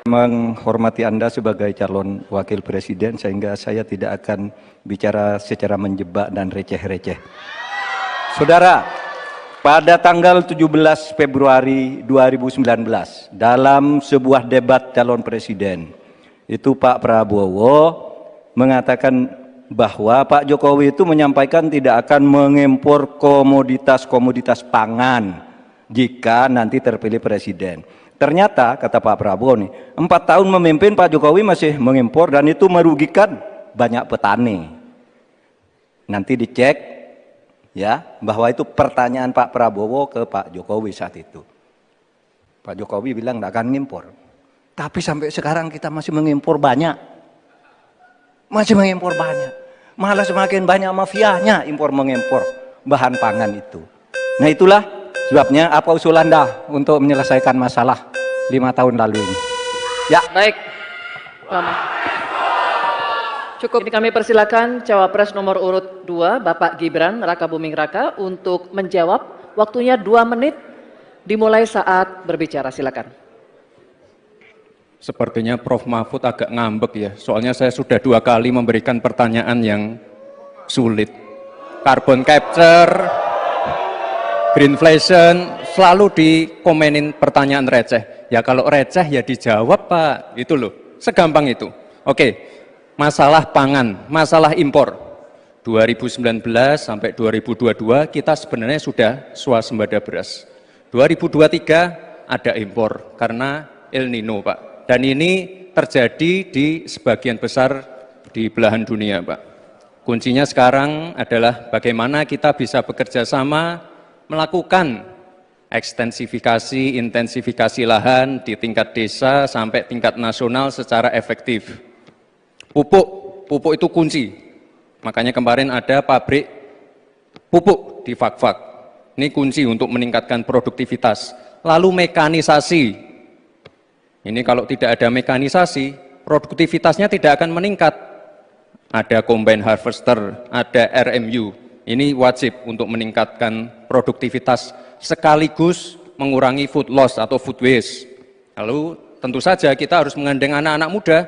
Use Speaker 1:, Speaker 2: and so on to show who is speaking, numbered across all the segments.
Speaker 1: menghormati Anda sebagai calon wakil presiden, sehingga saya tidak akan bicara secara menjebak dan receh-receh. Saudara, pada tanggal 17 Februari 2019, dalam sebuah debat calon presiden, itu Pak Prabowo mengatakan bahwa Pak Jokowi itu menyampaikan tidak akan mengimpor komoditas-komoditas pangan jika nanti terpilih presiden. Ternyata, kata Pak Prabowo nih, 4 tahun memimpin Pak Jokowi masih mengimpor dan itu merugikan banyak petani. Nanti dicek ya, bahwa itu pertanyaan Pak Prabowo ke Pak Jokowi saat itu. Pak Jokowi bilang tidak akan ngimpor. Tapi sampai sekarang kita masih mengimpor banyak. Masih mengimpor banyak. Malah semakin banyak mafianya impor mengimpor bahan pangan itu. Nah itulah sebabnya apa usul Anda untuk menyelesaikan masalah 5 tahun lalu ini? Ya.
Speaker 2: Baik. Cukup. Ini kami persilakan Cawapres nomor urut 2, Bapak Gibran Rakabuming Raka untuk menjawab. Waktunya 2 menit dimulai saat berbicara. Silakan.
Speaker 3: Sepertinya Prof. Mahfud agak ngambek ya, soalnya saya sudah 2 kali memberikan pertanyaan yang sulit. Carbon capture, greenflation, selalu dikomenin pertanyaan receh. Ya kalau receh ya dijawab Pak, itu loh, segampang itu. Oke, masalah pangan, masalah impor. 2019 sampai 2022 kita sebenarnya sudah swasembada beras. 2023 ada impor karena El Nino Pak. Dan ini terjadi di sebagian besar di belahan dunia Pak. Kuncinya sekarang adalah bagaimana kita bisa bekerja sama melakukan ekstensifikasi, intensifikasi lahan di tingkat desa sampai tingkat nasional secara efektif. Pupuk itu kunci. Makanya kemarin ada pabrik pupuk di Fak-Fak. Ini kunci untuk meningkatkan produktivitas. Lalu mekanisasi. Ini kalau tidak ada mekanisasi, produktivitasnya tidak akan meningkat. Ada combine harvester, ada RMU. Ini wajib untuk meningkatkan produktivitas sekaligus mengurangi food loss atau food waste. Lalu tentu saja kita harus menggandeng anak-anak muda.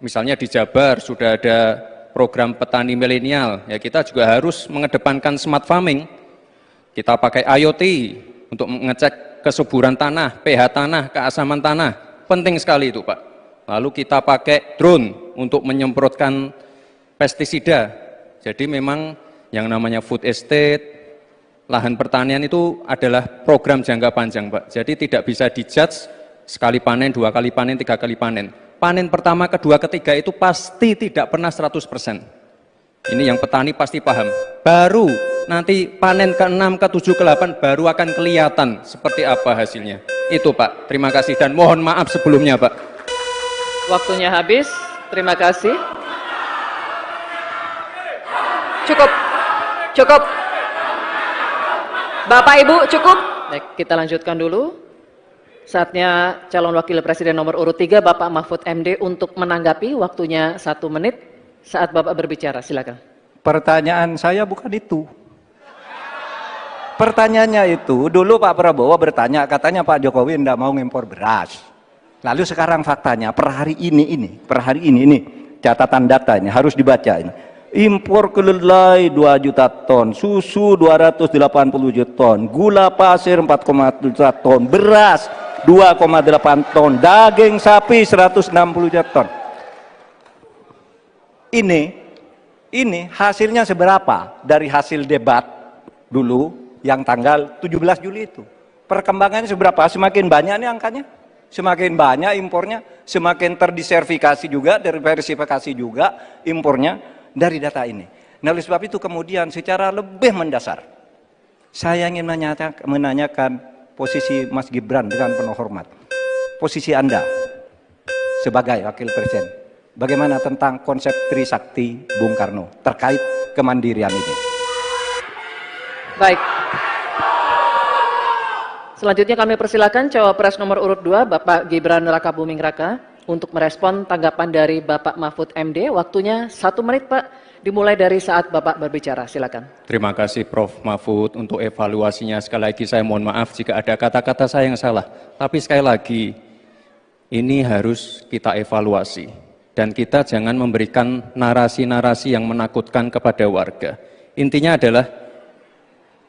Speaker 3: Misalnya di Jabar sudah ada program petani milenial, ya kita juga harus mengedepankan smart farming. Kita pakai IoT untuk mengecek kesuburan tanah, pH tanah, keasaman tanah. Penting sekali itu Pak. Lalu kita pakai drone untuk menyemprotkan pestisida. Jadi memang yang namanya food estate, lahan pertanian itu adalah program jangka panjang Pak. Jadi tidak bisa dijudge sekali panen, 2 kali panen, 3 kali panen. Panen pertama, kedua, ketiga itu pasti tidak pernah 100%. Ini yang petani pasti paham. Baru nanti panen ke-6, ke-7, ke-8 baru akan kelihatan seperti apa hasilnya. Itu Pak, terima kasih dan mohon maaf sebelumnya Pak.
Speaker 2: Waktunya habis, terima kasih. Cukup, cukup. Bapak Ibu cukup. Baik, kita lanjutkan dulu. Saatnya calon wakil presiden nomor urut 3 Bapak Mahfud MD untuk menanggapi. Waktunya 1 menit saat Bapak berbicara, silakan.
Speaker 1: Pertanyaan saya bukan itu. Pertanyaannya itu, dulu Pak Prabowo bertanya, katanya Pak Jokowi tidak mau ngimpor beras. Lalu sekarang faktanya, per hari ini, catatan data ini harus dibaca ini. Impor kedelai 2 juta ton, susu 280 juta ton, gula pasir 4,1 juta ton, beras 2,8 ton, daging sapi 160 juta ton. Ini hasilnya seberapa dari hasil debat dulu yang tanggal 17 Juli itu. Perkembangannya seberapa? Semakin banyak nih angkanya, semakin banyak impornya, semakin terdiversifikasi juga, diversifikasi juga impornya dari data ini. Nah, oleh sebab itu kemudian secara lebih mendasar, saya ingin menanyakan posisi Mas Gibran dengan penuh hormat. Posisi Anda sebagai wakil presiden, bagaimana tentang konsep Trisakti Bung Karno terkait kemandirian ini?
Speaker 2: Baik. Selanjutnya kami persilakan Cawapres nomor urut 2 Bapak Gibran Rakabuming Raka untuk merespon tanggapan dari Bapak Mahfud MD. Waktunya 1 menit Pak, dimulai dari saat Bapak berbicara, silakan.
Speaker 3: Terima kasih Prof. Mahfud untuk evaluasinya. Sekali lagi saya mohon maaf jika ada kata-kata saya yang salah. Tapi sekali lagi, Ini harus kita evaluasi dan kita jangan memberikan narasi-narasi yang menakutkan kepada warga. Intinya adalah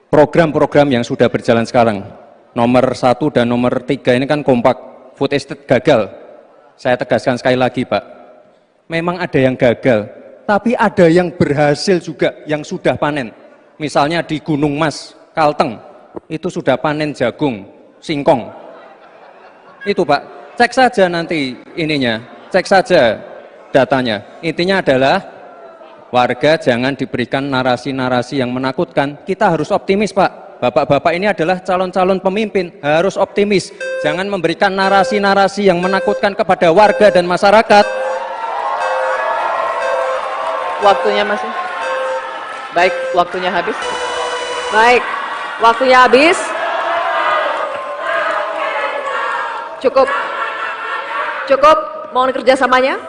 Speaker 3: program-program yang sudah berjalan sekarang. Nomor 1 dan nomor 3 ini kan kompak, food estate gagal. Saya tegaskan sekali lagi Pak, memang ada yang gagal, tapi ada yang berhasil juga, yang sudah panen. Misalnya di Gunung Mas, Kalteng, itu sudah panen jagung, singkong. Itu Pak. Cek saja nanti ininya, cek saja datanya. Intinya adalah warga jangan diberikan narasi-narasi yang menakutkan. Kita harus optimis Pak. Bapak-bapak ini adalah calon-calon pemimpin, harus optimis. Jangan memberikan narasi-narasi yang menakutkan kepada warga dan masyarakat.
Speaker 2: Waktunya masih. Baik, waktunya habis.
Speaker 4: Baik, waktunya habis. Cukup. Cukup, mohon kerjasamanya.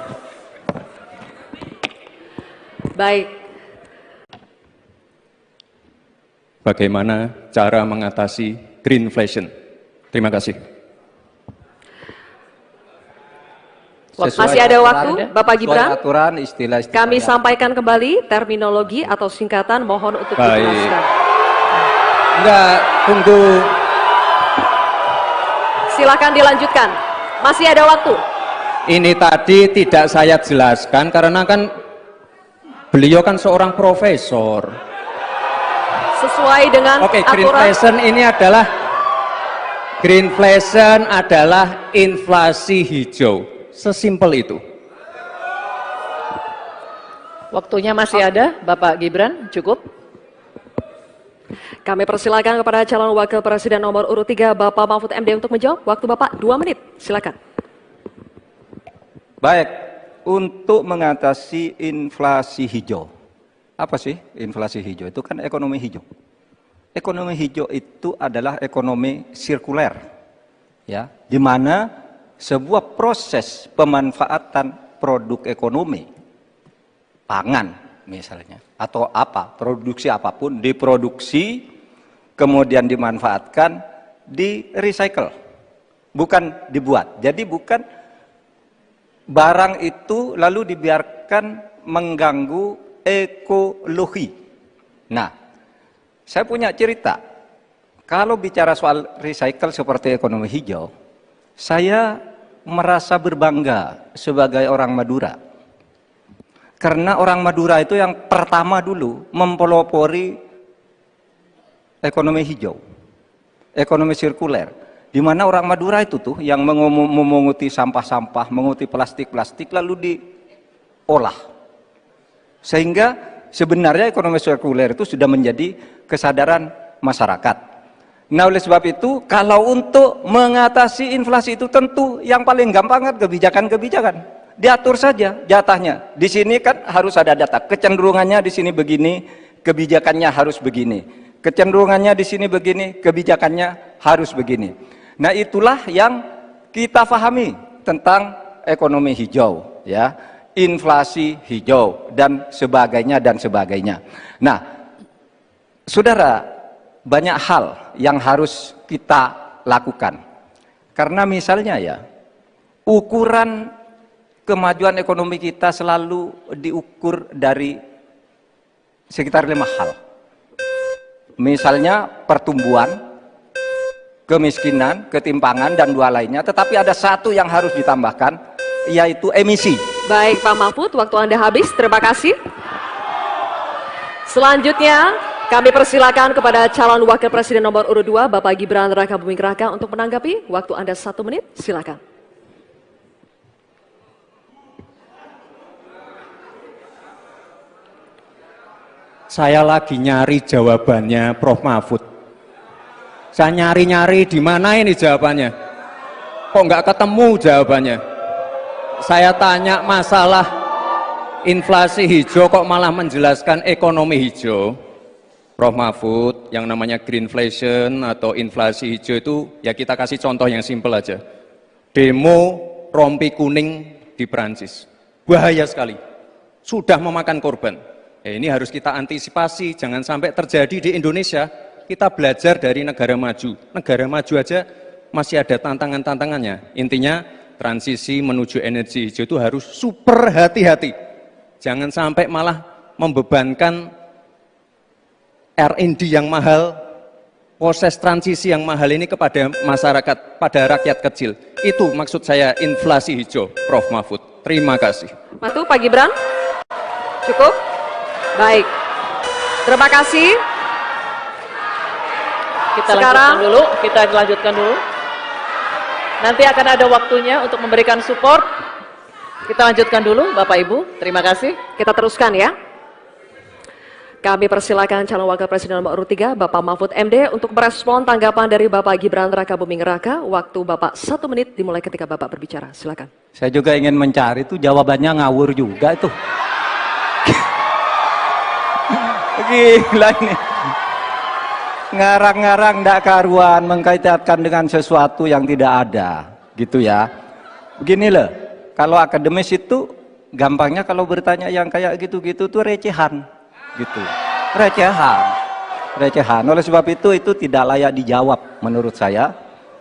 Speaker 4: Baik.
Speaker 3: Bagaimana cara mengatasi greenflation? Terima kasih.
Speaker 4: Masih ada waktu, Bapak Gibran.
Speaker 1: Aturan, istilah-istilah
Speaker 4: Kami
Speaker 1: yang-
Speaker 4: sampaikan kembali terminologi atau singkatan, mohon untuk
Speaker 3: Baik.
Speaker 4: dijelaskan.
Speaker 3: Enggak, tunggu.
Speaker 4: Silakan dilanjutkan. Masih ada waktu.
Speaker 3: Ini tadi tidak saya jelaskan karena kan beliau kan seorang profesor.
Speaker 4: Sesuai dengan
Speaker 3: Oke,
Speaker 4: aturan.
Speaker 3: greenflation adalah inflasi hijau. Sesimpel itu.
Speaker 2: Waktunya masih ada, Bapak Gibran, cukup.
Speaker 4: Kami persilakan kepada calon wakil presiden nomor urut 3, Bapak Mahfud MD untuk menjawab. Waktu Bapak 2 menit, silakan.
Speaker 1: Baik, untuk mengatasi inflasi hijau. Apa sih inflasi hijau? Itu kan ekonomi hijau. Ekonomi hijau itu adalah ekonomi sirkuler. Ya, di mana sebuah proses pemanfaatan produk ekonomi, pangan misalnya, atau apa, produksi apapun, diproduksi, kemudian dimanfaatkan, di recycle, bukan dibuat. Jadi bukan barang itu lalu dibiarkan mengganggu ekologi. Nah, saya punya cerita. Kalau bicara soal recycle seperti ekonomi hijau, saya merasa berbangga sebagai orang Madura. Karena orang Madura itu yang pertama dulu mempelopori ekonomi hijau, ekonomi sirkuler. Di mana orang Madura itu tuh yang memunguti sampah-sampah, menguti plastik-plastik lalu diolah. Sehingga sebenarnya ekonomi sirkuler itu sudah menjadi kesadaran masyarakat. Nah, oleh sebab itu kalau untuk mengatasi inflasi itu tentu yang paling gampang kan kebijakan-kebijakan. Diatur saja jatahnya. Di sini kan harus ada data. Kecenderungannya di sini begini, kebijakannya harus begini. Kecenderungannya di sini begini, kebijakannya harus begini. Nah, itulah yang kita pahami tentang ekonomi hijau, ya, inflasi hijau dan sebagainya dan sebagainya. Nah, saudara, banyak hal yang harus kita lakukan. Karena misalnya ya, ukuran kemajuan ekonomi kita selalu diukur dari sekitar 5 hal. Misalnya pertumbuhan, kemiskinan, ketimpangan, dan 2 lainnya. Tetapi ada 1 yang harus ditambahkan, yaitu emisi.
Speaker 4: Baik Pak Mahfud, waktu Anda habis. Terima kasih. Selanjutnya, kami persilakan kepada calon wakil presiden nomor urut 2, Bapak Gibran Rakabuming Raka untuk menanggapi. Waktu Anda 1 menit, silakan.
Speaker 3: Saya lagi nyari jawabannya Prof. Mahfud. Saya nyari-nyari di mana ini jawabannya. Kok nggak ketemu jawabannya? Saya tanya masalah inflasi hijau kok malah menjelaskan ekonomi hijau. Prof. Mahfud, yang namanya greenflation atau inflasi hijau itu ya kita kasih contoh yang simpel aja. Demo rompi kuning di Perancis. Bahaya sekali. Sudah memakan korban. Ini harus kita antisipasi, jangan sampai terjadi di Indonesia. Kita belajar dari negara maju. Negara maju aja masih ada tantangan-tantangannya. Intinya transisi menuju energi hijau itu harus super hati-hati. Jangan sampai malah membebankan R&D yang mahal, proses transisi yang mahal ini kepada masyarakat, pada rakyat kecil. Itu maksud saya inflasi hijau, Prof. Mahfud. Terima kasih.
Speaker 4: Matu, Pak Gibran. Cukup? Baik. Terima kasih.
Speaker 2: Kita lanjutkan dulu. Nanti akan ada waktunya untuk memberikan support. Kita lanjutkan dulu, Bapak Ibu. Terima kasih.
Speaker 4: Kita teruskan ya. Kami persilakan calon wakil presiden nomor urut 3, Bapak Mahfud MD, untuk merespon tanggapan dari Bapak Gibran Rakabuming Raka. Waktu Bapak 1 menit dimulai ketika Bapak berbicara. Silakan.
Speaker 1: Saya juga ingin mencari itu jawabannya ngawur juga itu. Gila ini. Ngarang-ngarang ndak karuan, mengkaitkan dengan sesuatu yang tidak ada, gitu ya. Begini loh, kalau akademis itu gampangnya kalau bertanya yang kayak gitu-gitu tuh recehan, gitu. Recehan. Oleh sebab itu tidak layak dijawab menurut saya.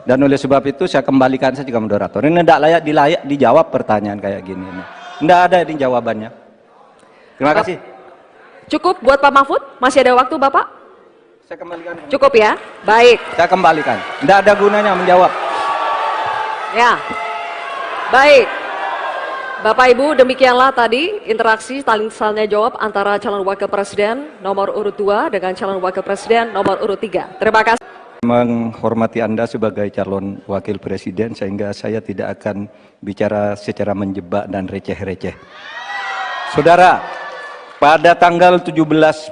Speaker 1: Dan oleh sebab itu saya kembalikan saja ke moderator. Ini tidak layak dijawab pertanyaan kayak gini. Tidak ada ini jawabannya. Terima kasih.
Speaker 4: Cukup buat Pak Mahfud? Masih ada waktu Bapak?
Speaker 1: Saya kembalikan.
Speaker 4: Cukup ya? Baik.
Speaker 1: Saya kembalikan. Tidak ada gunanya menjawab.
Speaker 4: Ya. Baik. Bapak Ibu, demikianlah tadi interaksi saling jawab antara calon wakil presiden nomor urut 2 dengan calon wakil presiden nomor urut 3. Terima kasih.
Speaker 1: Menghormati Anda sebagai calon wakil presiden sehingga saya tidak akan bicara secara menjebak dan receh-receh. Saudara, pada tanggal 17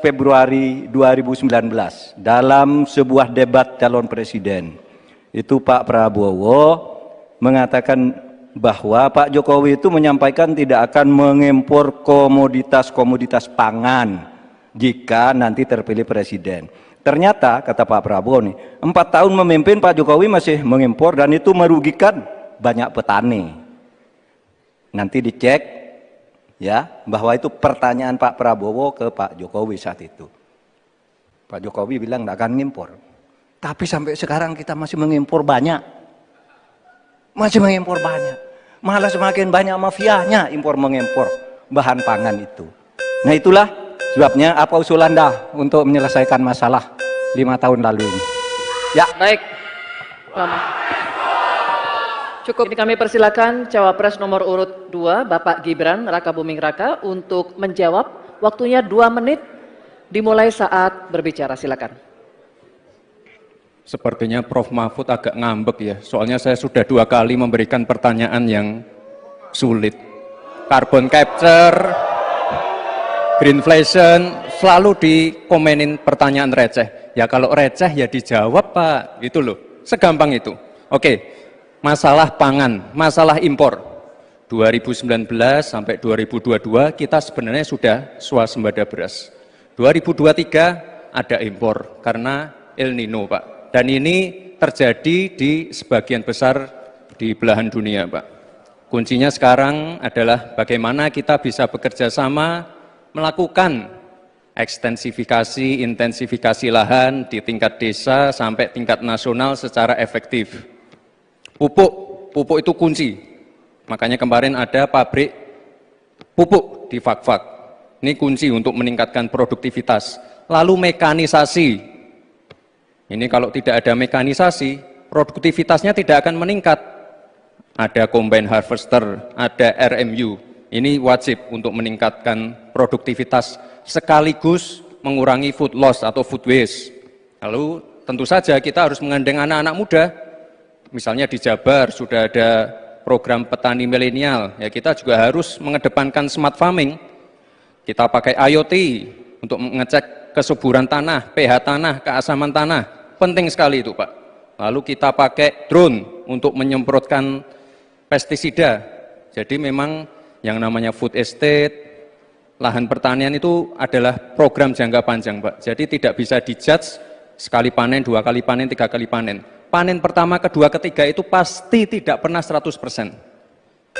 Speaker 1: Februari 2019 dalam sebuah debat calon presiden itu Pak Prabowo mengatakan bahwa Pak Jokowi itu menyampaikan tidak akan mengimpor komoditas-komoditas pangan jika nanti terpilih presiden. Ternyata kata Pak Prabowo nih, 4 tahun memimpin Pak Jokowi masih mengimpor dan itu merugikan banyak petani. Nanti dicek ya, bahwa itu pertanyaan Pak Prabowo ke Pak Jokowi saat itu. Pak Jokowi bilang tidak akan ngimpor. Tapi sampai sekarang kita masih mengimpor banyak. Malah semakin banyak mafianya impor-mengimpor bahan pangan itu. Nah itulah sebabnya apa usul Anda untuk menyelesaikan masalah 5 tahun lalu ini. Ya.
Speaker 2: Baik. Lama. Cukup. Ini kami persilakan cawapres nomor urut 2, Bapak Gibran Rakabuming Raka untuk menjawab. Waktunya 2 menit dimulai saat berbicara. Silakan.
Speaker 3: Sepertinya Prof. Mahfud agak ngambek ya, soalnya saya sudah 2 kali memberikan pertanyaan yang sulit. Carbon capture, greenflation, selalu dikomenin pertanyaan receh. Ya kalau receh ya dijawab Pak, gitu loh, segampang itu. Oke, masalah pangan, masalah impor. 2019 sampai 2022 kita sebenarnya sudah swasembada beras. 2023 ada impor karena El Nino Pak. Dan ini terjadi di sebagian besar di belahan dunia, Pak. Kuncinya sekarang adalah bagaimana kita bisa bekerja sama melakukan ekstensifikasi, intensifikasi lahan di tingkat desa sampai tingkat nasional secara efektif. Pupuk itu kunci. Makanya kemarin ada pabrik pupuk di Fak-Fak. Ini kunci untuk meningkatkan produktivitas. Lalu mekanisasi. Ini kalau tidak ada mekanisasi, produktivitasnya tidak akan meningkat. Ada combine harvester, ada RMU. Ini wajib untuk meningkatkan produktivitas sekaligus mengurangi food loss atau food waste. Lalu tentu saja kita harus menggandeng anak-anak muda. Misalnya di Jabar sudah ada program petani milenial. Ya kita juga harus mengedepankan smart farming. Kita pakai IoT untuk mengecek kesuburan tanah, pH tanah, keasaman tanah. Penting sekali itu Pak. Lalu kita pakai drone untuk menyemprotkan pestisida. Jadi memang yang namanya food estate, lahan pertanian itu adalah program jangka panjang Pak. Jadi tidak bisa dijudge sekali panen, 2 kali panen, 3 kali panen. Panen pertama, kedua, ketiga itu pasti tidak pernah 100%.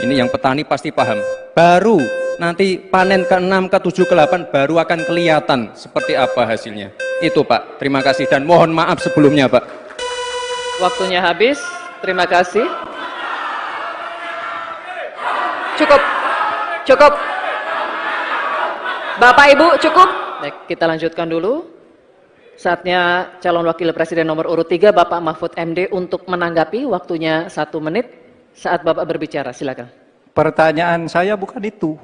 Speaker 3: Ini yang petani pasti paham. Baru nanti panen ke-6, ke-7, ke-8 baru akan kelihatan seperti apa hasilnya. Itu Pak, terima kasih dan mohon maaf sebelumnya Pak.
Speaker 2: Waktunya habis, terima kasih.
Speaker 4: Cukup. Cukup. Bapak Ibu, cukup.
Speaker 2: Baik, kita lanjutkan dulu. Saatnya calon wakil presiden nomor urut 3 Bapak Mahfud MD untuk menanggapi, waktunya 1 menit saat Bapak berbicara, silakan.
Speaker 1: Pertanyaan saya bukan itu.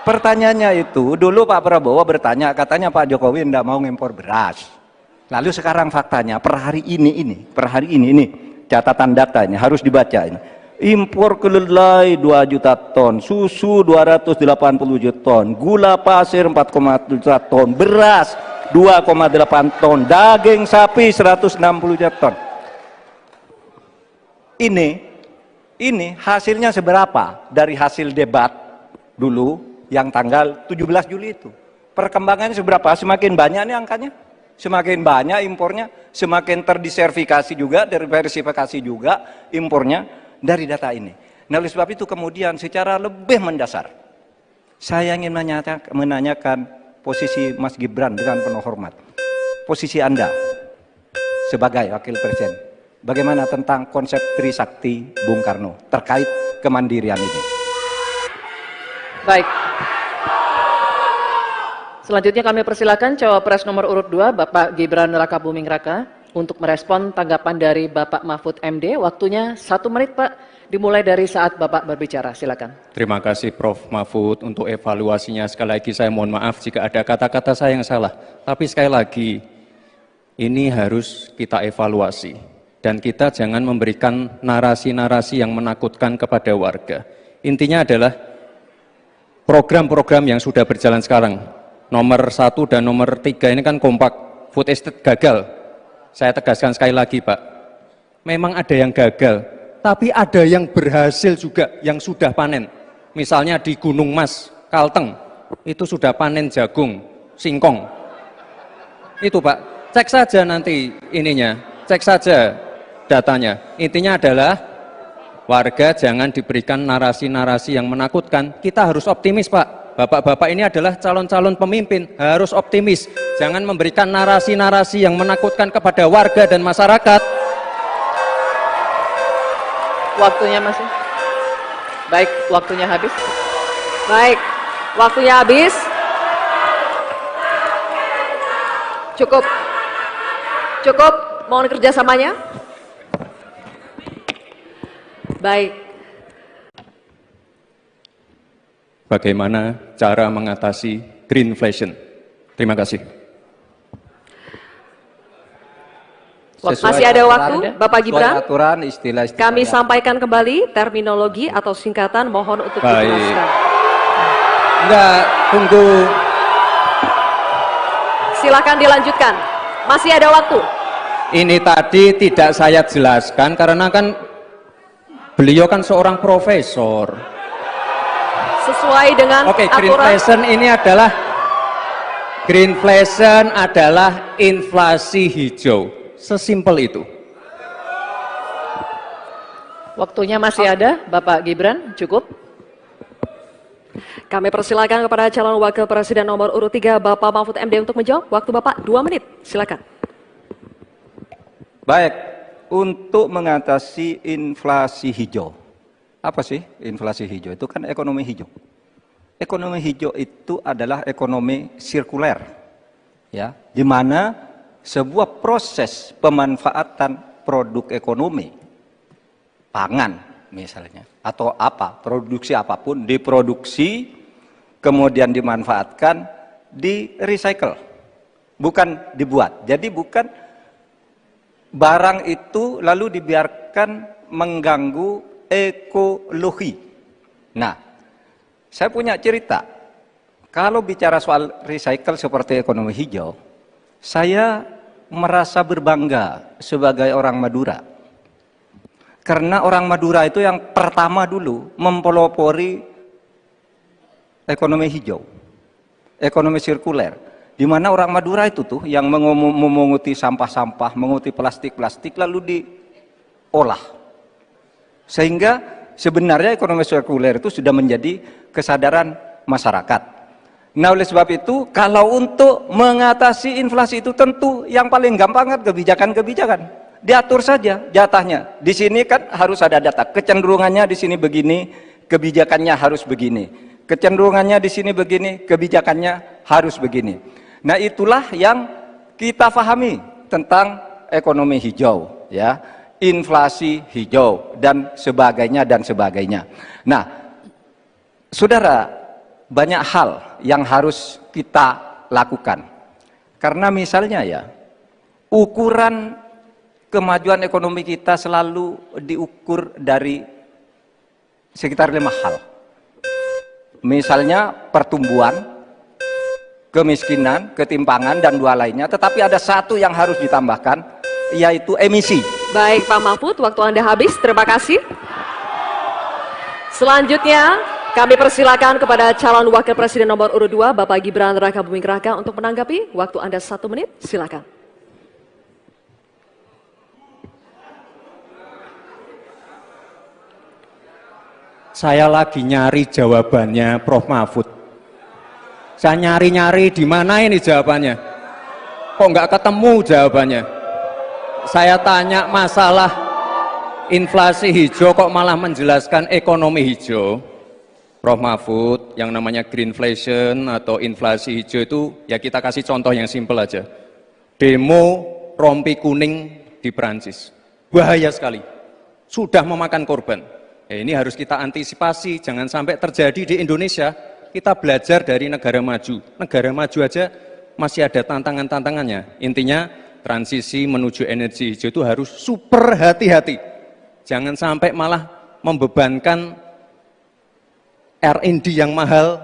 Speaker 1: Pertanyaannya itu, dulu Pak Prabowo bertanya, katanya Pak Jokowi tidak mau ngimpor beras. Lalu sekarang faktanya, per hari ini, catatan datanya harus dibaca ini. Impor kedelai 2 juta ton, susu 280 juta ton, gula pasir 4,1 juta ton, beras 2,8 ton, daging sapi 160 juta ton. Ini hasilnya seberapa dari hasil debat dulu yang tanggal 17 Juli itu. Perkembangannya seberapa? Semakin banyak nih angkanya, semakin banyak impornya, semakin terdiversifikasi juga, diversifikasi juga impornya dari data ini. Nah, oleh sebab itu kemudian secara lebih mendasar, saya ingin menanyakan posisi Mas Gibran dengan penuh hormat. Posisi Anda sebagai wakil presiden, bagaimana tentang konsep Trisakti Bung Karno terkait kemandirian ini?
Speaker 2: Baik. Selanjutnya kami persilakan cawapres nomor urut 2 Bapak Gibran Rakabuming Raka untuk merespon tanggapan dari Bapak Mahfud MD. Waktunya 1 menit Pak, dimulai dari saat Bapak berbicara, silakan.
Speaker 3: Terima kasih Prof. Mahfud untuk evaluasinya. Sekali lagi saya mohon maaf jika ada kata-kata saya yang salah. Tapi sekali lagi, ini harus kita evaluasi. Dan kita jangan memberikan narasi-narasi yang menakutkan kepada warga. Intinya adalah program-program yang sudah berjalan sekarang. Nomor 1 dan nomor 3 ini kan kompak. Food estate gagal. Saya tegaskan sekali lagi Pak. Memang ada yang gagal. Tapi ada yang berhasil juga, yang sudah panen. Misalnya di Gunung Mas, Kalteng, itu sudah panen jagung, singkong. Itu Pak, cek saja nanti ininya, cek saja datanya. Intinya adalah warga jangan diberikan narasi-narasi yang menakutkan. Kita harus optimis Pak. Bapak-bapak ini adalah calon-calon pemimpin, harus optimis. Jangan memberikan narasi-narasi yang menakutkan kepada warga dan masyarakat.
Speaker 2: Waktunya masih. Baik, waktunya habis.
Speaker 4: Baik, waktunya habis. Cukup. Cukup, mohon kerjasamanya. Baik.
Speaker 3: Bagaimana cara mengatasi greenflation? Terima kasih.
Speaker 4: Masih ada waktu, Bapak Gibran.
Speaker 1: Aturan, istilah-istilah.
Speaker 4: Kami sampaikan kembali terminologi atau singkatan, mohon untuk
Speaker 3: Baik.
Speaker 4: dijelaskan.
Speaker 3: Enggak, tunggu.
Speaker 4: Silakan dilanjutkan. Masih ada waktu.
Speaker 3: Ini tadi tidak saya jelaskan karena kan beliau kan seorang profesor.
Speaker 4: Sesuai dengan
Speaker 3: Oke,
Speaker 4: aturan.
Speaker 3: greenflation adalah inflasi hijau. Sesimpel itu.
Speaker 2: Waktunya masih ada, Bapak Gibran, cukup.
Speaker 4: Kami persilakan kepada calon wakil presiden nomor urut 3 Bapak Mahfud MD untuk menjawab. Waktu Bapak 2 menit, silakan.
Speaker 1: Baik, untuk mengatasi inflasi hijau. Apa sih inflasi hijau? Itu kan ekonomi hijau. Ekonomi hijau itu adalah ekonomi sirkuler, ya, di mana sebuah proses pemanfaatan produk ekonomi, pangan misalnya, atau produksi apapun, diproduksi, kemudian dimanfaatkan, di recycle, bukan dibuat. Jadi bukan barang itu lalu dibiarkan mengganggu ekologi. Nah, saya punya cerita. Kalau bicara soal recycle seperti ekonomi hijau, saya merasa berbangga sebagai orang Madura. Karena orang Madura itu yang pertama dulu mempelopori ekonomi hijau, ekonomi sirkuler. Di mana orang Madura itu tuh yang memunguti sampah-sampah, menguti plastik-plastik lalu diolah. Sehingga sebenarnya ekonomi sirkuler itu sudah menjadi kesadaran masyarakat. Nah, oleh sebab itu, kalau untuk mengatasi inflasi itu tentu yang paling gampang kan kebijakan-kebijakan. Diatur saja jatahnya. Di sini kan harus ada data, kecenderungannya di sini begini, kebijakannya harus begini. Kecenderungannya di sini begini, kebijakannya harus begini. Nah, itulah yang kita pahami tentang ekonomi hijau, ya, inflasi hijau dan sebagainya dan sebagainya. Nah, saudara, banyak hal yang harus kita lakukan. Karena misalnya ya, ukuran kemajuan ekonomi kita selalu diukur dari sekitar 5 hal. Misalnya pertumbuhan, kemiskinan, ketimpangan, dan 2 lainnya. Tetapi ada 1 yang harus ditambahkan, yaitu emisi.
Speaker 4: Baik Pak Mahfud, waktu Anda habis. Terima kasih. Selanjutnya, kami persilakan kepada calon wakil presiden nomor urut 2, Bapak Gibran Rakabuming Raka untuk menanggapi. Waktu Anda 1 menit, silakan.
Speaker 3: Saya lagi nyari jawabannya Prof. Mahfud. Saya nyari-nyari di mana ini jawabannya. Kok nggak ketemu jawabannya? Saya tanya masalah inflasi hijau kok malah menjelaskan ekonomi hijau. Prof. Mahfud, yang namanya greenflation atau inflasi hijau itu ya kita kasih contoh yang simpel aja. Demo rompi kuning di Perancis. Bahaya sekali. Sudah memakan korban. Ya, ini harus kita antisipasi, jangan sampai terjadi di Indonesia. Kita belajar dari negara maju. Negara maju aja masih ada tantangan-tantangannya. Intinya transisi menuju energi hijau itu harus super hati-hati. Jangan sampai malah membebankan R&D yang mahal,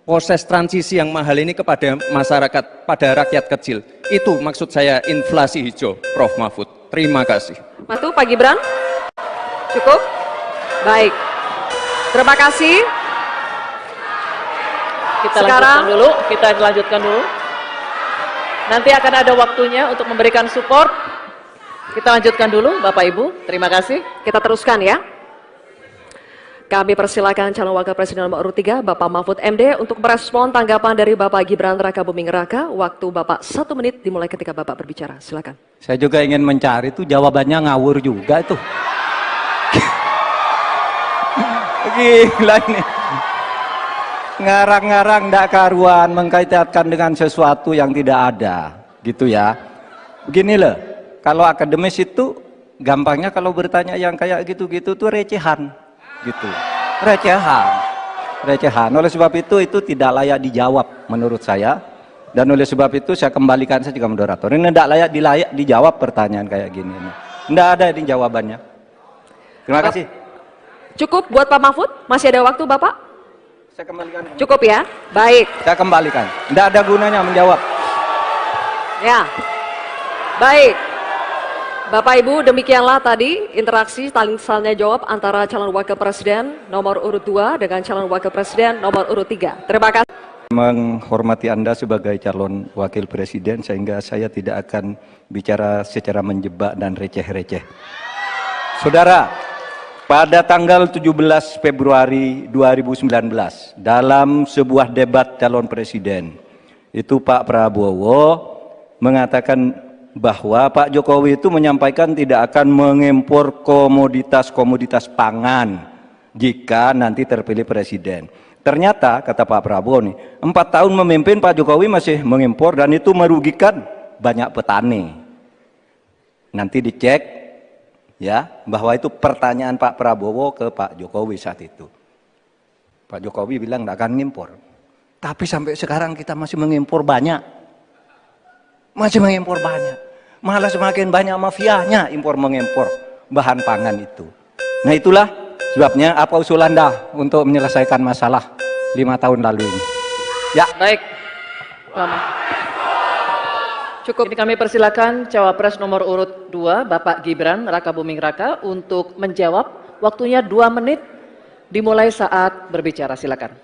Speaker 3: proses transisi yang mahal ini kepada masyarakat, pada rakyat kecil. Itu maksud saya inflasi hijau, Prof. Mahfud. Terima kasih.
Speaker 4: Matu, Pak Gibran. Cukup? Baik. Terima kasih.
Speaker 2: Kita lanjutkan dulu. Nanti akan ada waktunya untuk memberikan support. Kita lanjutkan dulu, Bapak Ibu. Terima kasih.
Speaker 4: Kita teruskan ya. Kami persilakan calon wakil presiden nomor urut 3, Bapak Mahfud MD, untuk merespon tanggapan dari Bapak Gibran Rakabuming Raka. Waktu Bapak 1 menit dimulai ketika Bapak berbicara. Silakan.
Speaker 1: Saya juga ingin mencari itu jawabannya ngawur juga itu. Gila ini. Ngarang-ngarang ndak karuan, mengkaitkan dengan sesuatu yang tidak ada, gitu ya. Begini loh, kalau akademis itu gampangnya kalau bertanya yang kayak gitu-gitu tuh recehan, gitu. Recehan. Oleh sebab itu tidak layak dijawab menurut saya. Dan oleh sebab itu saya kembalikan saja ke moderator. Ini tidak layak dijawab pertanyaan kayak gini. Tidak ada ini jawabannya. Terima kasih.
Speaker 4: Cukup buat Pak Mahfud? Masih ada waktu Bapak?
Speaker 1: Saya kembalikan.
Speaker 4: Cukup ya? Baik.
Speaker 1: Saya kembalikan. Tidak ada gunanya menjawab.
Speaker 4: Ya. Baik. Bapak Ibu, demikianlah tadi interaksi saling tanya jawab antara calon wakil presiden nomor urut 2 dengan calon wakil presiden nomor urut 3. Terima kasih.
Speaker 1: Menghormati Anda sebagai calon wakil presiden, sehingga saya tidak akan bicara secara menjebak dan receh-receh. Saudara, pada tanggal 17 Februari 2019, dalam sebuah debat calon presiden, itu Pak Prabowo mengatakan bahwa Pak Jokowi itu menyampaikan tidak akan mengimpor komoditas-komoditas pangan jika nanti terpilih presiden. Ternyata, kata Pak Prabowo nih, 4 tahun memimpin Pak Jokowi masih mengimpor dan itu merugikan banyak petani. Nanti dicek ya, bahwa itu pertanyaan Pak Prabowo ke Pak Jokowi saat itu. Pak Jokowi bilang tidak akan ngimpor. Tapi sampai sekarang kita masih mengimpor banyak. Masih mengimpor banyak. Malah semakin banyak mafianya impor mengimpor bahan pangan itu. Nah, itulah sebabnya apa usul Anda untuk menyelesaikan masalah 5 tahun lalu ini. Ya.
Speaker 2: Baik. Lama. Cukup. Ini kami persilakan cawapres nomor urut 2, Bapak Gibran Rakabuming Raka, untuk menjawab. Waktunya 2 menit dimulai saat berbicara. Silakan.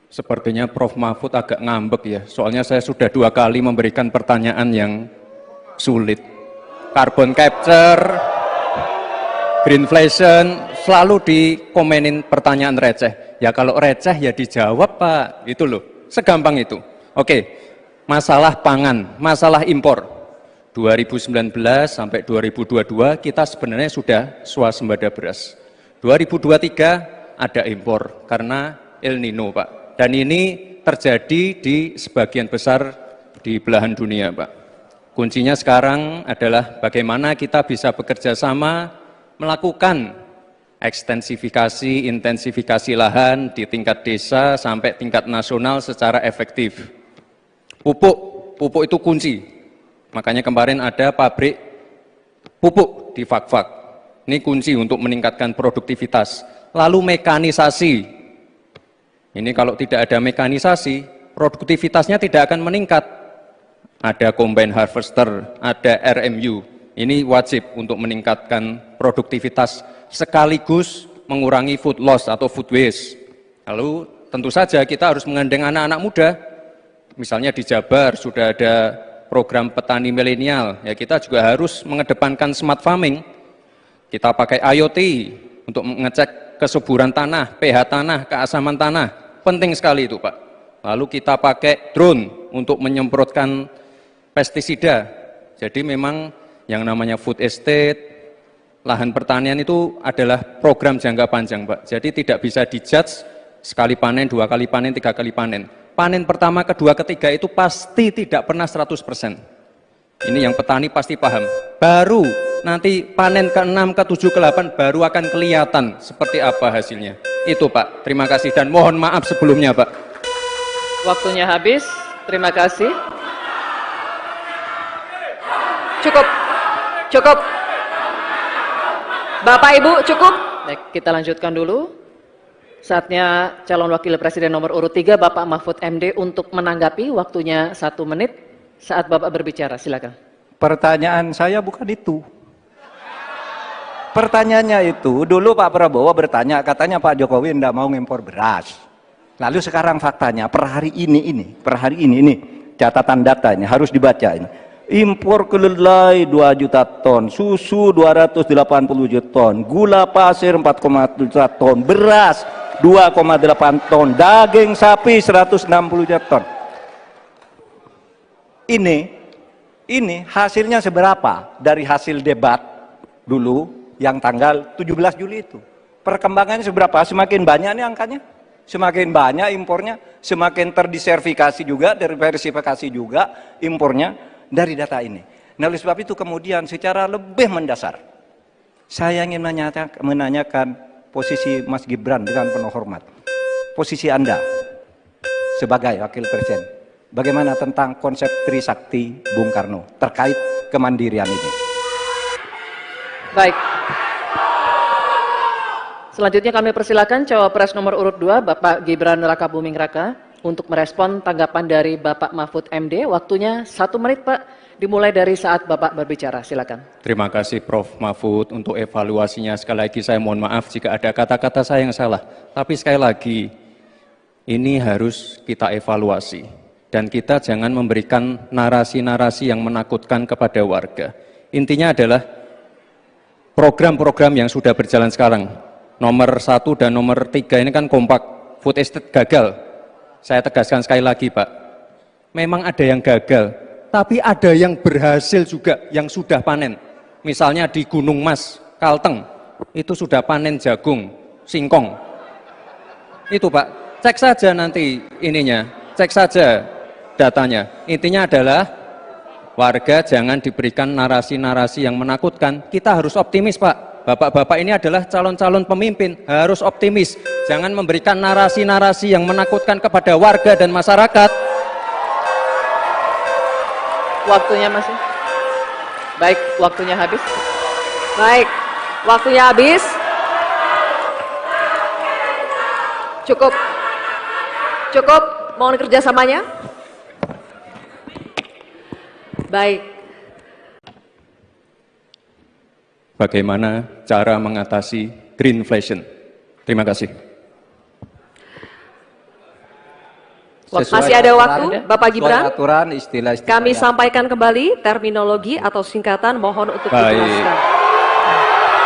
Speaker 3: Sepertinya Prof. Mahfud agak ngambek ya, soalnya saya sudah 2 kali memberikan pertanyaan yang sulit. Carbon capture, greenflation, selalu dikomenin pertanyaan receh. Ya kalau receh ya dijawab Pak, itu loh, segampang itu. Oke, masalah pangan, masalah impor. 2019 sampai 2022 kita sebenarnya sudah swasembada beras. 2023 ada impor karena El Nino, Pak. Dan ini terjadi di sebagian besar di belahan dunia, Pak. Kuncinya sekarang adalah bagaimana kita bisa bekerja sama melakukan ekstensifikasi, intensifikasi lahan di tingkat desa sampai tingkat nasional secara efektif. Pupuk itu kunci. Makanya kemarin ada pabrik pupuk di Fak-Fak. Ini kunci untuk meningkatkan produktivitas. Lalu mekanisasi. Ini kalau tidak ada mekanisasi, produktivitasnya tidak akan meningkat. Ada combine harvester, ada RMU. Ini wajib untuk meningkatkan produktivitas sekaligus mengurangi food loss atau food waste. Lalu tentu saja kita harus menggandeng anak-anak muda. Misalnya di Jabar sudah ada program petani milenial, ya kita juga harus mengedepankan smart farming. Kita pakai IoT untuk mengecek kesuburan tanah, pH tanah, keasaman tanah. Penting sekali itu, Pak. Lalu kita pakai drone untuk menyemprotkan pestisida. Jadi memang yang namanya food estate, lahan pertanian itu adalah program jangka panjang, Pak. Jadi tidak bisa dijudge sekali panen, 2 kali panen, 3 kali panen. Panen pertama, kedua, ketiga itu pasti tidak pernah 100%. Ini yang petani pasti paham. Baru nanti panen ke-6, ke-7, ke-8 baru akan kelihatan seperti apa hasilnya. Itu, Pak. Terima kasih dan mohon maaf sebelumnya, Pak.
Speaker 2: Waktunya habis. Terima kasih.
Speaker 4: Cukup. Bapak Ibu, cukup.
Speaker 2: Baik, kita lanjutkan dulu. Saatnya calon wakil presiden nomor urut 3 Bapak Mahfud MD untuk menanggapi. Waktunya 1 menit saat Bapak berbicara. Silakan.
Speaker 1: Pertanyaan saya bukan itu. Pertanyaannya itu, dulu Pak Prabowo bertanya, katanya Pak Jokowi tidak mau ngimpor beras. Lalu sekarang faktanya, per hari ini, catatan datanya harus dibaca ini. Impor kedelai 2 juta ton, susu 280 juta ton, gula pasir 4,7 juta ton, beras 2,8 ton, daging sapi 160 juta ton. Ini hasilnya seberapa dari hasil debat dulu yang tanggal 17 Juli itu. Perkembangannya seberapa? Semakin banyak nih angkanya. Semakin banyak impornya, semakin terdiversifikasi juga, diversifikasi juga impornya dari data ini. Nah, oleh sebab itu kemudian secara lebih mendasar, saya ingin menanyakan posisi Mas Gibran dengan penuh hormat. Posisi Anda sebagai wakil presiden, bagaimana tentang konsep Trisakti Bung Karno terkait kemandirian ini?
Speaker 2: Baik. Selanjutnya kami persilakan cawapres nomor urut 2 Bapak Gibran Rakabuming Raka untuk merespon tanggapan dari Bapak Mahfud MD. Waktunya 1 menit, Pak, dimulai dari saat Bapak berbicara. Silakan.
Speaker 3: Terima kasih Prof. Mahfud untuk evaluasinya. Sekali lagi saya mohon maaf jika ada kata-kata saya yang salah. Tapi sekali lagi, ini harus kita evaluasi. Dan kita jangan memberikan narasi-narasi yang menakutkan kepada warga. Intinya adalah program-program yang sudah berjalan sekarang. Nomor 1 dan nomor 3 ini kan kompak. Food estate gagal. Saya tegaskan sekali lagi, Pak. Memang ada yang gagal. Tapi ada yang berhasil juga, yang sudah panen. Misalnya di Gunung Mas, Kalteng, itu sudah panen jagung, singkong. Itu Pak, cek saja nanti ininya, cek saja datanya. Intinya adalah warga jangan diberikan narasi-narasi yang menakutkan. Kita harus optimis, Pak. Bapak-bapak ini adalah calon-calon pemimpin, harus optimis. Jangan memberikan narasi-narasi yang menakutkan kepada warga dan masyarakat.
Speaker 2: Waktunya masih. Baik, waktunya habis.
Speaker 4: Baik, waktunya habis. Cukup. Mohon kerjasamanya. Baik.
Speaker 3: Bagaimana cara mengatasi greenflation? Terima kasih.
Speaker 4: Masih ada waktu, Bapak Gibran.
Speaker 1: Aturan, istilah-istilah
Speaker 4: Kami
Speaker 1: yang-
Speaker 4: sampaikan kembali terminologi atau singkatan, mohon untuk
Speaker 3: Baik.
Speaker 4: dijelaskan.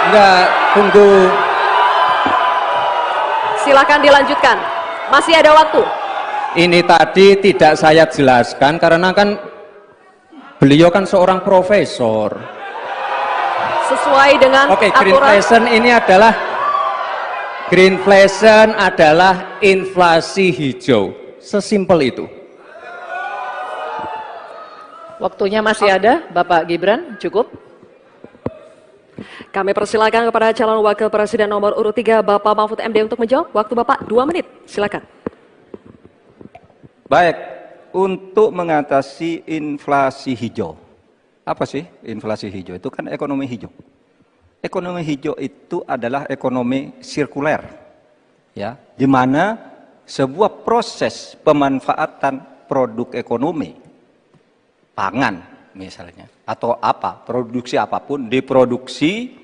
Speaker 3: Enggak, tunggu.
Speaker 4: Silakan dilanjutkan. Masih ada waktu.
Speaker 3: Ini tadi tidak saya jelaskan karena kan beliau kan seorang profesor.
Speaker 4: Sesuai dengan
Speaker 3: Oke,
Speaker 4: aturan.
Speaker 3: greenflation ini adalah Greenflation adalah inflasi hijau. Sesimpel itu.
Speaker 2: Waktunya masih ada, Bapak Gibran, cukup.
Speaker 4: Kami persilakan kepada calon wakil presiden nomor urut 3 Bapak Mahfud MD untuk menjawab. Waktu Bapak 2 menit, silakan.
Speaker 1: Baik, untuk mengatasi inflasi hijau. Apa sih inflasi hijau? Itu kan ekonomi hijau. Ekonomi hijau itu adalah ekonomi sirkuler, ya, di mana sebuah proses pemanfaatan produk ekonomi, pangan misalnya, atau apa, produksi apapun, diproduksi,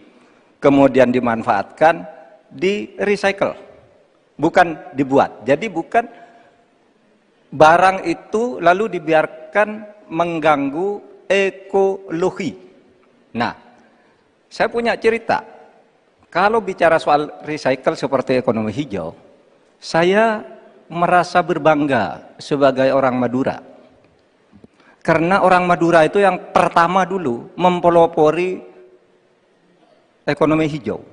Speaker 1: kemudian dimanfaatkan, di recycle, bukan dibuat. Jadi bukan barang itu lalu dibiarkan mengganggu ekologi. Nah, saya punya cerita, kalau bicara soal recycle seperti ekonomi hijau, saya merasa berbangga sebagai orang Madura. Karena orang Madura itu yang pertama dulu mempelopori ekonomi hijau,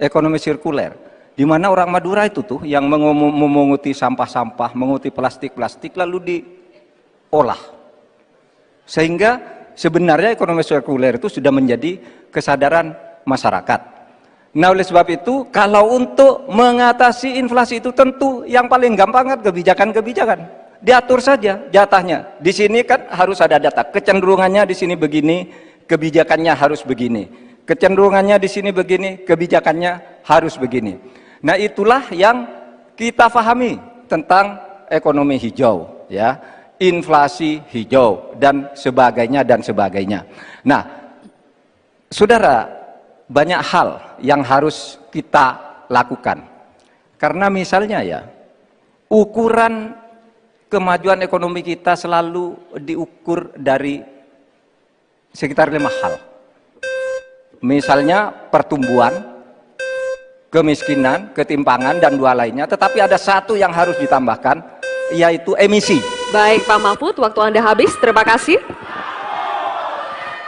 Speaker 1: ekonomi sirkuler. Di mana orang Madura itu tuh yang memunguti sampah-sampah, menguti plastik-plastik lalu diolah. Sehingga sebenarnya ekonomi sirkuler itu sudah menjadi kesadaran masyarakat. Nah, oleh sebab itu, kalau untuk mengatasi inflasi itu tentu yang paling gampang kan kebijakan-kebijakan. Diatur saja jatahnya. Di sini kan harus ada data. Kecenderungannya di sini begini, kebijakannya harus begini. Kecenderungannya di sini begini, kebijakannya harus begini. Nah, itulah yang kita pahami tentang ekonomi hijau, ya, inflasi hijau dan sebagainya. Nah, saudara, banyak hal yang harus kita lakukan. Karena misalnya ya, ukuran kemajuan ekonomi kita selalu diukur dari sekitar 5 hal. Misalnya pertumbuhan, kemiskinan, ketimpangan, dan 2 lainnya. Tetapi ada satu yang harus ditambahkan, yaitu emisi.
Speaker 4: Baik Pak Mahfud, waktu Anda habis, terima kasih.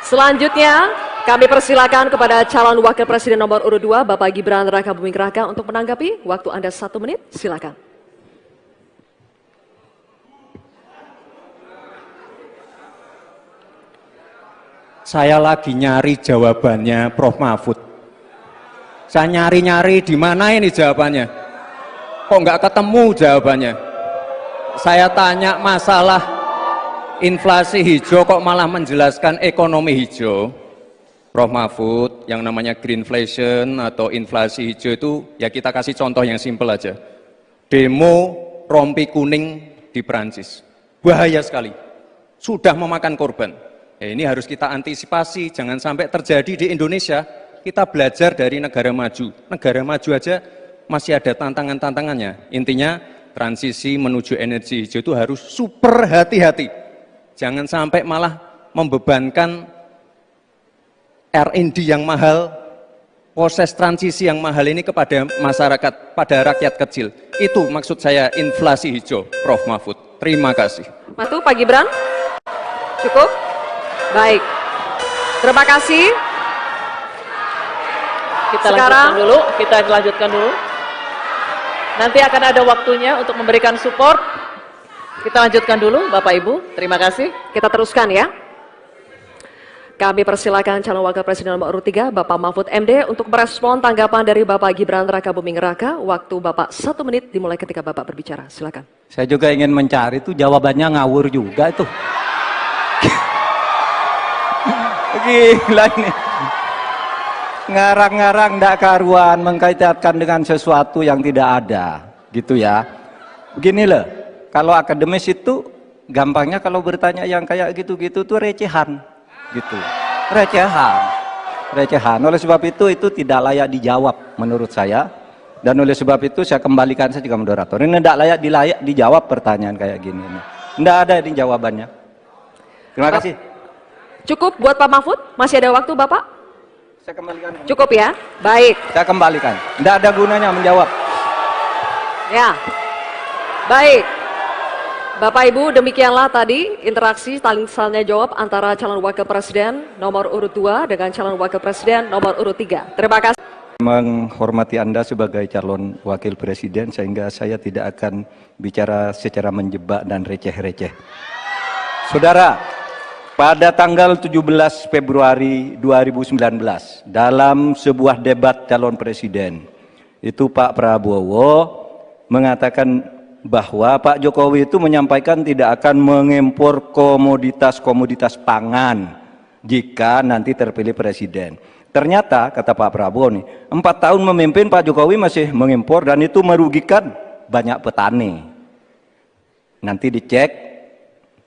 Speaker 4: Selanjutnya, kami persilakan kepada calon wakil presiden nomor urut 2, Bapak Gibran Rakabuming Raka untuk menanggapi. Waktu Anda 1 menit, silakan.
Speaker 3: Saya lagi nyari jawabannya Prof. Mahfud. Saya nyari-nyari di mana ini jawabannya. Kok nggak ketemu jawabannya? Saya tanya masalah inflasi hijau kok malah menjelaskan ekonomi hijau. Prof. Mahfud, yang namanya greenflation atau inflasi hijau itu, ya kita kasih contoh yang simpel aja. Demo rompi kuning di Perancis. Bahaya sekali. Sudah memakan korban. Ini harus kita antisipasi, jangan sampai terjadi di Indonesia. Kita belajar dari negara maju. Negara maju aja masih ada tantangan-tantangannya. Intinya, transisi menuju energi hijau itu harus super hati-hati. Jangan sampai malah membebankan R&D yang mahal, proses transisi yang mahal ini kepada masyarakat, pada rakyat kecil. Itu maksud saya inflasi hijau, Prof. Mahfud. Terima kasih.
Speaker 4: Matu, Pak Gibran. Cukup? Baik. Terima kasih.
Speaker 2: Kita lanjutkan dulu. Nanti akan ada waktunya untuk memberikan support. Kita lanjutkan dulu, Bapak Ibu. Terima kasih.
Speaker 4: Kita teruskan ya. Kami persilakan calon wakil presiden nomor urut 3, Bapak Mahfud MD untuk merespon tanggapan dari Bapak Gibran Rakabuming Raka. Waktu Bapak 1 menit dimulai ketika Bapak berbicara. Silakan.
Speaker 1: Saya juga ingin mencari itu jawabannya ngawur juga itu. Gila ini. Ngarang-ngarang ndak karuan, mengkaitkan dengan sesuatu yang tidak ada, gitu ya. Begini loh, kalau akademis itu gampangnya kalau bertanya yang kayak gitu-gitu tuh recehan, gitu. Recehan. Oleh sebab itu tidak layak dijawab menurut saya. Dan oleh sebab itu saya kembalikan saja ke moderator. Ini tidak layak dijawab pertanyaan kayak gini. Tidak ada ini jawabannya. Terima kasih.
Speaker 4: Cukup buat Pak Mahfud? Masih ada waktu Bapak?
Speaker 1: Saya kembalikan.
Speaker 4: Cukup ya? Baik.
Speaker 1: Saya kembalikan. Tidak ada gunanya menjawab.
Speaker 4: Ya. Baik. Bapak Ibu, demikianlah tadi interaksi saling tanya jawab antara calon wakil presiden nomor urut 2 dengan calon wakil presiden nomor urut 3. Terima kasih.
Speaker 1: menghormati Anda sebagai calon wakil presiden sehingga saya tidak akan bicara secara menjebak dan receh-receh. Saudara, pada tanggal 17 Februari 2019 dalam sebuah debat calon presiden, itu Pak Prabowo mengatakan bahwa Pak Jokowi itu menyampaikan tidak akan mengimpor komoditas-komoditas pangan jika nanti terpilih presiden. Ternyata kata Pak Prabowo nih, 4 tahun memimpin Pak Jokowi masih mengimpor dan itu merugikan banyak petani. Nanti dicek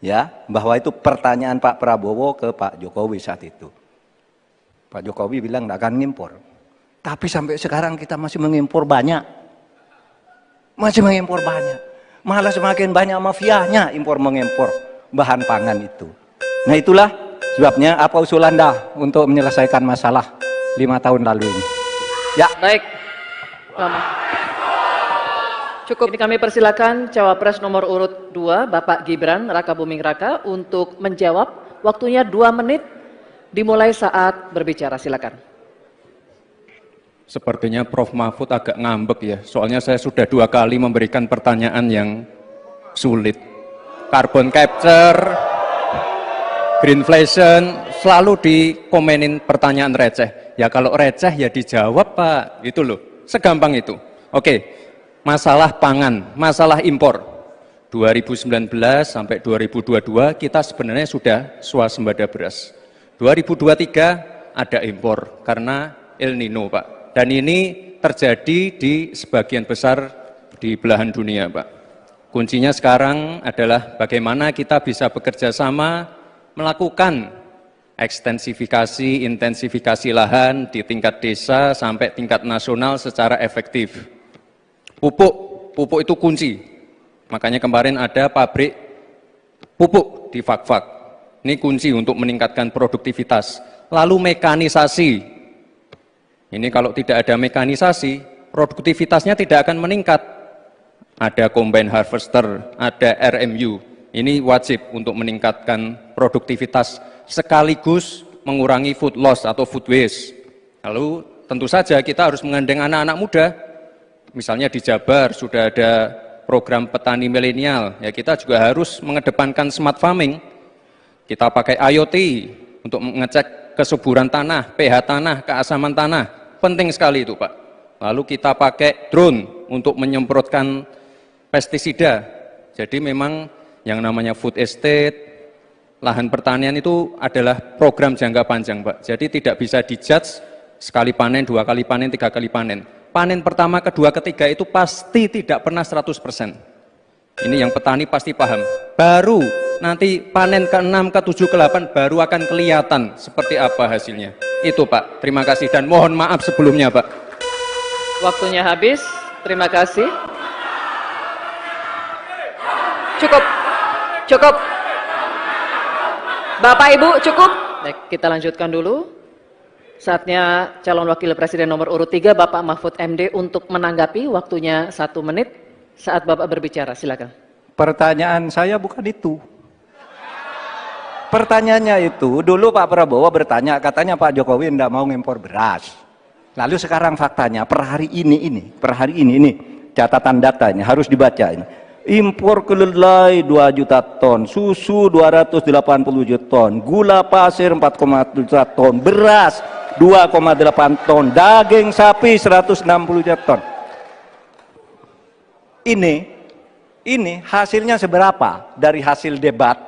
Speaker 1: ya bahwa itu pertanyaan Pak Prabowo ke Pak Jokowi saat itu. Pak Jokowi bilang tidak akan mengimpor. Tapi sampai sekarang kita masih mengimpor banyak. Masih mengimpor banyak. Malah semakin banyak mafianya impor mengimpor bahan pangan itu. Nah itulah sebabnya apa usul Anda untuk menyelesaikan masalah 5 tahun lalu ini? Ya.
Speaker 2: Baik. Cukup. Ini kami persilakan cawapres nomor urut 2 Bapak Gibran Rakabuming Raka untuk menjawab. Waktunya 2 menit dimulai saat berbicara. Silakan.
Speaker 3: Sepertinya Prof. Mahfud agak ngambek ya, soalnya saya sudah 2 kali memberikan pertanyaan yang sulit. Carbon capture, greenflation, selalu dikomenin pertanyaan receh. Ya kalau receh ya dijawab Pak, itu loh, segampang itu. Oke, masalah pangan, masalah impor. 2019 sampai 2022 kita sebenarnya sudah swasembada beras. 2023 ada impor karena El Nino Pak. Dan ini terjadi di sebagian besar di belahan dunia Pak. Kuncinya sekarang adalah bagaimana kita bisa bekerja sama melakukan ekstensifikasi, intensifikasi lahan di tingkat desa sampai tingkat nasional secara efektif. Pupuk itu kunci. Makanya kemarin ada pabrik pupuk di Fak-Fak. Ini kunci untuk meningkatkan produktivitas. Lalu mekanisasi. Ini kalau tidak ada mekanisasi, produktivitasnya tidak akan meningkat. Ada combine harvester, ada RMU. Ini wajib untuk meningkatkan produktivitas sekaligus mengurangi food loss atau food waste. Lalu tentu saja kita harus menggandeng anak-anak muda. Misalnya di Jabar sudah ada program petani milenial. Ya kita juga harus mengedepankan smart farming. Kita pakai IoT untuk mengecek kesuburan tanah, pH tanah, keasaman tanah. Penting sekali itu Pak. Lalu kita pakai drone untuk menyemprotkan pestisida. Jadi memang yang namanya food estate, lahan pertanian itu adalah program jangka panjang Pak. Jadi tidak bisa dijudge sekali panen, 2 kali panen, 3 kali panen. Panen pertama, kedua, ketiga itu pasti tidak pernah 100%. Ini yang petani pasti paham. Baru nanti panen ke-6, ke-7, ke-8 baru akan kelihatan seperti apa hasilnya. Itu Pak, terima kasih dan mohon maaf sebelumnya Pak.
Speaker 2: Waktunya habis, terima kasih.
Speaker 4: Cukup. Bapak Ibu cukup.
Speaker 2: Baik, kita lanjutkan dulu. Saatnya calon wakil presiden nomor urut 3 Bapak Mahfud MD untuk menanggapi. Waktunya 1 menit saat Bapak berbicara. Silakan.
Speaker 1: Pertanyaan saya bukan itu. Pertanyaannya itu, dulu Pak Prabowo bertanya, katanya Pak Jokowi tidak mau ngimpor beras. Lalu sekarang faktanya, per hari ini, catatan data ini, harus dibaca ini. Impor kedelai 2 juta ton, susu 280 juta ton, gula pasir 4,1 juta ton, beras 2,8 ton, daging sapi 160 juta ton. Ini hasilnya seberapa dari hasil debat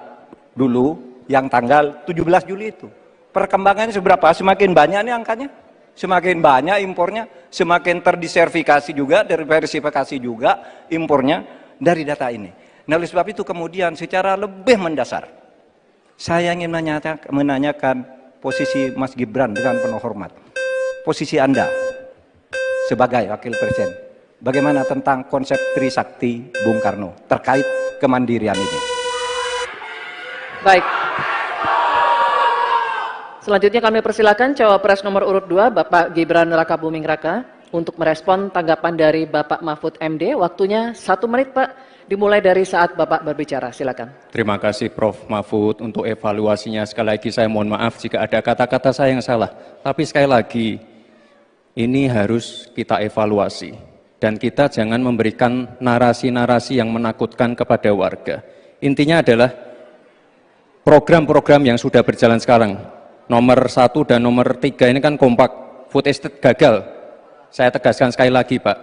Speaker 1: dulu yang tanggal 17 Juli itu. Perkembangannya seberapa? Semakin banyak nih angkanya. Semakin banyak impornya, semakin terdiversifikasi juga, diversifikasi juga impornya dari data ini. Nah, oleh sebab itu kemudian secara lebih mendasar, saya ingin menanyakan posisi Mas Gibran dengan penuh hormat. Posisi Anda sebagai wakil presiden, bagaimana tentang konsep Trisakti Bung Karno terkait kemandirian ini?
Speaker 2: Baik. Selanjutnya kami persilakan cawapres nomor urut 2 Bapak Gibran Rakabuming Raka untuk merespon tanggapan dari Bapak Mahfud MD. Waktunya 1 menit Pak, dimulai dari saat Bapak berbicara. Silakan.
Speaker 3: Terima kasih Prof. Mahfud untuk evaluasinya. Sekali lagi saya mohon maaf jika ada kata-kata saya yang salah. Tapi sekali lagi, Ini harus kita evaluasi. Dan kita jangan memberikan narasi-narasi yang menakutkan kepada warga. Intinya adalah program-program yang sudah berjalan sekarang. Nomor 1 dan nomor 3 ini kan kompak. Food estate gagal. Saya tegaskan sekali lagi, Pak.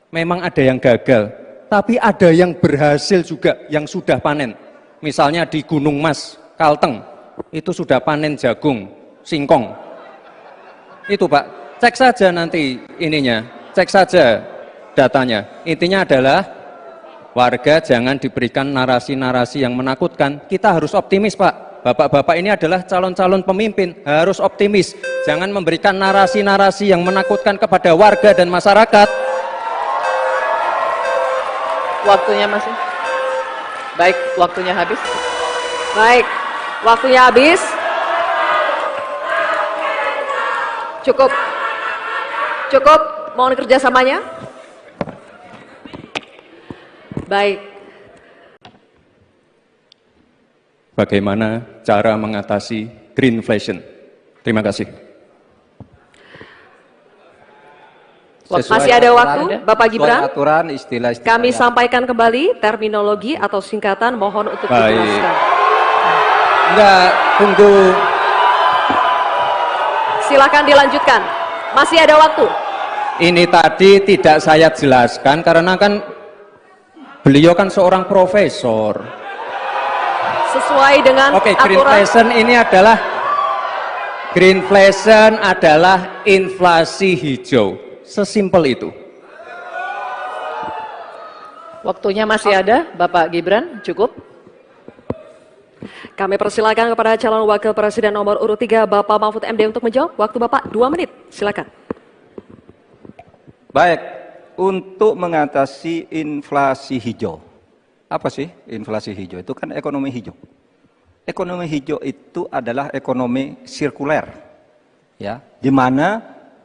Speaker 3: Memang ada yang gagal, tapi ada yang berhasil juga, yang sudah panen. Misalnya di Gunung Mas, Kalteng, itu sudah panen jagung, singkong. Itu Pak, cek saja nanti ininya, cek saja datanya. Intinya adalah warga jangan diberikan narasi-narasi yang menakutkan. Kita harus optimis Pak. Bapak-bapak ini adalah calon-calon pemimpin, harus optimis. Jangan memberikan narasi-narasi yang menakutkan kepada warga dan masyarakat.
Speaker 2: Waktunya masih. Baik, waktunya habis.
Speaker 4: Baik, waktunya habis. Cukup. Cukup, mohon kerjasamanya. Baik.
Speaker 3: Bagaimana cara mengatasi greenflation? Terima kasih.
Speaker 4: Masih ada waktu, Bapak Gibran.
Speaker 1: Aturan, istilah-istilah
Speaker 4: Kami
Speaker 1: yang-
Speaker 4: sampaikan kembali terminologi atau singkatan, mohon untuk
Speaker 3: Baik.
Speaker 4: dijelaskan.
Speaker 3: Enggak, tunggu.
Speaker 4: Silakan dilanjutkan. Masih ada waktu.
Speaker 3: Ini tadi tidak saya jelaskan karena kan beliau kan seorang profesor.
Speaker 4: Sesuai dengan
Speaker 3: Oke,
Speaker 4: aturan.
Speaker 3: greenflation adalah inflasi hijau. Sesimpel itu.
Speaker 2: Waktunya masih ada, Bapak Gibran, cukup.
Speaker 4: Kami persilakan kepada calon wakil presiden nomor urut 3 Bapak Mahfud MD untuk menjawab. Waktu Bapak 2 menit. Silakan.
Speaker 1: Baik, untuk mengatasi inflasi hijau. Apa sih inflasi hijau? Itu kan ekonomi hijau. Ekonomi hijau itu adalah ekonomi sirkuler. Ya, di mana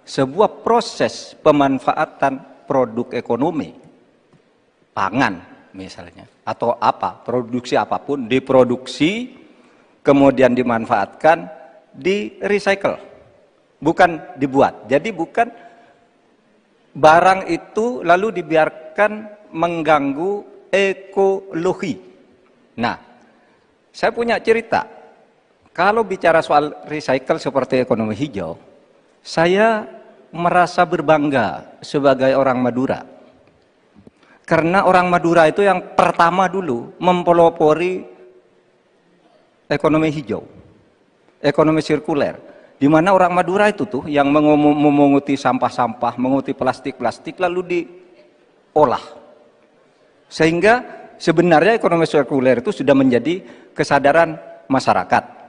Speaker 1: sebuah proses pemanfaatan produk ekonomi, pangan misalnya, atau apa, produksi apapun, diproduksi, kemudian dimanfaatkan, di recycle, bukan dibuat. Jadi bukan barang itu lalu dibiarkan mengganggu ekologi. Nah, saya punya cerita. Kalau bicara soal recycle seperti ekonomi hijau, saya merasa berbangga sebagai orang Madura. Karena orang Madura itu yang pertama dulu mempelopori ekonomi hijau, ekonomi sirkuler. Di mana orang Madura itu tuh yang memunguti sampah-sampah, menguti plastik-plastik lalu diolah. Sehingga sebenarnya ekonomi sirkuler itu sudah menjadi kesadaran masyarakat.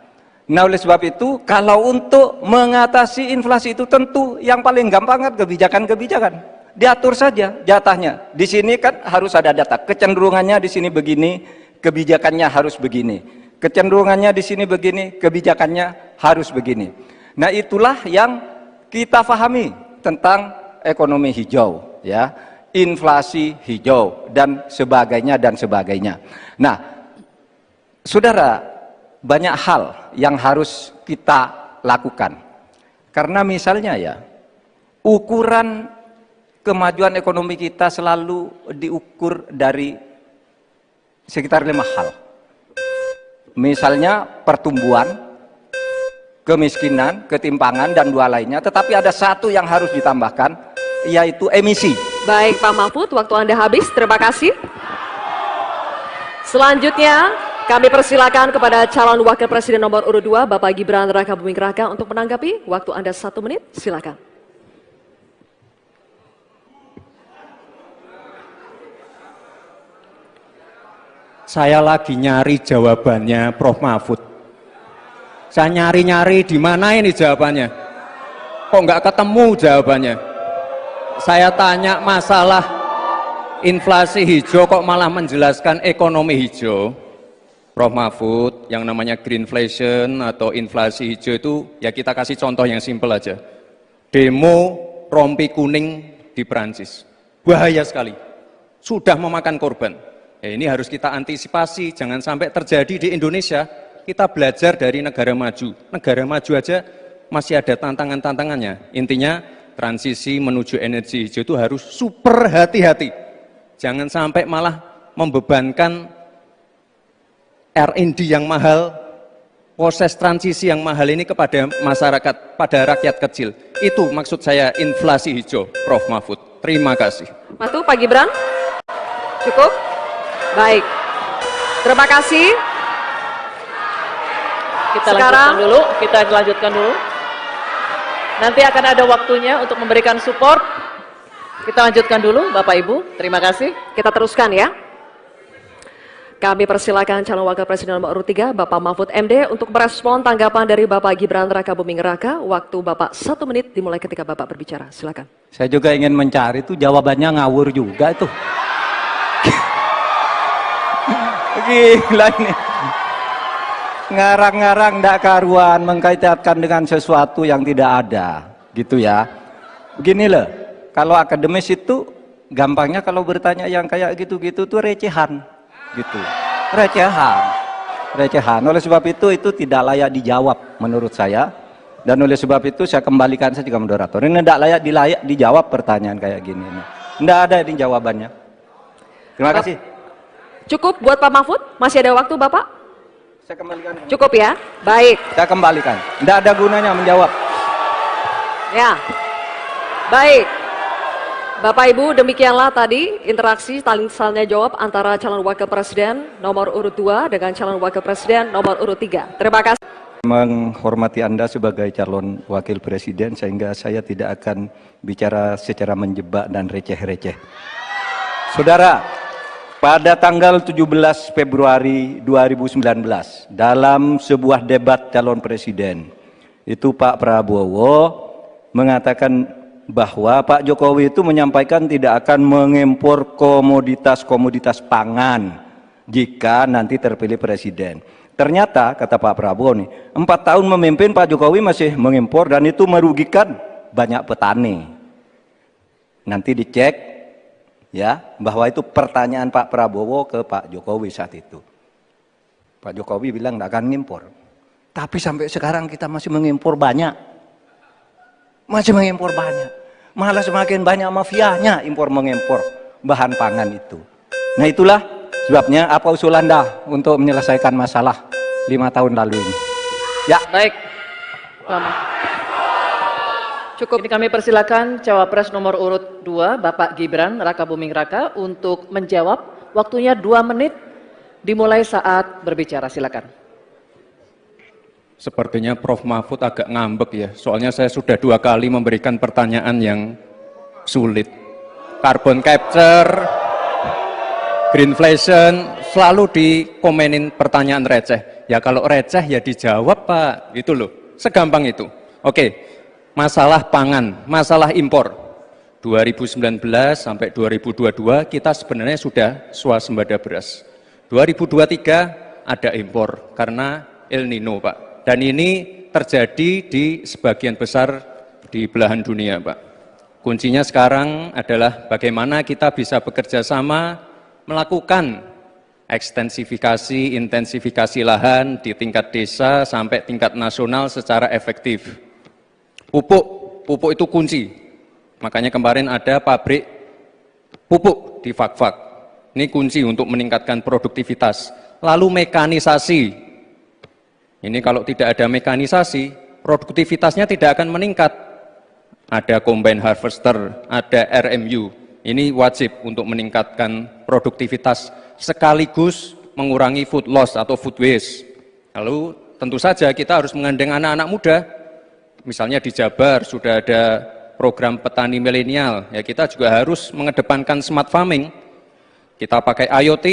Speaker 1: Nah, oleh sebab itu kalau untuk mengatasi inflasi itu tentu yang paling gampang kan kebijakan-kebijakan. Diatur saja jatahnya. Di sini kan harus ada data. Kecenderungannya di sini begini, kebijakannya harus begini. Kecenderungannya di sini begini, kebijakannya harus begini. Nah, itulah yang kita pahami tentang ekonomi hijau, ya, inflasi hijau dan sebagainya dan sebagainya. Nah, saudara, banyak hal yang harus kita lakukan. Karena misalnya ya, ukuran kemajuan ekonomi kita selalu diukur dari sekitar 5 hal. Misalnya pertumbuhan, kemiskinan, ketimpangan, dan 2 lainnya. Tetapi ada 1 yang harus ditambahkan, yaitu emisi.
Speaker 4: Baik Pak Mahfud, waktu Anda habis. Terima kasih. Selanjutnya, kami persilakan kepada calon wakil presiden nomor urut 2, Bapak Gibran Rakabuming Raka untuk menanggapi. Waktu Anda 1 menit, silakan.
Speaker 3: Saya lagi nyari jawabannya Prof. Mahfud. Saya nyari-nyari di mana ini jawabannya. Kok nggak ketemu jawabannya. Saya tanya masalah inflasi hijau kok malah menjelaskan ekonomi hijau. Prof. Mahfud, yang namanya greenflation atau inflasi hijau itu ya kita kasih contoh yang simpel aja. Demo rompi kuning di Perancis. Bahaya sekali. Sudah memakan korban. Ya, ini harus kita antisipasi, jangan sampai terjadi di Indonesia. Kita belajar dari negara maju. Negara maju aja masih ada tantangan-tantangannya. Intinya transisi menuju energi hijau itu harus super hati-hati. Jangan sampai malah membebankan R&D yang mahal, proses transisi yang mahal ini kepada masyarakat, pada rakyat kecil. Itu maksud saya inflasi hijau, Prof. Mahfud. Terima kasih.
Speaker 4: Matu, Pak Gibran? Cukup? Baik. Terima kasih.
Speaker 2: Kita
Speaker 4: Sekarang-
Speaker 2: lanjutkan dulu. Nanti akan ada waktunya untuk memberikan support. Kita lanjutkan dulu, Bapak Ibu. Terima kasih.
Speaker 4: Kita teruskan ya. Kami persilakan calon wakil presiden nomor urut 3, Bapak Mahfud MD, untuk merespon tanggapan dari Bapak Gibran Rakabuming Raka. Waktu Bapak 1 menit dimulai ketika Bapak berbicara. Silakan.
Speaker 1: Saya juga ingin mencari itu jawabannya ngawur juga itu. Gila ini. Ngarang-ngarang ndak karuan mengkaitkan dengan sesuatu yang tidak ada, gitu ya. Begini loh, kalau akademis itu gampangnya kalau bertanya yang kayak gitu-gitu tuh recehan, gitu. Recehan. Oleh sebab itu tidak layak dijawab menurut saya. Dan oleh sebab itu saya kembalikan saja ke moderator. Ini tidak layak dijawab pertanyaan kayak gini. Tidak ada ini jawabannya. Terima kasih.
Speaker 4: Cukup buat Pak Mahfud? Masih ada waktu Bapak?
Speaker 1: Saya kembalikan.
Speaker 4: Cukup ya? Baik.
Speaker 1: Saya kembalikan. Tidak ada gunanya menjawab.
Speaker 4: Ya. Baik. Bapak Ibu, demikianlah tadi interaksi saling jawab antara calon wakil presiden nomor urut 2 dengan calon wakil presiden nomor urut 3. Terima kasih.
Speaker 1: Menghormati Anda sebagai calon wakil presiden sehingga saya tidak akan bicara secara menjebak dan receh-receh. Saudara, pada tanggal 17 Februari 2019 dalam sebuah debat calon presiden itu Pak Prabowo mengatakan bahwa Pak Jokowi itu menyampaikan tidak akan mengimpor komoditas-komoditas pangan jika nanti terpilih presiden. Ternyata kata Pak Prabowo nih, 4 tahun memimpin Pak Jokowi masih mengimpor dan itu merugikan banyak petani. Nanti dicek ya bahwa itu pertanyaan Pak Prabowo ke Pak Jokowi saat itu. Pak Jokowi bilang tidak akan ngimpor. Tapi sampai sekarang kita masih mengimpor banyak. Malah semakin banyak mafianya impor mengimpor bahan pangan itu. Nah itulah sebabnya apa usul Anda untuk menyelesaikan masalah 5 tahun lalu ini. Ya.
Speaker 2: Baik. Lama.
Speaker 4: Cukup.
Speaker 2: Ini kami persilakan cawapres nomor urut 2, Bapak Gibran Rakabuming Raka, untuk menjawab. Waktunya 2 menit dimulai saat berbicara. Silakan.
Speaker 3: Sepertinya Prof. Mahfud agak ngambek ya, soalnya saya sudah 2 kali memberikan pertanyaan yang sulit. Carbon capture, greenflation, selalu dikomenin pertanyaan receh. Ya kalau receh ya dijawab Pak, gitu loh, segampang itu. Oke, masalah pangan, masalah impor. 2019 sampai 2022 kita sebenarnya sudah swasembada beras. 2023 ada impor karena El Nino Pak. Dan ini terjadi di sebagian besar di belahan dunia Pak. Kuncinya sekarang adalah bagaimana kita bisa bekerja sama melakukan ekstensifikasi, intensifikasi lahan di tingkat desa sampai tingkat nasional secara efektif. Pupuk itu kunci. Makanya kemarin ada pabrik pupuk di Fak-Fak. Ini kunci untuk meningkatkan produktivitas. Lalu mekanisasi. Ini kalau tidak ada mekanisasi, produktivitasnya tidak akan meningkat. Ada combine harvester, ada RMU. Ini wajib untuk meningkatkan produktivitas sekaligus mengurangi food loss atau food waste. Lalu tentu saja kita harus mengandeng anak-anak muda. Misalnya di Jabar sudah ada program petani milenial, ya kita juga harus mengedepankan smart farming. Kita pakai IoT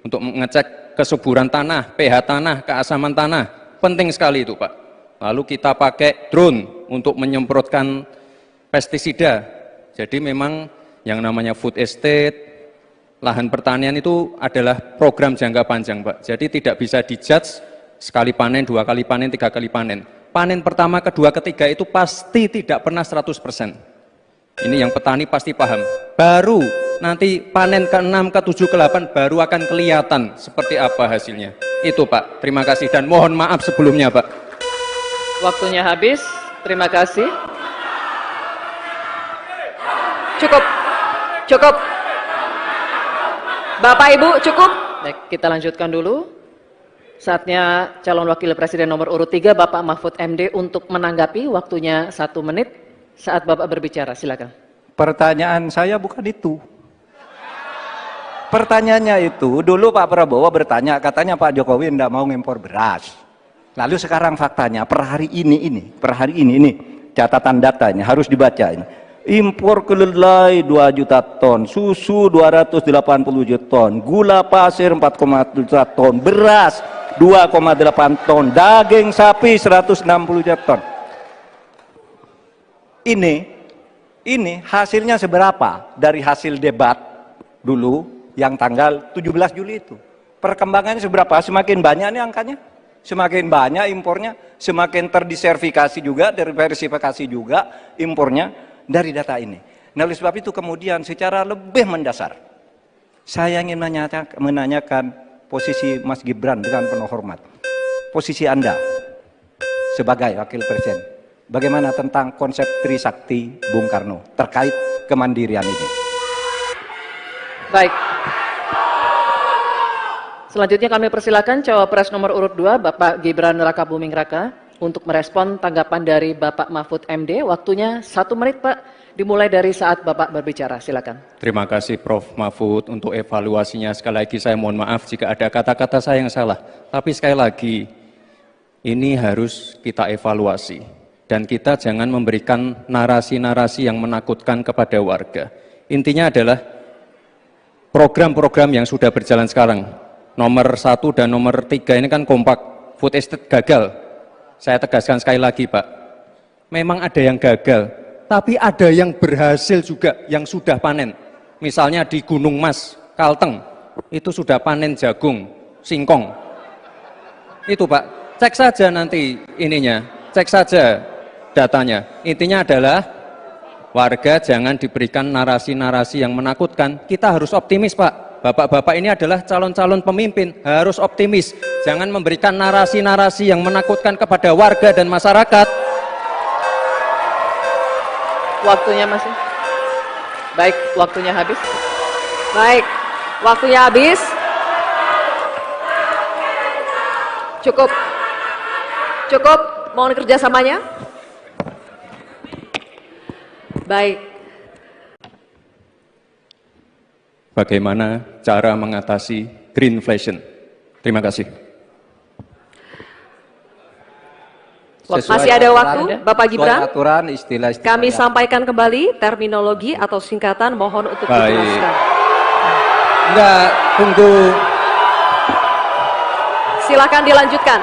Speaker 3: untuk mengecek kesuburan tanah, pH tanah, keasaman tanah. Penting sekali itu Pak. Lalu kita pakai drone untuk menyemprotkan pestisida. Jadi memang yang namanya food estate, lahan pertanian itu adalah program jangka panjang Pak. Jadi tidak bisa dijudge sekali panen, 2 kali panen, 3 kali panen. Panen pertama, kedua, ketiga itu pasti tidak pernah 100%. Ini yang petani pasti paham. Baru nanti panen ke-6, ke-7, ke-8 baru akan kelihatan seperti apa hasilnya. Itu Pak, terima kasih dan mohon maaf sebelumnya Pak.
Speaker 2: Waktunya habis. Terima kasih.
Speaker 4: Cukup. Cukup. Bapak Ibu, cukup.
Speaker 2: Baik, kita lanjutkan dulu. Saatnya calon wakil presiden nomor urut 3 Bapak Mahfud MD untuk menanggapi, waktunya 1 menit saat Bapak berbicara, silakan.
Speaker 1: Pertanyaan saya bukan itu. Pertanyaannya itu, dulu Pak Prabowo bertanya, katanya Pak Jokowi tidak mau ngimpor beras. Lalu sekarang faktanya, per hari ini, catatan datanya harus dibaca ini. Impor kedelai 2 juta ton, susu 280 juta ton, gula pasir 4,1 juta ton, beras 2,8 ton, daging sapi 160 juta ton. Ini hasilnya seberapa dari hasil debat dulu yang tanggal 17 Juli itu. Perkembangannya seberapa? Semakin banyak nih angkanya. Semakin banyak impornya, semakin terdiversifikasi juga, diversifikasi juga impornya dari data ini. Nah, oleh sebab itu kemudian secara lebih mendasar, saya ingin menanyakan posisi Mas Gibran dengan penuh hormat. Posisi Anda sebagai wakil presiden, bagaimana tentang konsep Trisakti Bung Karno terkait kemandirian ini?
Speaker 2: Baik. Selanjutnya kami persilakan cawapres nomor urut 2 Bapak Gibran Rakabuming Raka untuk merespon tanggapan dari Bapak Mahfud MD. Waktunya 1 menit Pak, dimulai dari saat Bapak berbicara, silakan.
Speaker 3: Terima kasih Prof. Mahfud untuk evaluasinya. Sekali lagi saya mohon maaf jika ada kata-kata saya yang salah. Tapi sekali lagi, ini harus kita evaluasi. Dan kita jangan memberikan narasi-narasi yang menakutkan kepada warga. Intinya adalah program-program yang sudah berjalan sekarang. Nomor 1 dan nomor 3 ini kan kompak. Food estate gagal. Saya tegaskan sekali lagi Pak. Memang ada yang gagal. Tapi ada yang berhasil juga, yang sudah panen. Misalnya di Gunung Mas, Kalteng, itu sudah panen jagung, singkong. Itu Pak, cek saja nanti ininya, cek saja datanya. Intinya adalah warga jangan diberikan narasi-narasi yang menakutkan. Kita harus optimis Pak. Bapak-bapak ini adalah calon-calon pemimpin, harus optimis. Jangan memberikan narasi-narasi yang menakutkan kepada warga dan masyarakat.
Speaker 2: Waktunya masih? Baik, waktunya habis.
Speaker 4: Baik, waktunya habis. Cukup. Cukup, mohon kerjasamanya. Baik.
Speaker 3: Bagaimana cara mengatasi greenflation? Terima kasih.
Speaker 4: Masih ada waktu, Bapak Gibran.
Speaker 1: Aturan, istilah
Speaker 4: Kami sampaikan kembali terminologi atau singkatan, mohon untuk dijelaskan.
Speaker 3: Enggak, tunggu.
Speaker 4: Silakan dilanjutkan.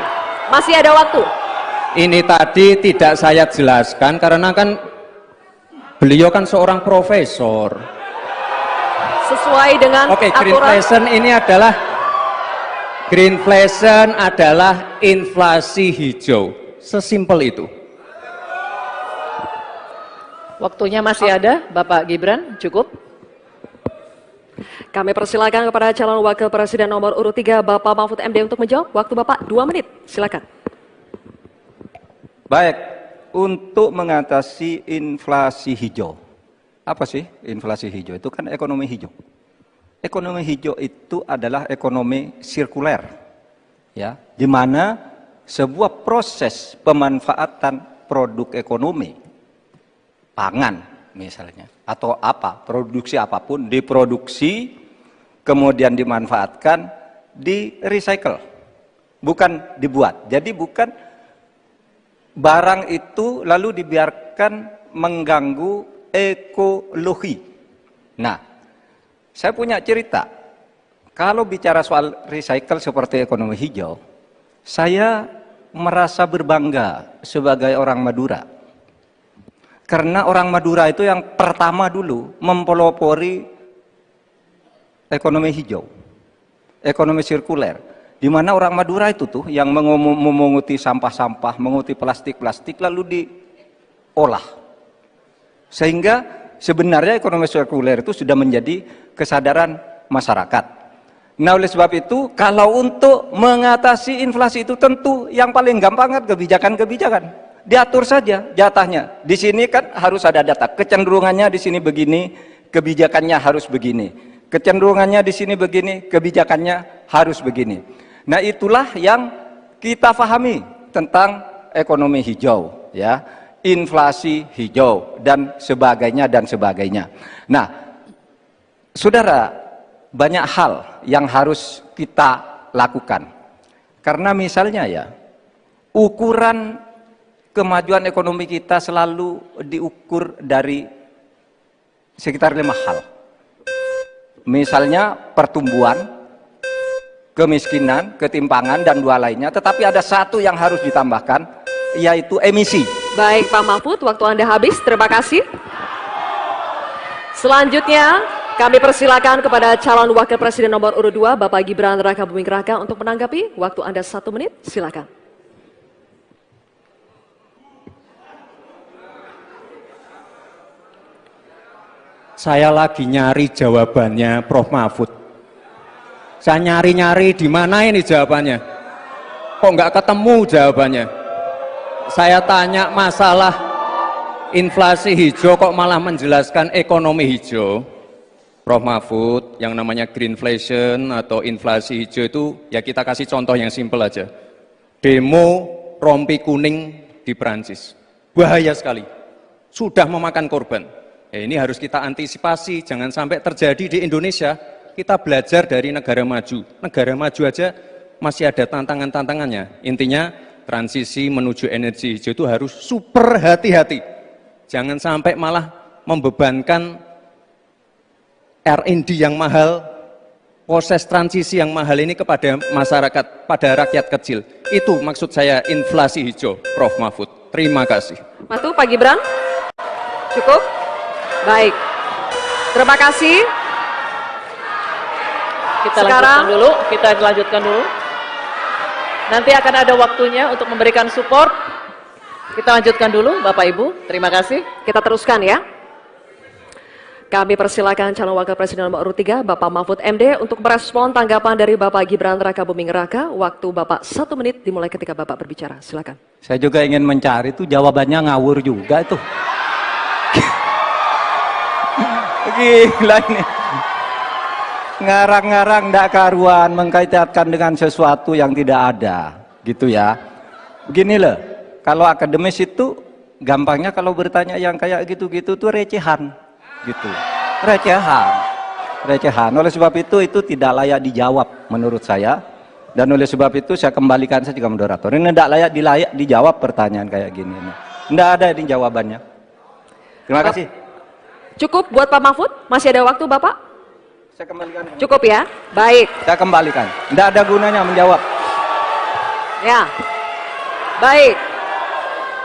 Speaker 4: Masih ada waktu.
Speaker 3: Ini tadi tidak saya jelaskan karena kan beliau kan seorang profesor.
Speaker 4: Sesuai dengan
Speaker 3: Oke,
Speaker 4: aturan.
Speaker 3: greenflation adalah inflasi hijau. Sesimpel itu.
Speaker 2: Waktunya masih ada, Bapak Gibran, cukup.
Speaker 4: Kami persilakan kepada calon wakil presiden nomor urut 3 Bapak Mahfud MD untuk menjawab. Waktu Bapak 2 menit, silakan.
Speaker 1: Baik, untuk mengatasi inflasi hijau. Apa sih inflasi hijau? Itu kan ekonomi hijau. Ekonomi hijau itu adalah ekonomi sirkuler, ya, di mana sebuah proses pemanfaatan produk ekonomi, pangan misalnya, atau apa, produksi apapun, diproduksi, kemudian dimanfaatkan, di recycle, bukan dibuat. Jadi bukan barang itu lalu dibiarkan mengganggu ekologi. Nah, saya punya cerita. Kalau bicara soal recycle seperti ekonomi hijau, saya merasa berbangga sebagai orang Madura. Karena orang Madura itu yang pertama dulu mempelopori ekonomi hijau, ekonomi sirkuler. Di mana orang Madura itu tuh yang memunguti sampah-sampah, menguti plastik-plastik lalu diolah. Sehingga sebenarnya ekonomi sirkuler itu sudah menjadi kesadaran masyarakat. Nah, oleh sebab itu, kalau untuk mengatasi inflasi itu tentu yang paling gampang kan kebijakan-kebijakan. diatur saja jatahnya. Di sini kan harus ada data. Kecenderungannya di sini begini, kebijakannya harus begini. Kecenderungannya di sini begini, kebijakannya harus begini. Nah, itulah yang kita pahami tentang ekonomi hijau, ya, inflasi hijau dan sebagainya dan sebagainya. Nah, saudara, banyak hal yang harus kita lakukan. Karena misalnya ya, ukuran kemajuan ekonomi kita selalu diukur dari sekitar 5 hal. Misalnya pertumbuhan, kemiskinan, ketimpangan, dan 2 lainnya. Tetapi ada satu yang harus ditambahkan, yaitu emisi.
Speaker 4: Baik Pak Mahfud, waktu Anda habis. Terima kasih. Selanjutnya, kami persilakan kepada calon wakil presiden nomor urut 2, Bapak Gibran Rakabuming Raka untuk menanggapi. Waktu Anda 1 menit, silakan.
Speaker 3: Saya lagi nyari jawabannya Prof. Mahfud. Saya nyari-nyari di mana ini jawabannya. Kok nggak ketemu jawabannya? Saya tanya masalah inflasi hijau kok malah menjelaskan ekonomi hijau. Prof. Mahfud, yang namanya greenflation atau inflasi hijau itu ya kita kasih contoh yang simpel aja. Demo rompi kuning di Perancis. Bahaya sekali. Sudah memakan korban. Ya, ini harus kita antisipasi, jangan sampai terjadi di Indonesia. Kita belajar dari negara maju. Negara maju aja masih ada tantangan-tantangannya. Intinya transisi menuju energi hijau itu harus super hati-hati. Jangan sampai malah membebankan R&D yang mahal, proses transisi yang mahal ini kepada masyarakat, pada rakyat kecil. Itu maksud saya inflasi hijau, Prof. Mahfud. Terima kasih.
Speaker 4: Matu, Pak Gibran. Cukup? Baik. Terima kasih.
Speaker 2: Kita lanjutkan dulu. Nanti akan ada waktunya untuk memberikan support. Kita lanjutkan dulu, Bapak Ibu. Terima kasih.
Speaker 4: Kita teruskan ya. Kami persilakan calon wakil presiden nomor urut 3, Bapak Mahfud MD untuk merespon tanggapan dari Bapak Gibran Rakabuming Raka. Waktu Bapak 1 menit dimulai ketika Bapak berbicara. Silakan.
Speaker 1: Saya juga ingin mencari itu jawabannya ngawur juga itu. Gila ini. Ngarang-ngarang ndak karuan, mengkaitkan dengan sesuatu yang tidak ada, gitu ya. Begini loh, kalau akademis itu gampangnya kalau bertanya yang kayak gitu-gitu tuh recehan, gitu. Recehan. Oleh sebab itu tidak layak dijawab menurut saya. Dan oleh sebab itu saya kembalikan saja ke moderator. Ini tidak layak dijawab pertanyaan kayak gini. Tidak ada ini jawabannya. Terima kasih.
Speaker 4: Cukup buat Pak Mahfud? Masih ada waktu Bapak?
Speaker 1: Saya kembalikan.
Speaker 4: Cukup ya? Baik.
Speaker 1: Saya kembalikan. Tidak ada gunanya menjawab.
Speaker 4: Ya. Baik.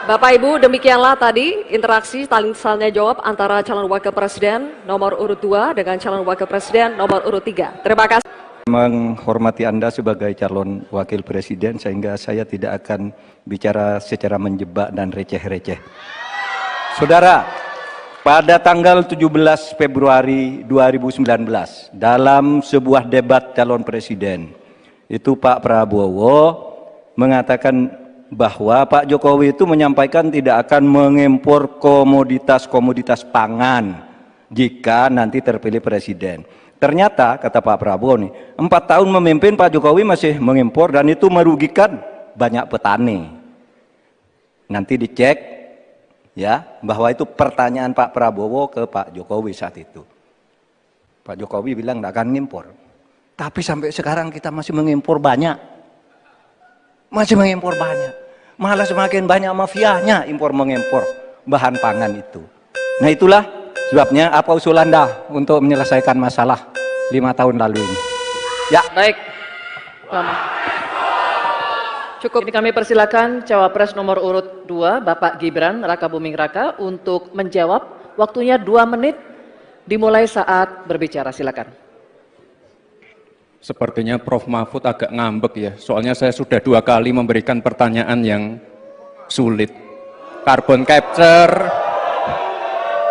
Speaker 4: Bapak Ibu, demikianlah tadi interaksi saling jawab antara calon wakil presiden nomor urut 2 dengan calon wakil presiden nomor urut 3. Terima kasih.
Speaker 1: Menghormati Anda sebagai calon wakil presiden, sehingga saya tidak akan bicara secara menjebak dan receh-receh. Saudara, pada tanggal 17 Februari 2019, dalam sebuah debat calon presiden, itu Pak Prabowo mengatakan bahwa Pak Jokowi itu menyampaikan tidak akan mengimpor komoditas-komoditas pangan jika nanti terpilih presiden. Ternyata, kata Pak Prabowo nih, 4 tahun memimpin Pak Jokowi masih mengimpor dan itu merugikan banyak petani. Nanti dicek ya, bahwa itu pertanyaan Pak Prabowo ke Pak Jokowi saat itu. Pak Jokowi bilang tidak akan ngimpor. Tapi sampai sekarang kita masih mengimpor banyak. Malah semakin banyak mafianya impor-mengimpor bahan pangan itu. Nah, itulah sebabnya apa usul Anda untuk menyelesaikan masalah 5 tahun lalu ini. Ya.
Speaker 2: Baik. Lama. Cukup. Ini kami persilakan cawapres nomor urut 2, Bapak Gibran Rakabuming Raka untuk menjawab. Waktunya 2 menit dimulai saat berbicara. Silakan.
Speaker 3: Sepertinya Prof. Mahfud agak ngambek ya, soalnya saya sudah 2 kali memberikan pertanyaan yang sulit. Carbon capture,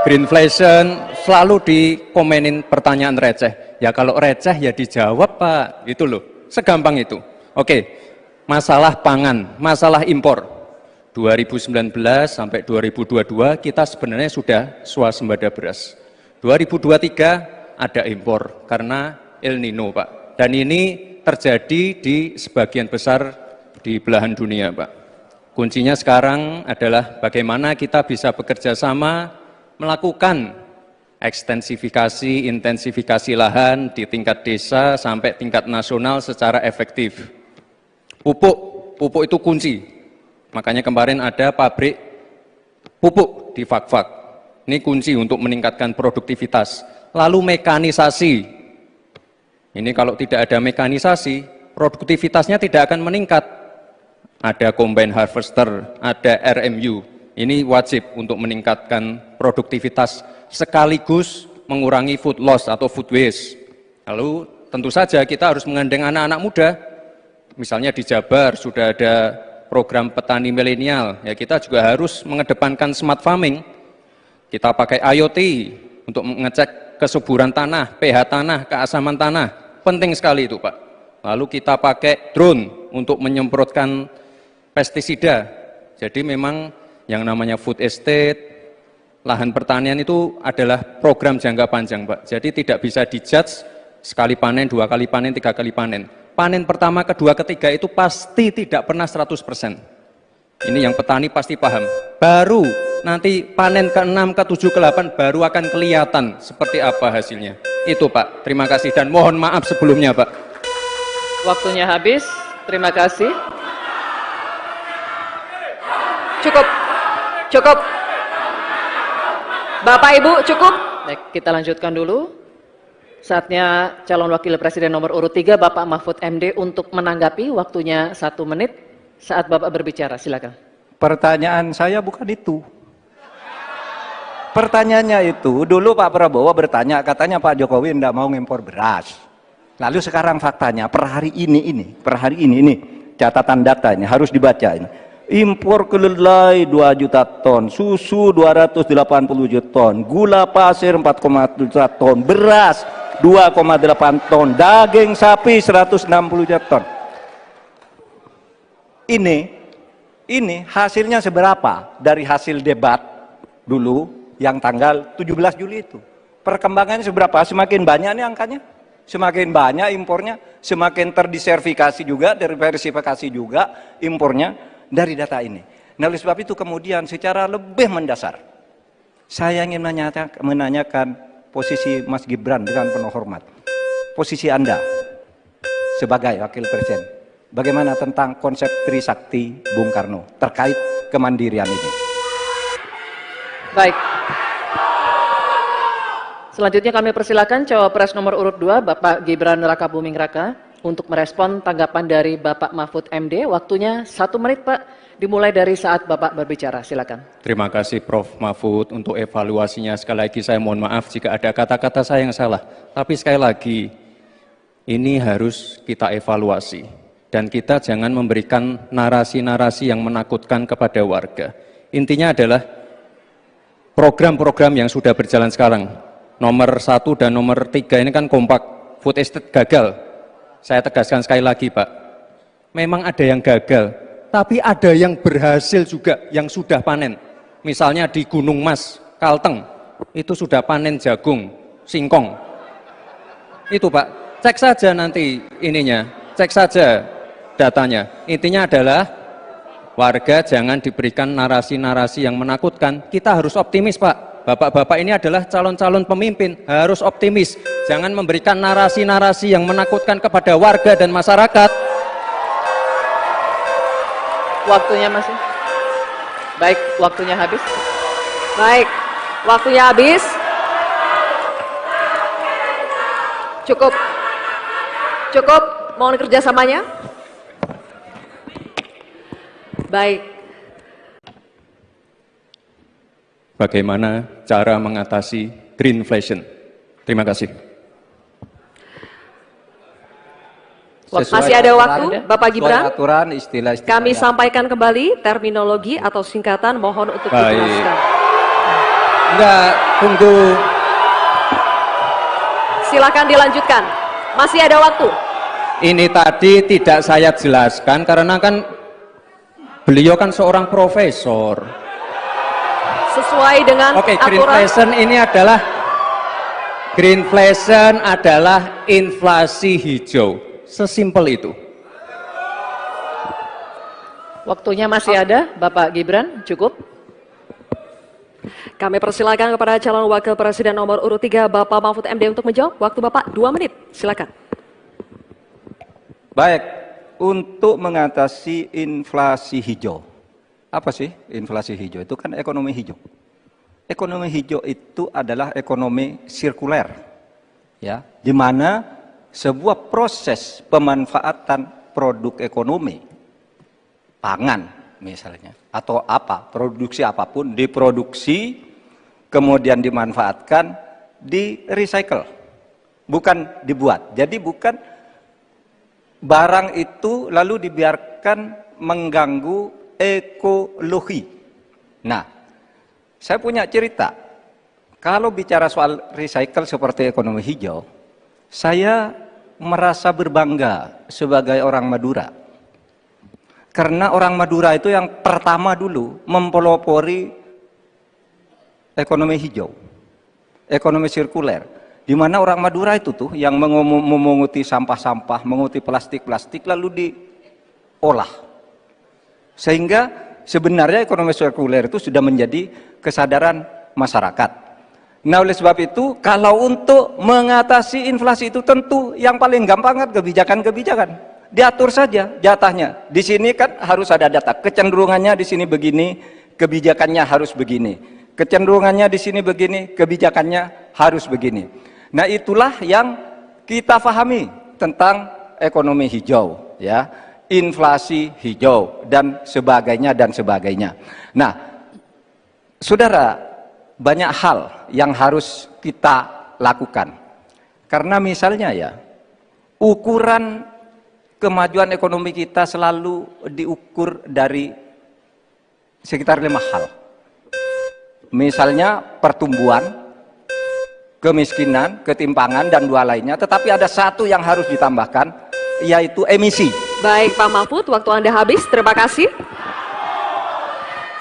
Speaker 3: greenflation, selalu dikomenin pertanyaan receh. Ya kalau receh ya dijawab Pak, gitu loh, segampang itu. Oke, masalah pangan, masalah impor. 2019 sampai 2022 kita sebenarnya sudah swasembada beras. 2023 ada impor karena El Nino, Pak. Dan ini terjadi di sebagian besar di belahan dunia, Pak. Kuncinya sekarang adalah bagaimana kita bisa bekerja sama melakukan ekstensifikasi, intensifikasi lahan di tingkat desa sampai tingkat nasional secara efektif. Pupuk itu kunci. Makanya kemarin ada pabrik pupuk di Fak-Fak. Ini kunci untuk meningkatkan produktivitas. Lalu mekanisasi. Ini kalau tidak ada mekanisasi, produktivitasnya tidak akan meningkat. Ada combine harvester, ada RMU. Ini wajib untuk meningkatkan produktivitas sekaligus mengurangi food loss atau food waste. Lalu tentu saja kita harus menggandeng anak-anak muda. Misalnya di Jabar sudah ada program petani milenial, ya kita juga harus mengedepankan smart farming. Kita pakai IoT untuk mengecek kesuburan tanah, pH tanah, keasaman tanah. Penting sekali itu, Pak. Lalu kita pakai drone untuk menyemprotkan pestisida. Jadi memang yang namanya food estate, lahan pertanian itu adalah program jangka panjang, Pak. Jadi tidak bisa dijudge sekali panen, 2 kali panen, 3 kali panen. Panen pertama, kedua, ketiga itu pasti tidak pernah 100%. Ini yang petani pasti paham. Baru nanti panen ke-6, ke-7, ke-8 baru akan kelihatan seperti apa hasilnya. Itu, Pak. Terima kasih dan mohon maaf sebelumnya, Pak.
Speaker 2: Waktunya habis. Terima kasih.
Speaker 4: Cukup. Cukup. Bapak Ibu, cukup.
Speaker 2: Baik, kita lanjutkan dulu. Saatnya calon wakil presiden nomor urut 3 Bapak Mahfud MD untuk menanggapi, waktunya 1 menit saat Bapak berbicara, silakan.
Speaker 1: Pertanyaan saya bukan itu. Pertanyaannya itu, dulu Pak Prabowo bertanya, katanya Pak Jokowi tidak mau ngimpor beras. Lalu sekarang faktanya, per hari ini, catatan datanya harus dibaca ini. Impor kedelai 2 juta ton, susu 280 juta ton, gula pasir 4,1 juta ton, beras 2,8 ton, daging sapi 160 juta ton. Ini hasilnya seberapa dari hasil debat dulu yang tanggal 17 Juli itu. Perkembangannya seberapa? Semakin banyak nih angkanya. Semakin banyak impornya, semakin terdiversifikasi juga, diversifikasi juga impornya dari data ini. Nah, oleh sebab itu kemudian secara lebih mendasar saya ingin menanyakan posisi Mas Gibran dengan penuh hormat. Posisi Anda sebagai wakil presiden, bagaimana tentang konsep Trisakti Bung Karno terkait kemandirian ini?
Speaker 2: Baik. Selanjutnya kami persilakan cawapres nomor urut 2 Bapak Gibran Rakabuming Raka untuk merespon tanggapan dari Bapak Mahfud MD. Waktunya 1 menit, Pak, dimulai dari saat Bapak berbicara. Silakan.
Speaker 3: Terima kasih Prof. Mahfud untuk evaluasinya. Sekali lagi saya mohon maaf jika ada kata-kata saya yang salah. Tapi sekali lagi, ini harus kita evaluasi. Dan kita jangan memberikan narasi-narasi yang menakutkan kepada warga. Intinya adalah program-program yang sudah berjalan sekarang. Nomor 1 dan nomor 3 ini kan kompak. Food estate gagal. Saya tegaskan sekali lagi, Pak. Memang ada yang gagal. Tapi ada yang berhasil juga, yang sudah panen. Misalnya di Gunung Mas, Kalteng, itu sudah panen jagung, singkong. Itu Pak, cek saja nanti ininya, cek saja datanya. Intinya adalah warga jangan diberikan narasi-narasi yang menakutkan. Kita harus optimis, Pak. Bapak-bapak ini adalah calon-calon pemimpin, harus optimis. Jangan memberikan narasi-narasi yang menakutkan kepada warga dan masyarakat.
Speaker 2: Waktunya masih. Baik, waktunya habis.
Speaker 4: Baik, waktunya habis. Cukup. Cukup, mohon kerjasamanya. Baik.
Speaker 3: Bagaimana cara mengatasi greenflation? Terima kasih.
Speaker 4: Masih ada waktu, Bapak Gibran.
Speaker 1: Aturan, istilah-istilah.
Speaker 4: Kami sampaikan kembali terminologi atau singkatan, mohon untuk dijelaskan.
Speaker 3: Enggak, tunggu.
Speaker 4: Silakan dilanjutkan. Masih ada waktu.
Speaker 3: Ini tadi tidak saya jelaskan karena kan Beliau kan seorang profesor.
Speaker 4: Sesuai dengan
Speaker 3: Oke,
Speaker 4: aturan.
Speaker 3: greenflation adalah inflasi hijau. Sesimpel itu.
Speaker 2: Waktunya masih ada, Bapak Gibran, cukup?
Speaker 4: Kami persilakan kepada calon wakil presiden nomor urut 3 Bapak Mahfud MD untuk menjawab. Waktu Bapak 2 menit. Silakan.
Speaker 1: Baik, untuk mengatasi inflasi hijau. Apa sih inflasi hijau? Itu kan ekonomi hijau. Ekonomi hijau itu adalah ekonomi sirkuler, ya, di mana sebuah proses pemanfaatan produk ekonomi, pangan misalnya, atau produksi apapun, diproduksi, kemudian dimanfaatkan, di recycle, bukan dibuat. Jadi bukan barang itu lalu dibiarkan mengganggu ekologi. Nah, saya punya cerita. Kalau bicara soal recycle seperti ekonomi hijau, saya merasa berbangga sebagai orang Madura. Karena orang Madura itu yang pertama dulu mempelopori ekonomi hijau, ekonomi sirkuler. Di mana orang Madura itu tuh yang memunguti sampah-sampah, menguti plastik-plastik lalu diolah. Sehingga sebenarnya ekonomi sirkuler itu sudah menjadi kesadaran masyarakat. Nah, oleh sebab itu, kalau untuk mengatasi inflasi itu tentu yang paling gampang kan kebijakan-kebijakan. Diatur saja jatahnya. Di sini kan harus ada data. Kecenderungannya di sini begini, kebijakannya harus begini. Kecenderungannya di sini begini, kebijakannya harus begini. Nah, itulah yang kita pahami tentang ekonomi hijau, ya. Inflasi hijau dan sebagainya dan sebagainya. Nah, saudara, banyak hal yang harus kita lakukan. Karena misalnya ya, ukuran kemajuan ekonomi kita selalu diukur dari sekitar 5 hal. Misalnya pertumbuhan, kemiskinan, ketimpangan, dan 2 lainnya. Tetapi ada 1 yang harus ditambahkan, yaitu emisi.
Speaker 4: Baik Pak Mahfud, waktu Anda habis. Terima kasih.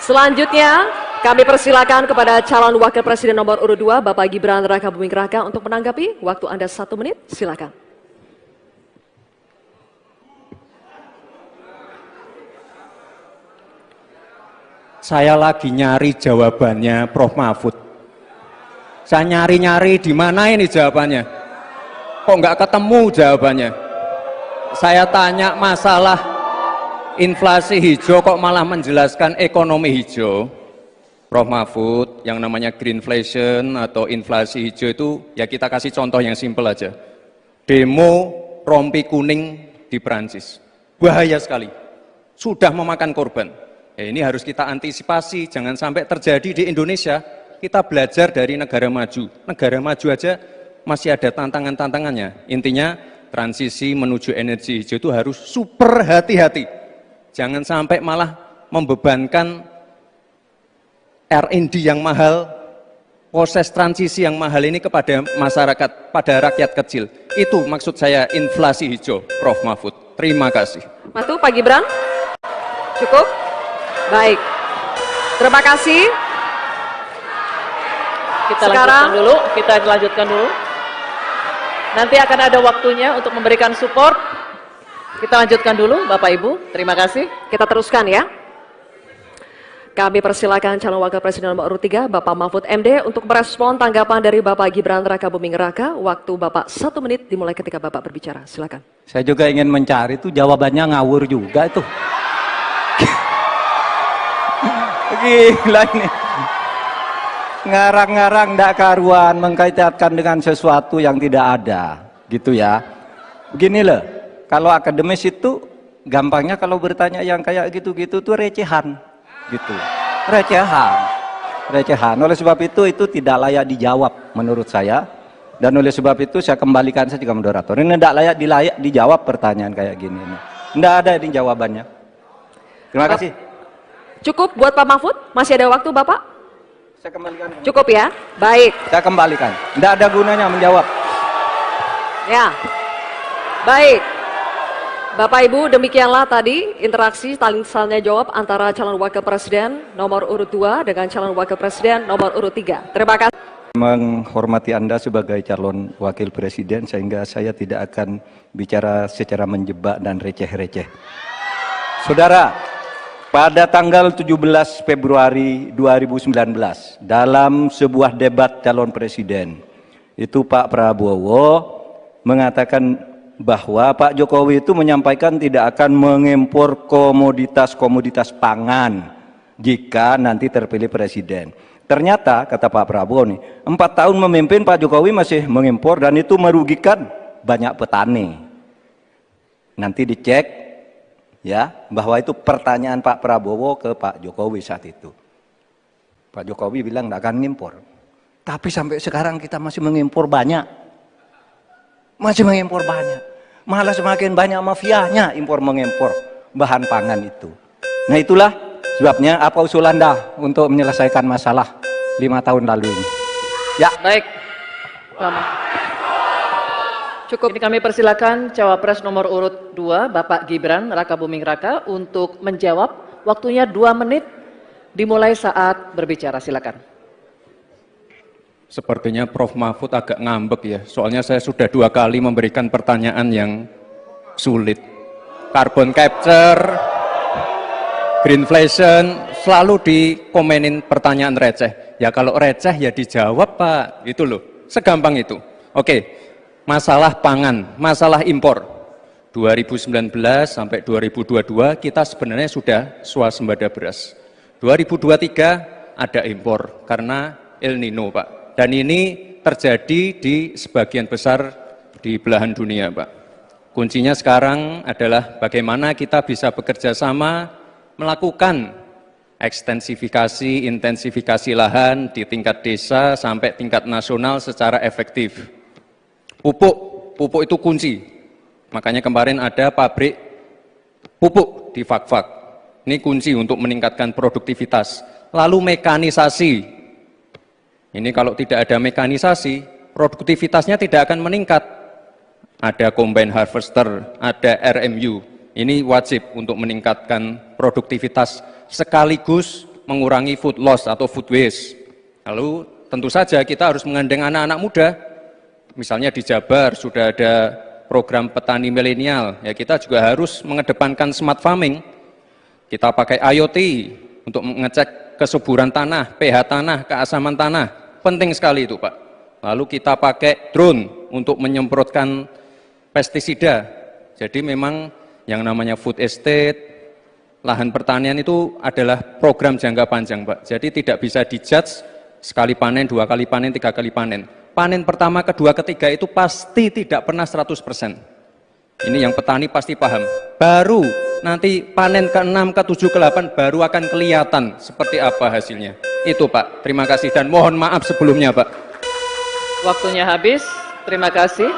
Speaker 4: Selanjutnya, kami persilakan kepada calon wakil presiden nomor urut 2, Bapak Gibran Rakabuming Raka untuk menanggapi. Waktu Anda 1 menit, silakan.
Speaker 3: Saya lagi nyari jawabannya Prof. Mahfud. Saya nyari-nyari di mana ini jawabannya. Kok nggak ketemu jawabannya? Saya tanya masalah inflasi hijau kok malah menjelaskan ekonomi hijau. Prof. Mahfud, yang namanya greenflation atau inflasi hijau itu ya kita kasih contoh yang simpel aja. Demo rompi kuning di Perancis. Bahaya sekali. Sudah memakan korban. Ini harus kita antisipasi, jangan sampai terjadi di Indonesia. Kita belajar dari negara maju. Negara maju aja masih ada tantangan-tantangannya. Intinya transisi menuju energi hijau itu harus super hati-hati. Jangan sampai malah membebankan R&D yang mahal, proses transisi yang mahal ini kepada masyarakat, pada rakyat kecil. Itu maksud saya inflasi hijau, Prof. Mahfud. Terima kasih.
Speaker 4: Matu, Pak Gibran. Cukup? Baik. Terima kasih.
Speaker 2: Kita lanjutkan dulu. Nanti akan ada waktunya untuk memberikan support. Kita lanjutkan dulu, Bapak Ibu. Terima kasih.
Speaker 4: Kita teruskan ya. Kami persilakan calon wakil presiden nomor urut 3, Bapak Mahfud MD, untuk merespon tanggapan dari Bapak Gibran Rakabuming Raka. Waktu Bapak 1 menit dimulai ketika Bapak berbicara. Silakan.
Speaker 1: Saya juga ingin mencari itu jawabannya ngawur juga itu. Gila ini. Ngarang-ngarang ndak karuan, mengkaitkan dengan sesuatu yang tidak ada, gitu ya. Begini loh, kalau akademis itu gampangnya kalau bertanya yang kayak gitu-gitu tuh recehan, gitu. Recehan. Oleh sebab itu tidak layak dijawab menurut saya. Dan oleh sebab itu saya kembalikan saja ke moderator. Ini tidak layak dijawab pertanyaan kayak gini. Tidak ada ini jawabannya. Terima kasih.
Speaker 4: Cukup buat Pak Mahfud? Masih ada waktu Bapak?
Speaker 1: Saya kembalikan.
Speaker 4: Cukup ya? Baik.
Speaker 1: Saya kembalikan. Tidak ada gunanya menjawab.
Speaker 4: Ya. Baik. Bapak Ibu, demikianlah tadi interaksi saling tanya jawab antara calon wakil presiden nomor urut 2 dengan calon wakil presiden nomor urut 3. Terima kasih.
Speaker 1: Menghormati Anda sebagai calon wakil presiden sehingga saya tidak akan bicara secara menjebak dan receh-receh. Saudara, pada tanggal 17 Februari 2019 dalam sebuah debat calon presiden itu Pak Prabowo mengatakan bahwa Pak Jokowi itu menyampaikan tidak akan mengimpor komoditas-komoditas pangan jika nanti terpilih presiden. Ternyata kata Pak Prabowo nih, 4 tahun memimpin Pak Jokowi masih mengimpor dan itu merugikan banyak petani. Nanti dicek ya bahwa itu pertanyaan Pak Prabowo ke Pak Jokowi saat itu. Pak Jokowi bilang tidak akan mengimpor. Tapi sampai sekarang kita masih mengimpor banyak. Masih mengimpor banyak. Malah semakin banyak mafianya impor-mengimpor bahan pangan itu. Nah itulah sebabnya apa usul Anda untuk menyelesaikan masalah 5 tahun lalu ini. Ya.
Speaker 2: Baik. Lama. Cukup. Ini kami persilakan cawapres nomor urut 2 Bapak Gibran Rakabuming Raka untuk menjawab. Waktunya 2 menit dimulai saat berbicara. Silakan.
Speaker 3: Sepertinya Prof. Mahfud agak ngambek ya, soalnya saya sudah 2 kali memberikan pertanyaan yang sulit. Carbon capture, greenflation, selalu dikomenin pertanyaan receh. Ya kalau receh ya dijawab Pak, itu loh, segampang itu. Oke, masalah pangan, masalah impor. 2019 sampai 2022 kita sebenarnya sudah swasembada beras. 2023 ada impor karena El Nino Pak. Dan ini terjadi di sebagian besar di belahan dunia, Pak. Kuncinya sekarang adalah bagaimana kita bisa bekerja sama melakukan ekstensifikasi, intensifikasi lahan di tingkat desa sampai tingkat nasional secara efektif. Pupuk itu kunci. Makanya kemarin ada pabrik pupuk di Fak-Fak. Ini kunci untuk meningkatkan produktivitas. Lalu mekanisasi. Ini kalau tidak ada mekanisasi, produktivitasnya tidak akan meningkat. Ada combine harvester, ada RMU. Ini wajib untuk meningkatkan produktivitas sekaligus mengurangi food loss atau food waste. Lalu tentu saja kita harus menggandeng anak-anak muda. Misalnya di Jabar sudah ada program petani milenial. Ya kita juga harus mengedepankan smart farming. Kita pakai IoT untuk mengecek kesuburan tanah, pH tanah, keasaman tanah. Penting sekali itu Pak. Lalu kita pakai drone untuk menyemprotkan pestisida. Jadi memang yang namanya food estate, lahan pertanian itu adalah program jangka panjang Pak. Jadi tidak bisa dijudge sekali panen, 2 kali panen, 3 kali panen. Panen pertama, kedua, ketiga itu pasti tidak pernah 100%. Ini yang petani pasti paham. Baru nanti panen ke-6, ke-7, ke-8 baru akan kelihatan seperti apa hasilnya. Itu Pak, terima kasih dan mohon maaf sebelumnya Pak.
Speaker 2: Waktunya habis, terima kasih.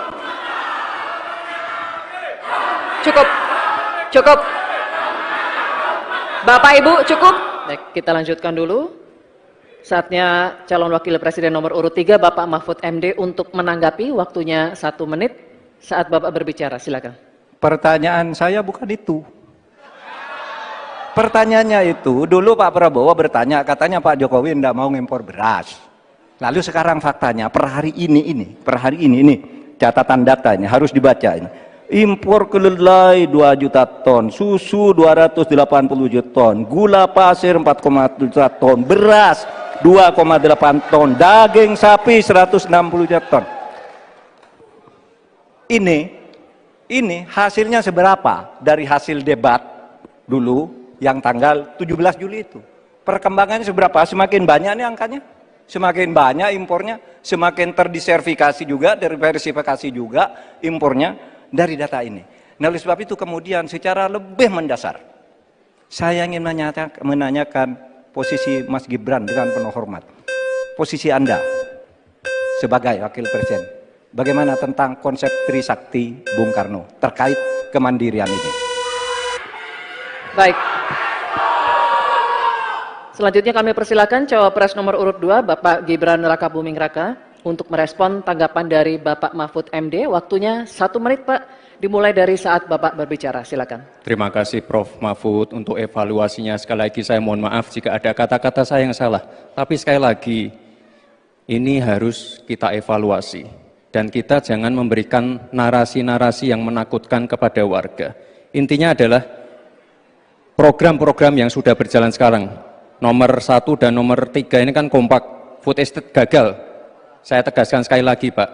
Speaker 4: Cukup. Bapak Ibu, cukup.
Speaker 2: Baik, kita lanjutkan dulu. Saatnya calon wakil presiden nomor urut 3 Bapak Mahfud MD untuk menanggapi. Waktunya 1 menit saat Bapak berbicara, silakan.
Speaker 1: Pertanyaan saya bukan itu. Pertanyaannya itu, dulu Pak Prabowo bertanya, katanya Pak Jokowi tidak mau ngimpor beras. Lalu sekarang faktanya, per hari ini, catatan datanya harus dibaca ini. Impor kedelai 2 juta ton, susu 280 juta ton, gula pasir 4,1 juta ton, beras 2,8 ton, daging sapi 160 juta ton. Ini hasilnya seberapa dari hasil debat dulu yang tanggal 17 Juli itu. Perkembangannya seberapa? Semakin banyak nih angkanya. Semakin banyak impornya, semakin terdiversifikasi juga, diversifikasi juga impornya dari data ini. Nah, oleh sebab itu kemudian secara lebih mendasar, saya ingin menanyakan posisi Mas Gibran dengan penuh hormat. Posisi Anda sebagai wakil presiden, bagaimana tentang konsep Trisakti Bung Karno terkait kemandirian ini?
Speaker 2: Baik. Selanjutnya kami persilakan cawapres nomor urut 2 Bapak Gibran Rakabuming Raka untuk merespon tanggapan dari Bapak Mahfud MD. Waktunya 1 menit Pak dimulai dari saat Bapak berbicara. Silakan.
Speaker 3: Terima kasih Prof. Mahfud untuk evaluasinya. Sekali lagi saya mohon maaf jika ada kata-kata saya yang salah. Tapi sekali lagi, ini harus kita evaluasi. Dan kita jangan memberikan narasi-narasi yang menakutkan kepada warga. Intinya adalah program-program yang sudah berjalan sekarang. Nomor 1 dan nomor 3 ini kan kompak. Food estate gagal. Saya tegaskan sekali lagi Pak.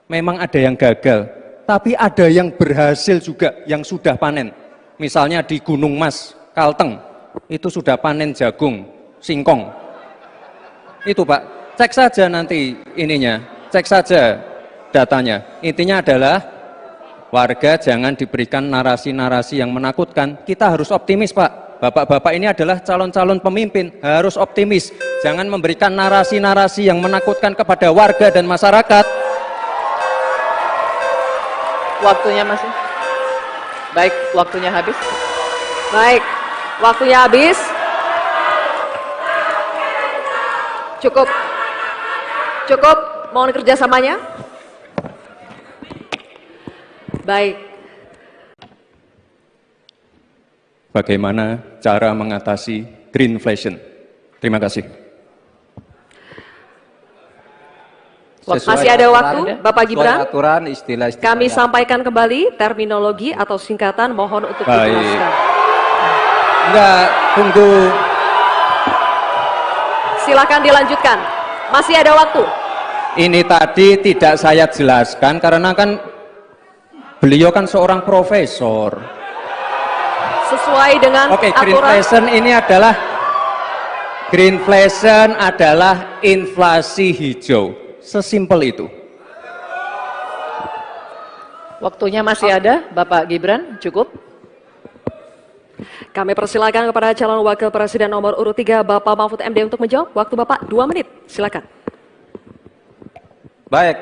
Speaker 3: Memang ada yang gagal. Tapi ada yang berhasil juga, yang sudah panen. Misalnya di Gunung Mas, Kalteng, itu sudah panen jagung, singkong. Itu Pak, cek saja nanti ininya, cek saja datanya. Intinya adalah warga jangan diberikan narasi-narasi yang menakutkan. Kita harus optimis Pak. Bapak-bapak ini adalah calon-calon pemimpin, harus optimis. Jangan memberikan narasi-narasi yang menakutkan kepada warga dan masyarakat.
Speaker 2: Waktunya masih. Baik, waktunya habis.
Speaker 4: Baik, waktunya habis. Cukup. Cukup, mohon kerjasamanya. Baik.
Speaker 3: Bagaimana cara mengatasi greenflation? Terima kasih.
Speaker 4: Masih ada waktu, Bapak Gibran.
Speaker 1: Aturan, istilah-istilah.
Speaker 4: Kami sampaikan kembali terminologi atau singkatan, mohon untuk
Speaker 3: Baik.
Speaker 4: dijelaskan.
Speaker 3: Enggak, tunggu.
Speaker 4: Silakan dilanjutkan. Masih ada waktu.
Speaker 3: Ini tadi tidak saya jelaskan karena kan beliau kan seorang profesor.
Speaker 4: Sesuai dengan
Speaker 3: Oke,
Speaker 4: aturan.
Speaker 3: greenflation adalah inflasi hijau. Sesimpel itu.
Speaker 2: Waktunya masih ada, Bapak Gibran, cukup.
Speaker 4: Kami persilakan kepada calon wakil presiden nomor urut 3, Bapak Mahfud MD untuk menjawab. Waktu Bapak 2 menit, silakan.
Speaker 1: Baik,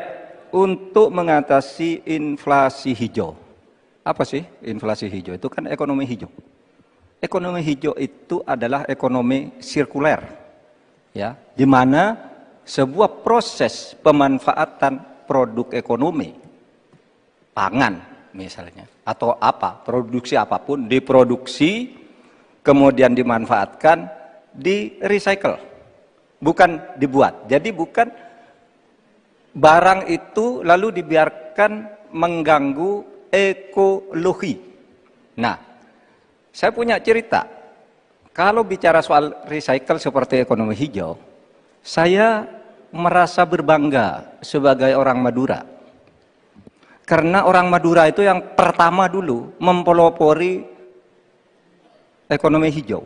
Speaker 1: untuk mengatasi inflasi hijau. Apa sih inflasi hijau? Itu kan ekonomi hijau. Ekonomi hijau itu adalah ekonomi sirkuler. Ya, di mana sebuah proses pemanfaatan produk ekonomi, pangan misalnya, atau apa, produksi apapun, diproduksi, kemudian dimanfaatkan, di recycle, bukan dibuat. Jadi bukan barang itu lalu dibiarkan mengganggu ekologi. Nah, saya punya cerita, kalau bicara soal recycle seperti ekonomi hijau, saya merasa berbangga sebagai orang Madura. Karena orang Madura itu yang pertama dulu mempelopori ekonomi hijau,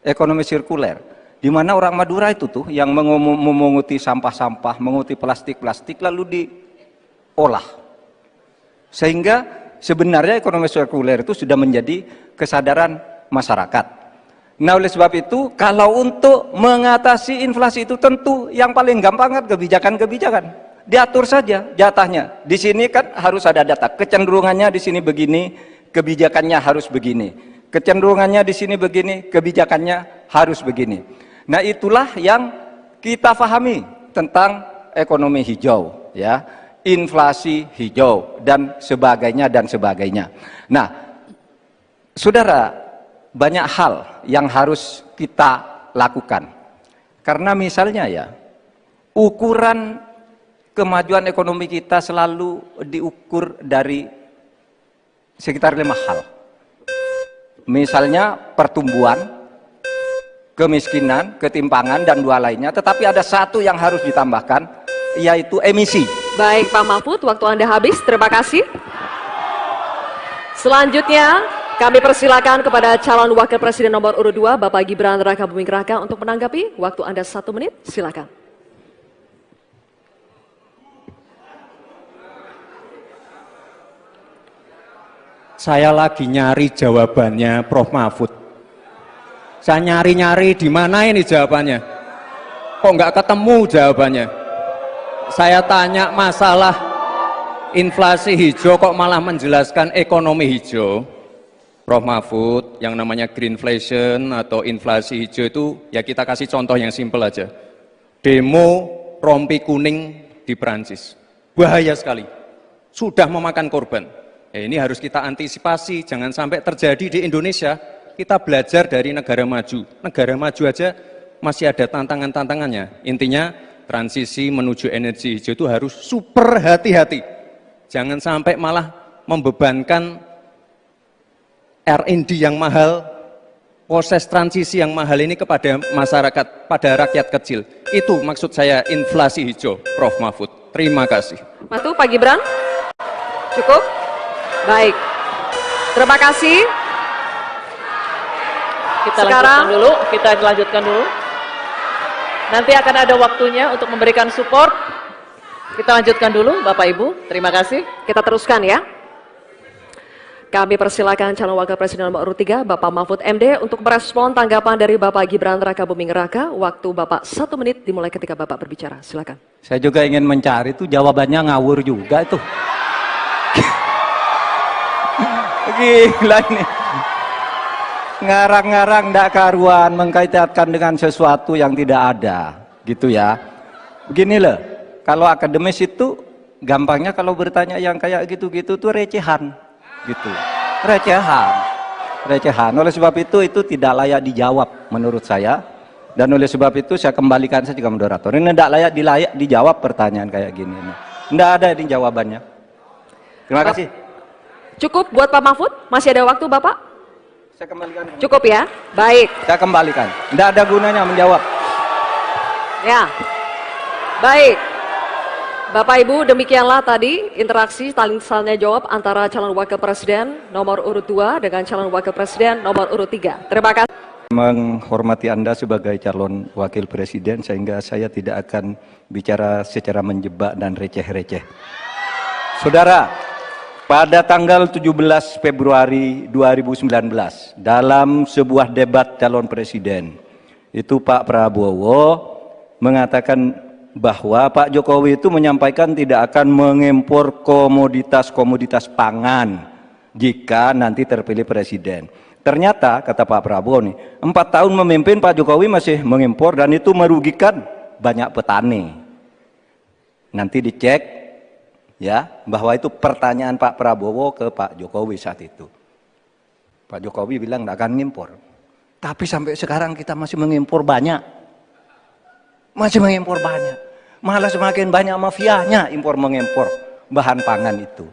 Speaker 1: ekonomi sirkuler. Di mana orang Madura itu tuh yang memunguti sampah-sampah, menguti plastik-plastik lalu diolah. Sehingga sebenarnya ekonomi sirkuler itu sudah menjadi kesadaran masyarakat. Nah, oleh sebab itu, kalau untuk mengatasi inflasi itu tentu yang paling gampang kan kebijakan-kebijakan. Diatur saja jatahnya. Di sini kan harus ada data. Kecenderungannya di sini begini, kebijakannya harus begini. Kecenderungannya di sini begini, kebijakannya harus begini. Nah, itulah yang kita pahami tentang ekonomi hijau, ya, inflasi hijau dan sebagainya dan sebagainya. Nah, saudara, banyak hal yang harus kita lakukan. Karena misalnya ya, ukuran kemajuan ekonomi kita selalu diukur dari sekitar 5 hal. Misalnya pertumbuhan, kemiskinan, ketimpangan, dan 2 lainnya. Tetapi ada 1 yang harus ditambahkan, yaitu emisi.
Speaker 4: Baik Pak Mahfud, waktu Anda habis. Terima kasih. Selanjutnya, kami persilakan kepada calon wakil presiden nomor urut 2, Bapak Gibran Rakabuming Raka untuk menanggapi. Waktu Anda 1 menit, silakan.
Speaker 3: Saya lagi nyari jawabannya Prof. Mahfud. Saya nyari-nyari di mana ini jawabannya. Kok nggak ketemu jawabannya? Saya tanya masalah inflasi hijau kok malah menjelaskan ekonomi hijau. Prof. Mahfud, yang namanya greenflation atau inflasi hijau itu, ya kita kasih contoh yang simpel aja. Demo rompi kuning di Perancis. Bahaya sekali. Sudah memakan korban. Ya, ini harus kita antisipasi, jangan sampai terjadi di Indonesia. Kita belajar dari negara maju. Negara maju aja masih ada tantangan-tantangannya. Intinya transisi menuju energi hijau itu harus super hati-hati. Jangan sampai malah membebankan R&D yang mahal, proses transisi yang mahal ini kepada masyarakat, pada rakyat kecil. Itu maksud saya inflasi hijau, Prof. Mahfud. Terima kasih.
Speaker 4: Matu, Pak Gibran. Cukup? Baik. Terima kasih.
Speaker 2: Kita lanjutkan dulu. Nanti akan ada waktunya untuk memberikan support. Kita lanjutkan dulu, Bapak Ibu. Terima kasih.
Speaker 4: Kita teruskan ya. Kami persilakan calon wakil presiden nomor urut 3, Bapak Mahfud MD, untuk merespon tanggapan dari Bapak Gibran Rakabuming Raka. Waktu Bapak 1 menit dimulai ketika Bapak berbicara. Silakan.
Speaker 1: Saya juga ingin mencari itu jawabannya ngawur juga itu. Gila ini. Ngarang-ngarang ndak karuan, mengkaitkan dengan sesuatu yang tidak ada, gitu ya. Begini loh, kalau akademis itu gampangnya kalau bertanya yang kayak gitu-gitu tuh recehan, gitu. Recehan. Oleh sebab itu tidak layak dijawab menurut saya. Dan oleh sebab itu saya kembalikan saja ke moderator. Ini tidak layak dijawab pertanyaan kayak gini. Tidak ada ini jawabannya. Terima kasih.
Speaker 4: Cukup buat Pak Mahfud? Masih ada waktu Bapak?
Speaker 1: Saya kembalikan.
Speaker 4: Cukup ya? Baik.
Speaker 1: Saya kembalikan. Tidak ada gunanya menjawab.
Speaker 4: Ya. Baik. Bapak Ibu, demikianlah tadi interaksi saling tanya jawab antara calon wakil presiden nomor urut 2 dengan calon wakil presiden nomor urut 3. Terima kasih.
Speaker 1: Menghormati Anda sebagai calon wakil presiden sehingga saya tidak akan bicara secara menjebak dan receh-receh. Saudara, pada tanggal 17 Februari 2019 dalam sebuah debat calon presiden itu Pak Prabowo mengatakan bahwa Pak Jokowi itu menyampaikan tidak akan mengimpor komoditas-komoditas pangan jika nanti terpilih presiden. Ternyata kata Pak Prabowo nih, 4 tahun memimpin Pak Jokowi masih mengimpor dan itu merugikan banyak petani. Nanti dicek ya, bahwa itu pertanyaan Pak Prabowo ke Pak Jokowi saat itu. Pak Jokowi bilang tidak akan ngimpor. Tapi sampai sekarang kita masih mengimpor banyak. Malah semakin banyak mafianya impor-mengimpor bahan pangan itu.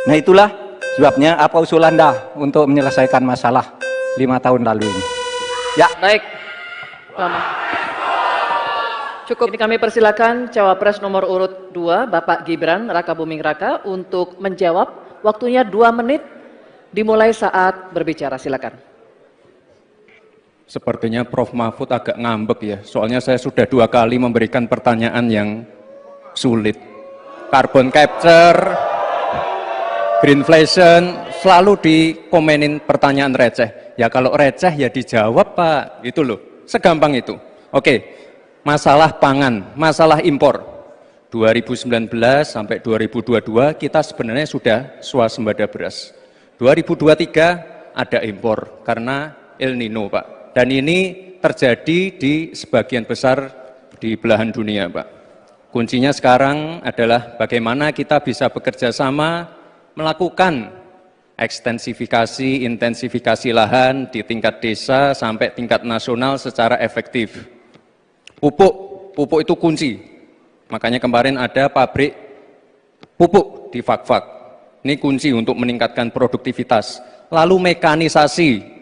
Speaker 1: Nah itulah sebabnya apa usul Anda untuk menyelesaikan masalah 5 tahun lalu ini. Ya.
Speaker 2: Baik. Lama. Cukup. Ini kami persilakan cawapres nomor urut 2, Bapak Gibran Rakabuming Raka untuk menjawab. Waktunya 2 menit dimulai saat berbicara. Silakan.
Speaker 3: Sepertinya Prof. Mahfud agak ngambek ya, soalnya saya sudah 2 kali memberikan pertanyaan yang sulit. Carbon capture, greenflation, selalu dikomenin pertanyaan receh. Ya kalau receh ya dijawab Pak, gitu loh, segampang itu. Oke. Masalah pangan, masalah impor 2019 sampai 2022 kita sebenarnya sudah swasembada beras. 2023 ada impor karena El Nino Pak. Dan ini terjadi di sebagian besar di belahan dunia Pak. Kuncinya sekarang adalah bagaimana kita bisa bekerja sama melakukan ekstensifikasi, intensifikasi lahan di tingkat desa sampai tingkat nasional secara efektif. Pupuk itu kunci. Makanya kemarin ada pabrik pupuk di Fak-Fak. Ini kunci untuk meningkatkan produktivitas. Lalu mekanisasi.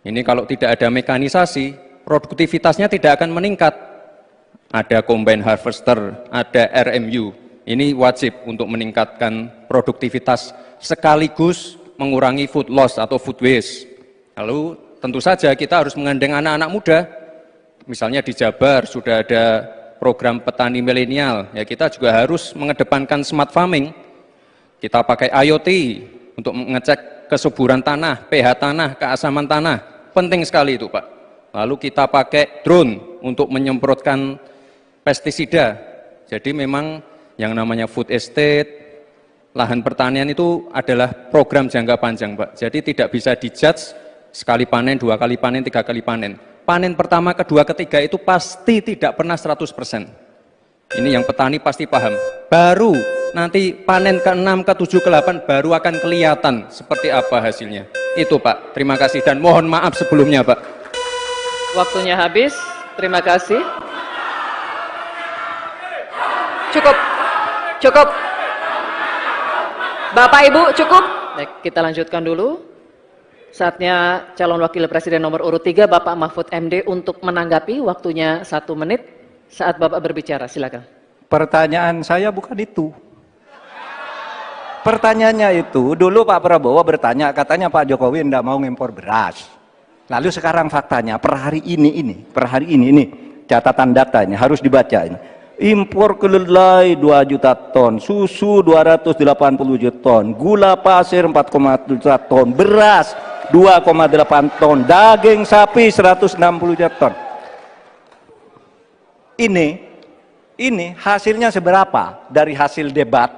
Speaker 3: Ini kalau tidak ada mekanisasi, produktivitasnya tidak akan meningkat. Ada combine harvester, ada RMU. Ini wajib untuk meningkatkan produktivitas sekaligus mengurangi food loss atau food waste. Lalu tentu saja kita harus menggandeng anak-anak muda. Misalnya di Jabar sudah ada program petani milenial, ya kita juga harus mengedepankan smart farming. Kita pakai IoT untuk mengecek kesuburan tanah, pH tanah, keasaman tanah, penting sekali itu Pak. Lalu kita pakai drone untuk menyemprotkan pestisida. Jadi memang yang namanya food estate, lahan pertanian itu adalah program jangka panjang Pak. Jadi tidak bisa dijudge sekali panen, 2 kali panen, 3 kali panen. Panen pertama, kedua, ketiga itu pasti tidak pernah 100%. Ini yang petani pasti paham. Baru nanti panen ke-6, ke-7, ke-8 baru akan kelihatan seperti apa hasilnya. Itu Pak, terima kasih dan mohon maaf sebelumnya Pak.
Speaker 2: Waktunya habis. Terima kasih.
Speaker 4: Cukup. Cukup. Bapak Ibu cukup.
Speaker 2: Baik, kita lanjutkan dulu. Saatnya calon wakil presiden nomor urut 3 Bapak Mahfud MD untuk menanggapi, waktunya 1 menit saat Bapak berbicara, silakan.
Speaker 1: Pertanyaan saya bukan itu. Pertanyaannya itu, dulu Pak Prabowo bertanya, katanya Pak Jokowi tidak mau ngimpor beras. Lalu sekarang faktanya, per hari ini, catatan datanya harus dibaca ini. Impor kedelai 2 juta ton, susu 280 juta ton, gula pasir 4,1 juta ton, beras 2,8 ton, daging sapi 160 juta ton. Ini hasilnya seberapa dari hasil debat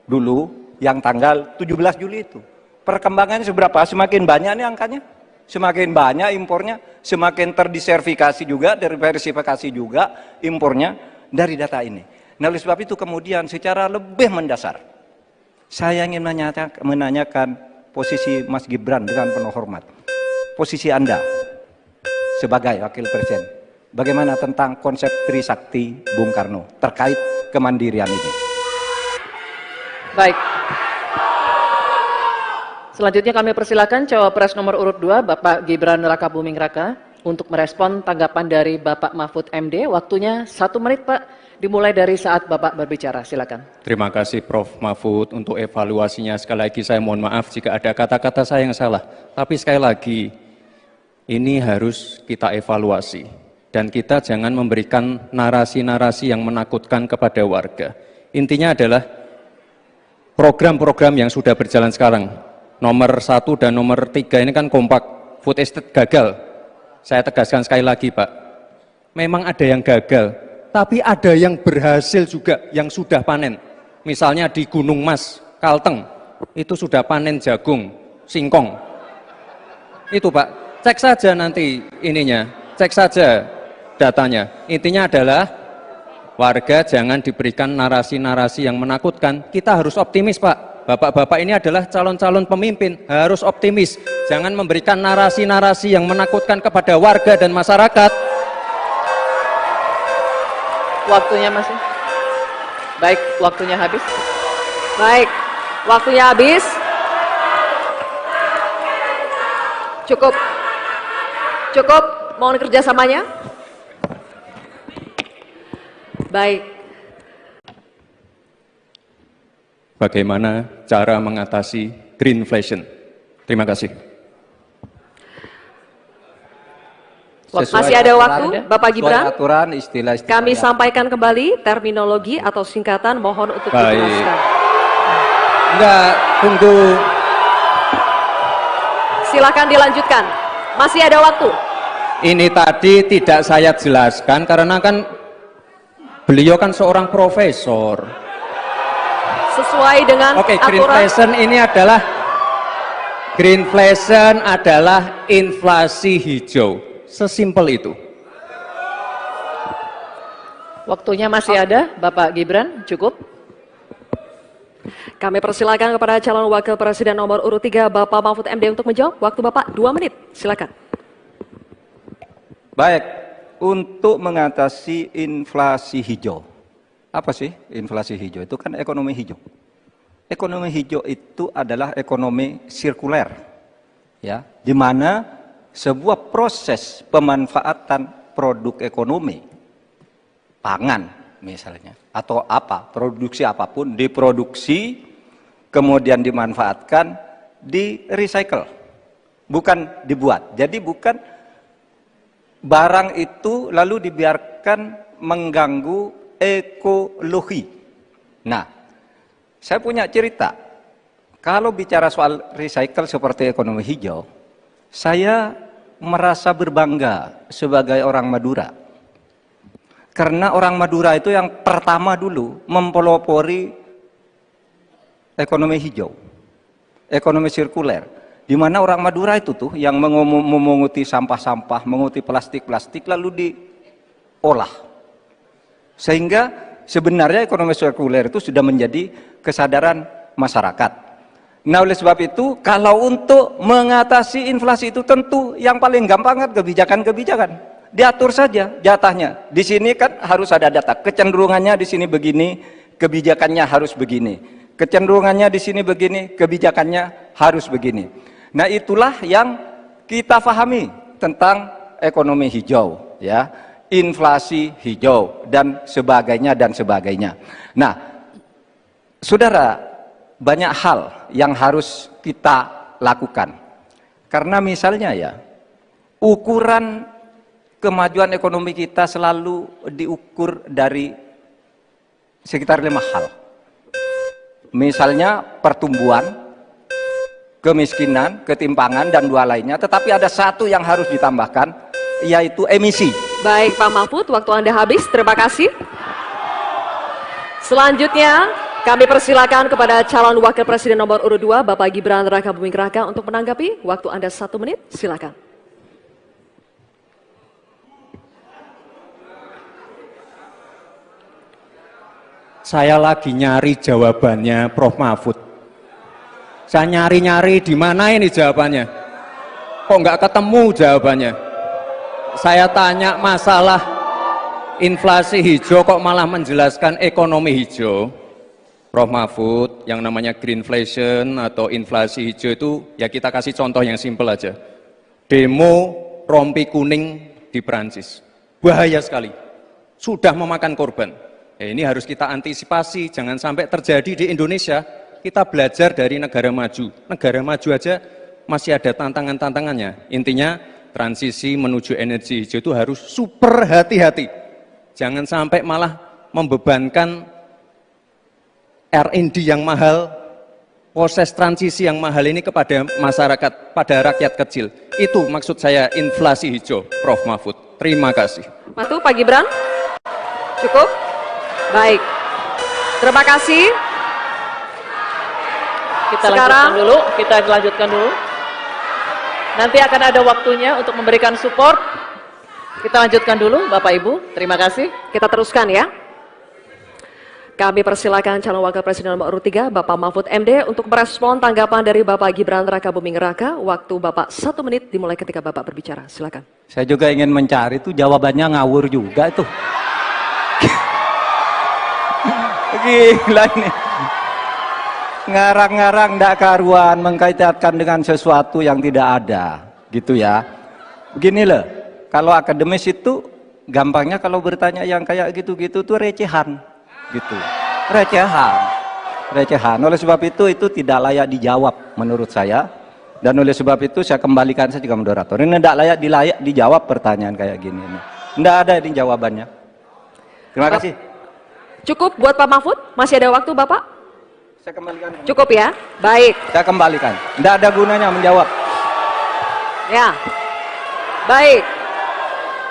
Speaker 1: dulu yang tanggal 17 Juli itu. Perkembangannya seberapa? Semakin banyak nih angkanya, semakin banyak impornya, semakin terdiversifikasi juga, diversifikasi juga impornya dari data ini. Nah, oleh sebab itu kemudian secara lebih mendasar, saya ingin menanyakan posisi Mas Gibran dengan penuh hormat. Posisi Anda sebagai wakil presiden, bagaimana tentang konsep Trisakti Bung Karno terkait kemandirian ini?
Speaker 2: Baik. Selanjutnya kami persilakan cawapres nomor urut 2 Bapak Gibran Rakabuming Raka untuk merespon tanggapan dari Bapak Mahfud MD. Waktunya 1 menit Pak, dimulai dari saat Bapak berbicara, silakan.
Speaker 3: Terima kasih Prof. Mahfud untuk evaluasinya. Sekali lagi saya mohon maaf jika ada kata-kata saya yang salah. Tapi sekali lagi, ini harus kita evaluasi. Dan kita jangan memberikan narasi-narasi yang menakutkan kepada warga. Intinya adalah program-program yang sudah berjalan sekarang. Nomor 1 dan nomor 3 ini kan kompak. Food estate gagal. Saya tegaskan sekali lagi Pak. Memang ada yang gagal. Tapi ada yang berhasil juga, yang sudah panen. Misalnya di Gunung Mas, Kalteng, itu sudah panen jagung, singkong. Itu Pak, cek saja nanti ininya, cek saja datanya. Intinya adalah warga jangan diberikan narasi-narasi yang menakutkan. Kita harus optimis Pak. Bapak-bapak ini adalah calon-calon pemimpin, harus optimis. Jangan memberikan narasi-narasi yang menakutkan kepada warga dan masyarakat.
Speaker 2: Waktunya masih. Baik, waktunya habis.
Speaker 4: Baik, waktunya habis. Cukup. Cukup, mohon kerjasamanya. Baik.
Speaker 3: Bagaimana cara mengatasi greenflation? Terima kasih.
Speaker 4: Masih ada waktu, Bapak Gibran.
Speaker 1: Aturan, istilah-istilah.
Speaker 4: Kami sampaikan kembali terminologi atau singkatan, mohon untuk
Speaker 3: Baik.
Speaker 4: dijelaskan.
Speaker 3: Enggak, tunggu.
Speaker 4: Silakan dilanjutkan. Masih ada waktu.
Speaker 3: Ini tadi tidak saya jelaskan karena kan beliau kan seorang profesor.
Speaker 4: Sesuai dengan
Speaker 3: Oke,
Speaker 4: aturan.
Speaker 3: greenflation adalah inflasi hijau. Sesimpel itu.
Speaker 2: Waktunya masih ada, Bapak Gibran, cukup.
Speaker 4: Kami persilakan kepada calon wakil presiden nomor urut 3 Bapak Mahfud MD untuk menjawab. Waktu Bapak 2 menit, silakan.
Speaker 1: Baik, untuk mengatasi inflasi hijau. Apa sih inflasi hijau? Itu kan ekonomi hijau. Ekonomi hijau itu adalah ekonomi sirkuler, ya, di mana sebuah proses pemanfaatan produk ekonomi, pangan misalnya, atau apa, produksi apapun, diproduksi, kemudian dimanfaatkan, di recycle, bukan dibuat. Jadi bukan barang itu lalu dibiarkan mengganggu ekologi. Nah, saya punya cerita. Kalau bicara soal recycle seperti ekonomi hijau, saya merasa berbangga sebagai orang Madura. Karena orang Madura itu yang pertama dulu mempelopori ekonomi hijau, ekonomi sirkuler. Di mana orang Madura itu tuh yang memunguti sampah-sampah, menguti plastik-plastik lalu diolah. Sehingga sebenarnya ekonomi sirkuler itu sudah menjadi kesadaran masyarakat. Nah, oleh sebab itu, kalau untuk mengatasi inflasi itu tentu yang paling gampang kan kebijakan-kebijakan. Diatur saja jatahnya. Di sini kan harus ada data. Kecenderungannya di sini begini, kebijakannya harus begini. Kecenderungannya di sini begini, kebijakannya harus begini. Nah, itulah yang kita pahami tentang ekonomi hijau, ya. Inflasi hijau dan sebagainya dan sebagainya. Nah, saudara, banyak hal yang harus kita lakukan. Karena misalnya ya, ukuran kemajuan ekonomi kita selalu diukur dari sekitar 5 hal. Misalnya pertumbuhan, kemiskinan, ketimpangan, dan 2 lainnya. Tetapi ada 1 yang harus ditambahkan, yaitu emisi.
Speaker 4: Baik Pak Mahfud, waktu Anda habis. Terima kasih. Selanjutnya, kami persilakan kepada calon wakil presiden nomor urut 2, Bapak Gibran Rakabuming Raka untuk menanggapi. Waktu Anda 1 menit, silakan.
Speaker 3: Saya lagi nyari jawabannya Prof. Mahfud. Saya nyari-nyari di mana ini jawabannya. Kok nggak ketemu jawabannya? Saya tanya masalah inflasi hijau kok malah menjelaskan ekonomi hijau. Prof. Mahfud, yang namanya greenflation atau inflasi hijau itu ya kita kasih contoh yang simpel aja. Demo rompi kuning di Perancis. Bahaya sekali. Sudah memakan korban. Ya, ini harus kita antisipasi, jangan sampai terjadi di Indonesia. Kita belajar dari negara maju. Negara maju aja masih ada tantangan-tantangannya. Intinya transisi menuju energi hijau itu harus super hati-hati. Jangan sampai malah membebankan R&D yang mahal, proses transisi yang mahal ini kepada masyarakat, pada rakyat kecil. Itu maksud saya inflasi hijau, Prof. Mahfud. Terima kasih.
Speaker 4: Matu, Pak Gibran. Cukup? Baik. Terima kasih.
Speaker 2: Kita lanjutkan dulu. Nanti akan ada waktunya untuk memberikan support. Kita lanjutkan dulu, Bapak Ibu. Terima kasih.
Speaker 4: Kita teruskan ya. Kami persilakan calon wakil presiden nomor urut 3, Bapak Mahfud MD, untuk merespon tanggapan dari Bapak Gibran Rakabuming Raka. Waktu Bapak 1 menit dimulai ketika Bapak berbicara. Silakan.
Speaker 1: Saya juga ingin mencari itu jawabannya ngawur juga itu. Gila ini. Ngarang-ngarang ndak karuan, mengkaitkan dengan sesuatu yang tidak ada, gitu ya. Begini loh, kalau akademis itu gampangnya kalau bertanya yang kayak gitu-gitu tuh recehan, gitu. Recehan. Oleh sebab itu tidak layak dijawab menurut saya. Dan oleh sebab itu saya kembalikan saja ke moderator. Ini tidak layak dijawab pertanyaan kayak gini. Tidak ada ini jawabannya. Terima kasih.
Speaker 4: Cukup buat Pak Mahfud? Masih ada waktu Bapak?
Speaker 1: Saya kembalikan.
Speaker 4: Cukup ya? Baik.
Speaker 1: Saya kembalikan. Tidak ada gunanya menjawab.
Speaker 4: Ya. Baik.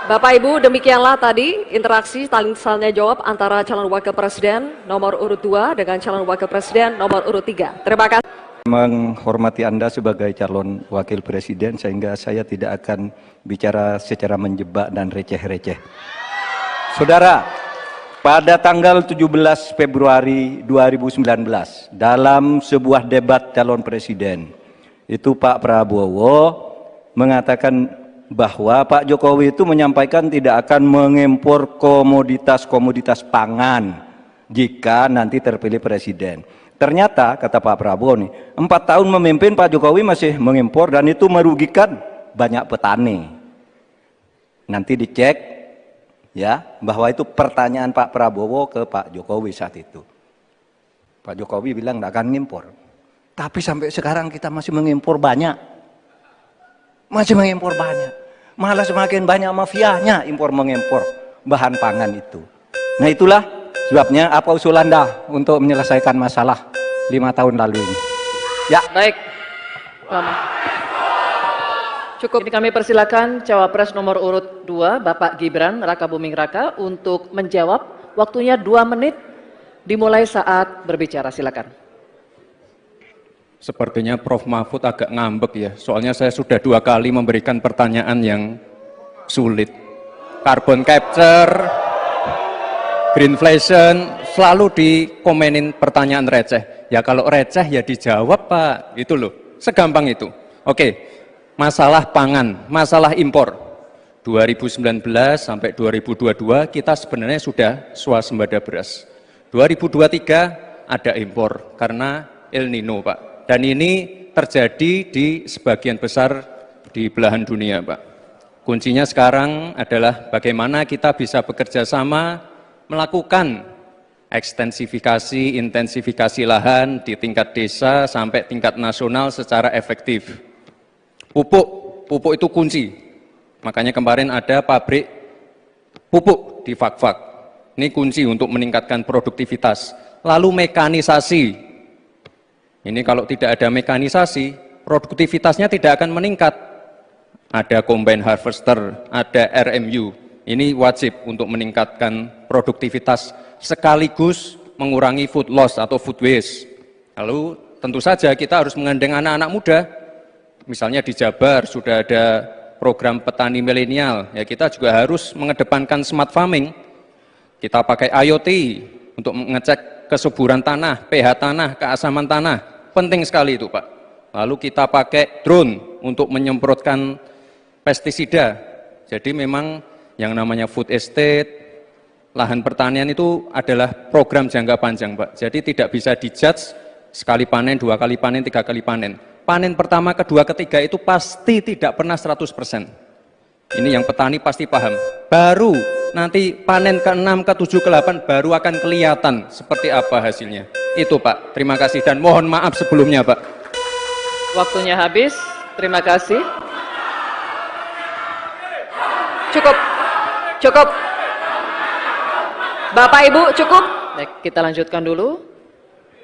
Speaker 4: Bapak Ibu, demikianlah tadi interaksi saling tanya jawab antara calon wakil presiden nomor urut 2 dengan calon wakil presiden nomor urut 3. Terima kasih.
Speaker 1: Menghormati Anda sebagai calon wakil presiden, sehingga saya tidak akan bicara secara menjebak dan receh-receh. Saudara, pada tanggal 17 Februari 2019, dalam sebuah debat calon presiden, itu Pak Prabowo mengatakan bahwa Pak Jokowi itu menyampaikan tidak akan mengimpor komoditas-komoditas pangan jika nanti terpilih presiden. Ternyata, kata Pak Prabowo nih, 4 tahun memimpin Pak Jokowi masih mengimpor dan itu merugikan banyak petani. Nanti dicek ya, bahwa itu pertanyaan Pak Prabowo ke Pak Jokowi saat itu. Pak Jokowi bilang tidak akan ngimpor. Tapi sampai sekarang kita masih mengimpor banyak. Malah semakin banyak mafianya impor-mengimpor bahan pangan itu. Nah, itulah sebabnya apa usul Anda untuk menyelesaikan masalah 5 tahun lalu ini. Ya.
Speaker 2: Baik. Lama. Cukup. Ini kami persilakan cawapres nomor urut 2, Bapak Gibran Rakabuming Raka, untuk menjawab. Waktunya 2 menit dimulai saat berbicara. Silakan.
Speaker 3: Sepertinya Prof. Mahfud agak ngambek ya, soalnya saya sudah 2 kali memberikan pertanyaan yang sulit. Carbon capture, greenflation, selalu dikomenin pertanyaan receh. Ya kalau receh ya dijawab Pak, itu loh, segampang itu. Oke, masalah pangan, masalah impor. 2019 sampai 2022 kita sebenarnya sudah swasembada beras. 2023 ada impor karena El Nino Pak. Dan ini terjadi di sebagian besar di belahan dunia Pak. Kuncinya sekarang adalah bagaimana kita bisa bekerja sama melakukan ekstensifikasi, intensifikasi lahan di tingkat desa sampai tingkat nasional secara efektif. Pupuk itu kunci. Makanya kemarin ada pabrik pupuk di Fak-Fak. Ini kunci untuk meningkatkan produktivitas. Lalu mekanisasi. Ini kalau tidak ada mekanisasi, produktivitasnya tidak akan meningkat. Ada combine harvester, ada RMU. Ini wajib untuk meningkatkan produktivitas sekaligus mengurangi food loss atau food waste. Lalu tentu saja kita harus menggandeng anak-anak muda. Misalnya di Jabar sudah ada program petani milenial, ya kita juga harus mengedepankan smart farming. Kita pakai IoT untuk mengecek kesuburan tanah, pH tanah, keasaman tanah. Penting sekali itu Pak. Lalu kita pakai drone untuk menyemprotkan pestisida. Jadi memang yang namanya food estate, lahan pertanian itu adalah program jangka panjang Pak. Jadi tidak bisa dijudge sekali panen, 2 kali panen, 3 kali panen. Panen pertama, kedua, ketiga itu pasti tidak pernah 100%. Ini yang petani pasti paham. Baru nanti panen ke-6, ke-7, ke-8 baru akan kelihatan seperti apa hasilnya. Itu Pak, terima kasih dan mohon maaf sebelumnya Pak.
Speaker 2: Waktunya habis, terima kasih.
Speaker 4: Cukup. Bapak Ibu cukup.
Speaker 2: Baik, kita lanjutkan dulu.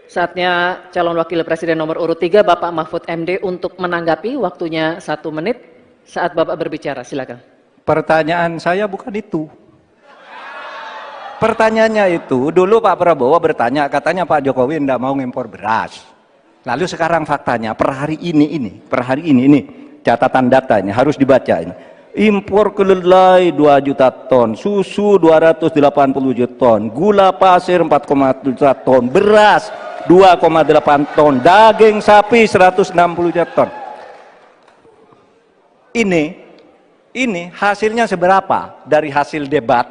Speaker 2: Saatnya calon wakil presiden nomor urut 3 Bapak Mahfud MD untuk menanggapi, waktunya 1 menit saat Bapak berbicara, silakan.
Speaker 1: Pertanyaan saya bukan itu. Pertanyaannya itu, dulu Pak Prabowo bertanya, katanya Pak Jokowi tidak mau ngimpor beras. Lalu sekarang faktanya, per hari ini, catatan datanya harus dibaca ini. Impor kedelai 2 juta ton, susu 280 juta ton, gula pasir 4,7 juta ton, beras 2,8 ton, daging sapi 160 juta ton. Ini hasilnya seberapa dari hasil debat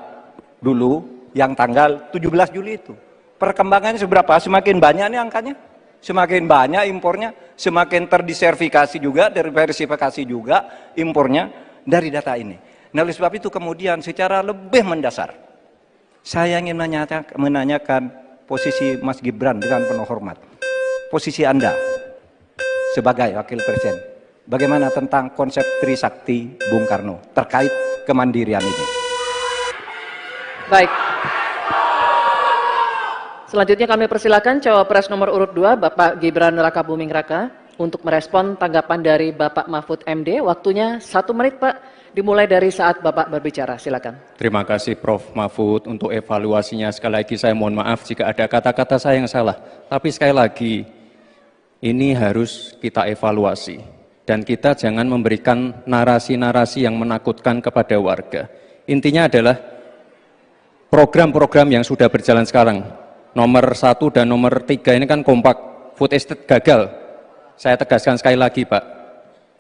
Speaker 1: dulu yang tanggal 17 Juli itu. Perkembangannya seberapa? Semakin banyak nih angkanya, semakin banyak impornya, semakin terdiversifikasi juga, diversifikasi juga impornya dari data ini. Nah, oleh sebab itu kemudian secara lebih mendasar, saya ingin menanyakan posisi Mas Gibran dengan penuh hormat. Posisi Anda sebagai wakil presiden, bagaimana tentang konsep Trisakti Bung Karno terkait kemandirian ini?
Speaker 2: Baik. Selanjutnya kami persilakan cawapres nomor urut 2 Bapak Gibran Rakabuming Raka untuk merespon tanggapan dari Bapak Mahfud MD. Waktunya 1 menit Pak, dimulai dari saat Bapak berbicara, silakan.
Speaker 3: Terima kasih Prof. Mahfud untuk evaluasinya. Sekali lagi saya mohon maaf jika ada kata-kata saya yang salah. Tapi sekali lagi, ini harus kita evaluasi. Dan kita jangan memberikan narasi-narasi yang menakutkan kepada warga. Intinya adalah program-program yang sudah berjalan sekarang. Nomor 1 dan nomor 3 ini kan kompak. Food estate gagal. Saya tegaskan sekali lagi Pak.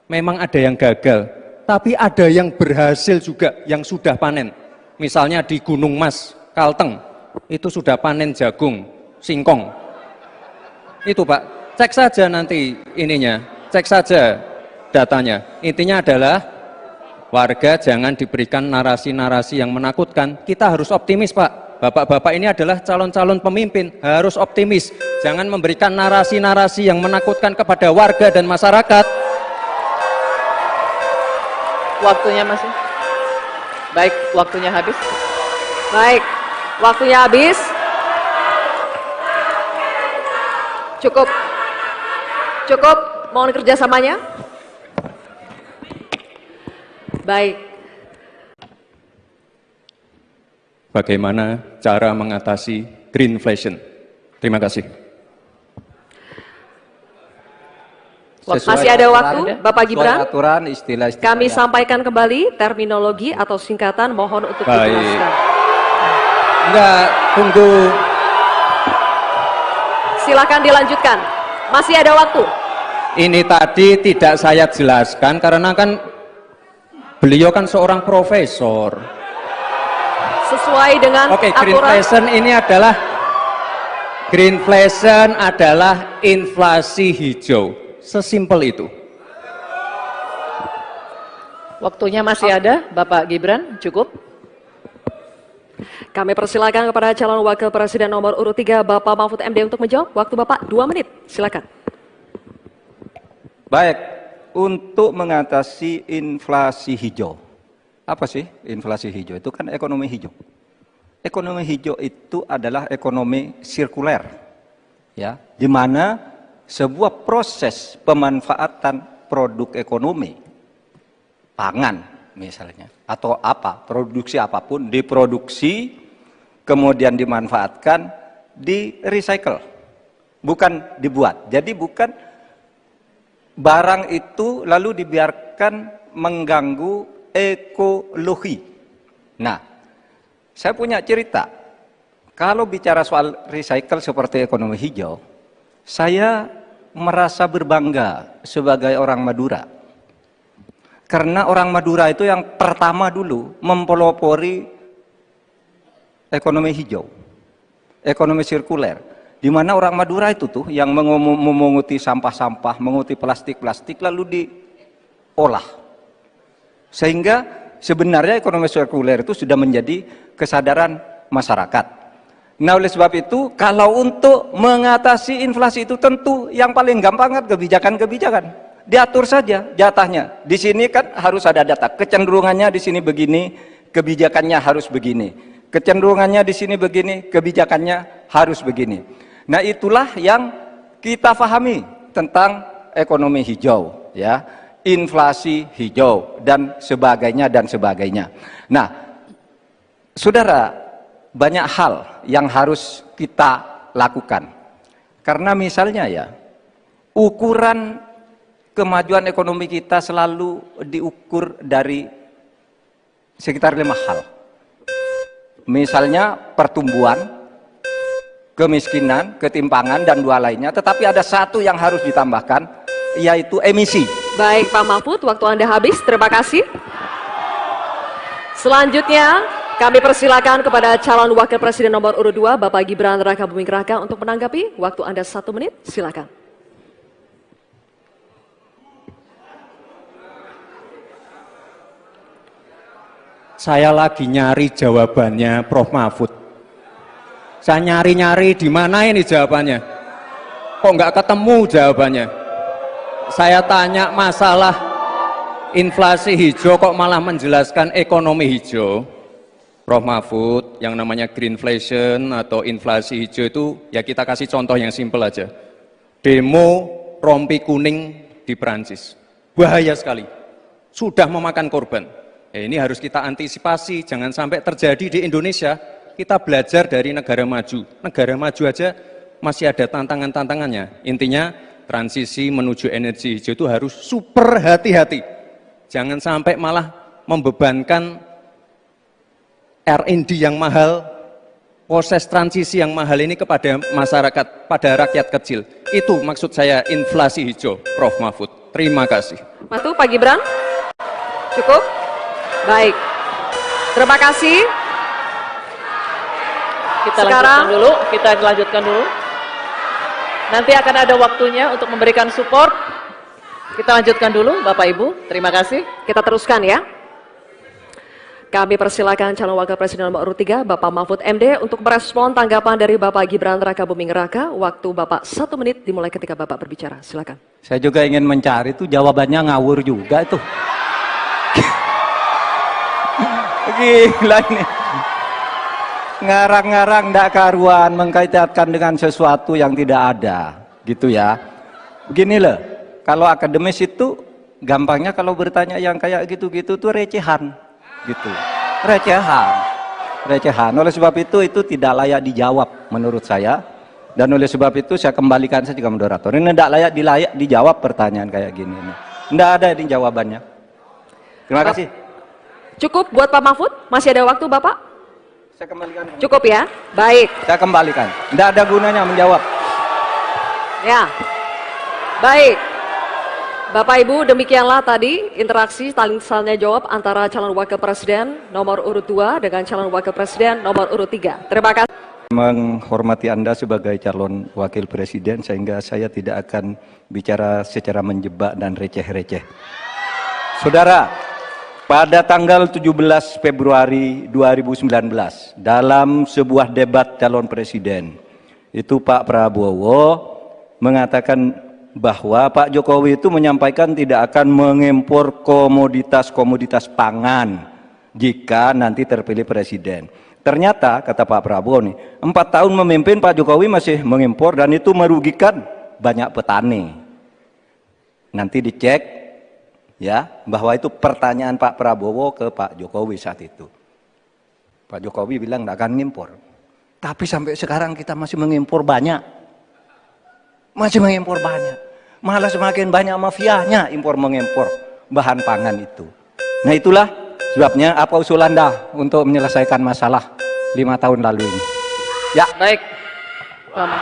Speaker 3: Memang ada yang gagal. Tapi ada yang berhasil juga, yang sudah panen. Misalnya di Gunung Mas, Kalteng, itu sudah panen jagung, singkong. Itu Pak, cek saja nanti ininya, cek saja datanya. Intinya adalah warga jangan diberikan narasi-narasi yang menakutkan. Kita harus optimis Pak. Bapak-bapak ini adalah calon-calon pemimpin, harus optimis. Jangan memberikan narasi-narasi yang menakutkan kepada warga dan masyarakat.
Speaker 2: Waktunya masih? Baik, waktunya habis.
Speaker 4: Baik, waktunya habis. Cukup, mohon kerjasamanya. Baik.
Speaker 3: Bagaimana cara mengatasi greenflation? Terima kasih.
Speaker 4: Masih ada waktu, Bapak Gibran.
Speaker 1: Aturan, istilah-istilah.
Speaker 4: Kami sampaikan kembali terminologi atau singkatan, mohon untuk dijelaskan.
Speaker 3: Enggak, Tunggu.
Speaker 4: Silakan dilanjutkan. Masih ada waktu.
Speaker 3: Ini tadi tidak saya jelaskan karena kan beliau kan seorang profesor.
Speaker 4: Sesuai dengan
Speaker 3: Oke,
Speaker 4: aturan.
Speaker 3: greenflation adalah inflasi hijau. Sesimpel itu.
Speaker 2: Waktunya masih ada, Bapak Gibran, cukup?
Speaker 4: Kami persilakan kepada calon wakil presiden nomor urut 3 Bapak Mahfud MD untuk menjawab. Waktu Bapak 2 menit. Silakan.
Speaker 1: Baik, untuk mengatasi inflasi hijau. Apa sih inflasi hijau? Itu kan ekonomi hijau. Ekonomi hijau itu adalah ekonomi sirkuler. Ya, di mana sebuah proses pemanfaatan produk ekonomi, pangan misalnya, atau produksi apapun, diproduksi, kemudian dimanfaatkan, di recycle, bukan dibuat. Jadi bukan barang itu lalu dibiarkan mengganggu ekologi. Nah, saya punya cerita. Kalau bicara soal recycle seperti ekonomi hijau, saya merasa berbangga sebagai orang Madura. Karena orang Madura itu yang pertama dulu mempelopori ekonomi hijau, ekonomi sirkuler. Di mana orang Madura itu tuh yang memunguti sampah-sampah, menguti plastik-plastik lalu diolah. Sehingga sebenarnya ekonomi sirkuler itu sudah menjadi kesadaran masyarakat. Nah, oleh sebab itu, kalau untuk mengatasi inflasi itu tentu yang paling gampang kan kebijakan-kebijakan. Diatur saja jatahnya. Di sini kan harus ada data. Kecenderungannya di sini begini, kebijakannya harus begini. Kecenderungannya di sini begini, kebijakannya harus begini. Nah, itulah yang kita pahami tentang ekonomi hijau, ya, inflasi hijau dan sebagainya dan sebagainya. Nah, saudara, banyak hal yang harus kita lakukan. Karena misalnya ya, ukuran kemajuan ekonomi kita selalu diukur dari sekitar 5 hal. Misalnya pertumbuhan, kemiskinan, ketimpangan, dan 2 lainnya. Tetapi ada 1 yang harus ditambahkan, yaitu emisi.
Speaker 4: Baik Pak Mahfud, waktu Anda habis. Terima kasih. Selanjutnya, kami persilakan kepada calon wakil presiden nomor urut 2, Bapak Gibran Rakabuming Raka untuk menanggapi. Waktu Anda 1 menit, silakan.
Speaker 3: Saya lagi nyari jawabannya Prof. Mahfud. Saya nyari-nyari di mana ini jawabannya. Kok nggak ketemu jawabannya? Saya tanya masalah inflasi hijau kok malah menjelaskan ekonomi hijau. Prof. Mahfud, yang namanya greenflation atau inflasi hijau itu ya kita kasih contoh yang simpel aja. Demo rompi kuning di Perancis. Bahaya sekali. Sudah memakan korban. Ini harus kita antisipasi, jangan sampai terjadi di Indonesia. Kita belajar dari negara maju. Negara maju aja masih ada tantangan-tantangannya. Intinya transisi menuju energi hijau itu harus super hati-hati. Jangan sampai malah membebankan R&D yang mahal, proses transisi yang mahal ini kepada masyarakat, pada rakyat kecil. Itu maksud saya inflasi hijau, Prof. Mahfud. Terima kasih.
Speaker 4: Matu, Pak Gibran. Cukup? Baik. Terima kasih.
Speaker 2: Kita lanjutkan dulu. Nanti akan ada waktunya untuk memberikan support. Kita lanjutkan dulu, Bapak Ibu. Terima kasih.
Speaker 4: Kita teruskan ya. Kami persilakan calon wakil presiden nomor urut 3, Bapak Mahfud MD untuk merespon tanggapan dari Bapak Gibran Rakabuming Raka. Waktu Bapak 1 menit dimulai ketika Bapak berbicara. Silakan.
Speaker 1: Saya juga ingin mencari itu jawabannya ngawur juga itu. Gila ini. Ngarang-ngarang ndak karuan mengkaitkan dengan sesuatu yang tidak ada, gitu ya. Begini loh, kalau akademis itu gampangnya kalau bertanya yang kayak gitu-gitu tuh recehan, gitu. Recehan. Oleh sebab itu tidak layak dijawab menurut saya. Dan oleh sebab itu saya kembalikan saja ke moderator. Ini tidak layak dijawab pertanyaan kayak gini. Tidak ada ini jawabannya. Terima kasih.
Speaker 4: Cukup buat Pak Mahfud? Masih ada waktu Bapak?
Speaker 1: Saya kembalikan.
Speaker 4: Cukup ya? Baik.
Speaker 1: Saya kembalikan. Tidak ada gunanya menjawab.
Speaker 4: Ya. Baik. Bapak Ibu, demikianlah tadi interaksi saling tanya jawab antara calon wakil presiden nomor urut 2 dengan calon wakil presiden nomor urut 3. Terima kasih.
Speaker 1: Menghormati Anda sebagai calon wakil presiden sehingga saya tidak akan bicara secara menjebak dan receh-receh. Saudara, pada tanggal 17 Februari 2019 dalam sebuah debat calon presiden itu Pak Prabowo mengatakan bahwa Pak Jokowi itu menyampaikan tidak akan mengimpor komoditas-komoditas pangan jika nanti terpilih presiden. Ternyata kata Pak Prabowo nih, 4 tahun memimpin Pak Jokowi masih mengimpor dan itu merugikan banyak petani. Nanti dicek ya bahwa itu pertanyaan Pak Prabowo ke Pak Jokowi saat itu. Pak Jokowi bilang tidak akan mengimpor. Tapi sampai sekarang kita masih mengimpor banyak. Masih mengimpor banyak. Malah semakin banyak mafianya impor-mengimpor bahan pangan itu. Nah itulah sebabnya apa usul Anda untuk menyelesaikan masalah 5 tahun lalu ini. Ya.
Speaker 2: Baik. Lama.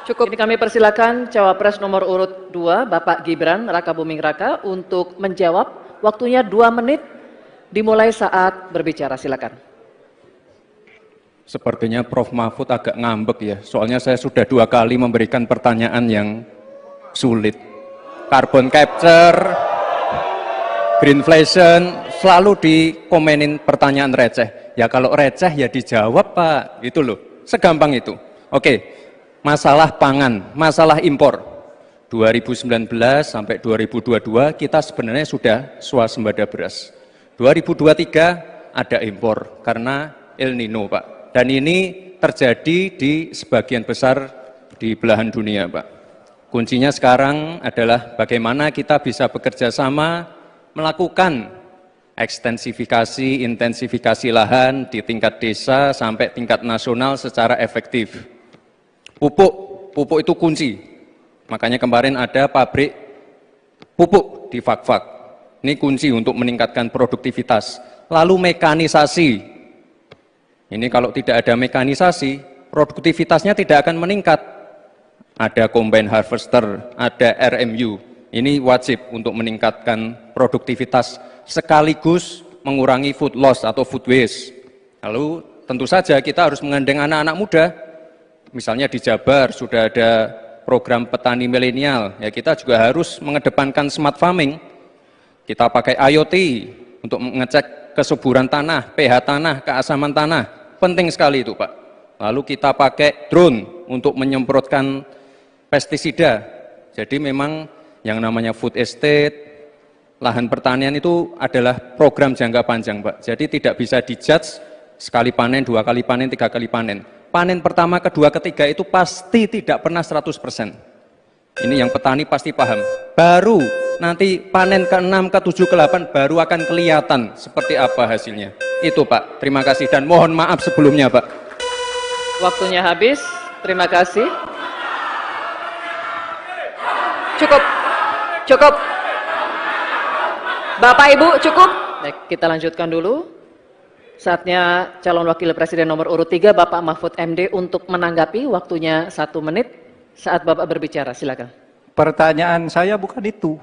Speaker 2: Cukup. Ini kami persilakan cawapres nomor urut 2 Bapak Gibran Rakabuming Raka untuk menjawab. Waktunya 2 menit dimulai saat berbicara. Silakan.
Speaker 3: Sepertinya Prof. Mahfud agak ngambek ya, soalnya saya sudah 2 kali memberikan pertanyaan yang sulit. Carbon capture, greenflation, selalu dikomenin pertanyaan receh. Ya kalau receh ya dijawab Pak, gitu loh, segampang itu. Oke, masalah pangan, masalah impor. 2019 sampai 2022 kita sebenarnya sudah swasembada beras. 2023 ada impor karena El Nino Pak. Dan ini terjadi di sebagian besar di belahan dunia, Pak. Kuncinya sekarang adalah bagaimana kita bisa bekerja sama melakukan ekstensifikasi, intensifikasi lahan di tingkat desa sampai tingkat nasional secara efektif. Pupuk itu kunci. Makanya kemarin ada pabrik pupuk di Fak-Fak. Ini kunci untuk meningkatkan produktivitas. Lalu mekanisasi. Ini kalau tidak ada mekanisasi, produktivitasnya tidak akan meningkat. Ada combine harvester, ada RMU. Ini wajib untuk meningkatkan produktivitas sekaligus mengurangi food loss atau food waste. Lalu tentu saja kita harus menggandeng anak-anak muda. Misalnya di Jabar sudah ada program petani milenial. Ya kita juga harus mengedepankan smart farming. Kita pakai IoT untuk mengecek kesuburan tanah, pH tanah, keasaman tanah, penting sekali itu Pak. Lalu kita pakai drone untuk menyemprotkan pestisida. Jadi memang yang namanya food estate, lahan pertanian itu adalah program jangka panjang Pak. Jadi tidak bisa dijudge sekali panen, 2 kali panen, 3 kali panen. Panen pertama, kedua, ketiga itu pasti tidak pernah 100%. Ini yang petani pasti paham. Baru nanti panen ke-6, ke-7, ke-8 baru akan kelihatan seperti apa hasilnya. Itu Pak, terima kasih dan mohon maaf sebelumnya Pak.
Speaker 2: Waktunya habis, terima kasih.
Speaker 4: Cukup. Bapak Ibu cukup.
Speaker 2: Baik, kita lanjutkan dulu. Saatnya calon wakil presiden nomor urut 3 Bapak Mahfud MD untuk menanggapi. Waktunya 1 menit saat Bapak berbicara, silakan.
Speaker 1: Pertanyaan saya bukan itu.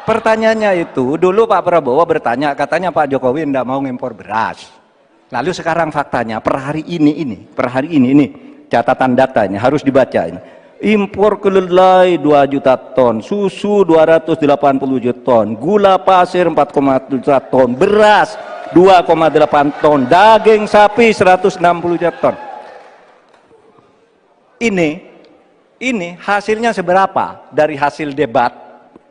Speaker 1: Pertanyaannya itu, dulu Pak Prabowo bertanya, katanya Pak Jokowi tidak mau ngimpor beras. Lalu sekarang faktanya, per hari ini, catatan datanya harus dibaca ini. Impor kedelai 2 juta ton, susu 280 juta ton, gula pasir 4,1 juta ton, beras 2,8 ton, daging sapi 160 juta ton. Ini hasilnya seberapa dari hasil debat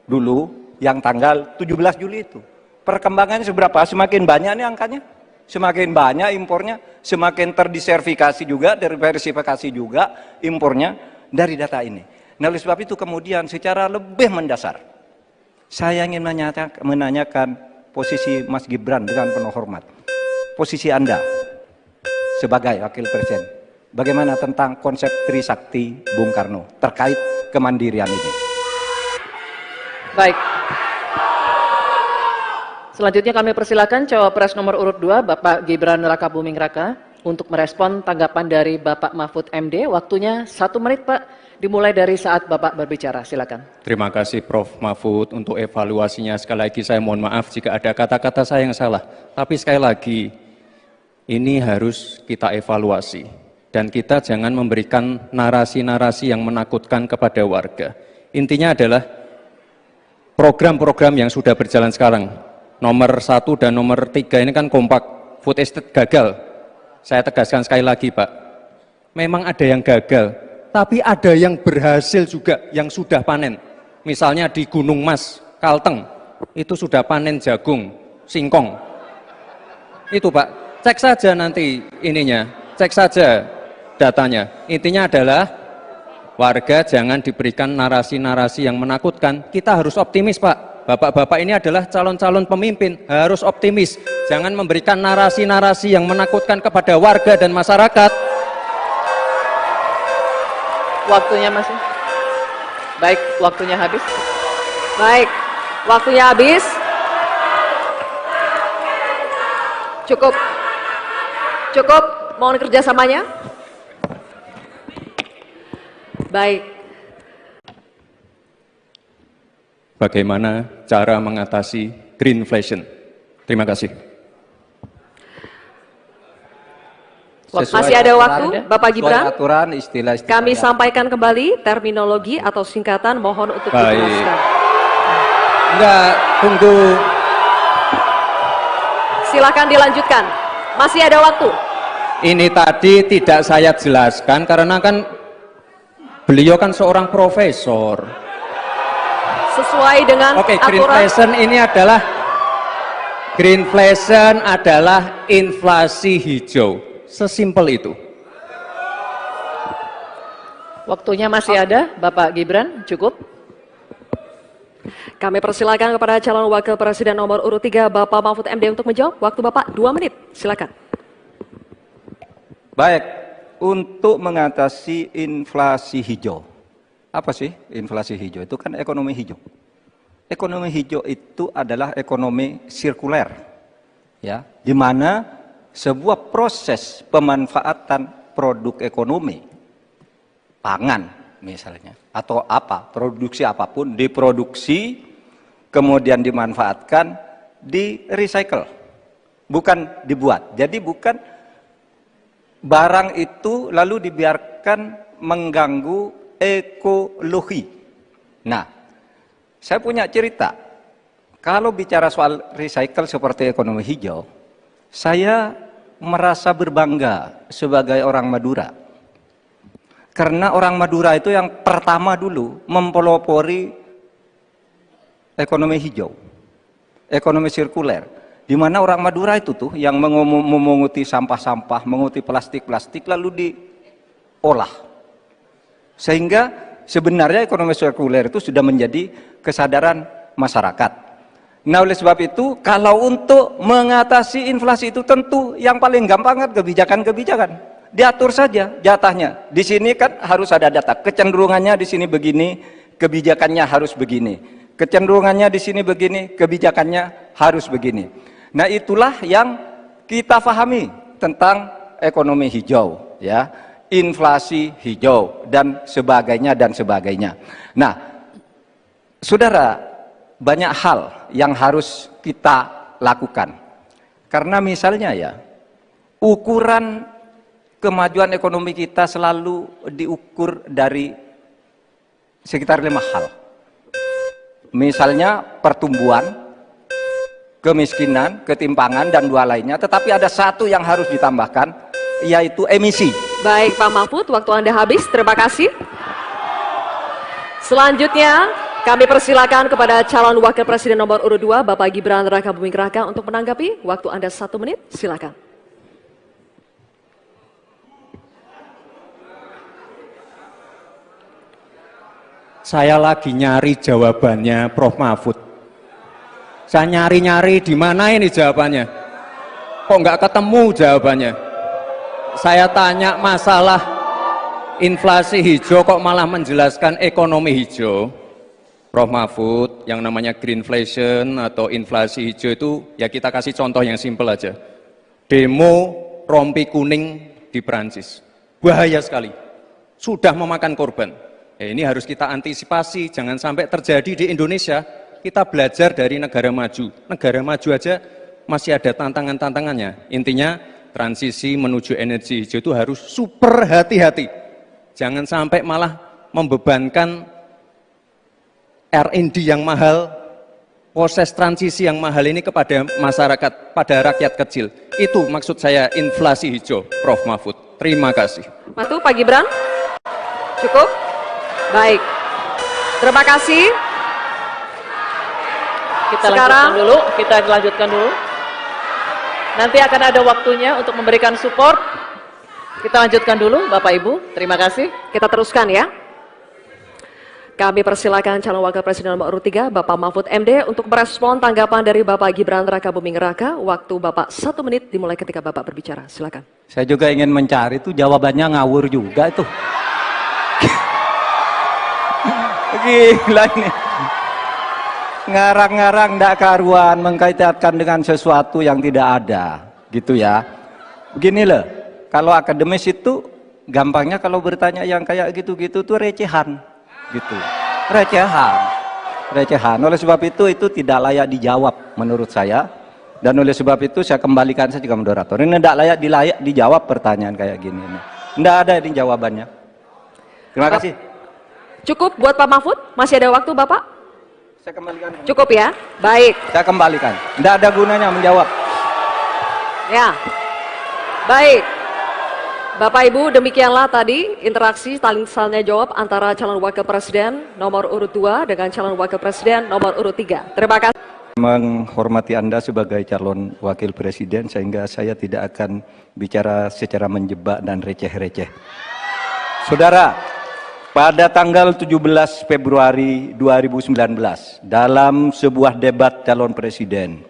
Speaker 1: dulu yang tanggal 17 Juli itu. Perkembangannya seberapa? Semakin banyak nih angkanya. Semakin banyak impornya, semakin terdiversifikasi juga, diversifikasi juga impornya dari data ini. Nah, oleh sebab itu kemudian secara lebih mendasar, saya ingin menanyakan posisi Mas Gibran dengan penuh hormat. Posisi Anda sebagai wakil presiden, bagaimana tentang konsep Trisakti Bung Karno terkait kemandirian ini?
Speaker 2: Baik. Selanjutnya kami persilakan cawapres nomor urut 2 Bapak Gibran Rakabuming Raka untuk merespon tanggapan dari Bapak Mahfud MD. Waktunya 1 menit Pak, dimulai dari saat Bapak berbicara. Silakan.
Speaker 3: Terima kasih Prof. Mahfud untuk evaluasinya. Sekali lagi saya mohon maaf jika ada kata-kata saya yang salah. Tapi sekali lagi, ini harus kita evaluasi. Dan kita jangan memberikan narasi-narasi yang menakutkan kepada warga. Intinya adalah program-program yang sudah berjalan sekarang. Nomor 1 dan nomor 3 ini kan kompak. Food estate gagal. Saya tegaskan sekali lagi Pak. Memang ada yang gagal. Tapi ada yang berhasil juga, yang sudah panen. Misalnya di Gunung Mas, Kalteng, itu sudah panen jagung, singkong. Itu Pak, cek saja nanti ininya, cek saja datanya. Intinya adalah warga jangan diberikan narasi-narasi yang menakutkan. Kita harus optimis Pak. Bapak-bapak ini adalah calon-calon pemimpin, harus optimis. Jangan memberikan narasi-narasi yang menakutkan kepada warga dan masyarakat.
Speaker 2: Waktunya masih. Baik, waktunya habis.
Speaker 4: Baik, waktunya habis. Cukup. Cukup, mohon kerjasamanya. Baik.
Speaker 3: Bagaimana cara mengatasi greenflation? Terima kasih.
Speaker 4: Masih ada waktu, Bapak Gibran.
Speaker 1: Aturan, istilah-istilah
Speaker 4: Kami
Speaker 1: yang-
Speaker 4: sampaikan kembali terminologi atau singkatan, mohon untuk
Speaker 3: Baik.
Speaker 4: dijelaskan.
Speaker 3: Enggak, tunggu.
Speaker 4: Silakan dilanjutkan. Masih ada waktu.
Speaker 3: Ini tadi tidak saya jelaskan karena kan beliau kan seorang profesor.
Speaker 4: Sesuai dengan
Speaker 3: Oke,
Speaker 4: aturan.
Speaker 3: greenflation adalah inflasi hijau. Sesimpel itu.
Speaker 2: Waktunya masih ada, Bapak Gibran, cukup.
Speaker 4: Kami persilakan kepada calon wakil presiden nomor urut 3 Bapak Mahfud MD untuk menjawab. Waktu Bapak 2 menit. Silakan.
Speaker 1: Baik, untuk mengatasi inflasi hijau. Apa sih inflasi hijau? Itu kan ekonomi hijau. Ekonomi hijau itu adalah ekonomi sirkuler, ya, di mana sebuah proses pemanfaatan produk ekonomi, pangan misalnya, atau apa, produksi apapun, diproduksi, kemudian dimanfaatkan, di recycle, bukan dibuat. Jadi bukan barang itu lalu dibiarkan mengganggu ekologi. Nah, saya punya cerita. Kalau bicara soal recycle seperti ekonomi hijau, saya merasa berbangga sebagai orang Madura. Karena orang Madura itu yang pertama dulu mempelopori ekonomi hijau, ekonomi sirkuler. Di mana orang Madura itu tuh yang memunguti sampah-sampah, menguti plastik-plastik lalu diolah. Sehingga sebenarnya ekonomi sirkuler itu sudah menjadi kesadaran masyarakat. Nah, oleh sebab itu, kalau untuk mengatasi inflasi itu tentu yang paling gampang kan kebijakan-kebijakan. Diatur saja jatahnya. Di sini kan harus ada data. Kecenderungannya di sini begini, kebijakannya harus begini. Kecenderungannya di sini begini, kebijakannya harus begini. Nah, itulah yang kita pahami tentang ekonomi hijau, ya. Inflasi hijau dan sebagainya dan sebagainya. Nah, saudara, banyak hal yang harus kita lakukan. Karena misalnya ya, ukuran kemajuan ekonomi kita selalu diukur dari sekitar 5 hal. Misalnya pertumbuhan, kemiskinan, ketimpangan, dan 2 lainnya. Tetapi ada 1 yang harus ditambahkan, yaitu emisi.
Speaker 4: Baik Pak Mahfud, waktu Anda habis. Terima kasih. Selanjutnya, kami persilakan kepada calon wakil presiden nomor urut 2, Bapak Gibran Rakabuming Raka untuk menanggapi. Waktu Anda 1 menit, silakan.
Speaker 3: Saya lagi nyari jawabannya Prof. Mahfud. Saya nyari-nyari di mana ini jawabannya. Kok nggak ketemu jawabannya? Saya tanya masalah inflasi hijau kok malah menjelaskan ekonomi hijau. Prof. Mahfud, yang namanya greenflation atau inflasi hijau itu, ya kita kasih contoh yang simpel aja. Demo rompi kuning di Perancis. Bahaya sekali. Sudah memakan korban. Ya, ini harus kita antisipasi, jangan sampai terjadi di Indonesia. Kita belajar dari negara maju. Negara maju aja masih ada tantangan-tantangannya. Intinya, transisi menuju energi hijau itu harus super hati-hati. Jangan sampai malah membebankan R&D yang mahal, proses transisi yang mahal ini kepada masyarakat, pada rakyat kecil. Itu maksud saya inflasi hijau, Prof. Mahfud. Terima kasih.
Speaker 4: Matu, Pak Gibran. Cukup? Baik. Terima kasih.
Speaker 2: Kita lanjutkan dulu. Nanti akan ada waktunya untuk memberikan support. Kita lanjutkan dulu, Bapak Ibu. Terima kasih.
Speaker 4: Kita teruskan ya. Kami persilakan calon wakil presiden nomor urut 3, Bapak Mahfud MD, untuk merespon tanggapan dari Bapak Gibran Rakabuming Raka. Waktu Bapak 1 menit dimulai ketika Bapak berbicara. Silakan.
Speaker 1: Saya juga ingin mencari itu jawabannya ngawur juga itu. Gila ini. Ngarang-ngarang ndak karuan, mengkaitkan dengan sesuatu yang tidak ada. Gitu ya. Begini loh, kalau akademis itu gampangnya kalau bertanya yang kayak gitu-gitu tuh recehan. Gitu, recehan. Oleh sebab itu tidak layak dijawab menurut saya, dan oleh sebab itu saya kembalikan saja ke moderator. Ini tidak layak dijawab pertanyaan kayak gini. Tidak ada ini jawabannya. Terima kasih.
Speaker 4: Cukup buat Pak Mahfud? Masih ada waktu Bapak?
Speaker 1: Saya kembalikan.
Speaker 4: Cukup ya? Baik.
Speaker 1: Saya kembalikan. Tidak ada gunanya menjawab.
Speaker 4: Ya. Baik. Bapak Ibu, demikianlah tadi interaksi saling tanya jawab antara calon wakil presiden nomor urut 2 dengan calon wakil presiden nomor urut 3. Terima kasih.
Speaker 1: Menghormati Anda sebagai calon wakil presiden, sehingga saya tidak akan bicara secara menjebak dan receh-receh. Saudara, pada tanggal 17 Februari 2019, dalam sebuah debat calon presiden,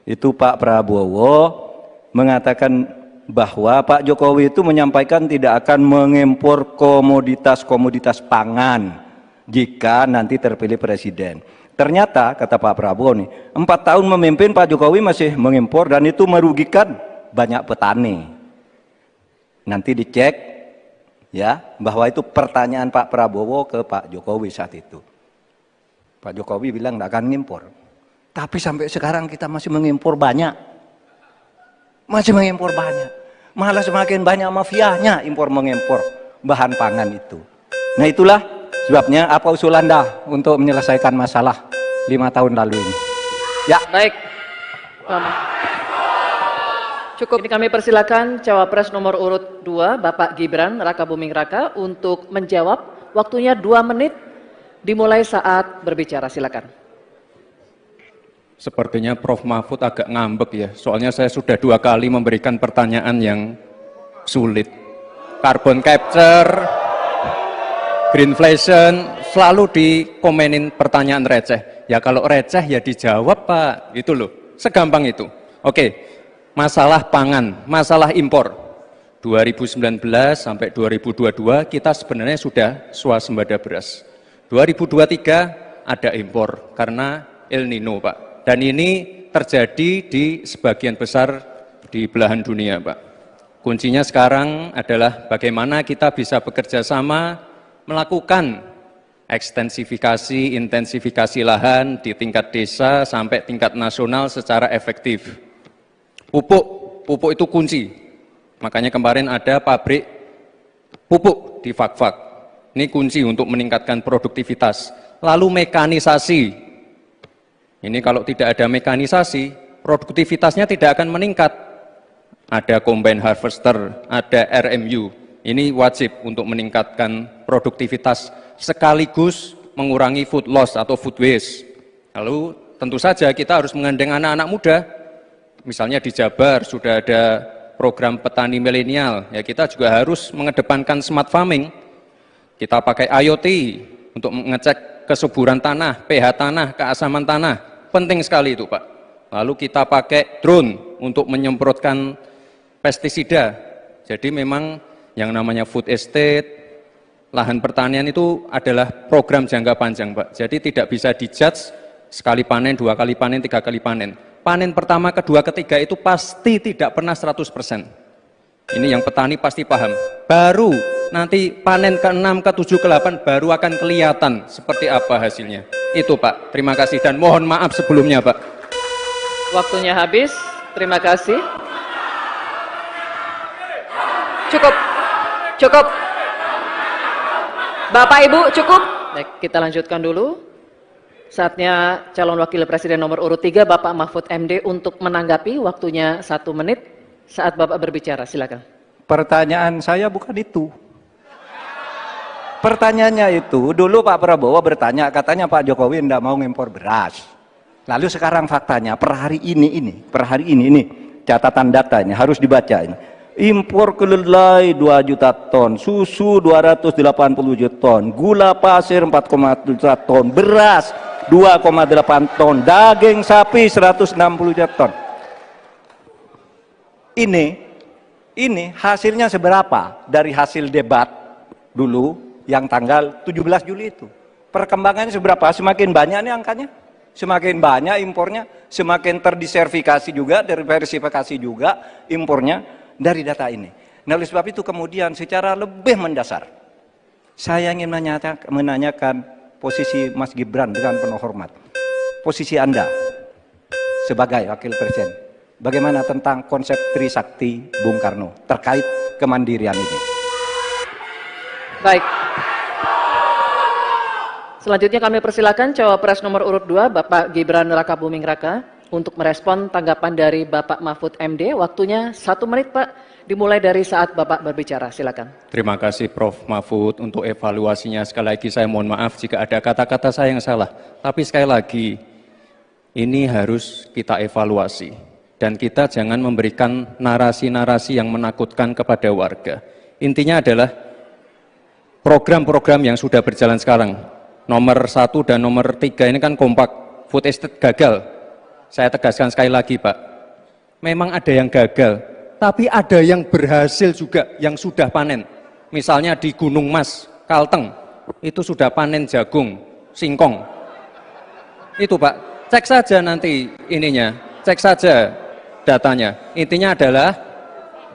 Speaker 1: itu Pak Prabowo mengatakan bahwa Pak Jokowi itu menyampaikan tidak akan mengimpor komoditas-komoditas pangan jika nanti terpilih presiden. Ternyata kata Pak Prabowo nih, 4 tahun memimpin Pak Jokowi masih mengimpor, dan itu merugikan banyak petani. Nanti dicek ya bahwa itu pertanyaan Pak Prabowo ke Pak Jokowi saat itu. Pak Jokowi bilang tidak akan mengimpor, tapi sampai sekarang kita masih mengimpor banyak. Malah semakin banyak mafianya impor-mengimpor bahan pangan itu. Nah itulah sebabnya apa usul Anda untuk menyelesaikan masalah 5 tahun lalu ini. Ya.
Speaker 2: Baik. Cukup. Ini kami persilakan cawapres nomor urut 2, Bapak Gibran Rakabuming Raka, untuk menjawab. Waktunya 2 menit dimulai saat berbicara. Silakan.
Speaker 3: Sepertinya Prof. Mahfud agak ngambek ya, soalnya saya sudah 2 kali memberikan pertanyaan yang sulit. Carbon capture, greenflation, selalu dikomenin pertanyaan receh. Ya kalau receh ya dijawab Pak, gitu loh, segampang itu. Oke, masalah pangan, masalah impor. 2019 sampai 2022 kita sebenarnya sudah swasembada beras. 2023 ada impor karena El Nino Pak. Dan ini terjadi di sebagian besar di belahan dunia, Pak. Kuncinya sekarang adalah bagaimana kita bisa bekerja sama melakukan ekstensifikasi, intensifikasi lahan di tingkat desa sampai tingkat nasional secara efektif. Pupuk itu kunci. Makanya kemarin ada pabrik pupuk di Fak-Fak. Ini kunci untuk meningkatkan produktivitas. Lalu mekanisasi. Ini kalau tidak ada mekanisasi, produktivitasnya tidak akan meningkat. Ada combine harvester, ada RMU. Ini wajib untuk meningkatkan produktivitas sekaligus mengurangi food loss atau food waste. Lalu tentu saja kita harus menggandeng anak-anak muda. Misalnya di Jabar sudah ada program petani milenial, ya kita juga harus mengedepankan smart farming. Kita pakai IoT untuk mengecek kesuburan tanah, pH tanah, keasaman tanah. Penting sekali itu Pak. Lalu kita pakai drone untuk menyemprotkan pestisida. Jadi memang yang namanya food estate, lahan pertanian itu adalah program jangka panjang, Pak. Jadi tidak bisa dijudge sekali panen, 2 kali panen, 3 kali panen. Panen pertama, kedua, ketiga itu pasti tidak pernah 100%. Ini yang petani pasti paham. Baru nanti panen ke-6, ke-7, ke-8 baru akan kelihatan seperti apa hasilnya. Itu Pak, terima kasih dan mohon maaf sebelumnya Pak.
Speaker 2: Waktunya habis. Terima kasih.
Speaker 4: Cukup. Cukup. Bapak Ibu cukup.
Speaker 2: Baik, kita lanjutkan dulu. Saatnya calon wakil presiden nomor urut 3 Bapak Mahfud MD untuk menanggapi, waktunya 1 menit saat Bapak berbicara, silakan.
Speaker 1: Pertanyaan saya bukan itu. Pertanyaannya itu, dulu Pak Prabowo bertanya, katanya Pak Jokowi tidak mau ngimpor beras. Lalu sekarang faktanya, per hari ini, catatan datanya harus dibaca ini. Impor kedelai 2 juta ton, susu 280 juta ton, gula pasir 4,1 juta ton, beras 2,8 ton, daging sapi 160 juta ton. Ini hasilnya seberapa dari hasil debat dulu yang tanggal 17 Juli itu. Perkembangannya seberapa? Semakin banyak nih angkanya, semakin banyak impornya, semakin terdiversifikasi juga, diversifikasi juga impornya dari data ini. Nah, oleh sebab itu kemudian secara lebih mendasar, saya ingin menanyakan posisi Mas Gibran dengan penuh hormat. Posisi Anda sebagai wakil presiden, bagaimana tentang konsep Trisakti Bung Karno terkait kemandirian ini?
Speaker 2: Baik. Selanjutnya kami persilakan cawapres nomor urut 2 Bapak Gibran Rakabuming Raka untuk merespon tanggapan dari Bapak Mahfud MD. Waktunya 1 menit Pak, dimulai dari saat Bapak berbicara, silakan.
Speaker 3: Terima kasih Prof. Mahfud untuk evaluasinya. Sekali lagi saya mohon maaf jika ada kata-kata saya yang salah. Tapi sekali lagi, ini harus kita evaluasi. Dan kita jangan memberikan narasi-narasi yang menakutkan kepada warga. Intinya adalah program-program yang sudah berjalan sekarang. Nomor 1 dan nomor 3 ini kan kompak. Food estate gagal. Saya tegaskan sekali lagi Pak. Memang ada yang gagal. Tapi ada yang berhasil juga, yang sudah panen. Misalnya di Gunung Mas, Kalteng, itu sudah panen jagung, singkong. Itu Pak, cek saja nanti ininya, cek saja datanya. Intinya adalah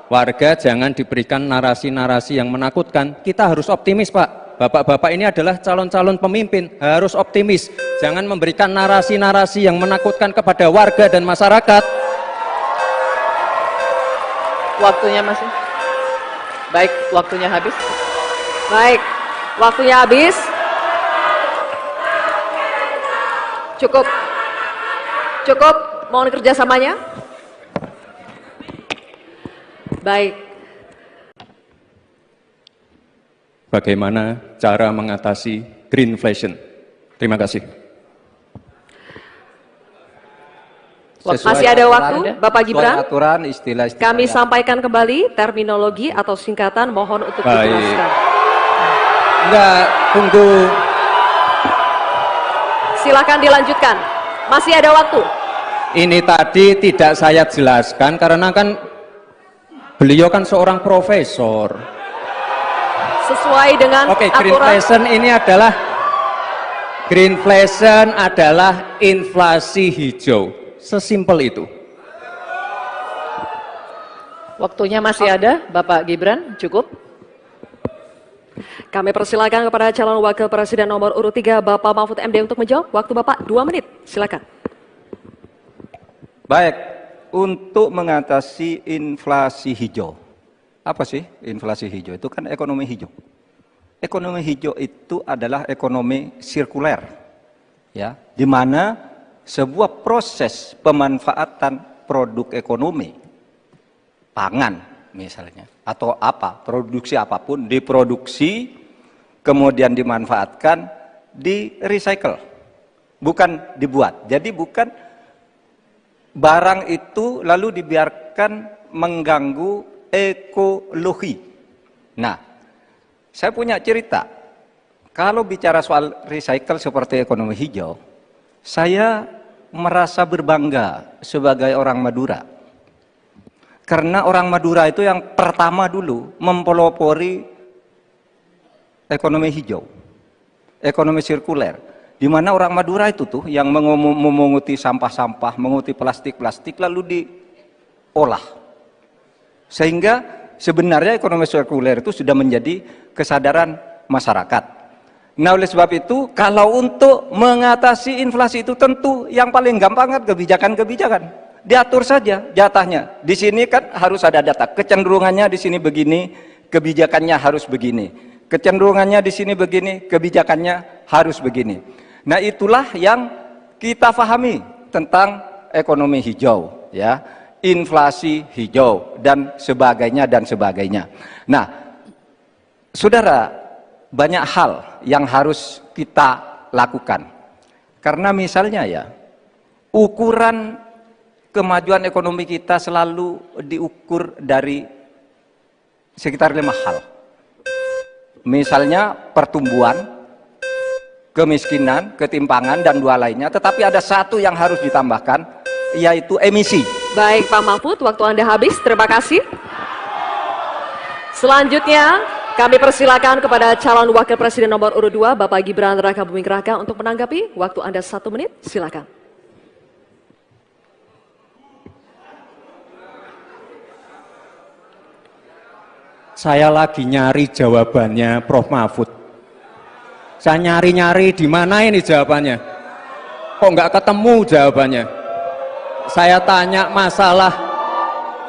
Speaker 3: warga jangan diberikan narasi-narasi yang menakutkan. Kita harus optimis Pak. Bapak-bapak ini adalah calon-calon pemimpin, harus optimis. Jangan memberikan narasi-narasi yang menakutkan kepada warga dan masyarakat.
Speaker 2: Waktunya masih. Baik, waktunya habis.
Speaker 4: Baik, waktunya habis. Cukup. Cukup, mohon kerjasamanya. Baik.
Speaker 3: Bagaimana cara mengatasi greenflation? Terima kasih.
Speaker 4: Masih ada waktu, Bapak Gibran.
Speaker 1: Aturan, istilah
Speaker 4: Kami sampaikan kembali terminologi atau singkatan, mohon untuk dijelaskan.
Speaker 3: Enggak, tunggu.
Speaker 4: Silakan dilanjutkan. Masih ada waktu.
Speaker 3: Ini tadi tidak saya jelaskan karena kan beliau kan seorang profesor.
Speaker 4: Sesuai dengan
Speaker 3: Oke,
Speaker 4: aturan.
Speaker 3: Greenflation adalah inflasi hijau. Sesimpel itu.
Speaker 2: Waktunya masih ada, Bapak Gibran, cukup.
Speaker 4: Kami persilakan kepada calon wakil presiden nomor urut 3 Bapak Mahfud MD untuk menjawab. Waktu Bapak 2 menit, silakan.
Speaker 1: Baik, untuk mengatasi inflasi hijau. Apa sih inflasi hijau? Itu kan ekonomi hijau. Ekonomi hijau itu adalah ekonomi sirkuler, ya, di mana sebuah proses pemanfaatan produk ekonomi, pangan misalnya, atau apa, produksi apapun, diproduksi, kemudian dimanfaatkan, di recycle, bukan dibuat. Jadi bukan barang itu lalu dibiarkan mengganggu ekologi. Nah, saya punya cerita, kalau bicara soal recycle seperti ekonomi hijau, saya merasa berbangga sebagai orang Madura. Karena orang Madura itu yang pertama dulu mempelopori ekonomi hijau, ekonomi sirkuler, di mana orang Madura itu tuh yang memunguti sampah-sampah, menguti plastik-plastik lalu diolah. Sehingga sebenarnya ekonomi sirkuler itu sudah menjadi kesadaran masyarakat. Nah, oleh sebab itu, kalau untuk mengatasi inflasi itu tentu yang paling gampang kan kebijakan-kebijakan. Diatur saja jatahnya. Di sini kan harus ada data. Kecenderungannya di sini begini, kebijakannya harus begini. Kecenderungannya di sini begini, kebijakannya harus begini. Nah, itulah yang kita pahami tentang ekonomi hijau, ya, inflasi hijau dan sebagainya dan sebagainya. Nah, saudara, banyak hal yang harus kita lakukan. Karena misalnya ya, ukuran kemajuan ekonomi kita selalu diukur dari sekitar 5 hal. Misalnya pertumbuhan, kemiskinan, ketimpangan, dan 2 lainnya. Tetapi ada 1 yang harus ditambahkan, yaitu emisi.
Speaker 4: Baik Pak Mahfud, waktu Anda habis. Terima kasih. Selanjutnya, kami persilakan kepada calon wakil presiden nomor urut 2, Bapak Gibran Rakabuming Raka untuk menanggapi. Waktu Anda 1 menit, silakan.
Speaker 3: Saya lagi nyari jawabannya Prof. Mahfud. Saya nyari-nyari di mana ini jawabannya. Kok nggak ketemu jawabannya? Saya tanya masalah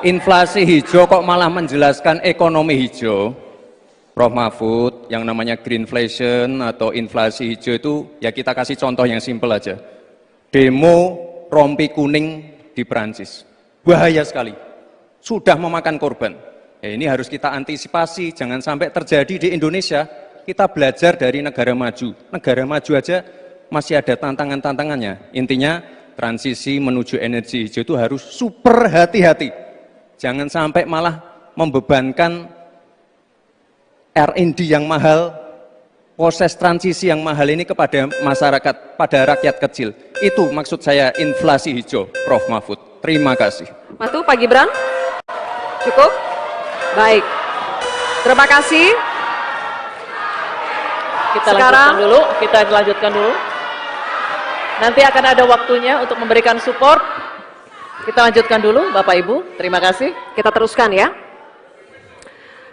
Speaker 3: inflasi hijau kok malah menjelaskan ekonomi hijau. Prof. Mahfud, yang namanya greenflation atau inflasi hijau itu ya kita kasih contoh yang simpel aja. Demo rompi kuning di Perancis. Bahaya sekali. Sudah memakan korban. Ya, ini harus kita antisipasi, jangan sampai terjadi di Indonesia. Kita belajar dari negara maju. Negara maju aja masih ada tantangan-tantangannya. Intinya transisi menuju energi hijau itu harus super hati-hati. Jangan sampai malah membebankan R&D yang mahal, proses transisi yang mahal ini kepada masyarakat, pada rakyat kecil. Itu maksud saya inflasi hijau, Prof. Mahfud. Terima kasih.
Speaker 4: Matu, Pak Gibran. Cukup? Baik. Terima kasih.
Speaker 2: Kita lanjutkan dulu. Nanti akan ada waktunya untuk memberikan support. Kita lanjutkan dulu, Bapak Ibu. Terima kasih.
Speaker 4: Kita teruskan ya.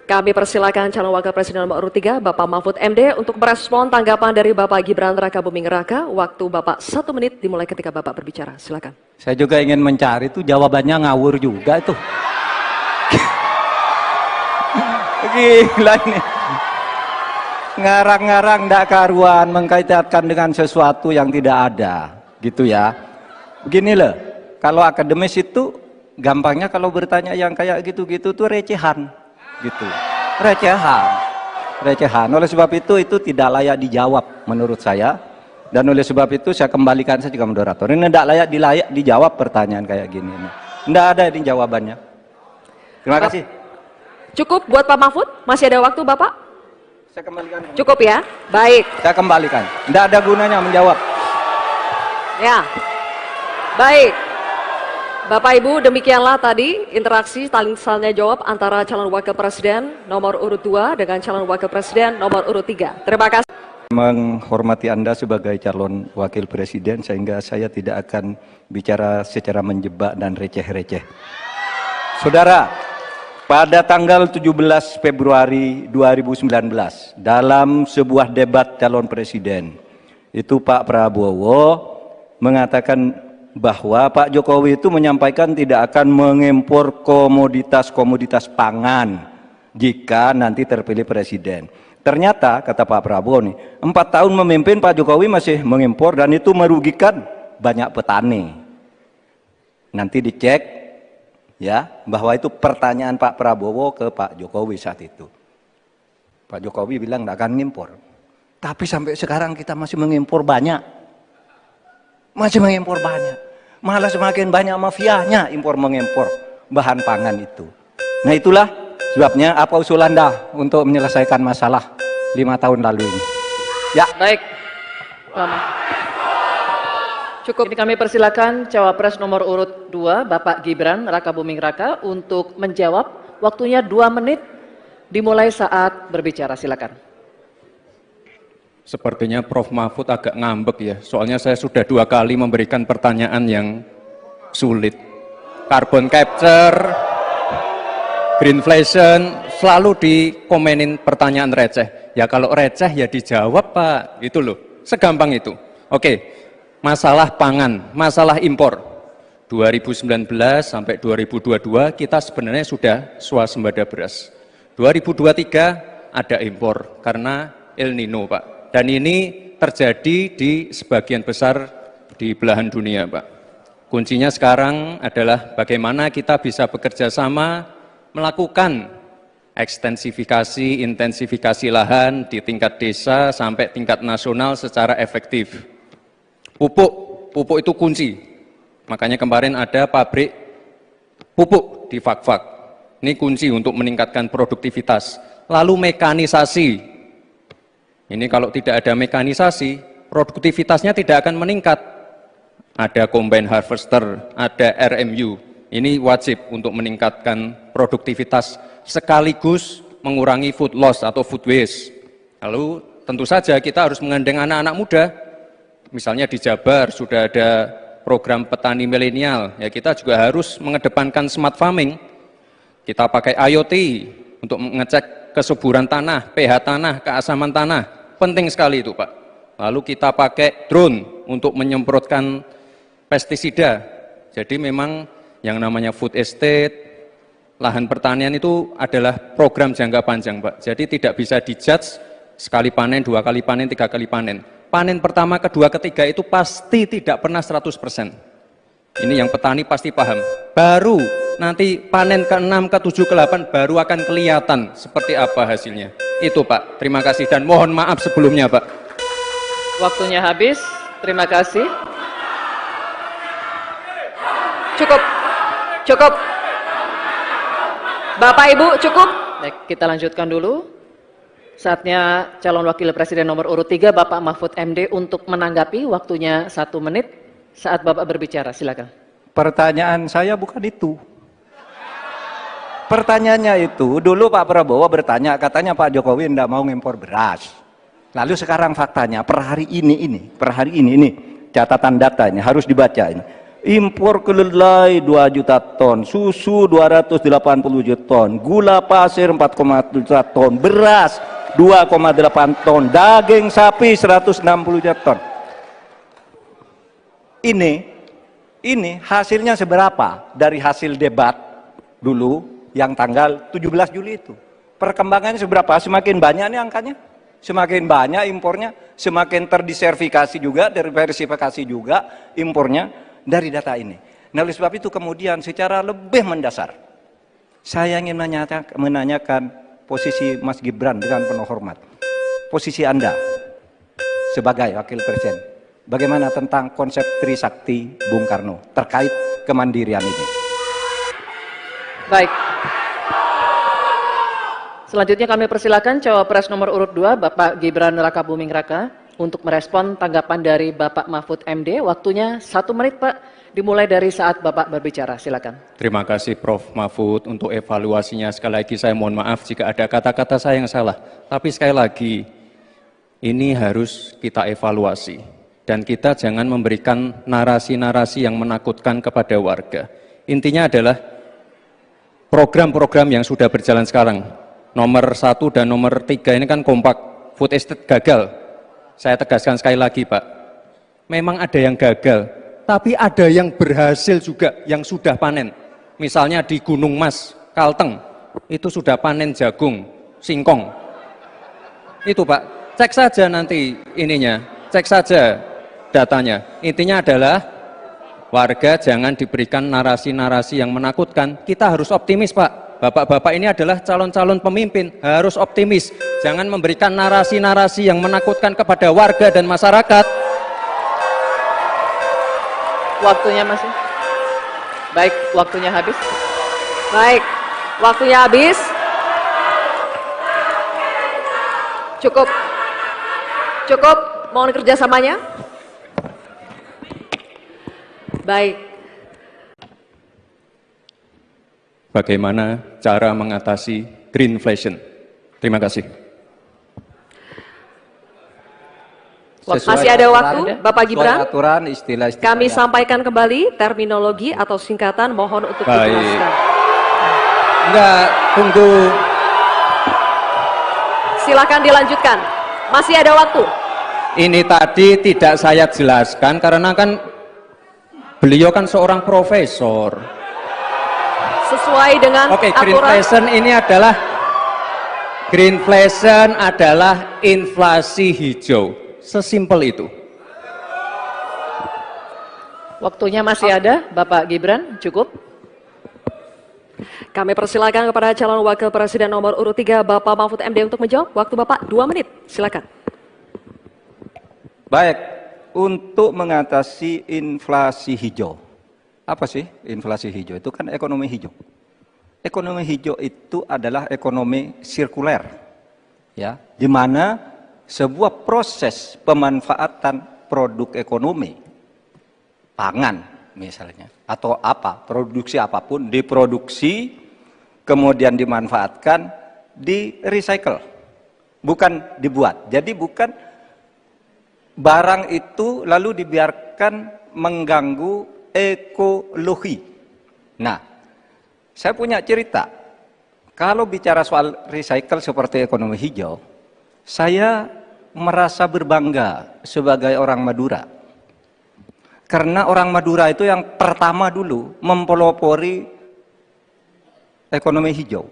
Speaker 4: Kami persilakan calon wakil presiden nomor urut 3, Bapak Mahfud MD, untuk merespon tanggapan dari Bapak Gibran Rakabuming Raka. Waktu Bapak 1 menit dimulai ketika Bapak berbicara. Silakan.
Speaker 1: Saya juga ingin mencari itu jawabannya ngawur juga itu. Gila ini. Ngarang-ngarang ndak karuan, mengkaitkan dengan sesuatu yang tidak ada, gitu ya. Begini loh, kalau akademis itu gampangnya kalau bertanya yang kayak gitu-gitu tuh recehan, gitu. Recehan. Oleh sebab itu tidak layak dijawab menurut saya. Dan oleh sebab itu saya kembalikan saja ke moderator. Ini tidak layak dijawab pertanyaan kayak gini. Tidak ada ini jawabannya. Terima kasih.
Speaker 4: Cukup buat Pak Mahfud? Masih ada waktu Bapak?
Speaker 1: Saya kembalikan.
Speaker 4: Cukup ya? Baik.
Speaker 1: Saya kembalikan. Tidak ada gunanya menjawab.
Speaker 4: Ya. Baik. Bapak Ibu, demikianlah tadi interaksi saling tanya jawab antara calon wakil presiden nomor urut 2 dengan calon wakil presiden nomor urut 3. Terima kasih.
Speaker 1: Menghormati Anda sebagai calon wakil presiden sehingga saya tidak akan bicara secara menjebak dan receh-receh. Saudara, pada tanggal 17 Februari 2019 dalam sebuah debat calon presiden itu Pak Prabowo mengatakan bahwa Pak Jokowi itu menyampaikan tidak akan mengimpor komoditas-komoditas pangan jika nanti terpilih presiden. Ternyata kata Pak Prabowo nih, 4 tahun memimpin Pak Jokowi masih mengimpor dan itu merugikan banyak petani. Nanti dicek ya, bahwa itu pertanyaan Pak Prabowo ke Pak Jokowi saat itu. Pak Jokowi bilang tidak akan ngimpor. Tapi sampai sekarang kita masih mengimpor banyak. Malah semakin banyak mafianya impor mengimpor bahan pangan itu. Nah itulah sebabnya apa usul Anda untuk menyelesaikan masalah 5 tahun lalu ini. Ya.
Speaker 2: Baik. Cukup. Ini kami persilakan cawapres nomor urut 2, Bapak Gibran Rakabuming Raka untuk menjawab. Waktunya 2 menit dimulai saat berbicara. Silakan.
Speaker 3: Sepertinya Prof. Mahfud agak ngambek ya, soalnya saya sudah 2 kali memberikan pertanyaan yang sulit. Carbon capture, greenflation, selalu dikomenin pertanyaan receh. Ya kalau receh ya dijawab Pak, itu loh, segampang itu. Oke, masalah pangan, masalah impor. 2019 sampai 2022 kita sebenarnya sudah swasembada beras. 2023 ada impor karena El Nino Pak. Dan ini terjadi di sebagian besar di belahan dunia Pak. Kuncinya sekarang adalah bagaimana kita bisa bekerja sama melakukan ekstensifikasi, intensifikasi lahan di tingkat desa sampai tingkat nasional secara efektif. Pupuk itu kunci. Makanya kemarin ada pabrik pupuk di Fak-Fak. Ini kunci untuk meningkatkan produktivitas. Lalu mekanisasi. Ini kalau tidak ada mekanisasi, produktivitasnya tidak akan meningkat. Ada combine harvester, ada RMU. Ini wajib untuk meningkatkan produktivitas sekaligus mengurangi food loss atau food waste. Lalu tentu saja kita harus menggandeng anak-anak muda. Misalnya di Jabar sudah ada program petani milenial. Ya kita juga harus mengedepankan smart farming. Kita pakai IoT untuk mengecek kesuburan tanah, pH tanah, keasaman tanah. Penting sekali itu Pak. Lalu kita pakai drone untuk menyemprotkan pestisida. Jadi memang yang namanya food estate, lahan pertanian itu adalah program jangka panjang Pak. Jadi tidak bisa dijudge sekali panen, 2 kali panen, 3 kali panen. Panen pertama, kedua, ketiga itu pasti tidak pernah 100%. Ini yang petani pasti paham. Baru nanti panen ke-6, ke-7, ke-8 baru akan kelihatan seperti apa hasilnya. Itu Pak, terima kasih dan mohon maaf sebelumnya Pak.
Speaker 2: Waktunya habis, terima kasih.
Speaker 4: Cukup. Bapak Ibu cukup.
Speaker 2: Baik, kita lanjutkan dulu. Saatnya calon wakil presiden nomor urut 3 Bapak Mahfud MD untuk menanggapi, waktunya 1 menit saat Bapak berbicara, silakan.
Speaker 1: Pertanyaan saya bukan itu. Pertanyaannya itu, dulu Pak Prabowo bertanya, katanya Pak Jokowi tidak mau ngimpor beras. Lalu sekarang faktanya, per hari ini, catatan data ini harus dibaca ini. Impor kedelai 2 juta ton, susu 280 juta ton, gula pasir 4,1 juta ton, beras 2,8 ton, daging sapi 160 juta ton. Ini hasilnya seberapa dari hasil debat dulu yang tanggal 17 Juli itu. Perkembangannya seberapa? Semakin banyak nih angkanya. Semakin banyak impornya, semakin terdiversifikasi juga, diversifikasi juga impornya dari data ini. Nah, oleh sebab itu kemudian secara lebih mendasar, saya ingin menanyakan posisi Mas Gibran dengan penuh hormat. Posisi Anda sebagai wakil presiden, bagaimana tentang konsep Trisakti Bung Karno terkait kemandirian ini?
Speaker 2: Baik. Selanjutnya kami persilakan cawapres nomor urut 2 Bapak Gibran Rakabuming Raka untuk merespon tanggapan dari Bapak Mahfud MD. Waktunya 1 menit Pak, dimulai dari saat Bapak berbicara, silakan.
Speaker 3: Terima kasih Prof. Mahfud untuk evaluasinya. Sekali lagi saya mohon maaf jika ada kata-kata saya yang salah. Tapi sekali lagi, ini harus kita evaluasi. Dan kita jangan memberikan narasi-narasi yang menakutkan kepada warga. Intinya adalah program-program yang sudah berjalan sekarang. Nomor 1 dan nomor 3 ini kan kompak, food estate gagal. Saya tegaskan sekali lagi Pak, memang ada yang gagal, tapi ada yang berhasil juga, yang sudah panen. Misalnya di Gunung Mas, Kalteng, itu sudah panen jagung, singkong. Itu Pak, cek saja nanti ininya, cek saja datanya. Intinya adalah warga jangan diberikan narasi-narasi yang menakutkan. Kita harus optimis Pak. Bapak-bapak ini adalah calon-calon pemimpin, harus optimis. Jangan memberikan narasi-narasi yang menakutkan kepada warga dan masyarakat.
Speaker 2: Waktunya masih? Baik, waktunya habis.
Speaker 4: Baik, waktunya habis. Cukup, mohon kerjasamanya. Baik.
Speaker 3: Bagaimana cara mengatasi greenflation? Terima kasih.
Speaker 4: Masih ada waktu, Bapak
Speaker 1: sesuai
Speaker 4: Gibran.
Speaker 1: aturan, istilah-istilah
Speaker 4: Kami
Speaker 1: yang-
Speaker 4: sampaikan kembali terminologi atau singkatan, mohon untuk
Speaker 3: Baik.
Speaker 4: dijelaskan.
Speaker 3: Enggak, tunggu.
Speaker 4: Silakan dilanjutkan. Masih ada waktu.
Speaker 3: Ini tadi tidak saya jelaskan karena kan beliau kan seorang profesor.
Speaker 4: Sesuai dengan
Speaker 3: Oke,
Speaker 4: aturan.
Speaker 3: greenflation adalah inflasi hijau. Sesimpel itu.
Speaker 2: Waktunya masih ada, Bapak Gibran, cukup.
Speaker 4: Kami persilakan kepada calon wakil presiden nomor urut 3 Bapak Mahfud MD untuk menjawab. Waktu Bapak 2 menit. Silakan.
Speaker 1: Baik, untuk mengatasi inflasi hijau. Apa sih inflasi hijau? Itu kan ekonomi hijau. Ekonomi hijau itu adalah ekonomi sirkuler. Ya, di mana sebuah proses pemanfaatan produk ekonomi, pangan misalnya, atau apa, produksi apapun, diproduksi, kemudian dimanfaatkan, di recycle, bukan dibuat. Jadi bukan barang itu lalu dibiarkan mengganggu ekologi. Nah, saya punya cerita, kalau bicara soal recycle seperti ekonomi hijau, saya merasa berbangga sebagai orang Madura. Karena orang Madura itu yang pertama dulu mempelopori ekonomi hijau,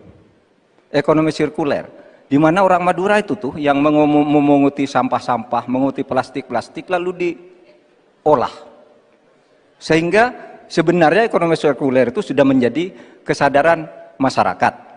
Speaker 1: ekonomi sirkuler. Di mana orang Madura itu tuh yang memunguti sampah-sampah, menguti plastik-plastik lalu diolah. Sehingga sebenarnya ekonomi sirkuler itu sudah menjadi kesadaran masyarakat.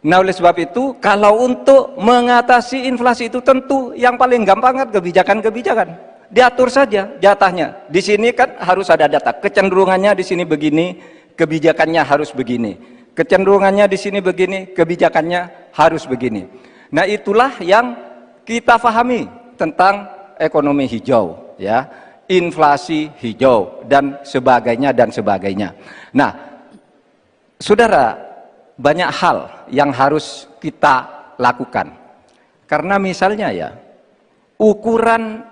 Speaker 1: Nah, oleh sebab itu, kalau untuk mengatasi inflasi itu tentu yang paling gampang kan kebijakan-kebijakan. Diatur saja jatahnya. Di sini kan harus ada data. Kecenderungannya di sini begini, kebijakannya harus begini. Kecenderungannya di sini begini, kebijakannya harus begini. Nah, itulah yang kita pahami tentang ekonomi hijau, ya, inflasi hijau dan sebagainya dan sebagainya. Nah, saudara, banyak hal yang harus kita lakukan. Karena misalnya ya, ukuran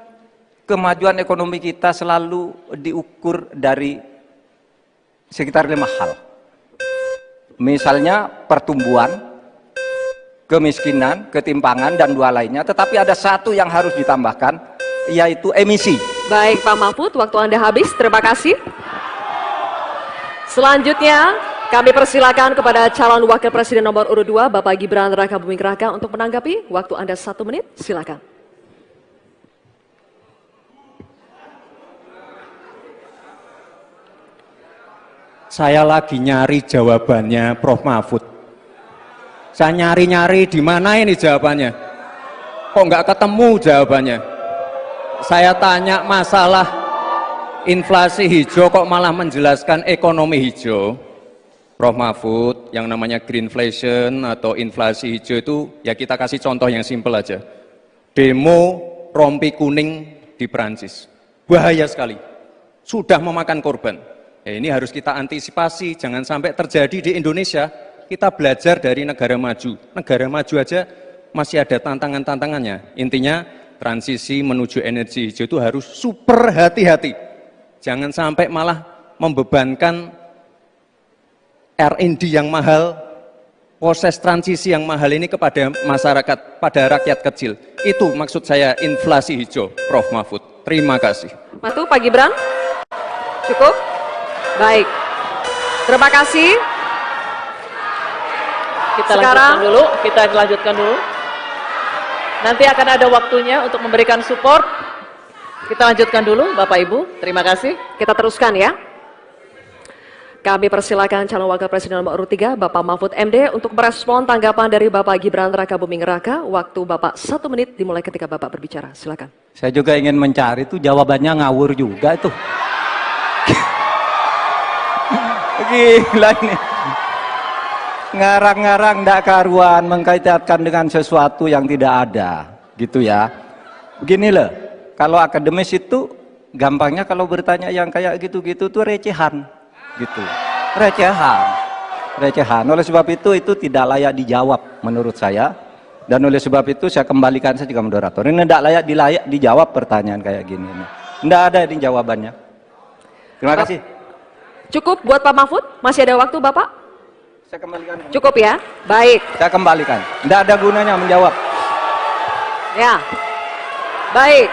Speaker 1: kemajuan ekonomi kita selalu diukur dari sekitar 5 hal. Misalnya pertumbuhan, kemiskinan, ketimpangan, dan 2 lainnya. Tetapi ada satu yang harus ditambahkan, yaitu emisi.
Speaker 4: Baik Pak Mahfud, waktu Anda habis. Terima kasih. Selanjutnya, kami persilakan kepada calon wakil presiden nomor urut 2, Bapak Gibran Rakabuming Raka untuk menanggapi. Waktu Anda 1 menit, silakan.
Speaker 3: Saya lagi nyari jawabannya Prof. Mahfud. Saya nyari-nyari di mana ini jawabannya. Kok nggak ketemu jawabannya. Saya tanya masalah inflasi hijau kok malah menjelaskan ekonomi hijau. Prof. Mahfud, yang namanya greenflation atau inflasi hijau itu, ya kita kasih contoh yang simpel aja. Demo rompi kuning di Perancis. Bahaya sekali. Sudah memakan korban. Ya, ini harus kita antisipasi, jangan sampai terjadi di Indonesia. Kita belajar dari negara maju. Negara maju aja masih ada tantangan-tantangannya. Intinya, transisi menuju energi hijau itu harus super hati-hati. Jangan sampai malah membebankan R&D yang mahal, proses transisi yang mahal ini kepada masyarakat, pada rakyat kecil. Itu maksud saya inflasi hijau, Prof. Mahfud. Terima kasih.
Speaker 4: Matu, Pak Gibran. Cukup? Baik. Terima kasih.
Speaker 2: Kita lanjutkan dulu. Nanti akan ada waktunya untuk memberikan support. Kita lanjutkan dulu, Bapak Ibu. Terima kasih.
Speaker 4: Kita teruskan ya. Kami persilakan calon wakil presiden nomor urut 3, Bapak Mahfud MD untuk merespon tanggapan dari Bapak Gibran Rakabuming Raka. Waktu Bapak 1 menit dimulai ketika Bapak berbicara. Silakan.
Speaker 1: Saya juga ingin mencari itu jawabannya ngawur juga itu. Gila ini. Ngarang-ngarang ndak karuan mengkaitkan dengan sesuatu yang tidak ada, gitu ya. Begini loh, kalau akademis itu gampangnya kalau bertanya yang kayak gitu-gitu tuh recehan, gitu. Recehan. Oleh sebab itu tidak layak dijawab menurut saya. Dan oleh sebab itu saya kembalikan saja ke moderator. Ini tidak layak dijawab pertanyaan kayak gini. Tidak ada ini jawabannya. Terima kasih.
Speaker 4: Cukup buat Pak Mahfud? Masih ada waktu Bapak?
Speaker 1: Saya kembalikan.
Speaker 4: Cukup ya? Baik.
Speaker 1: Saya kembalikan. Tidak ada gunanya menjawab.
Speaker 4: Ya. Baik.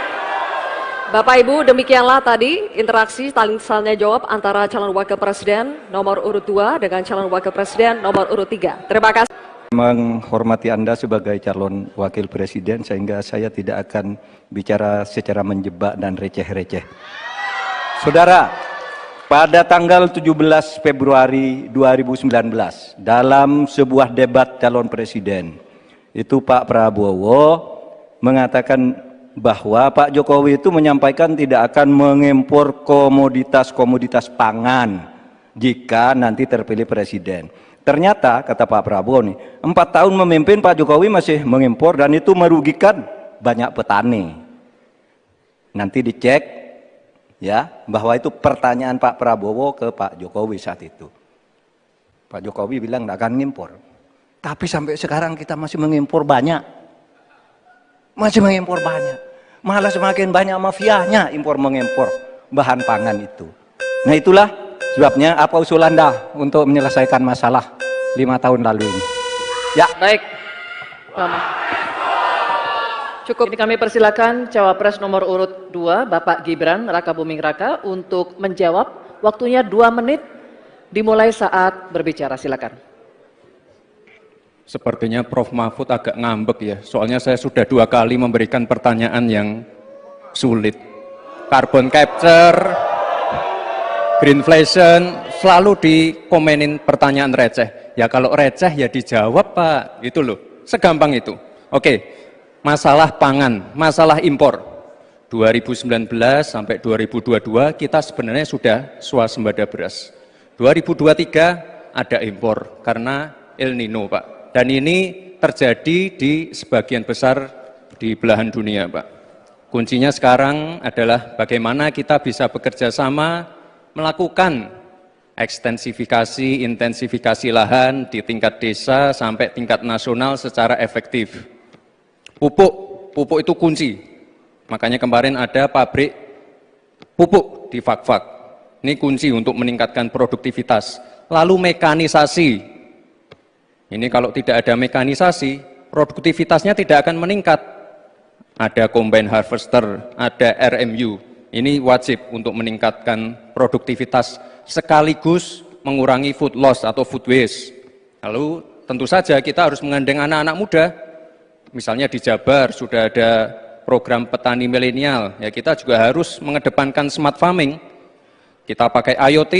Speaker 4: Bapak Ibu, demikianlah tadi interaksi tanya jawab antara calon wakil presiden nomor urut 2 dengan calon wakil presiden nomor urut 3. Terima kasih.
Speaker 1: Menghormati Anda sebagai calon wakil presiden sehingga saya tidak akan bicara secara menjebak dan receh-receh. Saudara, pada tanggal 17 Februari 2019 dalam sebuah debat calon presiden itu Pak Prabowo mengatakan bahwa Pak Jokowi itu menyampaikan tidak akan mengimpor komoditas-komoditas pangan jika nanti terpilih presiden. Ternyata kata Pak Prabowo nih, 4 tahun memimpin Pak Jokowi masih mengimpor dan itu merugikan banyak petani. Nanti dicek ya bahwa itu pertanyaan Pak Prabowo ke Pak Jokowi saat itu. Pak Jokowi bilang tidak akan mengimpor. Tapi sampai sekarang kita masih mengimpor banyak. Masih mengimpor banyak. Malah semakin banyak mafianya impor mengimpor bahan pangan itu. Nah itulah sebabnya apa usul Anda untuk menyelesaikan masalah 5 tahun lalu ini? Ya.
Speaker 2: Baik. Cukup. Ini kami persilakan cawapres nomor urut 2 Bapak Gibran Rakabuming Raka untuk menjawab. Waktunya 2 menit dimulai saat berbicara. Silakan.
Speaker 3: Sepertinya Prof. Mahfud agak ngambek ya, soalnya saya sudah 2 kali memberikan pertanyaan yang sulit. Carbon capture, greenflation, selalu dikomenin pertanyaan receh. Ya kalau receh ya dijawab Pak, gitu loh, segampang itu. Oke, masalah pangan, masalah impor. 2019 sampai 2022 kita sebenarnya sudah swasembada beras. 2023 ada impor karena El Nino Pak. Dan ini terjadi di sebagian besar di belahan dunia Pak. Kuncinya sekarang adalah bagaimana kita bisa bekerja sama melakukan ekstensifikasi, intensifikasi lahan di tingkat desa sampai tingkat nasional secara efektif. Pupuk itu kunci. Makanya kemarin ada pabrik pupuk di Fak-Fak. Ini kunci untuk meningkatkan produktivitas. Lalu mekanisasi. Ini kalau tidak ada mekanisasi, produktivitasnya tidak akan meningkat. Ada combine harvester, ada RMU. Ini wajib untuk meningkatkan produktivitas sekaligus mengurangi food loss atau food waste. Lalu tentu saja kita harus menggandeng anak-anak muda. Misalnya di Jabar sudah ada program petani milenial. Ya kita juga harus mengedepankan smart farming. Kita pakai IoT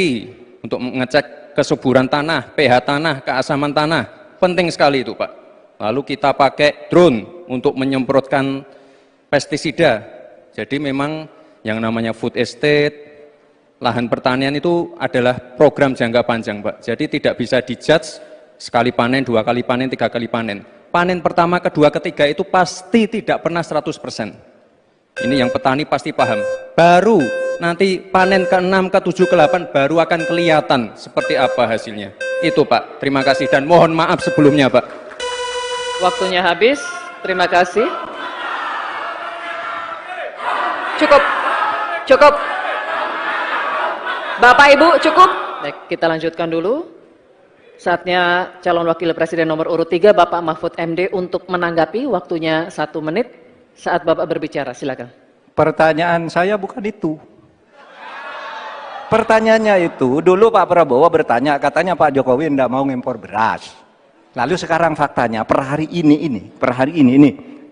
Speaker 3: untuk mengecek kesuburan tanah, pH tanah, keasaman tanah. Penting sekali itu Pak. Lalu kita pakai drone untuk menyemprotkan pestisida. Jadi memang yang namanya food estate, lahan pertanian itu adalah program jangka panjang Pak. Jadi tidak bisa dijudge sekali panen, 2 kali panen, 3 kali panen. Panen pertama, kedua, ketiga itu pasti tidak pernah 100%. Ini yang petani pasti paham. Baru nanti panen ke-6, ke-7, ke-8 baru akan kelihatan seperti apa hasilnya. Itu Pak, terima kasih dan mohon maaf sebelumnya Pak.
Speaker 2: Waktunya habis, terima kasih.
Speaker 4: Cukup. Bapak Ibu cukup.
Speaker 2: Baik, kita lanjutkan dulu. Saatnya calon wakil presiden nomor urut 3 Bapak Mahfud MD untuk menanggapi. Waktunya 1 menit saat Bapak berbicara, silakan.
Speaker 1: Pertanyaan saya bukan itu. Pertanyaannya itu, dulu Pak Prabowo bertanya, katanya Pak Jokowi tidak mau ngimpor beras. Lalu sekarang faktanya, per hari ini,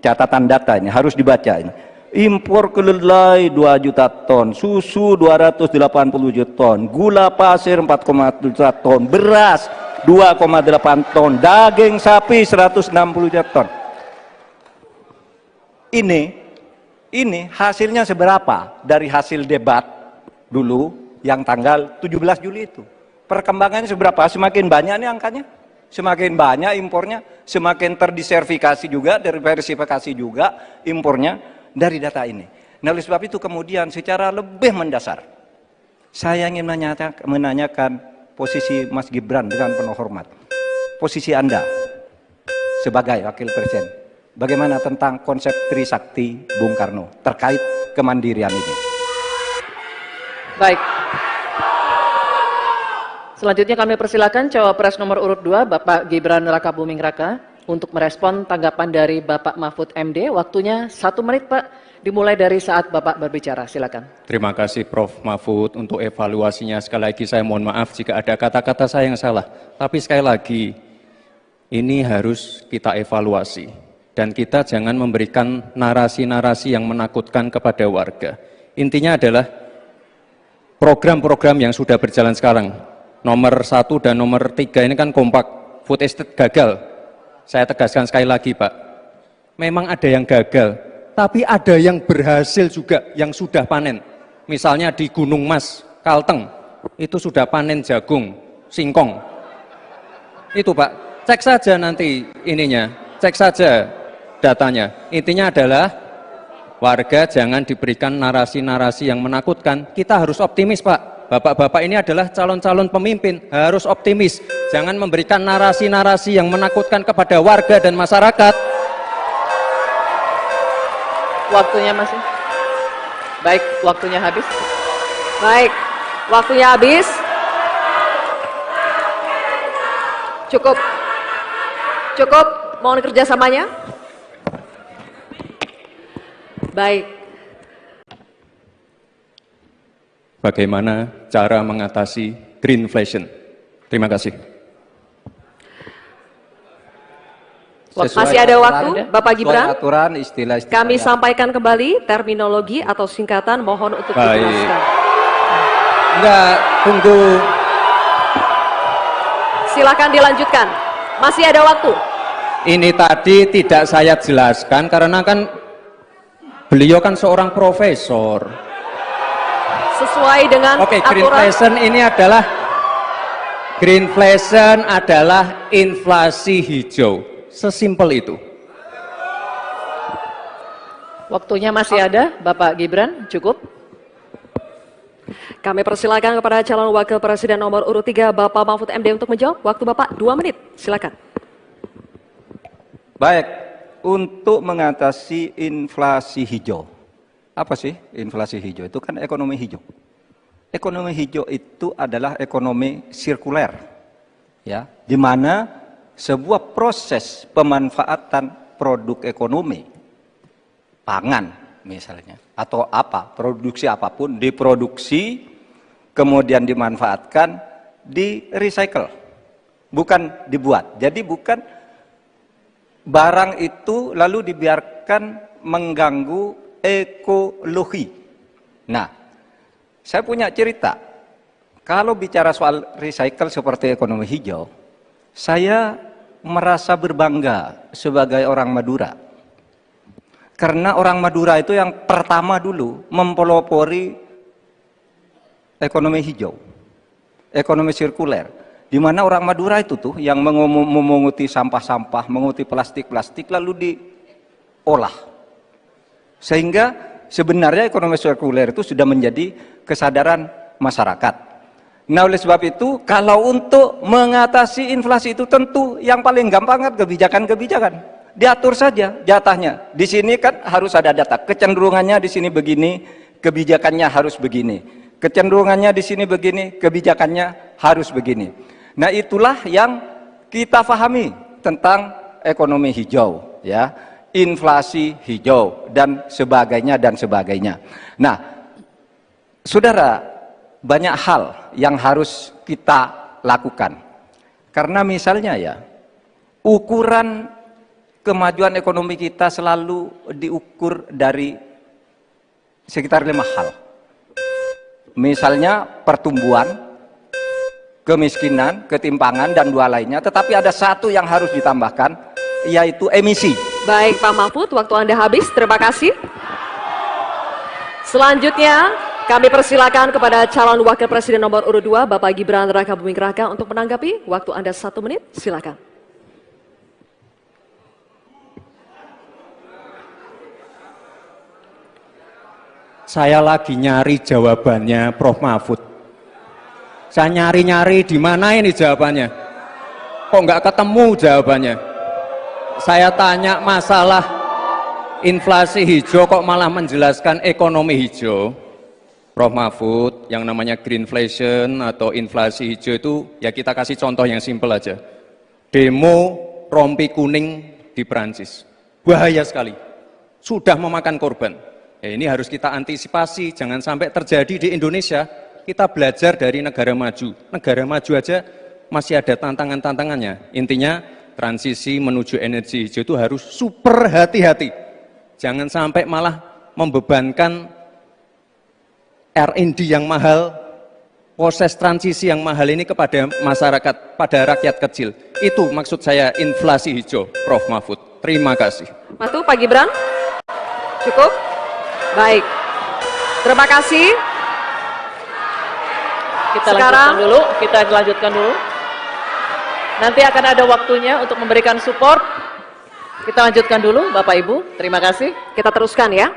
Speaker 1: catatan datanya harus dibaca ini. Impor kedelai 2 juta ton, susu 280 juta ton, gula pasir 4,1 juta ton, beras 2,8 ton, daging sapi 160 juta ton. Ini hasilnya seberapa dari hasil debat dulu yang tanggal 17 Juli itu. Perkembangannya seberapa? Semakin banyak nih angkanya. Semakin banyak impornya, semakin terdiversifikasi juga, diversifikasi juga impornya dari data ini. Nah, oleh sebab itu kemudian secara lebih mendasar saya ingin menanyakan posisi Mas Gibran dengan penuh hormat. Posisi Anda sebagai wakil presiden Bagaimana tentang konsep Trisakti Bung Karno terkait kemandirian ini?
Speaker 2: Baik. Selanjutnya kami persilakan cawapres nomor urut 2 Bapak Gibran Rakabuming Raka untuk merespon tanggapan dari Bapak Mahfud MD. Waktunya 1 menit Pak, dimulai dari saat Bapak berbicara. Silakan.
Speaker 3: Terima kasih Prof. Mahfud untuk evaluasinya. Sekali lagi saya mohon maaf jika ada kata-kata saya yang salah. Tapi sekali lagi, ini harus kita evaluasi. Dan kita jangan memberikan narasi-narasi yang menakutkan kepada warga. Intinya adalah program-program yang sudah berjalan sekarang. Nomor 1 dan nomor 3 ini kan kompak. Food estate gagal. Saya tegaskan sekali lagi Pak. Memang ada yang gagal. Tapi ada yang berhasil juga, yang sudah panen. Misalnya di Gunung Mas, Kalteng, itu sudah panen jagung, singkong. Itu Pak, cek saja nanti ininya, cek saja datanya. Intinya adalah warga jangan diberikan narasi-narasi yang menakutkan. Kita harus optimis Pak. Bapak-bapak ini adalah calon-calon pemimpin, harus optimis. Jangan memberikan narasi-narasi yang menakutkan kepada warga dan masyarakat.
Speaker 2: Waktunya masih. Baik, waktunya habis.
Speaker 4: Baik, waktunya habis. Cukup. Cukup, mohon kerjasamanya. Baik.
Speaker 3: Bagaimana cara mengatasi greenflation? Terima kasih.
Speaker 4: Masih ada waktu, Bapak Gibran.
Speaker 1: Aturan, istilah-istilah
Speaker 4: Kami
Speaker 1: yang-
Speaker 4: sampaikan kembali terminologi atau singkatan, mohon untuk
Speaker 3: Baik.
Speaker 4: dijelaskan.
Speaker 3: Enggak, tunggu.
Speaker 4: Silakan dilanjutkan. Masih ada waktu.
Speaker 3: Ini tadi tidak saya jelaskan karena kan beliau kan seorang profesor.
Speaker 4: Sesuai dengan
Speaker 3: Oke,
Speaker 4: aturan.
Speaker 3: greenflation adalah inflasi hijau. Sesimpel itu.
Speaker 2: Waktunya masih ada, Bapak Gibran, cukup.
Speaker 4: Kami persilakan kepada calon wakil presiden nomor urut 3 Bapak Mahfud MD untuk menjawab. Waktu Bapak 2 menit. Silakan.
Speaker 1: Baik, untuk mengatasi inflasi hijau. Apa sih inflasi hijau? Itu kan ekonomi hijau. Ekonomi hijau itu adalah ekonomi sirkuler. Ya, di mana sebuah proses pemanfaatan produk ekonomi, pangan misalnya, atau apa, produksi apapun, diproduksi, kemudian dimanfaatkan, di recycle, bukan dibuat. Jadi bukan barang itu lalu dibiarkan mengganggu ekologi. Nah, saya punya cerita. Kalau bicara soal recycle seperti ekonomi hijau, saya merasa berbangga sebagai orang Madura. Karena orang Madura itu yang pertama dulu mempelopori ekonomi hijau, ekonomi sirkuler. Di mana orang Madura itu tuh yang memunguti sampah-sampah, menguti plastik-plastik lalu diolah. Sehingga sebenarnya ekonomi sirkuler itu sudah menjadi kesadaran masyarakat. Nah, oleh sebab itu, kalau untuk mengatasi inflasi itu tentu yang paling gampang kan kebijakan-kebijakan. Diatur saja jatahnya. Di sini kan harus ada data. Kecenderungannya di sini begini, kebijakannya harus begini. Kecenderungannya di sini begini, kebijakannya harus begini. Nah, itulah yang kita pahami tentang ekonomi hijau, ya, inflasi hijau dan sebagainya dan sebagainya. Nah, saudara, banyak hal yang harus kita lakukan. Karena misalnya ya, ukuran kemajuan ekonomi kita selalu diukur dari sekitar 5 hal. Misalnya pertumbuhan, kemiskinan, ketimpangan, dan 2 lainnya. Tetapi ada 1 yang harus ditambahkan, yaitu emisi.
Speaker 4: Baik Pak Mahfud, waktu Anda habis. Terima kasih. Selanjutnya, kami persilakan kepada calon wakil presiden nomor urut 2, Bapak Gibran Rakabuming Raka untuk menanggapi. Waktu Anda 1 menit, silakan.
Speaker 3: Saya lagi nyari jawabannya Prof. Mahfud. Saya nyari-nyari di mana ini jawabannya. Kok nggak ketemu jawabannya? saya tanya masalah inflasi hijau kok malah menjelaskan ekonomi hijau. Prof. Mahfud, yang namanya greenflation atau inflasi hijau itu, ya kita kasih contoh yang simpel aja. Demo rompi kuning di Perancis. Bahaya sekali. Sudah memakan korban. Ya, ini harus kita antisipasi, jangan sampai terjadi di Indonesia. Kita belajar dari negara maju. Negara maju aja masih ada tantangan-tantangannya. Intinya, transisi menuju energi hijau itu harus super hati-hati. Jangan sampai malah membebankan R&D yang mahal, proses transisi yang mahal ini kepada masyarakat, pada rakyat kecil. Itu maksud saya inflasi hijau, Prof. Mahfud. Terima kasih.
Speaker 4: Matu, Pak Gibran. Cukup? Baik. Terima kasih.
Speaker 2: Kita lanjutkan dulu. Nanti akan ada waktunya untuk memberikan support. Kita lanjutkan dulu, Bapak Ibu. Terima kasih.
Speaker 4: Kita teruskan ya.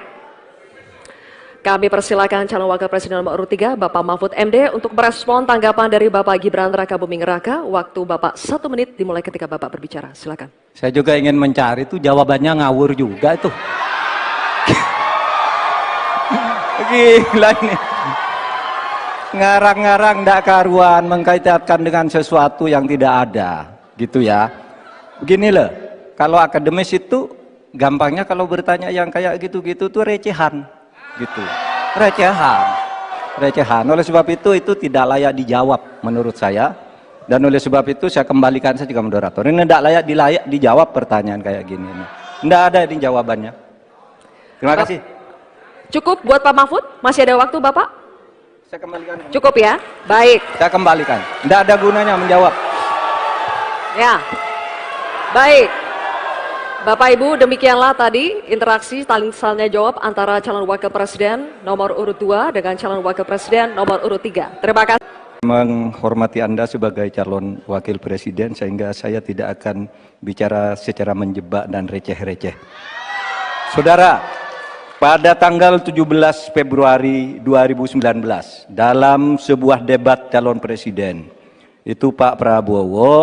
Speaker 4: Kami persilakan calon wakil presiden nomor urut 3, Bapak Mahfud MD, untuk merespon tanggapan dari Bapak Gibran Rakabuming Raka. Waktu Bapak 1 menit dimulai ketika Bapak berbicara. Silakan.
Speaker 1: Saya juga ingin mencari itu jawabannya ngawur juga itu. Gila ini. Ngarang-ngarang ndak karuan, mengkaitkan dengan sesuatu yang tidak ada. Gitu ya. Begini loh, kalau akademis itu gampangnya kalau bertanya yang kayak gitu-gitu tuh recehan. Gitu, recehan. Oleh sebab itu tidak layak dijawab menurut saya, dan oleh sebab itu saya kembalikan saja ke moderator. Ini tidak layak dijawab pertanyaan kayak gini. Tidak ada ini jawabannya. Terima kasih.
Speaker 4: Cukup buat Pak Mahfud? Masih ada waktu Bapak?
Speaker 1: Saya kembalikan.
Speaker 4: Cukup ya? Baik.
Speaker 1: Saya kembalikan. Tidak ada gunanya menjawab.
Speaker 4: Ya. Baik. Bapak Ibu, demikianlah tadi interaksi saling jawab antara calon wakil presiden nomor urut 2 dengan calon wakil presiden nomor urut 3. Terima kasih.
Speaker 1: Menghormati Anda sebagai calon wakil presiden, sehingga saya tidak akan bicara secara menjebak dan receh-receh. Saudara, pada tanggal 17 Februari 2019, dalam sebuah debat calon presiden, itu Pak Prabowo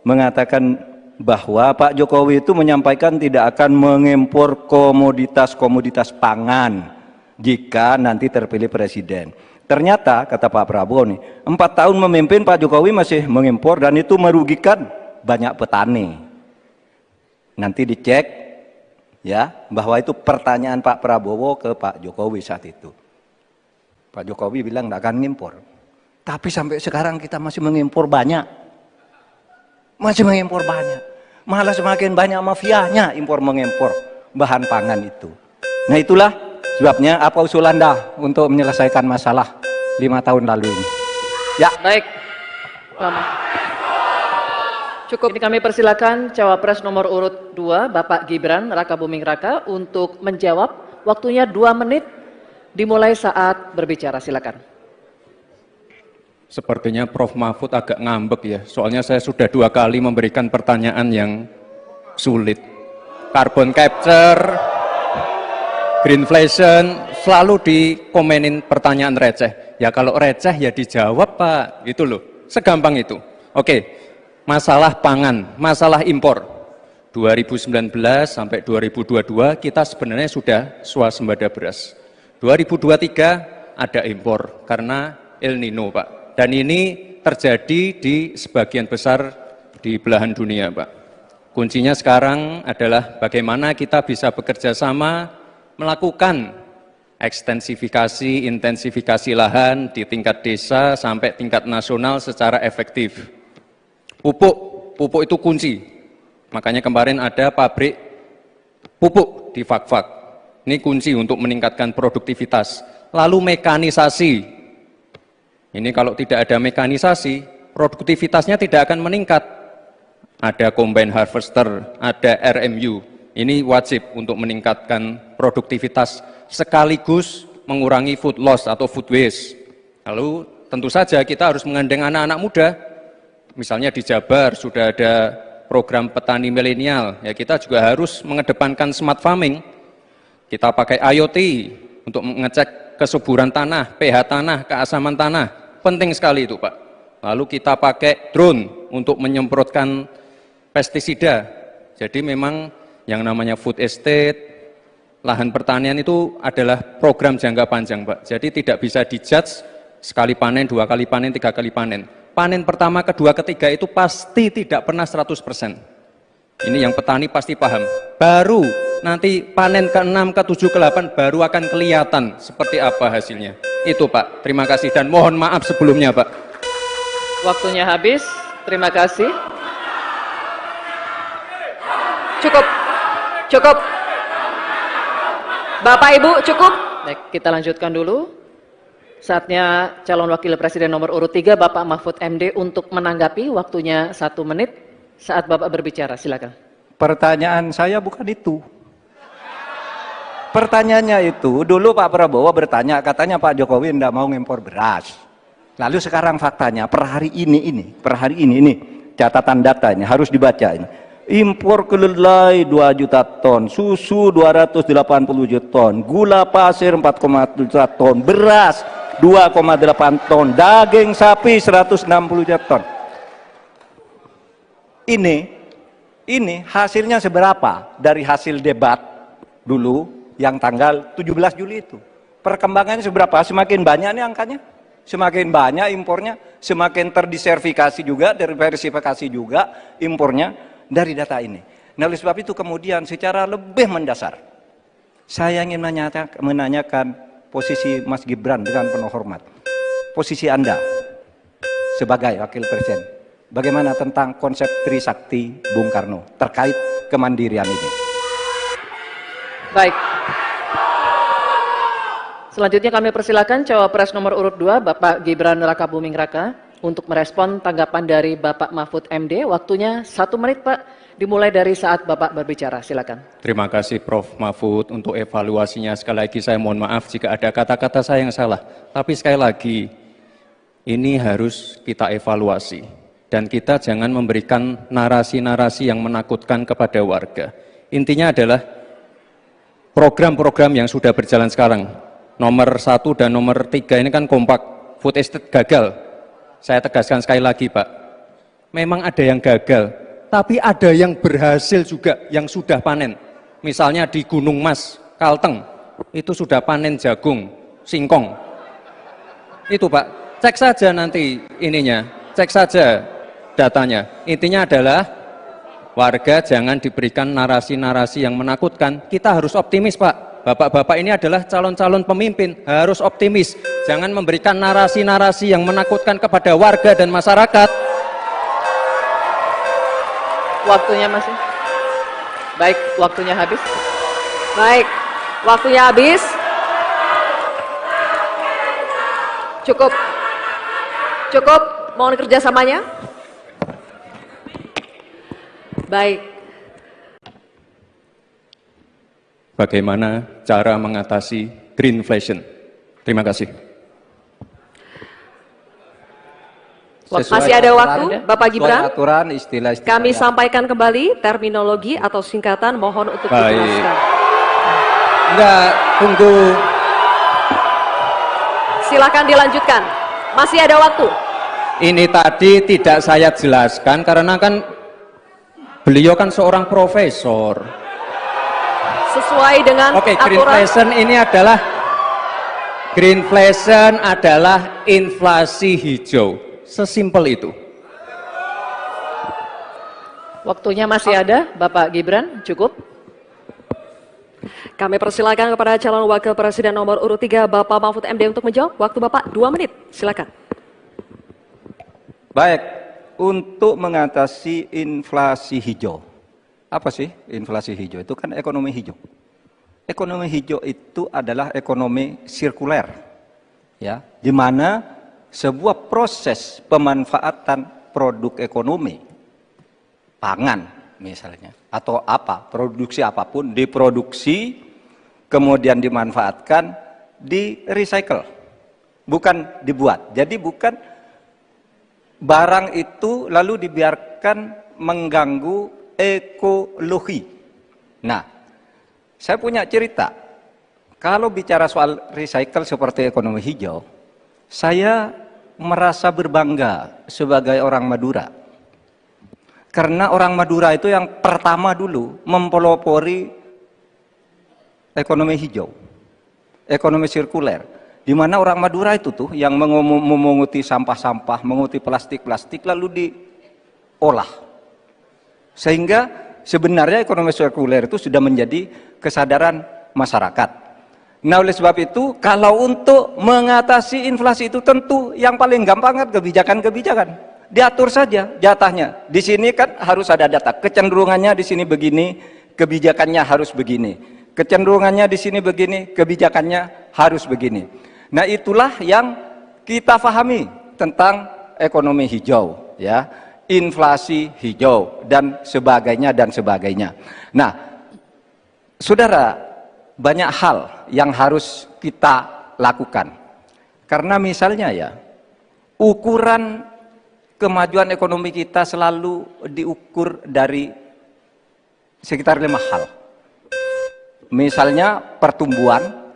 Speaker 1: mengatakan bahwa Pak Jokowi itu menyampaikan tidak akan mengimpor komoditas-komoditas pangan jika nanti terpilih presiden. Ternyata kata Pak Prabowo nih, 4 tahun memimpin Pak Jokowi masih mengimpor dan itu merugikan banyak petani. Nanti dicek ya bahwa itu pertanyaan Pak Prabowo ke Pak Jokowi saat itu. Pak Jokowi bilang tidak akan mengimpor. Tapi sampai sekarang kita masih mengimpor banyak. Masih mengimpor banyak, malah semakin banyak mafianya impor mengimpor bahan pangan itu. Nah itulah sebabnya apa usul Anda untuk menyelesaikan masalah 5 tahun lalu ini. Ya.
Speaker 2: Baik. Cukup. Ini kami persilakan cawapres nomor urut 2, Bapak Gibran Rakabuming Raka, untuk menjawab. Waktunya 2 menit dimulai saat berbicara. Silakan.
Speaker 3: Sepertinya Prof. Mahfud agak ngambek ya, soalnya saya sudah 2 kali memberikan pertanyaan yang sulit. Carbon capture, greenflation, selalu dikomenin pertanyaan receh. Ya kalau receh ya dijawab Pak, gitu loh, segampang itu. Oke, masalah pangan, masalah impor. 2019 sampai 2022 kita sebenarnya sudah swasembada beras. 2023 ada impor karena El Nino Pak. Dan ini terjadi di sebagian besar di belahan dunia, Pak. Kuncinya sekarang adalah bagaimana kita bisa bekerja sama melakukan ekstensifikasi, intensifikasi lahan di tingkat desa sampai tingkat nasional secara efektif. Pupuk itu kunci. Makanya kemarin ada pabrik pupuk di Fak-Fak. Ini kunci untuk meningkatkan produktivitas. Lalu mekanisasi. Ini kalau tidak ada mekanisasi, produktivitasnya tidak akan meningkat. Ada combine harvester, ada RMU. Ini wajib untuk meningkatkan produktivitas sekaligus mengurangi food loss atau food waste. Lalu tentu saja kita harus menggandeng anak-anak muda. Misalnya di Jabar sudah ada program petani milenial. Ya kita juga harus mengedepankan smart farming. Kita pakai IoT untuk mengecek kesuburan tanah, pH tanah, keasaman tanah. Penting sekali itu Pak. Lalu kita pakai drone untuk menyemprotkan pestisida Jadi memang yang namanya food estate, lahan pertanian itu adalah program jangka panjang, Pak. Jadi tidak bisa dijudge sekali panen, 2 kali panen, 3 kali panen. Panen pertama, kedua, ketiga itu pasti tidak pernah 100%. Ini yang petani pasti paham. Baru nanti panen ke-6, ke-7, ke-8 baru akan kelihatan seperti apa hasilnya. Itu Pak, terima kasih dan mohon maaf sebelumnya Pak.
Speaker 2: Waktunya habis. Terima kasih.
Speaker 4: Cukup. Cukup. Bapak Ibu cukup.
Speaker 2: Baik, kita lanjutkan dulu. Saatnya calon wakil presiden nomor urut 3 Bapak Mahfud MD untuk menanggapi, waktunya 1 menit saat Bapak berbicara, silakan.
Speaker 1: Pertanyaan saya bukan itu. Pertanyaannya itu, dulu Pak Prabowo bertanya, katanya Pak Jokowi tidak mau ngimpor beras. Lalu sekarang faktanya, per hari ini, catatan datanya harus dibaca ini. Impor kedelai 2 juta ton, susu 280 juta ton, gula pasir 4,1 juta ton, beras 2,8 ton, daging sapi 160 juta ton. Ini hasilnya seberapa dari hasil debat dulu yang tanggal 17 Juli itu. Perkembangannya seberapa? Semakin banyak nih angkanya, semakin banyak impornya, semakin terdiversifikasi juga, diversifikasi juga impornya dari data ini. Nah, oleh sebab itu kemudian secara lebih mendasar, saya ingin menanyakan posisi Mas Gibran dengan penuh hormat. Posisi Anda sebagai wakil presiden, bagaimana tentang konsep Trisakti Bung Karno terkait kemandirian ini?
Speaker 2: Baik. Selanjutnya kami persilakan cawapres nomor urut 2 Bapak Gibran Rakabuming Raka untuk merespon tanggapan dari Bapak Mahfud MD. Waktunya 1 menit Pak, dimulai dari saat Bapak berbicara, silakan.
Speaker 3: Terima kasih Prof. Mahfud untuk evaluasinya. Sekali lagi saya mohon maaf jika ada kata-kata saya yang salah. Tapi sekali lagi, ini harus kita evaluasi. Dan kita jangan memberikan narasi-narasi yang menakutkan kepada warga. Intinya adalah program-program yang sudah berjalan sekarang. Nomor 1 dan nomor 3 ini kan kompak. Food estate gagal. Saya tegaskan sekali lagi Pak. Memang ada yang gagal. Tapi ada yang berhasil juga, yang sudah panen. Misalnya di Gunung Mas, Kalteng, itu sudah panen jagung, singkong. Itu Pak, cek saja nanti ininya, cek saja datanya. Intinya adalah, warga jangan diberikan narasi-narasi yang menakutkan. Kita harus optimis Pak. Bapak-bapak ini adalah calon-calon pemimpin, harus optimis. Jangan memberikan narasi-narasi yang menakutkan kepada warga dan masyarakat.
Speaker 2: Waktunya masih? Baik, waktunya habis.
Speaker 4: Baik, waktunya habis. Cukup. Cukup, mohon kerjasamanya. Baik.
Speaker 3: Bagaimana cara mengatasi greenflation? Terima kasih.
Speaker 4: Masih ada waktu, Bapak Gibran.
Speaker 1: Aturan, istilah
Speaker 4: Kami sampaikan kembali terminologi atau singkatan, mohon untuk dijelaskan.
Speaker 3: Enggak, tunggu.
Speaker 4: Silakan dilanjutkan. Masih ada waktu.
Speaker 3: Ini tadi tidak saya jelaskan karena kan beliau kan seorang profesor.
Speaker 4: Sesuai dengan
Speaker 3: Oke,
Speaker 4: aturan.
Speaker 3: greenflation adalah inflasi hijau. Sesimpel itu.
Speaker 2: Waktunya masih ada, Bapak Gibran, cukup.
Speaker 4: Kami persilakan kepada calon wakil presiden nomor urut 3 Bapak Mahfud MD untuk menjawab. Waktu Bapak 2 menit, silakan.
Speaker 1: Baik, untuk mengatasi inflasi hijau. Apa sih inflasi hijau? Itu kan ekonomi hijau. Ekonomi hijau itu adalah ekonomi sirkuler, ya, di mana sebuah proses pemanfaatan produk ekonomi, pangan misalnya, atau apa, produksi apapun, diproduksi, kemudian dimanfaatkan, di recycle, bukan dibuat. Jadi bukan barang itu lalu dibiarkan mengganggu ekologi. Nah, saya punya cerita. Kalau bicara soal recycle seperti ekonomi hijau, saya merasa berbangga sebagai orang Madura. Karena orang Madura itu yang pertama dulu mempelopori ekonomi hijau, ekonomi sirkuler. Di mana orang Madura itu tuh yang memunguti sampah-sampah, menguti plastik-plastik lalu diolah. Sehingga sebenarnya ekonomi sirkuler itu sudah menjadi kesadaran masyarakat. Nah, oleh sebab itu kalau untuk mengatasi inflasi itu tentu yang paling gampang kan kebijakan-kebijakan. Diatur saja jatahnya. Di sini kan harus ada data. Kecenderungannya di sini begini, kebijakannya harus begini. Kecenderungannya di sini begini, kebijakannya harus begini. Nah, itulah yang kita pahami tentang ekonomi hijau, ya, inflasi hijau dan sebagainya dan sebagainya. Nah, saudara, banyak hal yang harus kita lakukan. Karena misalnya ya, ukuran kemajuan ekonomi kita selalu diukur dari sekitar 5 hal. Misalnya pertumbuhan,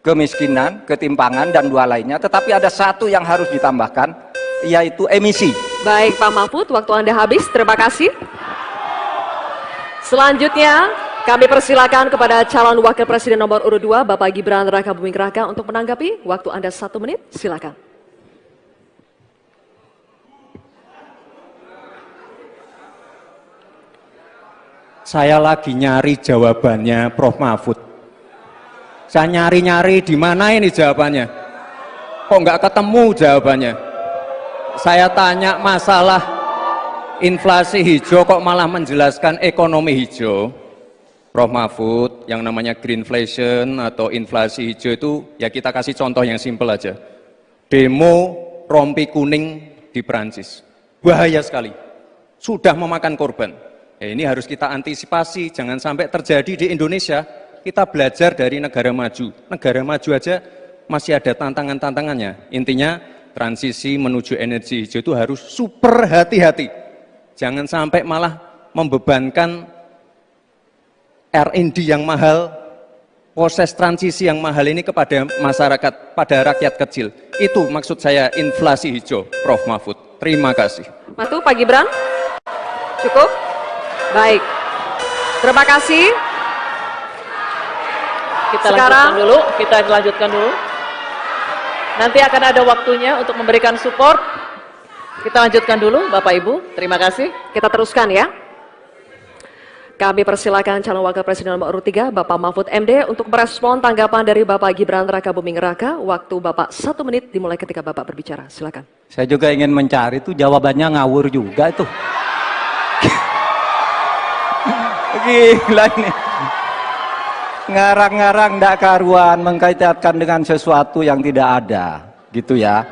Speaker 1: kemiskinan, ketimpangan, dan 2 lainnya. Tetapi ada satu yang harus ditambahkan, yaitu emisi.
Speaker 4: Baik Pak Mahfud, waktu Anda habis. Terima kasih. Selanjutnya, kami persilakan kepada calon wakil presiden nomor urut 2, Bapak Gibran Rakabuming Raka untuk menanggapi. Waktu Anda 1 menit, silakan.
Speaker 3: Saya lagi nyari jawabannya Prof. Mahfud. Saya nyari-nyari di mana ini jawabannya. Kok nggak ketemu jawabannya? Saya tanya masalah inflasi hijau kok malah menjelaskan ekonomi hijau. Prof. Mahfud, yang namanya greenflation atau inflasi hijau itu ya kita kasih contoh yang simpel aja. Demo rompi kuning di Perancis. Bahaya sekali. Sudah memakan korban. Ini harus kita antisipasi, jangan sampai terjadi di Indonesia. Kita belajar dari negara maju. Negara maju aja masih ada tantangan-tantangannya. Intinya transisi menuju energi hijau itu harus super hati-hati. Jangan sampai malah membebankan R&D yang mahal, proses transisi yang mahal ini kepada masyarakat, pada rakyat kecil. Itu maksud saya inflasi hijau, Prof. Mahfud. Terima kasih.
Speaker 4: Matu, Pak Gibran. Cukup? Baik. Terima kasih.
Speaker 2: Kita lanjutkan dulu. Nanti akan ada waktunya untuk memberikan support. Kita lanjutkan dulu, Bapak Ibu. Terima kasih.
Speaker 4: Kita teruskan ya. Kami persilakan calon wakil presiden nomor urut 3, Bapak Mahfud MD, untuk merespon tanggapan dari Bapak Gibran Rakabuming Raka. Waktu Bapak 1 menit dimulai ketika Bapak berbicara. Silakan.
Speaker 1: Saya juga ingin mencari itu jawabannya ngawur juga itu. Gila ini. Ngarang-ngarang ndak karuan, mengkaitkan dengan sesuatu yang tidak ada, gitu ya.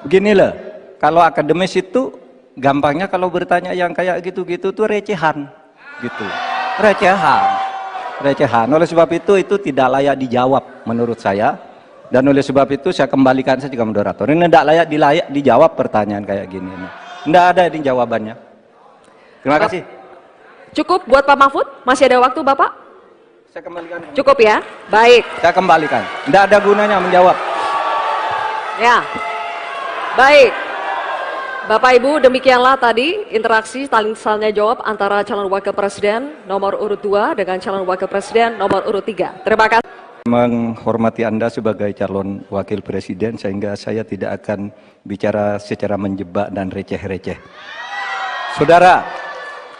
Speaker 1: Begini loh, kalau akademis itu gampangnya kalau bertanya yang kayak gitu-gitu tuh recehan, gitu. Recehan. Oleh sebab itu tidak layak dijawab menurut saya. Dan oleh sebab itu saya kembalikan saja ke moderator. Ini tidak layak dijawab pertanyaan kayak gini. Tidak ada ini jawabannya. Terima kasih.
Speaker 4: Cukup buat Pak Mahfud? Masih ada waktu Bapak?
Speaker 1: Saya kembalikan.
Speaker 4: Cukup ya? Baik.
Speaker 1: Saya kembalikan. Tidak ada gunanya menjawab.
Speaker 4: Ya. Baik. Bapak Ibu, demikianlah tadi interaksi saling jawab antara calon wakil presiden nomor urut 2 dengan calon wakil presiden nomor urut 3. Terima kasih.
Speaker 1: Menghormati Anda sebagai calon wakil presiden, sehingga saya tidak akan bicara secara menjebak dan receh-receh. Saudara,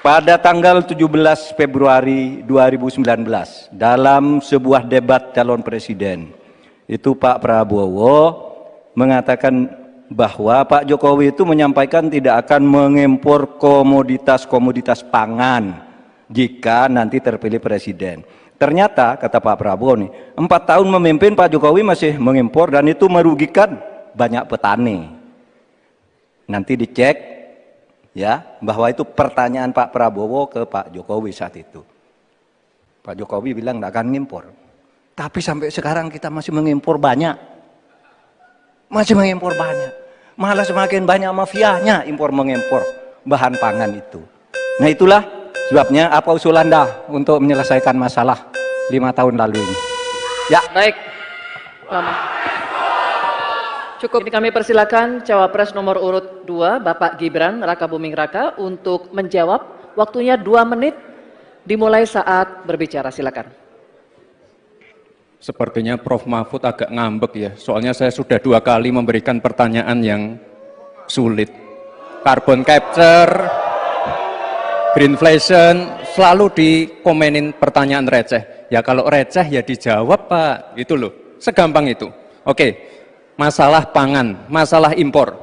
Speaker 1: pada tanggal 17 Februari 2019, dalam sebuah debat calon presiden, itu Pak Prabowo mengatakan bahwa Pak Jokowi itu menyampaikan tidak akan mengimpor komoditas-komoditas pangan jika nanti terpilih presiden. Ternyata, kata Pak Prabowo nih, 4 tahun memimpin Pak Jokowi masih mengimpor dan itu merugikan banyak petani. Nanti dicek ya, bahwa itu pertanyaan Pak Prabowo ke Pak Jokowi saat itu. Pak Jokowi bilang tidak akan ngimpor. Tapi sampai sekarang kita masih mengimpor banyak. Masih mengimpor banyak. Malah semakin banyak mafianya impor mengimpor bahan pangan itu. Nah, itulah sebabnya apa usul Anda untuk menyelesaikan masalah 5 tahun lalu ini. Ya.
Speaker 2: Baik.
Speaker 4: Cukup.
Speaker 2: Ini kami persilakan cawapres nomor urut 2, Bapak Gibran Rakabuming Raka untuk menjawab. Waktunya 2 menit dimulai saat berbicara. Silakan.
Speaker 3: Sepertinya Prof. Mahfud agak ngambek ya, soalnya saya sudah 2 kali memberikan pertanyaan yang sulit. Carbon capture, greenflation, selalu dikomenin pertanyaan receh. Ya kalau receh ya dijawab Pak, gitu loh, segampang itu. Oke. Masalah pangan, masalah impor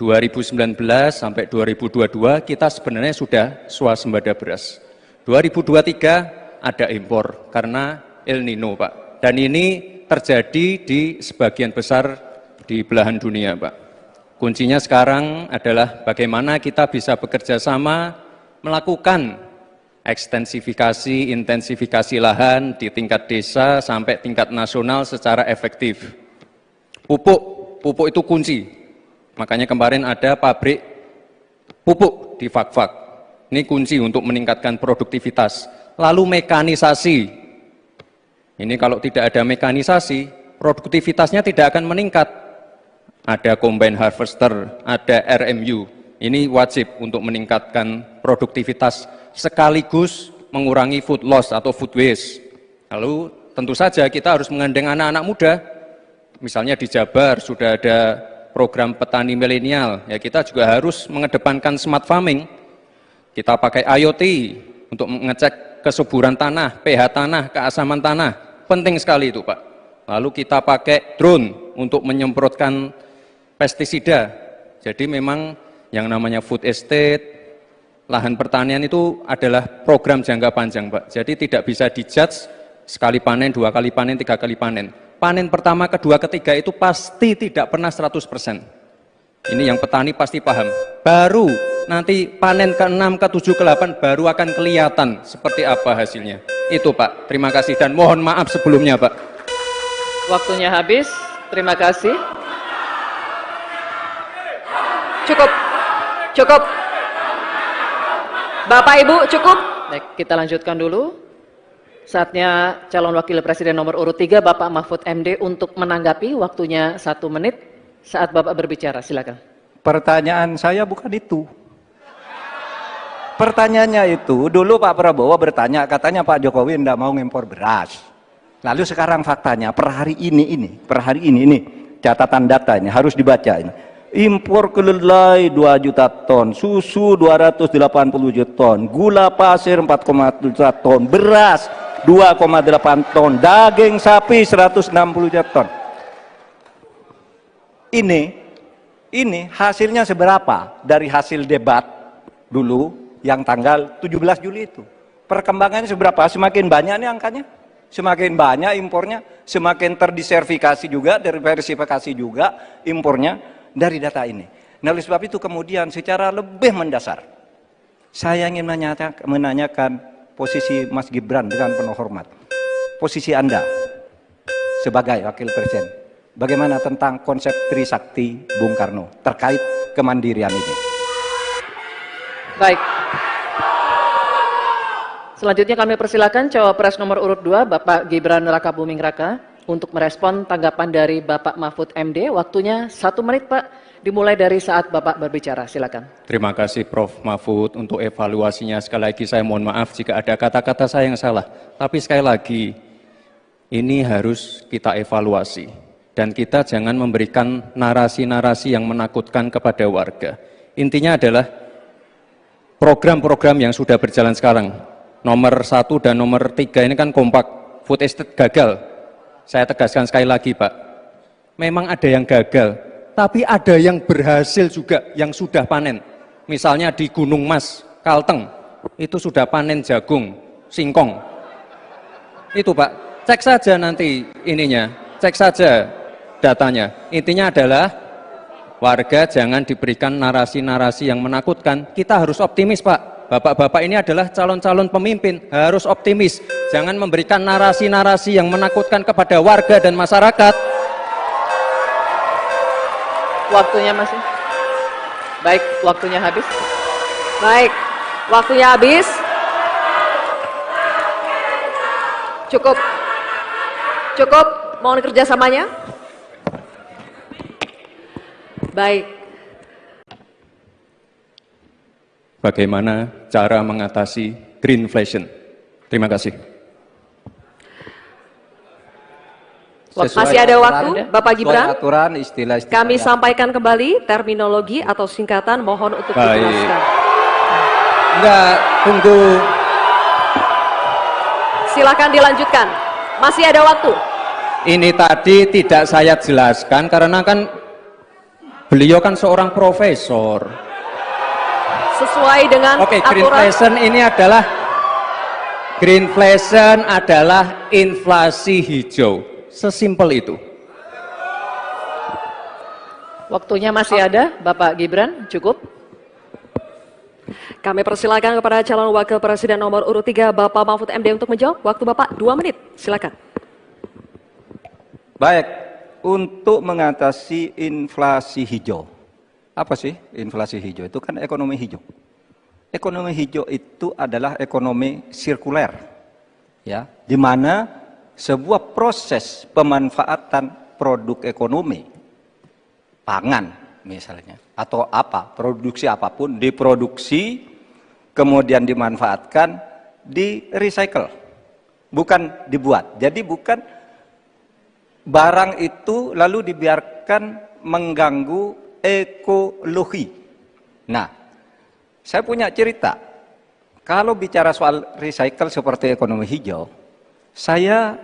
Speaker 3: 2019 sampai 2022 kita sebenarnya sudah swasembada beras. 2023 ada impor karena El Nino Pak. Dan ini terjadi di sebagian besar di belahan dunia Pak. Kuncinya sekarang adalah bagaimana kita bisa bekerja sama melakukan ekstensifikasi, intensifikasi lahan di tingkat desa sampai tingkat nasional secara efektif. Pupuk itu kunci. Makanya kemarin ada pabrik pupuk di Fak-Fak. Ini kunci untuk meningkatkan produktivitas. Lalu mekanisasi. Ini kalau tidak ada mekanisasi, produktivitasnya tidak akan meningkat. Ada combine harvester, ada RMU. Ini wajib untuk meningkatkan produktivitas sekaligus mengurangi food loss atau food waste. Lalu tentu saja kita harus menggandeng anak-anak muda. Misalnya di Jabar sudah ada program petani milenial, ya kita juga harus mengedepankan smart farming. Kita pakai IoT untuk mengecek kesuburan tanah, pH tanah, keasaman tanah, penting sekali itu Pak. Lalu kita pakai drone untuk menyemprotkan pestisida. Jadi memang yang namanya food estate, lahan pertanian itu adalah program jangka panjang Pak. Jadi tidak bisa dijudge sekali panen, 2 kali panen, 3 kali panen. Panen pertama, kedua, ketiga itu pasti tidak pernah 100%. Ini yang petani pasti paham. Baru nanti panen ke-6, ke-7, ke-8 baru akan kelihatan seperti apa hasilnya. Itu Pak, terima kasih dan mohon maaf sebelumnya Pak.
Speaker 2: Waktunya habis. Terima kasih.
Speaker 4: Cukup. Cukup. Bapak Ibu cukup.
Speaker 2: Baik, kita lanjutkan dulu. Saatnya calon wakil presiden nomor urut 3 Bapak Mahfud MD untuk menanggapi. Waktunya 1 menit saat Bapak berbicara. Silakan.
Speaker 1: Pertanyaan saya bukan itu. Pertanyaannya itu, dulu Pak Prabowo bertanya, katanya Pak Jokowi tidak mau ngimpor beras. Lalu sekarang faktanya, per hari ini, catatan data ini harus dibaca ini. Impor kedelai 2 juta ton, susu 280 juta ton, gula pasir 4,1 juta ton, beras 2,8 ton, daging sapi 160 juta ton. Ini hasilnya seberapa dari hasil debat dulu yang tanggal 17 Juli itu. Perkembangannya seberapa? Semakin banyak nih angkanya, semakin banyak impornya, semakin terdiversifikasi juga, diversifikasi juga impornya dari data ini. Nah, oleh sebab itu kemudian secara lebih mendasar saya ingin menanyakan posisi Mas Gibran dengan penuh hormat. Posisi Anda sebagai wakil presiden, bagaimana tentang konsep Trisakti Bung Karno terkait kemandirian ini?
Speaker 2: Baik. Selanjutnya kami persilakan cawapres nomor urut 2 Bapak Gibran Rakabuming Raka untuk merespon tanggapan dari Bapak Mahfud MD. Waktunya 1 menit Pak. Dimulai dari saat Bapak berbicara, silakan.
Speaker 3: Terima kasih Prof. Mahfud untuk evaluasinya. Sekali lagi saya mohon maaf jika ada kata-kata saya yang salah. Tapi sekali lagi, ini harus kita evaluasi. Dan kita jangan memberikan narasi-narasi yang menakutkan kepada warga. Intinya adalah program-program yang sudah berjalan sekarang. Nomor 1 dan nomor 3 ini kan kompak. Food estate gagal. Saya tegaskan sekali lagi Pak. Memang ada yang gagal. Tapi ada yang berhasil juga, yang sudah panen. Misalnya di Gunung Mas, Kalteng, itu sudah panen jagung, singkong. Itu Pak, cek saja nanti ininya, cek saja datanya. Intinya adalah warga jangan diberikan narasi-narasi yang menakutkan. Kita harus optimis Pak. Bapak-bapak ini adalah calon-calon pemimpin, harus optimis. Jangan memberikan narasi-narasi yang menakutkan kepada warga dan masyarakat.
Speaker 2: Waktunya masih. Baik, waktunya habis.
Speaker 4: Baik, waktunya habis. Cukup. Cukup, mohon kerjasamanya. Baik.
Speaker 3: Bagaimana cara mengatasi greenflation? Terima kasih.
Speaker 4: Masih ada waktu, Bapak Gibran.
Speaker 1: Aturan istilah-istilah
Speaker 4: Kami
Speaker 1: yang-
Speaker 4: sampaikan kembali terminologi atau singkatan, mohon untuk
Speaker 3: Baik.
Speaker 4: dijelaskan.
Speaker 3: Enggak, tunggu.
Speaker 4: Silakan dilanjutkan. Masih ada waktu.
Speaker 3: Ini tadi tidak saya jelaskan karena kan beliau kan seorang profesor.
Speaker 4: Sesuai dengan
Speaker 3: Oke,
Speaker 4: aturan.
Speaker 3: greenflation adalah inflasi hijau. Sesimpel itu.
Speaker 2: Waktunya masih ada, Bapak Gibran, cukup.
Speaker 4: Kami persilakan kepada calon wakil presiden nomor urut 3, Bapak Mahfud MD untuk menjawab. Waktu Bapak 2 menit, silakan.
Speaker 1: Baik, untuk mengatasi inflasi hijau. Apa sih inflasi hijau? Itu kan ekonomi hijau. Ekonomi hijau itu adalah ekonomi sirkuler. Ya, di mana sebuah proses pemanfaatan produk ekonomi, pangan misalnya, atau apa, produksi apapun, diproduksi, kemudian dimanfaatkan, di recycle, bukan dibuat. Jadi bukan barang itu lalu dibiarkan mengganggu ekologi. Nah, saya punya cerita. Kalau bicara soal recycle seperti ekonomi hijau, saya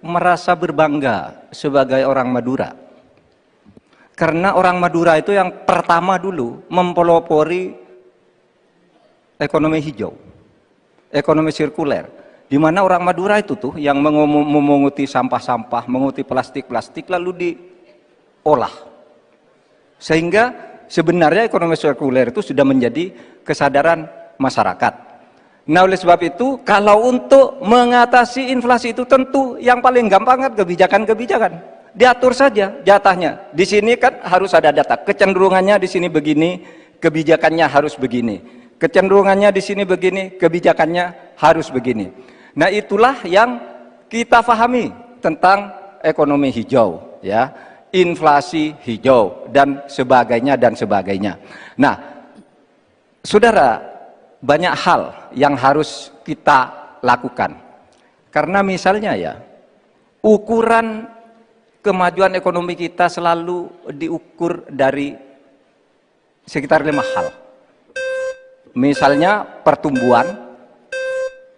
Speaker 1: merasa berbangga sebagai orang Madura. Karena orang Madura itu yang pertama dulu mempelopori ekonomi hijau, ekonomi sirkuler. Di mana orang Madura itu tuh yang memunguti sampah-sampah, menguti plastik-plastik lalu diolah. Sehingga sebenarnya ekonomi sirkuler itu sudah menjadi kesadaran masyarakat. Nah, oleh sebab itu, kalau untuk mengatasi inflasi itu tentu yang paling gampang kan kebijakan-kebijakan. Diatur saja jatahnya. Di sini kan harus ada data. Kecenderungannya di sini begini, kebijakannya harus begini. Kecenderungannya di sini begini, kebijakannya harus begini. Nah, itulah yang kita pahami tentang ekonomi hijau, ya, inflasi hijau dan sebagainya dan sebagainya. Nah, saudara, banyak hal yang harus kita lakukan. Karena misalnya ya, ukuran kemajuan ekonomi kita selalu diukur dari sekitar 5 hal. Misalnya pertumbuhan,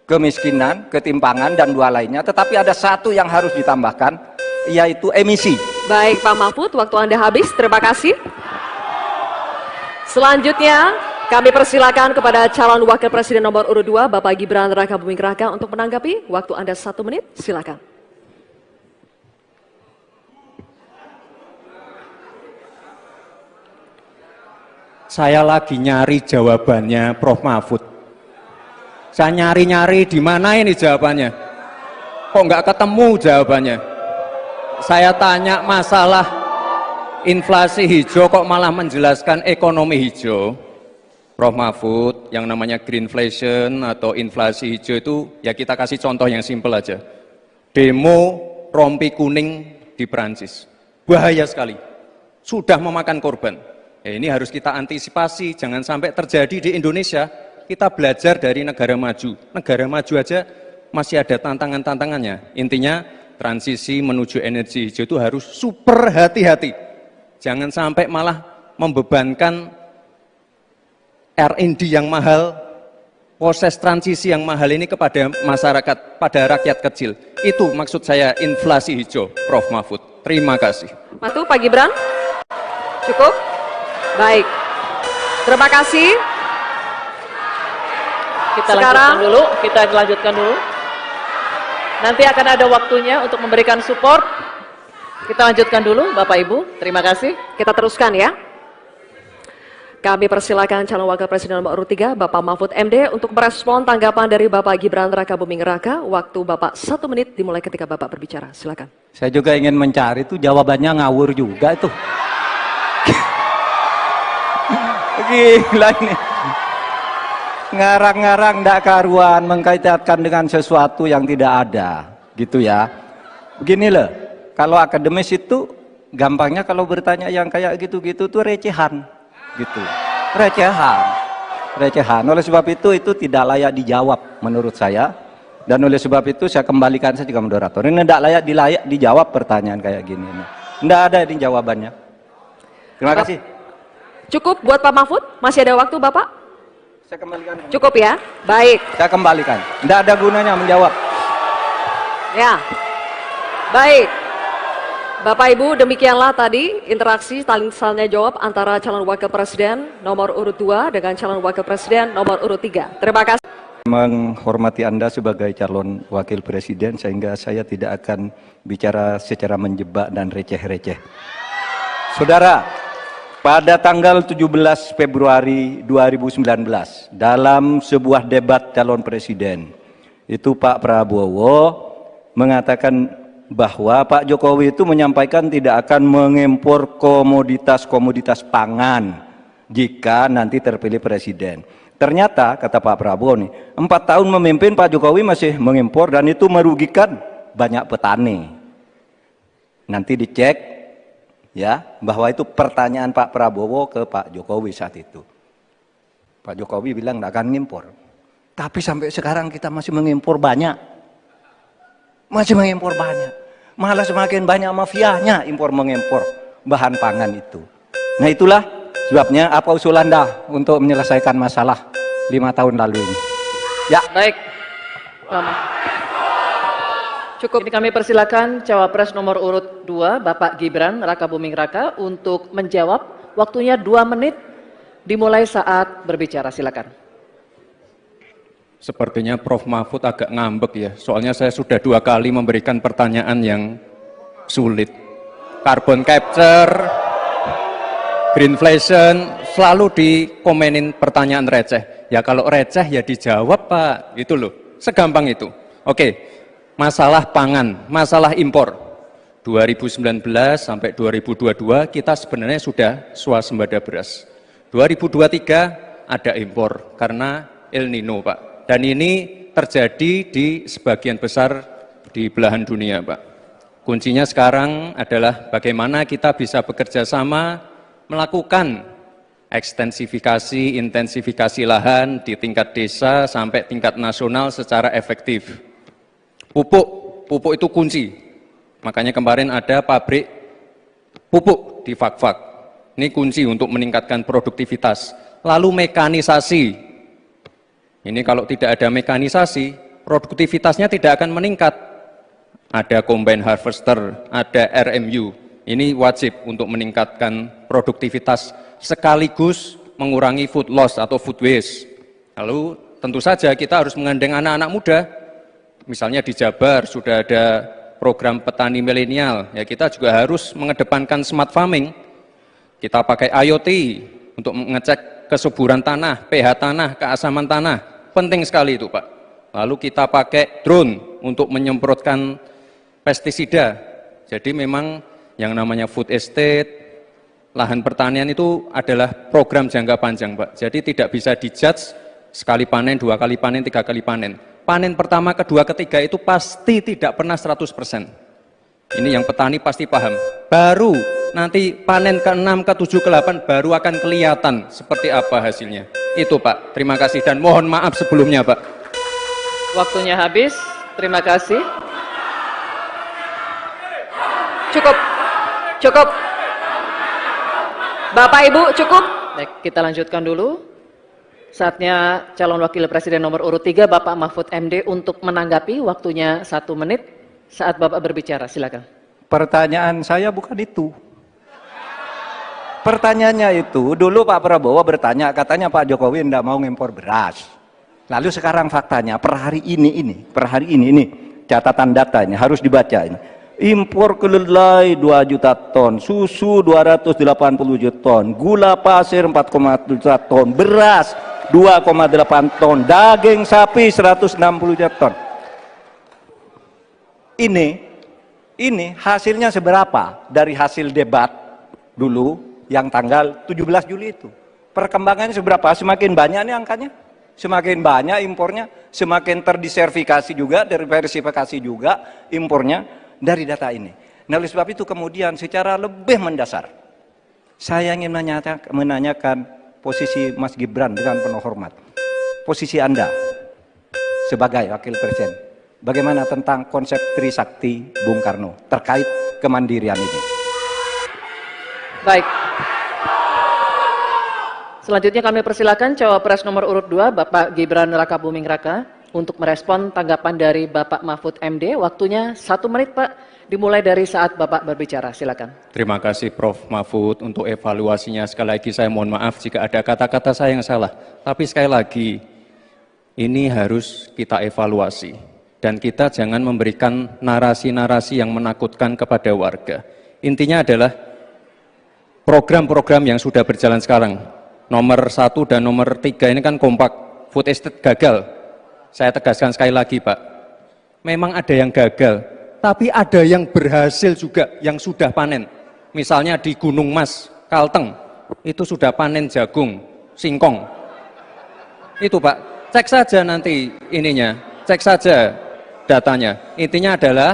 Speaker 1: kemiskinan, ketimpangan, dan 2 lainnya. Tetapi ada satu yang harus ditambahkan, yaitu emisi.
Speaker 4: Baik Pak Mahfud, waktu Anda habis. Terima kasih. Selanjutnya, kami persilakan kepada calon wakil presiden nomor urut 2, Bapak Gibran Rakabuming Raka untuk menanggapi. Waktu Anda 1 menit, silakan.
Speaker 3: Saya lagi nyari jawabannya Prof. Mahfud. Saya nyari-nyari di mana ini jawabannya. Kok nggak ketemu jawabannya? Saya tanya masalah inflasi hijau kok malah menjelaskan ekonomi hijau. Prof. Mahfud, yang namanya greenflation atau inflasi hijau itu, ya kita kasih contoh yang simpel aja. Demo rompi kuning di Perancis. Bahaya sekali. Sudah memakan korban. Ini harus kita antisipasi, jangan sampai terjadi di Indonesia. Kita belajar dari negara maju. Negara maju aja masih ada tantangan-tantangannya. Intinya, transisi menuju energi hijau itu harus super hati-hati. Jangan sampai malah membebankan R&D yang mahal, proses transisi yang mahal ini kepada masyarakat, pada rakyat kecil. Itu maksud saya inflasi hijau, Prof. Mahfud. Terima kasih.
Speaker 4: Matu, Pak Gibran. Cukup? Baik. Terima kasih.
Speaker 2: Kita
Speaker 4: Sekarang-
Speaker 2: lanjutkan dulu. Nanti akan ada waktunya untuk memberikan support. Kita lanjutkan dulu, Bapak Ibu. Terima kasih.
Speaker 4: Kita teruskan ya. Kami persilakan calon wakil presiden nomor urut 3, Bapak Mahfud MD untuk merespon tanggapan dari Bapak Gibran Rakabuming Raka. Waktu Bapak 1 menit dimulai ketika Bapak berbicara. Silakan.
Speaker 1: Saya juga ingin mencari itu jawabannya ngawur juga itu. Gila ini. Ngarang-ngarang ndak karuan, mengkaitkan dengan sesuatu yang tidak ada, gitu ya. Begini loh, kalau akademis itu gampangnya kalau bertanya yang kayak gitu-gitu tuh recehan, gitu. Recehan. Oleh sebab itu tidak layak dijawab menurut saya. Dan oleh sebab itu saya kembalikan saja ke moderator. Ini tidak layak dijawab pertanyaan kayak gini. Tidak ada ini jawabannya. Terima kasih.
Speaker 4: Cukup buat Pak Mahfud? Masih ada waktu Bapak?
Speaker 1: Saya kembalikan.
Speaker 4: Cukup ya? Baik.
Speaker 1: Saya kembalikan. Tidak ada gunanya menjawab.
Speaker 4: Ya. Baik. Bapak Ibu, demikianlah tadi interaksi saling jawab antara calon wakil presiden nomor urut 2 dengan calon wakil presiden nomor urut 3. Terima kasih.
Speaker 1: Menghormati Anda sebagai calon wakil presiden sehingga saya tidak akan bicara secara menjebak dan receh-receh. Saudara, pada tanggal 17 Februari 2019 dalam sebuah debat calon presiden itu Pak Prabowo mengatakan bahwa Pak Jokowi itu menyampaikan tidak akan mengimpor komoditas-komoditas pangan jika nanti terpilih presiden. Ternyata kata Pak Prabowo nih, 4 tahun memimpin Pak Jokowi masih mengimpor dan itu merugikan banyak petani. Nanti dicek ya bahwa itu pertanyaan Pak Prabowo ke Pak Jokowi saat itu. Pak Jokowi bilang tidak akan mengimpor. Tapi sampai sekarang kita masih mengimpor banyak. Malah semakin banyak mafianya impor-mengimpor bahan pangan itu. Nah itulah sebabnya apa usul Anda untuk menyelesaikan masalah 5 tahun lalu ini. Ya.
Speaker 2: Baik. Lama. Cukup. Ini kami persilakan cawapres nomor urut 2 Bapak Gibran Rakabuming Raka untuk menjawab. Waktunya 2 menit dimulai saat berbicara. Silakan.
Speaker 3: Sepertinya Prof. Mahfud agak ngambek ya, soalnya saya sudah 2 kali memberikan pertanyaan yang sulit. Carbon capture, greenflation, selalu dikomenin pertanyaan receh. Ya kalau receh ya dijawab Pak, gitu loh, segampang itu. Oke, masalah pangan, masalah impor. 2019 sampai 2022 kita sebenarnya sudah swasembada beras. 2023 ada impor karena El Nino Pak. Dan ini terjadi di sebagian besar di belahan dunia, Pak. Kuncinya sekarang adalah bagaimana kita bisa bekerja sama melakukan ekstensifikasi, intensifikasi lahan di tingkat desa sampai tingkat nasional secara efektif. Pupuk itu kunci. Makanya kemarin ada pabrik pupuk di Fak-Fak. Ini kunci untuk meningkatkan produktivitas. Lalu mekanisasi. Ini kalau tidak ada mekanisasi, produktivitasnya tidak akan meningkat. Ada combine harvester, ada RMU. Ini wajib untuk meningkatkan produktivitas sekaligus mengurangi food loss atau food waste. Lalu tentu saja kita harus menggandeng anak-anak muda. Misalnya di Jabar sudah ada program petani milenial. Ya kita juga harus mengedepankan smart farming. Kita pakai IoT untuk mengecek kesuburan tanah, pH tanah, keasaman tanah. Penting sekali itu Pak. Lalu kita pakai drone untuk menyemprotkan pestisida. Jadi memang yang namanya food estate, lahan pertanian itu adalah program jangka panjang Pak. Jadi tidak bisa dijudge sekali panen, 2 kali panen, 3 kali panen. Panen pertama, kedua, ketiga itu pasti tidak pernah 100%. Ini yang petani pasti paham. Baru nanti panen ke-6, ke-7, ke-8 baru akan kelihatan seperti apa hasilnya. Itu Pak, terima kasih dan mohon maaf sebelumnya Pak.
Speaker 2: Waktunya habis, terima kasih.
Speaker 4: Cukup. Bapak Ibu cukup.
Speaker 2: Baik, kita lanjutkan dulu. Saatnya calon wakil presiden nomor urut 3 Bapak Mahfud MD untuk menanggapi. Waktunya 1 menit saat Bapak berbicara, silakan.
Speaker 1: Pertanyaan saya bukan itu. Pertanyaannya itu, dulu Pak Prabowo bertanya, katanya Pak Jokowi tidak mau ngimpor beras. Lalu sekarang faktanya, per hari ini, catatan datanya harus dibaca ini. Impor kedelai 2 juta ton, susu 280 juta ton, gula pasir 4,1 juta ton, beras 2,8 ton, daging sapi 160 juta ton. Ini hasilnya seberapa dari hasil debat dulu yang tanggal 17 Juli itu. Perkembangannya seberapa? Semakin banyak nih angkanya. Semakin banyak impornya, semakin terdiversifikasi juga, diversifikasi juga impornya dari data ini. Nah, oleh sebab itu kemudian secara lebih mendasar, saya ingin menanyakan posisi Mas Gibran dengan penuh hormat. Posisi Anda sebagai Wakil Presiden, bagaimana tentang konsep Trisakti Bung Karno terkait kemandirian ini?
Speaker 2: Baik. Selanjutnya kami persilakan cawapres nomor urut 2 Bapak Gibran Rakabuming Raka untuk merespon tanggapan dari Bapak Mahfud MD. Waktunya 1 menit Pak, dimulai dari saat Bapak berbicara. Silakan.
Speaker 3: Terima kasih Prof. Mahfud untuk evaluasinya. Sekali lagi saya mohon maaf jika ada kata-kata saya yang salah. Tapi sekali lagi, ini harus kita evaluasi. Dan kita jangan memberikan narasi-narasi yang menakutkan kepada warga. Intinya adalah program-program yang sudah berjalan sekarang. Nomor 1 dan nomor 3 ini kan kompak. Food estate gagal. Saya tegaskan sekali lagi Pak. Memang ada yang gagal. Tapi ada yang berhasil juga, yang sudah panen. Misalnya di Gunung Mas, Kalteng, itu sudah panen jagung, singkong. Itu Pak, cek saja nanti ininya, cek saja datanya. Intinya adalah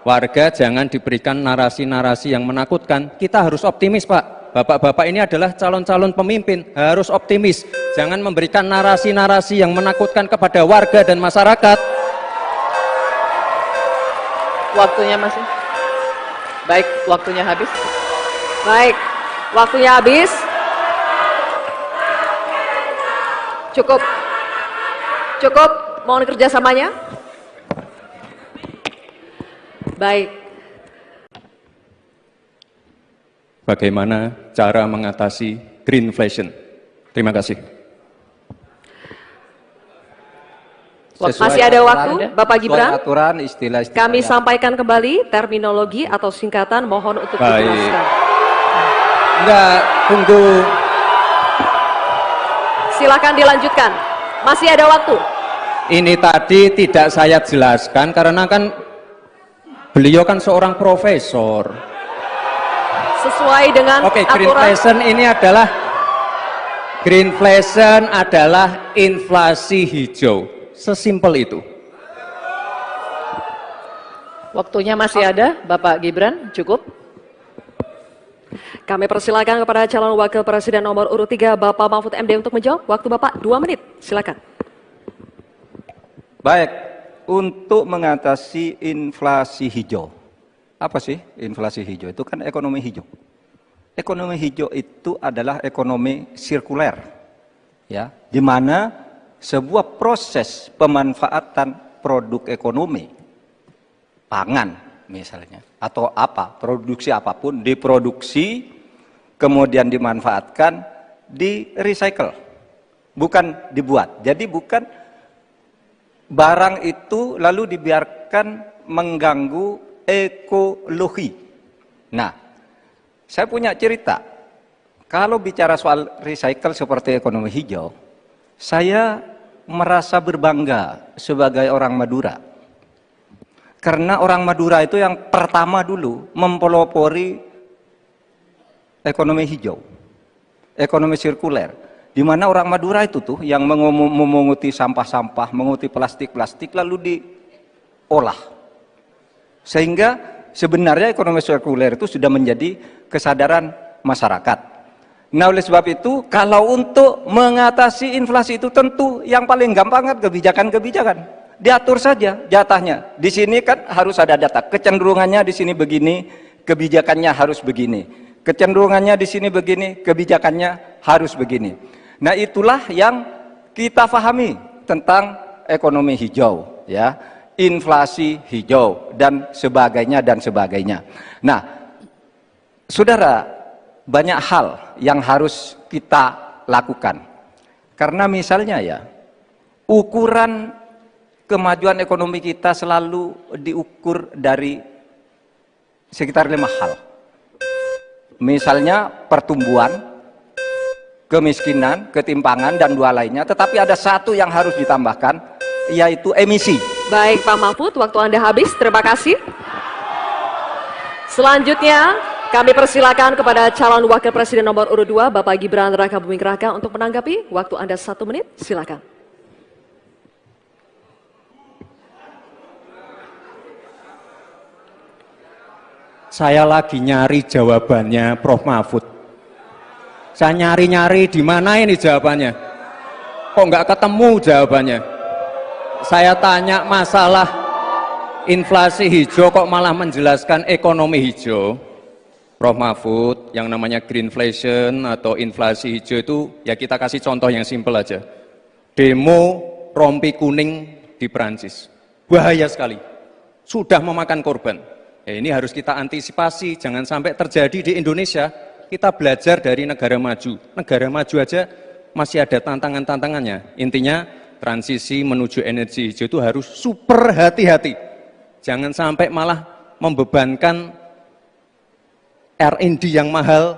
Speaker 3: warga jangan diberikan narasi-narasi yang menakutkan. Kita harus optimis Pak. Bapak-bapak ini adalah calon-calon pemimpin, harus optimis. Jangan memberikan narasi-narasi yang menakutkan kepada warga dan masyarakat.
Speaker 2: Waktunya masih. Baik, waktunya habis.
Speaker 4: Baik, waktunya habis. Cukup. Cukup, mohon kerjasamanya. Baik.
Speaker 3: Bagaimana cara mengatasi greenflation? Terima kasih.
Speaker 4: Masih ada waktu, Bapak Gibran.
Speaker 1: Aturan, istilah-istilah
Speaker 4: Kami
Speaker 1: yang-
Speaker 4: sampaikan kembali terminologi atau singkatan, mohon untuk
Speaker 3: Baik.
Speaker 4: dijelaskan.
Speaker 3: Enggak, tunggu.
Speaker 4: Silakan dilanjutkan. Masih ada waktu.
Speaker 3: Ini tadi tidak saya jelaskan karena kan beliau kan seorang profesor.
Speaker 4: Sesuai dengan
Speaker 3: Oke,
Speaker 4: aturan.
Speaker 3: greenflation adalah inflasi hijau. Sesimpel itu.
Speaker 2: Waktunya masih ada, Bapak Gibran, cukup.
Speaker 4: Kami persilakan kepada calon wakil presiden nomor urut 3 Bapak Mahfud MD untuk menjawab. Waktu Bapak 2 menit. Silakan.
Speaker 1: Baik, untuk mengatasi inflasi hijau. Apa sih inflasi hijau? Itu kan ekonomi hijau. Ekonomi hijau itu adalah ekonomi sirkuler, ya, di mana sebuah proses pemanfaatan produk ekonomi, pangan misalnya, atau produksi apapun, diproduksi, kemudian dimanfaatkan, di recycle, bukan dibuat. Jadi bukan barang itu lalu dibiarkan mengganggu ekologi. Nah, saya punya cerita. Kalau bicara soal recycle seperti ekonomi hijau, saya merasa berbangga sebagai orang Madura. Karena orang Madura itu yang pertama dulu mempelopori ekonomi hijau, ekonomi sirkuler. Di mana orang Madura itu tuh yang memunguti sampah-sampah, menguti plastik-plastik lalu diolah. Sehingga sebenarnya ekonomi sirkuler itu sudah menjadi kesadaran masyarakat. Nah, oleh sebab itu, kalau untuk mengatasi inflasi itu tentu yang paling gampang kan kebijakan-kebijakan. Diatur saja jatahnya. Di sini kan harus ada data. Kecenderungannya di sini begini, kebijakannya harus begini. Kecenderungannya di sini begini, kebijakannya harus begini. Nah, itulah yang kita pahami tentang ekonomi hijau, ya. Inflasi hijau dan sebagainya dan sebagainya. Nah, saudara, banyak hal yang harus kita lakukan. Karena misalnya ya, ukuran kemajuan ekonomi kita selalu diukur dari sekitar 5 hal. Misalnya pertumbuhan, kemiskinan, ketimpangan, dan 2 lainnya. Tetapi ada 1 yang harus ditambahkan, yaitu emisi.
Speaker 4: Baik Pak Mahfud, waktu Anda habis. Terima kasih. Selanjutnya, kami persilakan kepada calon wakil presiden nomor urut 2, Bapak Gibran Rakabuming Raka untuk menanggapi. Waktu Anda 1 menit, silakan.
Speaker 3: Saya lagi nyari jawabannya Prof. Mahfud. Saya nyari-nyari di mana ini jawabannya. Kok nggak ketemu jawabannya? Saya tanya masalah inflasi hijau kok malah menjelaskan ekonomi hijau. Prof. Mahfud, yang namanya greenflation atau inflasi hijau itu ya kita kasih contoh yang simpel aja. Demo rompi kuning di Perancis. Bahaya sekali. Sudah memakan korban. Ya, ini harus kita antisipasi, jangan sampai terjadi di Indonesia. Kita belajar dari negara maju. Negara maju aja masih ada tantangan-tantangannya. Intinya transisi menuju energi hijau itu harus super hati-hati. Jangan sampai malah membebankan R&D yang mahal,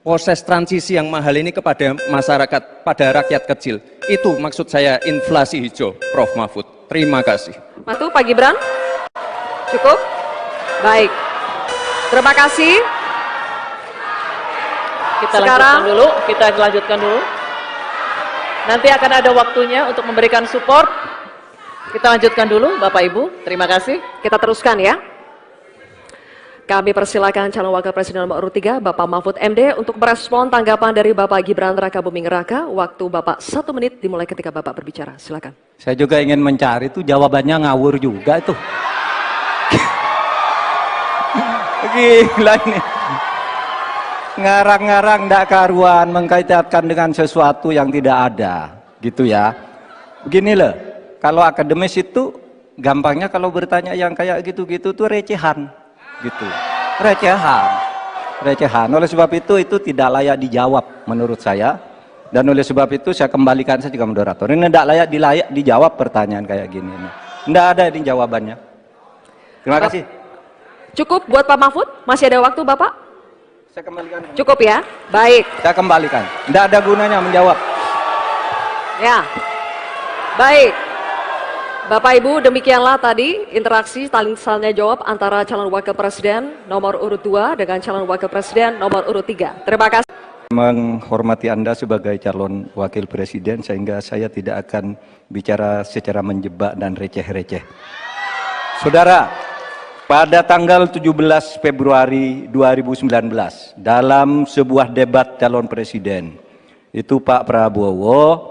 Speaker 3: proses transisi yang mahal ini kepada masyarakat, pada rakyat kecil. Itu maksud saya inflasi hijau, Prof. Mahfud. Terima kasih.
Speaker 4: Matu, Pak Gibran. Cukup? Baik. Terima kasih.
Speaker 2: Kita lanjutkan dulu. Nanti akan ada waktunya untuk memberikan support. Kita lanjutkan dulu, Bapak Ibu. Terima kasih.
Speaker 4: Kita teruskan ya. Kami persilakan calon wakil presiden nomor urut 3, Bapak Mahfud MD, untuk merespon tanggapan dari Bapak Gibran Rakabuming Raka. Waktu Bapak 1 menit dimulai ketika Bapak berbicara. Silakan.
Speaker 1: Saya juga ingin mencari itu jawabannya ngawur juga itu. Gila ini. Ngarang-ngarang ndak karuan mengkaitkan dengan sesuatu yang tidak ada, gitu ya. Begini loh, kalau akademis itu gampangnya kalau bertanya yang kayak gitu-gitu tuh recehan, gitu. Recehan. Oleh sebab itu tidak layak dijawab menurut saya. Dan oleh sebab itu saya kembalikan saja ke moderator. Ini tidak layak dijawab pertanyaan kayak gini. Tidak ada ini jawabannya. Terima kasih.
Speaker 4: Cukup buat Pak Mahfud? Masih ada waktu Bapak?
Speaker 1: Saya kembalikan.
Speaker 4: Cukup ya? Baik.
Speaker 1: Saya kembalikan. Tidak ada gunanya menjawab.
Speaker 4: Ya. Baik. Bapak Ibu, demikianlah tadi interaksi saling jawab antara calon wakil presiden nomor urut 2 dengan calon wakil presiden nomor urut 3. Terima kasih.
Speaker 1: Menghormati Anda sebagai calon wakil presiden sehingga saya tidak akan bicara secara menjebak dan receh-receh. Saudara, pada tanggal 17 Februari 2019 dalam sebuah debat calon presiden itu Pak Prabowo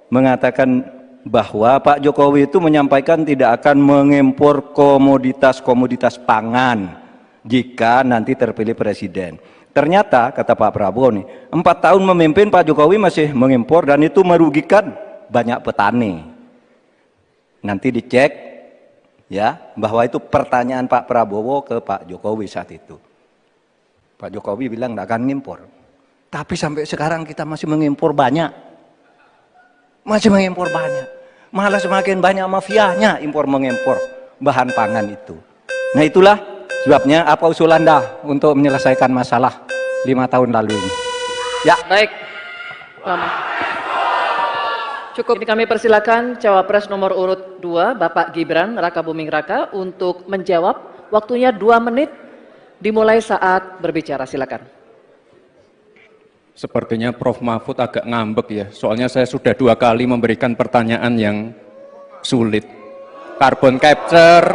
Speaker 1: mengatakan bahwa Pak Jokowi itu menyampaikan tidak akan mengimpor komoditas-komoditas pangan jika nanti terpilih presiden. Ternyata kata Pak Prabowo nih, 4 tahun memimpin Pak Jokowi masih mengimpor dan itu merugikan banyak petani. Nanti dicek ya, bahwa itu pertanyaan Pak Prabowo ke Pak Jokowi saat itu. Pak Jokowi bilang tidak akan ngimpor. Tapi sampai sekarang kita masih mengimpor banyak. Malah semakin banyak mafianya impor mengimpor bahan pangan itu. Nah itulah sebabnya apa usul Anda untuk menyelesaikan masalah 5 tahun lalu ini. Ya.
Speaker 2: Baik. Cukup. Ini kami persilakan cawapres nomor urut 2, Bapak Gibran Rakabuming Raka, untuk menjawab. Waktunya 2 menit dimulai saat berbicara. Silakan.
Speaker 3: Sepertinya Prof. Mahfud agak ngambek ya, soalnya saya sudah 2 kali memberikan pertanyaan yang sulit. Carbon capture,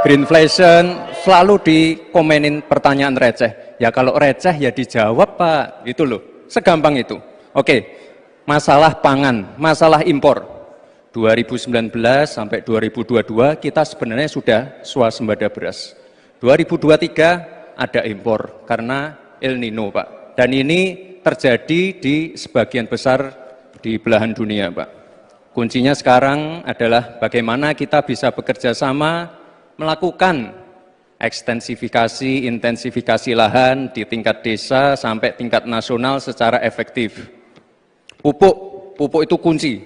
Speaker 3: greenflation, selalu dikomenin pertanyaan receh. Ya kalau receh ya dijawab Pak, itu loh, segampang itu. Oke. Masalah pangan, masalah impor 2019 sampai 2022 kita sebenarnya sudah swasembada beras. 2023 ada impor karena El Nino Pak. Dan ini terjadi di sebagian besar di belahan dunia Pak. Kuncinya sekarang adalah bagaimana kita bisa bekerja sama melakukan ekstensifikasi, intensifikasi lahan di tingkat desa sampai tingkat nasional secara efektif. Pupuk itu kunci.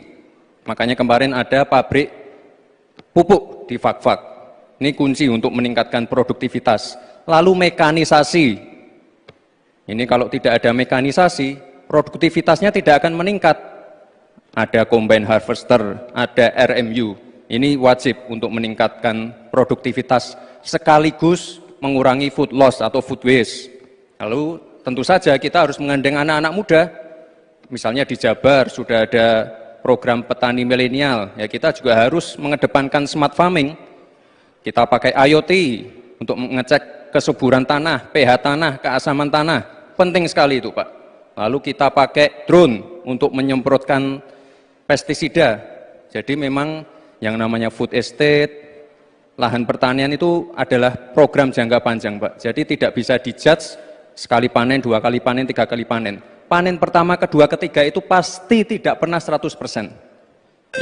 Speaker 3: Makanya kemarin ada pabrik pupuk di Fak-Fak. Ini kunci untuk meningkatkan produktivitas. Lalu mekanisasi. Ini kalau tidak ada mekanisasi, produktivitasnya tidak akan meningkat. Ada combine harvester, ada RMU. Ini wajib untuk meningkatkan produktivitas sekaligus mengurangi food loss atau food waste. Lalu tentu saja kita harus menggandeng anak-anak muda. Misalnya di Jabar sudah ada program petani milenial, ya kita juga harus mengedepankan smart farming. Kita pakai IoT, untuk mengecek kesuburan tanah, pH tanah, keasaman tanah. Penting sekali itu, Pak. Lalu kita pakai drone untuk menyemprotkan pestisida. Jadi memang yang namanya food estate, lahan pertanian itu adalah program jangka panjang, Pak. Jadi tidak bisa dijudge sekali panen, 2 kali panen, 3 kali panen. Panen pertama, kedua, ketiga itu pasti tidak pernah 100%.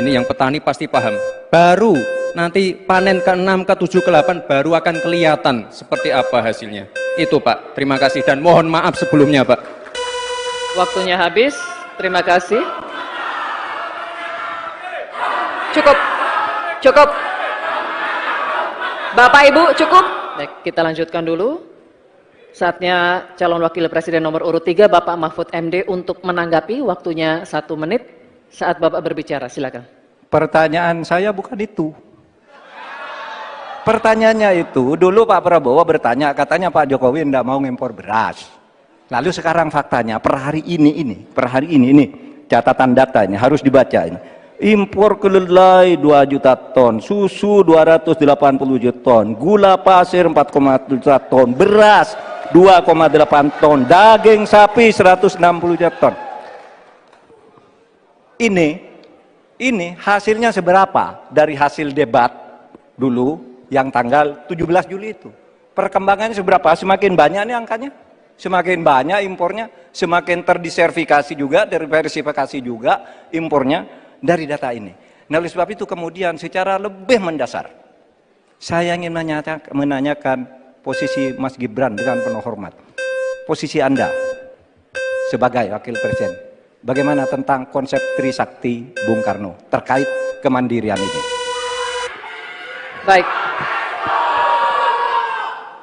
Speaker 3: Ini yang petani pasti paham. Baru nanti panen ke-6, ke-7, ke-8 baru akan kelihatan seperti apa hasilnya. Itu, Pak. Terima kasih dan mohon maaf sebelumnya, Pak.
Speaker 2: Waktunya habis. Terima kasih.
Speaker 4: Cukup. Cukup. Bapak Ibu cukup.
Speaker 2: Baik, kita lanjutkan dulu. Saatnya calon wakil presiden nomor urut 3 Bapak Mahfud MD untuk menanggapi. Waktunya 1 menit saat Bapak berbicara. Silakan.
Speaker 1: Pertanyaan saya bukan itu. Pertanyaannya itu, dulu Pak Prabowo bertanya, katanya Pak Jokowi tidak mau ngimpor beras. Lalu sekarang faktanya, per hari ini, catatan data ini harus dibaca ini. Impor kedelai 2 juta ton, susu 280 juta ton, gula pasir 4,1 juta ton, beras 2,8 ton, daging sapi 160 juta ton. Ini hasilnya seberapa dari hasil debat dulu yang tanggal 17 Juli itu. Perkembangannya seberapa? Semakin banyak nih angkanya. Semakin banyak impornya, semakin terdisertifikasi juga, diversifikasi juga impornya dari data ini. Nah, oleh sebab itu kemudian secara lebih mendasar, saya ingin menanyakan posisi Mas Gibran dengan penuh hormat. Posisi Anda sebagai wakil presiden, bagaimana tentang konsep Trisakti Bung Karno terkait kemandirian ini?
Speaker 2: Baik.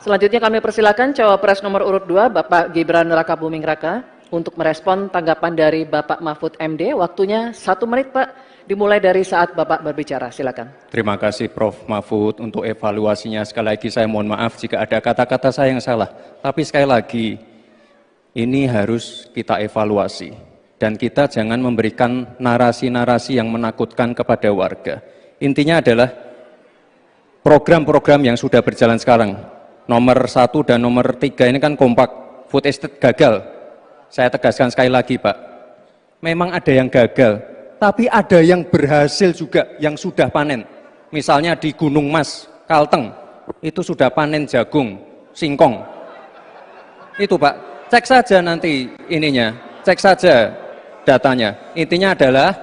Speaker 2: Selanjutnya kami persilakan cawapres nomor urut 2 Bapak Gibran Rakabuming Raka untuk merespon tanggapan dari Bapak Mahfud MD. Waktunya 1 menit, Pak, dimulai dari saat Bapak berbicara. Silakan.
Speaker 3: Terima kasih Prof. Mahfud untuk evaluasinya. Sekali lagi saya mohon maaf jika ada kata-kata saya yang salah. Tapi sekali lagi, ini harus kita evaluasi. Dan kita jangan memberikan narasi-narasi yang menakutkan kepada warga. Intinya adalah program-program yang sudah berjalan sekarang. Nomor 1 dan nomor 3 ini kan kompak. Food estate gagal. Saya tegaskan sekali lagi, Pak. Memang ada yang gagal. Tapi ada yang berhasil juga, yang sudah panen. Misalnya di Gunung Mas, Kalteng, itu sudah panen jagung, singkong. Itu, Pak, cek saja nanti ininya, cek saja datanya. Intinya adalah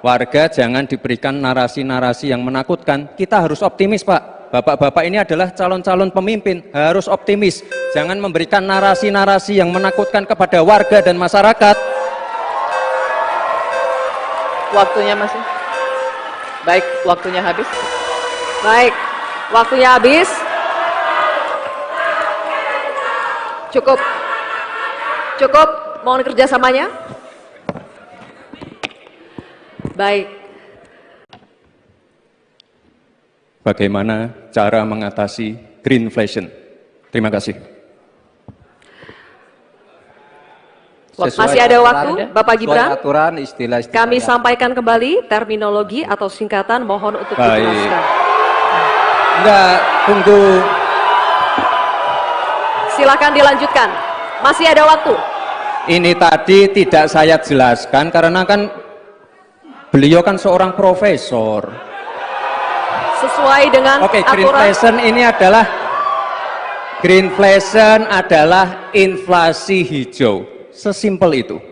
Speaker 3: warga jangan diberikan narasi-narasi yang menakutkan. Kita harus optimis, Pak. Bapak-bapak ini adalah calon-calon pemimpin, harus optimis. Jangan memberikan narasi-narasi yang menakutkan kepada warga dan masyarakat.
Speaker 2: Waktunya masih. Baik, waktunya habis.
Speaker 4: Baik, waktunya habis. Cukup. Cukup, mohon kerjasamanya. Baik.
Speaker 3: Bagaimana cara mengatasi greenflation? Terima kasih.
Speaker 4: Masih ada waktu, Bapak Gibran.
Speaker 1: Aturan, istilah
Speaker 4: Kami sampaikan kembali terminologi atau singkatan, mohon untuk dijelaskan.
Speaker 3: Enggak, tunggu.
Speaker 4: Silakan dilanjutkan. Masih ada waktu.
Speaker 3: Ini tadi tidak saya jelaskan karena kan beliau kan seorang profesor.
Speaker 4: Sesuai dengan
Speaker 3: Oke,
Speaker 4: aturan.
Speaker 3: greenflation adalah inflasi hijau. Sesimpel itu.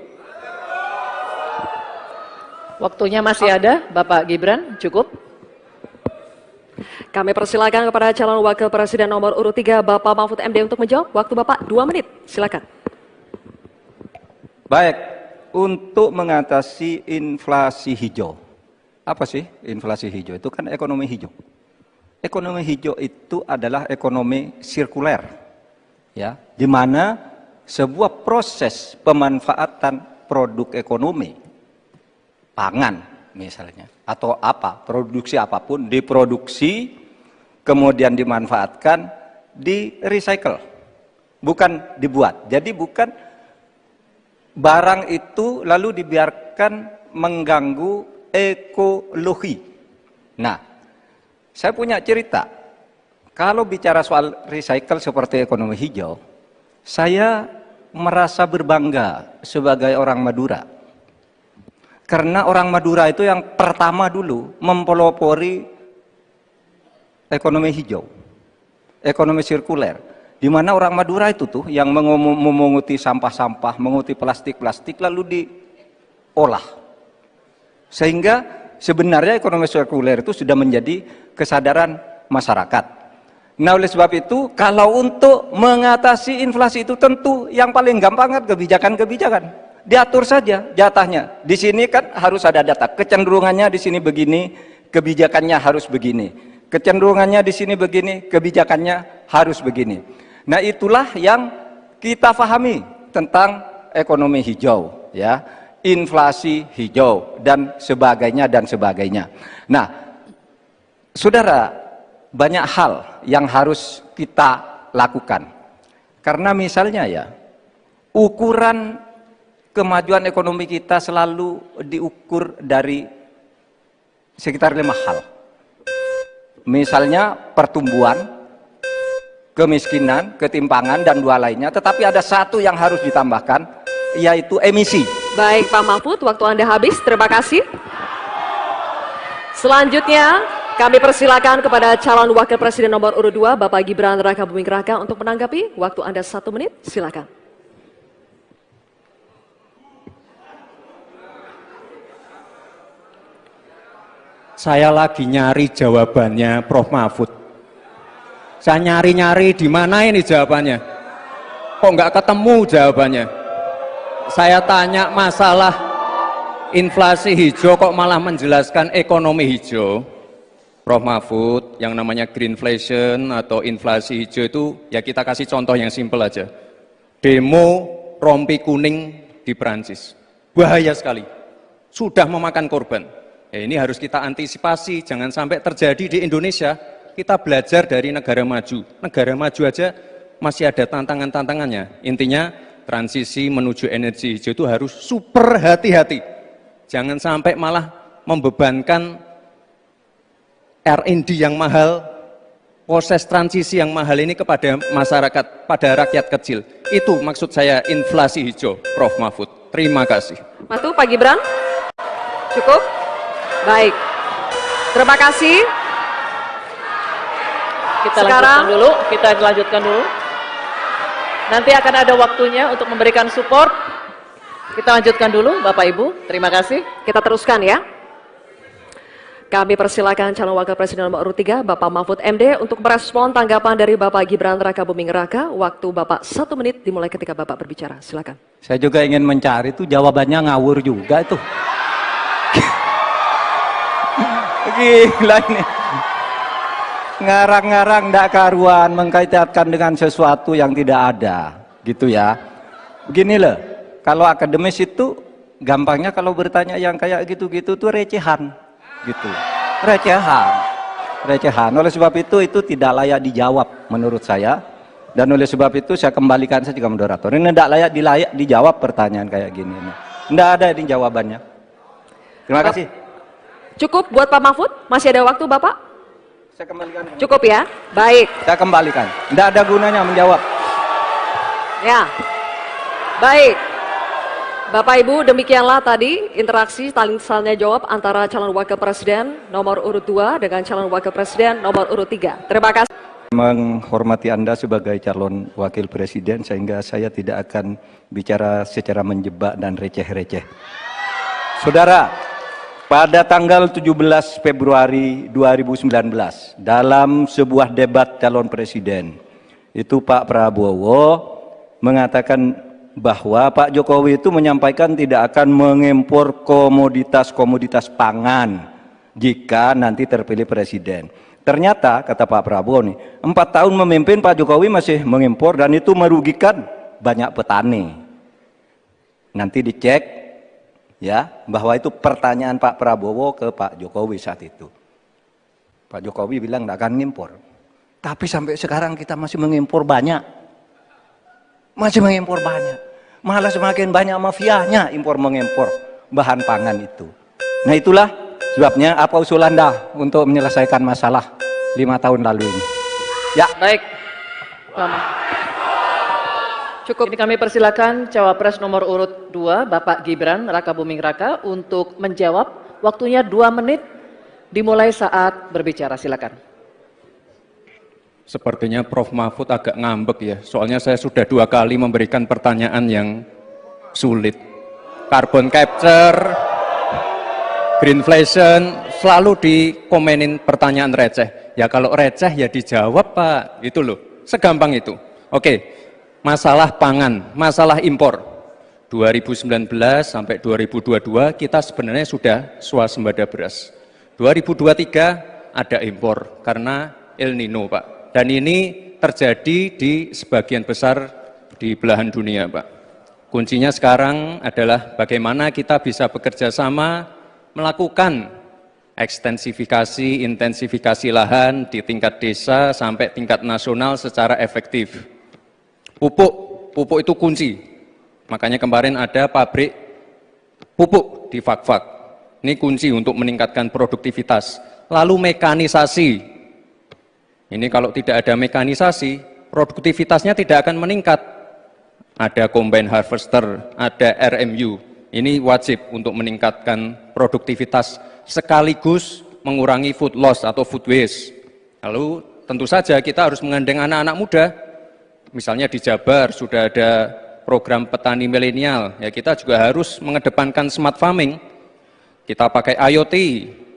Speaker 2: Waktunya masih ada, Bapak Gibran, cukup.
Speaker 4: Kami persilakan kepada calon wakil presiden nomor urut 3 Bapak Mahfud MD untuk menjawab. Waktu Bapak 2 menit, silakan.
Speaker 1: Baik, untuk mengatasi inflasi hijau. Apa sih inflasi hijau? Itu kan ekonomi hijau. Ekonomi hijau itu adalah ekonomi sirkuler, ya, di mana sebuah proses pemanfaatan produk ekonomi, pangan misalnya, atau apa, produksi apapun, diproduksi, kemudian dimanfaatkan, di recycle, bukan dibuat. Jadi bukan barang itu lalu dibiarkan mengganggu ekologi. Nah, saya punya cerita. Kalau bicara soal recycle seperti ekonomi hijau, saya merasa berbangga sebagai orang Madura. Karena orang Madura itu yang pertama dulu mempelopori ekonomi hijau, ekonomi sirkuler. Di mana orang Madura itu tuh yang memunguti sampah-sampah, menguti plastik-plastik lalu diolah. Sehingga sebenarnya ekonomi sirkuler itu sudah menjadi kesadaran masyarakat. Nah, oleh sebab itu, kalau untuk mengatasi inflasi itu tentu yang paling gampang kan kebijakan-kebijakan. Diatur saja jatahnya. Di sini kan harus ada data. Kecenderungannya di sini begini, kebijakannya harus begini. Kecenderungannya di sini begini, kebijakannya harus begini. Nah, itulah yang kita pahami tentang ekonomi hijau, ya, inflasi hijau dan sebagainya dan sebagainya. Nah, saudara, banyak hal yang harus kita lakukan. Karena misalnya ya, ukuran kemajuan ekonomi kita selalu diukur dari sekitar 5 hal. Misalnya pertumbuhan, kemiskinan, ketimpangan, dan 2 lainnya. Tetapi ada satu yang harus ditambahkan, yaitu emisi.
Speaker 4: Baik Pak Mahfud, waktu Anda habis. Terima kasih. Selanjutnya, kami persilakan kepada calon wakil presiden nomor urut 2, Bapak Gibran Rakabuming Raka untuk menanggapi. Waktu Anda 1 menit, silakan.
Speaker 3: Saya lagi nyari jawabannya Prof. Mahfud. Saya nyari-nyari di mana ini jawabannya. Kok nggak ketemu jawabannya? Saya tanya masalah inflasi hijau kok malah menjelaskan ekonomi hijau. Prof. Mahfud, yang namanya greenflation atau inflasi hijau itu, ya kita kasih contoh yang simpel aja. Demo rompi kuning di Perancis. Bahaya sekali. Sudah memakan korban. Ini harus kita antisipasi, jangan sampai terjadi di Indonesia. Kita belajar dari negara maju. Negara maju aja masih ada tantangan-tantangannya. Intinya, transisi menuju energi hijau itu harus super hati-hati. Jangan sampai malah membebankan R&D yang mahal, proses transisi yang mahal ini kepada masyarakat, pada rakyat kecil. Itu maksud saya inflasi hijau, Prof. Mahfud. Terima kasih.
Speaker 4: Matu, Pak Gibran. Cukup? Baik. Terima kasih.
Speaker 2: Kita lanjutkan dulu. Nanti akan ada waktunya untuk memberikan support. Kita lanjutkan dulu, Bapak Ibu. Terima kasih.
Speaker 4: Kita teruskan ya. Kami persilakan calon wakil presiden nomor urut 3, Bapak Mahfud MD, untuk merespon tanggapan dari Bapak Gibran Rakabuming Raka. Waktu Bapak 1 menit dimulai ketika Bapak berbicara. Silakan.
Speaker 1: Saya juga ingin mencari itu jawabannya ngawur juga itu. Gila ini. Ngarang-ngarang ndak karuan, mengkaitkan dengan sesuatu yang tidak ada, gitu ya. Begini loh, kalau akademis itu gampangnya kalau bertanya yang kayak gitu-gitu tuh recehan. Gitu, recehan. Oleh sebab itu tidak layak dijawab menurut saya, dan oleh sebab itu saya kembalikan saja ke moderator. Ini tidak layak dijawab pertanyaan kayak gini. Tidak ada ini jawabannya. Terima kasih.
Speaker 4: Cukup buat Pak Mahfud? Masih ada waktu Bapak?
Speaker 1: Saya kembalikan.
Speaker 4: Cukup ya? Baik.
Speaker 1: Saya kembalikan. Tidak ada gunanya menjawab.
Speaker 4: Ya. Baik. Bapak Ibu, demikianlah tadi interaksi saling tanya jawab antara calon wakil presiden nomor urut 2 dengan calon wakil presiden nomor urut 3. Terima kasih.
Speaker 1: Menghormati Anda sebagai calon wakil presiden, sehingga saya tidak akan bicara secara menjebak dan receh-receh. Saudara, pada tanggal 17 Februari 2019, dalam sebuah debat calon presiden, itu Pak Prabowo mengatakan bahwa Pak Jokowi itu menyampaikan tidak akan mengimpor komoditas-komoditas pangan jika nanti terpilih presiden. Ternyata, kata Pak Prabowo nih, 4 tahun memimpin Pak Jokowi masih mengimpor dan itu merugikan banyak petani. Nanti dicek ya, bahwa itu pertanyaan Pak Prabowo ke Pak Jokowi saat itu. Pak Jokowi bilang tidak akan mengimpor. Tapi sampai sekarang kita masih mengimpor banyak. Masih mengimpor banyak, malah semakin banyak mafianya impor mengimpor bahan pangan itu. Nah, itulah sebabnya apa usul Anda untuk menyelesaikan masalah 5 tahun lalu ini. Ya,
Speaker 2: Baik. Lama.
Speaker 4: Cukup.
Speaker 2: Ini kami persilakan cawapres nomor urut 2, Bapak Gibran Rakabuming Raka untuk menjawab. Waktunya 2 menit dimulai saat berbicara. Silakan.
Speaker 3: Sepertinya Prof. Mahfud agak ngambek ya, soalnya saya sudah 2 kali memberikan pertanyaan yang sulit. Carbon capture, greenflation, selalu dikomenin pertanyaan receh. Ya kalau receh ya dijawab Pak, itu loh, segampang itu. Oke, masalah pangan, masalah impor. 2019 sampai 2022 kita sebenarnya sudah swasembada beras. 2023 ada impor karena El Nino Pak. Dan ini terjadi di sebagian besar di belahan dunia Pak. Kuncinya sekarang adalah bagaimana kita bisa bekerja sama melakukan ekstensifikasi, intensifikasi lahan di tingkat desa sampai tingkat nasional secara efektif. Pupuk itu kunci. Makanya kemarin ada pabrik pupuk di Fak-Fak. Ini kunci untuk meningkatkan produktivitas. Lalu mekanisasi. Ini kalau tidak ada mekanisasi, produktivitasnya tidak akan meningkat. Ada combine harvester, ada RMU. Ini wajib untuk meningkatkan produktivitas sekaligus mengurangi food loss atau food waste. Lalu tentu saja kita harus menggandeng anak-anak muda. Misalnya di Jabar sudah ada program petani milenial, ya kita juga harus mengedepankan smart farming. Kita pakai IoT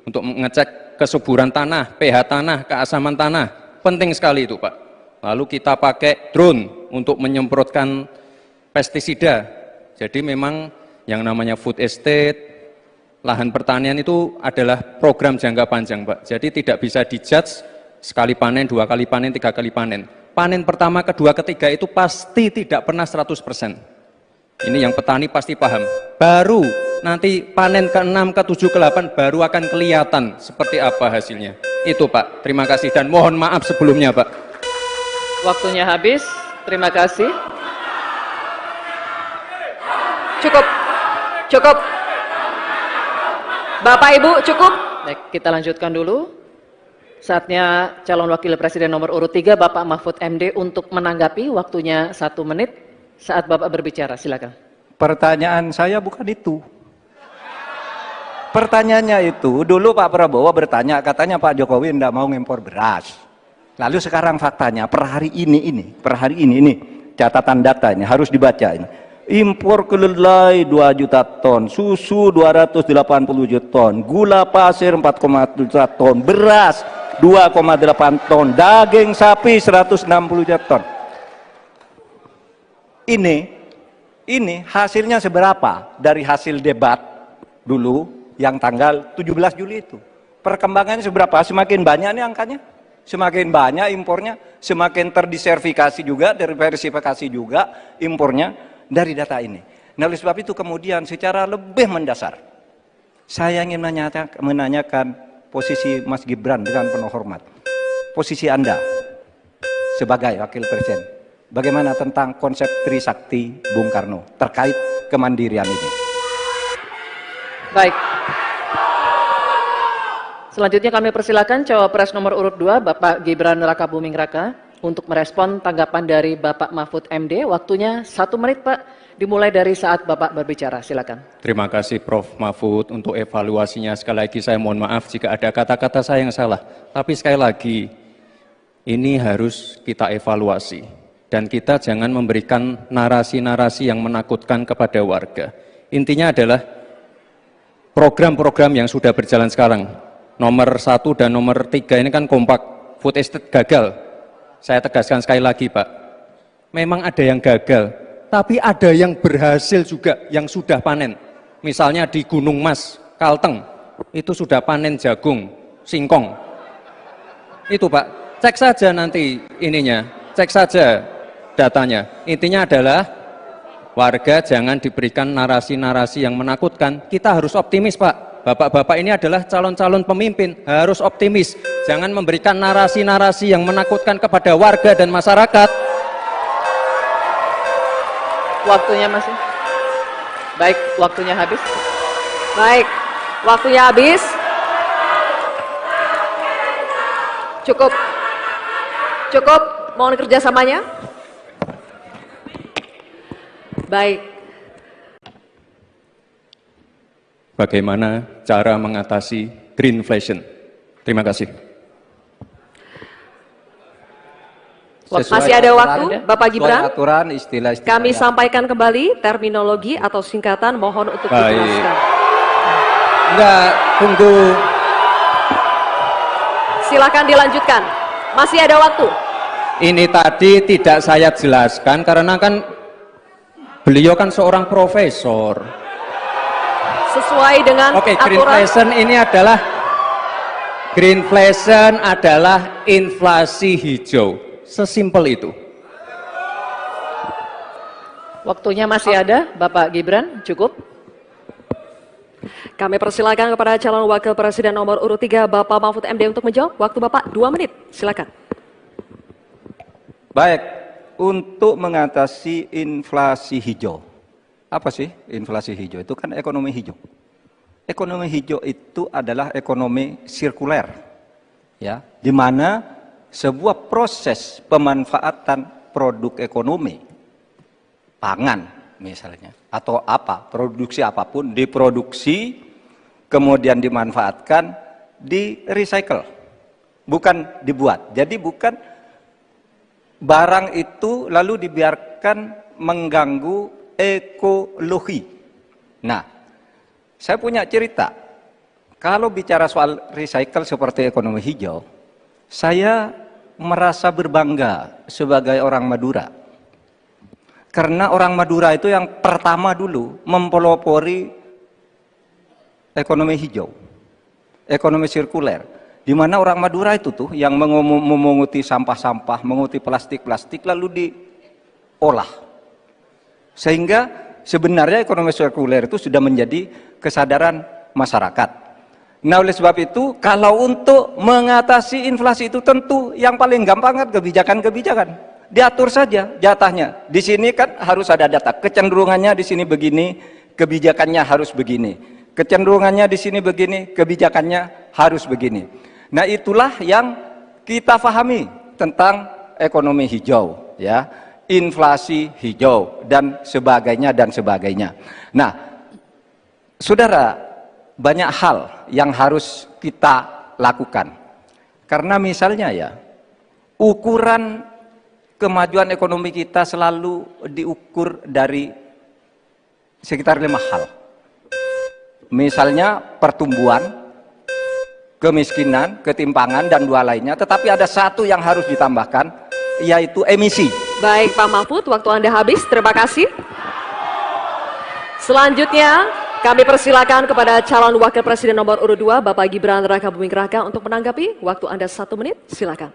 Speaker 3: untuk mengecek kesuburan tanah, pH tanah, keasaman tanah. Penting sekali itu Pak. Lalu kita pakai drone untuk menyemprotkan pestisida. Jadi memang yang namanya food estate, lahan pertanian itu adalah program jangka panjang Pak. Jadi tidak bisa dijudge sekali panen, 2 kali panen, 3 kali panen. Panen pertama, kedua, ketiga itu pasti tidak pernah 100%. Ini yang petani pasti paham. Baru nanti panen ke-6, ke-7, ke-8 baru akan kelihatan seperti apa hasilnya. Itu Pak, terima kasih dan mohon maaf sebelumnya Pak.
Speaker 2: Waktunya habis. Terima kasih.
Speaker 4: Cukup. Cukup. Bapak Ibu cukup.
Speaker 2: Baik, kita lanjutkan dulu. Saatnya calon wakil presiden nomor urut 3, Bapak Mahfud MD untuk menanggapi. Waktunya 1 menit saat Bapak berbicara. Silakan.
Speaker 1: pertanyaan saya bukan itu. Pertanyaannya itu, dulu Pak Prabowo bertanya, katanya Pak Jokowi tidak mau ngimpor beras. Lalu sekarang faktanya, per hari ini, catatan datanya harus dibaca ini. Impor kedelai 2 juta ton, susu 280 juta ton, gula pasir 4,7 juta ton, beras 2,8 ton, daging sapi 160 juta ton. Ini hasilnya seberapa dari hasil debat dulu yang tanggal 17 Juli itu. Perkembangannya seberapa? Semakin banyak nih angkanya, semakin banyak impornya, semakin terdiversifikasi juga, diversifikasi juga impornya dari data ini. Nah, oleh sebab itu kemudian secara lebih mendasar, saya ingin menanyakan posisi Mas Gibran dengan penuh hormat. Posisi Anda sebagai wakil presiden, bagaimana tentang konsep Trisakti Bung Karno terkait kemandirian ini?
Speaker 2: Baik. Selanjutnya kami persilakan cawapres nomor urut 2, Bapak Gibran Rakabuming Raka untuk merespon tanggapan dari Bapak Mahfud MD. Waktunya 1 menit Pak, dimulai dari saat Bapak berbicara. Silakan.
Speaker 3: Terima kasih Prof. Mahfud untuk evaluasinya. Sekali lagi saya mohon maaf jika ada kata-kata saya yang salah. Tapi sekali lagi, ini harus kita evaluasi. Dan kita jangan memberikan narasi-narasi yang menakutkan kepada warga. Intinya adalah program-program yang sudah berjalan sekarang. Nomor 1 dan nomor 3 ini kan kompak. Food estate gagal. Saya tegaskan sekali lagi Pak. Memang ada yang gagal. Tapi ada yang berhasil juga, yang sudah panen. Misalnya di Gunung Mas, Kalteng, itu sudah panen jagung, singkong. Itu Pak, cek saja nanti ininya, cek saja datanya. Intinya adalah warga jangan diberikan narasi-narasi yang menakutkan. Kita harus optimis Pak. Bapak-bapak ini adalah calon-calon pemimpin, harus optimis. Jangan memberikan narasi-narasi yang menakutkan kepada warga dan masyarakat.
Speaker 2: Waktunya masih. Baik, waktunya habis.
Speaker 4: Baik, waktunya habis. Cukup. Cukup, mohon kerjasamanya. Baik,
Speaker 3: Bagaimana cara mengatasi greenflation? Terima kasih.
Speaker 4: masih ada waktu, Bapak
Speaker 1: sesuai
Speaker 4: Gibran.
Speaker 1: aturan istilah-istilah
Speaker 4: Kami
Speaker 1: yang-
Speaker 4: sampaikan kembali terminologi atau singkatan, mohon untuk
Speaker 3: Baik.
Speaker 4: dijelaskan.
Speaker 3: Enggak, tunggu.
Speaker 4: Silakan dilanjutkan. Masih ada waktu.
Speaker 3: Ini tadi tidak saya jelaskan karena kan beliau kan seorang profesor.
Speaker 4: Sesuai dengan
Speaker 3: Oke,
Speaker 4: aturan.
Speaker 3: greenflation adalah inflasi hijau. Sesimpel itu.
Speaker 2: Waktunya masih ada, Bapak Gibran, cukup.
Speaker 4: Kami persilakan kepada calon wakil presiden nomor urut 3, Bapak Mahfud MD untuk menjawab. Waktu Bapak 2 menit, silakan.
Speaker 1: Baik, untuk mengatasi inflasi hijau. Apa sih inflasi hijau? Itu kan ekonomi hijau. Ekonomi hijau itu adalah ekonomi sirkuler. Ya, di mana sebuah proses pemanfaatan produk ekonomi, pangan misalnya, atau apa, produksi apapun, diproduksi, kemudian dimanfaatkan, di recycle, bukan dibuat. Jadi bukan barang itu lalu dibiarkan mengganggu ekologi. Nah, saya punya cerita. Kalau bicara soal recycle seperti ekonomi hijau, saya merasa berbangga sebagai orang Madura. Karena orang Madura itu yang pertama dulu mempelopori ekonomi hijau, ekonomi sirkuler. Di mana orang Madura itu tuh yang memunguti sampah-sampah, menguti plastik-plastik lalu diolah. Sehingga sebenarnya ekonomi sirkuler itu sudah menjadi kesadaran masyarakat. Nah, oleh sebab itu kalau untuk mengatasi inflasi itu tentu yang paling gampang kan kebijakan-kebijakan. Diatur saja jatahnya. Di sini kan harus ada data. Kecenderungannya di sini begini, kebijakannya harus begini. Kecenderungannya di sini begini, kebijakannya harus begini. Nah, itulah yang kita pahami tentang ekonomi hijau, ya, inflasi hijau dan sebagainya dan sebagainya. Nah, saudara, banyak hal yang harus kita lakukan. Karena misalnya ya, ukuran kemajuan ekonomi kita selalu diukur dari sekitar 5 hal. Misalnya pertumbuhan, kemiskinan, ketimpangan, dan 2 lainnya. Tetapi ada satu yang harus ditambahkan, yaitu emisi.
Speaker 4: Baik Pak Mahfud, waktu Anda habis. Terima kasih. Selanjutnya, kami persilakan kepada calon wakil presiden nomor urut 2, Bapak Gibran Rakabuming Raka untuk menanggapi. Waktu Anda 1 menit, silakan.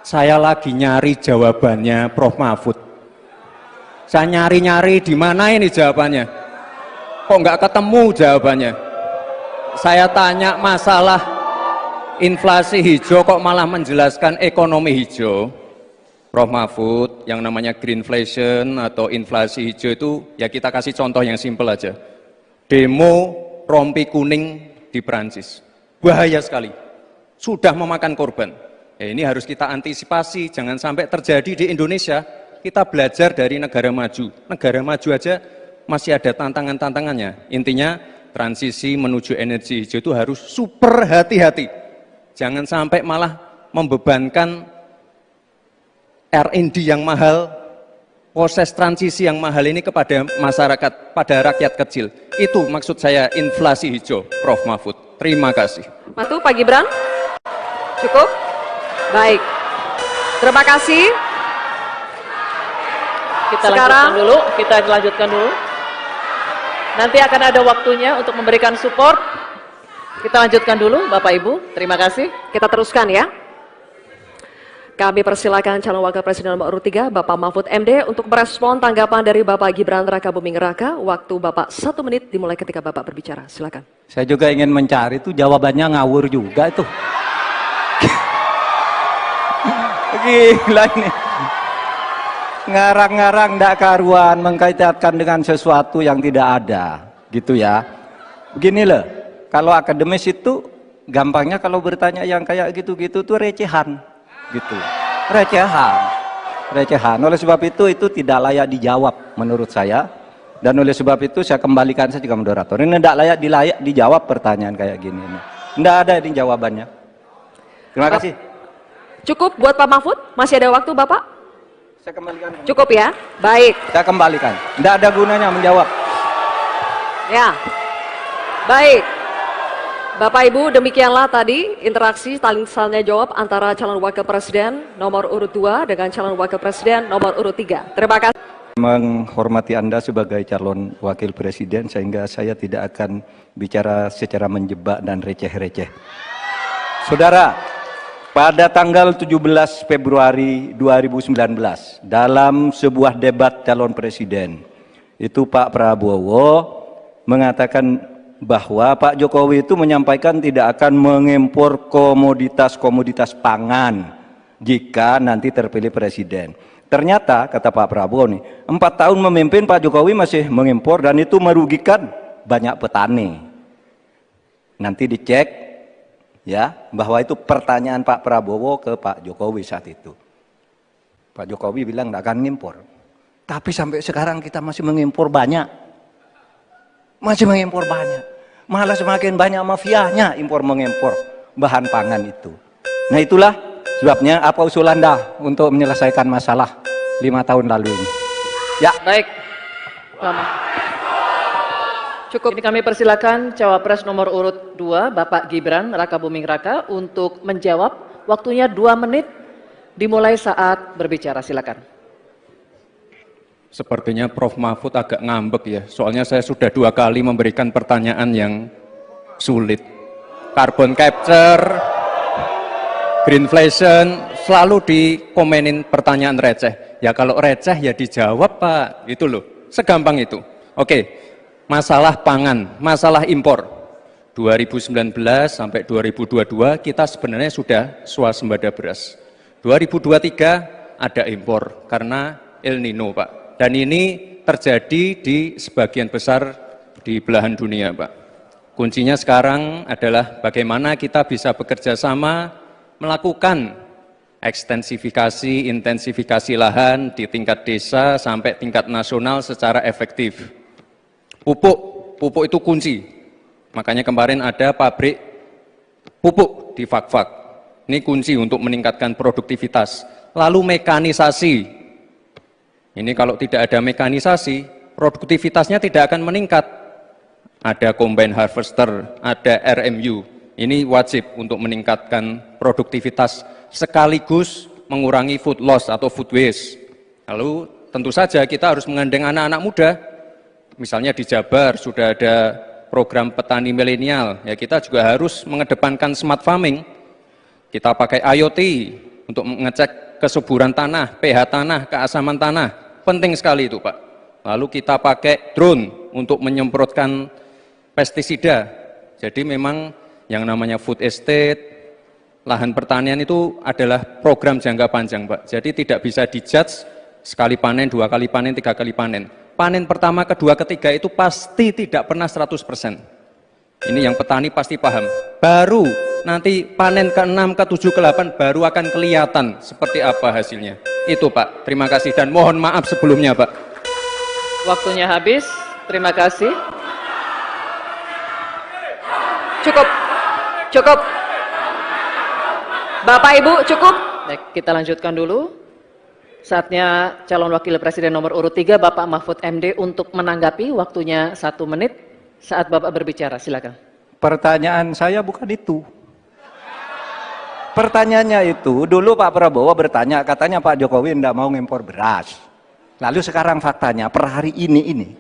Speaker 3: Saya lagi nyari jawabannya Prof. Mahfud. Saya nyari-nyari di mana ini jawabannya. Kok nggak ketemu jawabannya? Saya tanya masalah inflasi hijau kok malah menjelaskan ekonomi hijau. Prof. Mahfud, yang namanya greenflation atau inflasi hijau itu ya kita kasih contoh yang simpel aja. Demo rompi kuning di Perancis. Bahaya sekali. Sudah memakan korban. Ini harus kita antisipasi, jangan sampai terjadi di Indonesia. Kita belajar dari negara maju. Negara maju aja masih ada tantangan-tantangannya. Intinya transisi menuju energi hijau itu harus super hati-hati. Jangan sampai malah membebankan R&D yang mahal, proses transisi yang mahal ini kepada masyarakat, pada rakyat kecil. Itu maksud saya inflasi hijau, Prof. Mahfud. Terima kasih.
Speaker 4: Matu, Pak Gibran. Cukup? Baik. Terima kasih.
Speaker 2: Kita lanjutkan dulu. Nanti akan ada waktunya untuk memberikan support. Kita lanjutkan dulu, Bapak Ibu. Terima kasih.
Speaker 4: Kita teruskan ya. Kami persilakan calon wakil presiden nomor urut 3, Bapak Mahfud MD untuk merespon tanggapan dari Bapak Gibran Rakabuming Raka. Waktu Bapak 1 menit dimulai ketika Bapak berbicara. Silakan.
Speaker 1: Saya juga ingin mencari itu jawabannya ngawur juga itu. Gila ini. Ngarang-ngarang ndak karuan, mengkaitkan dengan sesuatu yang tidak ada, gitu ya. Begini loh, kalau akademis itu gampangnya kalau bertanya yang kayak gitu-gitu tuh recehan, gitu. Recehan. Oleh sebab itu tidak layak dijawab menurut saya. Dan oleh sebab itu saya kembalikan saja ke moderator. Ini tidak layak dijawab pertanyaan kayak gini. Tidak ada ini jawabannya. Terima kasih.
Speaker 4: Cukup buat Pak Mahfud? Masih ada waktu Bapak?
Speaker 1: Saya kembalikan.
Speaker 4: Cukup ya? Baik.
Speaker 1: Saya kembalikan. Tidak ada gunanya menjawab.
Speaker 4: Ya. Baik. Bapak Ibu, demikianlah tadi interaksi saling jawab antara calon wakil presiden nomor urut 2 dengan calon wakil presiden nomor urut 3. Terima kasih.
Speaker 1: Menghormati Anda sebagai calon wakil presiden sehingga saya tidak akan bicara secara menjebak dan receh-receh. Saudara, pada tanggal 17 Februari 2019 dalam sebuah debat calon presiden itu Pak Prabowo mengatakan bahwa Pak Jokowi itu menyampaikan tidak akan mengimpor komoditas-komoditas pangan jika nanti terpilih presiden. Ternyata kata Pak Prabowo nih, 4 tahun memimpin Pak Jokowi masih mengimpor dan itu merugikan banyak petani. Nanti dicek ya bahwa itu pertanyaan Pak Prabowo ke Pak Jokowi saat itu. Pak Jokowi bilang tidak akan mengimpor. Tapi sampai sekarang kita masih mengimpor banyak. Malah semakin banyak mafianya impor mengimpor bahan pangan itu. Nah itulah sebabnya apa usul Anda untuk menyelesaikan masalah 5 tahun lalu ini. Ya.
Speaker 2: Baik. Lama. Cukup. Ini kami persilakan cawapres nomor urut 2 Bapak Gibran Rakabuming Raka untuk menjawab. Waktunya 2 menit dimulai saat berbicara. Silakan.
Speaker 3: Sepertinya Prof. Mahfud agak ngambek ya, soalnya saya sudah 2 kali memberikan pertanyaan yang sulit. Carbon capture, greenflation, selalu dikomenin pertanyaan receh. Ya kalau receh ya dijawab Pak, itu loh, segampang itu. Oke, masalah pangan, masalah impor. 2019 sampai 2022 kita sebenarnya sudah swasembada beras. 2023 ada impor karena El Nino Pak. Dan ini terjadi di sebagian besar di belahan dunia Pak. Kuncinya sekarang adalah bagaimana kita bisa bekerja sama melakukan ekstensifikasi, intensifikasi lahan di tingkat desa sampai tingkat nasional secara efektif. Pupuk itu kunci. Makanya kemarin ada pabrik pupuk di Fak-Fak. Ini kunci untuk meningkatkan produktivitas. Lalu mekanisasi. Ini kalau tidak ada mekanisasi, produktivitasnya tidak akan meningkat. Ada combine harvester, ada RMU. Ini wajib untuk meningkatkan produktivitas sekaligus mengurangi food loss atau food waste. Lalu tentu saja kita harus menggandeng anak-anak muda. Misalnya di Jabar sudah ada program petani milenial. Ya kita juga harus mengedepankan smart farming. Kita pakai IoT untuk mengecek kesuburan tanah, pH tanah, keasaman tanah. Penting sekali itu Pak. Lalu kita pakai drone untuk menyemprotkan pestisida. Jadi memang yang namanya food estate, lahan pertanian itu adalah program jangka panjang Pak. Jadi tidak bisa dijudge sekali panen, 2 kali panen, 3 kali panen. Panen pertama, kedua, ketiga itu pasti tidak pernah 100%. Ini yang petani pasti paham. Baru nanti panen ke-6, ke-7, ke-8 baru akan kelihatan seperti apa hasilnya. Itu Pak, terima kasih dan mohon maaf sebelumnya Pak.
Speaker 2: Waktunya habis, terima kasih.
Speaker 4: Cukup. Bapak Ibu cukup.
Speaker 2: Baik, kita lanjutkan dulu. Saatnya calon wakil presiden nomor urut 3 Bapak Mahfud MD untuk menanggapi. Waktunya 1 menit saat Bapak berbicara, silakan.
Speaker 1: Pertanyaan saya bukan itu. Pertanyaannya itu, dulu Pak Prabowo bertanya, katanya Pak Jokowi tidak mau ngimpor beras. Lalu sekarang faktanya, per hari ini,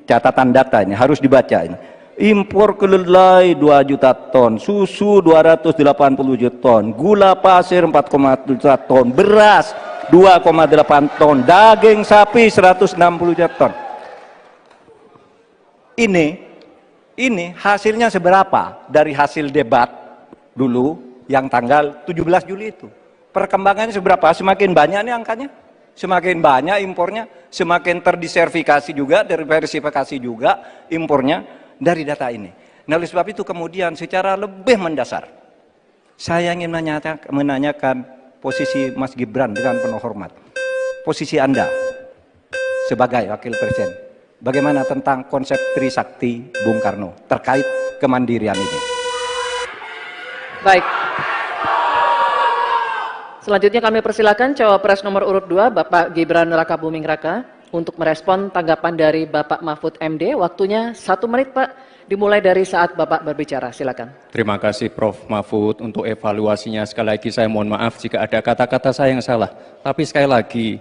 Speaker 1: catatan datanya harus dibaca ini. Impor kedelai 2 juta ton, susu 280 juta ton, gula pasir 4,1 juta ton, beras 2,8 ton, daging sapi 160 juta ton. Ini hasilnya seberapa dari hasil debat dulu yang tanggal 17 Juli itu. Perkembangannya seberapa? Semakin banyak nih angkanya. Semakin banyak impornya, semakin terdiversifikasi juga, diversifikasi juga impornya. dari data ini. Nah, oleh sebab itu kemudian secara lebih mendasar, saya ingin menanyakan posisi Mas Gibran dengan penuh hormat. Posisi Anda sebagai Wakil Presiden, bagaimana tentang konsep Trisakti Bung Karno terkait kemandirian ini?
Speaker 2: Baik. Selanjutnya kami persilakan cawapres nomor urut 2 Bapak Gibran Rakabuming Raka untuk merespon tanggapan dari Bapak Mahfud MD. Waktunya 1 menit Pak, dimulai dari saat Bapak berbicara. Silakan.
Speaker 3: Terima kasih Prof. Mahfud untuk evaluasinya. Sekali lagi saya mohon maaf jika ada kata-kata saya yang salah. Tapi sekali lagi,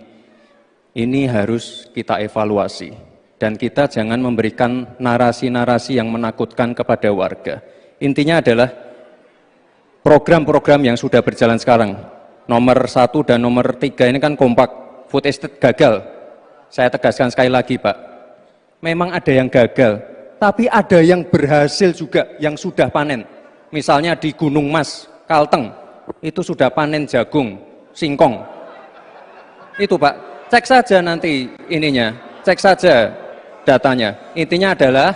Speaker 3: ini harus kita evaluasi. Dan kita jangan memberikan narasi-narasi yang menakutkan kepada warga. Intinya adalah program-program yang sudah berjalan sekarang. Nomor 1 dan nomor 3 ini kan kompak. Food estate gagal. Saya tegaskan sekali lagi Pak. Memang ada yang gagal. Tapi ada yang berhasil juga, yang sudah panen. Misalnya di Gunung Mas, Kalteng, itu sudah panen jagung, singkong. Itu Pak, cek saja nanti ininya, cek saja datanya. Intinya adalah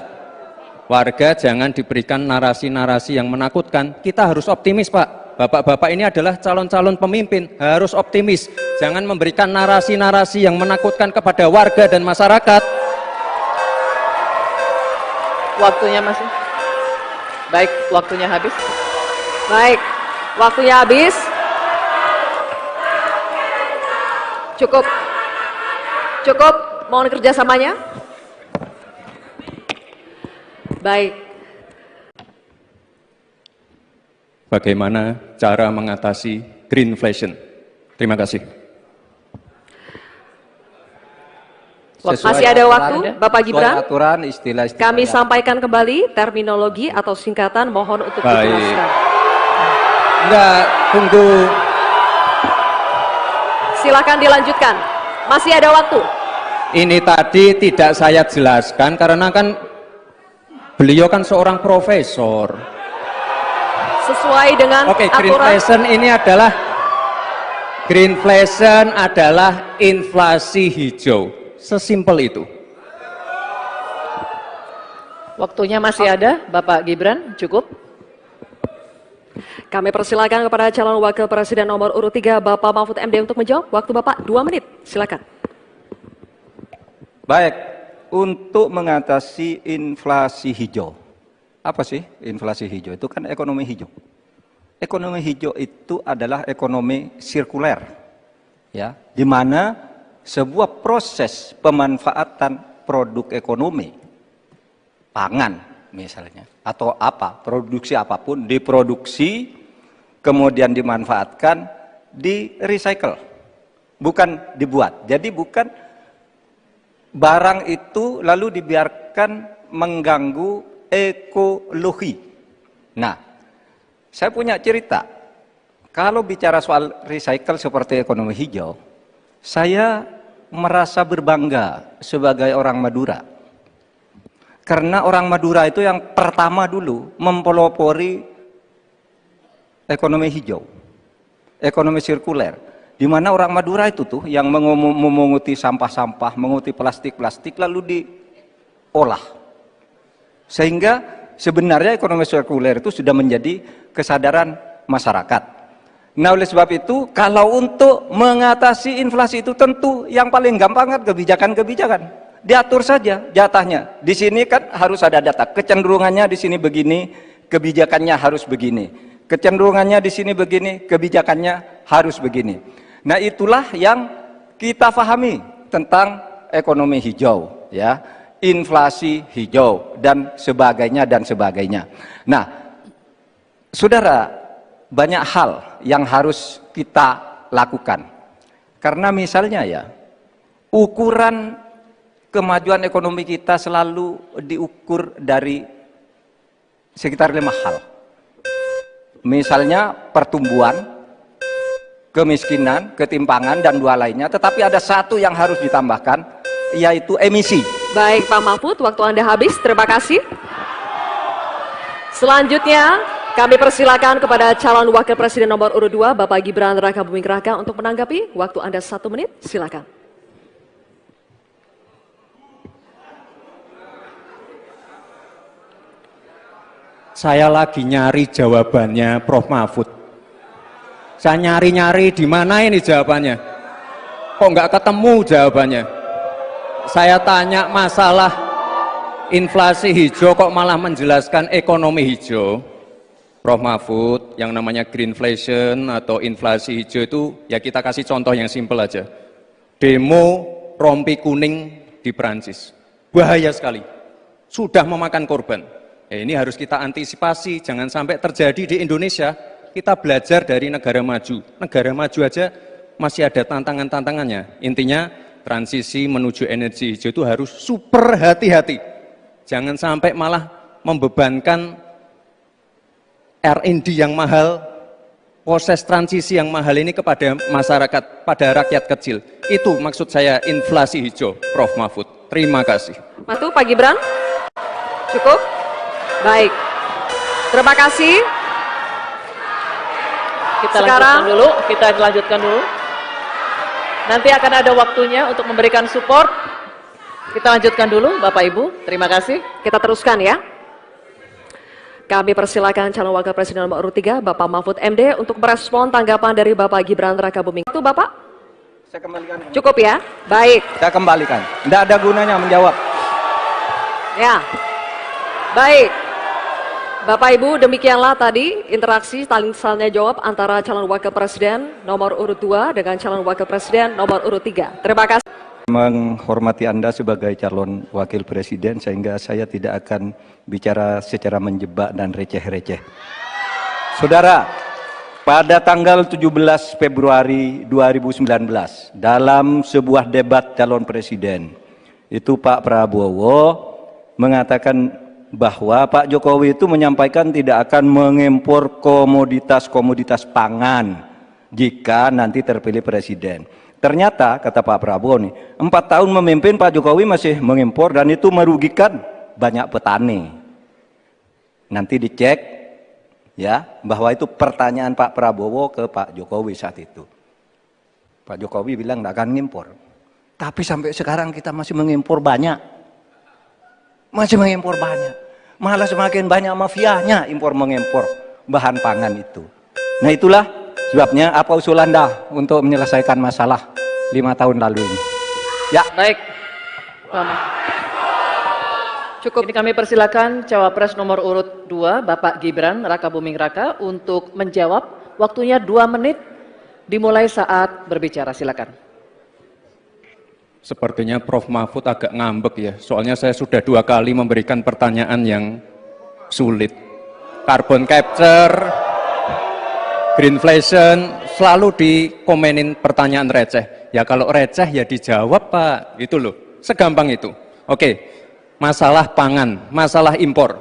Speaker 3: warga jangan diberikan narasi-narasi yang menakutkan. Kita harus optimis Pak. Bapak-bapak ini adalah calon-calon pemimpin, harus optimis. Jangan memberikan narasi-narasi yang menakutkan kepada warga dan masyarakat.
Speaker 2: Waktunya masih. Baik, waktunya habis.
Speaker 4: Baik, waktunya habis. Cukup. Cukup, mohon kerjasamanya. Baik.
Speaker 3: Bagaimana cara mengatasi greenflation? Terima kasih.
Speaker 4: Masih ada waktu, Bapak Gibran.
Speaker 1: Aturan, istilah-istilah
Speaker 4: Kami sampaikan kembali terminologi atau singkatan, mohon untuk
Speaker 3: Baik.
Speaker 4: dijelaskan.
Speaker 3: Enggak, tunggu.
Speaker 4: Silakan dilanjutkan. Masih ada waktu.
Speaker 3: Ini tadi tidak saya jelaskan karena kan beliau kan seorang profesor.
Speaker 4: Sesuai dengan
Speaker 3: Oke,
Speaker 4: aturan.
Speaker 3: greenflation adalah inflasi hijau. Sesimpel itu.
Speaker 2: Waktunya masih ada, Bapak Gibran, cukup.
Speaker 4: Kami persilakan kepada calon wakil presiden nomor urut 3 Bapak Mahfud MD untuk menjawab. Waktu Bapak 2 menit, silakan.
Speaker 1: Baik, untuk mengatasi inflasi hijau. Apa sih inflasi hijau? Itu kan ekonomi hijau. Ekonomi hijau itu adalah ekonomi sirkuler, ya, di mana sebuah proses pemanfaatan produk ekonomi, pangan misalnya, atau apa, produksi apapun, diproduksi, kemudian dimanfaatkan, di recycle, bukan dibuat. Jadi bukan barang itu lalu dibiarkan mengganggu ekologi. Nah, saya punya cerita. Kalau bicara soal recycle seperti ekonomi hijau, saya merasa berbangga sebagai orang Madura. Karena orang Madura itu yang pertama dulu mempelopori ekonomi hijau, ekonomi sirkuler. Di mana orang Madura itu tuh yang memunguti sampah-sampah, menguti plastik-plastik lalu diolah. Sehingga sebenarnya ekonomi sirkuler itu sudah menjadi kesadaran masyarakat. Nah, oleh sebab itu, kalau untuk mengatasi inflasi itu tentu yang paling gampang kan kebijakan-kebijakan. Diatur saja jatahnya. Di sini kan harus ada data. Kecenderungannya di sini begini, kebijakannya harus begini. Kecenderungannya di sini begini, kebijakannya harus begini. Nah, itulah yang kita pahami tentang ekonomi hijau, ya. Inflasi hijau dan sebagainya dan sebagainya. Nah, saudara, banyak hal yang harus kita lakukan. Karena misalnya ya, ukuran kemajuan ekonomi kita selalu diukur dari sekitar 5 hal. Misalnya pertumbuhan, kemiskinan, ketimpangan, dan 2 lainnya. Tetapi ada 1 yang harus ditambahkan, yaitu emisi.
Speaker 4: Baik Pak Mahfud, waktu Anda habis. Terima kasih. Selanjutnya, kami persilakan kepada calon wakil presiden nomor urut 2, Bapak Gibran Rakabuming Raka untuk menanggapi. Waktu Anda 1 menit, silakan.
Speaker 3: saya lagi nyari jawabannya Prof. Mahfud. Saya nyari-nyari di mana ini jawabannya. Kok nggak ketemu jawabannya? Saya tanya masalah inflasi hijau kok malah menjelaskan ekonomi hijau. Prof. Mahfud, yang namanya greenflation atau inflasi hijau itu, ya kita kasih contoh yang simpel aja. Demo rompi kuning di Perancis. Bahaya sekali. Sudah memakan korban. Ini harus kita antisipasi, jangan sampai terjadi di Indonesia. Kita belajar dari negara maju. Negara maju aja masih ada tantangan-tantangannya. Intinya, transisi menuju energi hijau itu harus super hati-hati. Jangan sampai malah membebankan R&D yang mahal, proses transisi yang mahal ini kepada masyarakat, pada rakyat kecil. Itu maksud saya inflasi hijau, Prof. Mahfud. Terima kasih.
Speaker 4: Matu, Pak Gibran. Cukup? Baik. Terima kasih.
Speaker 2: Kita lanjutkan dulu. Nanti akan ada waktunya untuk memberikan support. Kita lanjutkan dulu, Bapak Ibu. Terima kasih.
Speaker 4: Kita teruskan ya. Kami persilakan calon wakil presiden nomor urut 3, Bapak Mahfud MD, untuk merespon tanggapan dari Bapak Gibran Rakabuming. Itu Bapak?
Speaker 1: Saya kembalikan.
Speaker 4: Cukup ya? Baik.
Speaker 1: Saya kembalikan. Tidak ada gunanya menjawab.
Speaker 4: Ya. Baik. Bapak Ibu, demikianlah tadi interaksi saling tanya jawab antara calon wakil presiden nomor urut 2 dengan calon wakil presiden nomor urut 3. Terima kasih.
Speaker 1: Menghormati Anda sebagai calon wakil presiden, sehingga saya tidak akan bicara secara menjebak dan receh-receh. Saudara, pada tanggal 17 Februari 2019, dalam sebuah debat calon presiden, itu Pak Prabowo mengatakan bahwa Pak Jokowi itu menyampaikan tidak akan mengimpor komoditas-komoditas pangan jika nanti terpilih presiden. Ternyata, kata Pak Prabowo nih, 4 tahun memimpin Pak Jokowi masih mengimpor dan itu merugikan banyak petani. Nanti dicek ya, bahwa itu pertanyaan Pak Prabowo ke Pak Jokowi saat itu. Pak Jokowi bilang tidak akan mengimpor. Tapi sampai sekarang kita masih mengimpor banyak. Masih mengimpor banyak. Malah semakin banyak mafianya impor-mengimpor bahan pangan itu. Nah itulah sebabnya apa usul Anda untuk menyelesaikan masalah 5 tahun lalu ini. Ya.
Speaker 2: Baik. Cukup. Ini kami persilakan cawapres nomor urut 2, Bapak Gibran Rakabuming Raka, untuk menjawab. Waktunya 2 menit dimulai saat berbicara. Silakan.
Speaker 3: Sepertinya Prof. Mahfud agak ngambek ya, soalnya saya sudah 2 kali memberikan pertanyaan yang sulit. Carbon capture, greenflation, selalu dikomenin pertanyaan receh. Ya kalau receh ya dijawab Pak, itu loh, segampang itu. Oke, masalah pangan, masalah impor.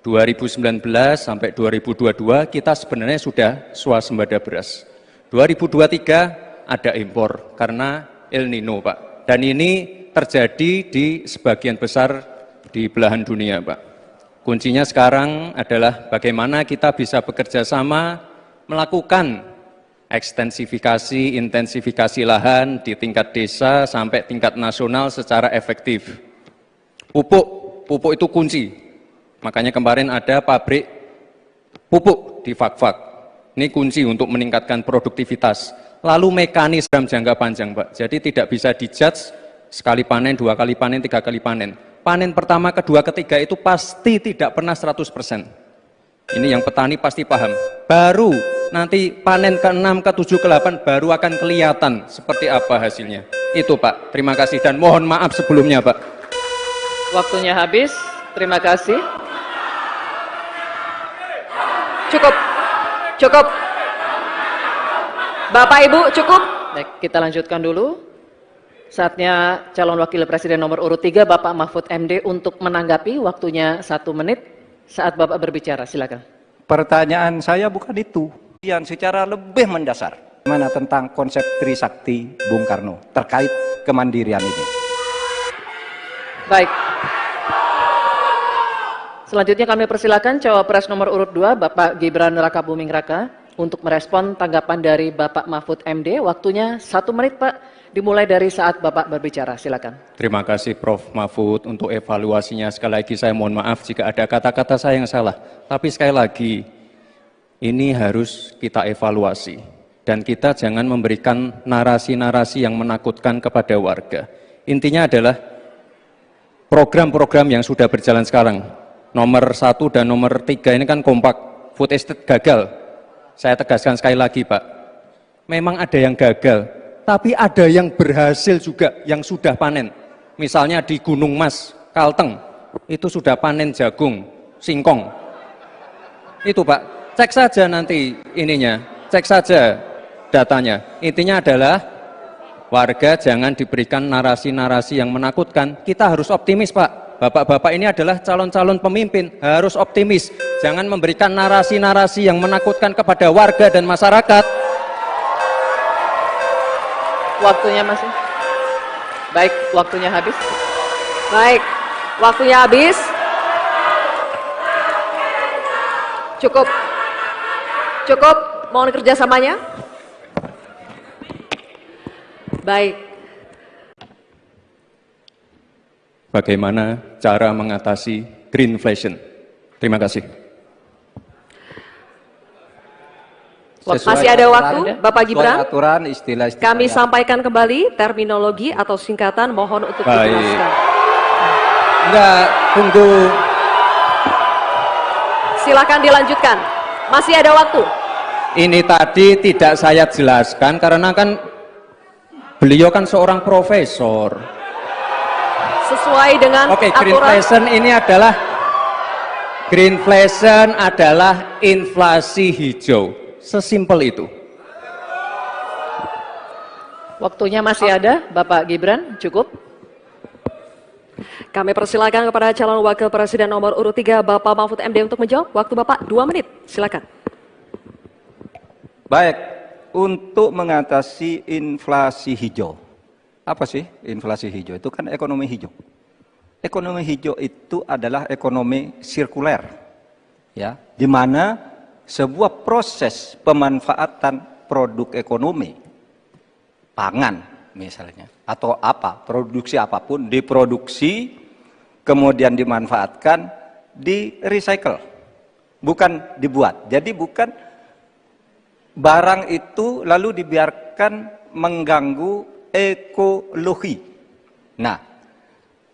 Speaker 3: 2019 sampai 2022 kita sebenarnya sudah swasembada beras. 2023 ada impor karena El Nino Pak. Dan ini terjadi di sebagian besar di belahan dunia, Pak. Kuncinya sekarang adalah bagaimana kita bisa bekerja sama melakukan ekstensifikasi, intensifikasi lahan di tingkat desa sampai tingkat nasional secara efektif. Pupuk itu kunci. Makanya kemarin ada pabrik pupuk di Fak-Fak. Ini kunci untuk meningkatkan produktivitas. Lalu mekanis dalam jangka panjang, Pak. Jadi tidak bisa dijudge sekali panen, 2 kali panen, 3 kali panen. Panen pertama, kedua, ketiga itu pasti tidak pernah 100%. Ini yang petani pasti paham. Baru nanti panen ke-6, ke-7, ke-8 baru akan kelihatan seperti apa hasilnya. Itu Pak, terima kasih dan mohon maaf sebelumnya Pak.
Speaker 2: Waktunya habis, terima kasih.
Speaker 4: Cukup. Bapak Ibu cukup?
Speaker 2: Baik, kita lanjutkan dulu. Saatnya calon wakil presiden nomor urut 3, Bapak Mahfud MD, untuk menanggapi. Waktunya 1 menit saat Bapak berbicara, silakan.
Speaker 1: Pertanyaan saya bukan itu. Yang secara lebih mendasar, mana tentang konsep Trisakti Bung Karno terkait kemandirian ini.
Speaker 2: Baik. Selanjutnya kami persilakan cawapres nomor urut 2, Bapak Gibran Rakabuming Raka, untuk merespon tanggapan dari Bapak Mahfud MD. Waktunya 1 menit Pak, dimulai dari saat Bapak berbicara. Silakan.
Speaker 3: Terima kasih Prof. Mahfud untuk evaluasinya. Sekali lagi saya mohon maaf jika ada kata-kata saya yang salah. Tapi sekali lagi, ini harus kita evaluasi. Dan kita jangan memberikan narasi-narasi yang menakutkan kepada warga. Intinya adalah program-program yang sudah berjalan sekarang. Nomor 1 dan nomor 3 ini kan kompak. Food estate gagal. Saya tegaskan sekali lagi Pak. Memang ada yang gagal. Tapi ada yang berhasil juga, yang sudah panen. Misalnya di Gunung Mas, Kalteng, itu sudah panen jagung, singkong. Itu Pak, cek saja nanti ininya, cek saja datanya. Intinya adalah warga jangan diberikan narasi-narasi yang menakutkan. Kita harus optimis Pak. Bapak-bapak ini adalah calon-calon pemimpin, harus optimis. Jangan memberikan narasi-narasi yang menakutkan kepada warga dan masyarakat.
Speaker 2: Waktunya masih. Baik, waktunya habis.
Speaker 4: Baik, waktunya habis. Cukup. Cukup, mohon kerjasamanya. Baik.
Speaker 3: Bagaimana cara mengatasi greenflation? Terima kasih.
Speaker 4: Masih ada waktu, Bapak Gibran.
Speaker 1: Aturan, istilah-istilah
Speaker 4: Kami
Speaker 1: yang-
Speaker 4: sampaikan kembali terminologi atau singkatan, mohon untuk
Speaker 3: Baik.
Speaker 4: dijelaskan.
Speaker 3: Enggak, tunggu.
Speaker 4: Silakan dilanjutkan. Masih ada waktu.
Speaker 3: Ini tadi tidak saya jelaskan karena kan beliau kan seorang profesor.
Speaker 4: Sesuai dengan
Speaker 3: Oke,
Speaker 4: aturan.
Speaker 3: greenflation adalah inflasi hijau. Sesimpel itu.
Speaker 2: Waktunya masih ada, Bapak Gibran, cukup.
Speaker 4: Kami persilakan kepada calon wakil presiden nomor urut 3 Bapak Mahfud MD untuk menjawab. Waktu Bapak 2 menit. Silakan.
Speaker 1: Baik, untuk mengatasi inflasi hijau. Apa sih inflasi hijau? Itu kan ekonomi hijau. Ekonomi hijau itu adalah ekonomi sirkuler. Ya, di mana sebuah proses pemanfaatan produk ekonomi, pangan misalnya, atau apa, produksi apapun, diproduksi, kemudian dimanfaatkan, di recycle, bukan dibuat. Jadi bukan barang itu lalu dibiarkan mengganggu ekologi. Nah,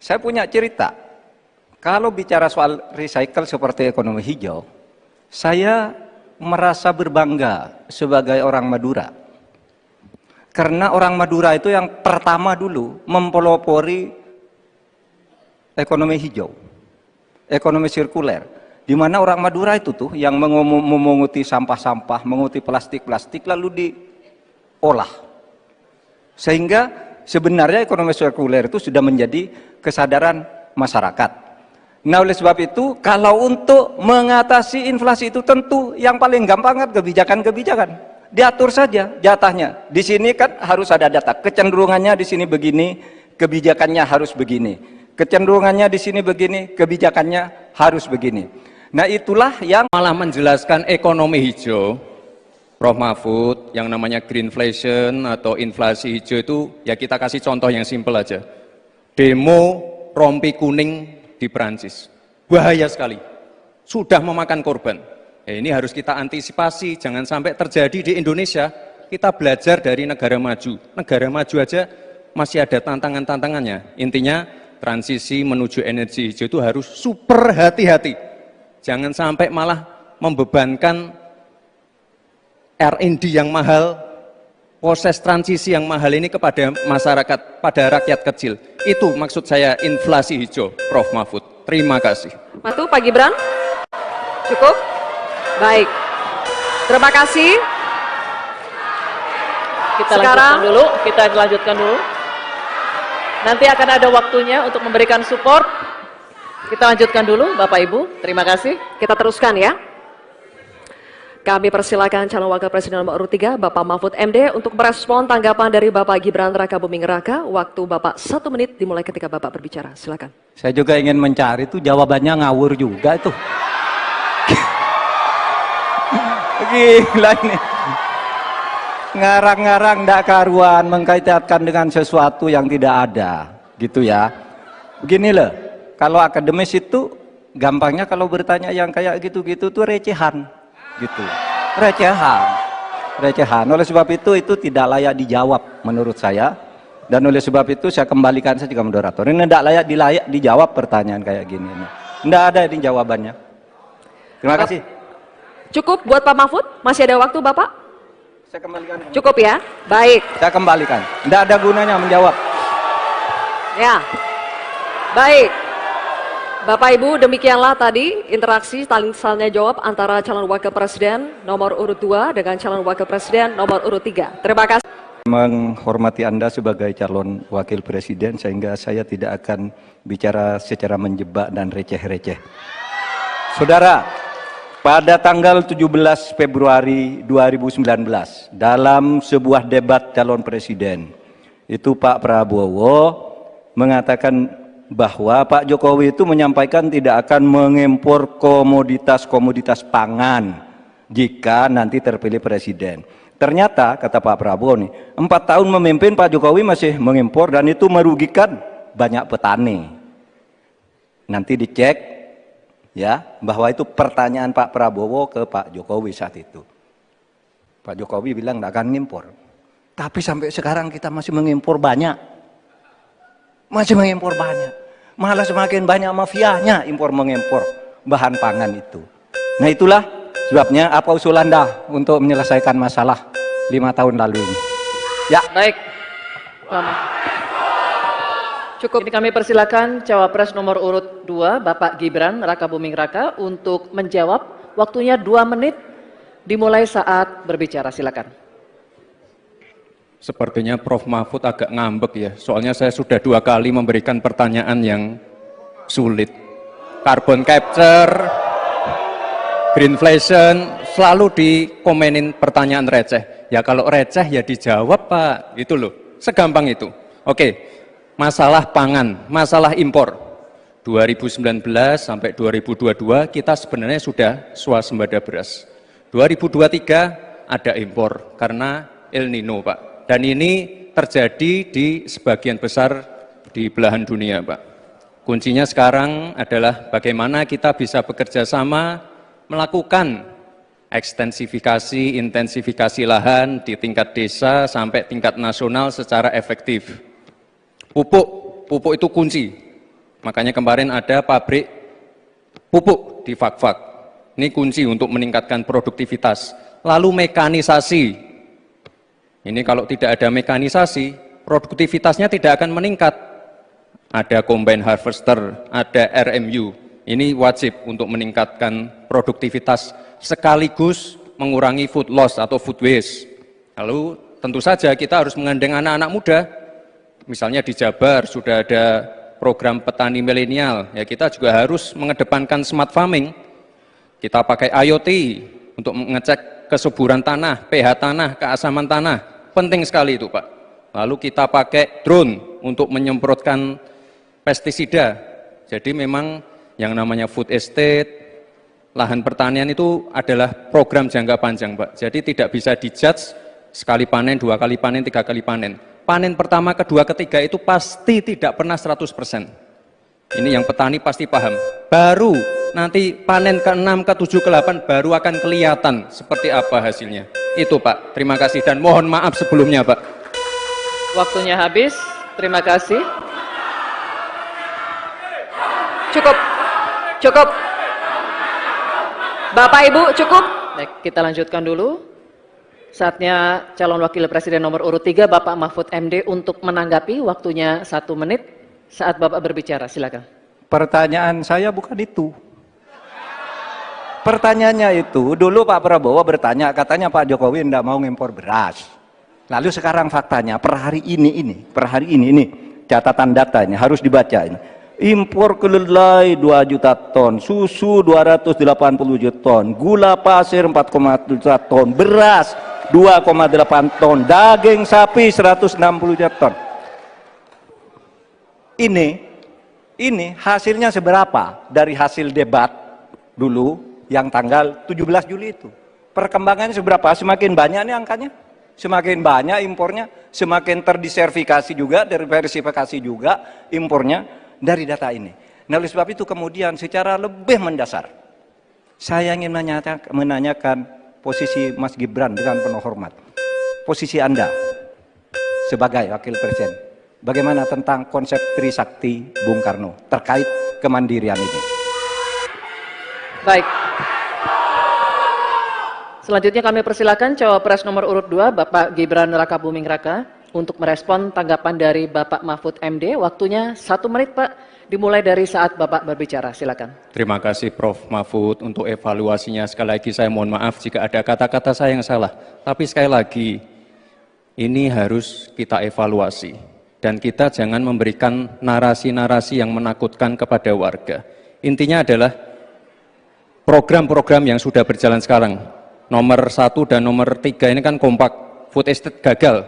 Speaker 1: saya punya cerita, kalau bicara soal recycle seperti ekonomi hijau, saya merasa berbangga sebagai orang Madura. Karena orang Madura itu yang pertama dulu mempelopori ekonomi hijau, ekonomi sirkuler. Di mana orang Madura itu tuh yang memunguti sampah-sampah, menguti plastik-plastik lalu diolah. Sehingga sebenarnya ekonomi sirkuler itu sudah menjadi kesadaran masyarakat. Nah, oleh sebab itu, kalau untuk mengatasi inflasi itu tentu yang paling gampang kan kebijakan-kebijakan. Diatur saja jatahnya. Di sini kan harus ada data. Kecenderungannya di sini begini, kebijakannya harus begini. Kecenderungannya di sini begini, kebijakannya harus begini. Nah, itulah yang
Speaker 3: Malah menjelaskan ekonomi hijau, Prof. Mahfud, yang namanya greenflation atau inflasi hijau itu, ya kita kasih contoh yang simpel aja. Demo rompi kuning di Perancis. Bahaya sekali. Sudah memakan korban. Ya, ini harus kita antisipasi, jangan sampai terjadi di Indonesia. Kita belajar dari negara maju. Negara maju aja masih ada tantangan-tantangannya. Intinya, transisi menuju energi hijau itu harus super hati-hati. Jangan sampai malah membebankan R&D yang mahal, proses transisi yang mahal ini kepada masyarakat, pada rakyat kecil. Itu maksud saya inflasi hijau, Prof. Mahfud. Terima kasih.
Speaker 4: Matu, Pak Gibran. Cukup? Baik. Terima kasih.
Speaker 2: Kita lanjutkan dulu. Nanti akan ada waktunya untuk memberikan support. Kita lanjutkan dulu, Bapak Ibu. Terima kasih.
Speaker 4: Kita teruskan ya. Kami persilakan calon wakil presiden nomor urut 3 Bapak Mahfud MD untuk merespon tanggapan dari Bapak Gibran Rakabuming Raka. Waktu Bapak 1 menit dimulai ketika Bapak berbicara. Silakan.
Speaker 1: saya juga ingin mencari itu jawabannya ngawur juga itu. Gila ini. Ngarang-ngarang ndak karuan, mengkaitkan dengan sesuatu yang tidak ada, gitu ya. Begini loh, kalau akademis itu gampangnya kalau bertanya yang kayak gitu-gitu tuh recehan, gitu. Recehan. Oleh sebab itu tidak layak dijawab menurut saya. Dan oleh sebab itu saya kembalikan saja ke moderator. Ini tidak layak dijawab pertanyaan kayak gini. Tidak ada ini jawabannya. Terima kasih.
Speaker 4: Cukup buat Pak Mahfud? Masih ada waktu Bapak?
Speaker 1: Saya kembalikan.
Speaker 4: Cukup ya? Baik.
Speaker 1: Saya kembalikan. Tidak ada gunanya menjawab.
Speaker 4: Ya. Baik. Bapak Ibu, demikianlah tadi interaksi saling tanya jawab antara calon wakil presiden nomor urut 2 dengan calon wakil presiden nomor urut 3. Terima kasih.
Speaker 1: Menghormati Anda sebagai calon wakil presiden sehingga saya tidak akan bicara secara menjebak dan receh-receh. Saudara, pada tanggal 17 Februari 2019 dalam sebuah debat calon presiden itu Pak Prabowo mengatakan bahwa Pak Jokowi itu menyampaikan tidak akan mengimpor komoditas-komoditas pangan jika nanti terpilih presiden. Ternyata kata Pak Prabowo nih, 4 tahun memimpin Pak Jokowi masih mengimpor dan itu merugikan banyak petani. Nanti dicek ya bahwa itu pertanyaan Pak Prabowo ke Pak Jokowi saat itu. Pak Jokowi bilang tidak akan ngimpor. Tapi sampai sekarang kita masih mengimpor banyak. Malah semakin banyak mafianya impor mengimpor bahan pangan itu. Nah itulah sebabnya apa usul Anda untuk menyelesaikan masalah 5 tahun lalu ini. Ya.
Speaker 2: Baik. Lama. Cukup. Ini kami persilakan cawapres nomor urut 2 Bapak Gibran Rakabuming Raka untuk menjawab. Waktunya 2 menit dimulai saat berbicara. Silakan.
Speaker 3: Sepertinya Prof. Mahfud agak ngambek ya, soalnya saya sudah 2 kali memberikan pertanyaan yang sulit. Carbon capture, greenflation, selalu dikomenin pertanyaan receh. Ya kalau receh ya dijawab Pak, itu loh, segampang itu. Oke, masalah pangan, masalah impor. 2019 sampai 2022 kita sebenarnya sudah swasembada beras. 2023 ada impor karena El Nino Pak. Dan ini terjadi di sebagian besar di belahan dunia Pak. Kuncinya sekarang adalah bagaimana kita bisa bekerja sama melakukan ekstensifikasi, intensifikasi lahan di tingkat desa sampai tingkat nasional secara efektif. Pupuk itu kunci. Makanya kemarin ada pabrik pupuk di Fak-Fak. Ini kunci untuk meningkatkan produktivitas. Lalu mekanisasi. Ini kalau tidak ada mekanisasi, produktivitasnya tidak akan meningkat. Ada combine harvester, ada RMU. Ini wajib untuk meningkatkan produktivitas sekaligus mengurangi food loss atau food waste. Lalu tentu saja kita harus menggandeng anak-anak muda. Misalnya di Jabar sudah ada program petani milenial, ya kita juga harus mengedepankan smart farming. Kita pakai IoT untuk mengecek kesuburan tanah, pH tanah, keasaman tanah, penting sekali itu Pak. Lalu kita pakai drone untuk menyemprotkan pestisida. Jadi memang yang namanya food estate, lahan pertanian itu adalah program jangka panjang Pak. Jadi tidak bisa dijudge sekali panen, 2 kali panen, 3 kali panen. Panen pertama, kedua, ketiga itu pasti tidak pernah 100%. Ini yang petani pasti paham. Baru nanti panen ke-6, ke-7, ke-8 baru akan kelihatan seperti apa hasilnya. Itu Pak, terima kasih dan mohon maaf sebelumnya Pak.
Speaker 2: Waktunya habis, terima kasih.
Speaker 4: Cukup. Bapak Ibu cukup.
Speaker 2: Baik, kita lanjutkan dulu. Saatnya calon wakil presiden nomor urut 3 Bapak Mahfud MD untuk menanggapi. Waktunya 1 menit saat Bapak berbicara, silakan.
Speaker 1: Pertanyaan saya bukan itu. Pertanyaannya itu, dulu Pak Prabowo bertanya, katanya Pak Jokowi tidak mau ngimpor beras. Lalu sekarang faktanya, per hari ini, catatan data ini, harus dibaca ini. Impor kedelai 2 juta ton, susu 280 juta ton, gula pasir 4,1 juta ton, beras 2,8 ton, daging sapi 160 juta ton. Ini hasilnya seberapa dari hasil debat dulu yang tanggal 17 Juli itu. perkembangannya seberapa? Semakin banyak nih angkanya, semakin banyak impornya, semakin terdiversifikasi juga, diversifikasi juga impornya dari data ini. Nah, oleh sebab itu kemudian secara lebih mendasar, saya ingin menanyakan posisi Mas Gibran dengan penuh hormat. Posisi Anda sebagai Wakil Presiden, bagaimana tentang konsep Trisakti Bung Karno terkait kemandirian ini?
Speaker 2: Baik. Selanjutnya kami persilakan cawapres nomor urut 2 Bapak Gibran Rakabuming Raka untuk merespon tanggapan dari Bapak Mahfud MD. Waktunya 1 menit Pak, dimulai dari saat Bapak berbicara. Silakan.
Speaker 3: Terima kasih Prof. Mahfud untuk evaluasinya. Sekali lagi saya mohon maaf jika ada kata-kata saya yang salah. Tapi sekali lagi, ini harus kita evaluasi. Dan kita jangan memberikan narasi-narasi yang menakutkan kepada warga. Intinya adalah program-program yang sudah berjalan sekarang. Nomor 1 dan nomor 3 ini kan kompak. Food estate gagal.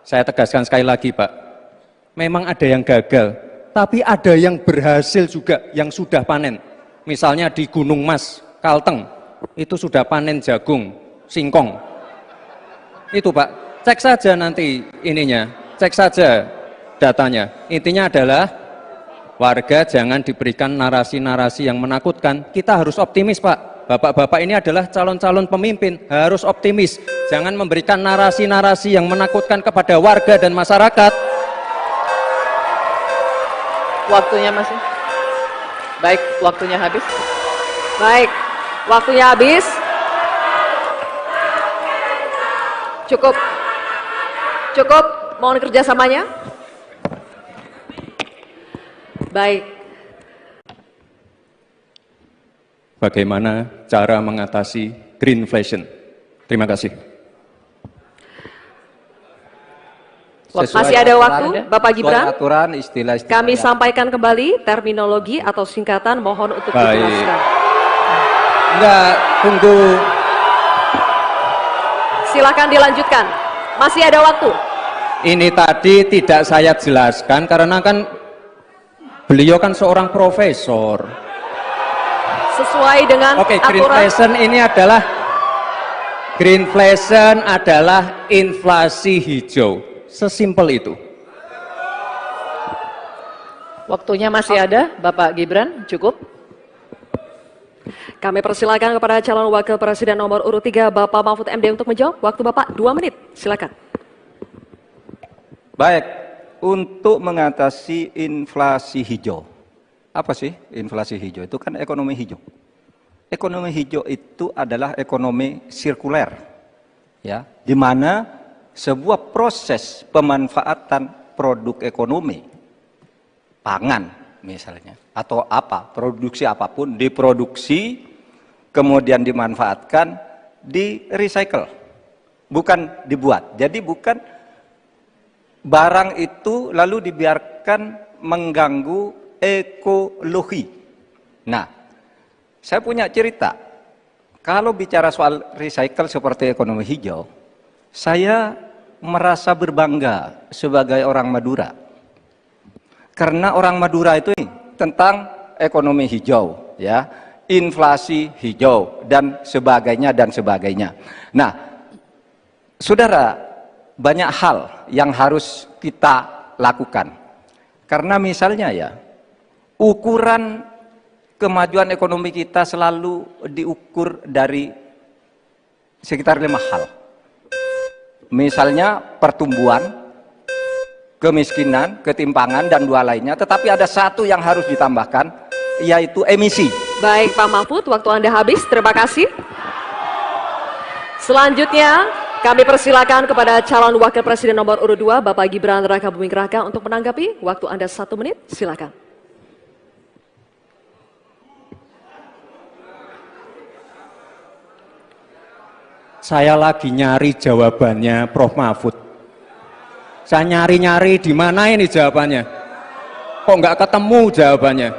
Speaker 3: Saya tegaskan sekali lagi Pak. Memang ada yang gagal. Tapi ada yang berhasil juga, yang sudah panen. Misalnya di Gunung Mas, Kalteng, itu sudah panen jagung, singkong. Itu Pak, cek saja nanti ininya, cek saja datanya. Intinya adalah warga jangan diberikan narasi-narasi yang menakutkan. Kita harus optimis Pak. Bapak-bapak ini adalah calon-calon pemimpin, harus optimis. Jangan memberikan narasi-narasi yang menakutkan kepada warga dan masyarakat.
Speaker 2: Waktunya masih. Baik, waktunya habis.
Speaker 4: Baik, waktunya habis. Cukup. Cukup, mohon kerjasamanya. Baik.
Speaker 3: Bagaimana cara mengatasi greenflation? Terima kasih.
Speaker 4: Masih ada waktu, Bapak Gibran.
Speaker 1: Aturan, istilah-istilah.
Speaker 4: Kami sampaikan kembali terminologi atau singkatan, mohon untuk dijelaskan.
Speaker 3: Enggak, tunggu.
Speaker 4: Silakan dilanjutkan. Masih ada waktu.
Speaker 3: Ini tadi tidak saya jelaskan karena kan beliau kan seorang profesor.
Speaker 4: Sesuai dengan
Speaker 3: Oke,
Speaker 4: aturan.
Speaker 3: greenflation adalah inflasi hijau. Sesimpel itu.
Speaker 2: Waktunya masih ada, Bapak Gibran, cukup.
Speaker 4: Kami persilakan kepada calon wakil presiden nomor urut 3 Bapak Mahfud MD untuk menjawab. Waktu Bapak 2 menit, silakan.
Speaker 1: Baik, untuk mengatasi inflasi hijau. Apa sih inflasi hijau? Itu kan ekonomi hijau. Ekonomi hijau itu adalah ekonomi sirkuler, ya, di mana sebuah proses pemanfaatan produk ekonomi, pangan misalnya, atau apa, produksi apapun, diproduksi, kemudian dimanfaatkan, di recycle, bukan dibuat. Jadi bukan barang itu lalu dibiarkan mengganggu ekologi. Nah, saya punya cerita. Kalau bicara soal recycle seperti ekonomi hijau, saya merasa berbangga sebagai orang Madura. Karena orang Madura itu tentang ekonomi hijau, ya, inflasi hijau dan sebagainya dan sebagainya. Nah, saudara, banyak hal yang harus kita lakukan. Karena misalnya ya, ukuran kemajuan ekonomi kita selalu diukur dari sekitar 5 hal. Misalnya pertumbuhan, kemiskinan, ketimpangan, dan 2 lainnya. Tetapi ada 1 yang harus ditambahkan, yaitu emisi.
Speaker 4: Baik Pak Mahfud, waktu Anda habis. Terima kasih. Selanjutnya, kami persilakan kepada calon wakil presiden nomor urut 2 Bapak Gibran Rakabuming Raka untuk menanggapi. Waktu Anda 1 menit, silakan.
Speaker 3: Saya lagi nyari jawabannya Prof. Mahfud. Saya nyari-nyari di mana ini jawabannya. Kok nggak ketemu jawabannya?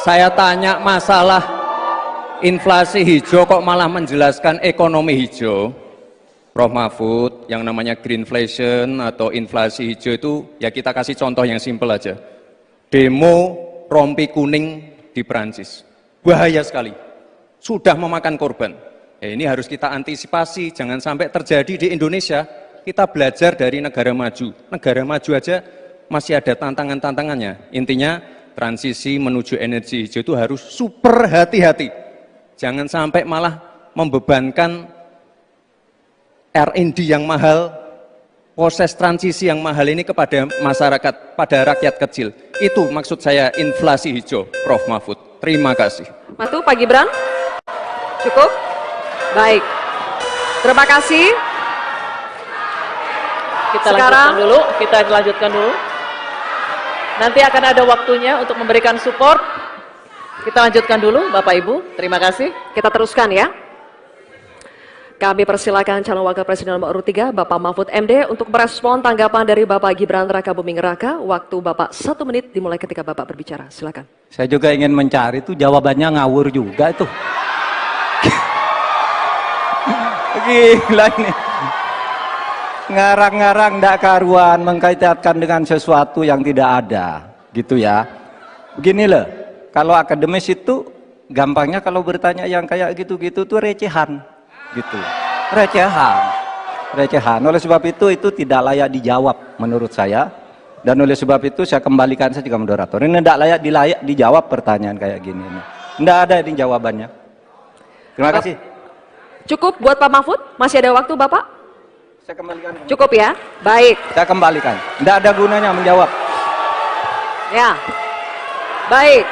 Speaker 3: Saya tanya masalah inflasi hijau kok malah menjelaskan ekonomi hijau. Prof. Mahfud, yang namanya greenflation atau inflasi hijau itu ya kita kasih contoh yang simpel aja. Demo rompi kuning di Perancis. Bahaya sekali. Sudah memakan korban. Ya, ini harus kita antisipasi, jangan sampai terjadi di Indonesia. Kita belajar dari negara maju. Negara maju aja masih ada tantangan-tantangannya. Intinya transisi menuju energi hijau itu harus super hati-hati. Jangan sampai malah membebankan R&D yang mahal, proses transisi yang mahal ini kepada masyarakat, pada rakyat kecil. Itu maksud saya inflasi hijau, Prof. Mahfud. Terima kasih.
Speaker 4: Matu, Pak Gibran. Cukup? Baik. Terima kasih.
Speaker 2: Kita lanjutkan dulu. Nanti akan ada waktunya untuk memberikan support. Kita lanjutkan dulu, Bapak Ibu. Terima kasih.
Speaker 4: Kita teruskan ya. Kami persilakan calon wakil presiden nomor urut 3, Bapak Mahfud MD, untuk merespon tanggapan dari Bapak Gibran Rakabuming Raka. Waktu Bapak 1 menit dimulai ketika Bapak berbicara. Silakan.
Speaker 1: Saya juga ingin mencari itu jawabannya ngawur juga itu. Gila ini. Ngarang-ngarang ndak karuan, mengkaitkan dengan sesuatu yang tidak ada, gitu ya. Begini loh, kalau akademis itu gampangnya kalau bertanya yang kayak gitu-gitu tuh recehan, gitu. Recehan. Oleh sebab itu tidak layak dijawab menurut saya. Dan oleh sebab itu saya kembalikan saja ke moderator. Ini tidak layak dijawab pertanyaan kayak gini. Tidak ada ini jawabannya. Terima kasih.
Speaker 4: Cukup buat Pak Mahfud? Masih ada waktu Bapak?
Speaker 1: Saya kembalikan.
Speaker 4: Cukup ya? Baik.
Speaker 1: Saya kembalikan. Tidak ada gunanya menjawab.
Speaker 4: Ya. Baik.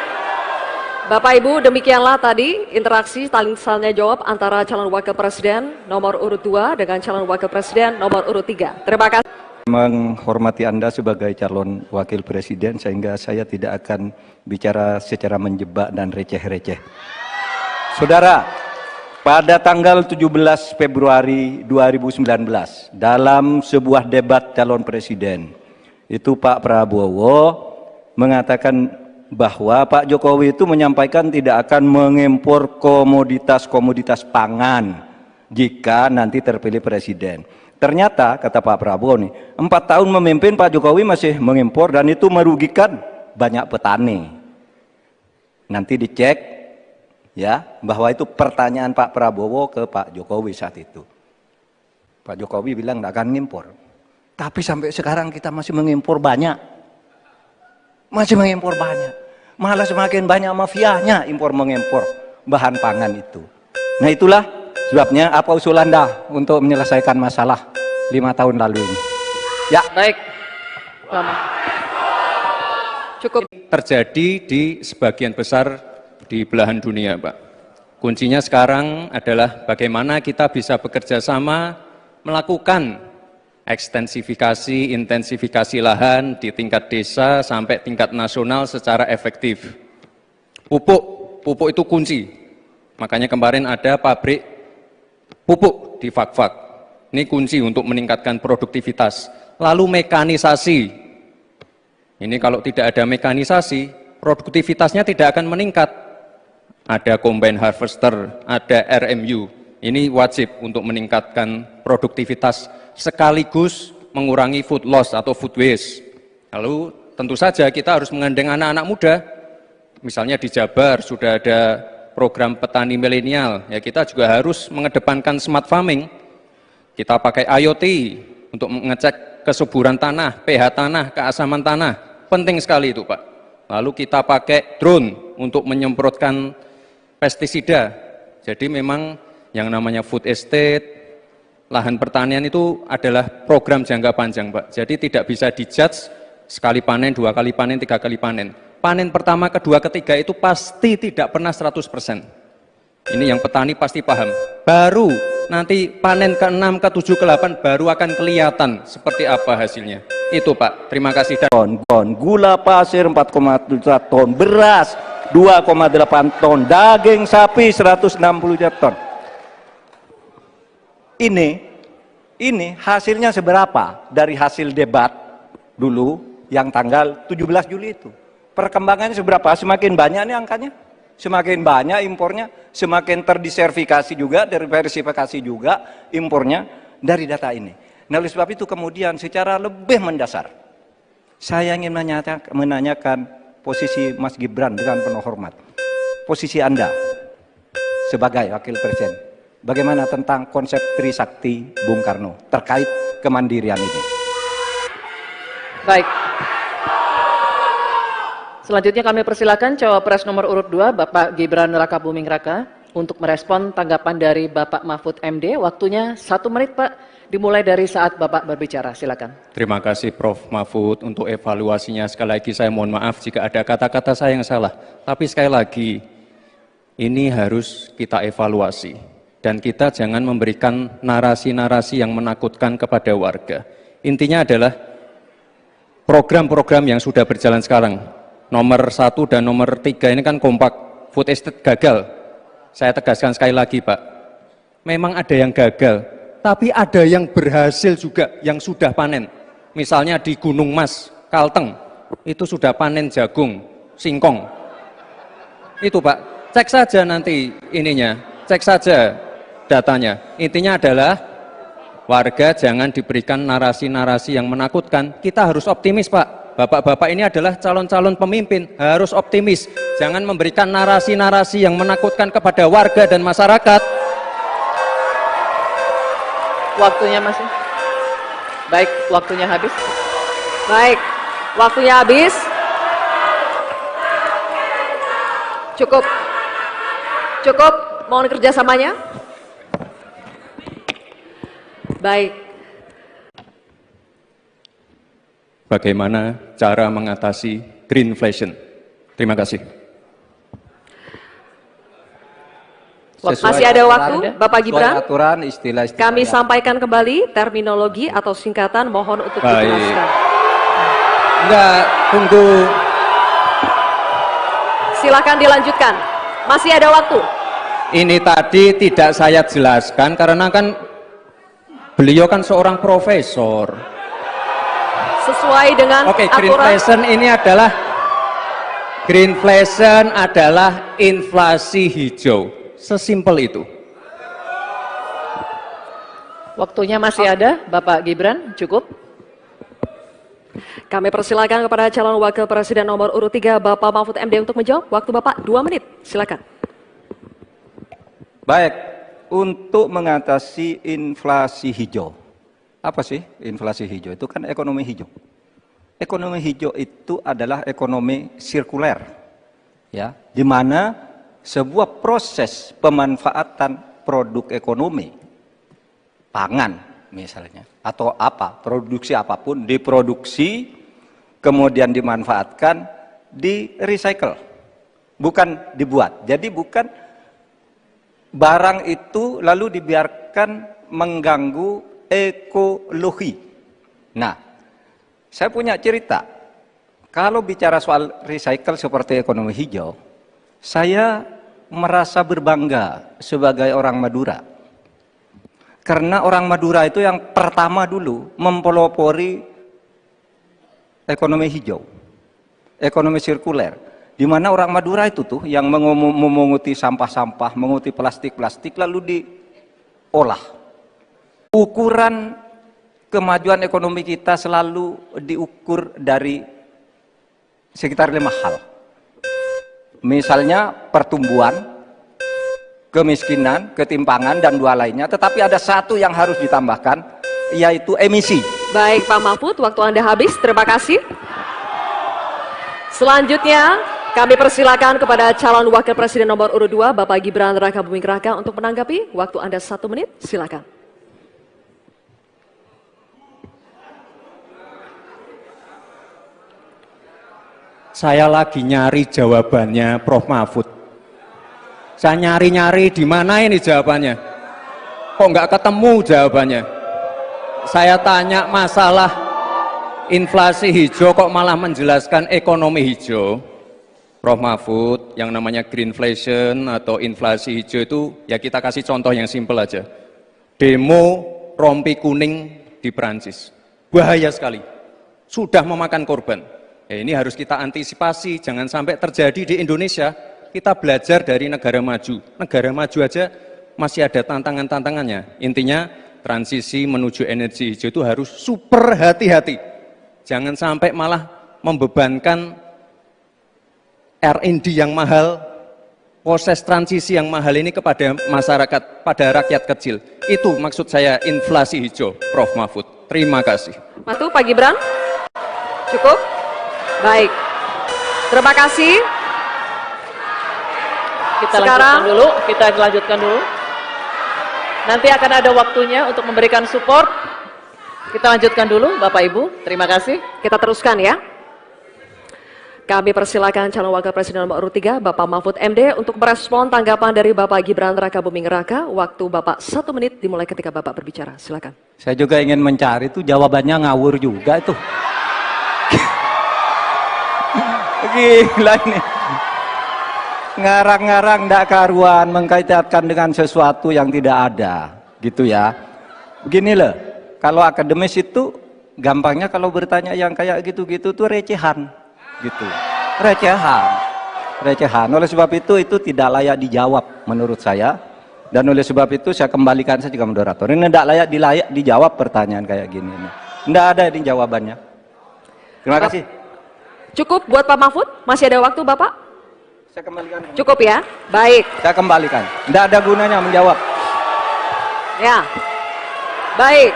Speaker 4: Bapak Ibu, demikianlah tadi interaksi saling jawab antara calon wakil presiden nomor urut 2 dengan calon wakil presiden nomor urut 3. Terima kasih.
Speaker 1: Menghormati Anda sebagai calon wakil presiden, sehingga saya tidak akan bicara secara menjebak dan receh-receh. Saudara, pada tanggal 17 Februari 2019, dalam sebuah debat calon presiden, itu Pak Prabowo mengatakan bahwa Pak Jokowi itu menyampaikan tidak akan mengimpor komoditas-komoditas pangan jika nanti terpilih presiden. Ternyata, kata Pak Prabowo nih, 4 tahun memimpin Pak Jokowi masih mengimpor dan itu merugikan banyak petani. Nanti dicek ya, bahwa itu pertanyaan Pak Prabowo ke Pak Jokowi saat itu. Pak Jokowi bilang tidak akan ngimpor. Tapi sampai sekarang kita masih mengimpor banyak. Malah semakin banyak mafianya impor-mengimpor bahan pangan itu. Nah itulah sebabnya apa usul Anda untuk menyelesaikan masalah 5 tahun lalu ini. Ya.
Speaker 2: Baik. Lama.
Speaker 4: Cukup.
Speaker 3: Terjadi di sebagian besar di belahan dunia, Pak. Kuncinya sekarang adalah bagaimana kita bisa bekerja sama melakukan ekstensifikasi, intensifikasi lahan di tingkat desa sampai tingkat nasional secara efektif. Pupuk itu kunci. Makanya kemarin ada pabrik pupuk di Fak-Fak. Ini kunci untuk meningkatkan produktivitas. Lalu mekanisasi. Ini kalau tidak ada mekanisasi, produktivitasnya tidak akan meningkat. Ada combine harvester, ada RMU. Ini wajib untuk meningkatkan produktivitas sekaligus mengurangi food loss atau food waste. Lalu tentu saja kita harus menggandeng anak-anak muda. Misalnya di Jabar sudah ada program petani milenial. Ya kita juga harus mengedepankan smart farming. Kita pakai IoT untuk mengecek kesuburan tanah, pH tanah, keasaman tanah. Penting sekali itu, Pak. Lalu kita pakai drone untuk menyemprotkan pestisida. Jadi memang yang namanya food estate, lahan pertanian itu adalah program jangka panjang, Pak. Jadi tidak bisa dijudge sekali panen, 2 kali panen, 3 kali panen. Panen pertama, kedua, ketiga itu pasti tidak pernah 100%. Ini yang petani pasti paham. Baru nanti panen ke-6, ke-7, ke-8 baru akan kelihatan seperti apa hasilnya. Itu Pak, terima kasih.
Speaker 1: Ton, gula pasir 4,7 ton, beras 2,8 ton, daging sapi 160 ton. Ini hasilnya seberapa dari hasil debat dulu yang tanggal 17 Juli itu. Perkembangannya seberapa? Semakin banyak nih angkanya, semakin banyak impornya, semakin terdiversifikasi juga, diversifikasi juga impornya dari data ini. Nah oleh sebab itu kemudian secara lebih mendasar, saya ingin menanyakan posisi Mas Gibran dengan penuh hormat. Posisi Anda sebagai wakil presiden, bagaimana tentang konsep Trisakti Bung Karno terkait kemandirian ini.
Speaker 2: Baik. Selanjutnya kami persilakan cawapres nomor urut 2 Bapak Gibran Rakabuming Raka untuk merespon tanggapan dari Bapak Mahfud MD. Waktunya 1 menit Pak, dimulai dari saat Bapak berbicara. Silakan.
Speaker 3: Terima kasih Prof. Mahfud untuk evaluasinya. Sekali lagi saya mohon maaf jika ada kata-kata saya yang salah. Tapi sekali lagi, ini harus kita evaluasi. Dan kita jangan memberikan narasi-narasi yang menakutkan kepada warga. Intinya adalah program-program yang sudah berjalan sekarang. Nomor 1 dan nomor 3 ini kan kompak. Food estate gagal. Saya tegaskan sekali lagi Pak. Memang ada yang gagal. Tapi ada yang berhasil juga, yang sudah panen. Misalnya di Gunung Mas, Kalteng, itu sudah panen jagung, singkong. Itu Pak, cek saja nanti ininya, cek saja datanya. Intinya adalah warga jangan diberikan narasi-narasi yang menakutkan. Kita harus optimis Pak. Bapak-bapak ini adalah calon-calon pemimpin, harus optimis. Jangan memberikan narasi-narasi yang menakutkan kepada warga dan masyarakat.
Speaker 2: Waktunya masih. Baik, waktunya habis.
Speaker 4: Baik, waktunya habis. Cukup. Cukup, mohon kerjasamanya. Baik.
Speaker 3: Bagaimana cara mengatasi greenflation? Terima kasih.
Speaker 4: Masih ada waktu, Bapak Gibran.
Speaker 1: Aturan, istilah-istilah
Speaker 4: Kami sampaikan kembali terminologi atau singkatan, mohon untuk dijelaskan.
Speaker 3: Enggak, tunggu.
Speaker 4: Silakan dilanjutkan. Masih ada waktu.
Speaker 3: Ini tadi tidak saya jelaskan karena kan beliau kan seorang profesor.
Speaker 4: Sesuai dengan
Speaker 3: Oke,
Speaker 4: aturan.
Speaker 3: greenflation adalah inflasi hijau. Sesimpel itu.
Speaker 2: Waktunya masih ada, Bapak Gibran, cukup.
Speaker 4: Kami persilakan kepada calon wakil presiden nomor urut 3 Bapak Mahfud MD untuk menjawab. Waktu Bapak 2 menit. Silakan.
Speaker 1: Baik, untuk mengatasi inflasi hijau. Apa sih inflasi hijau? Itu kan ekonomi hijau. Ekonomi hijau itu adalah ekonomi sirkuler, ya, di mana sebuah proses pemanfaatan produk ekonomi, pangan misalnya, atau apa, produksi apapun, diproduksi, kemudian dimanfaatkan, di recycle, bukan dibuat. Jadi bukan barang itu lalu dibiarkan mengganggu ekologi. Nah, saya punya cerita. Kalau bicara soal recycle seperti ekonomi hijau, saya merasa berbangga sebagai orang Madura. Karena orang Madura itu yang pertama dulu mempelopori ekonomi hijau, ekonomi sirkuler. Di mana orang Madura itu tuh yang memunguti sampah-sampah, menguti plastik-plastik lalu diolah. Ukuran kemajuan ekonomi kita selalu diukur dari sekitar 5 hal. Misalnya pertumbuhan, kemiskinan, ketimpangan, dan 2 lainnya. Tetapi ada 1 yang harus ditambahkan, yaitu emisi.
Speaker 4: Baik Pak Mahfud, waktu Anda habis. Terima kasih. Selanjutnya, kami persilakan kepada calon wakil presiden nomor urut 2 Bapak Gibran Rakabuming Raka untuk menanggapi. Waktu Anda 1 menit. Silakan.
Speaker 3: Saya lagi nyari jawabannya Prof. Mahfud. Saya nyari-nyari di mana ini jawabannya. Kok nggak ketemu jawabannya? Saya tanya masalah inflasi hijau kok malah menjelaskan ekonomi hijau. Prof. Mahfud, yang namanya greenflation atau inflasi hijau itu ya kita kasih contoh yang simpel aja. Demo rompi kuning di Perancis. Bahaya sekali. Sudah memakan korban. Ya, ini harus kita antisipasi, jangan sampai terjadi di Indonesia. Kita belajar dari negara maju. Negara maju aja masih ada tantangan-tantangannya. Intinya transisi menuju energi hijau itu harus super hati-hati. Jangan sampai malah membebankan R&D yang mahal proses transisi yang mahal ini kepada masyarakat, pada rakyat kecil. Itu maksud saya inflasi hijau, Prof. Mahfud. Terima kasih.
Speaker 4: Matu, Pak Gibran. Cukup? Baik. Terima kasih.
Speaker 2: Kita lanjutkan dulu. Nanti akan ada waktunya untuk memberikan support. Kita lanjutkan dulu, Bapak Ibu. Terima kasih.
Speaker 4: Kita teruskan ya. Kami persilakan calon wakil presiden nomor urut 3, Bapak Mahfud MD, untuk merespon tanggapan dari Bapak Gibran Rakabuming Raka. Waktu Bapak 1 menit dimulai ketika Bapak berbicara. Silakan.
Speaker 1: Saya juga ingin mencari itu jawabannya ngawur juga itu. Gila ini. Ngarang-ngarang ndak karuan, mengkaitkan dengan sesuatu yang tidak ada, gitu ya. Begini loh, kalau akademis itu gampangnya kalau bertanya yang kayak gitu-gitu tuh recehan, gitu. Recehan. Oleh sebab itu tidak layak dijawab menurut saya. Dan oleh sebab itu saya kembalikan saja ke moderator. Ini tidak layak dijawab pertanyaan kayak gini. Tidak ada ini jawabannya. Terima kasih.
Speaker 4: Cukup buat Pak Mahfud? Masih ada waktu Bapak?
Speaker 1: Saya kembalikan.
Speaker 4: Cukup ya? Baik.
Speaker 1: Saya kembalikan. Tidak ada gunanya menjawab.
Speaker 4: Ya. Baik.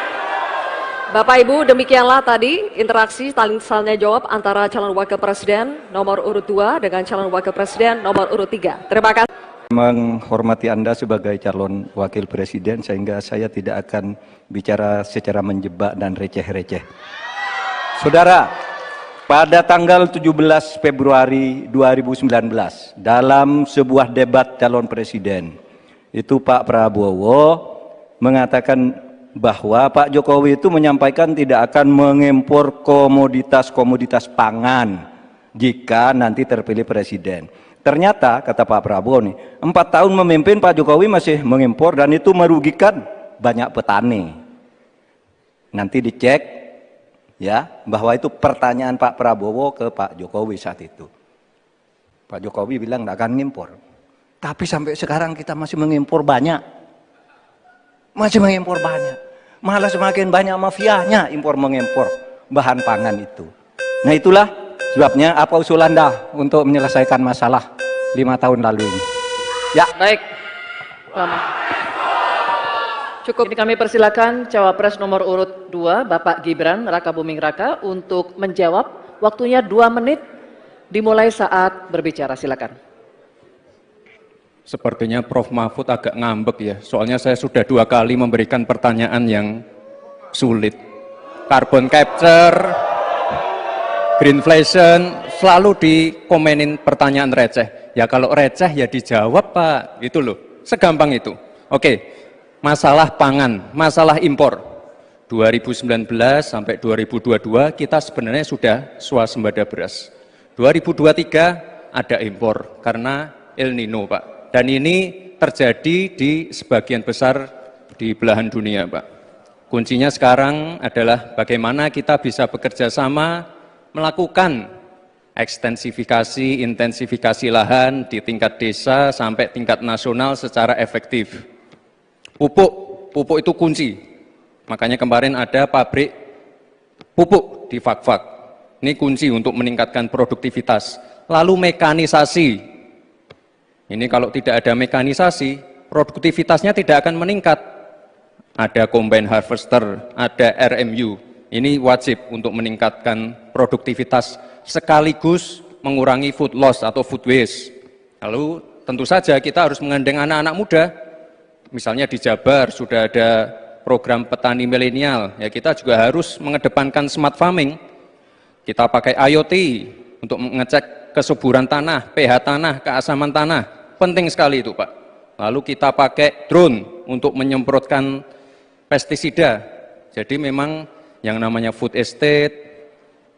Speaker 4: Bapak Ibu, demikianlah tadi interaksi saling jawab antara calon wakil presiden nomor urut 2 dengan calon wakil presiden nomor urut 3. Terima kasih.
Speaker 1: Menghormati Anda sebagai calon wakil presiden sehingga saya tidak akan bicara secara menjebak dan receh-receh. Saudara, pada tanggal 17 Februari 2019 dalam sebuah debat calon presiden itu Pak Prabowo mengatakan bahwa Pak Jokowi itu menyampaikan tidak akan mengimpor komoditas-komoditas pangan jika nanti terpilih presiden. Ternyata kata Pak Prabowo nih, 4 tahun memimpin Pak Jokowi masih mengimpor dan itu merugikan banyak petani. Nanti dicek ya, bahwa itu pertanyaan Pak Prabowo ke Pak Jokowi saat itu. Pak Jokowi bilang tidak akan ngimpor. Tapi sampai sekarang kita masih mengimpor banyak. Masih mengimpor banyak. Malah semakin banyak mafianya impor-mengimpor bahan pangan itu. Nah itulah sebabnya apa usul Anda untuk menyelesaikan masalah 5 tahun lalu ini. Ya.
Speaker 2: Baik. Lama. Cukup. Ini kami persilakan cawapres nomor urut 2, Bapak Gibran Rakabuming Raka untuk menjawab. Waktunya 2 menit dimulai saat berbicara. Silakan.
Speaker 3: Sepertinya Prof. Mahfud agak ngambek ya, soalnya saya sudah 2 kali memberikan pertanyaan yang sulit. Carbon capture, greenflation, selalu dikomenin pertanyaan receh. Ya kalau receh ya dijawab Pak, gitu loh, segampang itu. Oke, masalah pangan, masalah impor. 2019 sampai 2022 kita sebenarnya sudah swasembada beras. 2023 ada impor karena El Nino Pak. Dan ini terjadi di sebagian besar di belahan dunia Pak. Kuncinya sekarang adalah bagaimana kita bisa bekerja sama melakukan ekstensifikasi, intensifikasi lahan di tingkat desa sampai tingkat nasional secara efektif. Pupuk itu kunci. Makanya kemarin ada pabrik pupuk di Fak-Fak. Ini kunci untuk meningkatkan produktivitas. Lalu mekanisasi. Ini kalau tidak ada mekanisasi, produktivitasnya tidak akan meningkat. Ada combine harvester, ada RMU. Ini wajib untuk meningkatkan produktivitas sekaligus mengurangi food loss atau food waste. Lalu tentu saja kita harus menggandeng anak-anak muda. Misalnya di Jabar sudah ada program petani milenial, ya kita juga harus mengedepankan smart farming. Kita pakai IoT untuk mengecek kesuburan tanah, pH tanah, keasaman tanah. Penting sekali itu Pak. Lalu kita pakai drone untuk menyemprotkan pestisida. Jadi memang yang namanya food estate,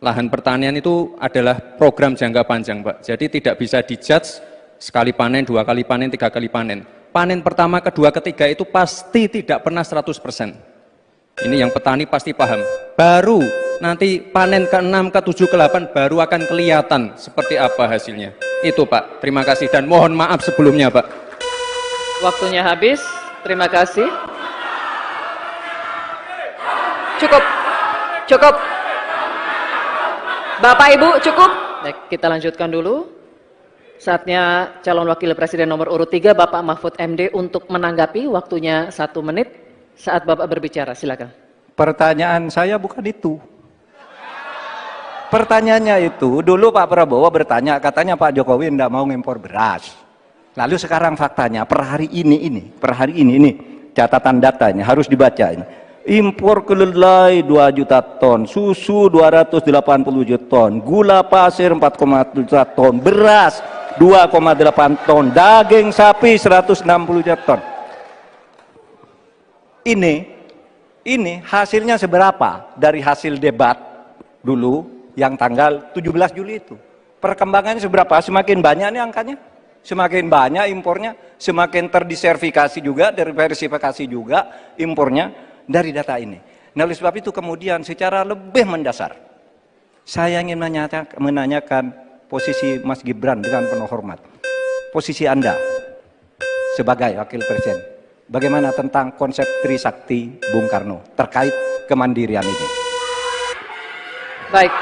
Speaker 3: lahan pertanian itu adalah program jangka panjang Pak. Jadi tidak bisa dijudge sekali panen, 2 kali panen, 3 kali panen. Panen pertama, kedua, ketiga itu pasti tidak pernah 100%. Ini yang petani pasti paham. Baru nanti panen ke-6, ke-7, ke-8 baru akan kelihatan seperti apa hasilnya. Itu Pak, terima kasih dan mohon maaf sebelumnya Pak.
Speaker 2: Waktunya habis, terima kasih.
Speaker 4: Cukup. Bapak Ibu cukup.
Speaker 2: Baik, kita lanjutkan dulu. Saatnya calon wakil presiden nomor urut 3 Bapak Mahfud MD untuk menanggapi, waktunya 1 menit saat Bapak berbicara, silakan.
Speaker 1: Pertanyaan saya bukan itu. Pertanyaannya itu, dulu Pak Prabowo bertanya, katanya Pak Jokowi tidak mau ngimpor beras. Lalu sekarang faktanya, per hari ini, catatan datanya harus dibaca ini. Impor kedelai 2 juta ton, susu 280 juta ton, gula pasir 4,1 juta ton, beras 2,8 ton, daging sapi 160 juta ton. Ini hasilnya seberapa dari hasil debat dulu yang tanggal 17 Juli itu. Perkembangannya seberapa? Semakin banyak nih angkanya, semakin banyak impornya, semakin terdiversifikasi juga, diversifikasi juga impornya dari data ini. Nah, oleh sebab itu kemudian secara lebih mendasar, saya ingin menanyakan posisi Mas Gibran dengan penuh hormat. Posisi Anda sebagai wakil presiden, bagaimana tentang konsep Trisakti Bung Karno terkait kemandirian ini?
Speaker 2: Baik.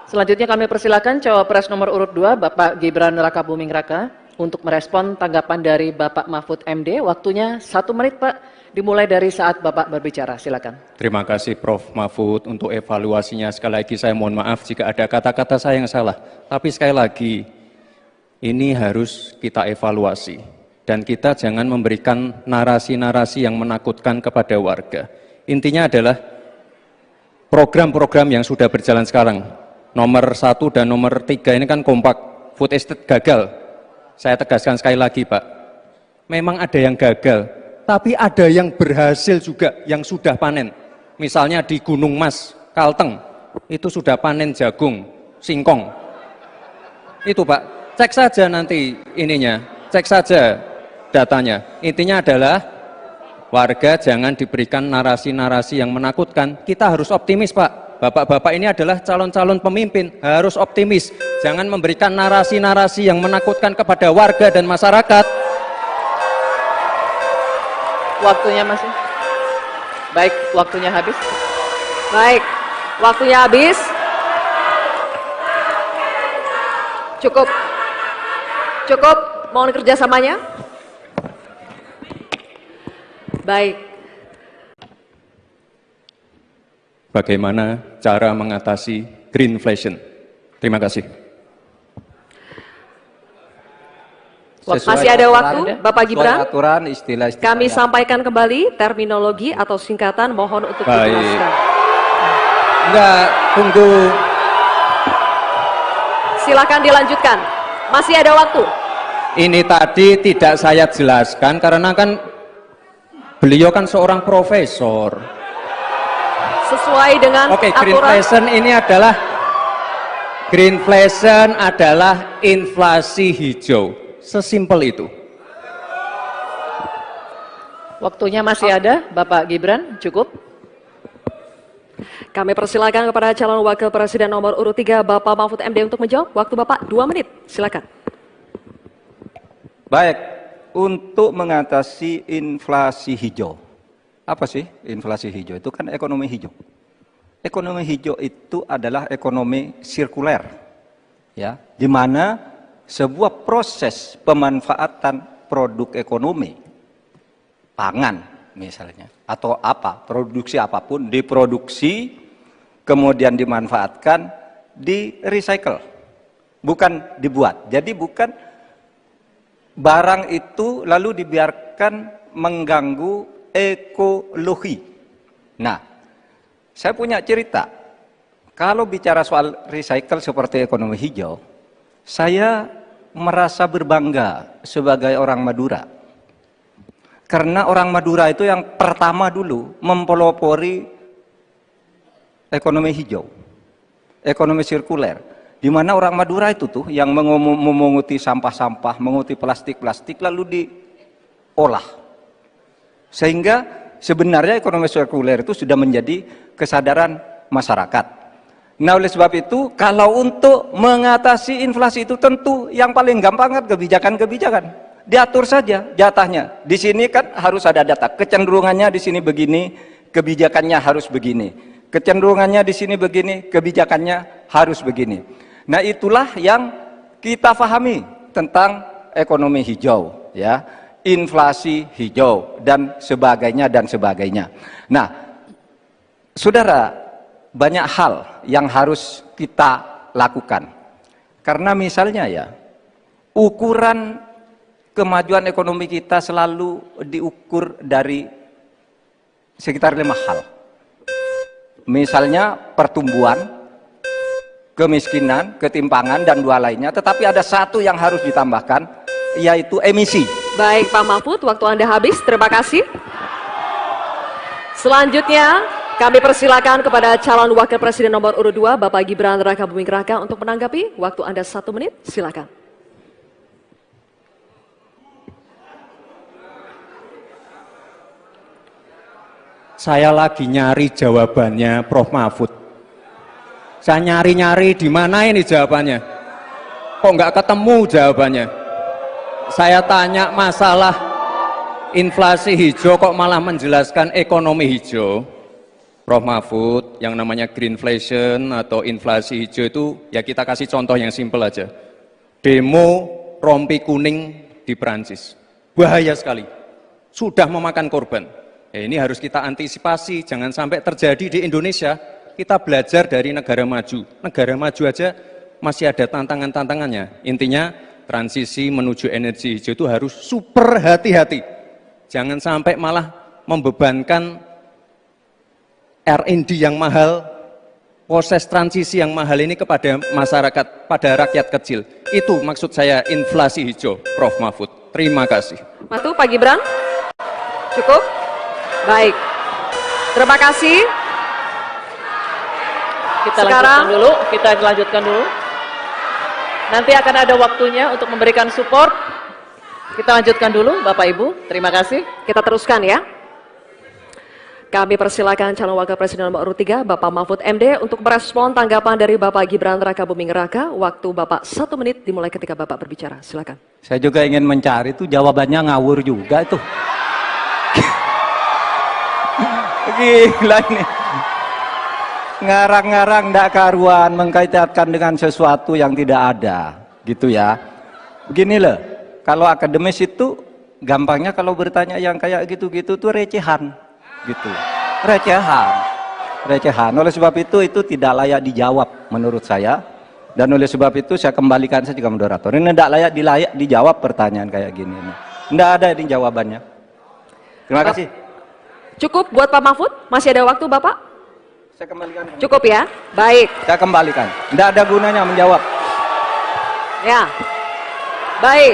Speaker 2: Selanjutnya kami persilakan cawapres nomor urut 2 Bapak Gibran Rakabuming Raka untuk merespon tanggapan dari Bapak Mahfud MD. Waktunya 1 menit Pak, dimulai dari saat Bapak berbicara, silakan.
Speaker 3: Terima kasih Prof. Mahfud untuk evaluasinya. Sekali lagi saya mohon maaf jika ada kata-kata saya yang salah. Tapi sekali lagi, ini harus kita evaluasi. Dan kita jangan memberikan narasi-narasi yang menakutkan kepada warga. Intinya adalah program-program yang sudah berjalan sekarang. Nomor 1 dan nomor 3 ini kan kompak. Food estate gagal. Saya tegaskan sekali lagi Pak. Memang ada yang gagal. Tapi ada yang berhasil juga, yang sudah panen. Misalnya di Gunung Mas, Kalteng, itu sudah panen jagung, singkong. Itu Pak, cek saja nanti ininya, cek saja datanya. Intinya adalah warga jangan diberikan narasi-narasi yang menakutkan. Kita harus optimis Pak. Bapak-bapak ini adalah calon-calon pemimpin, harus optimis. Jangan memberikan narasi-narasi yang menakutkan kepada warga dan masyarakat.
Speaker 2: Waktunya masih? Baik, waktunya habis.
Speaker 4: Baik, waktunya habis. Cukup. Cukup, mohon kerjasamanya. Baik.
Speaker 3: Bagaimana cara mengatasi greenflation? Terima kasih.
Speaker 4: Masih ada waktu, Bapak Gibran.
Speaker 1: Aturan, istilah.
Speaker 4: Kami sampaikan kembali terminologi atau singkatan, mohon untuk
Speaker 3: Baik.
Speaker 4: dijelaskan.
Speaker 3: Enggak, tunggu.
Speaker 4: Silakan dilanjutkan. Masih ada waktu.
Speaker 3: Ini tadi tidak saya jelaskan karena kan beliau kan seorang profesor.
Speaker 4: Sesuai dengan
Speaker 3: Oke,
Speaker 4: aturan.
Speaker 3: greenflation adalah inflasi hijau. Sesimpel itu.
Speaker 2: Waktunya masih ada, Bapak Gibran, cukup.
Speaker 4: Kami persilakan kepada calon wakil presiden nomor urut 3 Bapak Mahfud MD untuk menjawab. Waktu Bapak 2 menit, silakan.
Speaker 1: Baik, untuk mengatasi inflasi hijau. Apa sih inflasi hijau? Itu kan ekonomi hijau. Ekonomi hijau itu adalah ekonomi sirkuler, ya, di mana sebuah proses pemanfaatan produk ekonomi, pangan misalnya, atau apa, produksi apapun, diproduksi, kemudian dimanfaatkan, di recycle, bukan dibuat. Jadi bukan barang itu lalu dibiarkan mengganggu ekologi. Nah, saya punya cerita. Kalau bicara soal recycle seperti ekonomi hijau, saya merasa berbangga sebagai orang Madura. Karena orang Madura itu yang pertama dulu mempelopori ekonomi hijau, ekonomi sirkuler. Di mana orang Madura itu tuh yang memunguti sampah-sampah, menguti plastik-plastik lalu diolah. Sehingga sebenarnya ekonomi sirkuler itu sudah menjadi kesadaran masyarakat. Nah, oleh sebab itu, kalau untuk mengatasi inflasi itu tentu yang paling gampang kan kebijakan-kebijakan. Diatur saja jatahnya. Di sini kan harus ada data. Kecenderungannya di sini begini, kebijakannya harus begini. Kecenderungannya di sini begini, kebijakannya harus begini. Nah, itulah yang kita pahami tentang ekonomi hijau, ya, inflasi hijau dan sebagainya dan sebagainya. Nah, saudara, banyak hal yang harus kita lakukan. Karena misalnya ya, ukuran kemajuan ekonomi kita selalu diukur dari sekitar 5 hal. Misalnya pertumbuhan, kemiskinan, ketimpangan, dan 2 lainnya. Tetapi ada 1 yang harus ditambahkan, yaitu emisi.
Speaker 4: Baik Pak Mahfud, waktu Anda habis. Terima kasih. Selanjutnya, kami persilakan kepada calon wakil presiden nomor urut 2, Bapak Gibran Rakabuming Raka untuk menanggapi. Waktu Anda 1 menit, silakan.
Speaker 3: Saya lagi nyari jawabannya Prof. Mahfud. Saya nyari-nyari di mana ini jawabannya. Kok nggak ketemu jawabannya? Saya tanya masalah inflasi hijau kok malah menjelaskan ekonomi hijau. Prof. Mahfud, yang namanya greenflation atau inflasi hijau itu ya kita kasih contoh yang simpel aja. Demo rompi kuning di Perancis. Bahaya sekali. Sudah memakan korban. Ya, ini harus kita antisipasi, jangan sampai terjadi di Indonesia. Kita belajar dari negara maju. Negara maju aja masih ada tantangan-tantangannya. Intinya transisi menuju energi hijau itu harus super hati-hati. Jangan sampai malah membebankan R&D yang mahal, proses transisi yang mahal ini kepada masyarakat, pada rakyat kecil. Itu maksud saya inflasi hijau, Prof. Mahfud. Terima kasih.
Speaker 4: Matu, Pak Gibran. Cukup? Baik. Terima kasih.
Speaker 2: Kita lanjutkan dulu. Nanti akan ada waktunya untuk memberikan support. Kita lanjutkan dulu, Bapak Ibu. Terima kasih.
Speaker 4: Kita teruskan ya. Kami persilakan calon wakil presiden nomor urut 3, Bapak Mahfud MD, untuk merespon tanggapan dari Bapak Gibran Rakabuming Raka. Waktu Bapak 1 menit dimulai ketika Bapak berbicara. Silakan.
Speaker 1: Saya juga ingin mencari itu jawabannya ngawur juga itu. Gila ini. Ngarang-ngarang ndak karuan, mengkaitkan dengan sesuatu yang tidak ada, gitu ya. Begini loh, kalau akademis itu gampangnya kalau bertanya yang kayak gitu-gitu tuh recehan, gitu. Recehan. Oleh sebab itu tidak layak dijawab menurut saya. Dan oleh sebab itu saya kembalikan saja ke moderator. Ini tidak layak dijawab pertanyaan kayak gini. Tidak ada ini jawabannya. Terima kasih.
Speaker 4: Cukup buat Pak Mahfud? Masih ada waktu Bapak?
Speaker 1: Saya kembalikan.
Speaker 4: Cukup ya? Baik.
Speaker 1: Saya kembalikan. Tidak ada gunanya menjawab.
Speaker 4: Ya. Baik.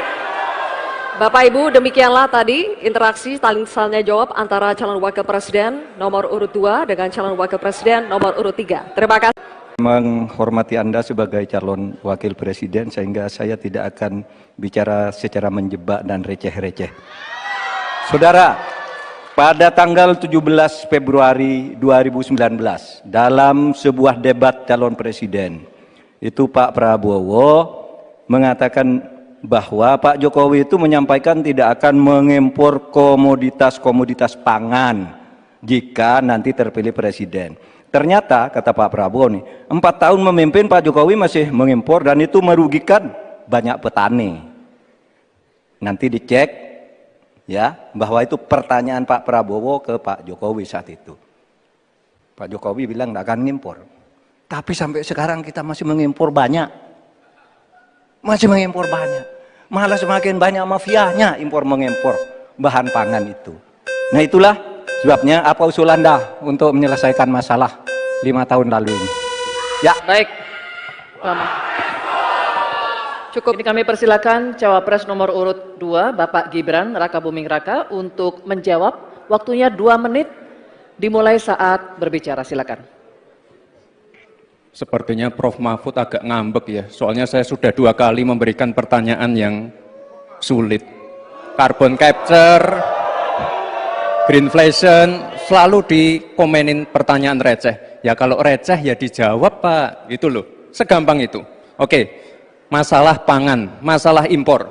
Speaker 4: Bapak Ibu, demikianlah tadi interaksi saling jawab antara calon wakil presiden nomor urut 2 dengan calon wakil presiden nomor urut 3. Terima kasih.
Speaker 1: Menghormati Anda sebagai calon wakil presiden, sehingga saya tidak akan bicara secara menjebak dan receh-receh. Saudara, pada tanggal 17 Februari 2019, dalam sebuah debat calon presiden, itu Pak Prabowo mengatakan bahwa Pak Jokowi itu menyampaikan tidak akan mengimpor komoditas-komoditas pangan jika nanti terpilih presiden. Ternyata, kata Pak Prabowo nih, 4 tahun memimpin Pak Jokowi masih mengimpor dan itu merugikan banyak petani. Nanti dicek ya, bahwa itu pertanyaan Pak Prabowo ke Pak Jokowi saat itu. Pak Jokowi bilang tidak akan ngimpor. Tapi sampai sekarang kita masih mengimpor banyak. Malah semakin banyak mafianya impor-mengimpor bahan pangan itu. Nah, itulah sebabnya apa usul Anda untuk menyelesaikan masalah 5 tahun lalu ini. Ya.
Speaker 2: Baik. Lama. Cukup. Ini kami persilakan cawapres nomor urut 2, Bapak Gibran Rakabuming Raka, untuk menjawab. Waktunya 2 menit dimulai saat berbicara. Silakan.
Speaker 3: Sepertinya Prof. Mahfud agak ngambek ya, soalnya saya sudah 2 kali memberikan pertanyaan yang sulit. Carbon capture, greenflation, selalu dikomenin pertanyaan receh. Ya kalau receh ya dijawab Pak, gitu loh, segampang itu. Oke. Masalah pangan, masalah impor.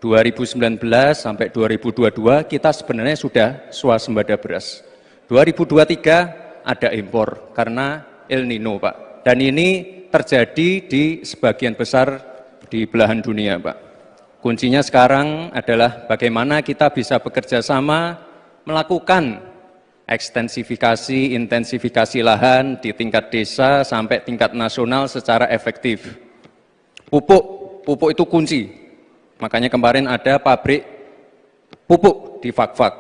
Speaker 3: 2019 sampai 2022 kita sebenarnya sudah swasembada beras. 2023 ada impor karena El Nino Pak. Dan ini terjadi di sebagian besar di belahan dunia, Pak. Kuncinya sekarang adalah bagaimana kita bisa bekerja sama melakukan ekstensifikasi, intensifikasi lahan di tingkat desa sampai tingkat nasional secara efektif. Pupuk itu kunci. Makanya kemarin ada pabrik pupuk di Fak-Fak.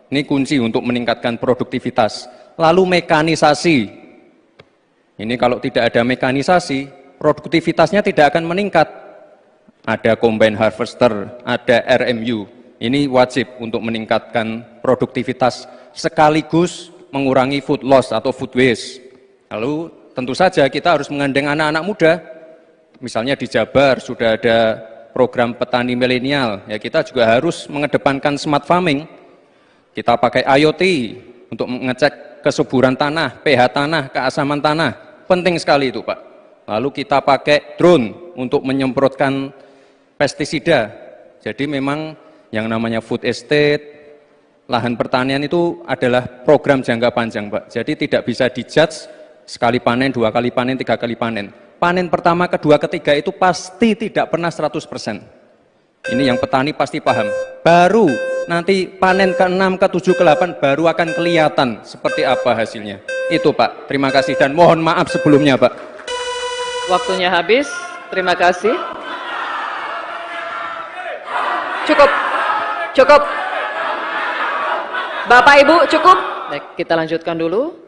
Speaker 3: Ini kunci untuk meningkatkan produktivitas. Lalu mekanisasi. Ini kalau tidak ada mekanisasi, produktivitasnya tidak akan meningkat. Ada combine harvester, ada RMU. Ini wajib untuk meningkatkan produktivitas sekaligus mengurangi food loss atau food waste. Lalu tentu saja kita harus menggandeng anak-anak muda. Misalnya di Jabar sudah ada program petani milenial, ya kita juga harus mengedepankan smart farming. Kita pakai IoT untuk mengecek kesuburan tanah, pH tanah, keasaman tanah. Penting sekali itu, Pak. Lalu kita pakai drone untuk menyemprotkan pestisida. Jadi memang yang namanya food estate, lahan pertanian itu adalah program jangka panjang, Pak. Jadi tidak bisa dijudge sekali panen, 2 kali panen, 3 kali panen. Panen pertama, kedua, ketiga itu pasti tidak pernah 100%. Ini yang petani pasti paham. Baru nanti panen ke-6, ke-7, ke-8 baru akan kelihatan seperti apa hasilnya. Itu, Pak. Terima kasih dan mohon maaf sebelumnya, Pak.
Speaker 2: Waktunya habis. Terima kasih.
Speaker 4: Cukup. Bapak Ibu, cukup.
Speaker 2: Baik, kita lanjutkan dulu.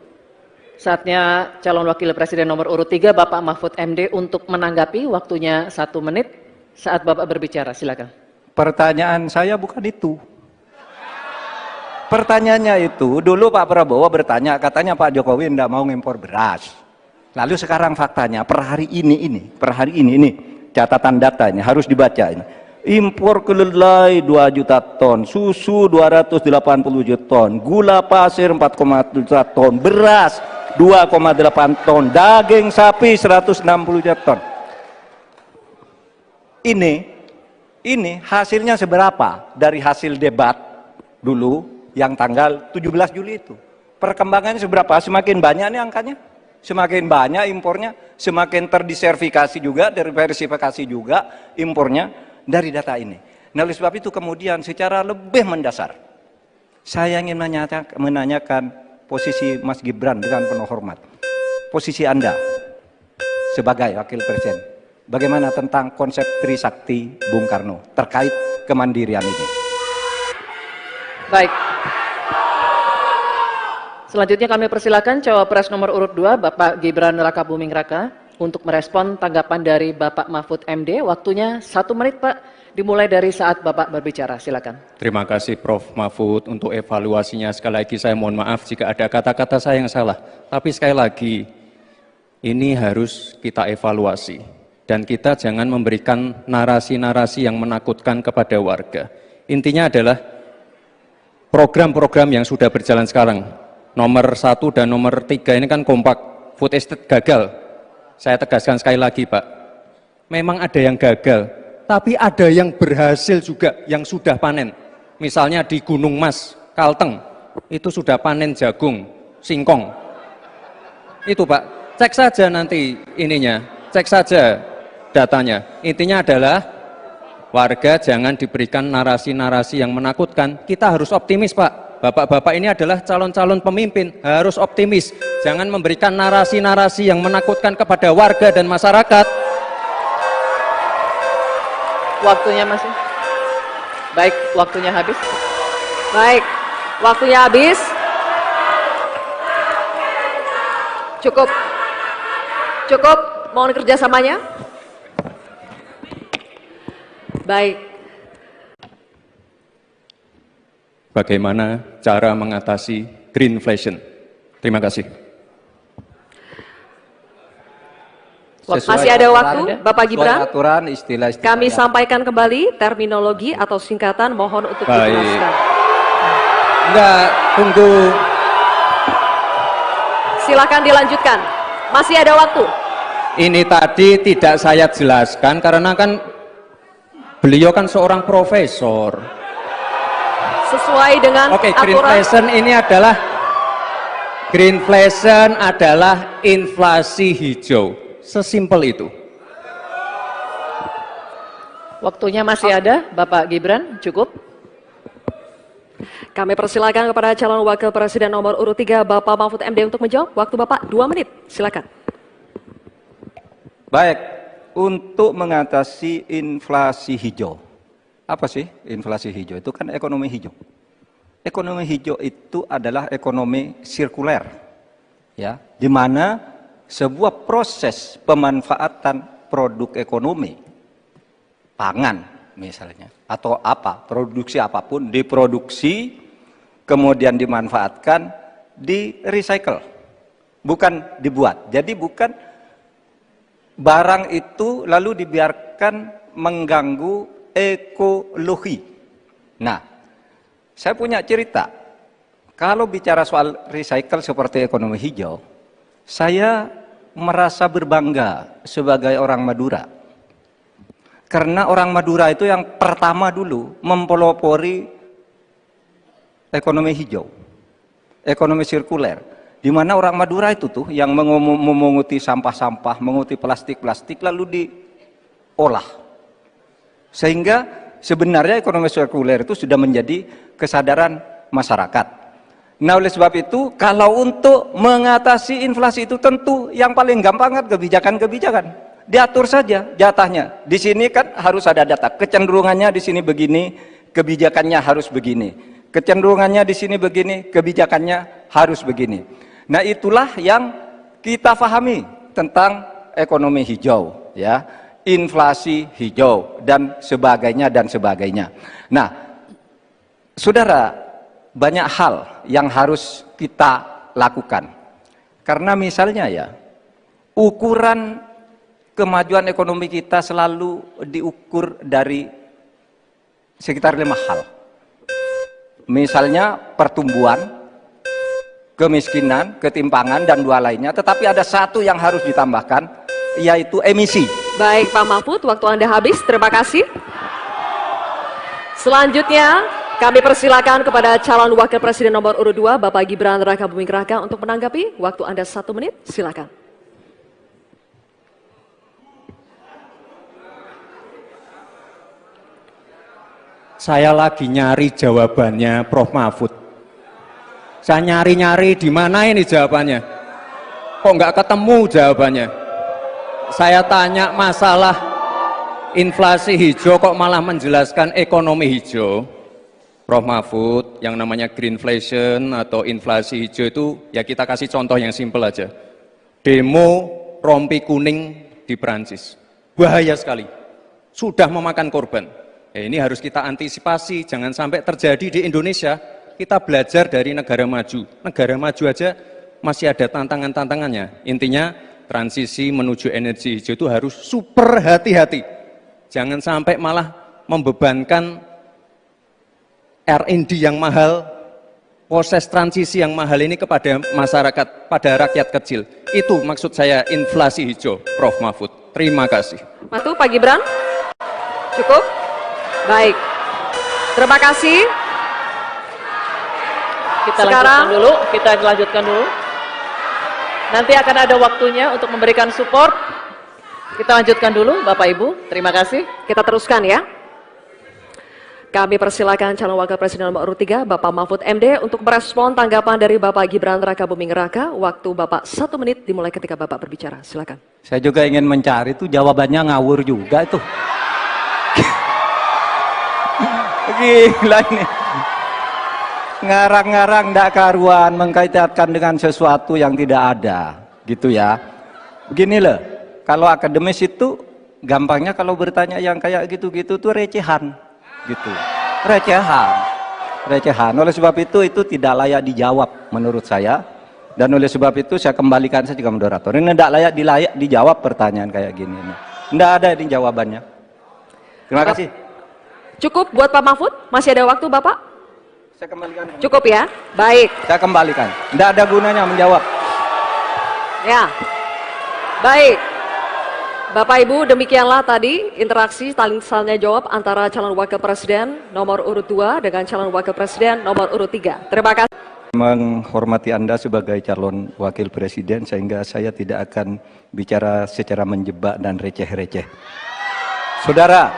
Speaker 2: Saatnya calon wakil presiden nomor urut 3 Bapak Mahfud MD untuk menanggapi. Waktunya 1 menit saat Bapak berbicara. Silakan.
Speaker 1: Pertanyaan saya bukan itu. Pertanyaannya itu, dulu Pak Prabowo bertanya, katanya Pak Jokowi tidak mau ngimpor beras. Lalu sekarang faktanya, per hari ini, catatan datanya harus dibaca ini. Impor kedelai 2 juta ton, susu 280 juta ton, gula pasir 4,1 juta ton, beras 2,8 ton, daging sapi 160 juta ton. Ini hasilnya seberapa dari hasil debat dulu yang tanggal 17 Juli itu. Perkembangannya seberapa? Semakin banyak nih angkanya, semakin banyak impornya, semakin terdiversifikasi juga, diversifikasi juga impornya dari data ini. Nah, oleh sebab itu kemudian secara lebih mendasar, saya ingin menanyakan posisi Mas Gibran dengan penuh hormat. Posisi Anda sebagai wakil presiden, bagaimana tentang konsep Trisakti Bung Karno terkait kemandirian ini?
Speaker 2: Baik. Selanjutnya kami persilakan cawapres nomor urut 2 Bapak Gibran Rakabuming Raka untuk merespon tanggapan dari Bapak Mahfud MD. Waktunya 1 menit, Pak, dimulai dari saat Bapak berbicara. Silakan.
Speaker 3: Terima kasih Prof. Mahfud untuk evaluasinya. Sekali lagi saya mohon maaf jika ada kata-kata saya yang salah. Tapi sekali lagi, ini harus kita evaluasi. Dan kita jangan memberikan narasi-narasi yang menakutkan kepada warga. Intinya adalah program-program yang sudah berjalan sekarang. Nomor 1 dan nomor 3 ini kan kompak. Food estate gagal. Saya tegaskan sekali lagi, Pak. Memang ada yang gagal, tapi ada yang berhasil juga, yang sudah panen. Misalnya di Gunung Mas, Kalteng, itu sudah panen jagung, singkong. Itu, Pak. Cek saja nanti ininya, cek saja datanya. Intinya adalah warga jangan diberikan narasi-narasi yang menakutkan. Kita harus optimis, Pak. Bapak-bapak ini adalah calon-calon pemimpin, harus optimis. Jangan memberikan narasi-narasi yang menakutkan kepada warga dan masyarakat.
Speaker 2: Waktunya masih. Baik, waktunya habis.
Speaker 4: Baik, waktunya habis. Cukup, mohon kerjasamanya. Baik.
Speaker 3: Bagaimana cara mengatasi greenflation? Terima kasih.
Speaker 4: Masih ada waktu, Bapak Gibran.
Speaker 1: Aturan, istilah-istilah.
Speaker 4: Kami sampaikan kembali terminologi atau singkatan, mohon untuk dijelaskan.
Speaker 3: Enggak, tunggu.
Speaker 4: Silakan dilanjutkan. Masih ada waktu.
Speaker 3: Ini tadi tidak saya jelaskan karena kan beliau kan seorang profesor.
Speaker 4: Sesuai dengan aturan.
Speaker 3: Greenflation adalah inflasi hijau. Sesimpel itu.
Speaker 2: Waktunya masih ada, Bapak Gibran, cukup.
Speaker 4: Kami persilakan kepada calon wakil presiden nomor urut 3 Bapak Mahfud MD untuk menjawab. Waktu Bapak 2 menit, silakan.
Speaker 1: Baik, untuk mengatasi inflasi hijau. Apa sih inflasi hijau? Itu kan ekonomi hijau. Ekonomi hijau itu adalah ekonomi sirkuler, ya, di mana sebuah proses pemanfaatan produk ekonomi, pangan misalnya, atau produksi apapun, diproduksi, kemudian dimanfaatkan, di recycle, bukan dibuat. Jadi bukan barang itu lalu dibiarkan mengganggu ekologi. Nah, saya punya cerita. Kalau bicara soal recycle seperti ekonomi hijau, saya merasa berbangga sebagai orang Madura. Karena orang Madura itu yang pertama dulu mempelopori ekonomi hijau, ekonomi sirkuler. Di mana orang Madura itu tuh yang memunguti sampah-sampah, menguti plastik-plastik lalu diolah. Sehingga sebenarnya ekonomi sirkuler itu sudah menjadi kesadaran masyarakat. Nah, oleh sebab itu, kalau untuk mengatasi inflasi itu tentu yang paling gampang kan kebijakan-kebijakan. Diatur saja jatahnya. Di sini kan harus ada data. Kecenderungannya di sini begini, kebijakannya harus begini. Kecenderungannya di sini begini, kebijakannya harus begini. Nah, itulah yang kita pahami tentang ekonomi hijau, ya, inflasi hijau dan sebagainya dan sebagainya. Nah, saudara, banyak hal yang harus kita lakukan. Karena misalnya ya, ukuran kemajuan ekonomi kita selalu diukur dari sekitar 5 hal. Misalnya pertumbuhan, kemiskinan, ketimpangan, dan 2 lainnya. Tetapi ada 1 yang harus ditambahkan, yaitu emisi.
Speaker 4: Baik Pak Mahfud, waktu Anda habis. Terima kasih. Selanjutnya, kami persilakan kepada calon wakil presiden nomor urut 2, Bapak Gibran Rakabuming Raka untuk menanggapi. Waktu Anda 1 menit, silakan.
Speaker 3: Saya lagi nyari jawabannya Prof. Mahfud. Saya nyari-nyari di mana ini jawabannya. Kok nggak ketemu jawabannya? Saya tanya masalah inflasi hijau kok malah menjelaskan ekonomi hijau. Prof. Mahfud, yang namanya greenflation atau inflasi hijau itu ya kita kasih contoh yang simpel aja. Demo rompi kuning di Perancis. Bahaya sekali. Sudah memakan korban. Ya, ini harus kita antisipasi, jangan sampai terjadi di Indonesia. Kita belajar dari negara maju. Negara maju aja masih ada tantangan-tantangannya. Intinya transisi menuju energi hijau itu harus super hati-hati. Jangan sampai malah membebankan R&D yang mahal, proses transisi yang mahal ini kepada masyarakat, pada rakyat kecil. Itu maksud saya inflasi hijau, Prof. Mahfud. Terima kasih.
Speaker 4: Matu, Pak Gibran. Cukup? Baik. Terima kasih.
Speaker 2: Kita lanjutkan dulu. Nanti akan ada waktunya untuk memberikan support. Kita lanjutkan dulu, Bapak Ibu. Terima kasih.
Speaker 4: Kita teruskan ya. Kami persilakan calon wakil presiden nomor urut 3, Bapak Mahfud MD untuk merespon tanggapan dari Bapak Gibran Rakabuming Raka. Waktu Bapak 1 menit dimulai ketika Bapak berbicara. Silakan.
Speaker 1: Saya juga ingin mencari itu jawabannya ngawur juga itu. Gila ini. Ngarang-ngarang ndak karuan, mengkaitkan dengan sesuatu yang tidak ada, gitu ya. Begini loh, kalau akademis itu gampangnya kalau bertanya yang kayak gitu-gitu tuh recehan, gitu. Recehan. Oleh sebab itu tidak layak dijawab menurut saya. Dan oleh sebab itu saya kembalikan saja ke moderator. Ini tidak layak dijawab pertanyaan kayak gini. Tidak ada ini jawabannya. Terima kasih.
Speaker 4: Cukup buat Pak Mahfud? Masih ada waktu Bapak?
Speaker 1: Saya kembalikan.
Speaker 4: Cukup ya? Baik.
Speaker 1: Saya kembalikan. Tidak ada gunanya menjawab.
Speaker 4: Ya. Baik. Bapak Ibu, demikianlah tadi interaksi saling jawab antara calon wakil presiden nomor urut 2 dengan calon wakil presiden nomor urut 3. Terima kasih.
Speaker 1: menghormati Anda sebagai calon wakil presiden sehingga saya tidak akan bicara secara menjebak dan receh-receh. Saudara,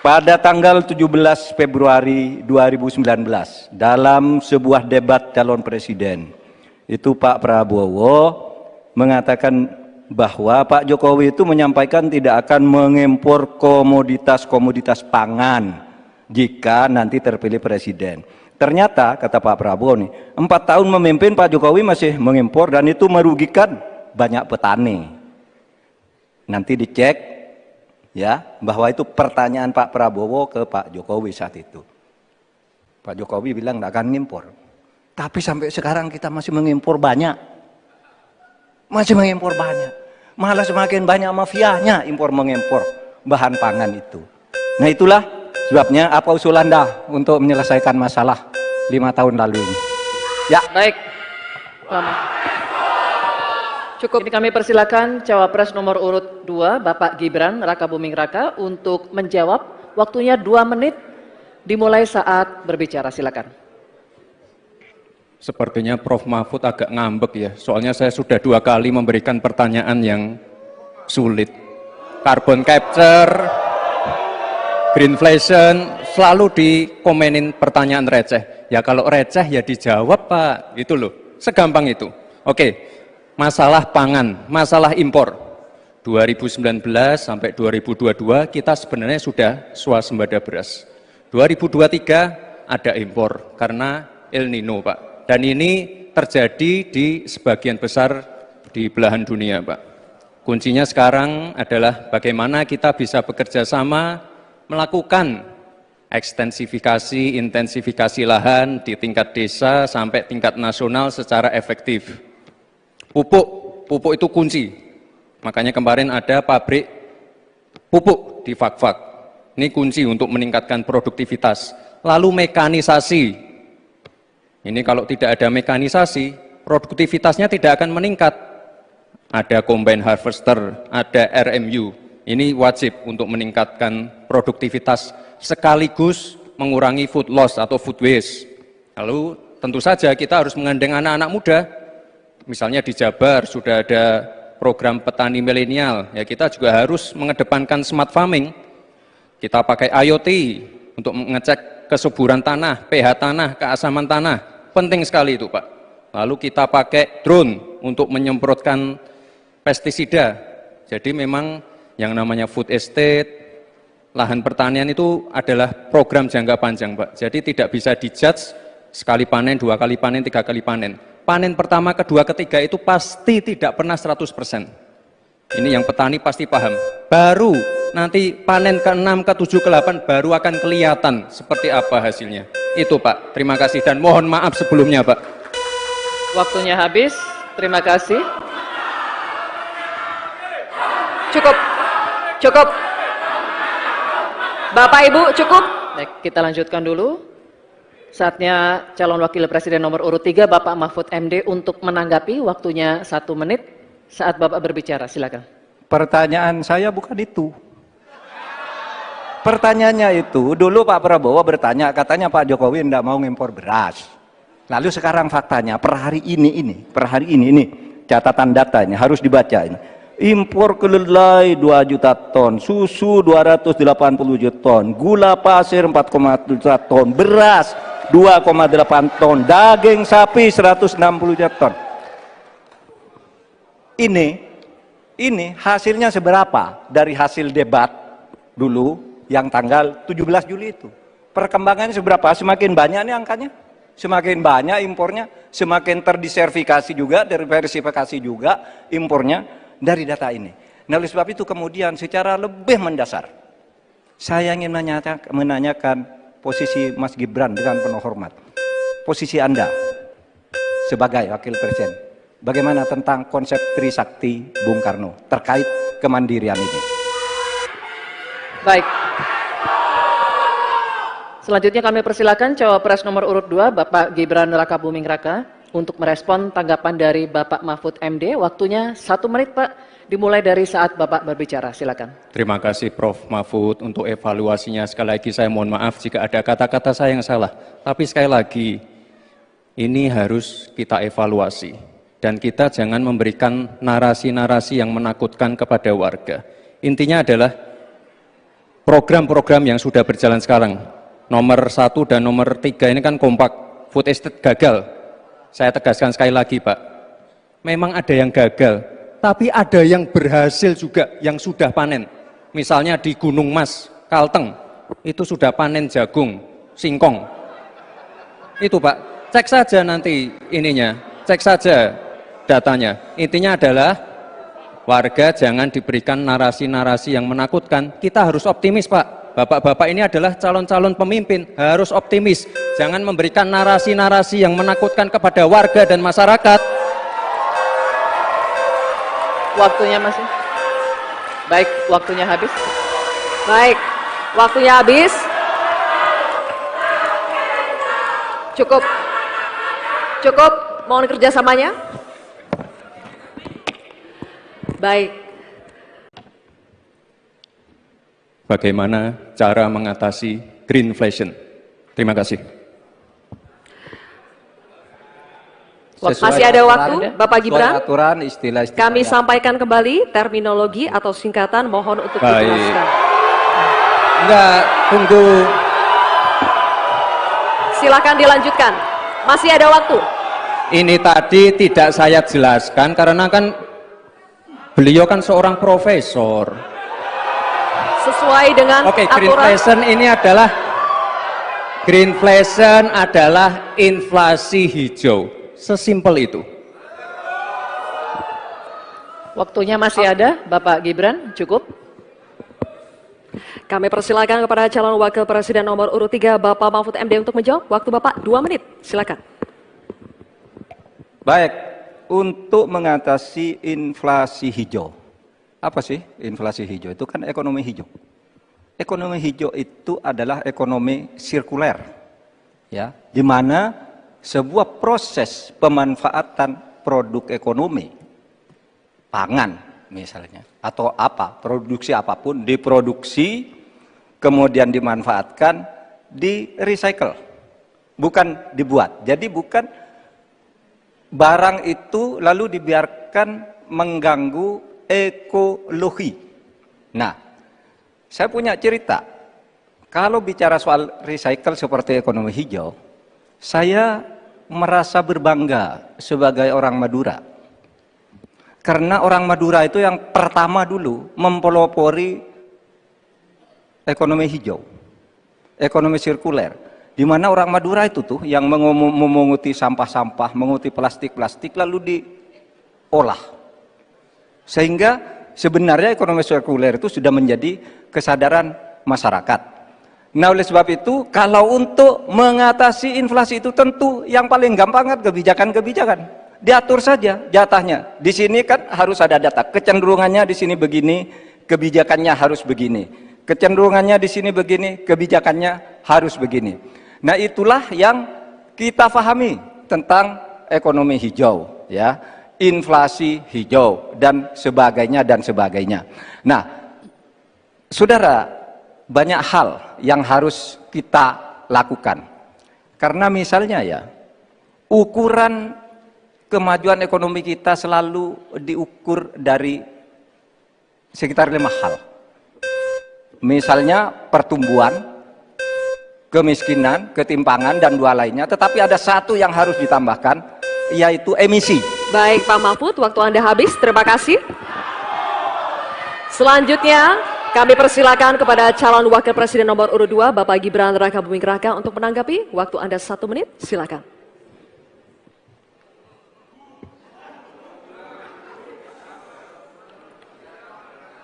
Speaker 1: pada tanggal 17 Februari 2019 dalam sebuah debat calon presiden, itu Pak Prabowo mengatakan bahwa Pak Jokowi itu menyampaikan tidak akan mengimpor komoditas-komoditas pangan jika nanti terpilih presiden. Ternyata kata Pak Prabowo nih, 4 tahun memimpin Pak Jokowi masih mengimpor dan itu merugikan banyak petani. Nanti dicek ya bahwa itu pertanyaan Pak Prabowo ke Pak Jokowi saat itu. Pak Jokowi bilang tidak akan mengimpor. Tapi sampai sekarang kita masih mengimpor banyak. Masih mengimpor banyak. Malah semakin banyak mafianya impor mengimpor bahan pangan itu. Nah itulah sebabnya apa usul Anda untuk menyelesaikan masalah 5 tahun lalu ini? Ya.
Speaker 2: Baik. Lama. Cukup. Ini kami persilakan cawapres nomor urut 2 Bapak Gibran Rakabuming Raka untuk menjawab. Waktunya 2 menit dimulai saat berbicara. Silakan.
Speaker 3: Sepertinya Prof. Mahfud agak ngambek ya, soalnya saya sudah 2 kali memberikan pertanyaan yang sulit. Carbon capture, greenflation, selalu dikomenin pertanyaan receh. Ya kalau receh ya dijawab Pak, itu loh, segampang itu. Oke, masalah pangan, masalah impor. 2019 sampai 2022 kita sebenarnya sudah swasembada beras. 2023 ada impor karena El Nino Pak. Dan ini terjadi di sebagian besar di belahan dunia Pak. Kuncinya sekarang adalah bagaimana kita bisa bekerja sama melakukan ekstensifikasi, intensifikasi lahan di tingkat desa sampai tingkat nasional secara efektif. Pupuk itu kunci. Makanya kemarin ada pabrik pupuk di Fak-Fak. Ini kunci untuk meningkatkan produktivitas. Lalu mekanisasi. Ini kalau tidak ada mekanisasi, produktivitasnya tidak akan meningkat. Ada combine harvester, ada RMU. Ini wajib untuk meningkatkan produktivitas sekaligus mengurangi food loss atau food waste. Lalu tentu saja kita harus menggandeng anak-anak muda. Misalnya di Jabar sudah ada program petani milenial. Ya kita juga harus mengedepankan smart farming. Kita pakai IoT untuk mengecek kesuburan tanah, pH tanah, keasaman tanah, penting sekali itu Pak. Lalu kita pakai drone untuk menyemprotkan pestisida. Jadi memang yang namanya food estate, lahan pertanian itu adalah program jangka panjang Pak. Jadi tidak bisa dijudge sekali panen, 2 kali panen, 3 kali panen. Panen pertama, kedua, ketiga itu pasti tidak pernah 100%. Ini yang petani pasti paham. Baru nanti panen ke-6, ke-7, ke-8 baru akan kelihatan seperti apa hasilnya. Itu Pak, terima kasih dan mohon maaf sebelumnya Pak.
Speaker 2: Waktunya habis, terima kasih.
Speaker 4: Cukup. Bapak Ibu cukup.
Speaker 2: Baik, kita lanjutkan dulu. Saatnya calon wakil presiden nomor urut 3 Bapak Mahfud MD untuk menanggapi. Waktunya 1 menit saat Bapak berbicara. Silakan.
Speaker 1: Pertanyaan saya bukan itu. Pertanyaannya itu, dulu Pak Prabowo bertanya, katanya Pak Jokowi tidak mau ngimpor beras. Lalu sekarang faktanya, per hari ini, catatan datanya harus dibaca ini. Impor kedelai 2 juta ton, susu 280 juta ton, gula pasir 4,1 juta ton, beras 2,8 ton, daging sapi 160 juta ton. Ini hasilnya seberapa dari hasil debat dulu yang tanggal 17 Juli itu. Perkembangannya seberapa? Semakin banyak nih angkanya. Semakin banyak impornya, semakin terdiversifikasi juga, diversifikasi juga impornya dari data ini. Nah, oleh sebab itu kemudian secara lebih mendasar, saya ingin menanyakan posisi Mas Gibran dengan penuh hormat. Posisi Anda sebagai wakil presiden, bagaimana tentang konsep Trisakti Bung Karno terkait kemandirian ini?
Speaker 2: Baik. Selanjutnya kami persilakan cawapres nomor urut 2 Bapak Gibran Rakabuming Raka untuk merespon tanggapan dari Bapak Mahfud MD. Waktunya 1 menit Pak, dimulai dari saat Bapak berbicara. Silakan.
Speaker 3: Terima kasih Prof. Mahfud untuk evaluasinya. Sekali lagi saya mohon maaf jika ada kata-kata saya yang salah. Tapi sekali lagi, ini harus kita evaluasi. Dan kita jangan memberikan narasi-narasi yang menakutkan kepada warga. Intinya adalah program-program yang sudah berjalan sekarang. Nomor 1 dan nomor 3 ini kan kompak, food estate gagal. Saya tegaskan sekali lagi Pak, memang ada yang gagal, tapi ada yang berhasil juga, yang sudah panen. Misalnya di Gunung Mas, Kalteng, itu sudah panen jagung, singkong. Itu Pak, cek saja nanti ininya, cek saja datanya. Intinya adalah warga jangan diberikan narasi-narasi yang menakutkan. Kita harus optimis Pak. Bapak-bapak ini adalah calon-calon pemimpin, harus optimis. Jangan memberikan narasi-narasi yang menakutkan kepada warga dan masyarakat.
Speaker 2: Waktunya masih. Baik, waktunya habis.
Speaker 4: Baik, waktunya habis. Cukup. Cukup, mohon kerjasamanya. Baik.
Speaker 3: Bagaimana cara mengatasi greenflation? Terima kasih.
Speaker 4: Masih ada waktu, Bapak Gibran.
Speaker 1: Aturan, istilah-istilah.
Speaker 4: Kami sampaikan kembali terminologi atau singkatan, mohon untuk dijelaskan.
Speaker 3: Enggak, tunggu.
Speaker 4: Silakan dilanjutkan. Masih ada waktu.
Speaker 3: Ini tadi tidak saya jelaskan karena kan beliau kan seorang profesor.
Speaker 4: Sesuai dengan
Speaker 3: Oke,
Speaker 4: aturan.
Speaker 3: greenflation adalah inflasi hijau. Sesimpel itu.
Speaker 2: Waktunya masih ada, Bapak Gibran, cukup.
Speaker 4: Kami persilakan kepada calon wakil presiden nomor urut 3 Bapak Mahfud MD untuk menjawab. Waktu Bapak 2 menit, silakan.
Speaker 1: Baik, untuk mengatasi inflasi hijau. Apa sih inflasi hijau? Itu kan ekonomi hijau. Ekonomi hijau itu adalah ekonomi sirkuler, ya, di mana sebuah proses pemanfaatan produk ekonomi, pangan misalnya, atau apa, produksi apapun, diproduksi, kemudian dimanfaatkan, di recycle, bukan dibuat. Jadi bukan barang itu lalu dibiarkan mengganggu ekologi. Nah, saya punya cerita. Kalau bicara soal recycle seperti ekonomi hijau, saya merasa berbangga sebagai orang Madura. Karena orang Madura itu yang pertama dulu mempelopori ekonomi hijau, ekonomi sirkuler. Di mana orang Madura itu tuh yang memunguti sampah-sampah, menguti plastik-plastik lalu diolah. Sehingga sebenarnya ekonomi sirkuler itu sudah menjadi kesadaran masyarakat. Nah, oleh sebab itu, kalau untuk mengatasi inflasi itu tentu yang paling gampang kan kebijakan-kebijakan. Diatur saja jatahnya. Di sini kan harus ada data. Kecenderungannya di sini begini, kebijakannya harus begini. Kecenderungannya di sini begini, kebijakannya harus begini. Nah, itulah yang kita pahami tentang ekonomi hijau, ya. Inflasi hijau dan sebagainya dan sebagainya. Nah, saudara, banyak hal yang harus kita lakukan. Karena misalnya ya, ukuran kemajuan ekonomi kita selalu diukur dari sekitar 5 hal. Misalnya pertumbuhan, kemiskinan, ketimpangan, dan 2 lainnya. Tetapi ada satu yang harus ditambahkan, yaitu emisi.
Speaker 4: Baik Pak Mahfud, waktu Anda habis, terima kasih. Selanjutnya, kami persilakan kepada calon wakil presiden nomor urut 2, Bapak Gibran Rakabuming Raka untuk menanggapi. Waktu Anda 1 menit, silakan.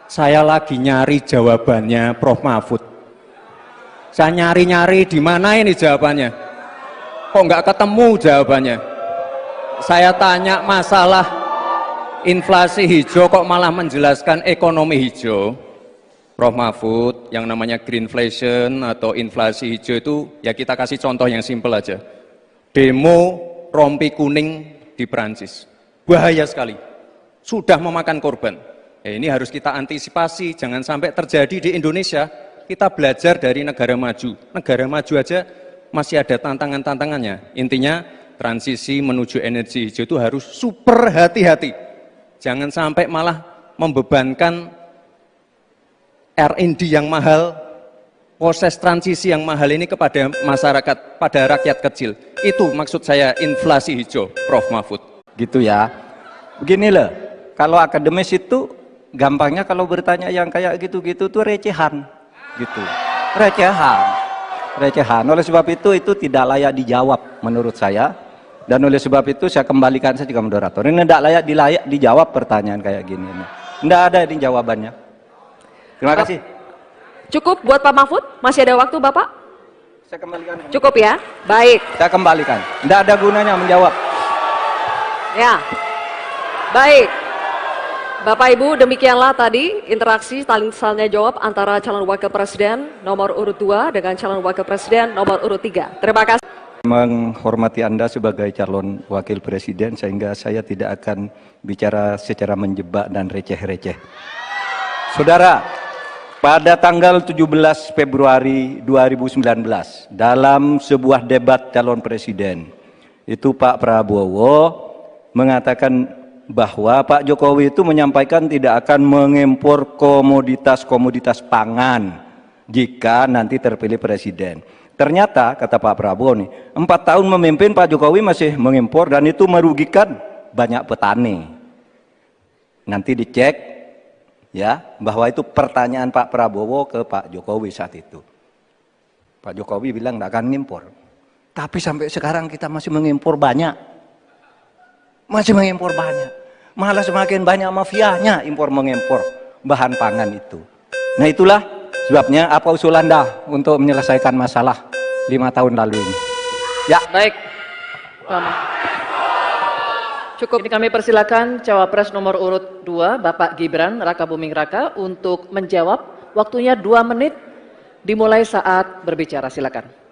Speaker 3: Saya lagi nyari jawabannya Prof. Mahfud. Saya nyari-nyari di mana ini jawabannya. Kok nggak ketemu jawabannya? Saya tanya masalah inflasi hijau kok malah menjelaskan ekonomi hijau. Prof. Mahfud, yang namanya greenflation atau inflasi hijau itu ya kita kasih contoh yang simpel aja. Demo rompi kuning di Perancis. Bahaya sekali. Sudah memakan korban. Ini harus kita antisipasi, jangan sampai terjadi di Indonesia. Kita belajar dari negara maju. Negara maju aja masih ada tantangan-tantangannya. Intinya transisi menuju energi hijau itu harus super hati-hati. Jangan sampai malah membebankan R&D yang mahal, proses transisi yang mahal ini kepada masyarakat, pada rakyat kecil. Itu maksud saya inflasi hijau, Prof. Mahfud.
Speaker 1: Gitu ya. Begini loh, kalau akademis itu gampangnya kalau bertanya yang kayak gitu-gitu tuh recehan. Gitu. Recehan. Oleh sebab itu tidak layak dijawab menurut saya. Dan oleh sebab itu saya kembalikan saja ke moderator. Ini tidak layak dijawab pertanyaan kayak gini. Tidak ada ini jawabannya. Terima kasih.
Speaker 4: Cukup buat Pak Mahfud? Masih ada waktu Bapak?
Speaker 1: Saya kembalikan.
Speaker 4: Cukup ya? Baik.
Speaker 1: Saya kembalikan. Tidak ada gunanya menjawab.
Speaker 4: Ya. Baik. Bapak Ibu, demikianlah tadi interaksi saling tanya jawab antara calon wakil presiden nomor urut 2 dengan calon wakil presiden nomor urut 3. Terima kasih.
Speaker 1: Menghormati Anda sebagai calon wakil presiden sehingga saya tidak akan bicara secara menjebak dan receh-receh. Saudara, pada tanggal 17 Februari 2019 dalam sebuah debat calon presiden itu Pak Prabowo mengatakan bahwa Pak Jokowi itu menyampaikan tidak akan mengimpor komoditas-komoditas pangan jika nanti terpilih presiden. Ternyata kata Pak Prabowo nih, 4 tahun memimpin Pak Jokowi masih mengimpor dan itu merugikan banyak petani. Nanti dicek ya bahwa itu pertanyaan Pak Prabowo ke Pak Jokowi saat itu. Pak Jokowi bilang tidak akan mengimpor. Tapi sampai sekarang kita masih mengimpor banyak. Malah semakin banyak mafianya impor mengimpor bahan pangan itu. Nah itulah sebabnya apa usul Anda untuk menyelesaikan masalah 5 tahun lalu ini? Ya.
Speaker 2: Baik. Cukup. Ini kami persilakan cawapres nomor urut 2 Bapak Gibran Rakabuming Raka untuk menjawab. Waktunya 2 menit dimulai saat berbicara. Silakan.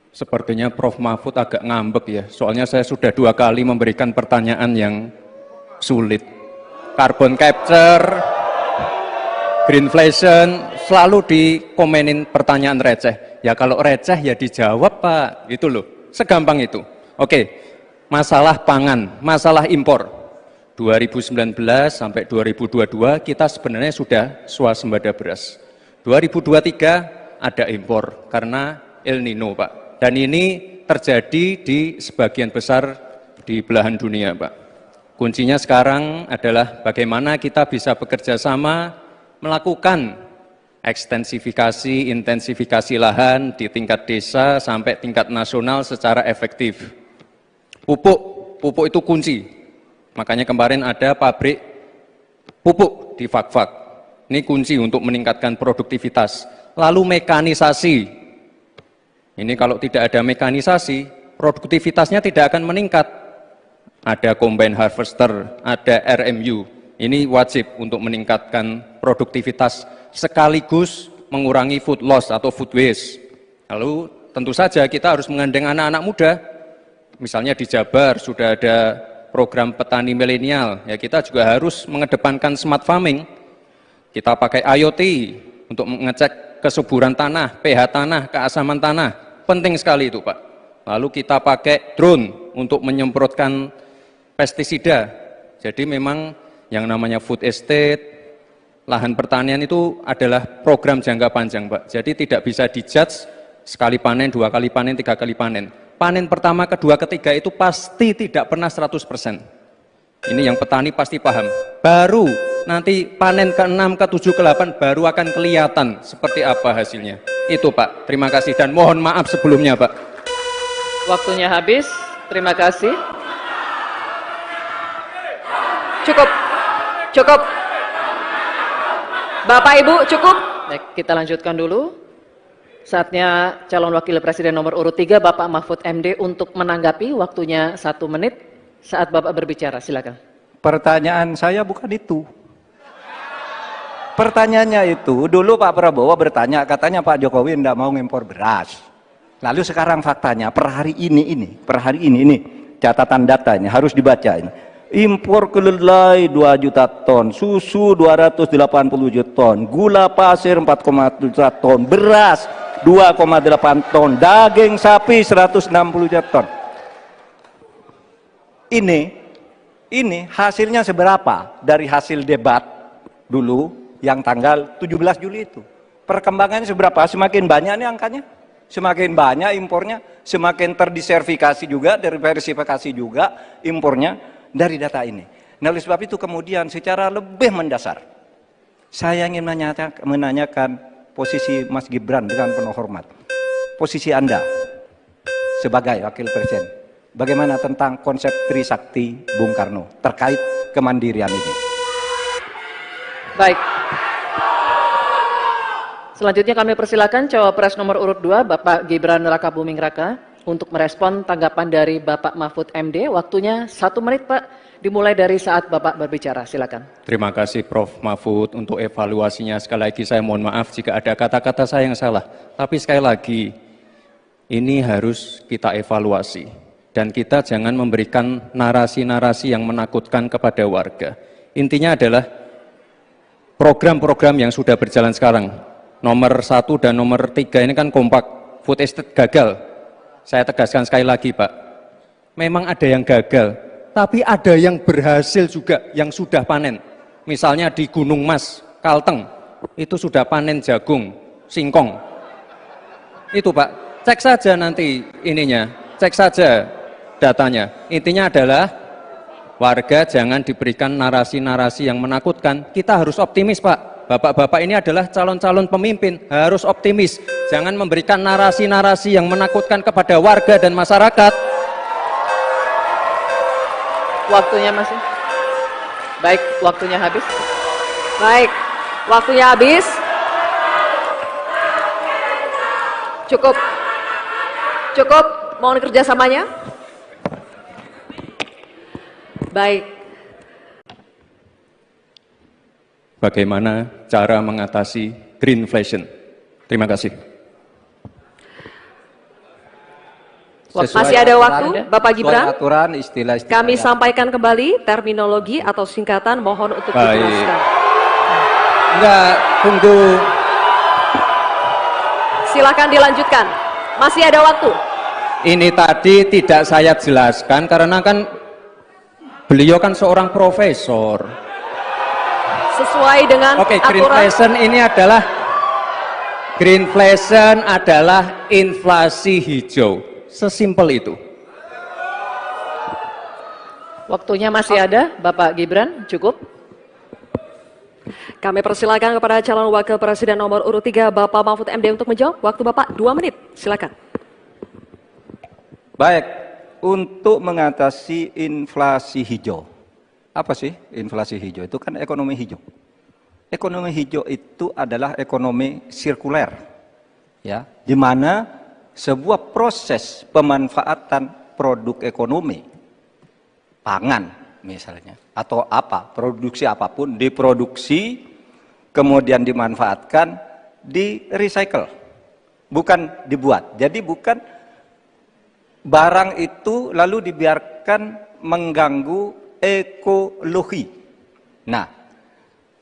Speaker 3: Sepertinya Prof. Mahfud agak ngambek ya, soalnya saya sudah 2 kali memberikan pertanyaan yang sulit. Carbon capture, greenflation, selalu dikomenin pertanyaan receh. Ya kalau receh ya dijawab Pak, gitu loh, segampang itu. Oke, masalah pangan, masalah impor. 2019 sampai 2022 kita sebenarnya sudah swasembada beras. 2023 ada impor karena El Nino Pak. Dan ini terjadi di sebagian besar di belahan dunia Pak. Kuncinya sekarang adalah bagaimana kita bisa bekerja sama melakukan ekstensifikasi, intensifikasi lahan di tingkat desa sampai tingkat nasional secara efektif. Pupuk itu kunci. Makanya kemarin ada pabrik pupuk di Fak-Fak. Ini kunci untuk meningkatkan produktivitas. Lalu mekanisasi. Ini kalau tidak ada mekanisasi, produktivitasnya tidak akan meningkat. Ada combine harvester, ada RMU. Ini wajib untuk meningkatkan produktivitas sekaligus mengurangi food loss atau food waste. Lalu tentu saja kita harus menggandeng anak-anak muda. Misalnya di Jabar sudah ada program petani milenial. Ya kita juga harus mengedepankan smart farming. Kita pakai IoT untuk mengecek kesuburan tanah, pH tanah, keasaman tanah. Penting sekali itu Pak. Lalu kita pakai drone untuk menyemprotkan pestisida. Jadi memang yang namanya food estate, lahan pertanian itu adalah program jangka panjang Pak. Jadi tidak bisa dijudge sekali panen, 2 kali panen, 3 kali panen. Panen pertama, kedua, ketiga itu pasti tidak pernah 100%. Ini yang petani pasti paham. Baru nanti panen ke-6, ke-7, ke-8 baru akan kelihatan seperti apa hasilnya. Itu Pak, terima kasih dan mohon maaf sebelumnya Pak.
Speaker 2: Waktunya habis, terima kasih.
Speaker 4: Cukup. Bapak Ibu cukup.
Speaker 2: Baik, kita lanjutkan dulu. Saatnya calon wakil presiden nomor urut 3 Bapak Mahfud MD untuk menanggapi. Waktunya 1 menit saat Bapak berbicara. Silakan.
Speaker 1: Pertanyaan saya bukan itu. Pertanyaannya itu, dulu Pak Prabowo bertanya, katanya Pak Jokowi tidak mau ngimpor beras. Lalu sekarang faktanya, per hari ini, catatan data ini, harus dibaca ini. Impor kedelai 2 juta ton, susu 280 juta ton, gula pasir 4,1 juta ton, beras 2,8 ton, daging sapi 160 juta ton. ini hasilnya seberapa dari hasil debat dulu yang tanggal 17 Juli itu. Perkembangannya seberapa? Semakin banyak nih angkanya, semakin banyak impornya, semakin terdiversifikasi juga, diversifikasi juga impornya dari data ini. Nah, oleh sebab itu kemudian secara lebih mendasar, saya ingin menanyakan posisi Mas Gibran dengan penuh hormat. Posisi Anda sebagai Wakil Presiden, bagaimana tentang konsep Trisakti Bung Karno terkait kemandirian ini?
Speaker 2: Baik. Selanjutnya kami persilakan cawapres nomor urut 2 Bapak Gibran Rakabuming Raka untuk merespon tanggapan dari Bapak Mahfud MD. Waktunya 1 menit Pak, dimulai dari saat Bapak berbicara. Silakan.
Speaker 3: Terima kasih Prof. Mahfud untuk evaluasinya. Sekali lagi saya mohon maaf jika ada kata-kata saya yang salah. Tapi sekali lagi, ini harus kita evaluasi. Dan kita jangan memberikan narasi-narasi yang menakutkan kepada warga. Intinya adalah program-program yang sudah berjalan sekarang. Nomor 1 dan nomor 3 ini kan kompak. Food estate gagal. Saya tegaskan sekali lagi Pak. Memang ada yang gagal. Tapi ada yang berhasil juga, yang sudah panen. Misalnya di Gunung Mas, Kalteng, itu sudah panen jagung, singkong. Itu Pak, cek saja nanti ininya, cek saja datanya. Intinya adalah warga jangan diberikan narasi-narasi yang menakutkan. Kita harus optimis Pak. Bapak-bapak ini adalah calon-calon pemimpin, harus optimis. Jangan memberikan narasi-narasi yang menakutkan kepada warga dan masyarakat.
Speaker 2: Waktunya masih. Baik, waktunya habis.
Speaker 4: Baik, waktunya habis. Cukup. Cukup, mohon kerjasamanya. Baik.
Speaker 3: Bagaimana cara mengatasi greenflation? Terima kasih.
Speaker 4: Masih ada waktu, Bapak Gibran.
Speaker 1: Aturan, istilah-istilah
Speaker 4: Kami sampaikan kembali terminologi atau singkatan, mohon untuk dijelaskan.
Speaker 3: Enggak, tunggu.
Speaker 4: Silakan dilanjutkan. Masih ada waktu.
Speaker 3: Ini tadi tidak saya jelaskan karena kan beliau kan seorang profesor.
Speaker 4: Sesuai dengan
Speaker 3: Oke,
Speaker 4: aturan.
Speaker 3: greenflation adalah inflasi hijau. Sesimpel itu.
Speaker 2: Waktunya masih ada, Bapak Gibran, cukup.
Speaker 4: Kami persilakan kepada calon wakil presiden nomor urut 3 Bapak Mahfud MD untuk menjawab. Waktu Bapak 2 menit, silakan.
Speaker 1: Baik, untuk mengatasi inflasi hijau. Apa sih inflasi hijau? Itu kan ekonomi hijau. Ekonomi hijau itu adalah ekonomi sirkuler. Ya, di mana sebuah proses pemanfaatan produk ekonomi, pangan misalnya, atau apa, produksi apapun, diproduksi, kemudian dimanfaatkan, di recycle, bukan dibuat. Jadi bukan barang itu lalu dibiarkan mengganggu ekologi. Nah,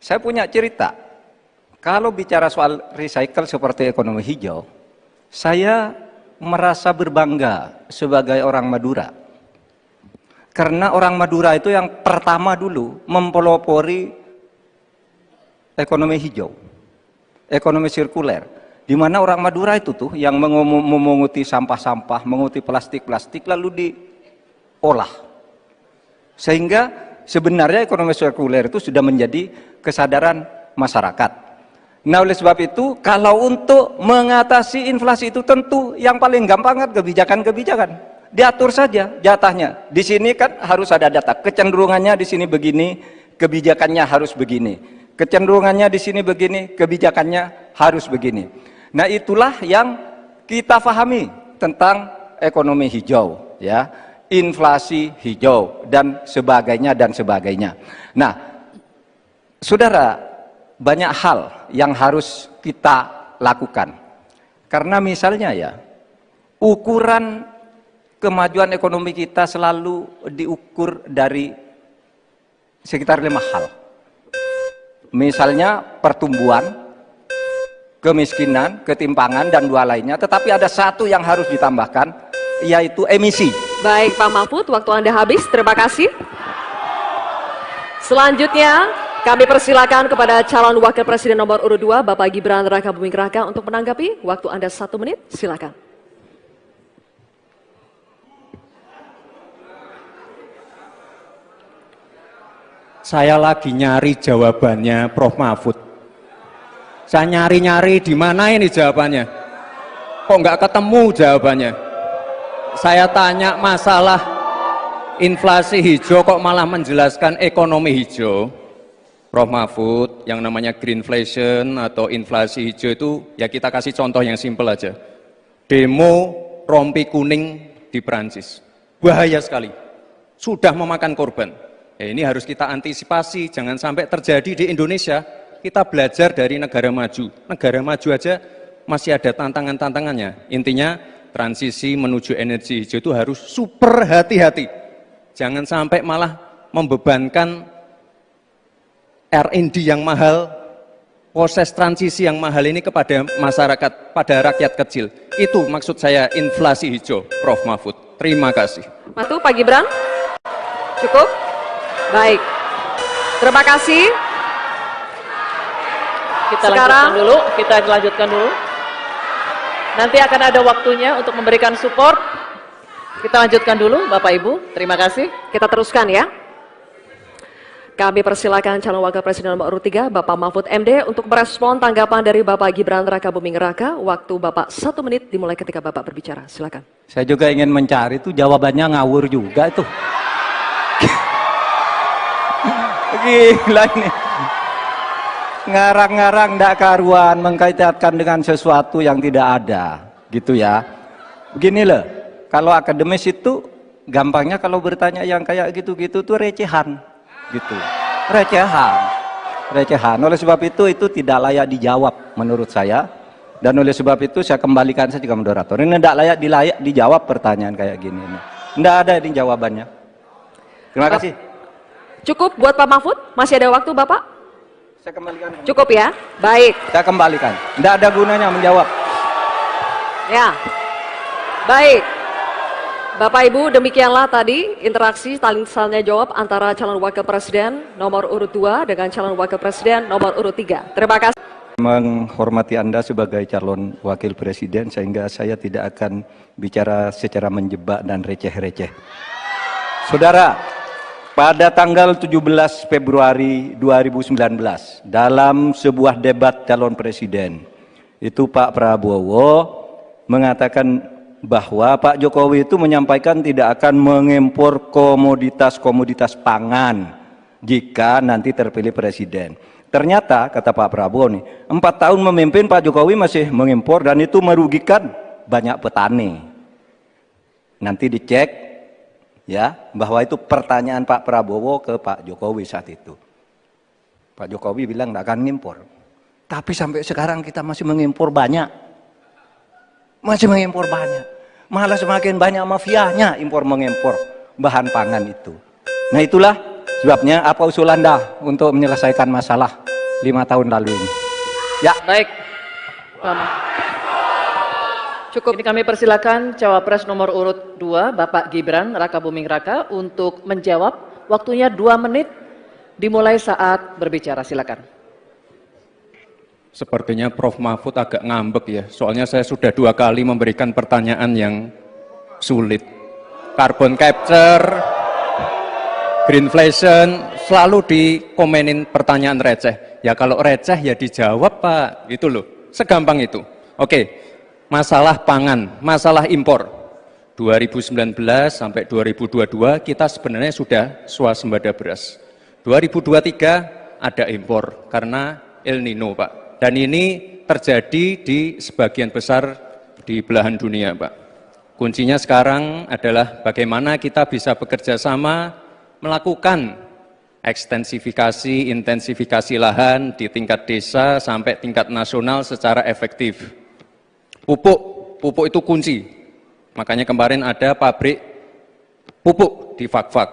Speaker 1: saya punya cerita. Kalau bicara soal recycle seperti ekonomi hijau, saya merasa berbangga sebagai orang Madura. Karena orang Madura itu yang pertama dulu mempelopori ekonomi hijau, ekonomi sirkuler. Di mana orang Madura itu tuh yang memunguti sampah-sampah, menguti plastik-plastik lalu diolah. Sehingga sebenarnya ekonomi sirkuler itu sudah menjadi kesadaran masyarakat. Nah, oleh sebab itu, kalau untuk mengatasi inflasi itu tentu yang paling gampang kan kebijakan-kebijakan. Diatur saja jatahnya. Di sini kan harus ada data. Kecenderungannya di sini begini, kebijakannya harus begini. Kecenderungannya di sini begini, kebijakannya harus begini. Nah, itulah yang kita pahami tentang ekonomi hijau, ya. Inflasi hijau dan sebagainya dan sebagainya. Nah, saudara, banyak hal yang harus kita lakukan. Karena misalnya ya, ukuran kemajuan ekonomi kita selalu diukur dari sekitar 5 hal. Misalnya pertumbuhan, kemiskinan, ketimpangan, dan 2 lainnya. Tetapi ada 1 yang harus ditambahkan, yaitu emisi.
Speaker 4: Baik Pak Mahfud, waktu Anda habis. Terima kasih. Selanjutnya, kami persilakan kepada calon wakil presiden nomor urut 2, Bapak Gibran Rakabuming Raka untuk menanggapi. Waktu Anda 1 menit, silakan.
Speaker 3: Saya lagi nyari jawabannya Prof. Mahfud. Saya nyari-nyari di mana ini jawabannya. Kok nggak ketemu jawabannya? Saya tanya masalah inflasi hijau kok malah menjelaskan ekonomi hijau. Prof. Mahfud, yang namanya greenflation atau inflasi hijau itu ya kita kasih contoh yang simpel aja. Demo rompi kuning di Perancis. Bahaya sekali. Sudah memakan korban. Ya, ini harus kita antisipasi, jangan sampai terjadi di Indonesia. Kita belajar dari negara maju. Negara maju aja masih ada tantangan-tantangannya. Intinya transisi menuju energi hijau itu harus super hati-hati. Jangan sampai malah membebankan R&D yang mahal, proses transisi yang mahal ini kepada masyarakat, pada rakyat kecil. Itu maksud saya inflasi hijau, Prof. Mahfud. Terima kasih.
Speaker 4: Matu, Pak Gibran. Cukup? Baik. Terima kasih.
Speaker 2: Kita lanjutkan dulu. Nanti akan ada waktunya untuk memberikan support. Kita lanjutkan dulu, Bapak Ibu. Terima kasih.
Speaker 4: Kita teruskan ya. Kami persilakan calon wakil presiden nomor urut 3, Bapak Mahfud MD, untuk merespon tanggapan dari Bapak Gibran Rakabuming Raka. Waktu Bapak 1 menit dimulai ketika Bapak berbicara. Silakan.
Speaker 1: Saya juga ingin mencari itu jawabannya ngawur juga itu. Gila ini. Ngarang-ngarang ndak karuan, mengkaitkan dengan sesuatu yang tidak ada, gitu ya. Begini loh, kalau akademis itu gampangnya kalau bertanya yang kayak gitu-gitu tuh recehan, gitu. Recehan. Oleh sebab itu tidak layak dijawab menurut saya. Dan oleh sebab itu saya kembalikan saja ke moderator. Ini tidak layak dijawab pertanyaan kayak gini. Tidak ada ini jawabannya. Terima kasih.
Speaker 4: Cukup buat Pak Mahfud? Masih ada waktu Bapak?
Speaker 1: Saya kembalikan.
Speaker 4: Cukup ya? Baik.
Speaker 1: Saya kembalikan. Tidak ada gunanya menjawab.
Speaker 4: Ya. Baik. Bapak Ibu, demikianlah tadi interaksi tanya jawab antara calon wakil presiden nomor urut 2 dengan calon wakil presiden nomor urut 3. Terima kasih.
Speaker 1: Menghormati Anda sebagai calon wakil presiden, sehingga saya tidak akan bicara secara menjebak dan receh-receh. Saudara, pada tanggal 17 Februari 2019, dalam sebuah debat calon presiden, itu Pak Prabowo mengatakan bahwa Pak Jokowi itu menyampaikan tidak akan mengimpor komoditas-komoditas pangan jika nanti terpilih presiden. Ternyata, kata Pak Prabowo nih, 4 tahun memimpin Pak Jokowi masih mengimpor dan itu merugikan banyak petani. Nanti dicek ya, bahwa itu pertanyaan Pak Prabowo ke Pak Jokowi saat itu. Pak Jokowi bilang tidak akan ngimpor. Tapi sampai sekarang kita masih mengimpor banyak. Malah semakin banyak mafianya impor mengimpor bahan pangan itu. Nah itulah sebabnya apa usul Anda untuk menyelesaikan masalah 5 tahun lalu ini. Ya.
Speaker 2: Baik. Cukup. Ini kami persilakan cawapres nomor urut 2, Bapak Gibran Rakabuming Raka, untuk menjawab. Waktunya 2 menit dimulai saat berbicara. Silakan.
Speaker 3: Sepertinya Prof. Mahfud agak ngambek ya, soalnya saya sudah 2 kali memberikan pertanyaan yang sulit. Carbon capture, greenflation, selalu dikomenin pertanyaan receh. Ya kalau receh ya dijawab Pak, gitu loh, segampang itu. Oke, masalah pangan, masalah impor. 2019 sampai 2022 kita sebenarnya sudah swasembada beras. 2023 ada impor karena El Nino Pak. Dan ini terjadi di sebagian besar di belahan dunia Pak. Kuncinya sekarang adalah bagaimana kita bisa bekerja sama melakukan ekstensifikasi, intensifikasi lahan di tingkat desa sampai tingkat nasional secara efektif. Pupuk itu kunci. Makanya kemarin ada pabrik pupuk di Fak-Fak.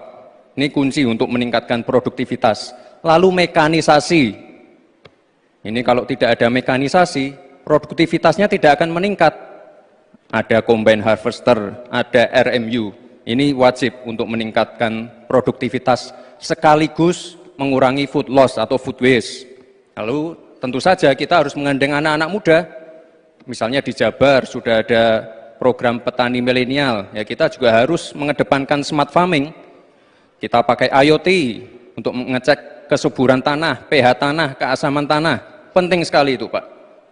Speaker 3: Ini kunci untuk meningkatkan produktivitas. Lalu mekanisasi. Ini kalau tidak ada mekanisasi, produktivitasnya tidak akan meningkat. Ada combine harvester, ada RMU, Ini wajib untuk meningkatkan produktivitas sekaligus mengurangi food loss atau food waste. Lalu tentu saja kita harus menggandeng anak-anak muda. Misalnya di Jabar sudah ada program petani milenial, ya kita juga harus mengedepankan smart farming. Kita pakai IoT untuk mengecek kesuburan tanah, pH tanah, keasaman tanah. Penting sekali itu, Pak.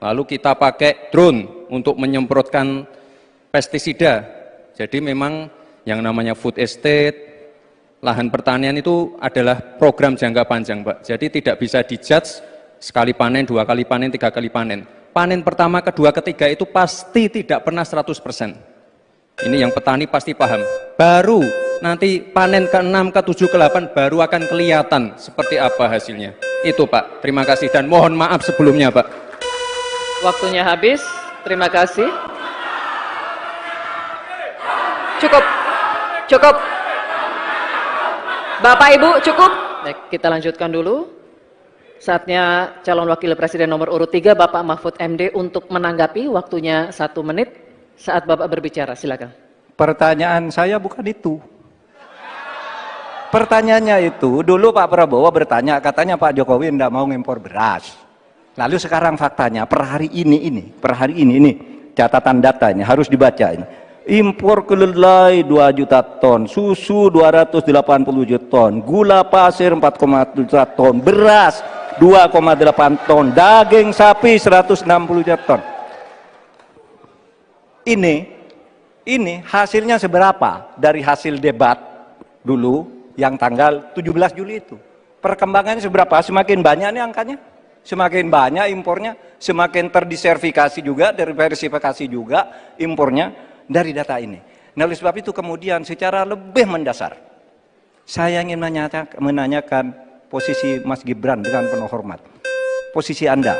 Speaker 3: Lalu kita pakai drone untuk menyemprotkan pestisida. Jadi memang yang namanya food estate, lahan pertanian itu adalah program jangka panjang, Pak. Jadi tidak bisa dijudge sekali panen, 2 kali panen, 3 kali panen. Panen pertama, kedua, ketiga itu pasti tidak pernah 100%. Ini yang petani pasti paham. Baru nanti panen ke-6, ke-7, ke-8 baru akan kelihatan seperti apa hasilnya. Itu Pak, terima kasih dan mohon maaf sebelumnya Pak.
Speaker 2: Waktunya habis, terima kasih.
Speaker 4: Cukup. Cukup. Bapak Ibu cukup.
Speaker 2: Baik, kita lanjutkan dulu. Saatnya calon wakil presiden nomor urut 3 Bapak Mahfud MD untuk menanggapi, waktunya 1 menit saat Bapak berbicara, silakan.
Speaker 1: Pertanyaan saya bukan itu. Pertanyaannya itu, dulu Pak Prabowo bertanya, katanya Pak Jokowi tidak mau ngimpor beras. Lalu sekarang faktanya, per hari ini, catatan data ini harus dibaca ini. Impor kedelai 2 juta ton, susu 280 juta ton, gula pasir 4,1 juta ton, beras 2,8 ton, daging sapi 160 juta ton. Ini hasilnya seberapa dari hasil debat dulu yang tanggal 17 Juli itu. Perkembangannya seberapa? Semakin banyak nih angkanya, semakin banyak impornya, semakin terdiversifikasi juga, diversifikasi juga impornya dari data ini. Nah, oleh sebab itu kemudian secara lebih mendasar saya ingin menanyakan posisi Mas Gibran dengan penuh hormat. Posisi Anda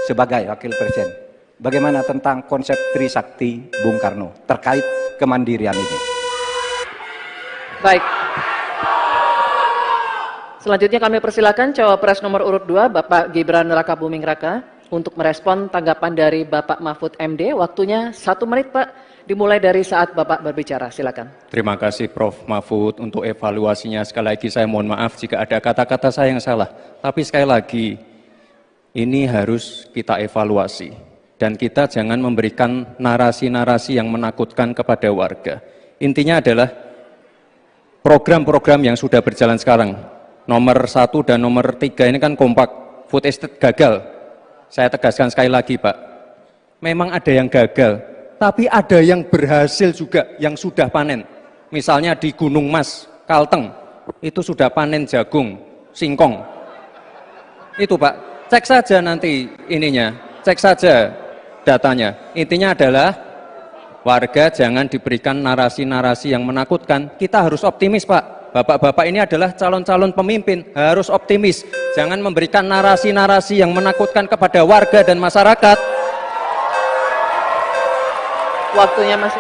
Speaker 1: sebagai wakil presiden, bagaimana tentang konsep Trisakti Bung Karno terkait kemandirian ini?
Speaker 2: Baik. Selanjutnya kami persilakan cawapres nomor urut 2 Bapak Gibran Rakabuming Raka untuk merespon tanggapan dari Bapak Mahfud MD. Waktunya 1 menit Pak, dimulai dari saat Bapak berbicara, silakan.
Speaker 3: Terima kasih Prof. Mahfud untuk evaluasinya. Sekali lagi saya mohon maaf jika ada kata-kata saya yang salah. Tapi sekali lagi, ini harus kita evaluasi. Dan kita jangan memberikan narasi-narasi yang menakutkan kepada warga. Intinya adalah program-program yang sudah berjalan sekarang. Nomor 1 dan nomor 3 ini kan kompak. Food estate gagal. Saya tegaskan sekali lagi Pak. Memang ada yang gagal. Tapi ada yang berhasil juga, yang sudah panen. Misalnya di Gunung Mas, Kalteng, itu sudah panen jagung, singkong. Itu Pak, cek saja nanti ininya, cek saja datanya. Intinya adalah warga jangan diberikan narasi-narasi yang menakutkan. Kita harus optimis Pak. Bapak-bapak ini adalah calon-calon pemimpin, harus optimis. Jangan memberikan narasi-narasi yang menakutkan kepada warga dan masyarakat.
Speaker 2: Waktunya masih?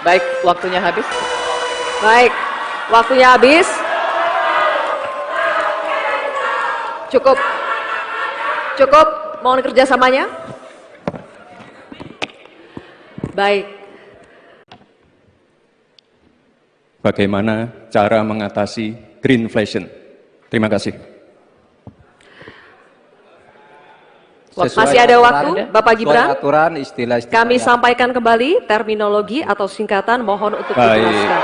Speaker 2: Baik, waktunya habis.
Speaker 4: Baik, waktunya habis. Cukup. Cukup, mohon kerjasamanya. Baik.
Speaker 3: Bagaimana cara mengatasi greenflation? Terima kasih.
Speaker 4: Masih ada waktu, Bapak Gibran.
Speaker 1: Aturan, istilah
Speaker 4: Kami sampaikan kembali terminologi atau singkatan, mohon untuk dijelaskan.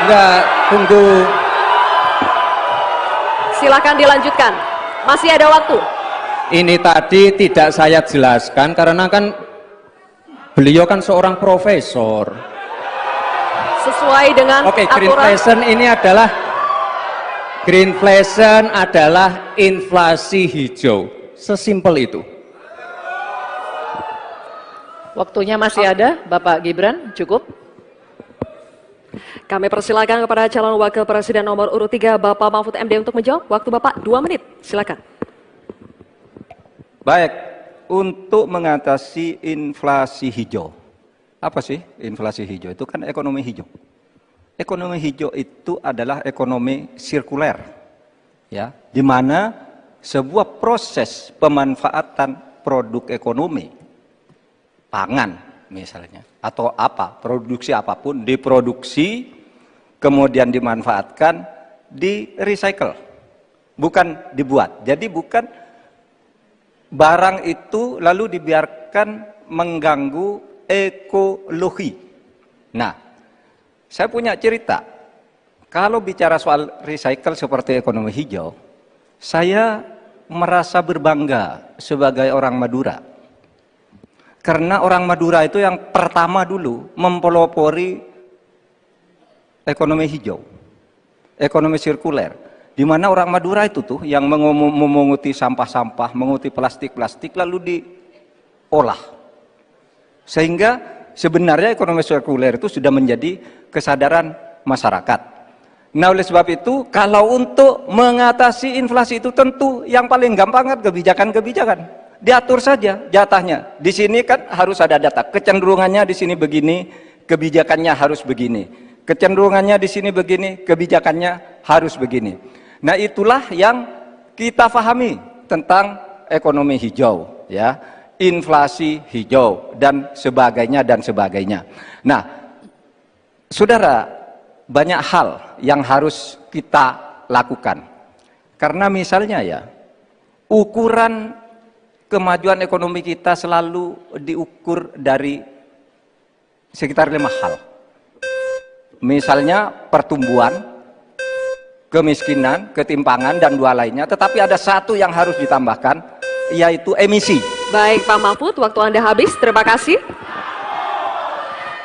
Speaker 3: Enggak, tunggu.
Speaker 4: Silakan dilanjutkan. Masih ada waktu.
Speaker 3: Ini tadi tidak saya jelaskan karena kan beliau kan seorang profesor.
Speaker 4: Sesuai dengan
Speaker 3: Oke,
Speaker 4: aturan.
Speaker 3: greenflation adalah inflasi hijau. Sesimpel itu.
Speaker 2: Waktunya masih ada, Bapak Gibran, cukup.
Speaker 4: Kami persilakan kepada calon wakil presiden nomor urut 3 Bapak Mahfud MD untuk menjawab. Waktu Bapak 2 menit, silakan.
Speaker 1: Baik, untuk mengatasi inflasi hijau. Apa sih inflasi hijau? Itu kan ekonomi hijau. Ekonomi hijau itu adalah ekonomi sirkuler. Ya, di mana sebuah proses pemanfaatan produk ekonomi, pangan, misalnya, atau apa, produksi apapun diproduksi, kemudian dimanfaatkan, di recycle, bukan dibuat. Jadi bukan barang itu lalu dibiarkan mengganggu ekologi. Nah, saya punya cerita. Kalau bicara soal recycle seperti ekonomi hijau, saya merasa berbangga sebagai orang Madura. Karena orang Madura itu yang pertama dulu mempelopori ekonomi hijau, ekonomi sirkuler. Di mana orang Madura itu tuh yang memunguti sampah-sampah, menguti plastik-plastik lalu diolah. Sehingga sebenarnya ekonomi sirkuler itu sudah menjadi kesadaran masyarakat. Nah, oleh sebab itu, kalau untuk mengatasi inflasi itu tentu yang paling gampang kan kebijakan-kebijakan. Diatur saja jatahnya. Di sini kan harus ada data. Kecenderungannya di sini begini, kebijakannya harus begini. Kecenderungannya di sini begini, kebijakannya harus begini. Nah, itulah yang kita pahami tentang ekonomi hijau, ya, inflasi hijau dan sebagainya dan sebagainya. Nah, saudara, banyak hal yang harus kita lakukan. Karena misalnya ya, ukuran kemajuan ekonomi kita selalu diukur dari sekitar 5 hal. Misalnya pertumbuhan, kemiskinan, ketimpangan, dan 2 lainnya. Tetapi ada satu yang harus ditambahkan, yaitu emisi.
Speaker 4: Baik Pak Mahfud, waktu Anda habis. Terima kasih.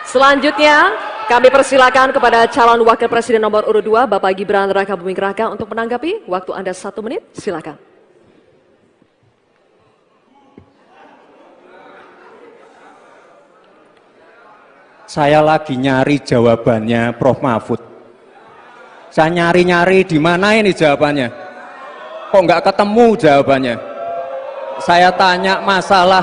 Speaker 4: Selanjutnya, kami persilakan kepada calon wakil presiden nomor urut 2, Bapak Gibran Rakabuming Raka untuk menanggapi. Waktu Anda 1 menit, silakan.
Speaker 3: Saya lagi nyari jawabannya Prof. Mahfud. Saya nyari-nyari di mana ini jawabannya. Kok nggak ketemu jawabannya? Saya tanya masalah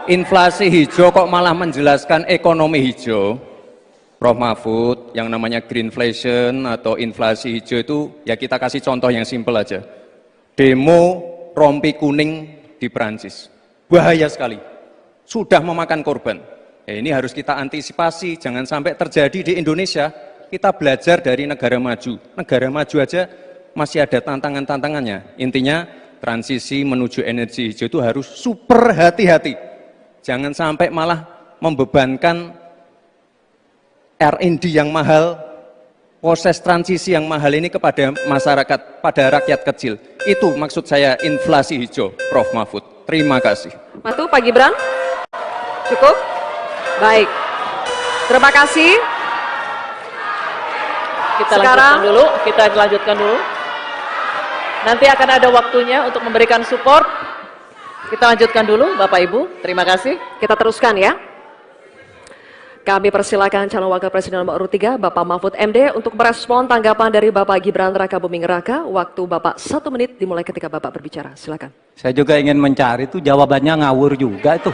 Speaker 3: inflasi hijau kok malah menjelaskan ekonomi hijau. Prof. Mahfud, yang namanya greenflation atau inflasi hijau itu, ya kita kasih contoh yang simpel aja. Demo rompi kuning di Perancis. Bahaya sekali. Sudah memakan korban. Ya, ini harus kita antisipasi, jangan sampai terjadi di Indonesia. Kita belajar dari negara maju. Negara maju aja masih ada tantangan-tantangannya. Intinya, transisi menuju energi hijau itu harus super hati-hati. Jangan sampai malah membebankan R&D yang mahal, proses transisi yang mahal ini kepada masyarakat, pada rakyat kecil. Itu maksud saya inflasi hijau, Prof. Mahfud. Terima kasih.
Speaker 4: Matu, Pak Gibran. Cukup? Baik. Terima kasih.
Speaker 2: Kita lanjutkan dulu. Nanti akan ada waktunya untuk memberikan support. Kita lanjutkan dulu, Bapak Ibu. Terima kasih.
Speaker 4: Kita teruskan ya. Kami persilakan calon wakil presiden nomor urut 3, Bapak Mahfud MD, untuk merespon tanggapan dari Bapak Gibran Rakabuming Raka. Waktu Bapak 1 menit dimulai ketika Bapak berbicara. Silakan.
Speaker 1: Saya juga ingin mencari itu jawabannya ngawur juga itu.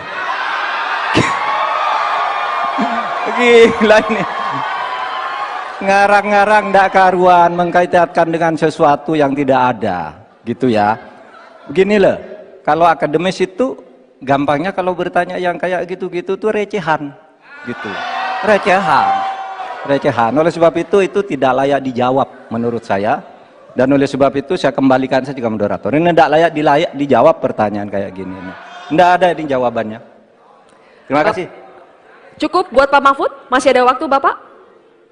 Speaker 1: Gila ini. Ngarang-ngarang ndak karuan, mengkaitkan dengan sesuatu yang tidak ada, gitu ya. Begini loh, kalau akademis itu gampangnya kalau bertanya yang kayak gitu-gitu tuh recehan. Gitu, recehan. Oleh sebab itu tidak layak dijawab menurut saya, dan oleh sebab itu saya kembalikan saja ke moderator. Ini tidak layak dijawab pertanyaan kayak gini. Tidak ada ini jawabannya. Terima kasih.
Speaker 4: Cukup buat Pak Mahfud? Masih ada waktu Bapak?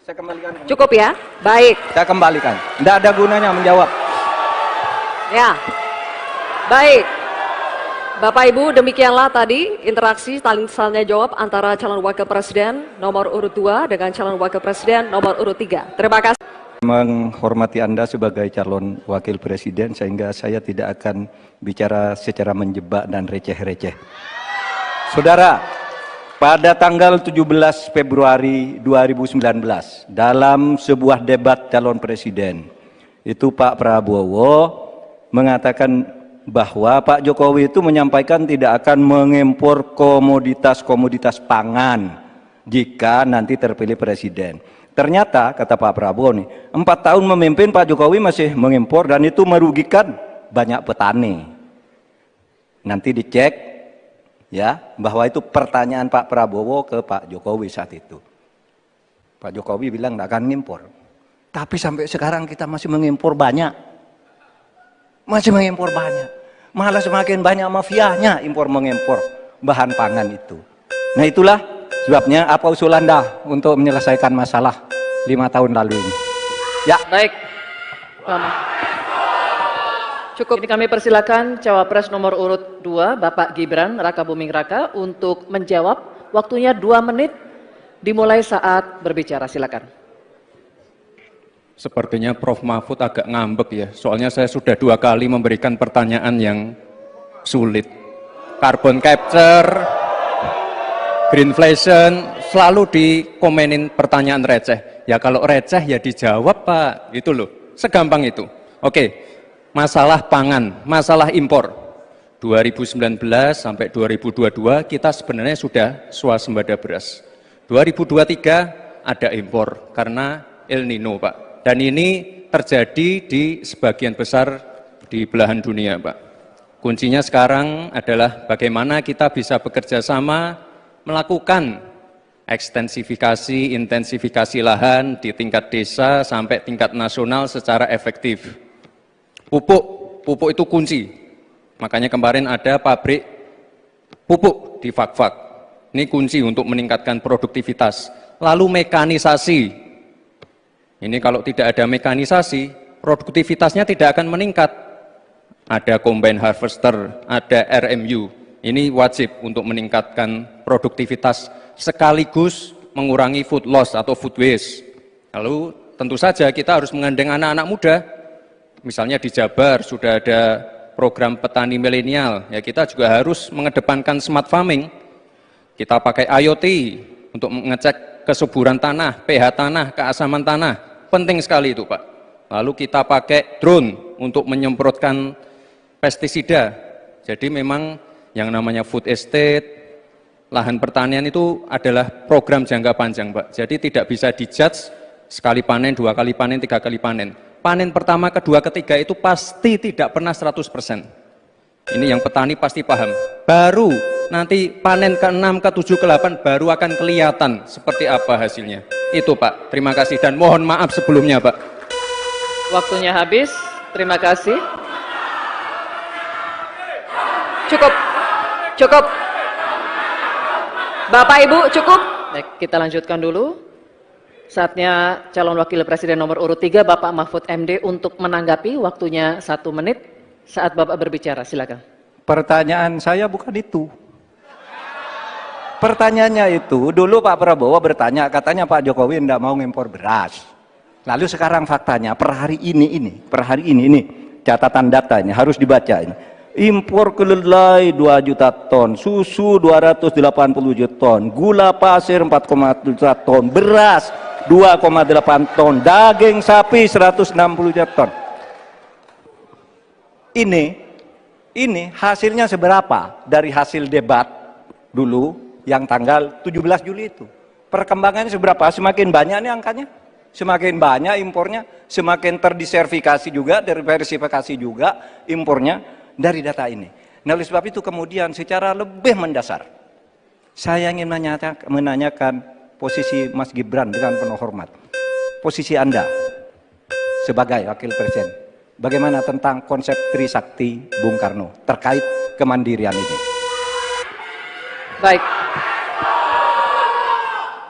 Speaker 1: Saya kembalikan.
Speaker 4: Cukup ya? Baik.
Speaker 1: Saya kembalikan. Tidak ada gunanya menjawab.
Speaker 4: Ya. Baik. Bapak Ibu, demikianlah tadi interaksi saling tanya jawab antara calon wakil presiden nomor urut 2 dengan calon wakil presiden nomor urut 3. Terima kasih.
Speaker 1: Menghormati Anda sebagai calon wakil presiden, sehingga saya tidak akan bicara secara menjebak dan receh-receh. Saudara, pada tanggal 17 Februari 2019, dalam sebuah debat calon presiden, itu Pak Prabowo mengatakan bahwa Pak Jokowi itu menyampaikan tidak akan mengimpor komoditas-komoditas pangan jika nanti terpilih presiden. Ternyata, kata Pak Prabowo nih, 4 tahun memimpin Pak Jokowi masih mengimpor, dan itu merugikan banyak petani. Nanti dicek ya, bahwa itu pertanyaan Pak Prabowo ke Pak Jokowi saat itu. Pak Jokowi bilang nggak akan ngimpor. Tapi sampai sekarang kita masih mengimpor banyak. Masih mengimpor banyak. Malah semakin banyak mafianya impor mengimpor bahan pangan itu. Nah itulah sebabnya apa usul Anda untuk menyelesaikan masalah 5 tahun lalu ini. Ya.
Speaker 2: Baik. Lama. Cukup. Ini kami persilakan cawapres nomor urut 2 Bapak Gibran Rakabuming Raka untuk menjawab. Waktunya 2 menit dimulai saat berbicara. Silakan.
Speaker 3: Sepertinya Prof. Mahfud agak ngambek ya, soalnya saya sudah 2 kali memberikan pertanyaan yang sulit. Carbon capture, greenflation, selalu dikomenin pertanyaan receh. Ya kalau receh ya dijawab Pak, gitu loh, segampang itu. Oke, masalah pangan, masalah impor. 2019 sampai 2022 kita sebenarnya sudah swasembada beras. 2023 ada impor karena El Nino Pak. Dan ini terjadi di sebagian besar di belahan dunia, Pak. Kuncinya sekarang adalah bagaimana kita bisa bekerja sama melakukan ekstensifikasi, intensifikasi lahan di tingkat desa sampai tingkat nasional secara efektif. Pupuk itu kunci. Makanya kemarin ada pabrik pupuk di Fak-Fak. Ini kunci untuk meningkatkan produktivitas. Lalu mekanisasi. Ini kalau tidak ada mekanisasi, produktivitasnya tidak akan meningkat. Ada combine harvester, ada RMU. Ini wajib untuk meningkatkan produktivitas sekaligus mengurangi food loss atau food waste. Lalu tentu saja kita harus menggandeng anak-anak muda. Misalnya di Jabar sudah ada program petani milenial, ya kita juga harus mengedepankan smart farming. Kita pakai IoT untuk mengecek kesuburan tanah, pH tanah, keasaman tanah, penting sekali itu Pak. Lalu kita pakai drone untuk menyemprotkan pestisida. Jadi memang yang namanya food estate, lahan pertanian itu adalah program jangka panjang Pak. Jadi tidak bisa dijudge sekali panen, 2 kali panen, 3 kali panen. Panen pertama, kedua, ketiga itu pasti tidak pernah 100%. Ini yang petani pasti paham. Baru nanti panen ke-6, ke-7, ke-8 baru akan kelihatan seperti apa hasilnya. Itu Pak, terima kasih dan mohon maaf sebelumnya Pak.
Speaker 2: Waktunya habis, terima kasih.
Speaker 4: Cukup. Bapak Ibu cukup.
Speaker 2: Baik, kita lanjutkan dulu. Saatnya calon wakil presiden nomor urut 3 Bapak Mahfud MD untuk menanggapi. Waktunya 1 menit saat Bapak berbicara, silakan.
Speaker 1: Pertanyaan saya bukan itu. Pertanyaannya itu, dulu Pak Prabowo bertanya, katanya Pak Jokowi tidak mau ngimpor beras. Lalu sekarang faktanya, per hari ini, catatan data ini, harus dibaca ini. Impor kedelai 2 juta ton, susu 280 juta ton, gula pasir 4,1 juta ton, beras 2,8 ton, daging sapi 160 juta ton. Ini hasilnya seberapa dari hasil debat dulu yang tanggal 17 Juli itu. Perkembangannya seberapa? Semakin banyak nih angkanya. Semakin banyak impornya, semakin terdiversifikasi juga, diversifikasi juga impornya dari data ini. Nah, oleh sebab itu kemudian secara lebih mendasar, saya ingin menanyakan posisi Mas Gibran dengan penuh hormat. Posisi Anda sebagai wakil presiden, bagaimana tentang konsep Trisakti Bung Karno terkait kemandirian ini?
Speaker 2: Baik.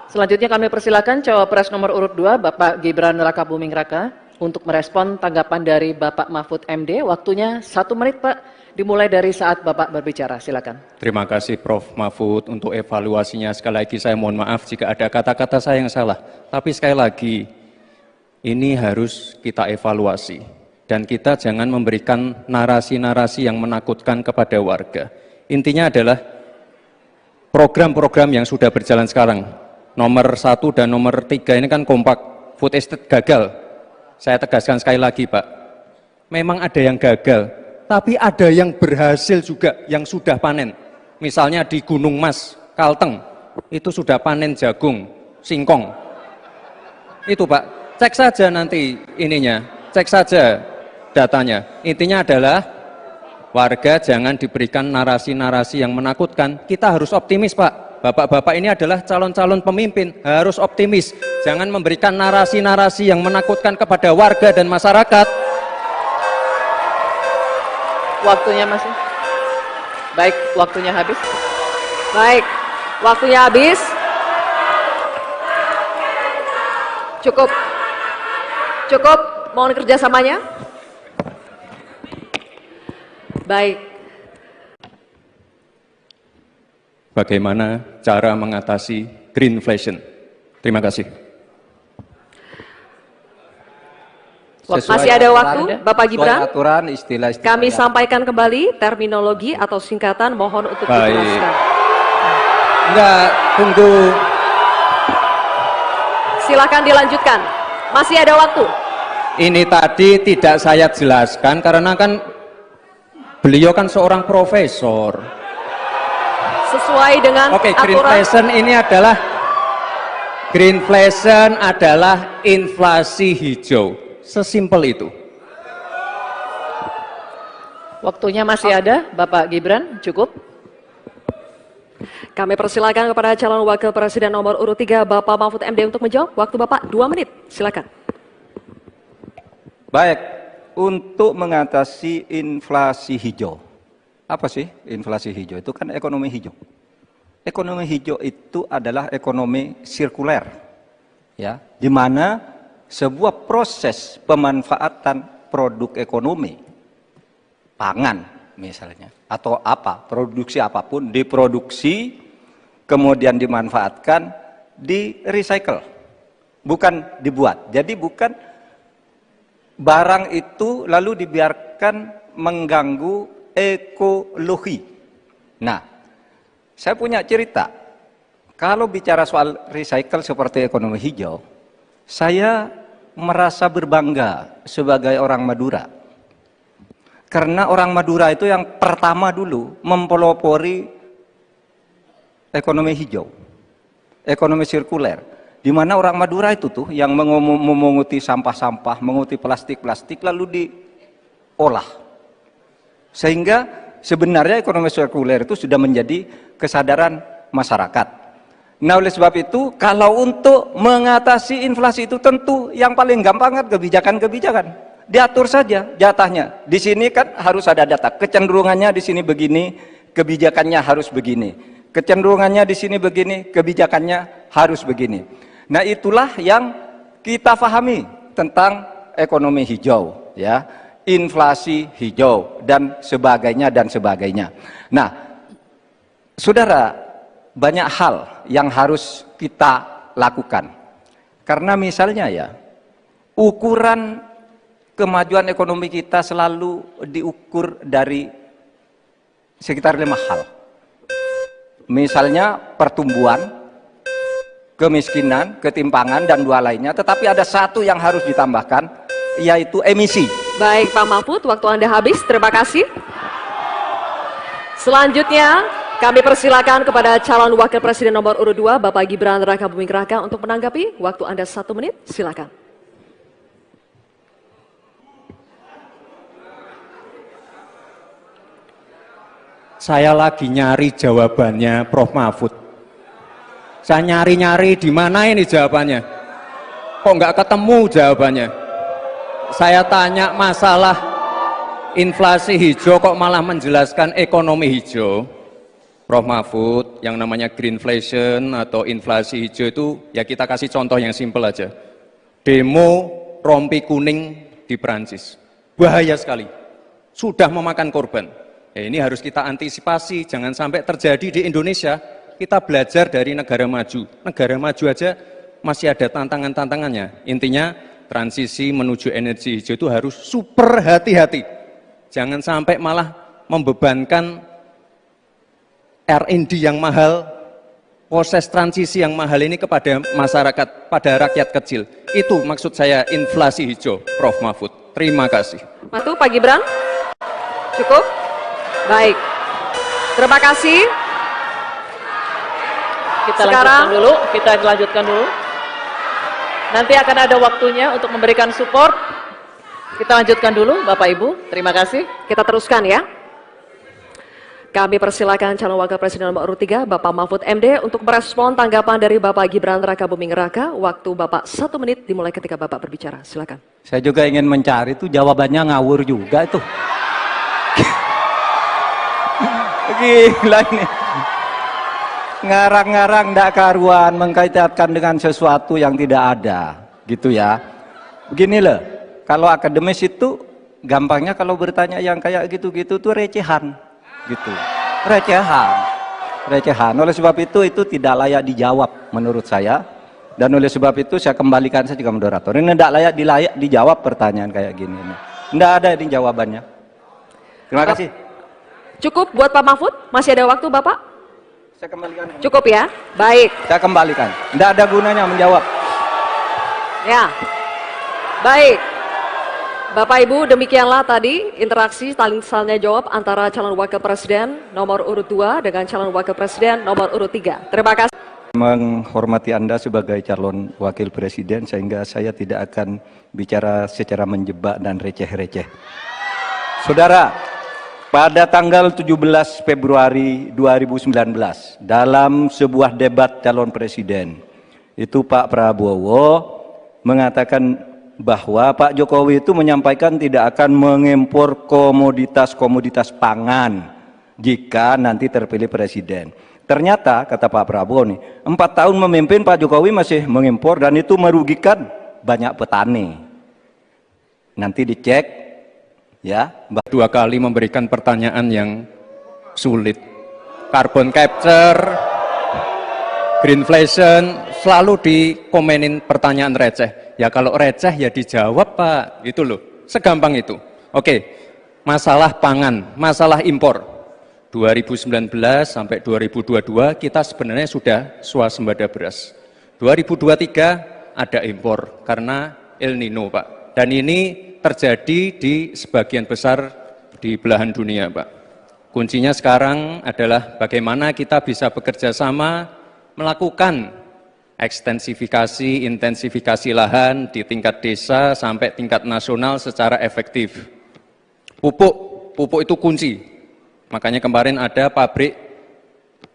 Speaker 2: Selanjutnya kami persilakan cawapres nomor urut 2 Bapak Gibran Rakabuming Raka untuk merespon tanggapan dari Bapak Mahfud MD. Waktunya 1 menit Pak, dimulai dari saat Bapak berbicara, silakan.
Speaker 3: Terima kasih Prof. Mahfud untuk evaluasinya. Sekali lagi saya mohon maaf jika ada kata-kata saya yang salah. Tapi sekali lagi, ini harus kita evaluasi. Dan kita jangan memberikan narasi-narasi yang menakutkan kepada warga. Intinya adalah program-program yang sudah berjalan sekarang. Nomor 1 dan nomor 3 ini kan kompak. Food estate gagal. Saya tegaskan sekali lagi Pak. Memang ada yang gagal. Tapi ada yang berhasil juga, yang sudah panen. Misalnya di Gunung Mas, Kalteng, itu sudah panen jagung, singkong. Itu Pak, cek saja nanti ininya, cek saja datanya. Intinya adalah warga jangan diberikan narasi-narasi yang menakutkan. Kita harus optimis, Pak. Bapak-bapak ini adalah calon-calon pemimpin, harus optimis. Jangan memberikan narasi-narasi yang menakutkan kepada warga dan masyarakat.
Speaker 2: Waktunya masih. Baik, waktunya habis.
Speaker 4: Baik, waktunya habis. Cukup. Cukup, mohon kerjasamanya. Baik.
Speaker 3: Bagaimana cara mengatasi greenflation? Terima kasih.
Speaker 4: Masih ada waktu, Bapak Gibran.
Speaker 1: Sesuai aturan, istilah-istilah
Speaker 4: Kami
Speaker 1: yang-
Speaker 4: sampaikan kembali terminologi atau singkatan, mohon untuk
Speaker 3: Baik.
Speaker 4: dijelaskan.
Speaker 3: Enggak, tunggu.
Speaker 4: Silakan dilanjutkan. Masih ada waktu.
Speaker 3: Ini tadi tidak saya jelaskan karena kan beliau kan seorang profesor.
Speaker 4: Sesuai dengan
Speaker 3: Oke,
Speaker 4: aturan.
Speaker 3: greenflation adalah inflasi hijau. Sesimpel itu.
Speaker 2: Waktunya masih ada, Bapak Gibran, cukup.
Speaker 4: Kami persilakan kepada calon wakil presiden nomor urut 3 Bapak Mahfud MD untuk menjawab. Waktu Bapak 2 menit. Silakan.
Speaker 1: Baik, untuk mengatasi inflasi hijau. Apa sih inflasi hijau? Itu kan ekonomi hijau. Ekonomi hijau itu adalah ekonomi sirkuler. Ya, di mana sebuah proses pemanfaatan produk ekonomi, pangan misalnya, atau apa, produksi apapun, diproduksi, kemudian dimanfaatkan, di recycle, bukan dibuat. Jadi bukan barang itu lalu dibiarkan mengganggu ekologi. Nah, saya punya cerita. Kalau bicara soal recycle seperti ekonomi hijau, saya merasa berbangga sebagai orang Madura. Karena orang Madura itu yang pertama dulu mempelopori ekonomi hijau, ekonomi sirkuler. Di mana orang Madura itu tuh yang memunguti sampah-sampah, menguti plastik-plastik lalu diolah. Sehingga sebenarnya ekonomi sirkuler itu sudah menjadi kesadaran masyarakat. Nah, oleh sebab itu, kalau untuk mengatasi inflasi itu tentu yang paling gampang kan kebijakan-kebijakan. Diatur saja jatahnya. Di sini kan harus ada data. Kecenderungannya di sini begini, kebijakannya harus begini. Kecenderungannya di sini begini, kebijakannya harus begini. Nah, itulah yang kita pahami tentang ekonomi hijau, ya, inflasi hijau dan sebagainya dan sebagainya. Nah, saudara, banyak hal yang harus kita lakukan. Karena misalnya ya, ukuran kemajuan ekonomi kita selalu diukur dari sekitar 5 hal. Misalnya pertumbuhan, kemiskinan, ketimpangan, dan 2 lainnya. Tetapi ada 1 yang harus ditambahkan, yaitu emisi.
Speaker 4: Baik Pak Mahfud, waktu Anda habis. Terima kasih. Selanjutnya, kami persilakan kepada calon wakil presiden nomor urut 2, Bapak Gibran Rakabuming Raka untuk menanggapi. Waktu Anda 1 menit, silakan.
Speaker 3: Saya lagi nyari jawabannya Prof. Mahfud. Saya nyari-nyari di mana ini jawabannya. Kok nggak ketemu jawabannya? Saya tanya masalah inflasi hijau kok malah menjelaskan ekonomi hijau. Prof. Mahfud, yang namanya greenflation atau inflasi hijau itu ya kita kasih contoh yang simpel aja. Demo rompi kuning di Perancis. Bahaya sekali. Sudah memakan korban. Ya, ini harus kita antisipasi, jangan sampai terjadi di Indonesia. Kita belajar dari negara maju. Negara maju aja masih ada tantangan-tantangannya. Intinya transisi menuju energi hijau itu harus super hati-hati. Jangan sampai malah membebankan R&D yang mahal, proses transisi yang mahal ini kepada masyarakat, pada rakyat kecil. Itu maksud saya inflasi hijau, Prof. Mahfud. Terima kasih.
Speaker 4: Matu, Pak Gibran. Cukup? Baik. Terima kasih.
Speaker 2: Kita lanjutkan dulu. Nanti akan ada waktunya untuk memberikan support. Kita lanjutkan dulu, Bapak Ibu. Terima kasih.
Speaker 4: Kita teruskan ya. Kami persilakan calon wakil presiden nomor urut 3, Bapak Mahfud MD, untuk merespon tanggapan dari Bapak Gibran Rakabuming Raka. Waktu Bapak 1 menit dimulai ketika Bapak berbicara. Silakan.
Speaker 1: Saya juga ingin mencari itu jawabannya ngawur juga itu. Gila ini. Ngarang-ngarang ndak karuan mengkaitkan dengan sesuatu yang tidak ada, gitu ya. Begini loh, kalau akademis itu gampangnya kalau bertanya yang kayak gitu-gitu tuh recehan, gitu. Recehan. Oleh sebab itu tidak layak dijawab menurut saya. Dan oleh sebab itu saya kembalikan saja ke moderator. Ini tidak layak dijawab pertanyaan kayak gini. Tidak ada ini jawabannya. Terima kasih.
Speaker 4: Cukup buat Pak Mahfud? Masih ada waktu Bapak?
Speaker 1: Saya kembalikan.
Speaker 4: Cukup ya? Baik.
Speaker 1: Saya kembalikan. Tidak ada gunanya menjawab.
Speaker 4: Ya. Baik. Bapak Ibu, demikianlah tadi interaksi saling tanya jawab antara calon wakil presiden nomor urut 2 dengan calon wakil presiden nomor urut 3. Terima kasih.
Speaker 1: Menghormati Anda sebagai calon wakil presiden sehingga saya tidak akan bicara secara menjebak dan receh-receh. Saudara, pada tanggal 17 Februari 2019 dalam sebuah debat calon presiden itu Pak Prabowo mengatakan bahwa Pak Jokowi itu menyampaikan tidak akan mengimpor komoditas-komoditas pangan jika nanti terpilih presiden. Ternyata kata Pak Prabowo nih, 4 tahun memimpin Pak Jokowi masih mengimpor dan itu merugikan banyak petani. Nanti dicek ya.
Speaker 3: 2 kali memberikan pertanyaan yang sulit. Carbon capture, greenflation, selalu dikomenin pertanyaan receh. Ya kalau receh ya dijawab Pak, gitu loh. Segampang itu. Oke, masalah pangan, masalah impor. 2019 sampai 2022 kita sebenarnya sudah swasembada beras. 2023 ada impor karena El Nino Pak. Dan ini terjadi di sebagian besar di belahan dunia Pak. Kuncinya sekarang adalah bagaimana kita bisa bekerja sama melakukan ekstensifikasi, intensifikasi lahan di tingkat desa sampai tingkat nasional secara efektif. Pupuk itu kunci. Makanya kemarin ada pabrik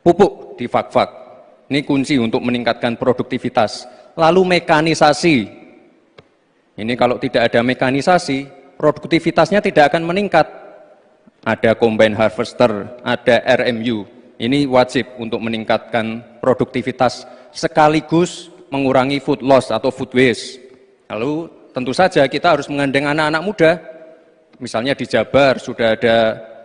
Speaker 3: pupuk di Fak-Fak. Ini kunci untuk meningkatkan produktivitas. Lalu mekanisasi. Ini kalau tidak ada mekanisasi, produktivitasnya tidak akan meningkat. Ada combine harvester, ada RMU. Ini wajib untuk meningkatkan produktivitas sekaligus mengurangi food loss atau food waste. Lalu tentu saja kita harus menggandeng anak-anak muda. Misalnya di Jabar sudah ada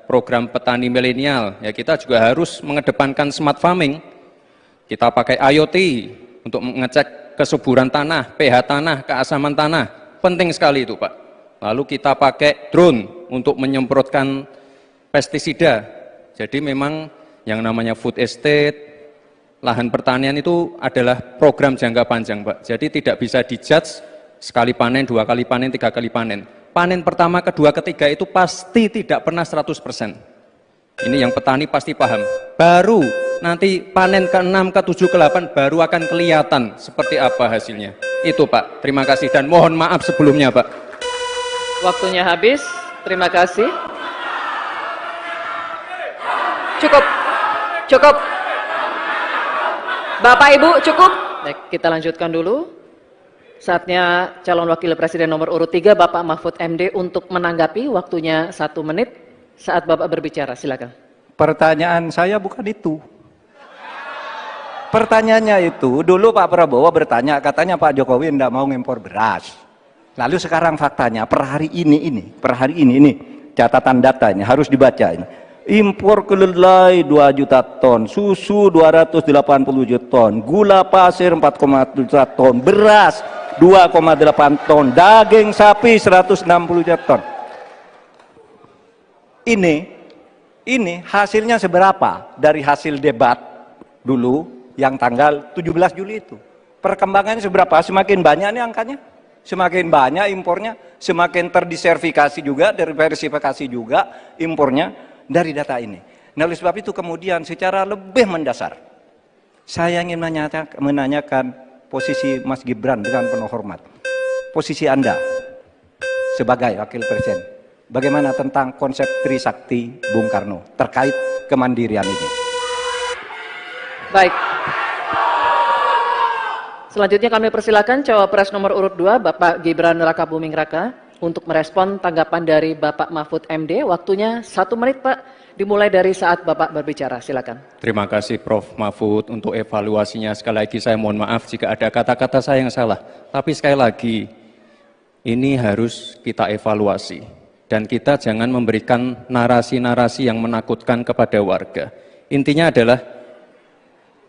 Speaker 3: program petani milenial, ya kita juga harus mengedepankan smart farming. Kita pakai IoT untuk mengecek kesuburan tanah, pH tanah, keasaman tanah, penting sekali itu Pak. Lalu kita pakai drone untuk menyemprotkan pestisida. Jadi memang yang namanya food estate, lahan pertanian itu adalah program jangka panjang Pak. Jadi tidak bisa dijudge sekali panen, 2 kali panen, 3 kali panen. Panen pertama, kedua, ketiga itu pasti tidak pernah 100%. Ini yang petani pasti paham. Baru nanti panen ke-6, ke-7, ke-8 baru akan kelihatan seperti apa hasilnya. Itu Pak, terima kasih dan mohon maaf sebelumnya Pak.
Speaker 2: Waktunya habis, terima kasih.
Speaker 4: Cukup. Bapak Ibu cukup.
Speaker 2: Baik, kita lanjutkan dulu. Saatnya calon wakil presiden nomor urut 3 Bapak Mahfud MD untuk menanggapi, waktunya 1 menit saat Bapak berbicara, silakan.
Speaker 1: Pertanyaan saya bukan itu. Pertanyaannya itu, dulu Pak Prabowo bertanya, katanya Pak Jokowi tidak mau ngimpor beras. Lalu sekarang faktanya, per hari ini, catatan data ini harus dibaca ini. Impor kedelai 2 juta ton, susu 280 juta ton, gula pasir 4,7 juta ton, beras 2,8 ton, daging sapi 160 juta ton. Ini hasilnya seberapa dari hasil debat dulu yang tanggal 17 Juli itu. Perkembangannya seberapa? Semakin banyak nih angkanya. Semakin banyak impornya, semakin terdiversifikasi juga, diversifikasi juga impornya dari data ini. Nah, oleh sebab itu kemudian secara lebih mendasar, saya ingin menanyakan posisi Mas Gibran dengan penuh hormat. Posisi Anda sebagai wakil presiden, bagaimana tentang konsep Trisakti Bung Karno terkait kemandirian ini.
Speaker 2: Baik. Selanjutnya kami persilakan cawapres nomor urut 2 Bapak Gibran Rakabuming Raka untuk merespon tanggapan dari Bapak Mahfud MD. Waktunya 1 menit Pak, dimulai dari saat Bapak berbicara. Silakan.
Speaker 3: Terima kasih Prof. Mahfud untuk evaluasinya. Sekali lagi saya mohon maaf jika ada kata-kata saya yang salah. Tapi sekali lagi, ini harus kita evaluasi. Dan kita jangan memberikan narasi-narasi yang menakutkan kepada warga. Intinya adalah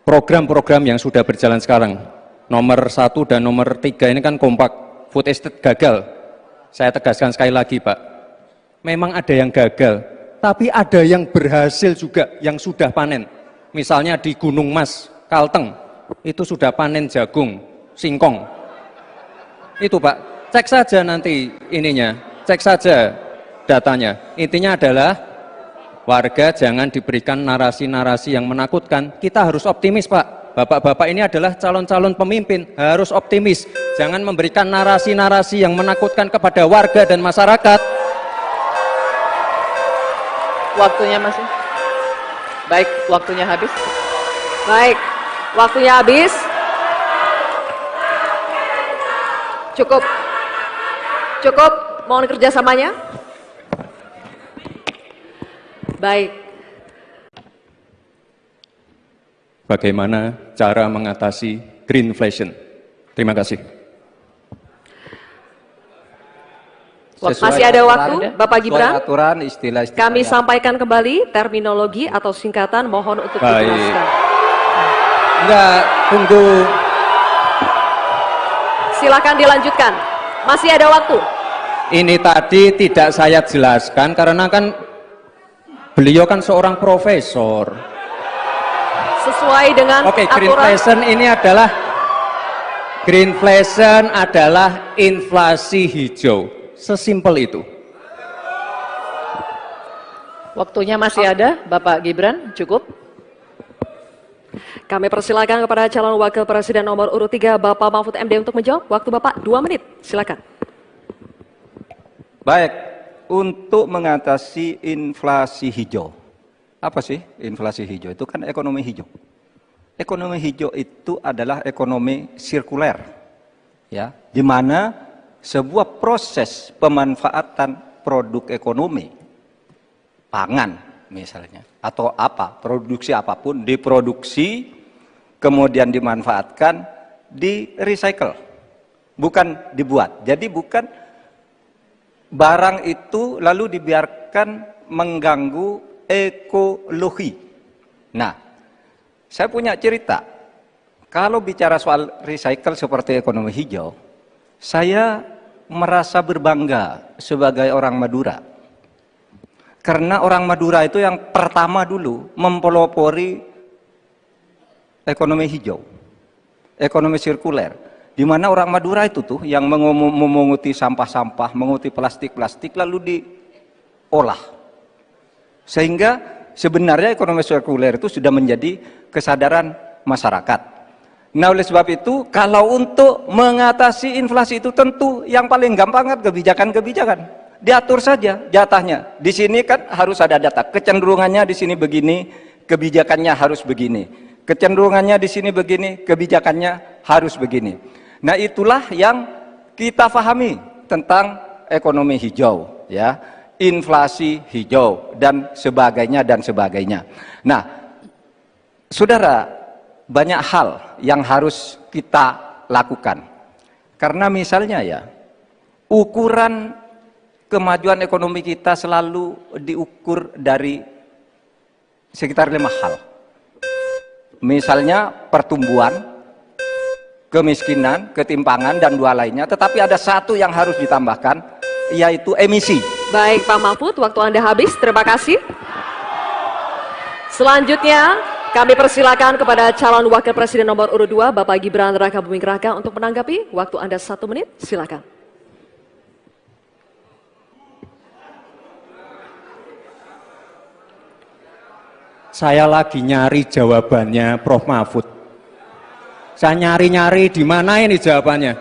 Speaker 3: program-program yang sudah berjalan sekarang. Nomor 1 dan nomor 3 ini kan kompak. Food estate gagal. Saya tegaskan sekali lagi Pak. Memang ada yang gagal. Tapi ada yang berhasil juga, yang sudah panen. Misalnya di Gunung Mas, Kalteng, itu sudah panen jagung, singkong. Itu Pak, cek saja nanti ininya, cek saja datanya. Intinya adalah warga jangan diberikan narasi-narasi yang menakutkan. Kita harus optimis Pak. Bapak-bapak ini adalah calon-calon pemimpin, harus optimis. Jangan memberikan narasi-narasi yang menakutkan kepada warga dan masyarakat.
Speaker 2: Waktunya masih. Baik, waktunya habis.
Speaker 4: Baik, waktunya habis. Cukup. Cukup, mohon kerjasamanya. Baik.
Speaker 3: Bagaimana cara mengatasi greenflation? Terima kasih.
Speaker 4: Masih ada waktu, Bapak Gibran.
Speaker 1: Aturan, istilah-istilah
Speaker 4: Kami
Speaker 1: yang-
Speaker 4: sampaikan kembali terminologi atau singkatan, mohon untuk
Speaker 3: Baik.
Speaker 4: dijelaskan.
Speaker 3: Enggak, tunggu.
Speaker 4: Silakan dilanjutkan. Masih ada waktu.
Speaker 3: Ini tadi tidak saya jelaskan karena kan beliau kan seorang profesor.
Speaker 4: Sesuai dengan
Speaker 3: Oke,
Speaker 4: aturan.
Speaker 3: greenflation adalah inflasi hijau. Sesimpel itu.
Speaker 2: Waktunya masih ada, Bapak Gibran, cukup.
Speaker 4: Kami persilakan kepada calon wakil presiden nomor urut 3 Bapak Mahfud MD untuk menjawab. Waktu Bapak 2 menit. Silakan.
Speaker 1: Baik, untuk mengatasi inflasi hijau. Apa sih inflasi hijau? Itu kan ekonomi hijau. Ekonomi hijau itu adalah ekonomi sirkuler. Ya, di mana sebuah proses pemanfaatan produk ekonomi, pangan misalnya, atau apa, produksi apapun, diproduksi, kemudian dimanfaatkan, di recycle, bukan dibuat. Jadi bukan barang itu lalu dibiarkan mengganggu ekologi. Nah, saya punya cerita. Kalau bicara soal recycle seperti ekonomi hijau, saya merasa berbangga sebagai orang Madura. Karena orang Madura itu yang pertama dulu mempelopori ekonomi hijau, ekonomi sirkuler. Di mana orang Madura itu tuh yang memunguti sampah-sampah, menguti plastik-plastik lalu diolah. Sehingga sebenarnya ekonomi sirkuler itu sudah menjadi kesadaran masyarakat. Nah, oleh sebab itu, kalau untuk mengatasi inflasi itu tentu yang paling gampang kan kebijakan-kebijakan. Diatur saja jatahnya. Di sini kan harus ada data. Kecenderungannya di sini begini, kebijakannya harus begini. Kecenderungannya di sini begini, kebijakannya harus begini. Nah, itulah yang kita pahami tentang ekonomi hijau, ya. Inflasi hijau dan sebagainya dan sebagainya. Nah, saudara, banyak hal yang harus kita lakukan. Karena misalnya ya, ukuran kemajuan ekonomi kita selalu diukur dari sekitar 5 hal. Misalnya pertumbuhan, kemiskinan, ketimpangan, dan 2 lainnya. Tetapi ada 1 yang harus ditambahkan, yaitu emisi.
Speaker 4: Baik Pak Mahfud, waktu Anda habis. Terima kasih. Selanjutnya, kami persilakan kepada calon wakil presiden nomor urut 2, Bapak Gibran Rakabuming Raka untuk menanggapi. Waktu Anda 1 menit, silakan.
Speaker 3: Saya lagi nyari jawabannya Prof. Mahfud. Saya nyari-nyari di mana ini jawabannya.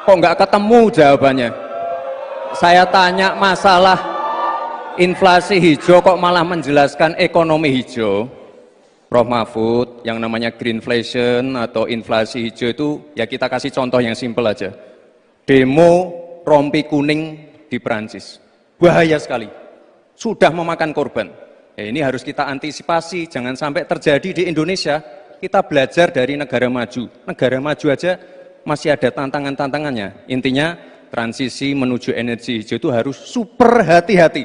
Speaker 3: Kok nggak ketemu jawabannya? Saya tanya masalah inflasi hijau kok malah menjelaskan ekonomi hijau. Prof. Mahfud, yang namanya greenflation atau inflasi hijau itu ya kita kasih contoh yang simpel aja. Demo rompi kuning di Perancis. Bahaya sekali. Sudah memakan korban. Ya, ini harus kita antisipasi, jangan sampai terjadi di Indonesia. Kita belajar dari negara maju. Negara maju aja masih ada tantangan-tantangannya. Intinya transisi menuju energi hijau itu harus super hati-hati.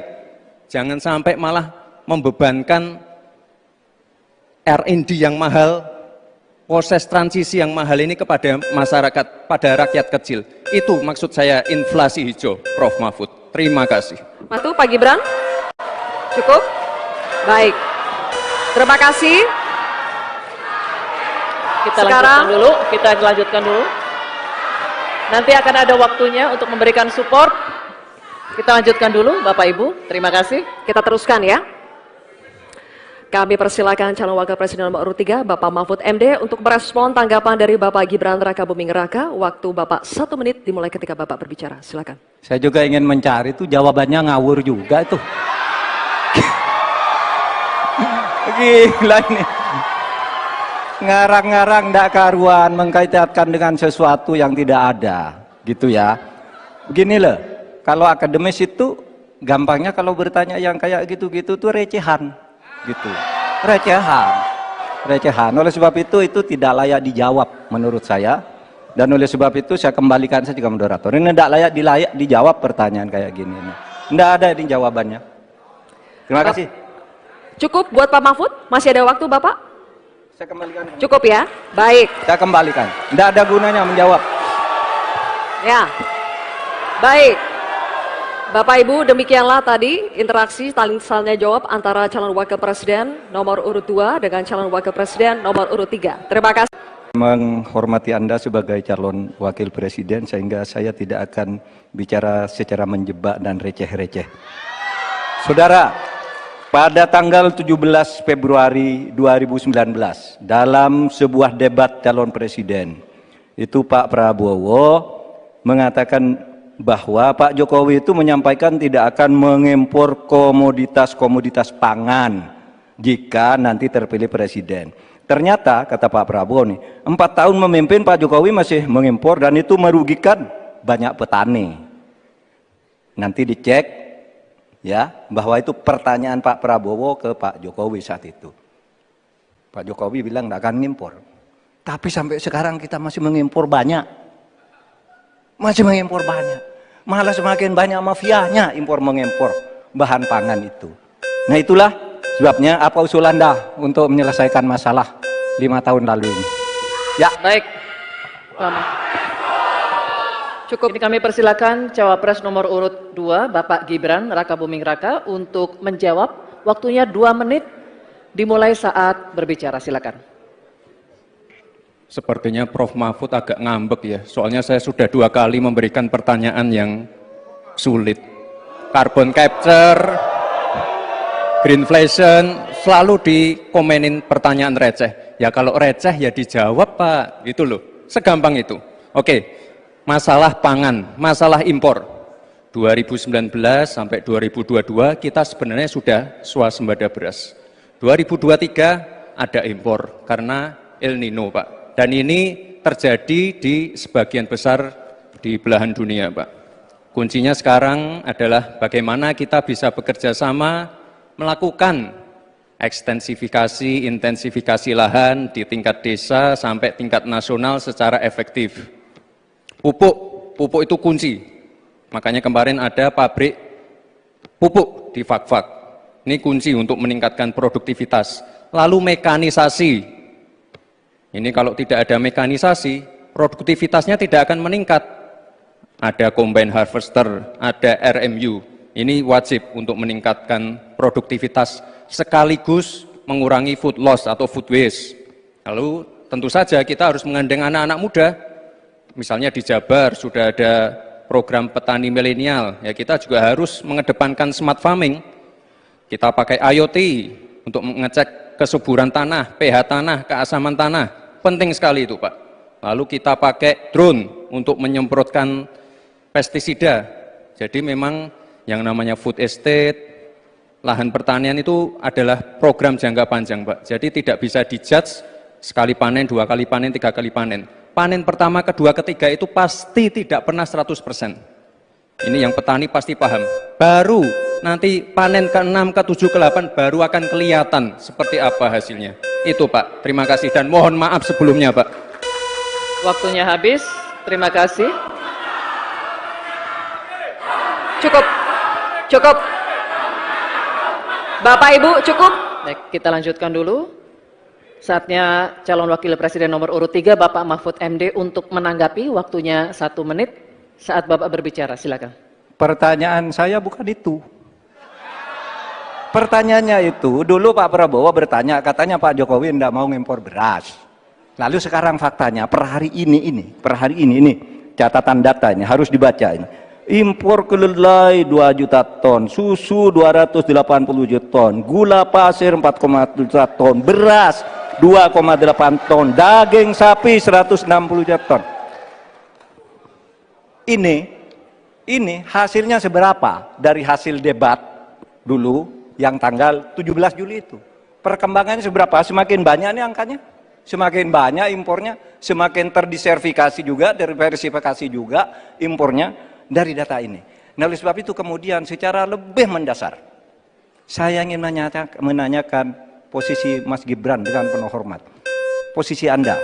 Speaker 3: Jangan sampai malah membebankan R&D yang mahal, proses transisi yang mahal ini kepada masyarakat, pada rakyat kecil. Itu maksud saya inflasi hijau, Prof. Mahfud. Terima kasih.
Speaker 4: Matu, Pak Gibran. Cukup? Baik. Terima kasih.
Speaker 2: Kita lanjutkan dulu. Nanti akan ada waktunya untuk memberikan support. Kita lanjutkan dulu, Bapak Ibu. Terima kasih.
Speaker 4: Kita teruskan ya. Kami persilakan calon wakil presiden nomor urut 3, Bapak Mahfud MD, untuk merespon tanggapan dari Bapak Gibran Rakabuming Raka. Waktu Bapak 1 menit dimulai ketika Bapak berbicara. Silakan.
Speaker 1: Saya juga ingin mencari itu jawabannya ngawur juga itu. Gila ini. Ngarang-ngarang ndak karuan, mengkaitkan dengan sesuatu yang tidak ada. Gitu ya. Begini loh, kalau akademis itu gampangnya kalau bertanya yang kayak gitu-gitu tuh recehan. Gitu, recehan. Oleh sebab itu tidak layak dijawab menurut saya, dan oleh sebab itu saya kembalikan saja ke moderator. Ini tidak layak dijawab pertanyaan kayak gini. Tidak ada ini jawabannya. Terima kasih.
Speaker 4: Cukup buat Pak Mahfud? Masih ada waktu Bapak?
Speaker 1: Saya kembalikan.
Speaker 4: Cukup ya? Baik.
Speaker 1: Saya kembalikan. Tidak ada gunanya menjawab.
Speaker 4: Ya. Baik. Bapak Ibu, demikianlah tadi interaksi saling tanya jawab antara calon wakil presiden nomor urut 2 dengan calon wakil presiden nomor urut 3. Terima kasih.
Speaker 1: Menghormati Anda sebagai calon wakil presiden, sehingga saya tidak akan bicara secara menjebak dan receh-receh. Saudara, pada tanggal 17 Februari 2019, dalam sebuah debat calon presiden, itu Pak Prabowo mengatakan bahwa Pak Jokowi itu menyampaikan tidak akan mengimpor komoditas-komoditas pangan jika nanti terpilih presiden. Ternyata kata Pak Prabowo nih, 4 tahun memimpin Pak Jokowi masih mengimpor dan itu merugikan banyak petani. Nanti dicek ya bahwa itu pertanyaan Pak Prabowo ke Pak Jokowi saat itu. Pak Jokowi bilang tidak akan mengimpor. Tapi sampai sekarang kita masih mengimpor banyak. Masih mengimpor banyak, malah semakin banyak mafianya impor mengimpor bahan pangan itu. Nah itulah sebabnya apa usul Anda untuk menyelesaikan masalah 5 tahun lalu ini. Ya.
Speaker 2: Baik. Cukup. Ini kami persilakan cawapres nomor urut 2 Bapak Gibran Rakabuming Raka untuk menjawab. Waktunya 2 menit dimulai saat berbicara. Silakan.
Speaker 3: Sepertinya Prof. Mahfud agak ngambek ya, soalnya saya sudah 2 kali memberikan pertanyaan yang sulit. Carbon capture, greenflation, selalu dikomenin pertanyaan receh. Ya kalau receh ya dijawab Pak, gitu loh, segampang itu. Oke, masalah pangan, masalah impor. 2019 sampai 2022 kita sebenarnya sudah swasembada beras. 2023 ada impor karena El Nino Pak. Dan ini terjadi di sebagian besar di belahan dunia, Pak. Kuncinya sekarang adalah bagaimana kita bisa bekerja sama melakukan ekstensifikasi, intensifikasi lahan di tingkat desa sampai tingkat nasional secara efektif. Pupuk itu kunci. Makanya kemarin ada pabrik pupuk di Fak-Fak. Ini kunci untuk meningkatkan produktivitas. Lalu mekanisasi. Ini kalau tidak ada mekanisasi, produktivitasnya tidak akan meningkat. Ada combine harvester, ada RMU. Ini wajib untuk meningkatkan produktivitas sekaligus mengurangi food loss atau food waste. Lalu tentu saja kita harus mengandeng anak-anak muda. Misalnya di Jabar sudah ada program petani milenial. Ya kita juga harus mengedepankan smart farming. Kita pakai IoT untuk mengecek kesuburan tanah, pH tanah, keasaman tanah. Penting sekali itu Pak. Lalu kita pakai drone untuk menyemprotkan pestisida. Jadi memang yang namanya food estate, lahan pertanian itu adalah program jangka panjang, Pak. Jadi tidak bisa dijudge sekali panen, 2 kali panen, 3 kali panen. Panen pertama, kedua, ketiga itu pasti tidak pernah 100%. Ini yang petani pasti paham. Baru nanti panen ke-6, ke-7, ke-8 baru akan kelihatan seperti apa hasilnya. Itu Pak, terima kasih dan mohon maaf sebelumnya Pak.
Speaker 2: Waktunya habis. Terima kasih.
Speaker 4: Cukup. Cukup. Bapak Ibu cukup.
Speaker 2: Baik, kita lanjutkan dulu. Saatnya calon wakil presiden nomor urut 3 Bapak Mahfud MD untuk menanggapi, waktunya 1 menit saat Bapak berbicara, silakan.
Speaker 1: Pertanyaan saya bukan itu. Pertanyaannya itu, dulu Pak Prabowo bertanya, katanya Pak Jokowi tidak mau ngimpor beras. Lalu sekarang faktanya, per hari ini, catatan datanya harus dibaca ini. Impor kedelai 2 juta ton, susu 280 juta ton, gula pasir 4,7 juta ton, beras 2,8 ton, daging sapi 160 juta ton. Ini hasilnya seberapa dari hasil debat dulu yang tanggal 17 Juli itu. Perkembangannya seberapa? Semakin banyak nih angkanya, semakin banyak impornya, semakin terdiversifikasi juga, diversifikasi juga impornya dari data ini. Nah, oleh sebab itu kemudian secara lebih mendasar saya ingin menanyakan posisi Mas Gibran dengan penuh hormat. Posisi Anda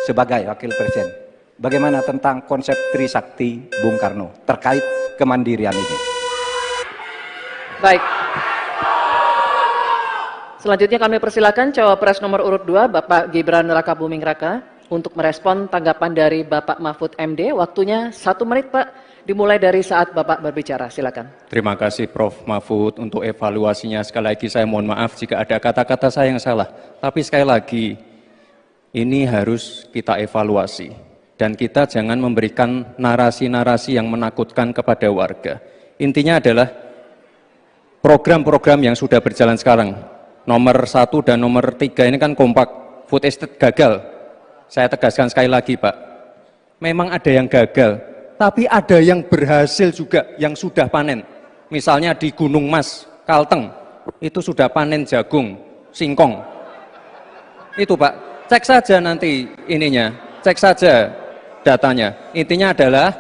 Speaker 1: sebagai wakil presiden, bagaimana tentang konsep Trisakti Bung Karno terkait kemandirian ini?
Speaker 2: Baik. Selanjutnya kami persilakan cawapres nomor urut 2 Bapak Gibran Rakabuming Raka untuk merespon tanggapan dari Bapak Mahfud MD. Waktunya 1 menit Pak, dimulai dari saat Bapak berbicara, silakan.
Speaker 3: Terima kasih Prof. Mahfud untuk evaluasinya. Sekali lagi saya mohon maaf jika ada kata-kata saya yang salah. Tapi sekali lagi, ini harus kita evaluasi. Dan kita jangan memberikan narasi-narasi yang menakutkan kepada warga. Intinya adalah program-program yang sudah berjalan sekarang. Nomor 1 dan nomor 3 ini kan kompak. Food estate gagal. Saya tegaskan sekali lagi Pak. Memang ada yang gagal. Tapi ada yang berhasil juga yang sudah panen. Misalnya di Gunung Mas, Kalteng. Itu sudah panen jagung, singkong. Itu Pak. Cek saja nanti ininya. Cek saja datanya. Intinya adalah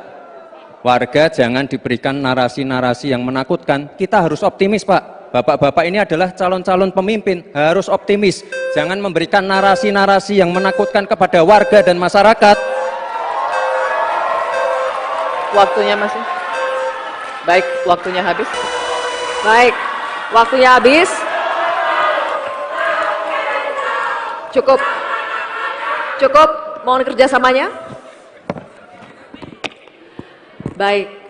Speaker 3: warga jangan diberikan narasi-narasi yang menakutkan. Kita harus optimis Pak. Bapak-bapak ini adalah calon-calon pemimpin, harus optimis. Jangan memberikan narasi-narasi yang menakutkan kepada warga dan masyarakat.
Speaker 2: Waktunya masih. Baik, waktunya habis.
Speaker 4: Baik, waktunya habis. Cukup. Cukup, mohon kerjasamanya. Baik.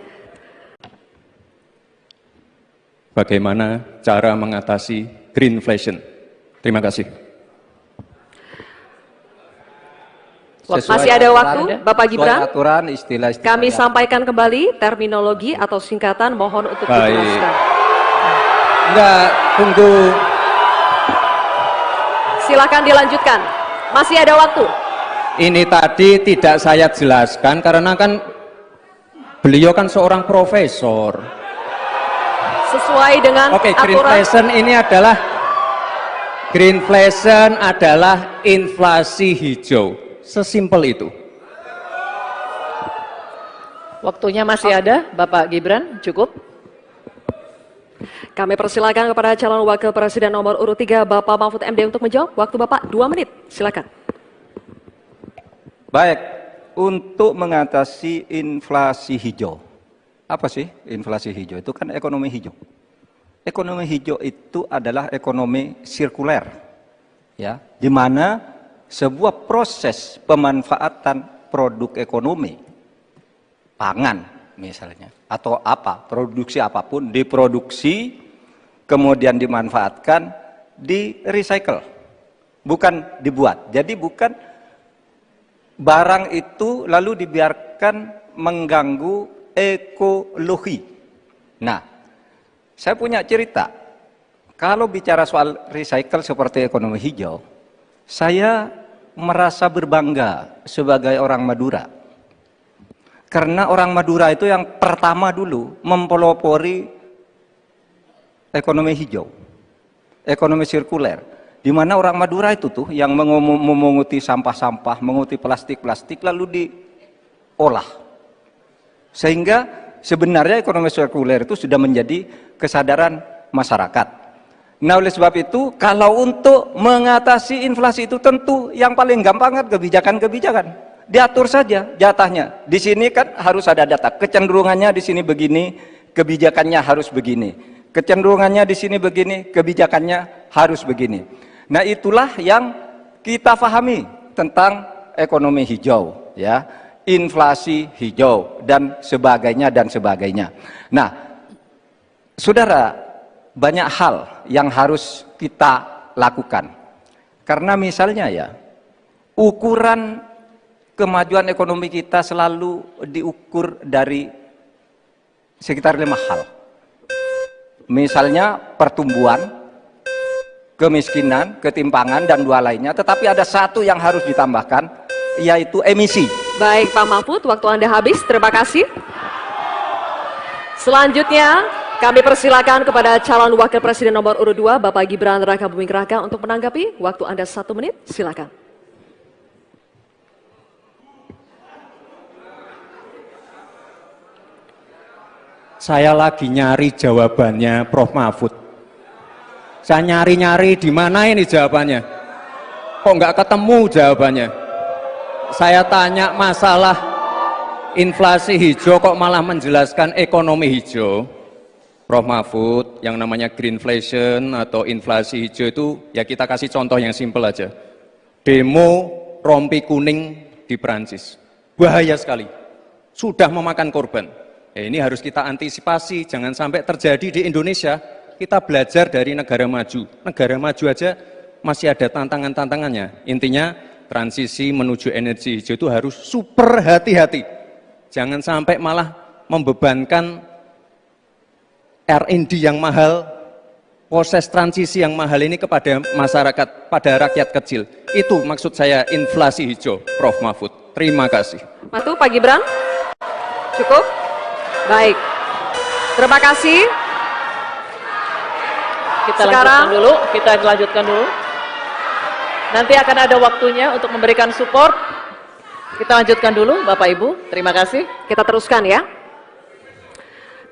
Speaker 3: Bagaimana cara mengatasi greenflation? Terima kasih.
Speaker 4: Masih ada waktu, Bapak Gibran.
Speaker 1: Aturan, istilah
Speaker 4: Kami sampaikan kembali terminologi atau singkatan, mohon untuk dijelaskan.
Speaker 3: Enggak, tunggu.
Speaker 4: Silakan dilanjutkan. Masih ada waktu.
Speaker 3: Ini tadi tidak saya jelaskan karena kan beliau kan seorang profesor.
Speaker 4: Sesuai dengan
Speaker 3: Oke,
Speaker 4: aturan.
Speaker 3: greenflation adalah inflasi hijau. Sesimpel itu.
Speaker 2: Waktunya masih ada, Bapak Gibran, cukup.
Speaker 4: Kami persilakan kepada calon wakil presiden nomor urut 3 Bapak Mahfud MD untuk menjawab. Waktu Bapak 2 menit, silakan.
Speaker 1: Baik, untuk mengatasi inflasi hijau. Apa sih inflasi hijau? Itu kan ekonomi hijau. Ekonomi hijau itu adalah ekonomi sirkuler, ya, di mana sebuah proses pemanfaatan produk ekonomi, pangan misalnya, atau apa, produksi apapun, diproduksi, kemudian dimanfaatkan, di recycle, bukan dibuat. Jadi bukan barang itu lalu dibiarkan mengganggu ekologi. Nah, saya punya cerita. Kalau bicara soal recycle seperti ekonomi hijau, saya merasa berbangga sebagai orang Madura. Karena orang Madura itu yang pertama dulu mempelopori ekonomi hijau, ekonomi sirkuler, di mana orang Madura itu tuh yang memunguti sampah-sampah, menguti plastik-plastik lalu diolah. Sehingga sebenarnya ekonomi sirkuler itu sudah menjadi kesadaran masyarakat. Nah, oleh sebab itu, kalau untuk mengatasi inflasi itu tentu yang paling gampang kan kebijakan-kebijakan. Diatur saja jatahnya. Di sini kan harus ada data. Kecenderungannya di sini begini, kebijakannya harus begini. Kecenderungannya di sini begini, kebijakannya harus begini. Nah, itulah yang kita pahami tentang ekonomi hijau, ya, inflasi hijau dan sebagainya dan sebagainya. Nah, saudara, banyak hal yang harus kita lakukan. Karena misalnya ya, ukuran kemajuan ekonomi kita selalu diukur dari sekitar 5 hal. Misalnya pertumbuhan, kemiskinan, ketimpangan, dan 2 lainnya. Tetapi ada 1 yang harus ditambahkan, yaitu emisi.
Speaker 4: Baik Pak Mahfud, waktu Anda habis. Terima kasih. Selanjutnya, kami persilakan kepada calon wakil presiden nomor urut 2, Bapak Gibran Rakabuming Raka untuk menanggapi. Waktu Anda 1 menit, silakan.
Speaker 3: Saya lagi nyari jawabannya Prof. Mahfud. Saya nyari-nyari di mana ini jawabannya. Kok nggak ketemu jawabannya? Saya tanya masalah inflasi hijau kok malah menjelaskan ekonomi hijau. Prof. Mahfud, yang namanya greenflation atau inflasi hijau itu, ya kita kasih contoh yang simpel aja. Demo rompi kuning di Perancis. Bahaya sekali. Sudah memakan korban. Ya, ini harus kita antisipasi, jangan sampai terjadi di Indonesia. Kita belajar dari negara maju. Negara maju aja masih ada tantangan-tantangannya. Intinya, transisi menuju energi hijau itu harus super hati-hati. Jangan sampai malah membebankan R&D yang mahal, proses transisi yang mahal ini kepada masyarakat, pada rakyat kecil. Itu maksud saya inflasi hijau, Prof. Mahfud. Terima kasih.
Speaker 4: Matu, Pak Gibran. Cukup? Baik. Terima kasih.
Speaker 2: Kita lanjutkan dulu. Nanti akan ada waktunya untuk memberikan support. Kita lanjutkan dulu, Bapak Ibu. Terima kasih.
Speaker 4: Kita teruskan ya.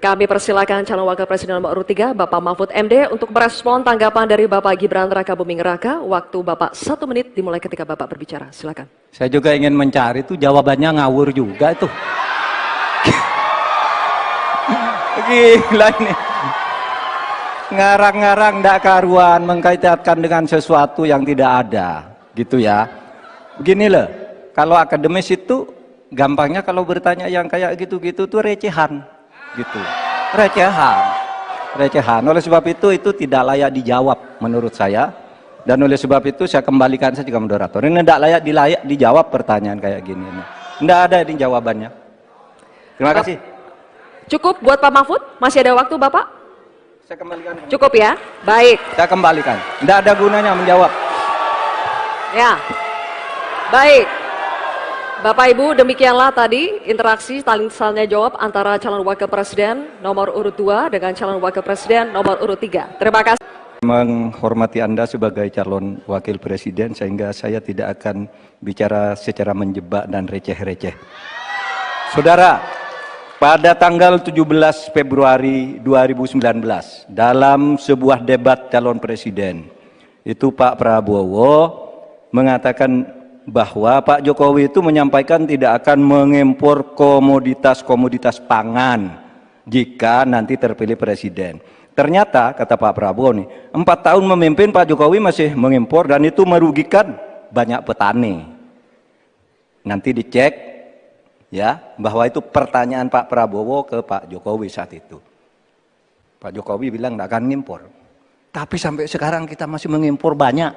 Speaker 4: Kami persilakan calon wakil presiden nomor urut 3, Bapak Mahfud MD, untuk merespon tanggapan dari Bapak Gibran Rakabuming Raka. Waktu Bapak 1 menit dimulai ketika Bapak berbicara. Silakan.
Speaker 1: Saya juga ingin mencari itu jawabannya ngawur juga itu. Gila ini. Ngarang-ngarang ndak karuan, mengkaitkan dengan sesuatu yang tidak ada, gitu ya. Begini loh, kalau akademis itu gampangnya kalau bertanya yang kayak gitu-gitu tuh recehan. Gitu, recehan. Oleh sebab itu tidak layak dijawab menurut saya, dan oleh sebab itu saya kembalikan saja ke moderator. Ini tidak layak dijawab pertanyaan kayak gini. Tidak ada ini jawabannya. Terima kasih.
Speaker 4: Cukup buat Pak Mahfud? Masih ada waktu Bapak?
Speaker 1: Saya kembalikan.
Speaker 4: Cukup ya? Baik.
Speaker 1: Saya kembalikan. Tidak ada gunanya menjawab.
Speaker 4: Ya. Baik. Bapak Ibu, demikianlah tadi interaksi saling jawab antara calon wakil presiden nomor urut 2 dengan calon wakil presiden nomor urut 3. Terima kasih.
Speaker 1: Menghormati Anda sebagai calon wakil presiden, sehingga saya tidak akan bicara secara menjebak dan receh-receh. Saudara, pada tanggal 17 Februari 2019, dalam sebuah debat calon presiden, itu Pak Prabowo mengatakan bahwa Pak Jokowi itu menyampaikan tidak akan mengimpor komoditas-komoditas pangan jika nanti terpilih presiden. Ternyata, kata Pak Prabowo nih, 4 tahun memimpin Pak Jokowi masih mengimpor, dan itu merugikan banyak petani. Nanti dicek ya, bahwa itu pertanyaan Pak Prabowo ke Pak Jokowi saat itu. Pak Jokowi bilang tidak akan mengimpor. Tapi sampai sekarang kita masih mengimpor banyak.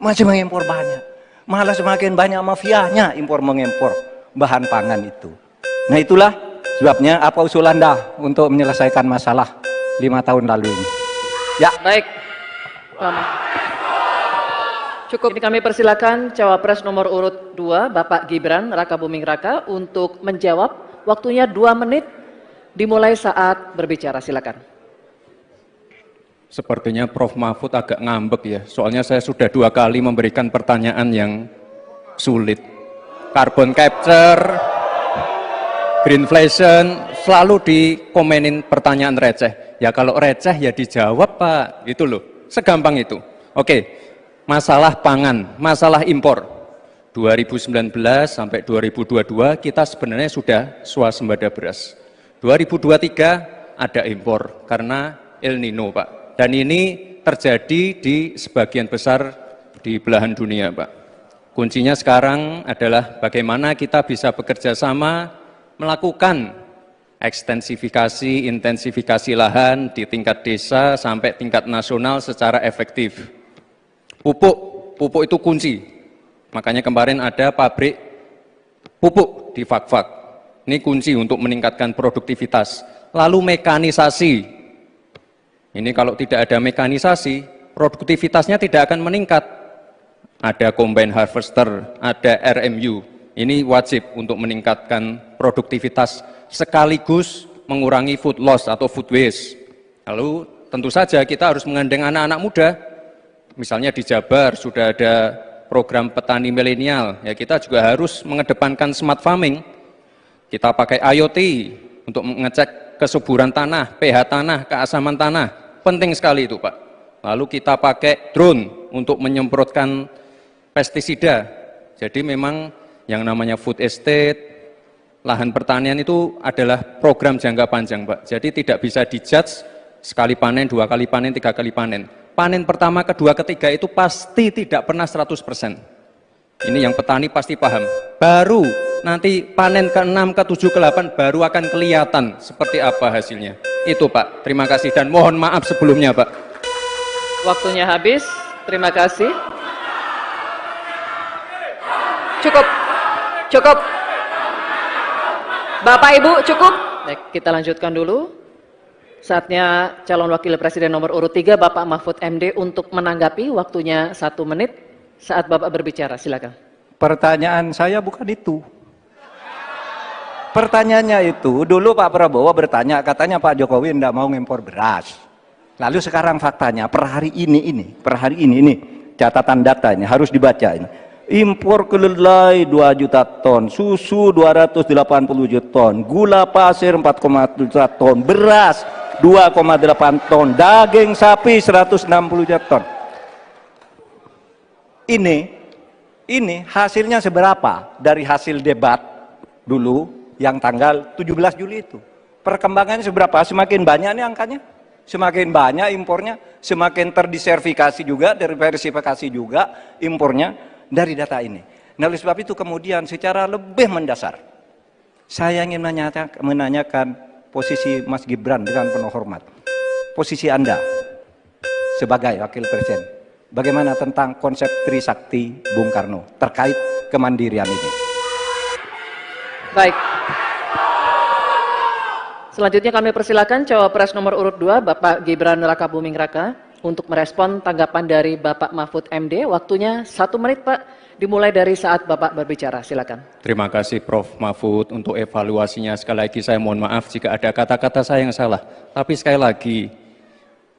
Speaker 1: Masih mengimpor banyak. Malah semakin banyak mafianya impor-mengimpor bahan pangan itu. Nah, itulah sebabnya apa usul Anda untuk menyelesaikan masalah 5 tahun lalu ini. Ya.
Speaker 2: Baik. Cukup. Ini kami persilakan cawapres nomor urut 2, Bapak Gibran Rakabuming Raka, untuk menjawab. Waktunya 2 menit dimulai saat berbicara. Silakan.
Speaker 3: Sepertinya Prof. Mahfud agak ngambek ya, soalnya saya sudah 2 kali memberikan pertanyaan yang sulit. Carbon capture, greenflation, selalu dikomenin pertanyaan receh. Ya kalau receh ya dijawab Pak, gitu loh, segampang itu. Oke, masalah pangan, masalah impor. 2019 sampai 2022 kita sebenarnya sudah swasembada beras. 2023 ada impor karena El Nino Pak. Dan ini terjadi di sebagian besar di belahan dunia Pak. Kuncinya sekarang adalah bagaimana kita bisa bekerja sama melakukan ekstensifikasi, intensifikasi lahan di tingkat desa sampai tingkat nasional secara efektif. Pupuk itu kunci. Makanya kemarin ada pabrik pupuk di Fakfak. Ini kunci untuk meningkatkan produktivitas. Lalu mekanisasi. Ini kalau tidak ada mekanisasi, produktivitasnya tidak akan meningkat. Ada combine harvester, ada RMU. Ini wajib untuk meningkatkan produktivitas sekaligus mengurangi food loss atau food waste. Lalu tentu saja kita harus menggandeng anak-anak muda. Misalnya di Jabar sudah ada program petani milenial, ya kita juga harus mengedepankan smart farming. Kita pakai IoT untuk mengecek kesuburan tanah, pH tanah, keasaman tanah. Penting sekali itu Pak. Lalu kita pakai drone untuk menyemprotkan pestisida. Jadi memang yang namanya food estate, lahan pertanian itu adalah program jangka panjang Pak. Jadi tidak bisa dijudge sekali panen, 2 kali panen, 3 kali panen. Panen pertama, kedua, ketiga itu pasti tidak pernah 100%. Ini yang petani pasti paham. Baru nanti panen ke-6, ke-7, ke-8 baru akan kelihatan seperti apa hasilnya. Itu Pak, terima kasih dan mohon maaf sebelumnya Pak.
Speaker 2: Waktunya habis, terima kasih.
Speaker 4: Cukup. Bapak Ibu cukup.
Speaker 2: Baik, kita lanjutkan dulu. Saatnya calon wakil presiden nomor urut 3 Bapak Mahfud MD untuk menanggapi, waktunya 1 menit saat Bapak berbicara, silakan.
Speaker 1: Pertanyaan saya bukan itu. Pertanyaannya itu, dulu Pak Prabowo bertanya, katanya Pak Jokowi tidak mau ngimpor beras. Lalu sekarang faktanya, per hari ini, catatan data ini harus dibaca ini. Impor kedelai 2 juta ton, susu 280 juta ton, gula pasir 4,1 juta ton, beras 2,8 ton, daging sapi 160 juta ton. Ini hasilnya seberapa dari hasil debat dulu yang tanggal 17 Juli itu. Perkembangannya seberapa? Semakin banyak nih angkanya, semakin banyak impornya, semakin terdiversifikasi juga, diversifikasi juga impornya dari data ini. Nah, oleh sebab itu kemudian secara lebih mendasar, saya ingin menanyakan posisi Mas Gibran dengan penuh hormat. Posisi Anda sebagai wakil presiden, bagaimana tentang konsep Trisakti Bung Karno terkait kemandirian ini?
Speaker 2: Baik. Selanjutnya kami persilakan cawapres nomor urut 2 Bapak Gibran Rakabuming Raka untuk merespon tanggapan dari Bapak Mahfud MD. Waktunya 1 menit Pak, dimulai dari saat Bapak berbicara, silakan.
Speaker 3: Terima kasih Prof. Mahfud untuk evaluasinya. Sekali lagi saya mohon maaf jika ada kata-kata saya yang salah. Tapi sekali lagi,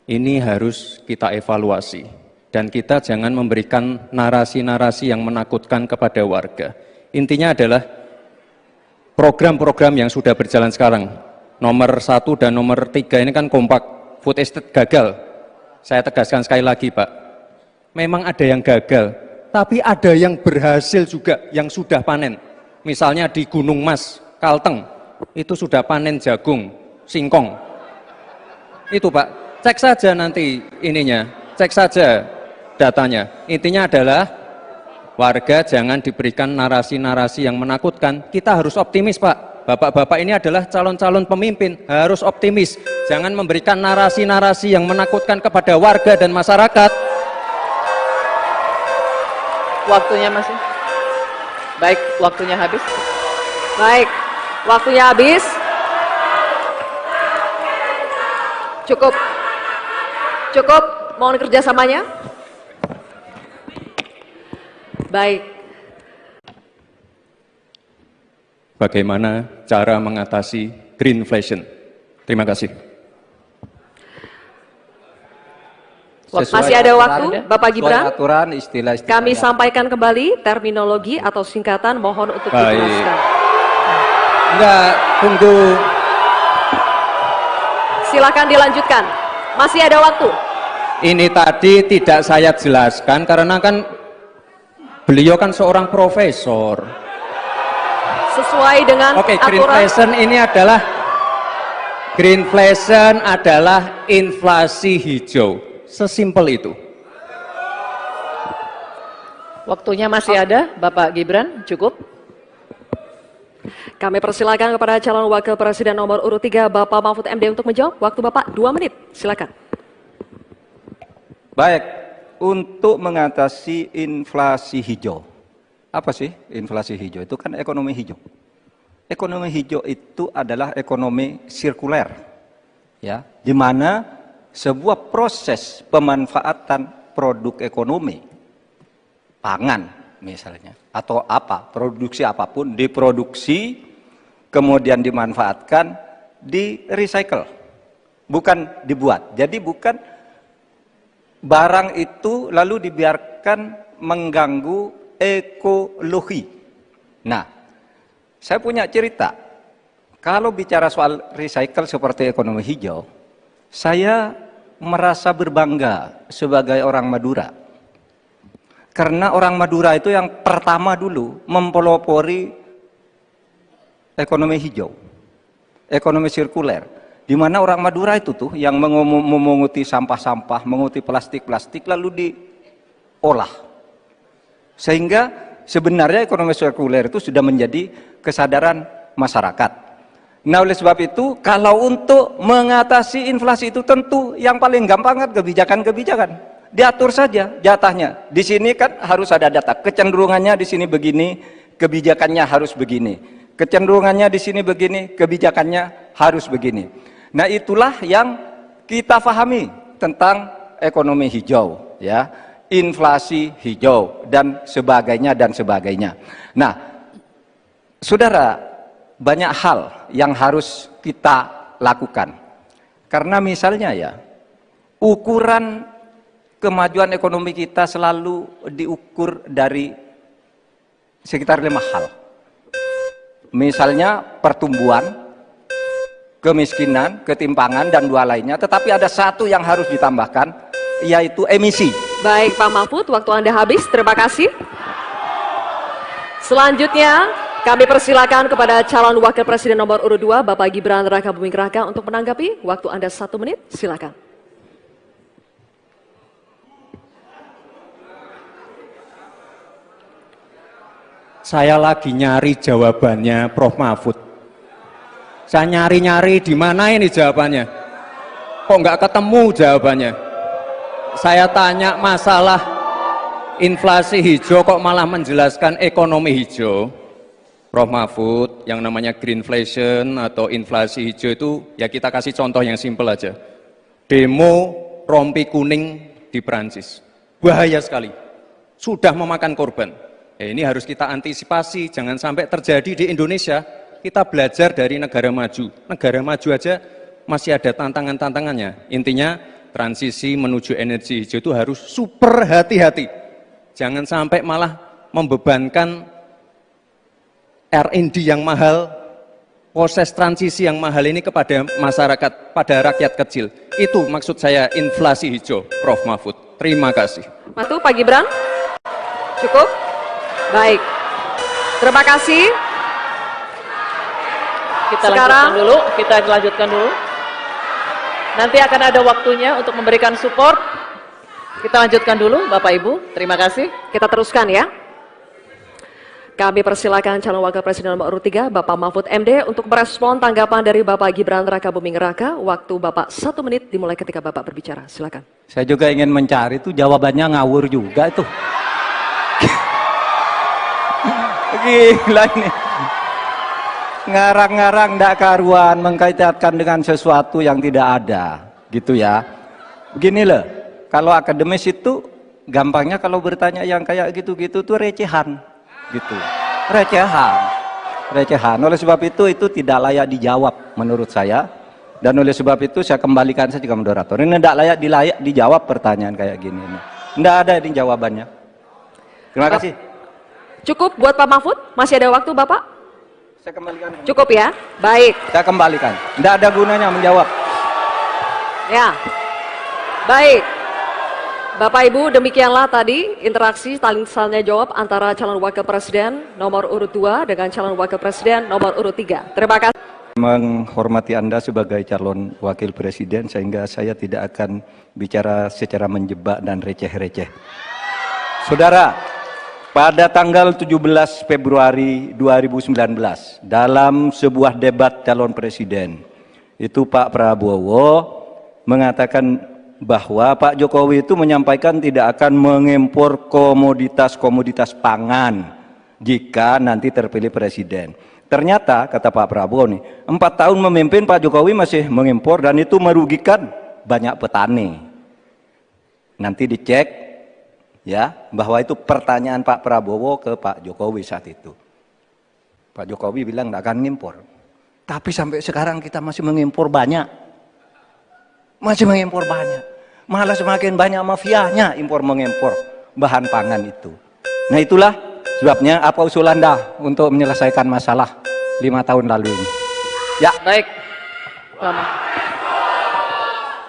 Speaker 3: ini harus kita evaluasi. Dan kita jangan memberikan narasi-narasi yang menakutkan kepada warga. Intinya adalah program-program yang sudah berjalan sekarang. Nomor 1 dan nomor 3 ini kan kompak. Food estate gagal. Saya tegaskan sekali lagi Pak. Memang ada yang gagal. Tapi ada yang berhasil juga, yang sudah panen. Misalnya di Gunung Mas, Kalteng, itu sudah panen jagung, singkong. Itu Pak, cek saja nanti ininya, cek saja datanya. Intinya adalah warga jangan diberikan narasi-narasi yang menakutkan. Kita harus optimis Pak. Bapak-bapak ini adalah calon-calon pemimpin, harus optimis. Jangan memberikan narasi-narasi yang menakutkan kepada warga dan masyarakat.
Speaker 2: Waktunya masih? Baik, waktunya habis.
Speaker 4: Baik, waktunya habis. Cukup, mohon kerjasamanya. Baik.
Speaker 3: Bagaimana cara mengatasi greenflation? Terima kasih.
Speaker 4: Masih ada waktu, Bapak
Speaker 1: sesuai
Speaker 4: Gibran?
Speaker 1: aturan istilah-istilah.
Speaker 4: Kami sampaikan kembali terminologi atau singkatan, mohon untuk
Speaker 3: Baik.
Speaker 4: dijelaskan.
Speaker 3: Enggak, tunggu.
Speaker 4: Silakan dilanjutkan. Masih ada waktu.
Speaker 3: Ini tadi tidak saya jelaskan karena kan beliau kan seorang profesor.
Speaker 4: Sesuai dengan
Speaker 3: Oke,
Speaker 4: aturan.
Speaker 3: greenflation adalah inflasi hijau. Sesimpel itu.
Speaker 2: Waktunya masih ada, Bapak Gibran, cukup.
Speaker 4: Kami persilakan kepada calon wakil presiden nomor urut 3 Bapak Mahfud MD untuk menjawab. Waktu Bapak 2 menit. Silakan.
Speaker 1: Baik, untuk mengatasi inflasi hijau. Apa sih inflasi hijau? Itu kan ekonomi hijau. Ekonomi hijau itu adalah ekonomi sirkuler. Ya, di mana sebuah proses pemanfaatan produk ekonomi, pangan misalnya, atau apa, produksi apapun, diproduksi, kemudian dimanfaatkan, di recycle, bukan dibuat. Jadi bukan barang itu lalu dibiarkan mengganggu ekologi. Nah, saya punya cerita, kalau bicara soal recycle seperti ekonomi hijau, saya merasa berbangga sebagai orang Madura. Karena orang Madura itu yang pertama dulu mempelopori ekonomi hijau, ekonomi sirkuler. Di mana orang Madura itu tuh yang memunguti sampah-sampah, menguti plastik-plastik lalu diolah. Sehingga sebenarnya ekonomi sirkuler itu sudah menjadi kesadaran masyarakat. Nah, oleh sebab itu, kalau untuk mengatasi inflasi itu tentu yang paling gampang kan kebijakan-kebijakan. Diatur saja jatahnya. Di sini kan harus ada data. Kecenderungannya di sini begini, kebijakannya harus begini. Kecenderungannya di sini begini, kebijakannya harus begini. Nah, itulah yang kita pahami tentang ekonomi hijau, ya, inflasi hijau dan sebagainya dan sebagainya. Nah, saudara, banyak hal yang harus kita lakukan. Karena misalnya ya, ukuran kemajuan ekonomi kita selalu diukur dari sekitar 5 hal. Misalnya pertumbuhan, kemiskinan, ketimpangan, dan 2 lainnya. Tetapi ada satu yang harus ditambahkan, yaitu emisi.
Speaker 4: Baik Pak Mahfud, waktu Anda habis. Terima kasih. Selanjutnya, kami persilakan kepada calon wakil presiden nomor urut 2, Bapak Gibran Rakabuming Raka untuk menanggapi. Waktu Anda 1 menit, silakan.
Speaker 3: Saya lagi nyari jawabannya Prof. Mahfud. Saya nyari-nyari di mana ini jawabannya. Kok nggak ketemu jawabannya? Saya tanya masalah inflasi hijau kok malah menjelaskan ekonomi hijau. Prof. Mahfud, yang namanya greenflation atau inflasi hijau itu ya kita kasih contoh yang simpel aja. Demo rompi kuning di Perancis. Bahaya sekali. Sudah memakan korban. Ya, ini harus kita antisipasi, jangan sampai terjadi di Indonesia. Kita belajar dari negara maju. Negara maju aja masih ada tantangan-tantangannya. Intinya transisi menuju energi hijau itu harus super hati-hati. Jangan sampai malah membebankan R&D yang mahal, proses transisi yang mahal ini kepada masyarakat, pada rakyat kecil. Itu maksud saya inflasi hijau, Prof. Mahfud. Terima kasih.
Speaker 4: Matu, Pak Gibran. Cukup? Baik. Terima kasih.
Speaker 2: Kita lanjutkan dulu. Nanti akan ada waktunya untuk memberikan support. Kita lanjutkan dulu, Bapak Ibu. Terima kasih.
Speaker 4: Kita teruskan ya. Kami persilakan calon wakil presiden nomor urut 3, Bapak Mahfud MD untuk merespon tanggapan dari Bapak Gibran Rakabuming Raka. Waktu Bapak 1 menit dimulai ketika Bapak berbicara. Silakan.
Speaker 1: Saya juga ingin mencari itu jawabannya ngawur juga itu. Gila ini. Ngarang-ngarang ndak karuan, mengkaitkan dengan sesuatu yang tidak ada, gitu ya. Begini loh, kalau akademis itu gampangnya kalau bertanya yang kayak gitu-gitu tuh recehan, gitu. Recehan. Oleh sebab itu tidak layak dijawab menurut saya. Dan oleh sebab itu saya kembalikan saja ke moderator. Ini tidak layak dijawab pertanyaan kayak gini. Tidak ada ini jawabannya. Terima kasih.
Speaker 4: Cukup buat Pak Mahfud? Masih ada waktu Bapak?
Speaker 1: Saya kembalikan.
Speaker 4: Cukup ya? Baik.
Speaker 1: Saya kembalikan. Tidak ada gunanya menjawab.
Speaker 4: Ya. Baik. Bapak Ibu, demikianlah tadi interaksi saling tanya jawab antara calon wakil presiden nomor urut 2 dengan calon wakil presiden nomor urut 3. Terima kasih.
Speaker 1: Menghormati Anda sebagai calon wakil presiden sehingga saya tidak akan bicara secara menjebak dan receh-receh. Saudara, pada tanggal 17 Februari 2019 dalam sebuah debat calon presiden itu Pak Prabowo mengatakan bahwa Pak Jokowi itu menyampaikan tidak akan mengimpor komoditas-komoditas pangan jika nanti terpilih presiden. Ternyata kata Pak Prabowo nih, 4 tahun memimpin Pak Jokowi masih mengimpor dan itu merugikan banyak petani. Nanti dicek ya bahwa itu pertanyaan Pak Prabowo ke Pak Jokowi saat itu. Pak Jokowi bilang tidak akan mengimpor. Tapi sampai sekarang kita masih mengimpor banyak. Masih mengimpor banyak. Malah semakin banyak mafianya impor mengimpor bahan pangan itu. Nah itulah sebabnya apa usul Anda untuk menyelesaikan masalah 5 tahun lalu ini. Ya.
Speaker 2: Baik.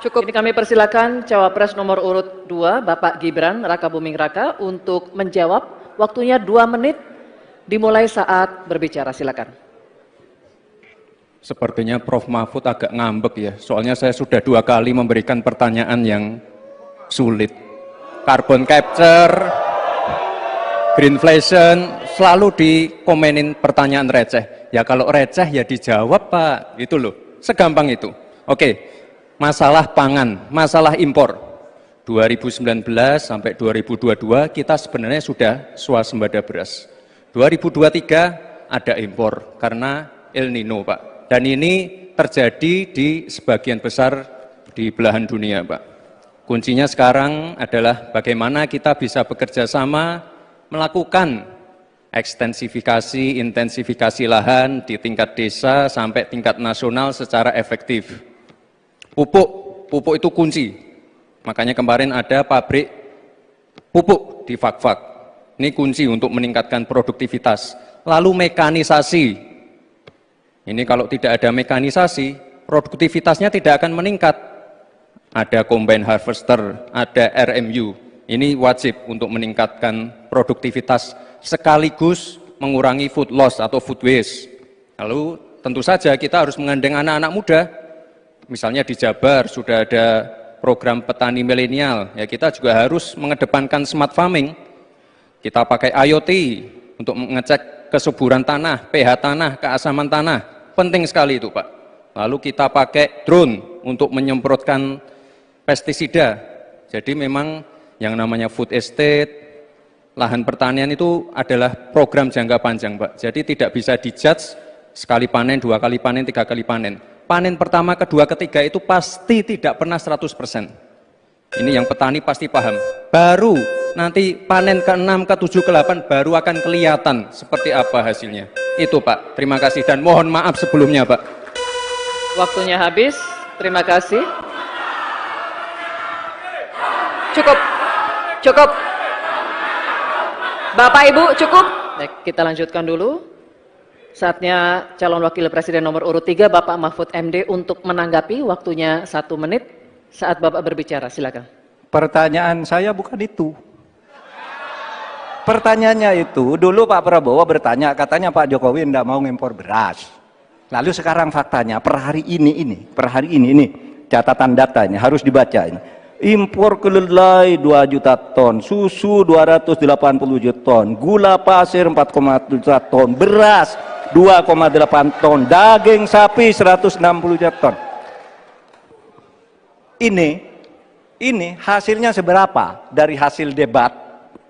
Speaker 2: Cukup. Ini kami persilakan cawapres nomor urut 2 Bapak Gibran Rakabuming Raka untuk menjawab. Waktunya 2 menit dimulai saat berbicara. Silakan.
Speaker 3: Sepertinya Prof. Mahfud agak ngambek ya, soalnya saya sudah 2 kali memberikan pertanyaan yang sulit. Carbon capture, greenflation, selalu dikomenin pertanyaan receh. Ya kalau receh ya dijawab Pak, gitu loh, segampang itu. Oke, masalah pangan, masalah impor. 2019 sampai 2022 kita sebenarnya sudah swasembada beras. 2023 ada impor karena El Nino Pak. Dan ini terjadi di sebagian besar di belahan dunia, Pak. Kuncinya sekarang adalah bagaimana kita bisa bekerja sama melakukan ekstensifikasi, intensifikasi lahan di tingkat desa sampai tingkat nasional secara efektif. Pupuk itu kunci. Makanya kemarin ada pabrik pupuk di Fakfak. Ini kunci untuk meningkatkan produktivitas. Lalu mekanisasi. Ini kalau tidak ada mekanisasi, produktivitasnya tidak akan meningkat. Ada combine harvester, ada RMU. Ini wajib untuk meningkatkan produktivitas sekaligus mengurangi food loss atau food waste. Lalu tentu saja kita harus mengandeng anak-anak muda. Misalnya di Jabar sudah ada program petani milenial. Ya kita juga harus mengedepankan smart farming. Kita pakai IoT untuk mengecek kesuburan tanah, pH tanah, keasaman tanah. Penting sekali itu Pak. Lalu kita pakai drone untuk menyemprotkan pestisida. Jadi memang yang namanya food estate, lahan pertanian itu adalah program jangka panjang Pak. Jadi tidak bisa dijudge sekali panen, 2 kali panen, 3 kali panen. Panen pertama, kedua, ketiga itu pasti tidak pernah 100%. Ini yang petani pasti paham. Baru nanti panen ke-6, ke-7, ke-8 baru akan kelihatan seperti apa hasilnya. Itu Pak, terima kasih dan mohon maaf sebelumnya Pak.
Speaker 2: Waktunya habis, terima kasih.
Speaker 4: Cukup. Bapak Ibu cukup.
Speaker 2: Baik, kita lanjutkan dulu. Saatnya calon wakil presiden nomor urut 3 Bapak Mahfud MD untuk menanggapi. Waktunya 1 menit saat Bapak berbicara, silakan.
Speaker 1: Pertanyaan saya bukan itu. Pertanyaannya itu, dulu Pak Prabowo bertanya, katanya Pak Jokowi tidak mau ngimpor beras. Lalu sekarang faktanya, per hari ini, catatan data ini harus dibaca ini. Impor kedelai 2 juta ton, susu 280 juta ton, gula pasir 4,1 juta ton, beras 2,8 ton, daging sapi 160 juta ton. Ini hasilnya seberapa dari hasil debat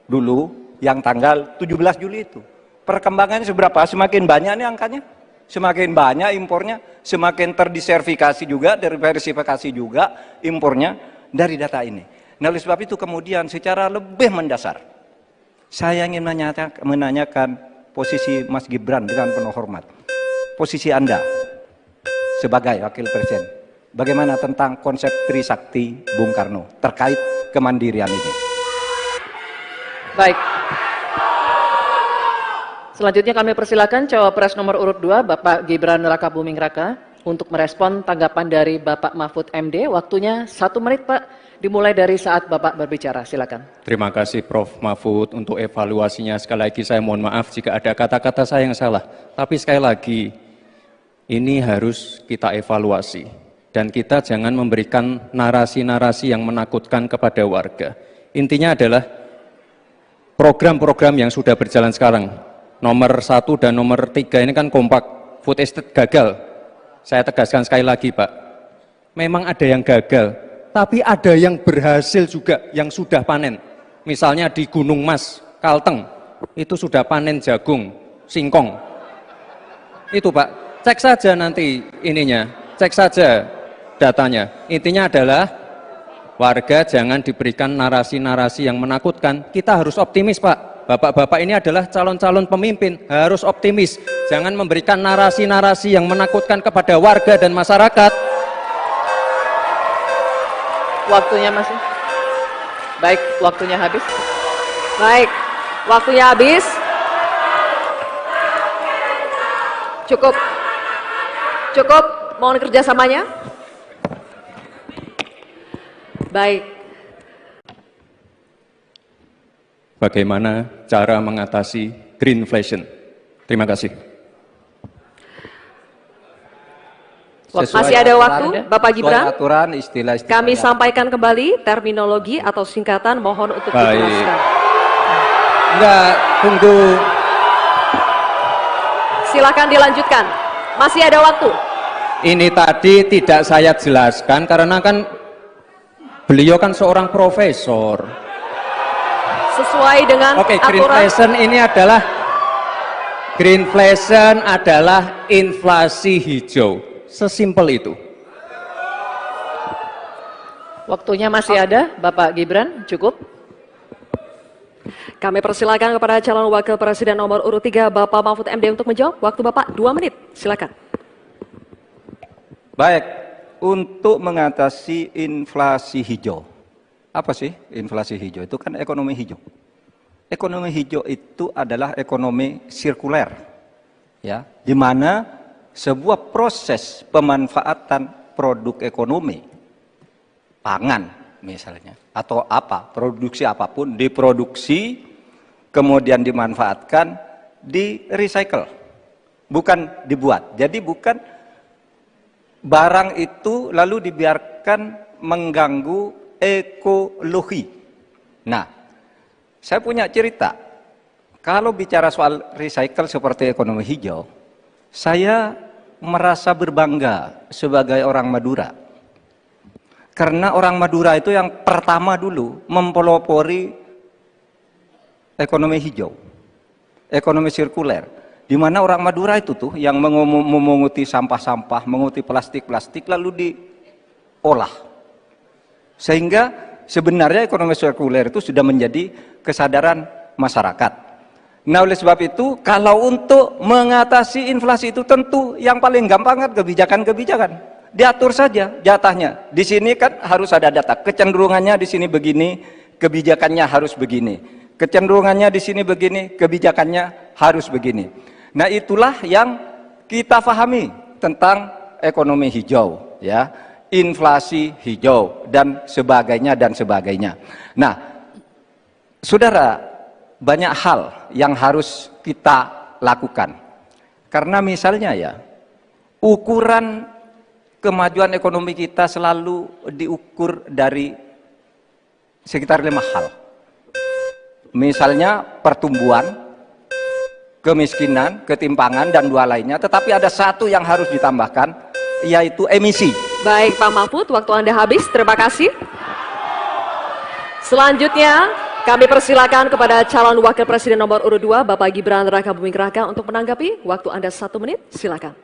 Speaker 1: dulu yang tanggal 17 Juli itu. Perkembangannya seberapa? Semakin banyak nih angkanya. Semakin banyak impornya, semakin terdiversifikasi juga, diversifikasi juga impornya dari data ini. Nah, oleh sebab itu kemudian secara lebih mendasar, saya ingin menanyakan posisi Mas Gibran dengan penuh hormat. Posisi Anda sebagai wakil presiden. bagaimana tentang konsep Trisakti Bung Karno terkait kemandirian ini.
Speaker 2: Baik. Selanjutnya kami persilakan cawapres nomor urut 2 Bapak Gibran Rakabuming Raka untuk merespon tanggapan dari Bapak Mahfud MD. Waktunya 1 menit Pak, dimulai dari saat Bapak berbicara. Silakan.
Speaker 3: Terima kasih Prof. Mahfud untuk evaluasinya. Sekali lagi saya mohon maaf jika ada kata-kata saya yang salah. Tapi sekali lagi, ini harus kita evaluasi. Dan kita jangan memberikan narasi-narasi yang menakutkan kepada warga. Intinya adalah program-program yang sudah berjalan sekarang. Nomor 1 dan nomor 3 ini kan kompak. Food estate gagal. Saya tegaskan sekali lagi Pak. Memang ada yang gagal. Tapi ada yang berhasil juga, yang sudah panen. Misalnya di Gunung Mas, Kalteng, itu sudah panen jagung, singkong. Itu Pak, cek saja nanti ininya, cek saja datanya. Intinya adalah warga jangan diberikan narasi-narasi yang menakutkan. Kita harus optimis Pak. Bapak-bapak ini adalah calon-calon pemimpin, harus optimis. Jangan memberikan narasi-narasi yang menakutkan kepada warga dan masyarakat.
Speaker 2: Waktunya masih. Baik, waktunya habis.
Speaker 4: Baik, waktunya habis. Cukup. Cukup, mohon kerjasamanya. Baik.
Speaker 3: Bagaimana cara mengatasi greenflation? Terima kasih.
Speaker 4: Masih ada waktu, Bapak Gibran.
Speaker 1: Aturan, istilah-istilah.
Speaker 4: Kami sampaikan kembali terminologi atau singkatan, mohon untuk dijelaskan.
Speaker 3: Enggak, tunggu.
Speaker 4: Silakan dilanjutkan. Masih ada waktu.
Speaker 3: Ini tadi tidak saya jelaskan karena kan beliau kan seorang profesor.
Speaker 4: Sesuai dengan
Speaker 3: Oke,
Speaker 4: aturan.
Speaker 3: greenflation adalah inflasi hijau. Sesimpel itu.
Speaker 2: Waktunya masih ada, Bapak Gibran, cukup.
Speaker 4: Kami persilakan kepada calon wakil presiden nomor urut 3 Bapak Mahfud MD untuk menjawab. Waktu Bapak 2 menit, silakan.
Speaker 1: Baik, untuk mengatasi inflasi hijau. Apa sih inflasi hijau? Itu kan ekonomi hijau. Ekonomi hijau itu adalah ekonomi sirkuler, ya, di mana sebuah proses pemanfaatan produk ekonomi, pangan misalnya, atau apa, produksi apapun, diproduksi, kemudian dimanfaatkan, di recycle, bukan dibuat. Jadi bukan barang itu lalu dibiarkan mengganggu ekologi. Nah, saya punya cerita. Kalau bicara soal recycle seperti ekonomi hijau, saya merasa berbangga sebagai orang Madura. Karena orang Madura itu yang pertama dulu mempelopori ekonomi hijau, ekonomi sirkuler. Di mana orang Madura itu tuh yang memunguti sampah-sampah, menguti plastik-plastik lalu diolah. Sehingga sebenarnya ekonomi sirkuler itu sudah menjadi kesadaran masyarakat. Nah, oleh sebab itu, kalau untuk mengatasi inflasi itu tentu yang paling gampang kan kebijakan-kebijakan. Diatur saja jatahnya. Di sini kan harus ada data. Kecenderungannya di sini begini, kebijakannya harus begini. Kecenderungannya di sini begini, kebijakannya harus begini. Nah, itulah yang kita pahami tentang ekonomi hijau, ya. Inflasi hijau dan sebagainya dan sebagainya. Nah, saudara, banyak hal yang harus kita lakukan. Karena misalnya ya, ukuran kemajuan ekonomi kita selalu diukur dari sekitar 5 hal. Misalnya pertumbuhan, kemiskinan, ketimpangan, dan 2 lainnya. Tetapi ada 1 yang harus ditambahkan, yaitu emisi.
Speaker 4: Baik Pak Mahfud, waktu Anda habis. Terima kasih. Selanjutnya, kami persilakan kepada calon wakil presiden nomor urut 2, Bapak Gibran Rakabuming Raka untuk menanggapi. Waktu Anda 1 menit, silakan.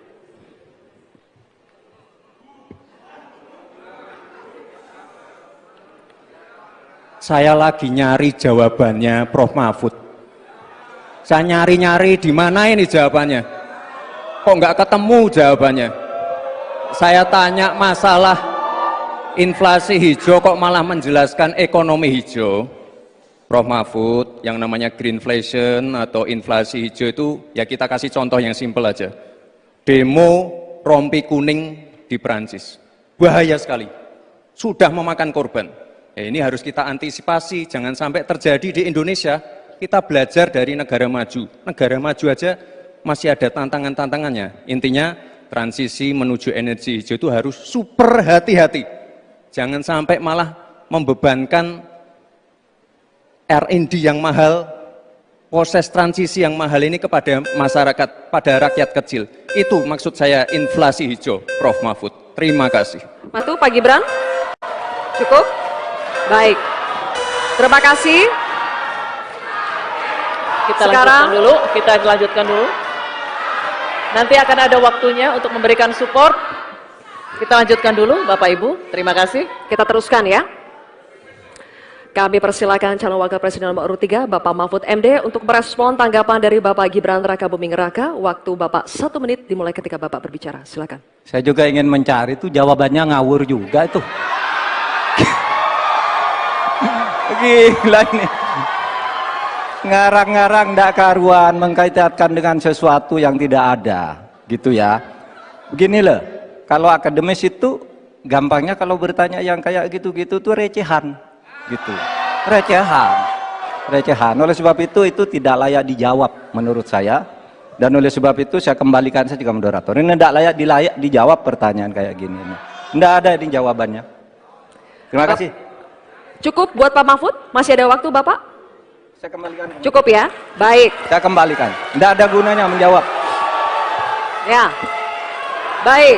Speaker 3: Saya lagi nyari jawabannya Prof. Mahfud. Saya nyari-nyari di mana ini jawabannya. Kok nggak ketemu jawabannya? saya tanya masalah inflasi hijau kok malah menjelaskan ekonomi hijau. Prof. Mahfud, yang namanya greenflation atau inflasi hijau itu, ya kita kasih contoh yang simpel aja. Demo rompi kuning di Perancis. Bahaya sekali. Sudah memakan korban. Ya, ini harus kita antisipasi, jangan sampai terjadi di Indonesia. Kita belajar dari negara maju. Negara maju aja masih ada tantangan-tantangannya. Intinya, transisi menuju energi hijau itu harus super hati-hati. Jangan sampai malah membebankan R&D yang mahal, proses transisi yang mahal ini kepada masyarakat, pada rakyat kecil. Itu maksud saya inflasi hijau, Prof. Mahfud. Terima kasih.
Speaker 4: Matu, Pak Gibran? Cukup? Baik. Terima kasih.
Speaker 2: Kita lanjutkan dulu. Nanti akan ada waktunya untuk memberikan support. Kita lanjutkan dulu, Bapak Ibu. Terima kasih.
Speaker 4: Kita teruskan ya. Kami persilakan calon wakil presiden nomor urut 3, Bapak Mahfud MD, untuk merespon tanggapan dari Bapak Gibran Rakabuming Raka. Waktu Bapak 1 menit dimulai ketika Bapak berbicara. Silakan.
Speaker 1: Saya juga ingin mencari itu jawabannya ngawur juga itu. Gila ini. Ngarang-ngarang ndak karuan, mengkaitkan dengan sesuatu yang tidak ada, gitu ya. Begini loh, kalau akademis itu gampangnya kalau bertanya yang kayak gitu-gitu tuh recehan, gitu. Recehan. Oleh sebab itu tidak layak dijawab menurut saya. Dan oleh sebab itu saya kembalikan saja ke moderator. Ini tidak layak dijawab pertanyaan kayak gini. Tidak ada ini jawabannya. Terima kasih.
Speaker 4: Cukup buat Pak Mahfud? Masih ada waktu Bapak?
Speaker 1: Saya kembalikan.
Speaker 4: Cukup ya? Baik.
Speaker 1: Saya kembalikan. Tidak ada gunanya menjawab.
Speaker 4: Ya. Baik.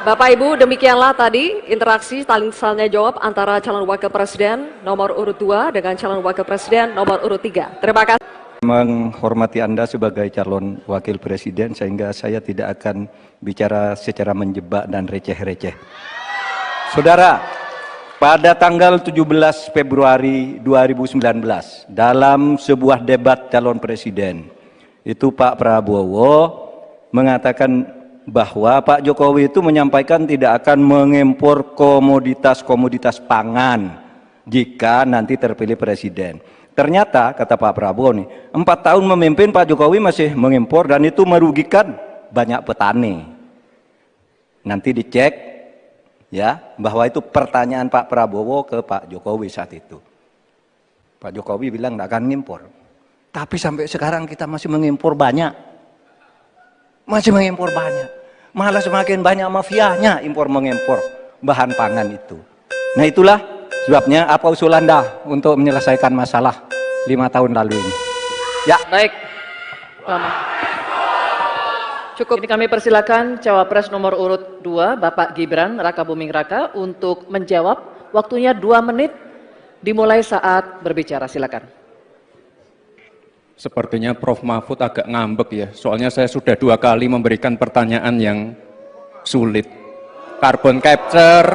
Speaker 4: Bapak Ibu, demikianlah tadi interaksi saling jawab antara calon wakil presiden nomor urut 2 dengan calon wakil presiden nomor urut 3. Terima kasih.
Speaker 1: Menghormati Anda sebagai calon wakil presiden, sehingga saya tidak akan bicara secara menjebak dan receh-receh. Saudara, pada tanggal 17 Februari 2019, dalam sebuah debat calon presiden, itu Pak Prabowo mengatakan bahwa Pak Jokowi itu menyampaikan tidak akan mengimpor komoditas-komoditas pangan jika nanti terpilih presiden. Ternyata, kata Pak Prabowo nih, 4 tahun memimpin Pak Jokowi masih mengimpor dan itu merugikan banyak petani. Nanti dicek ya, bahwa itu pertanyaan Pak Prabowo ke Pak Jokowi saat itu. Pak Jokowi bilang tidak akan ngimpor. Tapi sampai sekarang kita masih mengimpor banyak. Malah semakin banyak mafianya impor-mengimpor bahan pangan itu. Nah itulah sebabnya apa usul Anda untuk menyelesaikan masalah 5 tahun lalu ini. Ya.
Speaker 2: Baik. Cukup. Ini kami persilakan cawapres nomor urut 2, Bapak Gibran Rakabuming Raka, untuk menjawab. Waktunya 2 menit dimulai saat berbicara. Silakan.
Speaker 3: Sepertinya Prof. Mahfud agak ngambek ya, soalnya saya sudah 2 kali memberikan pertanyaan yang sulit. Carbon capture,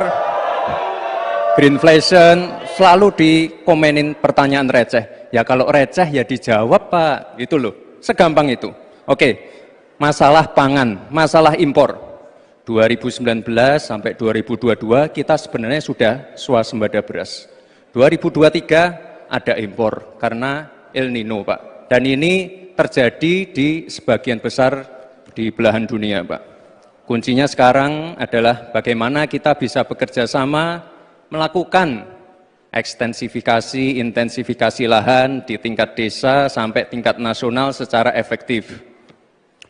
Speaker 3: greenflation, selalu dikomenin pertanyaan receh. Ya kalau receh ya dijawab Pak, gitu loh, segampang itu. Oke, masalah pangan, masalah impor. 2019 sampai 2022 kita sebenarnya sudah swasembada beras. 2023 ada impor karena El Nino Pak. Dan ini terjadi di sebagian besar di belahan dunia Pak. Kuncinya sekarang adalah bagaimana kita bisa bekerja sama melakukan ekstensifikasi, intensifikasi lahan di tingkat desa sampai tingkat nasional secara efektif.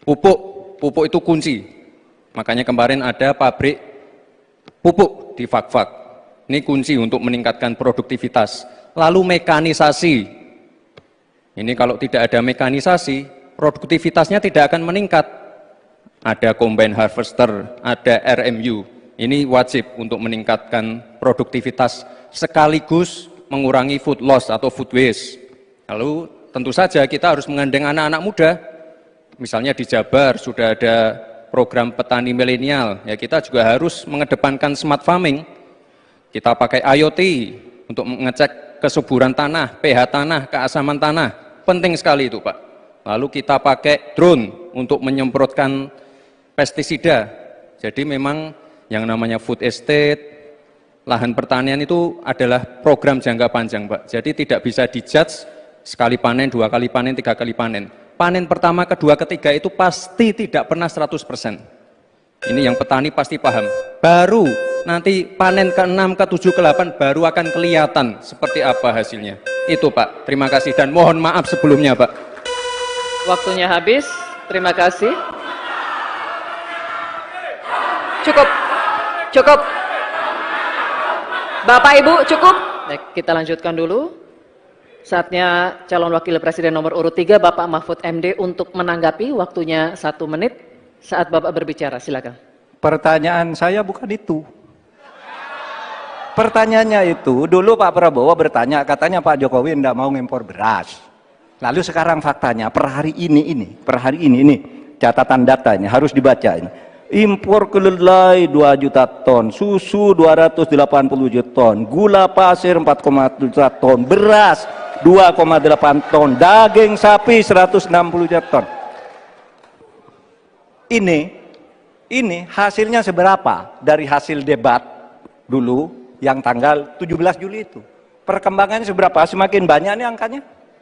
Speaker 3: Pupuk itu kunci. Makanya kemarin ada pabrik pupuk di Fakfak. Ini kunci untuk meningkatkan produktivitas. Lalu mekanisasi. Ini kalau tidak ada mekanisasi, produktivitasnya tidak akan meningkat. Ada combine harvester, ada RMU. Ini wajib untuk meningkatkan produktivitas sekaligus mengurangi food loss atau food waste. Lalu tentu saja kita harus menggandeng anak-anak muda. Misalnya di Jabar sudah ada program petani milenial. Ya kita juga harus mengedepankan smart farming. Kita pakai IoT untuk mengecek kesuburan tanah, pH tanah, keasaman tanah. Penting sekali itu Pak. Lalu kita pakai drone untuk menyemprotkan pestisida. Jadi memang yang namanya food estate, lahan pertanian itu adalah program jangka panjang, Pak. Jadi tidak bisa dijudge sekali panen, 2 kali panen, 3 kali panen. Panen pertama, kedua, ketiga itu pasti tidak pernah 100%. Ini yang petani pasti paham. Baru nanti panen ke-6, ke-7, ke-8 baru akan kelihatan seperti apa hasilnya. Itu Pak, terima kasih dan mohon maaf sebelumnya Pak.
Speaker 2: Waktunya habis. Terima kasih.
Speaker 4: Cukup. Cukup. Bapak Ibu cukup.
Speaker 2: Baik, kita lanjutkan dulu. Saatnya calon wakil presiden nomor urut 3 Bapak Mahfud MD untuk menanggapi, waktunya 1 menit saat Bapak berbicara, silakan.
Speaker 1: Pertanyaan saya bukan itu. Pertanyaannya itu, dulu Pak Prabowo bertanya, katanya Pak Jokowi tidak mau ngimpor beras. Lalu sekarang faktanya, per hari ini, catatan data ini harus dibaca ini. Impor kedelai 2 juta ton, susu 280 juta ton, gula pasir 4,1 juta ton, beras 2,8 ton, daging sapi 160 juta ton. Ini hasilnya seberapa dari hasil debat dulu yang tanggal 17 Juli itu. Perkembangannya seberapa? Semakin banyak nih angkanya,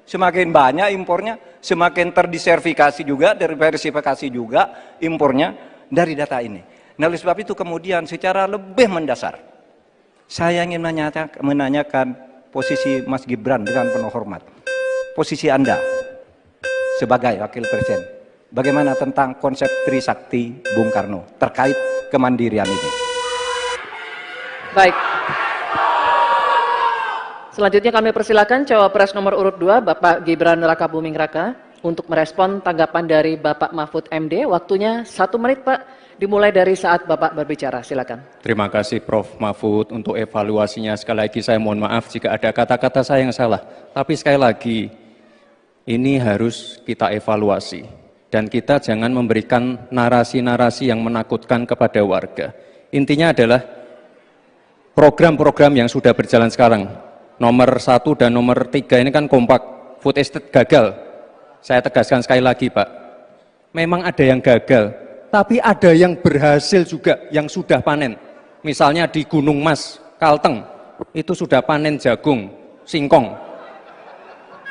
Speaker 1: semakin banyak impornya, semakin terdiversifikasi juga, diversifikasi juga impornya dari data ini. Nah, oleh sebab itu kemudian secara lebih mendasar, saya ingin menanyakan posisi Mas Gibran dengan penuh hormat. Posisi Anda sebagai wakil presiden, bagaimana tentang konsep Trisakti Bung Karno terkait kemandirian ini?
Speaker 2: Baik. Selanjutnya kami persilakan cawapres nomor urut 2 Bapak Gibran Rakabuming Raka untuk merespon tanggapan dari Bapak Mahfud MD. Waktunya 1 menit Pak, dimulai dari saat Bapak berbicara, silakan.
Speaker 3: Terima kasih Prof. Mahfud untuk evaluasinya. Sekali lagi saya mohon maaf jika ada kata-kata saya yang salah. Tapi sekali lagi, ini harus kita evaluasi. Dan kita jangan memberikan narasi-narasi yang menakutkan kepada warga. Intinya adalah program-program yang sudah berjalan sekarang. Nomor 1 dan nomor 3 ini kan kompak. Food estate gagal. Saya tegaskan sekali lagi Pak. Memang ada yang gagal. Tapi ada yang berhasil juga, yang sudah panen. Misalnya di Gunung Mas, Kalteng, itu sudah panen jagung, singkong.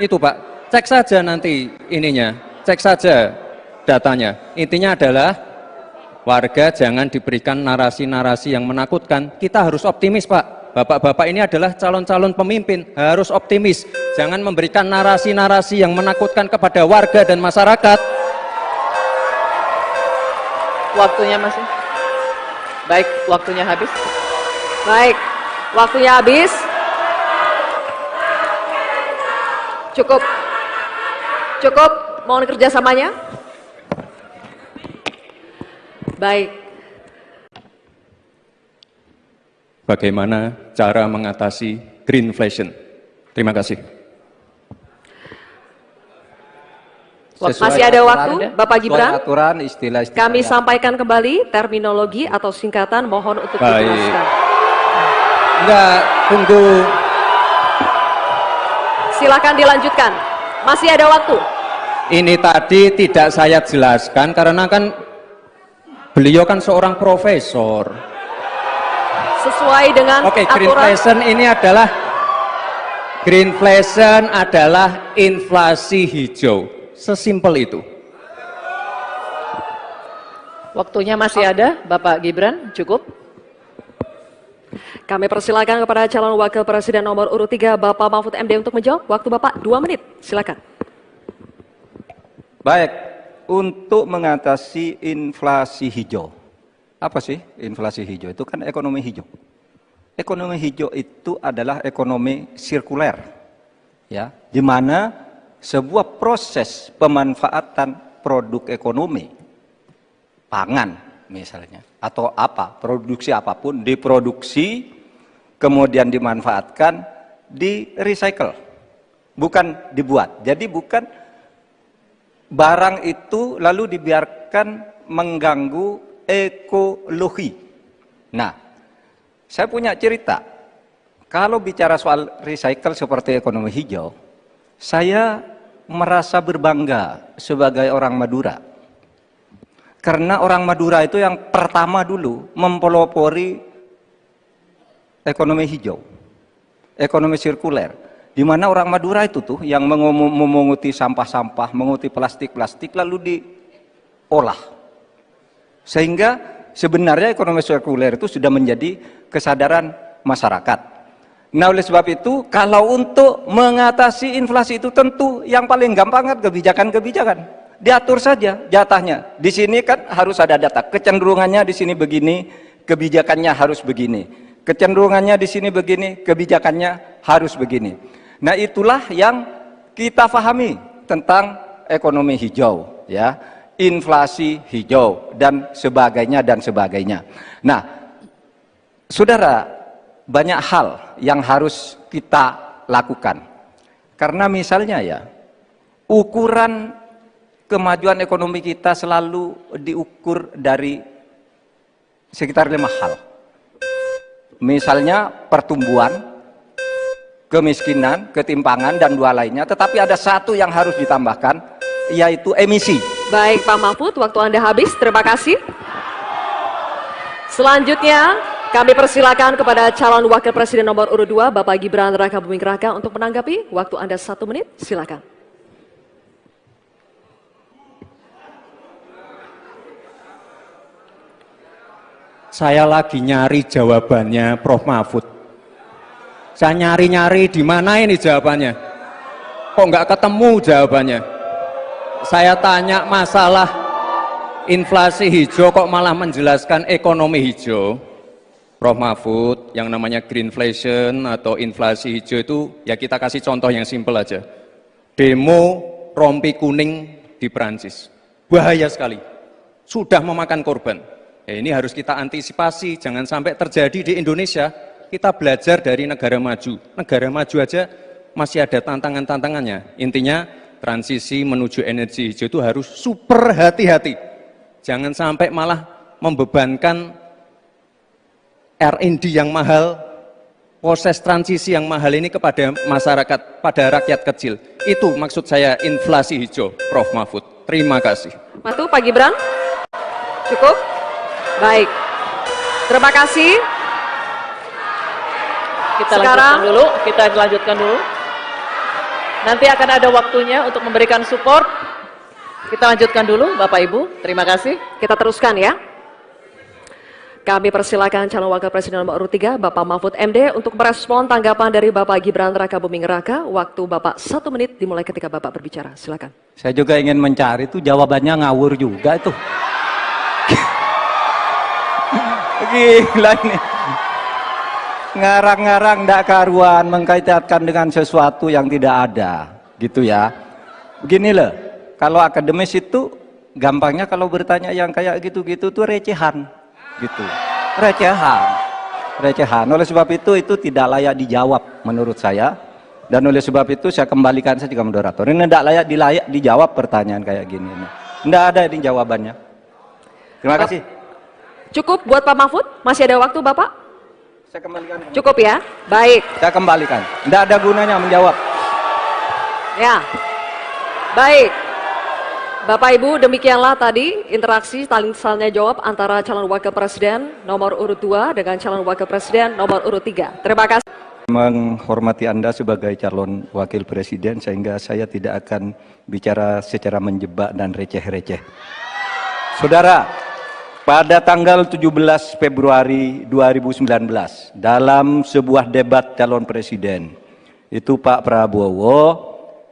Speaker 3: Itu Pak, cek saja nanti ininya, cek saja datanya. Intinya adalah warga jangan diberikan narasi-narasi yang menakutkan. Kita harus optimis Pak. Bapak-bapak ini adalah calon-calon pemimpin, harus optimis. Jangan memberikan narasi-narasi yang menakutkan kepada warga dan masyarakat.
Speaker 2: Waktunya masih? Baik, waktunya habis.
Speaker 4: Baik, waktunya habis. Cukup. Cukup, mohon kerjasamanya. Baik.
Speaker 3: Bagaimana cara mengatasi greenflation? Terima kasih.
Speaker 4: Masih ada waktu, Bapak Gibran.
Speaker 1: Aturan, istilah
Speaker 4: Kami sampaikan kembali terminologi atau singkatan, mohon untuk dijelaskan.
Speaker 3: Enggak, tunggu.
Speaker 4: Silakan dilanjutkan. Masih ada waktu.
Speaker 3: Ini tadi tidak saya jelaskan karena kan beliau kan seorang profesor.
Speaker 4: Sesuai dengan
Speaker 3: Oke,
Speaker 4: aturan.
Speaker 3: greenflation adalah inflasi hijau. Sesimpel itu.
Speaker 2: Waktunya masih ada, Bapak Gibran, cukup.
Speaker 4: Kami persilakan kepada calon wakil presiden nomor urut 3 Bapak Mahfud MD untuk menjawab. Waktu Bapak 2 menit, silakan.
Speaker 1: Baik, untuk mengatasi inflasi hijau. Apa sih inflasi hijau? Itu kan ekonomi hijau. Ekonomi hijau itu adalah ekonomi sirkuler, ya, di mana sebuah proses pemanfaatan produk ekonomi, pangan misalnya, atau apa, produksi apapun, diproduksi, kemudian dimanfaatkan, di recycle, bukan dibuat. Jadi bukan barang itu lalu dibiarkan mengganggu ekologi. Nah, saya punya cerita. Kalau bicara soal recycle seperti ekonomi hijau, saya merasa berbangga sebagai orang Madura. Karena orang Madura itu yang pertama dulu mempelopori ekonomi hijau, ekonomi sirkuler, di mana orang Madura itu tuh yang memunguti sampah-sampah, menguti plastik-plastik lalu diolah. Sehingga sebenarnya ekonomi sirkuler itu sudah menjadi kesadaran masyarakat. Nah, oleh sebab itu, kalau untuk mengatasi inflasi itu tentu yang paling gampang kan kebijakan-kebijakan. Diatur saja jatahnya. Di sini kan harus ada data. Kecenderungannya di sini begini, kebijakannya harus begini. Kecenderungannya di sini begini, kebijakannya harus begini. Nah, itulah yang kita pahami tentang ekonomi hijau, ya, inflasi hijau dan sebagainya dan sebagainya. Nah, saudara, banyak hal yang harus kita lakukan. Karena misalnya ya, ukuran kemajuan ekonomi kita selalu diukur dari sekitar 5 hal. Misalnya pertumbuhan, kemiskinan, ketimpangan, dan 2 lainnya. Tetapi ada satu yang harus ditambahkan, yaitu emisi.
Speaker 4: Baik Pak Mahfud, waktu Anda habis. Terima kasih. Selanjutnya, kami persilakan kepada calon wakil presiden nomor urut 2, Bapak Gibran Rakabuming Raka untuk menanggapi. Waktu Anda 1 menit, silakan.
Speaker 3: Saya lagi nyari jawabannya Prof. Mahfud. Saya nyari-nyari di mana ini jawabannya. Kok nggak ketemu jawabannya? Saya tanya masalah inflasi hijau kok malah menjelaskan ekonomi hijau. Prof. Mahfud, yang namanya greenflation atau inflasi hijau itu ya kita kasih contoh yang simpel aja. Demo rompi kuning di Perancis. Bahaya sekali. Sudah memakan korban. Ya, ini harus kita antisipasi, jangan sampai terjadi di Indonesia. Kita belajar dari negara maju. Negara maju aja masih ada tantangan-tantangannya. Intinya transisi menuju energi hijau itu harus super hati-hati. Jangan sampai malah membebankan R&D yang mahal, proses transisi yang mahal ini kepada masyarakat, pada rakyat kecil. Itu maksud saya inflasi hijau, Prof. Mahfud. Terima kasih.
Speaker 4: Matu, Pak Gibran. Cukup? Baik. Terima kasih.
Speaker 2: Kita lanjutkan dulu. Nanti akan ada waktunya untuk memberikan support. Kita lanjutkan dulu, Bapak Ibu. Terima kasih.
Speaker 4: Kita teruskan ya. Kami persilakan calon wakil presiden nomor urut 3, Bapak Mahfud MD, untuk merespon tanggapan dari Bapak Gibran Rakabuming Raka. Waktu Bapak 1 menit dimulai ketika Bapak berbicara. Silakan.
Speaker 1: Saya juga ingin mencari itu jawabannya ngawur juga itu. Gila ini. Ngarang-ngarang ndak karuan, mengkaitkan dengan sesuatu yang tidak ada, gitu ya. Begini loh, kalau akademis itu gampangnya kalau bertanya yang kayak gitu-gitu tuh recehan, gitu. Recehan. Oleh sebab itu tidak layak dijawab menurut saya. Dan oleh sebab itu saya kembalikan saja ke moderator. Ini tidak layak dijawab pertanyaan kayak gini. Tidak ada ini jawabannya. Terima kasih.
Speaker 4: Cukup buat Pak Mahfud? Masih ada waktu Bapak?
Speaker 1: Saya kembalikan.
Speaker 4: Cukup ya? Baik.
Speaker 1: Saya kembalikan. Tidak ada gunanya menjawab.
Speaker 4: Ya. Baik. Bapak Ibu, demikianlah tadi interaksi saling tanya jawab antara calon wakil presiden nomor urut 2 dengan calon wakil presiden nomor urut 3. Terima kasih.
Speaker 1: Menghormati Anda sebagai calon wakil presiden, sehingga saya tidak akan bicara secara menjebak dan receh-receh. Saudara, pada tanggal 17 Februari 2019, dalam sebuah debat calon presiden, itu Pak Prabowo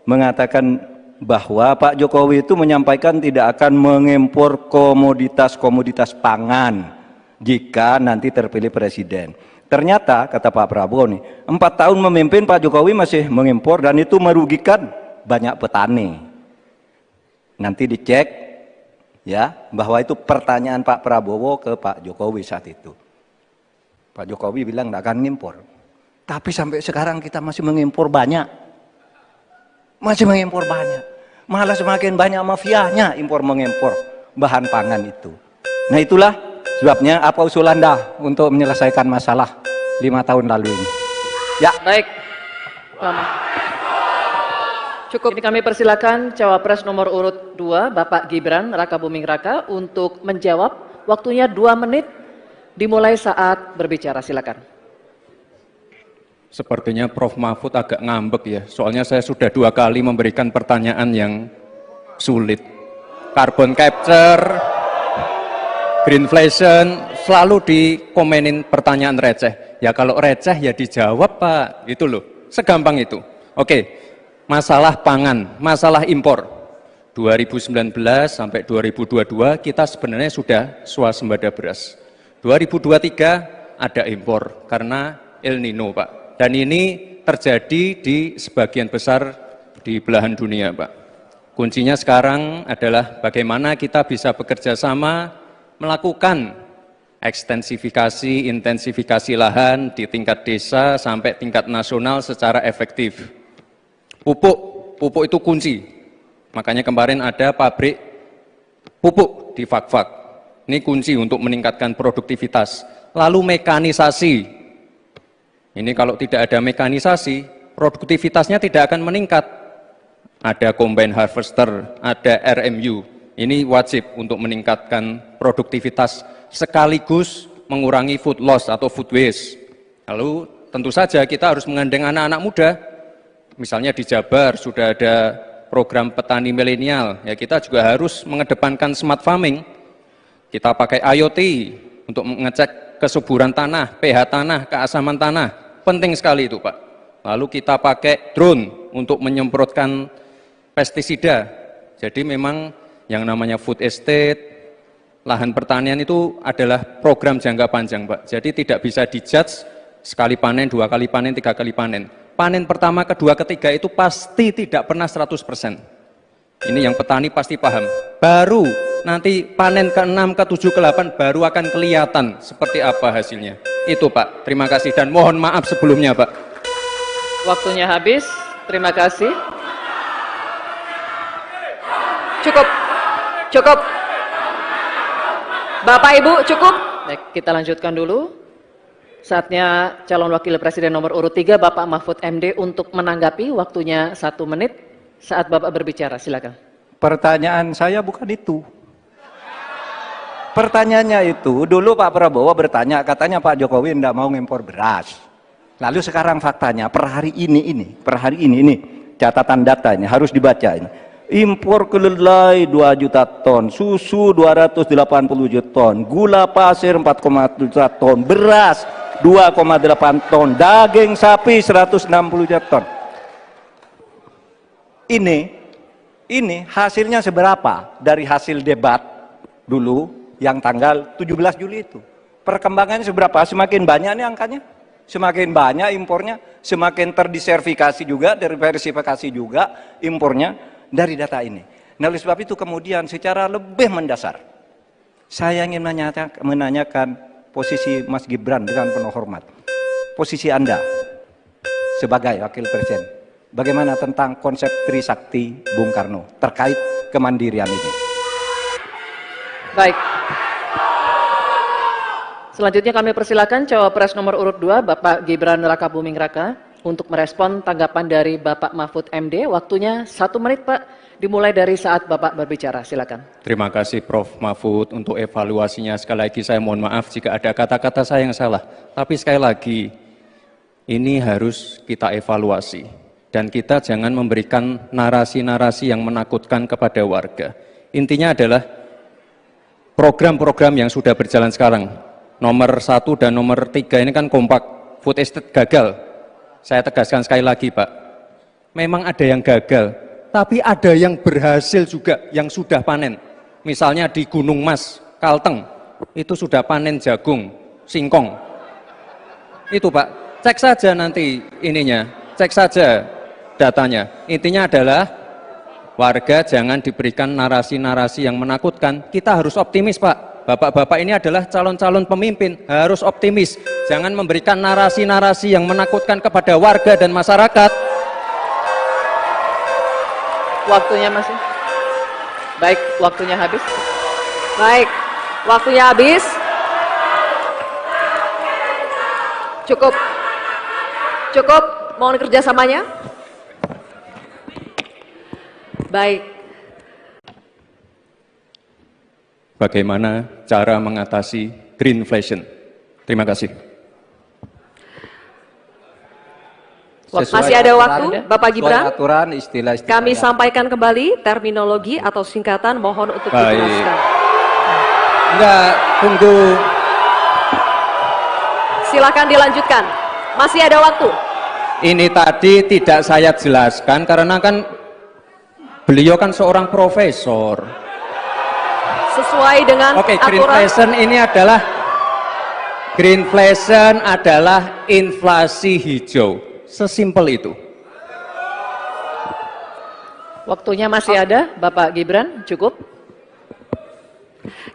Speaker 1: mengatakan bahwa Pak Jokowi itu menyampaikan tidak akan mengimpor komoditas-komoditas pangan jika nanti terpilih presiden. Ternyata, kata Pak Prabowo nih, 4 tahun memimpin Pak Jokowi masih mengimpor dan itu merugikan banyak petani. Nanti dicek ya, bahwa itu pertanyaan Pak Prabowo ke Pak Jokowi saat itu. Pak Jokowi bilang tidak akan ngimpor. Tapi sampai sekarang kita masih mengimpor banyak. Masih mengimpor banyak. Malah semakin banyak mafianya impor-mengimpor bahan pangan itu. Nah, itulah sebabnya apa usul Anda untuk menyelesaikan masalah 5 tahun lalu ini. Ya.
Speaker 2: Baik. Lama.
Speaker 4: Cukup.
Speaker 2: Ini kami persilakan cawapres nomor urut 2, Bapak Gibran Rakabuming Raka untuk menjawab. Waktunya 2 menit dimulai saat berbicara. Silakan.
Speaker 3: Sepertinya Prof. Mahfud agak ngambek ya, soalnya saya sudah 2 kali memberikan pertanyaan yang sulit. Carbon capture, greenflation, selalu dikomenin pertanyaan receh. Ya kalau receh ya dijawab Pak, gitu loh, segampang itu. Oke, masalah pangan, masalah impor. 2019 sampai 2022 kita sebenarnya sudah swasembada beras. 2023 ada impor karena El Nino Pak. Dan ini terjadi di sebagian besar di belahan dunia Pak. Kuncinya sekarang adalah bagaimana kita bisa bekerja sama melakukan ekstensifikasi, intensifikasi lahan di tingkat desa sampai tingkat nasional secara efektif. Pupuk itu kunci. Makanya kemarin ada pabrik pupuk di Fak-Fak. Ini kunci untuk meningkatkan produktivitas. Lalu mekanisasi. Ini kalau tidak ada mekanisasi, produktivitasnya tidak akan meningkat. Ada combine harvester, ada RMU. Ini wajib untuk meningkatkan produktivitas sekaligus mengurangi food loss atau food waste. Lalu tentu saja kita harus menggandeng anak-anak muda. Misalnya di Jabar sudah ada program petani milenial, ya kita juga harus mengedepankan smart farming. Kita pakai IoT untuk mengecek kesuburan tanah, pH tanah, keasaman tanah. Penting sekali itu Pak. Lalu kita pakai drone untuk menyemprotkan pestisida. Jadi memang yang namanya food estate, lahan pertanian itu adalah program jangka panjang Pak. Jadi tidak bisa dijudge sekali panen, 2 kali panen, 3 kali panen. Panen pertama, kedua, ketiga itu pasti tidak pernah 100%. Ini yang petani pasti paham. Baru nanti panen ke-6, ke-7, ke-8 baru akan kelihatan seperti apa hasilnya. Itu Pak, terima kasih dan mohon maaf sebelumnya Pak.
Speaker 2: Waktunya habis. Terima kasih.
Speaker 4: Cukup. Cukup. Bapak Ibu cukup.
Speaker 2: Baik, kita lanjutkan dulu. Saatnya calon wakil presiden nomor urut 3 Bapak Mahfud MD untuk menanggapi. Waktunya 1 menit saat Bapak berbicara. Silakan.
Speaker 1: Pertanyaan saya bukan itu. Pertanyaannya itu, dulu Pak Prabowo bertanya, katanya Pak Jokowi tidak mau ngimpor beras. Lalu sekarang faktanya, per hari ini, catatan data ini harus dibaca ini. Impor kedelai 2 juta ton, susu 280 juta ton, gula pasir 4,7 juta ton, beras 2,8 ton, daging sapi 160 juta ton. Ini hasilnya seberapa dari hasil debat dulu yang tanggal 17 Juli itu. Perkembangannya seberapa? Semakin banyak nih angkanya. Semakin banyak impornya, semakin terdiversifikasi juga, diversifikasi juga impornya dari data ini. Nah, oleh sebab itu kemudian secara lebih mendasar, saya ingin menanyakan posisi Mas Gibran dengan penuh hormat. Posisi Anda sebagai wakil presiden, bagaimana tentang konsep Trisakti Bung Karno terkait kemandirian ini?
Speaker 2: Baik. Selanjutnya kami persilakan cawapres nomor urut 2 Bapak Gibran Rakabuming Raka untuk merespon tanggapan dari Bapak Mahfud MD. Waktunya 1 menit Pak, dimulai dari saat Bapak berbicara. Silakan.
Speaker 3: Terima kasih Prof. Mahfud untuk evaluasinya. Sekali lagi saya mohon maaf jika ada kata-kata saya yang salah. Tapi sekali lagi, ini harus kita evaluasi. Dan kita jangan memberikan narasi-narasi yang menakutkan kepada warga. Intinya adalah program-program yang sudah berjalan sekarang. Nomor 1 dan nomor 3 ini kan kompak. Food estate gagal. Saya tegaskan sekali lagi Pak. Memang ada yang gagal. Tapi ada yang berhasil juga, yang sudah panen. Misalnya di Gunung Mas, Kalteng, itu sudah panen jagung, singkong. Itu Pak, cek saja nanti ininya, cek saja datanya. Intinya adalah warga jangan diberikan narasi-narasi yang menakutkan. Kita harus optimis Pak. Bapak-bapak ini adalah calon-calon pemimpin, harus optimis. Jangan memberikan narasi-narasi yang menakutkan kepada warga dan masyarakat.
Speaker 2: Waktunya masih. Baik, waktunya habis.
Speaker 4: Baik, waktunya habis. Cukup. Cukup, mohon kerjasamanya. Baik.
Speaker 3: Bagaimana cara mengatasi greenflation? Terima kasih.
Speaker 4: Masih ada waktu, Bapak Gibran.
Speaker 1: Sesuai aturan istilah-istilah.
Speaker 4: Kami sampaikan kembali terminologi atau singkatan, mohon untuk
Speaker 3: Baik.
Speaker 4: dijelaskan.
Speaker 3: Enggak, tunggu.
Speaker 4: Silakan dilanjutkan. Masih ada waktu.
Speaker 3: Ini tadi tidak saya jelaskan karena kan beliau kan seorang profesor.
Speaker 4: Sesuai dengan
Speaker 3: Oke,
Speaker 4: aturan.
Speaker 3: greenflation adalah inflasi hijau. Sesimpel itu.
Speaker 2: Waktunya masih ada, Bapak Gibran, cukup.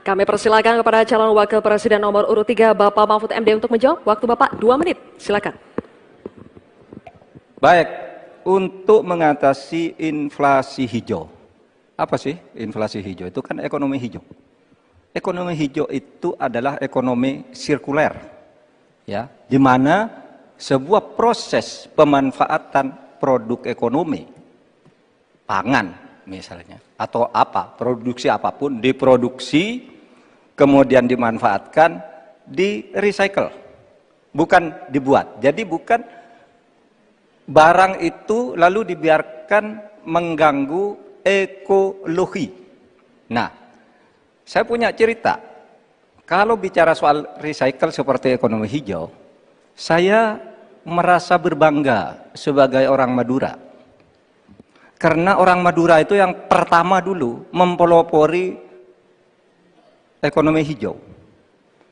Speaker 4: Kami persilakan kepada calon wakil presiden nomor urut 3 Bapak Mahfud MD untuk menjawab. Waktu Bapak 2 menit. Silakan.
Speaker 1: Baik, untuk mengatasi inflasi hijau. Apa sih inflasi hijau? Itu kan ekonomi hijau. Ekonomi hijau itu adalah ekonomi sirkuler. Ya, di mana sebuah proses pemanfaatan produk ekonomi, pangan misalnya, atau apa, produksi apapun, diproduksi, kemudian dimanfaatkan, di recycle, bukan dibuat. Jadi bukan barang itu lalu dibiarkan mengganggu ekologi. Nah, saya punya cerita, kalau bicara soal recycle seperti ekonomi hijau, saya merasa berbangga sebagai orang Madura. Karena orang Madura itu yang pertama dulu mempelopori ekonomi hijau,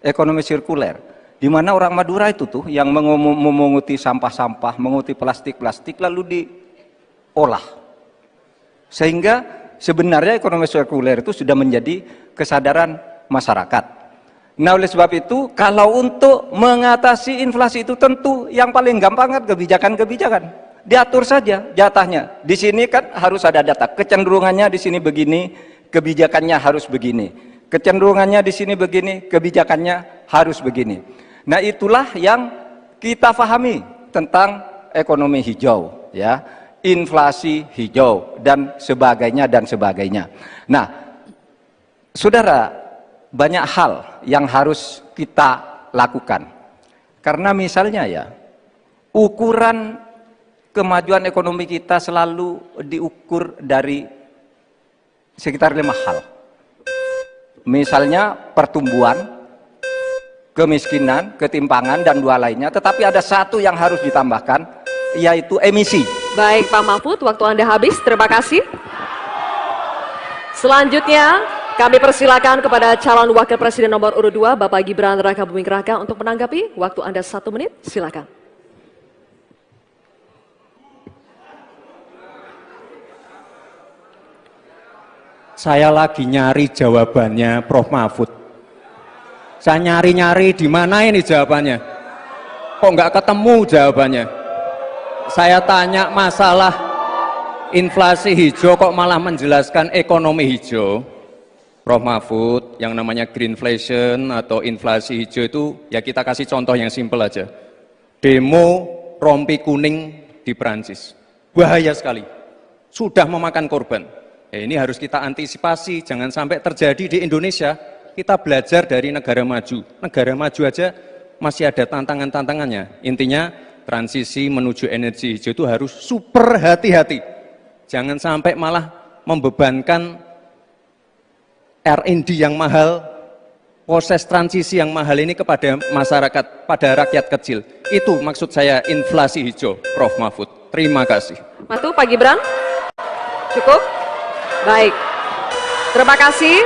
Speaker 1: ekonomi sirkuler. Di mana orang Madura itu tuh yang memunguti sampah-sampah, menguti plastik-plastik lalu diolah. Sehingga sebenarnya ekonomi sirkuler itu sudah menjadi kesadaran masyarakat. Nah, oleh sebab itu, kalau untuk mengatasi inflasi itu tentu yang paling gampang kan kebijakan-kebijakan. Diatur saja jatahnya. Di sini kan harus ada data. Kecenderungannya di sini begini, kebijakannya harus begini. Kecenderungannya di sini begini, kebijakannya harus begini. Nah, itulah yang kita pahami tentang ekonomi hijau, ya, inflasi hijau dan sebagainya dan sebagainya. Nah, saudara, banyak hal yang harus kita lakukan. Karena misalnya ya, ukuran kemajuan ekonomi kita selalu diukur dari sekitar 5 hal. Misalnya pertumbuhan, kemiskinan, ketimpangan, dan 2 lainnya. Tetapi ada satu yang harus ditambahkan, yaitu emisi.
Speaker 4: Baik Pak Mahfud, waktu Anda habis. Terima kasih. Selanjutnya, kami persilakan kepada calon wakil presiden nomor urut 2, Bapak Gibran Rakabuming Raka untuk menanggapi. Waktu Anda 1 menit, silakan.
Speaker 3: Saya lagi nyari jawabannya Prof. Mahfud. Saya nyari-nyari di mana ini jawabannya. Kok nggak ketemu jawabannya. Saya tanya masalah inflasi hijau kok malah menjelaskan ekonomi hijau. Prof. Mahfud, yang namanya greenflation atau inflasi hijau itu ya kita kasih contoh yang simpel aja. Demo rompi kuning di Perancis. Bahaya sekali. Sudah memakan korban. Ini harus kita antisipasi, jangan sampai terjadi di Indonesia. Kita belajar dari negara maju. Negara maju aja masih ada tantangan-tantangannya. Intinya transisi menuju energi hijau itu harus super hati-hati. Jangan sampai malah membebankan R&D yang mahal, proses transisi yang mahal ini kepada masyarakat, pada rakyat kecil. Itu maksud saya inflasi hijau, Prof. Mahfud. Terima kasih.
Speaker 4: Matu, Pak Gibran. Cukup? Baik. Terima kasih.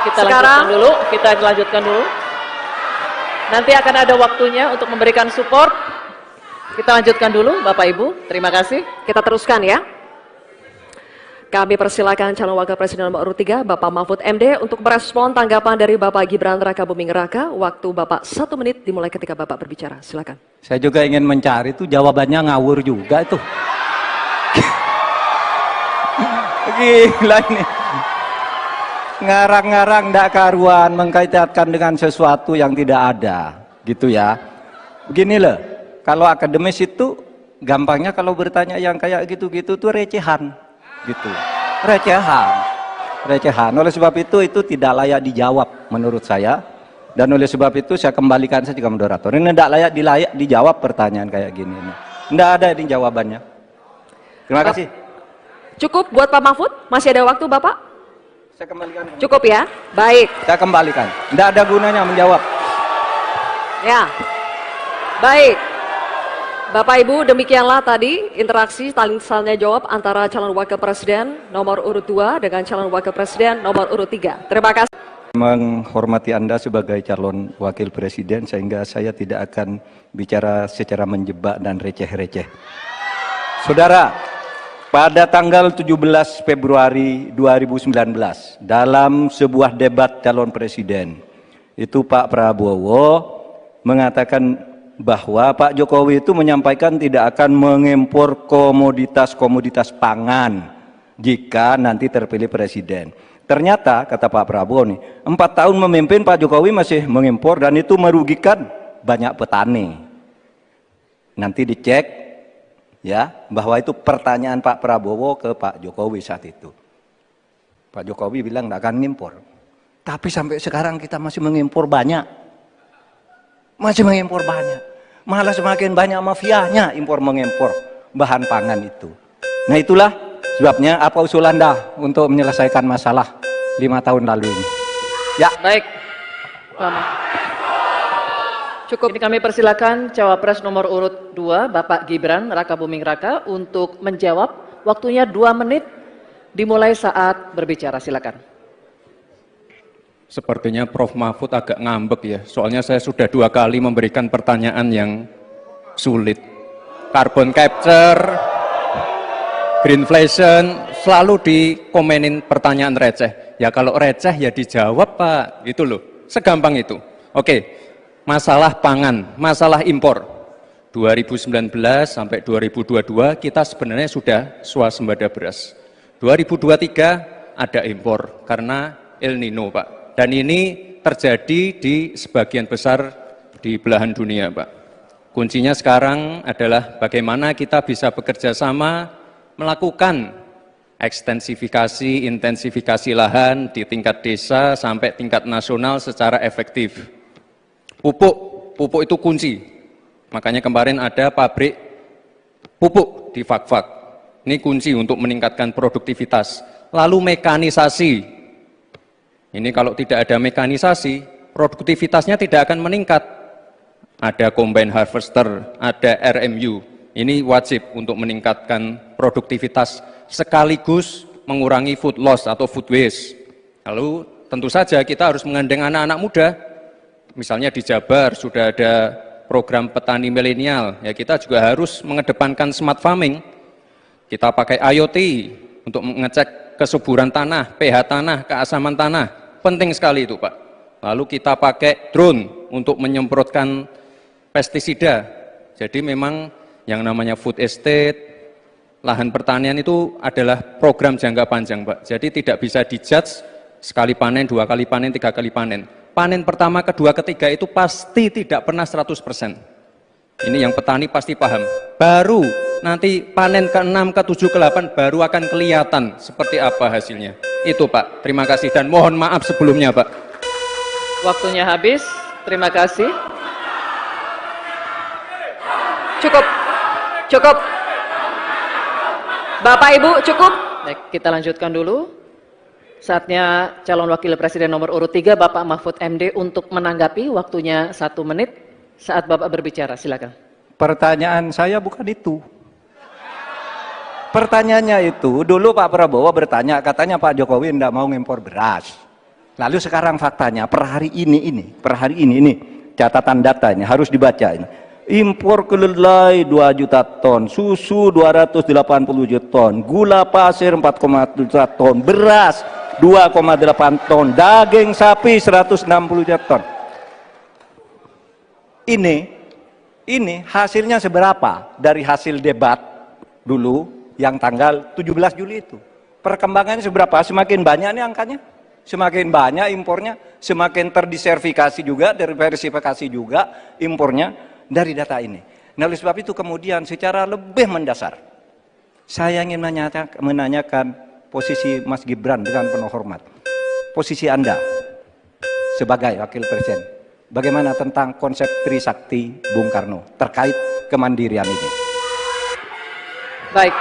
Speaker 2: Kita lanjutkan dulu. Nanti akan ada waktunya untuk memberikan support. Kita lanjutkan dulu, Bapak Ibu. Terima kasih.
Speaker 4: Kita teruskan ya. Kami persilakan calon wakil presiden nomor urut 3, Bapak Mahfud MD untuk merespon tanggapan dari Bapak Gibran Rakabuming Raka. Waktu Bapak 1 menit dimulai ketika Bapak berbicara. Silakan.
Speaker 1: Saya juga ingin mencari itu jawabannya ngawur juga itu. Gila ini. Ngarang-ngarang ndak karuan, mengkaitkan dengan sesuatu yang tidak ada, gitu ya. Begini loh, kalau akademis itu gampangnya kalau bertanya yang kayak gitu-gitu tuh recehan, gitu. Recehan. Oleh sebab itu tidak layak dijawab menurut saya. Dan oleh sebab itu saya kembalikan saja ke moderator. Ini tidak layak dijawab pertanyaan kayak gini. Tidak ada ini jawabannya. Terima kasih.
Speaker 4: Cukup buat Pak Mahfud? Masih ada waktu Bapak?
Speaker 1: Saya kembalikan.
Speaker 4: Cukup ya? Baik.
Speaker 1: Saya kembalikan. Tidak ada gunanya menjawab.
Speaker 4: Ya. Baik. Bapak Ibu, demikianlah tadi interaksi saling tanya jawab antara calon wakil presiden nomor urut 2 dengan calon wakil presiden nomor urut 3. Terima kasih.
Speaker 1: Menghormati Anda sebagai calon wakil presiden sehingga saya tidak akan bicara secara menjebak dan receh-receh. Saudara, pada tanggal 17 Februari 2019 dalam sebuah debat calon presiden itu Pak Prabowo mengatakan bahwa Pak Jokowi itu menyampaikan tidak akan mengimpor komoditas-komoditas pangan jika nanti terpilih presiden. Ternyata kata Pak Prabowo nih, 4 tahun memimpin Pak Jokowi masih mengimpor dan itu merugikan banyak petani. Nanti dicek ya bahwa itu pertanyaan Pak Prabowo ke Pak Jokowi saat itu. Pak Jokowi bilang tidak akan mengimpor. Tapi sampai sekarang kita masih mengimpor banyak. Malah semakin banyak mafianya impor mengimpor bahan pangan itu. Nah itulah sebabnya apa usul Anda untuk menyelesaikan masalah 5 tahun lalu ini? Ya.
Speaker 2: Baik. Cukup. Ini kami persilakan cawapres nomor urut 2 Bapak Gibran Rakabuming Raka untuk menjawab. Waktunya 2 menit dimulai saat berbicara. Silakan.
Speaker 3: Sepertinya Prof. Mahfud agak ngambek ya, soalnya saya sudah 2 kali memberikan pertanyaan yang sulit. Carbon capture, greenflation, selalu dikomenin pertanyaan receh. Ya kalau receh ya dijawab Pak, gitu loh, segampang itu. Oke, masalah pangan, masalah impor. 2019 sampai 2022 kita sebenarnya sudah swasembada beras. 2023 ada impor karena El Nino Pak. Dan ini terjadi di sebagian besar di belahan dunia Pak. Kuncinya sekarang adalah bagaimana kita bisa bekerja sama melakukan ekstensifikasi, intensifikasi lahan di tingkat desa sampai tingkat nasional secara efektif. Pupuk itu kunci. Makanya kemarin ada pabrik pupuk di Fak-Fak. Ini kunci untuk meningkatkan produktivitas. Lalu mekanisasi. Ini kalau tidak ada mekanisasi, produktivitasnya tidak akan meningkat. Ada combine harvester, ada RMU. Ini wajib untuk meningkatkan produktivitas sekaligus mengurangi food loss atau food waste. Lalu tentu saja kita harus menggandeng anak-anak muda. Misalnya di Jabar sudah ada program petani milenial. Ya kita juga harus mengedepankan smart farming. Kita pakai IoT untuk mengecek kesuburan tanah, pH tanah, keasaman tanah. Penting sekali itu Pak. Lalu kita pakai drone untuk menyemprotkan pestisida. Jadi memang yang namanya food estate, lahan pertanian itu adalah program jangka panjang Pak. Jadi tidak bisa dijudge sekali panen, 2 kali panen, 3 kali panen. Panen pertama, kedua, ketiga itu pasti tidak pernah 100%. Ini yang petani pasti paham. Baru nanti panen ke-6, ke-7, ke-8 baru akan kelihatan seperti apa hasilnya. Itu Pak, terima kasih dan mohon maaf sebelumnya Pak.
Speaker 2: Waktunya habis, terima kasih.
Speaker 4: Cukup. Bapak Ibu cukup.
Speaker 2: Baik, kita lanjutkan dulu. Saatnya calon wakil presiden nomor urut 3 Bapak Mahfud MD untuk menanggapi. Waktunya 1 menit saat Bapak berbicara, silakan.
Speaker 1: Pertanyaan saya bukan itu. Pertanyaannya itu, dulu Pak Prabowo bertanya, katanya Pak Jokowi tidak mau ngimpor beras. Lalu sekarang faktanya, per hari ini, catatan datanya harus dibaca ini. Impor kedelai 2 juta ton, susu 280 juta ton, gula pasir 4,1 juta ton, beras 2,8 ton, daging sapi 160 juta ton. Ini hasilnya seberapa dari hasil debat dulu yang tanggal 17 Juli itu. Perkembangannya seberapa? Semakin banyak nih angkanya. Semakin banyak impornya, semakin terdiversifikasi juga, diversifikasi juga impornya dari data ini. Nah, oleh sebab itu kemudian secara lebih mendasar, saya ingin menanyakan posisi Mas Gibran dengan penuh hormat. Posisi Anda sebagai Wakil Presiden, bagaimana tentang konsep Trisakti Bung Karno terkait kemandirian ini?
Speaker 2: Baik.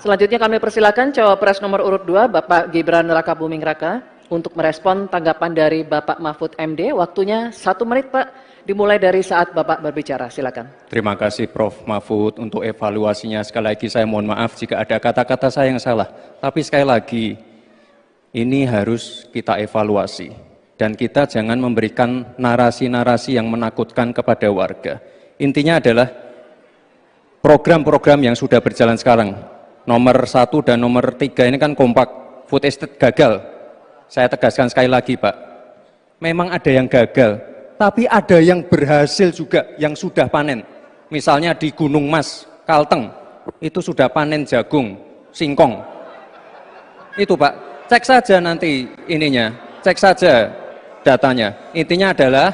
Speaker 2: Selanjutnya kami persilakan cawapres nomor urut 2 Bapak Gibran Rakabuming Raka untuk merespon tanggapan dari Bapak Mahfud MD. Waktunya 1 menit Pak, dimulai dari saat Bapak berbicara. Silakan.
Speaker 3: Terima kasih Prof. Mahfud untuk evaluasinya. Sekali lagi saya mohon maaf jika ada kata-kata saya yang salah. Tapi sekali lagi, ini harus kita evaluasi. Dan kita jangan memberikan narasi-narasi yang menakutkan kepada warga. Intinya adalah program-program yang sudah berjalan sekarang. Nomor 1 dan nomor 3 ini kan kompak. Food estate gagal. Saya tegaskan sekali lagi Pak. Memang ada yang gagal. Tapi ada yang berhasil juga, yang sudah panen. Misalnya di Gunung Mas, Kalteng, itu sudah panen jagung, singkong. Itu Pak, cek saja nanti ininya, cek saja datanya. Intinya adalah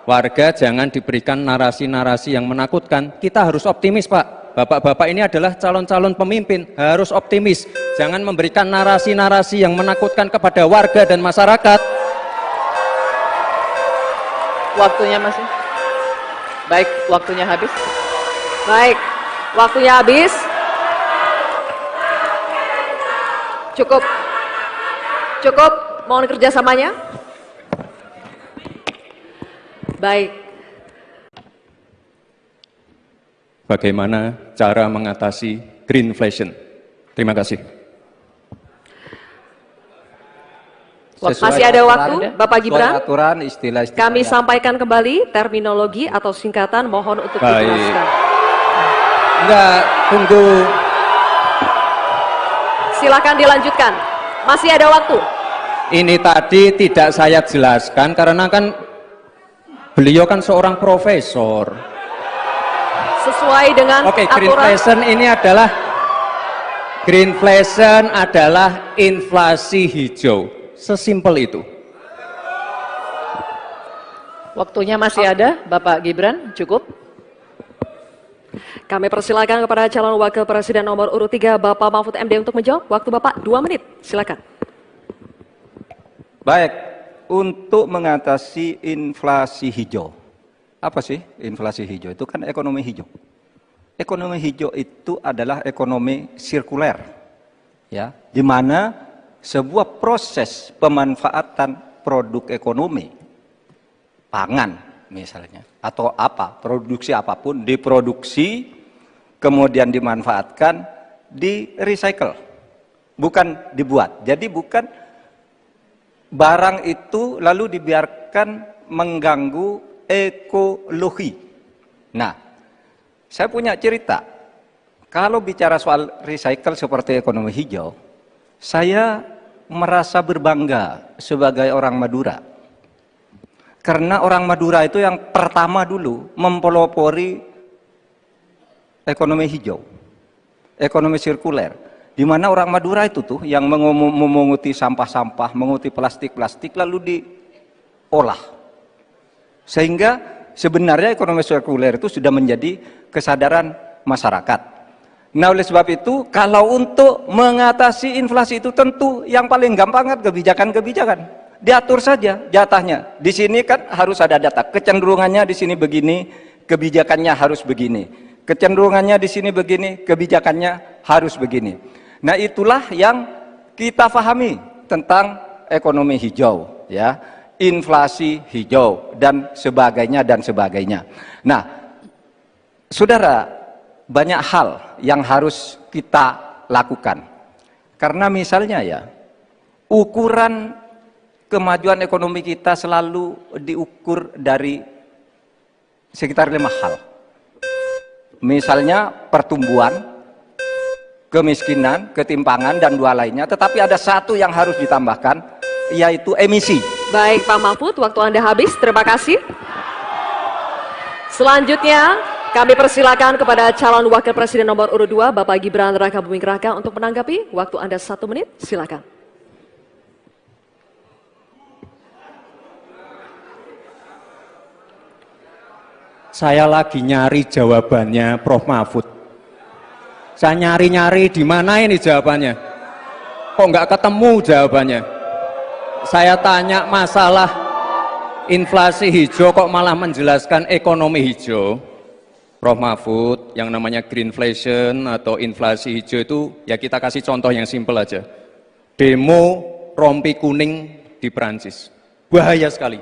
Speaker 3: warga jangan diberikan narasi-narasi yang menakutkan. Kita harus optimis Pak. Bapak-bapak ini adalah calon-calon pemimpin, harus optimis. Jangan memberikan narasi-narasi yang menakutkan kepada warga dan masyarakat.
Speaker 2: Waktunya masih. Baik, waktunya habis.
Speaker 4: Baik, waktunya habis. Cukup. Cukup, mohon kerjasamanya. Baik.
Speaker 3: Bagaimana cara mengatasi greenflation? Terima kasih.
Speaker 4: Masih ada waktu, Bapak Gibran.
Speaker 1: Aturan, istilah-istilah
Speaker 4: Kami sampaikan kembali terminologi atau singkatan, mohon untuk dijelaskan.
Speaker 3: Enggak, tunggu.
Speaker 4: Silakan dilanjutkan. Masih ada waktu.
Speaker 3: Ini tadi tidak saya jelaskan karena kan beliau kan seorang profesor.
Speaker 4: Sesuai dengan
Speaker 3: Oke,
Speaker 4: aturan.
Speaker 3: greenflation adalah inflasi hijau. Sesimpel itu.
Speaker 2: Waktunya masih ada, Bapak Gibran, cukup.
Speaker 4: Kami persilakan kepada calon wakil presiden nomor urut 3 Bapak Mahfud MD untuk menjawab. Waktu Bapak 2 menit, silakan.
Speaker 1: Baik, untuk mengatasi inflasi hijau. Apa sih inflasi hijau? Itu kan ekonomi hijau. Ekonomi hijau itu adalah ekonomi sirkuler, ya, di mana sebuah proses pemanfaatan produk ekonomi, pangan misalnya, atau apa, produksi apapun, diproduksi, kemudian dimanfaatkan, di recycle, bukan dibuat. Jadi bukan barang itu lalu dibiarkan mengganggu ekologi. Nah, saya punya cerita. Kalau bicara soal recycle seperti ekonomi hijau, saya merasa berbangga sebagai orang Madura. Karena orang Madura itu yang pertama dulu mempelopori ekonomi hijau, ekonomi sirkuler. Di mana orang Madura itu tuh yang memunguti sampah-sampah, menguti plastik-plastik lalu diolah. Sehingga sebenarnya ekonomi sirkuler itu sudah menjadi kesadaran masyarakat. Nah, oleh sebab itu, kalau untuk mengatasi inflasi itu tentu yang paling gampang kan kebijakan-kebijakan. Diatur saja jatahnya. Di sini kan harus ada data. Kecenderungannya di sini begini, kebijakannya harus begini. Kecenderungannya di sini begini, kebijakannya harus begini. Nah, itulah yang kita pahami tentang ekonomi hijau, ya. Inflasi hijau dan sebagainya dan sebagainya. Nah, saudara, banyak hal yang harus kita lakukan. Karena misalnya ya, ukuran kemajuan ekonomi kita selalu diukur dari sekitar 5 hal. Misalnya pertumbuhan, kemiskinan, ketimpangan, dan 2 lainnya. Tetapi ada 1 yang harus ditambahkan, yaitu emisi.
Speaker 4: Baik Pak Mahfud, waktu Anda habis. Terima kasih. Selanjutnya, kami persilakan kepada calon wakil presiden nomor urut 2, Bapak Gibran Rakabuming Raka untuk menanggapi. Waktu Anda 1 menit, silakan.
Speaker 3: Saya lagi nyari jawabannya Prof. Mahfud. Saya nyari-nyari di mana ini jawabannya. Kok nggak ketemu jawabannya? Saya tanya masalah inflasi hijau kok malah menjelaskan ekonomi hijau. Prof. Mahfud, yang namanya greenflation atau inflasi hijau itu, ya kita kasih contoh yang simpel aja. Demo rompi kuning di Perancis. Bahaya sekali.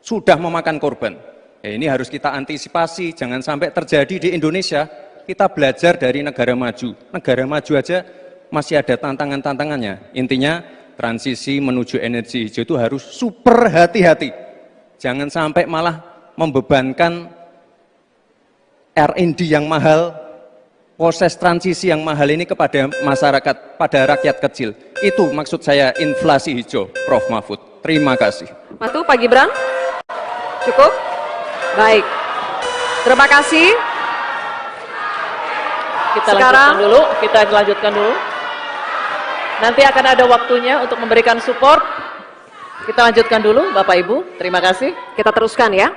Speaker 3: Sudah memakan korban. Ya, ini harus kita antisipasi, jangan sampai terjadi di Indonesia. Kita belajar dari negara maju. Negara maju aja masih ada tantangan-tantangannya. Intinya, transisi menuju energi hijau itu harus super hati-hati. Jangan sampai malah membebankan R&D yang mahal, proses transisi yang mahal ini kepada masyarakat, pada rakyat kecil. Itu maksud saya inflasi hijau, Prof. Mahfud. Terima kasih.
Speaker 4: Matu, Pak Gibran? Cukup? Baik. Terima kasih.
Speaker 2: Kita lanjutkan dulu. Nanti akan ada waktunya untuk memberikan support. Kita lanjutkan dulu, Bapak Ibu. Terima kasih.
Speaker 4: Kita teruskan ya.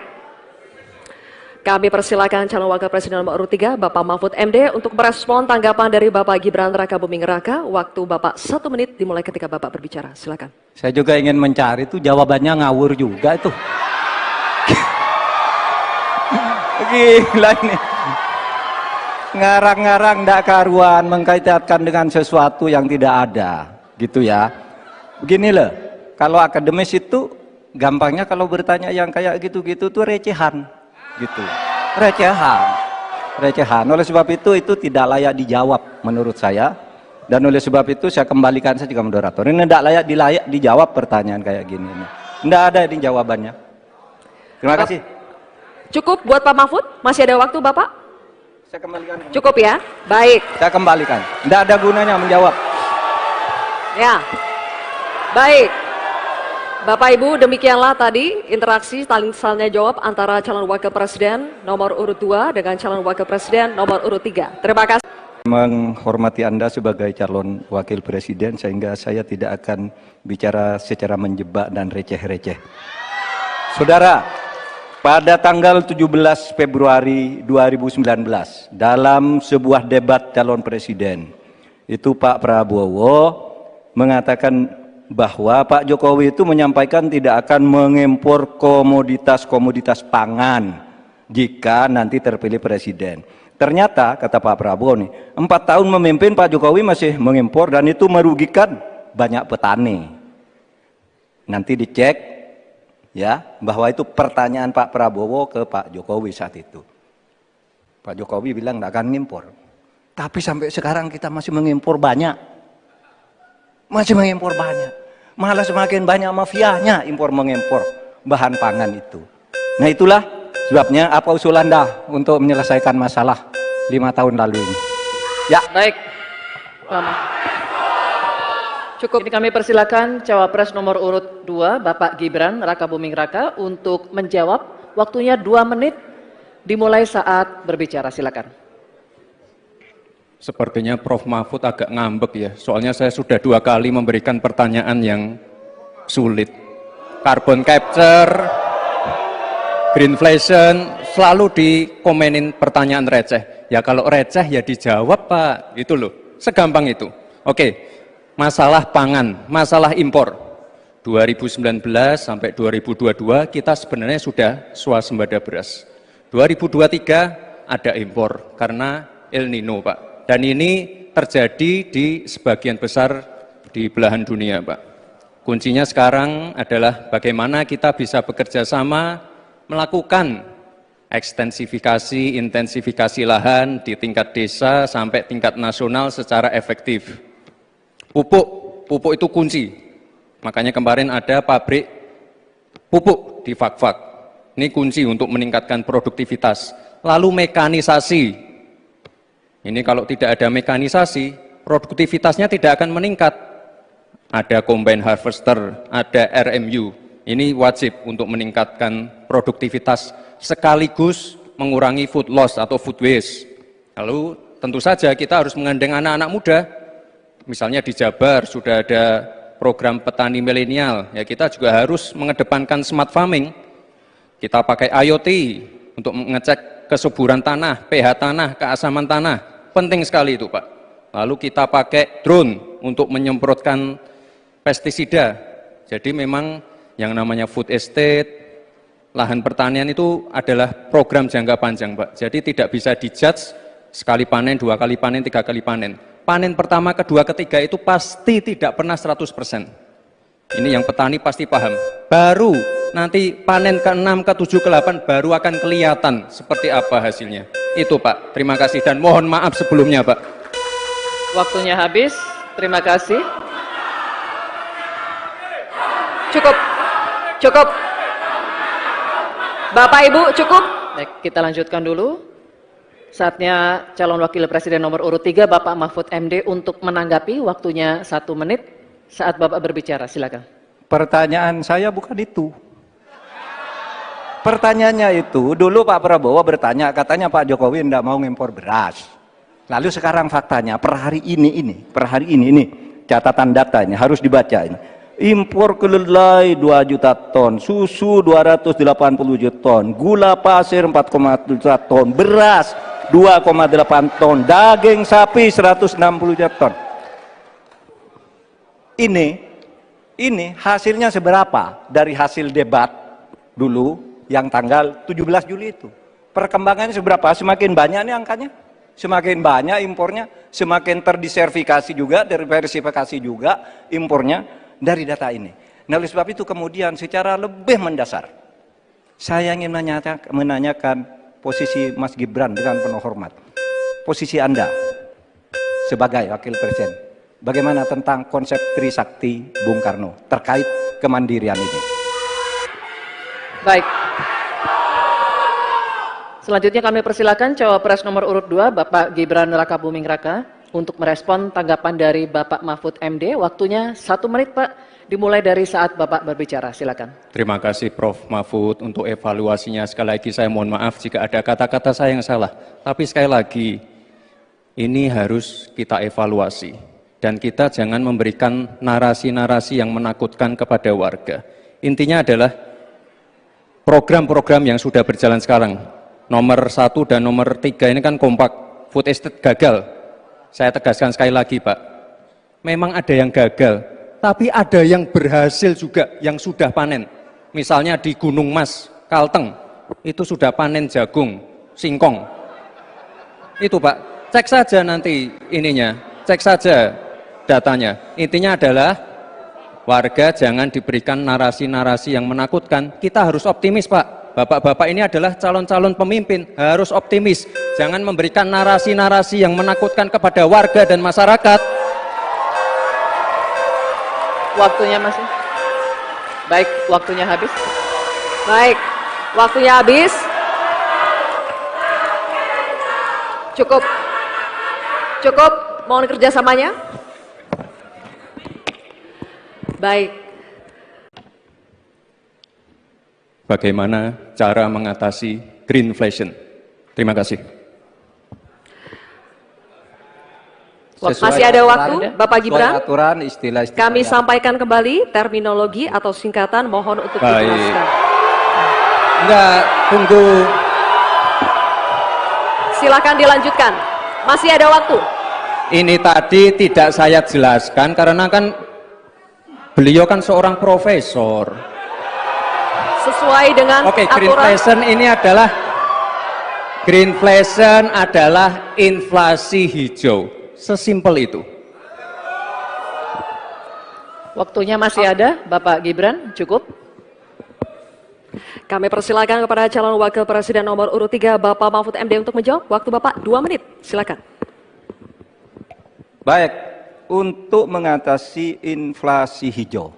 Speaker 4: Kami persilakan calon wakil presiden nomor urut 3, Bapak Mahfud MD, untuk merespon tanggapan dari Bapak Gibran Raka Buming Raka. Waktu Bapak 1 menit dimulai ketika Bapak berbicara. Silakan.
Speaker 1: Saya juga ingin mencari itu jawabannya ngawur juga itu. Gila ini. Ngarang-ngarang ndak karuan, mengkaitkan dengan sesuatu yang tidak ada, gitu ya. Begini loh, kalau akademis itu gampangnya kalau bertanya yang kayak gitu-gitu tuh recehan, gitu. Recehan. Oleh sebab itu tidak layak dijawab menurut saya. Dan oleh sebab itu saya kembalikan saja ke moderator. Ini tidak layak dijawab pertanyaan kayak gini. Tidak ada ini jawabannya. Terima kasih.
Speaker 4: Cukup buat Pak Mahfud? Masih ada waktu Bapak?
Speaker 1: Saya kembalikan.
Speaker 4: Cukup ya? Baik.
Speaker 1: Saya kembalikan. Tidak ada gunanya menjawab.
Speaker 4: Ya. Baik. Bapak Ibu, demikianlah tadi interaksi saling jawab antara calon wakil presiden nomor urut 2 dengan calon wakil presiden nomor urut 3. Terima kasih.
Speaker 1: Menghormati Anda sebagai calon wakil presiden, sehingga saya tidak akan bicara secara menjebak dan receh-receh. Saudara, pada tanggal 17 Februari 2019, dalam sebuah debat calon presiden, itu Pak Prabowo mengatakan bahwa Pak Jokowi itu menyampaikan tidak akan mengimpor komoditas-komoditas pangan jika nanti terpilih presiden. Ternyata, kata Pak Prabowo nih, 4 tahun memimpin Pak Jokowi masih mengimpor dan itu merugikan banyak petani. Nanti dicek ya, bahwa itu pertanyaan Pak Prabowo ke Pak Jokowi saat itu. Pak Jokowi bilang tidak akan ngimpor. Tapi sampai sekarang kita masih mengimpor banyak. Malah semakin banyak mafianya impor-mengimpor bahan pangan itu. Nah itulah sebabnya apa usul Anda untuk menyelesaikan masalah 5 tahun lalu ini. Ya.
Speaker 2: Baik. Cukup. Ini kami persilakan cawapres nomor urut 2, Bapak Gibran Raka Buming Raka, untuk menjawab. Waktunya 2 menit dimulai saat berbicara. Silakan.
Speaker 3: Sepertinya Prof. Mahfud agak ngambek ya, soalnya saya sudah 2 kali memberikan pertanyaan yang sulit. Carbon capture, greenflation, selalu dikomenin pertanyaan receh. Ya kalau receh ya dijawab Pak, itu loh, segampang itu. Oke, masalah pangan, masalah impor. 2019 sampai 2022 kita sebenarnya sudah swasembada beras. 2023 ada impor karena El Nino Pak. Dan ini terjadi di sebagian besar di belahan dunia Pak. Kuncinya sekarang adalah bagaimana kita bisa bekerja sama melakukan ekstensifikasi, intensifikasi lahan di tingkat desa sampai tingkat nasional secara efektif. Pupuk itu kunci. Makanya kemarin ada pabrik pupuk di Fak-Fak. Ini kunci untuk meningkatkan produktivitas. Lalu mekanisasi. Ini kalau tidak ada mekanisasi, produktivitasnya tidak akan meningkat. Ada combine harvester, ada RMU. Ini wajib untuk meningkatkan produktivitas sekaligus mengurangi food loss atau food waste. Lalu tentu saja kita harus menggandeng anak-anak muda. Misalnya di Jabar sudah ada program petani milenial. Ya kita juga harus mengedepankan smart farming. Kita pakai IoT, untuk mengecek kesuburan tanah, pH tanah, keasaman tanah. Penting sekali itu, Pak. Lalu kita pakai drone untuk menyemprotkan pestisida. Jadi memang yang namanya food estate, lahan pertanian itu adalah program jangka panjang, Pak. Jadi tidak bisa dijudge sekali panen, 2 kali panen, 3 kali panen. Panen pertama, kedua, ketiga itu pasti tidak pernah 100%. Ini yang petani pasti paham. Baru nanti panen ke-6, ke-7, ke-8 baru akan kelihatan seperti apa hasilnya. Itu, Pak. Terima kasih dan mohon maaf sebelumnya, Pak.
Speaker 2: Waktunya habis. Terima kasih.
Speaker 4: Cukup. Cukup. Bapak Ibu cukup.
Speaker 2: Baik, kita lanjutkan dulu. Saatnya calon wakil presiden nomor urut 3 Bapak Mahfud MD untuk menanggapi, waktunya 1 menit saat Bapak berbicara, silakan.
Speaker 1: Pertanyaan saya bukan itu. Pertanyaannya itu, dulu Pak Prabowo bertanya, katanya Pak Jokowi tidak mau ngimpor beras. Lalu sekarang faktanya, per hari ini, catatan data ini harus dibaca ini. Impor kedelai 2 juta ton, susu 280 juta ton, gula pasir 4,1 juta ton, beras 2,8 ton, daging sapi 160 juta ton. Ini hasilnya seberapa dari hasil debat dulu yang tanggal 17 Juli itu. Perkembangannya seberapa? Semakin banyak nih angkanya, semakin banyak impornya, semakin terdiversifikasi juga, diversifikasi juga impornya dari data ini. Nah, oleh sebab itu kemudian secara lebih mendasar, saya ingin menanyakan posisi Mas Gibran dengan penuh hormat. Posisi Anda sebagai wakil presiden, bagaimana tentang konsep Trisakti Bung Karno terkait kemandirian ini?
Speaker 2: Baik. Selanjutnya kami persilakan cawapres nomor urut 2 Bapak Gibran Rakabuming Raka untuk merespon tanggapan dari Bapak Mahfud MD. Waktunya 1 menit, Pak. Dimulai dari saat Bapak berbicara, silakan.
Speaker 3: Terima kasih Prof. Mahfud untuk evaluasinya. Sekali lagi saya mohon maaf jika ada kata-kata saya yang salah. Tapi sekali lagi, ini harus kita evaluasi. Dan kita jangan memberikan narasi-narasi yang menakutkan kepada warga. Intinya adalah program-program yang sudah berjalan sekarang. Nomor 1 dan nomor 3 ini kan kompak. Food estate gagal. Saya tegaskan sekali lagi, Pak. Memang ada yang gagal. Tapi ada yang berhasil juga, yang sudah panen. Misalnya di Gunung Mas, Kalteng, itu sudah panen jagung, singkong. Itu Pak, cek saja nanti ininya, cek saja datanya. Intinya adalah warga jangan diberikan narasi-narasi yang menakutkan. Kita harus optimis, Pak. Bapak-bapak ini adalah calon-calon pemimpin, harus optimis. Jangan memberikan narasi-narasi yang menakutkan kepada warga dan masyarakat.
Speaker 2: Waktunya masih. Baik, waktunya habis.
Speaker 4: Baik, waktunya habis. Cukup. Cukup, mohon kerjasamanya. Baik.
Speaker 3: Bagaimana cara mengatasi greenflation? Terima kasih.
Speaker 4: Masih ada waktu, Bapak Gibran.
Speaker 1: Aturan, istilah-istilah
Speaker 4: Kami sampaikan kembali terminologi atau singkatan, mohon untuk dijelaskan.
Speaker 3: Enggak, tunggu.
Speaker 4: Silakan dilanjutkan. Masih ada waktu.
Speaker 3: Ini tadi tidak saya jelaskan karena kan beliau kan seorang profesor.
Speaker 4: Sesuai dengan
Speaker 3: Oke,
Speaker 4: aturan.
Speaker 3: greenflation adalah inflasi hijau. Sesimpel itu.
Speaker 2: Waktunya masih ada, Bapak Gibran, cukup.
Speaker 4: Kami persilakan kepada calon wakil presiden nomor urut 3 Bapak Mahfud MD untuk menjawab. Waktu Bapak 2 menit, silakan.
Speaker 1: Baik, untuk mengatasi inflasi hijau.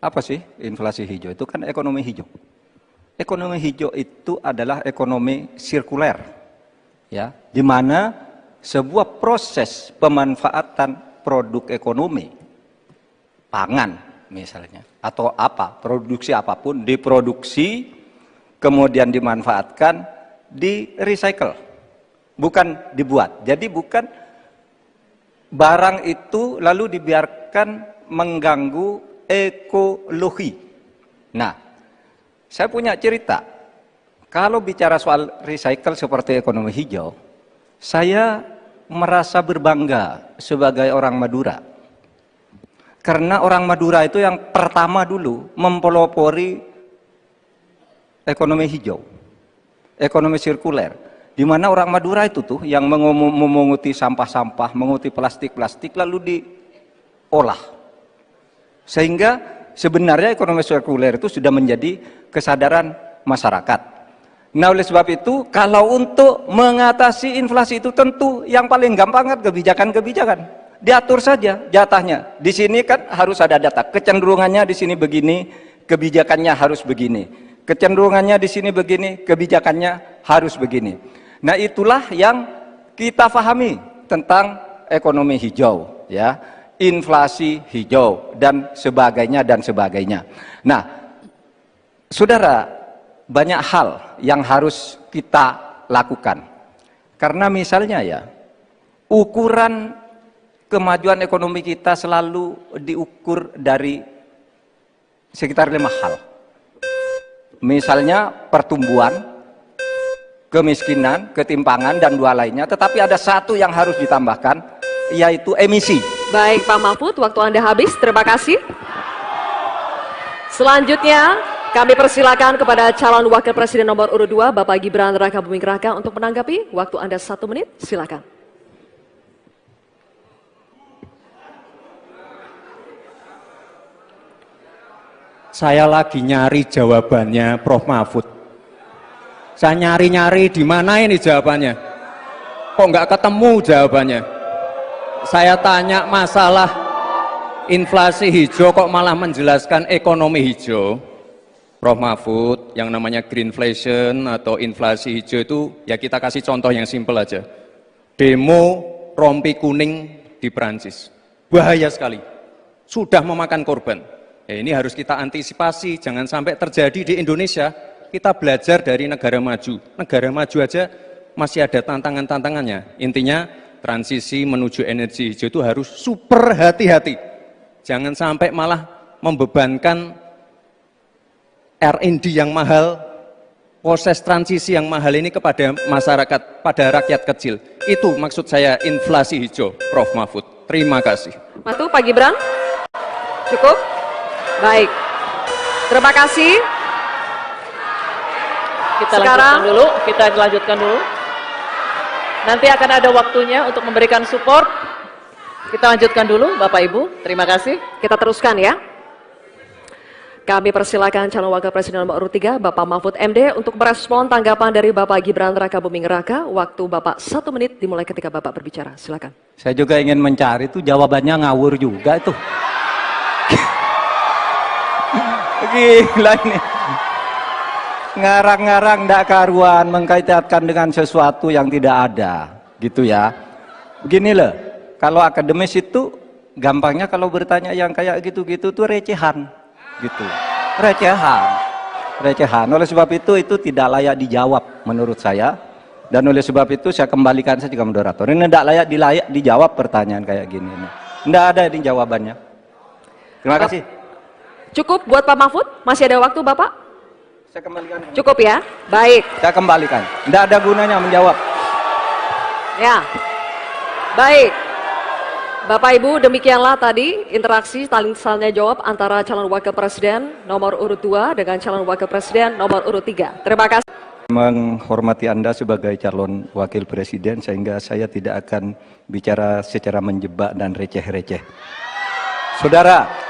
Speaker 1: Apa sih inflasi hijau? Itu kan ekonomi hijau. Ekonomi hijau itu adalah ekonomi sirkuler, ya, di mana sebuah proses pemanfaatan produk ekonomi, pangan misalnya, atau apa, produksi apapun, diproduksi, kemudian dimanfaatkan, di recycle, bukan dibuat. Jadi bukan barang itu lalu dibiarkan mengganggu ekologi. Nah, saya punya cerita. Kalau bicara soal recycle seperti ekonomi hijau, saya merasa berbangga sebagai orang Madura. Karena orang Madura itu yang pertama dulu mempelopori ekonomi hijau, ekonomi sirkuler. Di mana orang Madura itu tuh yang memunguti sampah-sampah, menguti plastik-plastik lalu diolah. Sehingga sebenarnya ekonomi sirkuler itu sudah menjadi kesadaran masyarakat. Nah, oleh sebab itu, kalau untuk mengatasi inflasi itu tentu yang paling gampang kan kebijakan-kebijakan. Diatur saja jatahnya. Di sini kan harus ada data. Kecenderungannya di sini begini, kebijakannya harus begini. Kecenderungannya di sini begini, kebijakannya harus begini. Nah, itulah yang kita pahami tentang ekonomi hijau, ya, inflasi hijau dan sebagainya dan sebagainya. Nah, saudara, banyak hal yang harus kita lakukan. Karena misalnya ya, ukuran kemajuan ekonomi kita selalu diukur dari sekitar 5 hal. Misalnya pertumbuhan, kemiskinan, ketimpangan, dan 2 lainnya. Tetapi ada satu yang harus ditambahkan, yaitu emisi.
Speaker 4: Baik Pak Mahfud, waktu Anda habis. Terima kasih. Selanjutnya, kami persilakan kepada calon wakil presiden nomor urut 2, Bapak Gibran Rakabuming Raka untuk menanggapi. Waktu Anda 1 menit, silakan.
Speaker 3: Saya lagi nyari jawabannya Prof. Mahfud. Saya nyari-nyari di mana ini jawabannya. Kok nggak ketemu jawabannya? Saya tanya masalah inflasi hijau kok malah menjelaskan ekonomi hijau. Prof. Mahfud, yang namanya greenflation atau inflasi hijau itu ya kita kasih contoh yang simpel aja. Demo rompi kuning di Perancis. Bahaya sekali. Sudah memakan korban. Ya, ini harus kita antisipasi, jangan sampai terjadi di Indonesia. Kita belajar dari negara maju. Negara maju aja masih ada tantangan-tantangannya. Intinya transisi menuju energi hijau itu harus super hati-hati. Jangan sampai malah membebankan R&D yang mahal, proses transisi yang mahal ini kepada masyarakat, pada rakyat kecil. Itu maksud saya inflasi hijau, Prof. Mahfud. Terima kasih.
Speaker 4: Matu, Pak Gibran. Cukup? Baik. Terima kasih.
Speaker 2: Kita lanjutkan dulu. Nanti akan ada waktunya untuk memberikan support. Kita lanjutkan dulu, Bapak Ibu. Terima kasih.
Speaker 4: Kita teruskan ya. Kami persilakan calon wakil presiden nomor urut 3, Bapak Mahfud MD, untuk merespon tanggapan dari Bapak Gibran Rakabuming Raka. Waktu Bapak 1 menit dimulai ketika Bapak berbicara. Silakan.
Speaker 1: Saya juga ingin mencari itu jawabannya ngawur juga itu. Gila ini. Ngarang-ngarang ndak karuan, mengkaitkan dengan sesuatu yang tidak ada, gitu ya. Begini loh, kalau akademis itu gampangnya kalau bertanya yang kayak gitu-gitu tuh recehan, gitu. Recehan. Oleh sebab itu tidak layak dijawab menurut saya. Dan oleh sebab itu saya kembalikan saja ke moderator. Ini tidak layak dijawab pertanyaan kayak gini. Tidak ada ini jawabannya. Terima kasih.
Speaker 4: Cukup buat Pak Mahfud? Masih ada waktu Bapak?
Speaker 1: Saya kembalikan.
Speaker 4: Cukup ya? Baik.
Speaker 1: Saya kembalikan. Tidak ada gunanya menjawab.
Speaker 4: Ya. Baik. Bapak Ibu, demikianlah tadi interaksi saling jawab antara calon wakil presiden nomor urut 2 dengan calon wakil presiden nomor urut 3. Terima kasih.
Speaker 1: Menghormati Anda sebagai calon wakil presiden sehingga saya tidak akan bicara secara menjebak dan receh-receh. Saudara,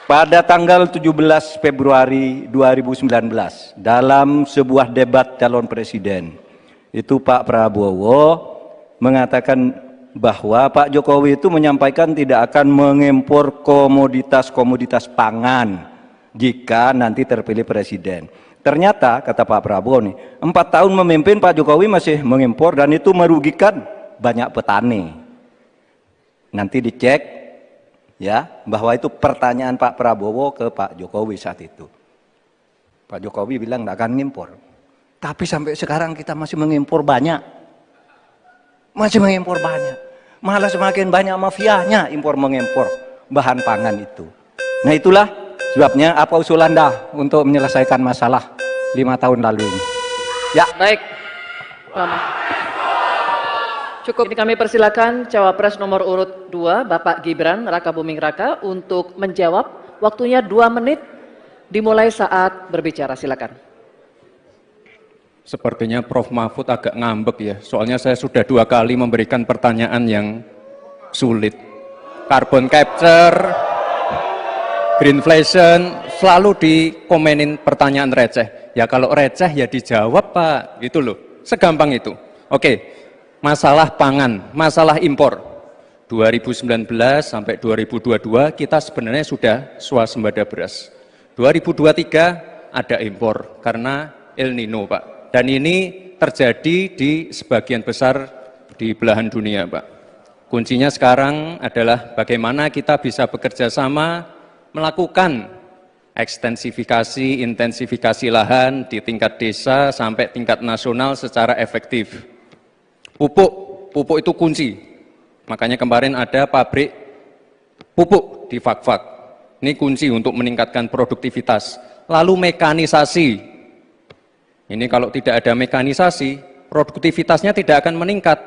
Speaker 1: pada tanggal 17 Februari 2019 dalam sebuah debat calon presiden itu Pak Prabowo mengatakan bahwa Pak Jokowi itu menyampaikan tidak akan mengimpor komoditas-komoditas pangan jika nanti terpilih presiden. Ternyata kata Pak Prabowo nih, 4 tahun memimpin Pak Jokowi masih mengimpor dan itu merugikan banyak petani. Nanti dicek ya, bahwa itu pertanyaan Pak Prabowo ke Pak Jokowi saat itu. Pak Jokowi bilang tidak akan ngimpor. Tapi sampai sekarang kita masih mengimpor banyak. Masih mengimpor banyak. Malah semakin banyak mafianya impor mengimpor bahan pangan itu. Nah itulah sebabnya apa usul Anda untuk menyelesaikan masalah 5 tahun lalu ini. Ya.
Speaker 2: Baik. Lama. Cukup. Ini kami persilakan cawapres nomor urut 2, Bapak Gibran Rakabuming Raka untuk menjawab. Waktunya 2 menit dimulai saat berbicara. Silakan.
Speaker 3: Sepertinya Prof. Mahfud agak ngambek ya, soalnya saya sudah 2 kali memberikan pertanyaan yang sulit. Carbon capture, greenflation, selalu dikomenin pertanyaan receh. Ya kalau receh ya dijawab Pak, gitu loh, segampang itu. Oke, masalah pangan, masalah impor. 2019 sampai 2022 kita sebenarnya sudah swasembada beras. 2023 ada impor karena El Nino Pak. Dan ini terjadi di sebagian besar di belahan dunia Pak. Kuncinya sekarang adalah bagaimana kita bisa bekerja sama melakukan ekstensifikasi, intensifikasi lahan di tingkat desa sampai tingkat nasional secara efektif. Pupuk itu kunci. Makanya kemarin ada pabrik pupuk di Fak-Fak. Ini kunci untuk meningkatkan produktivitas. Lalu mekanisasi. Ini kalau tidak ada mekanisasi, produktivitasnya tidak akan meningkat.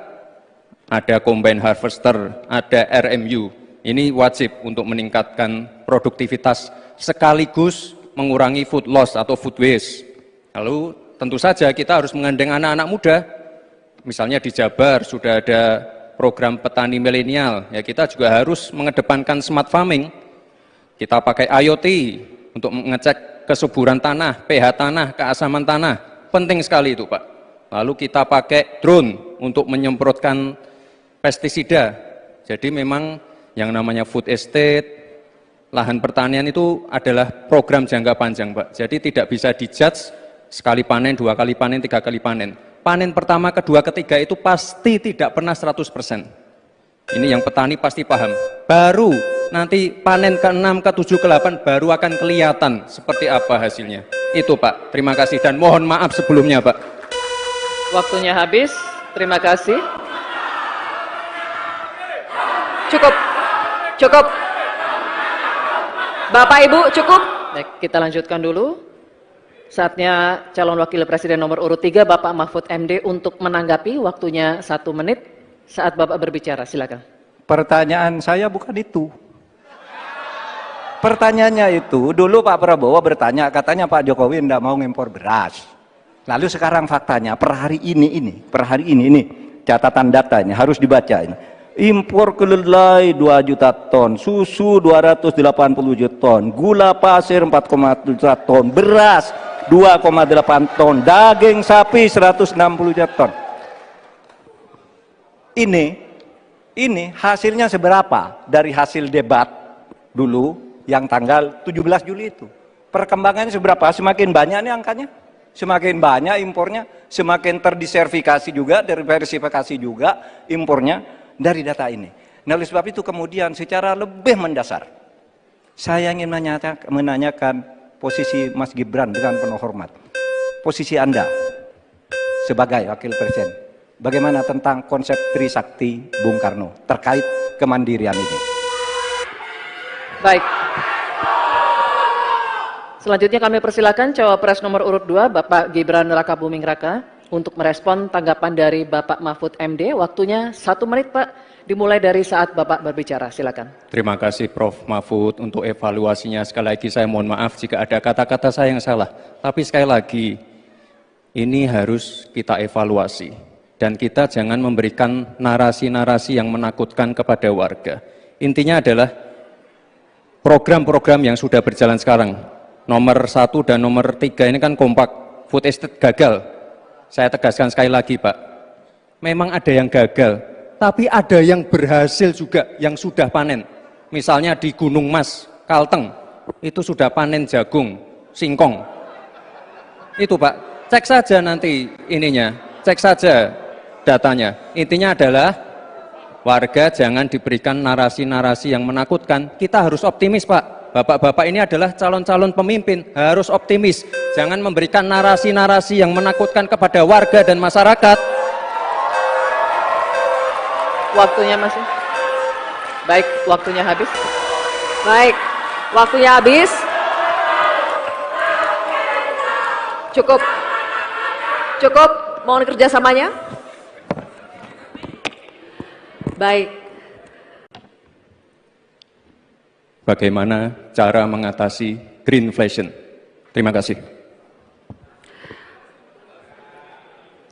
Speaker 3: Ada combine harvester, ada RMU. Ini wajib untuk meningkatkan produktivitas sekaligus mengurangi food loss atau food waste. Lalu tentu saja kita harus menggandeng anak-anak muda. Misalnya di Jabar sudah ada program petani milenial, ya kita juga harus mengedepankan smart farming. Kita pakai IoT untuk mengecek kesuburan tanah, pH tanah, keasaman tanah. Penting sekali itu Pak. Lalu kita pakai drone untuk menyemprotkan pestisida. Jadi memang yang namanya food estate, lahan pertanian itu adalah program jangka panjang Pak. Jadi tidak bisa dijudge sekali panen, 2 kali panen, 3 kali panen. Panen pertama, kedua, ketiga itu pasti tidak pernah 100%. Ini yang petani pasti paham. Baru nanti panen ke-6, ke-7, ke-8 baru akan kelihatan seperti apa hasilnya. Itu Pak, terima kasih dan mohon maaf sebelumnya Pak.
Speaker 2: Waktunya habis. Terima kasih.
Speaker 4: Cukup. Bapak Ibu cukup.
Speaker 2: Baik, kita lanjutkan dulu. Saatnya calon wakil presiden nomor urut 3 Bapak Mahfud MD untuk menanggapi. Waktunya 1 menit saat Bapak berbicara. Silakan.
Speaker 1: Pertanyaan saya bukan itu. Pertanyaannya itu, dulu Pak Prabowo bertanya, katanya Pak Jokowi tidak mau ngimpor beras. Lalu sekarang faktanya, per hari ini, catatan datanya harus dibaca ini. Impor kedelai 2 juta ton, susu 280 juta ton, gula pasir 4,7 juta ton, beras 2,8 ton, daging sapi 160 juta ton. Ini hasilnya seberapa dari hasil debat dulu yang tanggal 17 Juli itu. Perkembangannya seberapa? Semakin banyak nih angkanya. Semakin banyak impornya, semakin terdiversifikasi juga, diversifikasi juga impornya dari data ini. Nah, oleh sebab itu kemudian secara lebih mendasar, saya ingin menanyakan posisi Mas Gibran dengan penuh hormat. Posisi Anda sebagai wakil presiden, bagaimana tentang konsep Trisakti Bung Karno terkait kemandirian ini?
Speaker 2: Baik. Selanjutnya kami persilakan cawapres nomor urut 2 Bapak Gibran Rakabuming Raka untuk merespon tanggapan dari Bapak Mahfud MD. Waktunya 1 menit Pak, dimulai dari saat Bapak berbicara. Silakan.
Speaker 3: Terima kasih Prof. Mahfud untuk evaluasinya. Sekali lagi saya mohon maaf jika ada kata-kata saya yang salah. Tapi sekali lagi, ini harus kita evaluasi. Dan kita jangan memberikan narasi-narasi yang menakutkan kepada warga. Intinya adalah program-program yang sudah berjalan sekarang. Nomor 1 dan nomor 3 ini kan kompak. Food estate gagal. Saya tegaskan sekali lagi Pak. Memang ada yang gagal. Tapi ada yang berhasil juga, yang sudah panen. Misalnya di Gunung Mas, Kalteng, itu sudah panen jagung, singkong. Itu Pak, cek saja nanti ininya, cek saja datanya. Intinya adalah warga jangan diberikan narasi-narasi yang menakutkan. Kita harus optimis Pak. Bapak-bapak ini adalah calon-calon pemimpin, harus optimis. Jangan memberikan narasi-narasi yang menakutkan kepada warga dan masyarakat.
Speaker 2: Waktunya masih. Baik, waktunya habis.
Speaker 4: Baik, waktunya habis. Cukup. Cukup, mohon kerjasamanya. Baik,
Speaker 3: Bagaimana cara mengatasi greenflation? Terima kasih.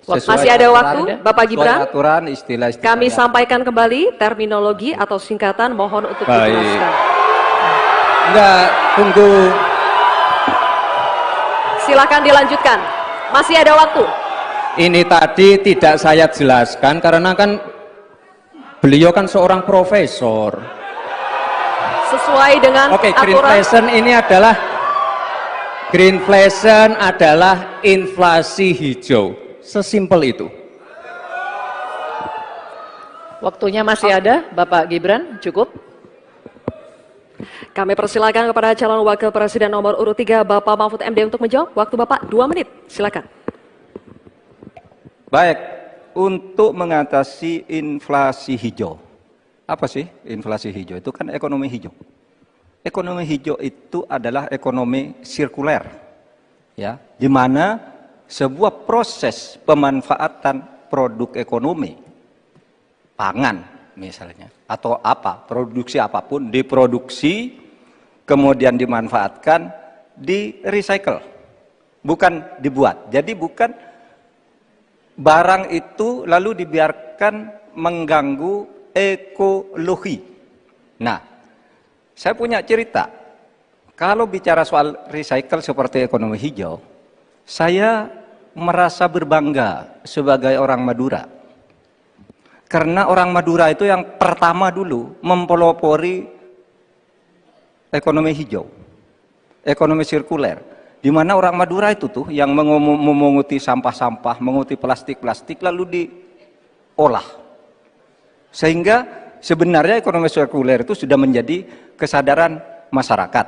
Speaker 4: masih ada waktu, Bapak Gibran.
Speaker 1: Sesuai aturan istilah-istilah.
Speaker 4: Kami sampaikan kembali terminologi atau singkatan, mohon untuk
Speaker 3: Baik.
Speaker 4: dijelaskan.
Speaker 3: Enggak, tunggu.
Speaker 4: Silakan dilanjutkan. Masih ada waktu.
Speaker 3: Ini tadi tidak saya jelaskan karena kan beliau kan seorang profesor.
Speaker 4: Sesuai dengan
Speaker 3: Oke,
Speaker 4: aturan.
Speaker 3: greenflation adalah inflasi hijau. Sesimpel itu.
Speaker 2: Waktunya masih ada, Bapak Gibran, cukup.
Speaker 4: Kami persilakan kepada calon wakil presiden nomor urut 3 Bapak Mahfud MD untuk menjawab. Waktu Bapak 2 menit. Silakan.
Speaker 1: Baik, untuk mengatasi inflasi hijau. Apa sih inflasi hijau? Itu kan ekonomi hijau. Ekonomi hijau itu adalah ekonomi sirkuler. Ya, di mana sebuah proses pemanfaatan produk ekonomi, pangan misalnya, atau apa, produksi apapun, diproduksi, kemudian dimanfaatkan, di recycle, bukan dibuat. Jadi bukan barang itu lalu dibiarkan mengganggu ekologi. Nah, saya punya cerita, kalau bicara soal recycle seperti ekonomi hijau, saya merasa berbangga sebagai orang Madura. Karena orang Madura itu yang pertama dulu mempelopori ekonomi hijau, ekonomi sirkuler. Di mana orang Madura itu tuh yang memunguti sampah-sampah, menguti plastik-plastik lalu diolah. Sehingga sebenarnya ekonomi sirkuler itu sudah menjadi kesadaran masyarakat.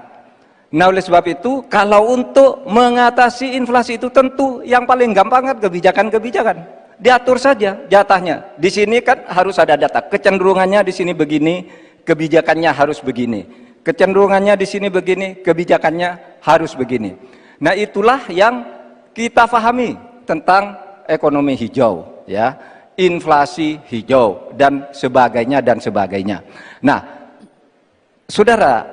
Speaker 1: Nah, oleh sebab itu, kalau untuk mengatasi inflasi itu tentu yang paling gampang kan kebijakan-kebijakan. Diatur saja jatahnya. Di sini kan harus ada data. Kecenderungannya di sini begini, kebijakannya harus begini. Kecenderungannya di sini begini, kebijakannya harus begini. Nah, itulah yang kita pahami tentang ekonomi hijau, ya, inflasi hijau dan sebagainya dan sebagainya. Nah, saudara,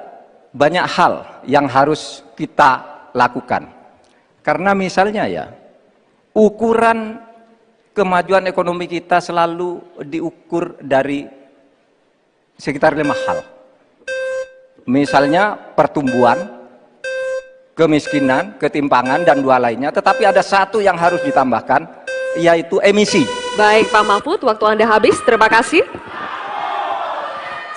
Speaker 1: banyak hal yang harus kita lakukan. Karena misalnya ya, ukuran kemajuan ekonomi kita selalu diukur dari sekitar 5 hal. Misalnya pertumbuhan, kemiskinan, ketimpangan, dan 2 lainnya. Tetapi ada 1 yang harus ditambahkan, yaitu emisi.
Speaker 4: Baik Pak Mahfud, waktu Anda habis. Terima kasih.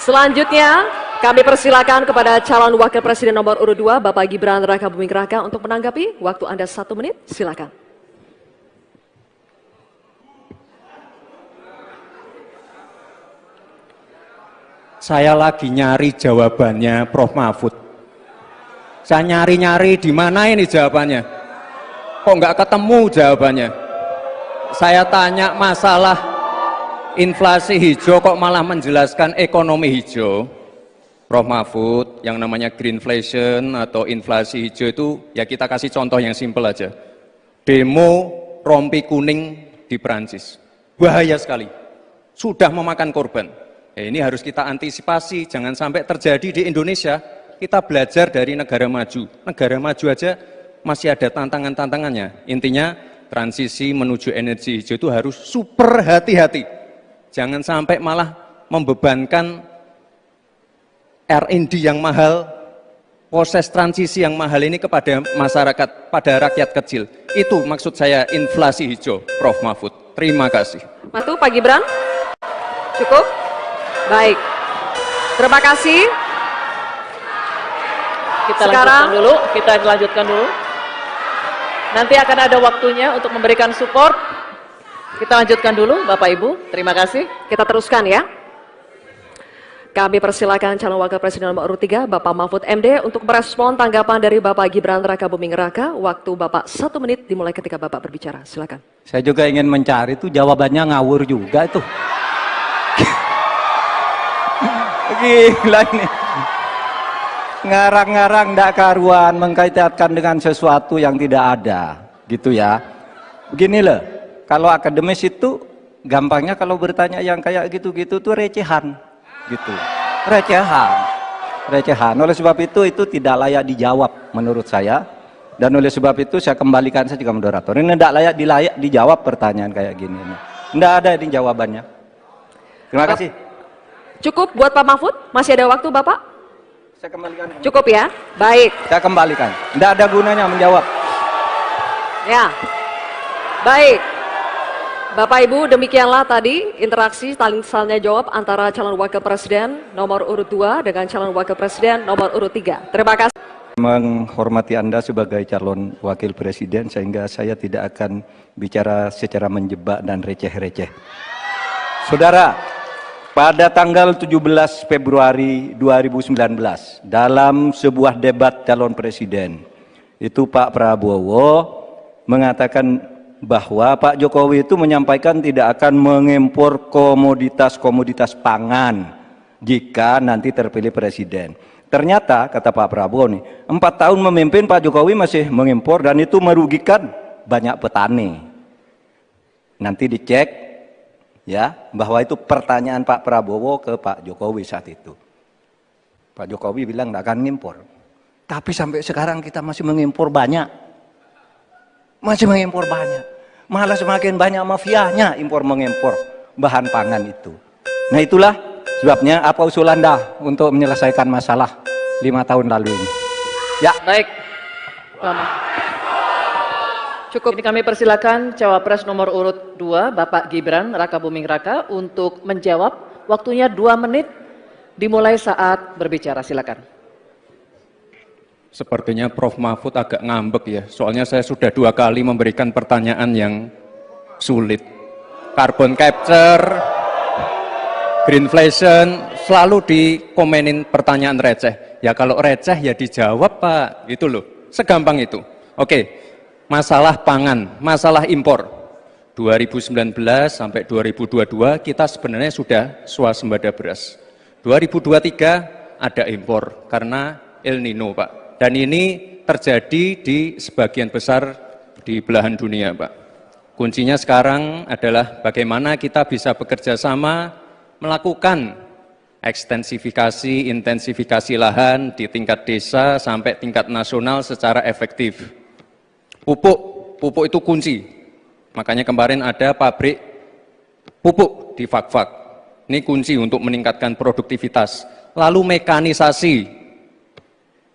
Speaker 4: Selanjutnya, kami persilakan kepada calon wakil presiden nomor urut 2, Bapak Gibran Rakabuming Raka untuk menanggapi. Waktu Anda 1 menit, silakan.
Speaker 3: Saya lagi nyari jawabannya Prof. Mahfud. Saya nyari-nyari di mana ini jawabannya. Kok nggak ketemu jawabannya? Saya tanya masalah inflasi hijau kok malah menjelaskan ekonomi hijau. Prof. Mahfud, yang namanya greenflation atau inflasi hijau itu ya kita kasih contoh yang simpel aja. Demo rompi kuning di Perancis. Bahaya sekali. Sudah memakan korban. Ini harus kita antisipasi, jangan sampai terjadi di Indonesia. Kita belajar dari negara maju. Negara maju aja masih ada tantangan-tantangannya. Intinya transisi menuju energi hijau itu harus super hati-hati. Jangan sampai malah membebankan R&D yang mahal, proses transisi yang mahal ini kepada masyarakat, pada rakyat kecil. Itu maksud saya inflasi hijau, Prof. Mahfud. Terima kasih.
Speaker 4: Matu, Pak Gibran. Cukup? Baik. Terima kasih.
Speaker 2: Kita lanjutkan dulu. Nanti akan ada waktunya untuk memberikan support. Kita lanjutkan dulu, Bapak Ibu. Terima kasih.
Speaker 4: Kita teruskan ya. Kami persilakan calon wakil presiden nomor urut 3, Bapak Mahfud MD untuk merespon tanggapan dari Bapak Gibran Rakabuming Raka. Waktu Bapak 1 menit dimulai ketika Bapak berbicara. Silakan.
Speaker 1: Saya juga ingin mencari itu jawabannya ngawur juga itu. Gila ini. Ngarang-ngarang ndak karuan, mengkaitkan dengan sesuatu yang tidak ada, gitu ya. Begini loh, kalau akademis itu gampangnya kalau bertanya yang kayak gitu-gitu tuh recehan, gitu. Recehan. Oleh sebab itu tidak layak dijawab menurut saya. Dan oleh sebab itu saya kembalikan saja ke moderator. Ini tidak layak dijawab pertanyaan kayak gini. Tidak ada ini jawabannya. Terima kasih.
Speaker 4: Cukup buat Pak Mahfud? Masih ada waktu Bapak?
Speaker 1: Saya kembalikan.
Speaker 4: Cukup ya? Baik.
Speaker 1: Saya kembalikan. Tidak ada gunanya menjawab.
Speaker 4: Ya. Baik. Bapak Ibu, demikianlah tadi interaksi saling tanya jawab antara calon wakil presiden nomor urut 2 dengan calon wakil presiden nomor urut 3. Terima kasih.
Speaker 1: Menghormati Anda sebagai calon wakil presiden sehingga saya tidak akan bicara secara menjebak dan receh-receh. Saudara, pada tanggal 17 Februari 2019 dalam sebuah debat calon presiden itu Pak Prabowo mengatakan bahwa Pak Jokowi itu menyampaikan tidak akan mengimpor komoditas-komoditas pangan jika nanti terpilih presiden. Ternyata kata Pak Prabowo nih, 4 tahun memimpin Pak Jokowi masih mengimpor dan itu merugikan banyak petani. Nanti dicek ya bahwa itu pertanyaan Pak Prabowo ke Pak Jokowi saat itu. Pak Jokowi bilang tidak akan mengimpor. Tapi sampai sekarang kita masih mengimpor banyak. Malah semakin banyak mafianya impor mengimpor bahan pangan itu. Nah itulah sebabnya apa usul Anda untuk menyelesaikan masalah 5 tahun lalu ini? Ya.
Speaker 2: Baik. Cukup. Ini kami persilakan cawapres nomor urut 2 Bapak Gibran Rakabuming Raka untuk menjawab. Waktunya 2 menit dimulai saat berbicara. Silakan.
Speaker 3: Sepertinya Prof. Mahfud agak ngambek ya, soalnya saya sudah 2 kali memberikan pertanyaan yang sulit. Carbon capture, greenflation, selalu dikomenin pertanyaan receh. Ya kalau receh ya dijawab Pak, gitu loh, segampang itu. Oke, masalah pangan, masalah impor. 2019 sampai 2022 kita sebenarnya sudah swasembada beras. 2023 ada impor karena El Nino Pak. Dan ini terjadi di sebagian besar di belahan dunia Pak. Kuncinya sekarang adalah bagaimana kita bisa bekerja sama melakukan ekstensifikasi, intensifikasi lahan di tingkat desa sampai tingkat nasional secara efektif. Pupuk itu kunci. Makanya kemarin ada pabrik pupuk di Fak-Fak. Ini kunci untuk meningkatkan produktivitas. Lalu mekanisasi.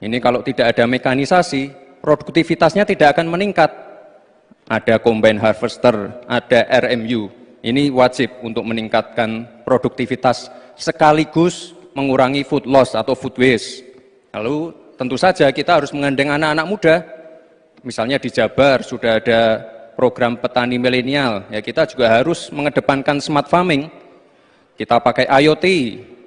Speaker 3: Ini kalau tidak ada mekanisasi, produktivitasnya tidak akan meningkat. Ada combine harvester, ada RMU. Ini wajib untuk meningkatkan produktivitas sekaligus mengurangi food loss atau food waste. Lalu tentu saja kita harus menggandeng anak-anak muda. Misalnya di Jabar sudah ada program petani milenial. Ya kita juga harus mengedepankan smart farming. Kita pakai IoT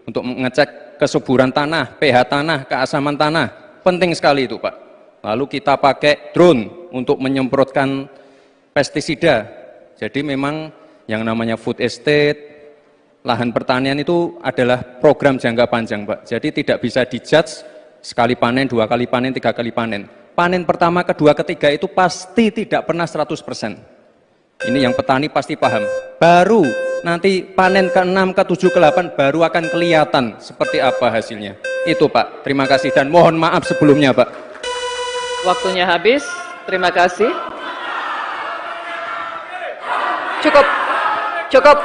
Speaker 3: untuk mengecek kesuburan tanah, pH tanah, keasaman tanah. Penting sekali itu Pak. Lalu kita pakai drone untuk menyemprotkan pestisida. Jadi memang yang namanya food estate, lahan pertanian itu adalah program jangka panjang Pak. Jadi tidak bisa dijudge sekali panen, 2 kali panen, 3 kali panen. Panen pertama, kedua, ketiga itu pasti tidak pernah 100%. Ini yang petani pasti paham. Baru nanti panen ke-6, ke-7, ke-8 baru akan kelihatan seperti apa hasilnya. Itu Pak, terima kasih dan mohon maaf sebelumnya Pak.
Speaker 2: Waktunya habis, terima kasih.
Speaker 4: Cukup.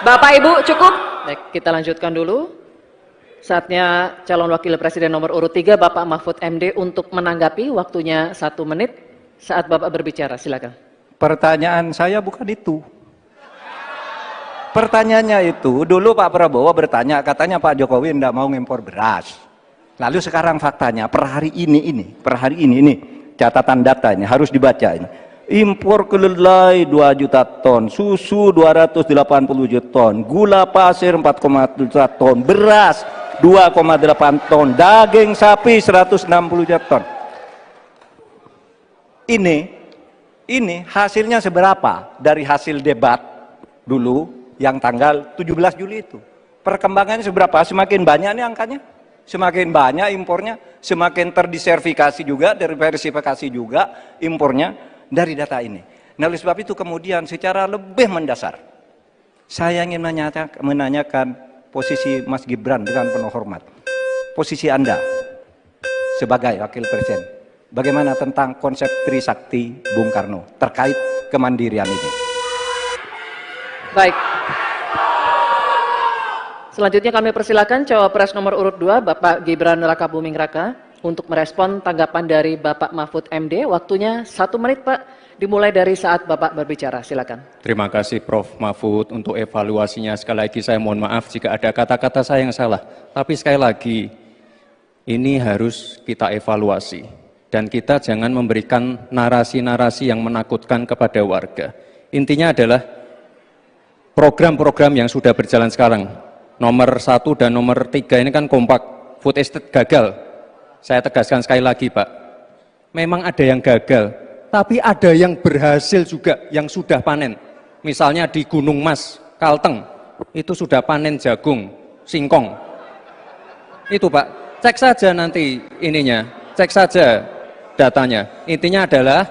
Speaker 4: Bapak Ibu cukup.
Speaker 2: Baik, kita lanjutkan dulu. Saatnya calon wakil presiden nomor urut 3 Bapak Mahfud MD untuk menanggapi. Waktunya 1 menit saat Bapak berbicara, silakan.
Speaker 1: Pertanyaan saya bukan itu. Pertanyaannya itu, dulu Pak Prabowo bertanya, katanya Pak Jokowi tidak mau ngimpor beras. Lalu sekarang faktanya, per hari ini, catatan datanya harus dibaca ini. Impor kedelai 2 juta ton, susu 280 juta ton, gula pasir 4,1 juta ton, beras 2,8 ton, daging sapi 160 juta ton. Ini hasilnya seberapa dari hasil debat dulu yang tanggal 17 Juli itu. Perkembangannya seberapa? Semakin banyak nih angkanya. Semakin banyak impornya, semakin terdiversifikasi juga, diversifikasi juga impornya. dari data ini. Nah, oleh sebab itu kemudian secara lebih mendasar, saya ingin menanyakan posisi Mas Gibran dengan penuh hormat. Posisi Anda sebagai Wakil Presiden, bagaimana tentang konsep Trisakti Bung Karno terkait kemandirian ini?
Speaker 2: Baik. Selanjutnya kami persilakan cawapres nomor urut 2 Bapak Gibran Rakabuming Raka untuk merespon tanggapan dari Bapak Mahfud MD. Waktunya 1 menit Pak, dimulai dari saat Bapak berbicara. Silakan.
Speaker 3: Terima kasih Prof. Mahfud untuk evaluasinya. Sekali lagi saya mohon maaf jika ada kata-kata saya yang salah. Tapi sekali lagi, ini harus kita evaluasi. Dan kita jangan memberikan narasi-narasi yang menakutkan kepada warga. Intinya adalah program-program yang sudah berjalan sekarang. Nomor 1 dan nomor 3 ini kan kompak. Food estate gagal. Saya tegaskan sekali lagi Pak. Memang ada yang gagal. Tapi ada yang berhasil juga, yang sudah panen. Misalnya di Gunung Mas, Kalteng, itu sudah panen jagung, singkong. Itu Pak, cek saja nanti ininya, cek saja datanya. Intinya adalah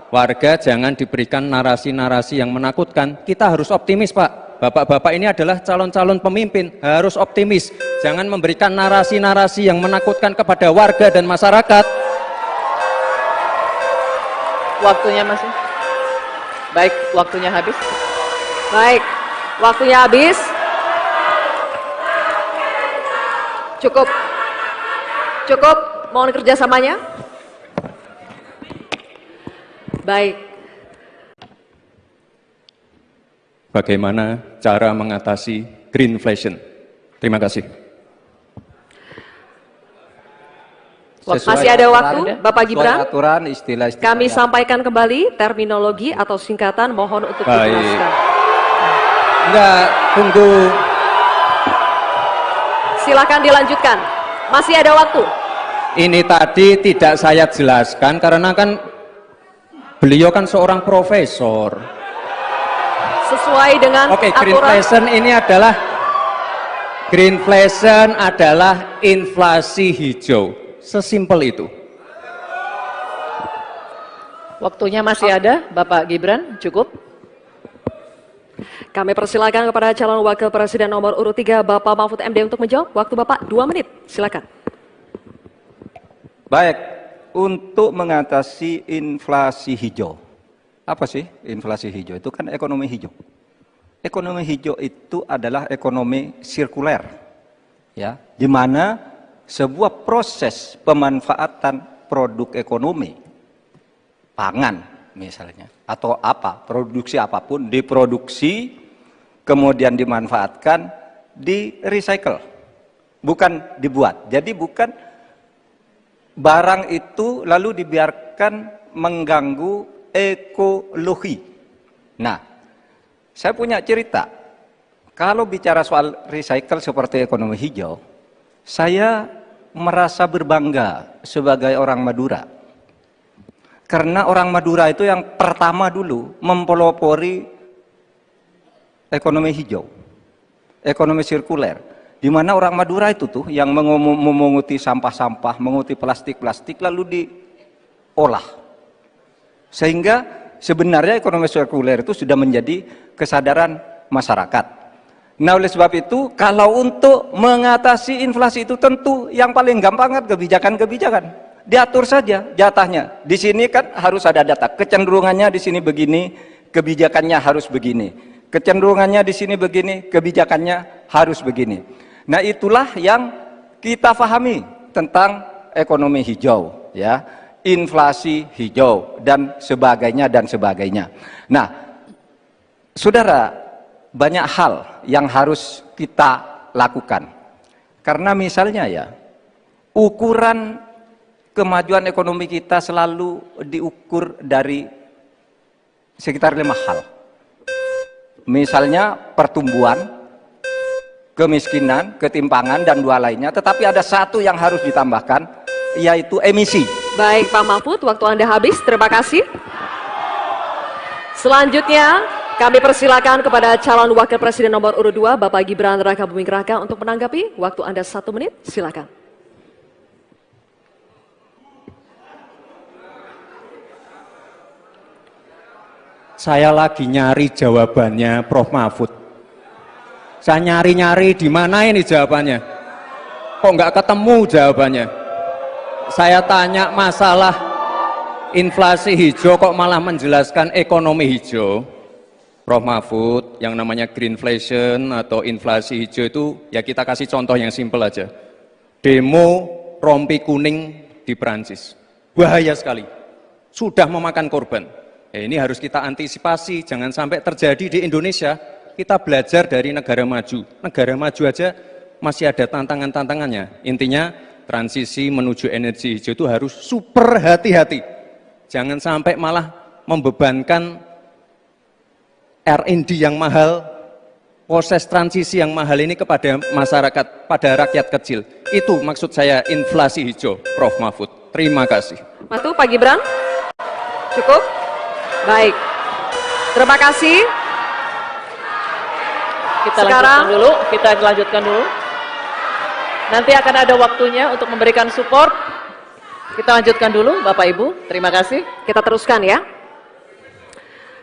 Speaker 3: warga jangan diberikan narasi-narasi yang menakutkan. Kita harus optimis Pak. Bapak-bapak ini adalah calon-calon pemimpin, harus optimis. Jangan memberikan narasi-narasi yang menakutkan kepada warga dan masyarakat.
Speaker 2: Waktunya masih. Baik, waktunya habis.
Speaker 4: Baik, waktunya habis. Cukup. Cukup, mohon kerjasamanya. Baik.
Speaker 3: Bagaimana cara mengatasi greenflation? Terima kasih.
Speaker 4: Masih ada waktu, Bapak Gibran.
Speaker 1: Aturan, istilah-istilah
Speaker 4: Kami sampaikan kembali terminologi atau singkatan, mohon untuk dijelaskan.
Speaker 3: Enggak, tunggu.
Speaker 4: Silakan dilanjutkan. Masih ada waktu.
Speaker 3: Ini tadi tidak saya jelaskan karena kan beliau kan seorang profesor.
Speaker 4: Sesuai dengan
Speaker 3: Oke,
Speaker 4: aturan.
Speaker 3: greenflation adalah inflasi hijau. Sesimpel itu.
Speaker 2: Waktunya masih ada, Bapak Gibran, cukup.
Speaker 4: Kami persilakan kepada calon wakil presiden nomor urut 3 Bapak Mahfud MD untuk menjawab. Waktu Bapak 2 menit, silakan.
Speaker 1: Baik, untuk mengatasi inflasi hijau. Apa sih inflasi hijau? Itu kan ekonomi hijau. Ekonomi hijau itu adalah ekonomi sirkuler. Ya, di mana sebuah proses pemanfaatan produk ekonomi, pangan misalnya, atau apa, produksi apapun, diproduksi, kemudian dimanfaatkan, di recycle, bukan dibuat. Jadi bukan barang itu lalu dibiarkan mengganggu ekologi. Nah, saya punya cerita. Kalau bicara soal recycle seperti ekonomi hijau, saya merasa berbangga sebagai orang Madura. Karena orang Madura itu yang pertama dulu mempelopori ekonomi hijau, ekonomi sirkuler. Di mana orang Madura itu tuh yang memunguti sampah-sampah, menguti plastik-plastik lalu diolah. Sehingga sebenarnya ekonomi sirkuler itu sudah menjadi kesadaran masyarakat. Nah, oleh sebab itu, kalau untuk mengatasi inflasi itu tentu yang paling gampang kan kebijakan-kebijakan. Diatur saja jatahnya. Di sini kan harus ada data. Kecenderungannya di sini begini, kebijakannya harus begini. Kecenderungannya di sini begini, kebijakannya harus begini. Nah, itulah yang kita pahami tentang ekonomi hijau, ya. Inflasi hijau dan sebagainya dan sebagainya. Nah, saudara, banyak hal yang harus kita lakukan. Karena misalnya ya, ukuran kemajuan ekonomi kita selalu diukur dari sekitar 5 hal. Misalnya pertumbuhan, kemiskinan, ketimpangan, dan 2 lainnya. Tetapi ada 1 yang harus ditambahkan, yaitu emisi.
Speaker 4: Baik Pak Mahfud, waktu Anda habis. Terima kasih. Selanjutnya, kami persilakan kepada calon wakil presiden nomor urut 2, Bapak Gibran Rakabuming Raka untuk menanggapi. Waktu Anda 1 menit, silakan.
Speaker 3: saya lagi nyari jawabannya Prof. Mahfud. Saya nyari-nyari di mana ini jawabannya. Kok nggak ketemu jawabannya? Saya tanya masalah inflasi hijau kok malah menjelaskan ekonomi hijau. Prof. Mahfud, yang namanya greenflation atau inflasi hijau itu ya kita kasih contoh yang simpel aja. Demo rompi kuning di Perancis. Bahaya sekali. Sudah memakan korban. Ini harus kita antisipasi, jangan sampai terjadi di Indonesia. Kita belajar dari negara maju. Negara maju aja masih ada tantangan-tantangannya. Intinya transisi menuju energi hijau itu harus super hati-hati. Jangan sampai malah membebankan R&D yang mahal, proses transisi yang mahal ini kepada masyarakat, pada rakyat kecil. Itu maksud saya inflasi hijau, Prof. Mahfud. Terima kasih.
Speaker 4: Matu, Pak Gibran. Cukup? Baik. Terima kasih.
Speaker 2: Kita lanjutkan dulu. Nanti akan ada waktunya untuk memberikan support. Kita lanjutkan dulu, Bapak Ibu. Terima kasih.
Speaker 4: Kita teruskan ya.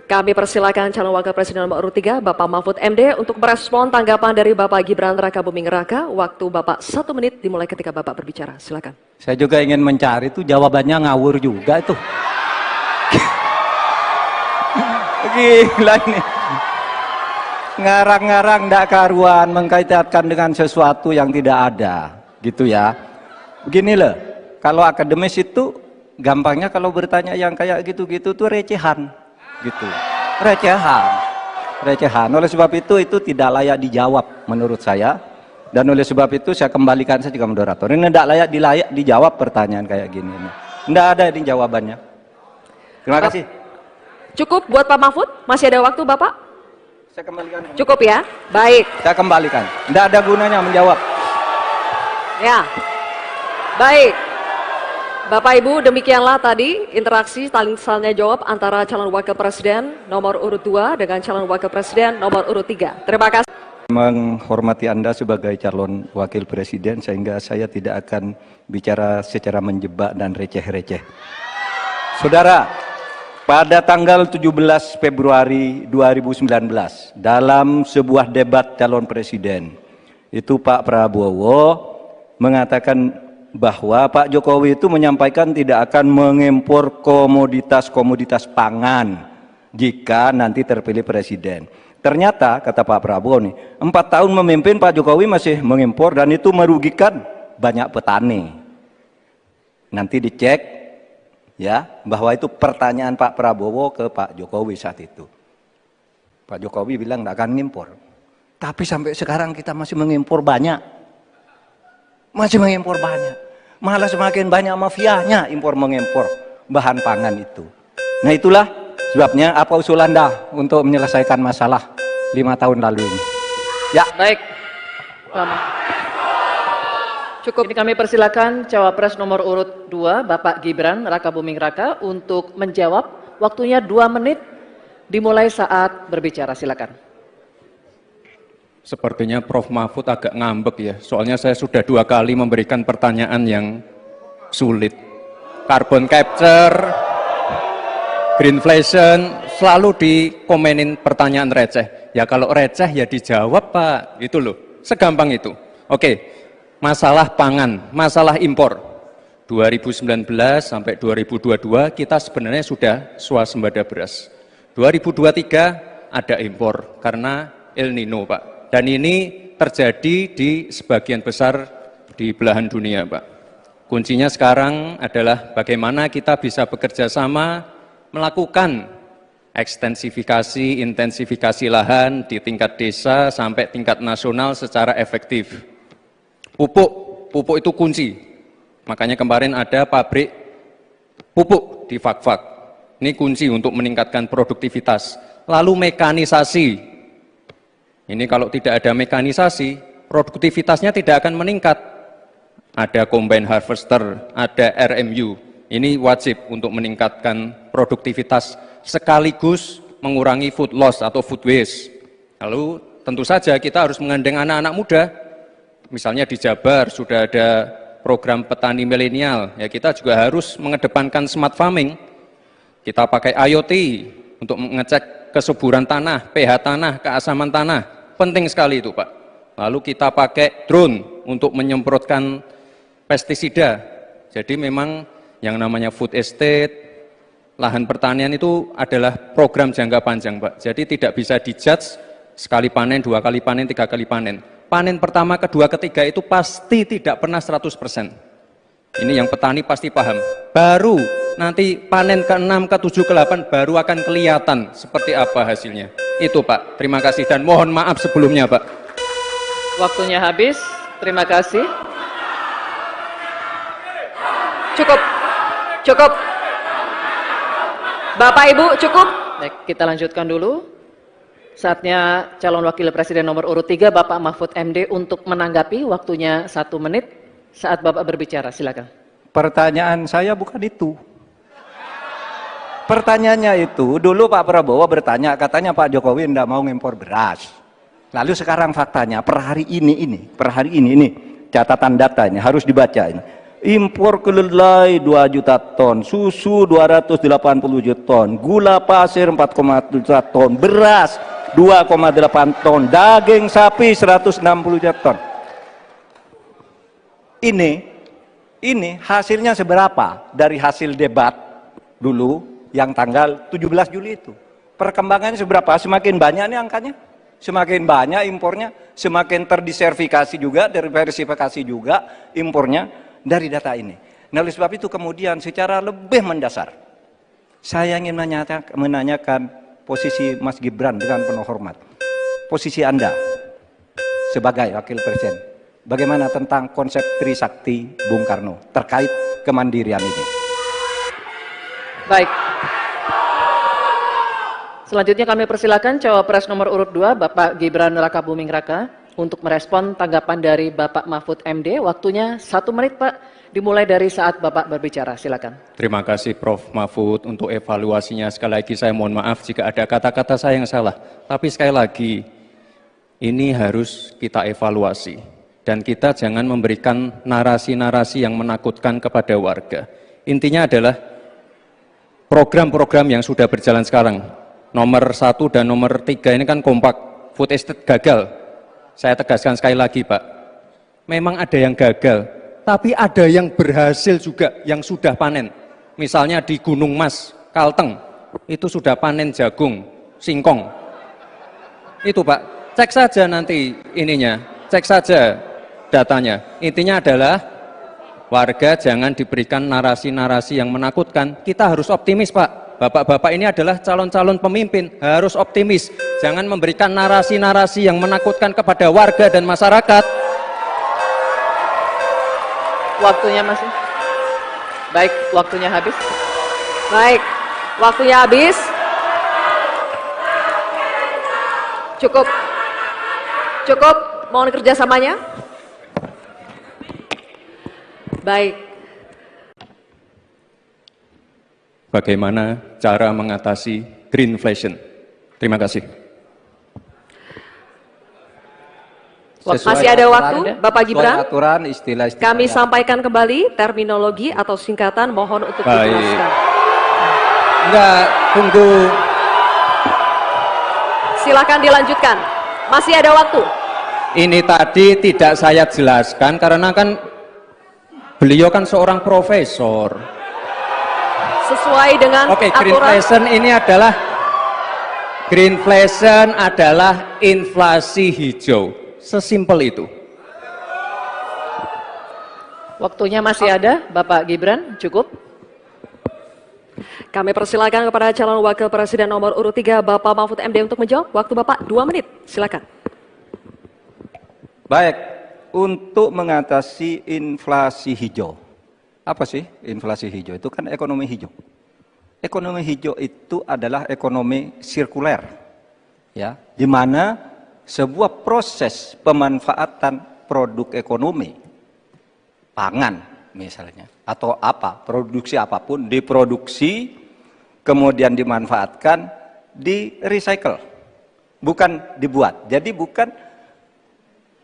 Speaker 4: Kami persilakan calon wakil presiden nomor urut 3, Bapak Mahfud MD, untuk merespon tanggapan dari Bapak Gibran Raka Buming Raka. Waktu Bapak 1 menit dimulai ketika Bapak berbicara. Silakan.
Speaker 1: Saya juga ingin mencari itu jawabannya ngawur juga itu. Gila ini. Ngarang-ngarang ndak karuan, mengkaitkan dengan sesuatu yang tidak ada, gitu ya. Begini loh, kalau akademis itu gampangnya kalau bertanya yang kayak gitu-gitu tuh recehan, gitu. Recehan. Oleh sebab itu tidak layak dijawab menurut saya. Dan oleh sebab itu saya kembalikan saja ke moderator. Ini tidak layak dijawab pertanyaan kayak gini. Tidak ada ini jawabannya. Terima kasih.
Speaker 4: Cukup buat Pak Mahfud? Masih ada waktu Bapak?
Speaker 1: Saya kembalikan.
Speaker 4: Cukup ya? Baik.
Speaker 1: Saya kembalikan. Tidak ada gunanya menjawab.
Speaker 4: Ya. Baik. Bapak Ibu, demikianlah tadi interaksi saling jawab antara calon wakil presiden nomor urut 2 dengan calon wakil presiden nomor urut 3. Terima kasih.
Speaker 1: Menghormati Anda sebagai calon wakil presiden sehingga saya tidak akan bicara secara menjebak dan receh-receh. Saudara, pada tanggal 17 Februari 2019 dalam sebuah debat calon presiden itu Pak Prabowo mengatakan bahwa Pak Jokowi itu menyampaikan tidak akan mengimpor komoditas-komoditas pangan jika nanti terpilih presiden. Ternyata kata Pak Prabowo nih, 4 tahun memimpin Pak Jokowi masih mengimpor dan itu merugikan banyak petani. Nanti dicek ya bahwa itu pertanyaan Pak Prabowo ke Pak Jokowi saat itu. Pak Jokowi bilang tidak akan ngimpor. Tapi sampai sekarang kita masih mengimpor banyak. Malah semakin banyak mafianya impor-mengimpor bahan pangan itu. Nah itulah sebabnya apa usul Anda untuk menyelesaikan masalah 5 tahun lalu ini. Ya.
Speaker 2: Baik. Cukup. Ini kami persilakan cawapres nomor urut 2, Bapak Gibran Raka Buming Raka untuk menjawab. Waktunya 2 menit dimulai saat berbicara. Silakan.
Speaker 3: Sepertinya Prof. Mahfud agak ngambek ya, soalnya saya sudah 2 kali memberikan pertanyaan yang sulit. Carbon capture, greenflation, selalu dikomenin pertanyaan receh. Ya kalau receh ya dijawab Pak, gitu loh, segampang itu. Oke, masalah pangan, masalah impor. 2019 sampai 2022 kita sebenarnya sudah swasembada beras. 2023 ada impor karena El Nino Pak. Dan ini terjadi di sebagian besar di belahan dunia Pak. Kuncinya sekarang adalah bagaimana kita bisa bekerja sama melakukan ekstensifikasi, intensifikasi lahan di tingkat desa sampai tingkat nasional secara efektif. Pupuk itu kunci. Makanya kemarin ada pabrik pupuk di Fak-Fak. Ini kunci untuk meningkatkan produktivitas. Lalu mekanisasi. Ini kalau tidak ada mekanisasi, produktivitasnya tidak akan meningkat. Ada combine harvester, ada RMU. Ini wajib untuk meningkatkan produktivitas sekaligus mengurangi food loss atau food waste. Lalu tentu saja kita harus menggandeng anak-anak muda. Misalnya di Jabar sudah ada program petani milenial. Ya kita juga harus mengedepankan smart farming. Kita pakai IoT, untuk mengecek kesuburan tanah, pH tanah, keasaman tanah. Penting sekali itu, Pak. Lalu kita pakai drone untuk menyemprotkan pestisida. Jadi memang yang namanya food estate, lahan pertanian itu adalah program jangka panjang, Pak. Jadi tidak bisa dijudge sekali panen, 2 kali panen, 3 kali panen. Panen pertama, kedua, ketiga itu pasti tidak pernah 100%. Ini yang petani pasti paham. Baru nanti panen ke-6, ke-7, ke-8 baru akan kelihatan seperti apa hasilnya. Itu Pak, terima kasih dan mohon maaf sebelumnya Pak.
Speaker 2: Waktunya habis, terima kasih.
Speaker 4: Cukup. Cukup. Bapak Ibu cukup.
Speaker 2: Baik, kita lanjutkan dulu. Saatnya calon wakil presiden nomor urut 3 Bapak Mahfud MD untuk menanggapi, waktunya 1 menit saat Bapak berbicara, silakan.
Speaker 1: Pertanyaan saya bukan itu. Pertanyaannya itu, dulu Pak Prabowo bertanya, katanya Pak Jokowi tidak mau ngimpor beras. Lalu sekarang faktanya, per hari ini, catatan data ini harus dibaca ini. Impor kedelai 2 juta ton, susu 280 juta ton, gula pasir 4,1 juta ton, beras 2,8 ton, daging sapi 160 juta ton. Ini hasilnya seberapa dari hasil debat dulu yang tanggal 17 Juli itu. Perkembangannya seberapa? Semakin banyak nih angkanya, semakin banyak impornya, semakin terdiversifikasi juga, diversifikasi juga impornya dari data ini. Nah, oleh sebab itu kemudian secara lebih mendasar, saya ingin menanyakan posisi Mas Gibran dengan penuh hormat. Posisi Anda sebagai wakil presiden, bagaimana tentang konsep Trisakti Bung Karno terkait kemandirian ini?
Speaker 2: Baik. Selanjutnya kami persilakan cawapres nomor urut 2 Bapak Gibran Rakabuming Raka untuk merespon tanggapan dari Bapak Mahfud MD. Waktunya 1 menit Pak, dimulai dari saat Bapak berbicara, silakan.
Speaker 3: Terima kasih Prof. Mahfud untuk evaluasinya. Sekali lagi saya mohon maaf jika ada kata-kata saya yang salah. Tapi sekali lagi, ini harus kita evaluasi. Dan kita jangan memberikan narasi-narasi yang menakutkan kepada warga. Intinya adalah program-program yang sudah berjalan sekarang. Nomor 1 dan nomor 3 ini kan kompak. Food estate gagal. Saya tegaskan sekali lagi Pak. Memang ada yang gagal. Tapi ada yang berhasil juga yang sudah panen. Misalnya di Gunung Mas, Kalteng. Itu sudah panen jagung, singkong. Itu Pak. Cek saja nanti ininya. Cek saja datanya. Intinya adalah warga jangan diberikan narasi-narasi yang menakutkan. Kita harus optimis Pak. Bapak-bapak ini adalah calon-calon pemimpin, harus optimis. Jangan memberikan narasi-narasi yang menakutkan kepada warga dan masyarakat.
Speaker 2: Waktunya masih? Baik, waktunya habis.
Speaker 4: Baik, waktunya habis. Cukup. Cukup, mohon kerjasamanya. Baik.
Speaker 3: Bagaimana cara mengatasi greenflation? Terima kasih.
Speaker 4: Masih ada waktu, Bapak Gibran.
Speaker 1: Aturan, istilah-istilah.
Speaker 4: Kami sampaikan kembali terminologi atau singkatan, mohon untuk dijelaskan.
Speaker 3: Enggak, tunggu.
Speaker 4: Silakan dilanjutkan. Masih ada waktu.
Speaker 3: Ini tadi tidak saya jelaskan karena kan beliau kan seorang profesor.
Speaker 4: Sesuai dengan
Speaker 3: Oke,
Speaker 4: aturan.
Speaker 3: greenflation adalah inflasi hijau. Sesimpel itu.
Speaker 2: Waktunya masih ada, Bapak Gibran, cukup.
Speaker 4: Kami persilakan kepada calon wakil presiden nomor urut 3 Bapak Mahfud MD untuk menjawab. Waktu Bapak 2 menit, silakan.
Speaker 1: Baik, untuk mengatasi inflasi hijau. Apa sih inflasi hijau? Itu kan ekonomi hijau. Ekonomi hijau itu adalah ekonomi sirkuler, ya, di mana sebuah proses pemanfaatan produk ekonomi, pangan misalnya, atau apa, produksi apapun, diproduksi, kemudian dimanfaatkan, di recycle, bukan dibuat. Jadi bukan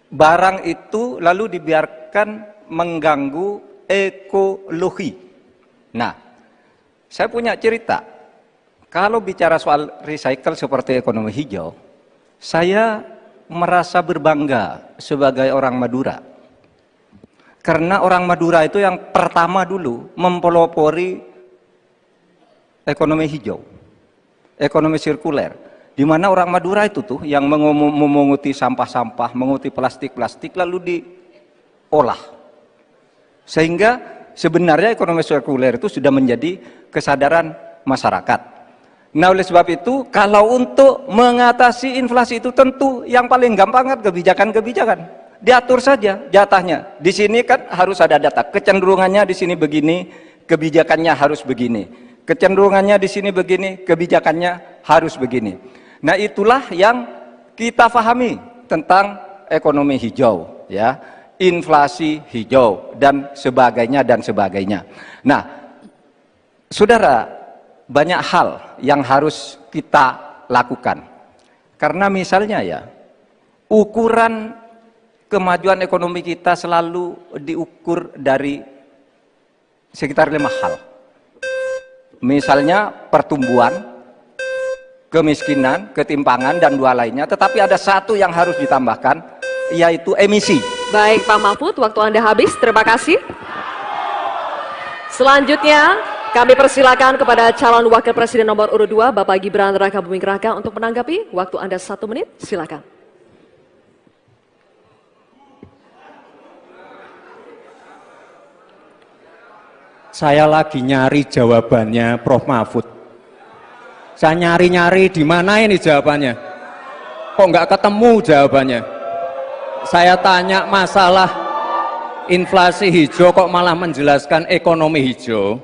Speaker 1: barang itu lalu dibiarkan mengganggu ekologi. Nah, saya punya cerita. Kalau bicara soal recycle seperti ekonomi hijau, saya merasa berbangga sebagai orang Madura. Karena orang Madura itu yang pertama dulu mempelopori ekonomi hijau, ekonomi sirkuler. Di mana orang Madura itu tuh yang memunguti sampah-sampah, menguti plastik-plastik lalu diolah. Sehingga sebenarnya ekonomi sirkuler itu sudah menjadi kesadaran masyarakat. Nah, oleh sebab itu, kalau untuk mengatasi inflasi itu tentu yang paling gampang kan kebijakan-kebijakan. Diatur saja jatahnya. Di sini kan harus ada data. Kecenderungannya di sini begini, kebijakannya harus begini. Kecenderungannya di sini begini, kebijakannya harus begini. Nah, itulah yang kita pahami tentang ekonomi hijau, ya, inflasi hijau dan sebagainya dan sebagainya. Nah, saudara, banyak hal yang harus kita lakukan. Karena misalnya ya, ukuran kemajuan ekonomi kita selalu diukur dari sekitar 5 hal. Misalnya pertumbuhan, kemiskinan, ketimpangan, dan 2 lainnya. Tetapi ada satu yang harus ditambahkan, yaitu emisi.
Speaker 4: Baik Pak Mahfud, waktu Anda habis. Terima kasih. Selanjutnya, kami persilakan kepada calon wakil presiden nomor urut 2, Bapak Gibran Rakabuming Raka untuk menanggapi. Waktu Anda 1 menit, silakan.
Speaker 3: Saya lagi nyari jawabannya Prof. Mahfud. Saya nyari-nyari di mana ini jawabannya. Kok nggak ketemu jawabannya? Saya tanya masalah inflasi hijau kok malah menjelaskan ekonomi hijau.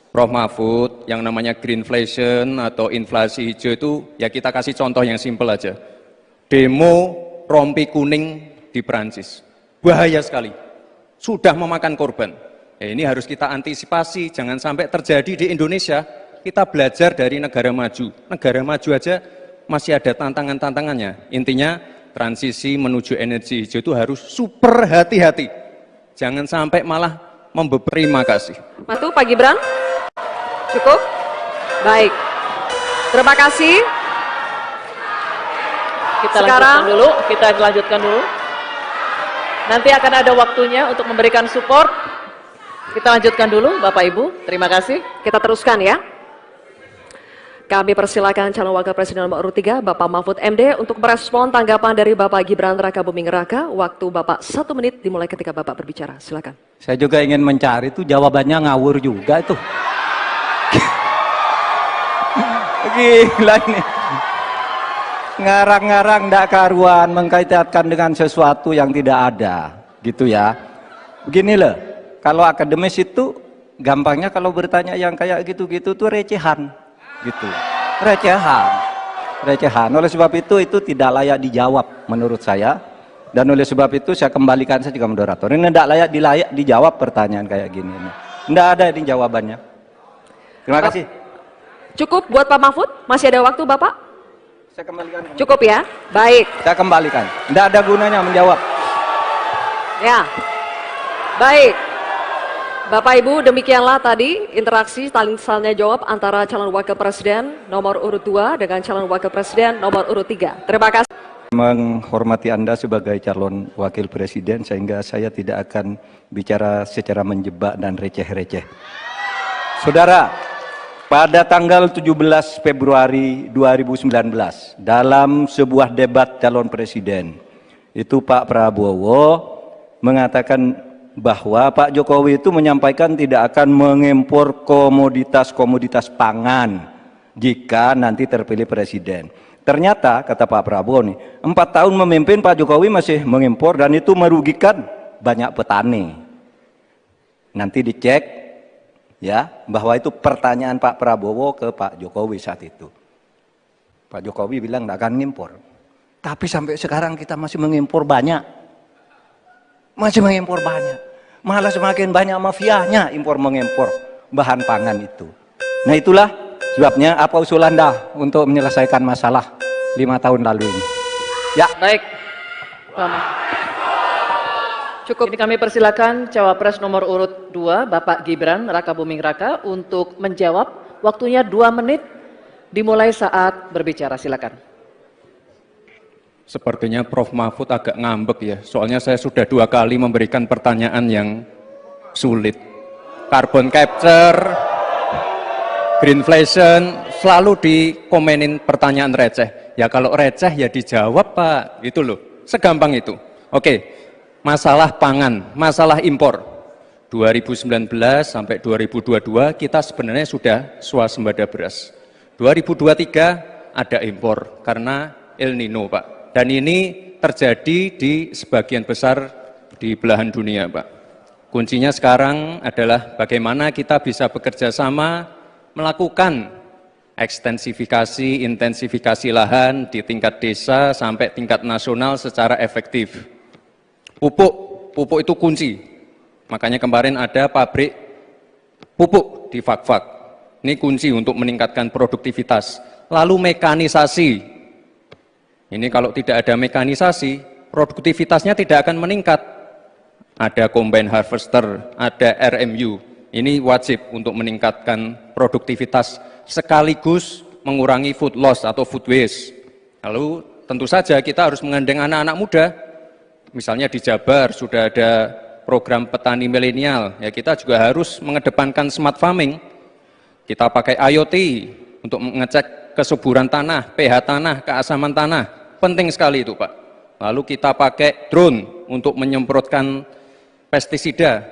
Speaker 3: Prof. Mahfud, yang namanya greenflation atau inflasi hijau itu ya kita kasih contoh yang simpel aja. Demo rompi kuning di Perancis. Bahaya sekali. Sudah memakan korban. Ya, ini harus kita antisipasi, jangan sampai terjadi di Indonesia. Kita belajar dari negara maju. Negara maju aja masih ada tantangan-tantangannya. Intinya transisi menuju energi hijau itu harus super hati-hati. Jangan sampai malah memberi. Terima kasih.
Speaker 4: Matu Pak Gibran. Cukup? Baik. Terima kasih.
Speaker 2: Kita lanjutkan dulu. Nanti akan ada waktunya untuk memberikan support. Kita lanjutkan dulu, Bapak Ibu. Terima kasih.
Speaker 4: Kita teruskan ya. Kami persilakan calon wakil presiden nomor urut 3, Bapak Mahfud MD, untuk merespon tanggapan dari Bapak Gibran Rakabuming Raka. Waktu Bapak 1 menit dimulai ketika Bapak berbicara. Silakan.
Speaker 1: Saya juga ingin mencari itu jawabannya ngawur juga itu. Gila ini. Ngarang-ngarang ndak karuan, mengkaitkan dengan sesuatu yang tidak ada, gitu ya. Begini loh, kalau akademis itu gampangnya kalau bertanya yang kayak gitu-gitu tuh recehan, gitu. Recehan. Oleh sebab itu tidak layak dijawab menurut saya. Dan oleh sebab itu saya kembalikan saja ke moderator. Ini tidak layak dijawab pertanyaan kayak gini. Tidak ada ini jawabannya. Terima kasih.
Speaker 4: Cukup buat Pak Mahfud? Masih ada waktu Bapak?
Speaker 1: Saya kembalikan.
Speaker 4: Cukup ya? Baik.
Speaker 1: Saya kembalikan. Tidak ada gunanya menjawab.
Speaker 4: Ya. Baik. Bapak Ibu, demikianlah tadi interaksi saling jawab antara calon wakil presiden nomor urut 2 dengan calon wakil presiden nomor urut 3. Terima kasih.
Speaker 1: Menghormati Anda sebagai calon wakil presiden sehingga saya tidak akan bicara secara menjebak dan receh-receh. Saudara, pada tanggal 17 Februari 2019 dalam sebuah debat calon presiden itu Pak Prabowo mengatakan bahwa Pak Jokowi itu menyampaikan tidak akan mengimpor komoditas-komoditas pangan jika nanti terpilih presiden. Ternyata kata Pak Prabowo nih, 4 tahun memimpin Pak Jokowi masih mengimpor dan itu merugikan banyak petani. Nanti dicek ya, bahwa itu pertanyaan Pak Prabowo ke Pak Jokowi saat itu. Pak Jokowi bilang tidak akan ngimpor. Tapi sampai sekarang kita masih mengimpor banyak. Masih mengimpor banyak. Malah semakin banyak mafianya impor mengimpor bahan pangan itu. Nah itulah sebabnya apa usul Anda untuk menyelesaikan masalah 5 tahun lalu ini. Ya.
Speaker 2: Baik. Cukup. Ini kami persilakan cawapres nomor urut 2, Bapak Gibran Rakabuming Raka untuk menjawab. Waktunya 2 menit dimulai saat berbicara. Silakan.
Speaker 3: Sepertinya Prof. Mahfud agak ngambek ya, soalnya saya sudah 2 kali memberikan pertanyaan yang sulit. Carbon capture, greenflation, selalu dikomenin pertanyaan receh. Ya kalau receh ya dijawab Pak, itu loh, segampang itu. Oke, masalah pangan, masalah impor. 2019 sampai 2022 kita sebenarnya sudah swasembada beras. 2023 ada impor karena El Nino Pak. Dan ini terjadi di sebagian besar di belahan dunia Pak. Kuncinya sekarang adalah bagaimana kita bisa bekerja sama melakukan ekstensifikasi, intensifikasi lahan di tingkat desa sampai tingkat nasional secara efektif. Pupuk itu kunci. Makanya kemarin ada pabrik pupuk di Fak-Fak. Ini kunci untuk meningkatkan produktivitas. Lalu mekanisasi. Ini kalau tidak ada mekanisasi, produktivitasnya tidak akan meningkat. Ada combine harvester, ada RMU. Ini wajib untuk meningkatkan produktivitas sekaligus mengurangi food loss atau food waste. Lalu tentu saja kita harus menggandeng anak-anak muda. Misalnya di Jabar sudah ada program petani milenial. Ya kita juga harus mengedepankan smart farming. Kita pakai IoT untuk mengecek kesuburan tanah, pH tanah, keasaman tanah. Penting sekali itu Pak. Lalu kita pakai drone untuk menyemprotkan pestisida.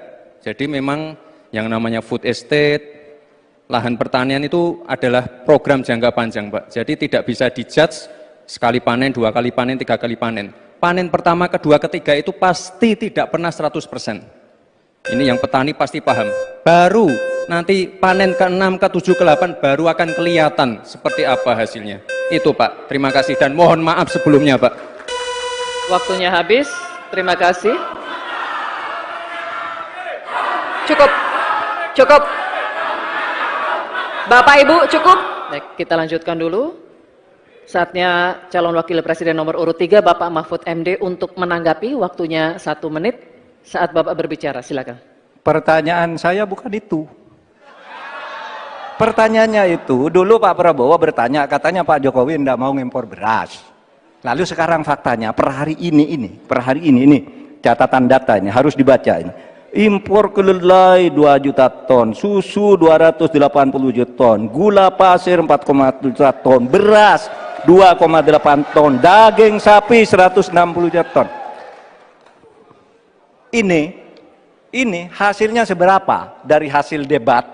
Speaker 3: Jadi memang yang namanya food estate, lahan pertanian itu adalah program jangka panjang Pak. Jadi tidak bisa dijudge sekali panen, 2 kali panen, 3 kali panen. Panen pertama, kedua, ketiga itu pasti tidak pernah 100%. Ini yang petani pasti paham. Baru nanti panen ke-6, ke-7, ke-8 baru akan kelihatan seperti apa hasilnya. Itu Pak, terima kasih dan mohon maaf sebelumnya Pak.
Speaker 2: Waktunya habis, terima kasih.
Speaker 4: Cukup. Bapak Ibu cukup.
Speaker 2: Baik, kita lanjutkan dulu. Saatnya calon wakil presiden nomor urut 3 Bapak Mahfud MD untuk menanggapi, waktunya 1 menit saat Bapak berbicara. Silakan.
Speaker 1: Pertanyaan saya bukan itu. Pertanyaannya itu, dulu Pak Prabowo bertanya, katanya Pak Jokowi tidak mau ngimpor beras. Lalu sekarang faktanya, per hari ini, catatan data ini, harus dibaca ini. Impor kedelai 2 juta ton, susu 280 juta ton, gula pasir 4,7 juta ton, beras 2,8 ton, daging sapi 160 juta ton. Ini hasilnya seberapa dari hasil debat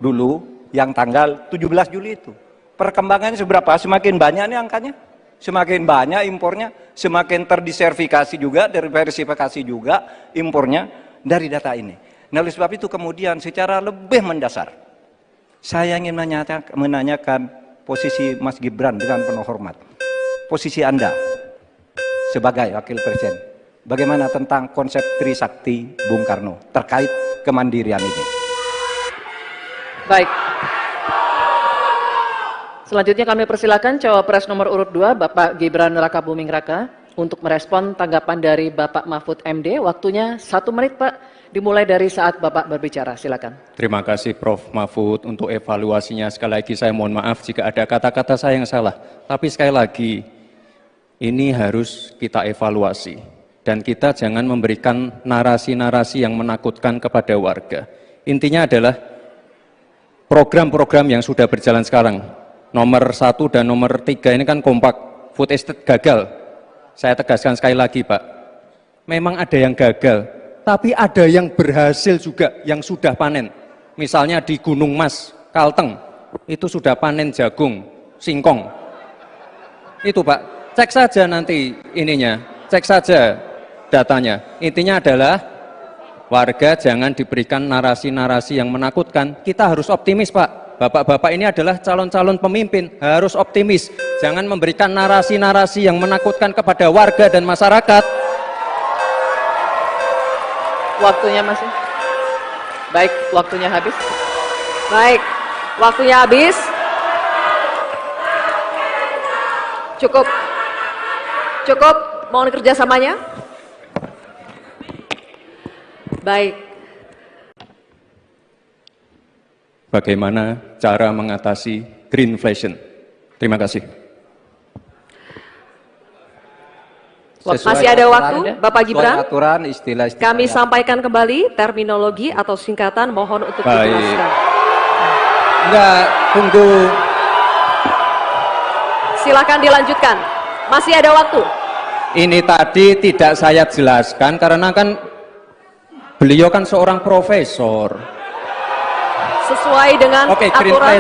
Speaker 1: dulu yang tanggal 17 Juli itu. Perkembangannya seberapa? Semakin banyak nih angkanya. Semakin banyak impornya, semakin terdiversifikasi juga, diversifikasi juga impornya dari data ini. Nah, oleh sebab itu kemudian secara lebih mendasar, saya ingin menanyakan posisi Mas Gibran dengan penuh hormat. Posisi Anda sebagai wakil presiden, bagaimana tentang konsep Trisakti Bung Karno terkait kemandirian ini?
Speaker 2: Baik. Selanjutnya kami persilakan cawapres nomor urut 2 Bapak Gibran Rakabuming Raka untuk merespon tanggapan dari Bapak Mahfud MD. Waktunya 1 menit Pak, dimulai dari saat Bapak berbicara. Silakan.
Speaker 3: Terima kasih Prof. Mahfud untuk evaluasinya. Sekali lagi saya mohon maaf jika ada kata-kata saya yang salah. Tapi sekali lagi, ini harus kita evaluasi. Dan kita jangan memberikan narasi-narasi yang menakutkan kepada warga. Intinya adalah program-program yang sudah berjalan sekarang. Nomor 1 dan nomor 3 ini kan kompak. Food estate gagal. Saya tegaskan sekali lagi Pak. Memang ada yang gagal. Tapi ada yang berhasil juga, yang sudah panen. Misalnya di Gunung Mas, Kalteng, itu sudah panen jagung, singkong. Itu Pak, cek saja nanti ininya, cek saja datanya. Intinya adalah warga jangan diberikan narasi-narasi yang menakutkan. Kita harus optimis Pak. Bapak-bapak ini adalah calon-calon pemimpin, harus optimis. Jangan memberikan narasi-narasi yang menakutkan kepada warga dan masyarakat.
Speaker 2: Waktunya masih. Baik, waktunya habis.
Speaker 4: Baik, waktunya habis. Cukup, mohon kerjasamanya. Baik.
Speaker 3: Bagaimana cara mengatasi greenflation? Terima kasih.
Speaker 4: Masih ada waktu, Bapak Gibran.
Speaker 1: Sesuai aturan istilah-istilah.
Speaker 4: Kami sampaikan kembali terminologi atau singkatan, mohon untuk
Speaker 3: Baik.
Speaker 4: dijelaskan.
Speaker 3: Enggak, tunggu.
Speaker 4: Silakan dilanjutkan. Masih ada waktu.
Speaker 3: Ini tadi tidak saya jelaskan karena kan beliau kan seorang profesor.
Speaker 4: Sesuai dengan
Speaker 3: Oke,
Speaker 4: aturan.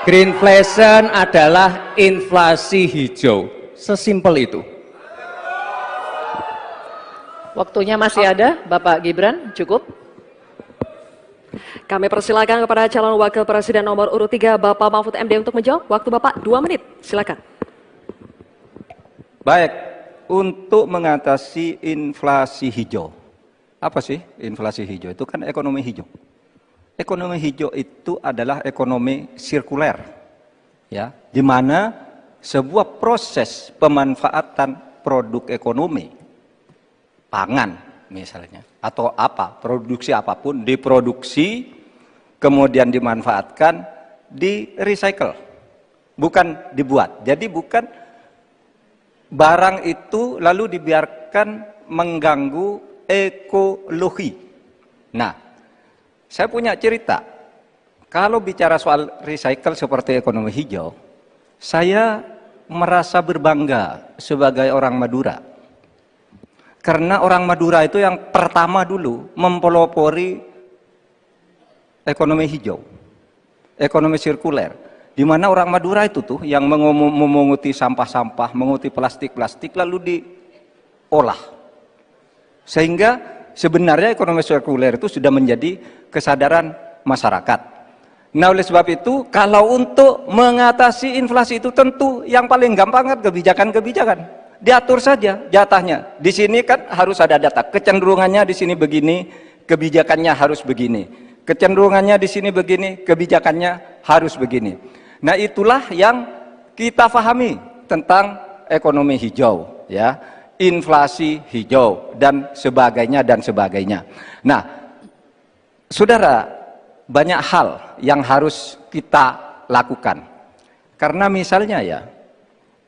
Speaker 3: greenflation adalah inflasi hijau. Sesimpel itu.
Speaker 2: Waktunya masih ada, Bapak Gibran, cukup.
Speaker 4: Kami persilakan kepada calon wakil presiden nomor urut 3 Bapak Mahfud MD untuk menjawab. Waktu Bapak 2 menit. Silakan.
Speaker 1: Baik, untuk mengatasi inflasi hijau. Apa sih inflasi hijau? Itu kan ekonomi hijau. Ekonomi hijau itu adalah ekonomi sirkuler. Ya, di mana sebuah proses pemanfaatan produk ekonomi, pangan misalnya, atau apa, produksi apapun, diproduksi, kemudian dimanfaatkan, di recycle, bukan dibuat. Jadi bukan barang itu lalu dibiarkan mengganggu ekologi. Nah, saya punya cerita, kalau bicara soal recycle seperti ekonomi hijau, saya merasa berbangga sebagai orang Madura. Karena orang Madura itu yang pertama dulu mempelopori ekonomi hijau, ekonomi sirkuler. Di mana orang Madura itu tuh yang memunguti sampah-sampah, menguti plastik-plastik lalu diolah. Sehingga sebenarnya ekonomi sirkuler itu sudah menjadi kesadaran masyarakat. Nah, oleh sebab itu, kalau untuk mengatasi inflasi itu tentu yang paling gampang kan kebijakan-kebijakan. Diatur saja jatahnya. Di sini kan harus ada data. Kecenderungannya di sini begini, kebijakannya harus begini. Kecenderungannya di sini begini, kebijakannya harus begini. Nah, itulah yang kita pahami tentang ekonomi hijau, ya, inflasi hijau dan sebagainya dan sebagainya. Nah, saudara, banyak hal yang harus kita lakukan. Karena misalnya ya,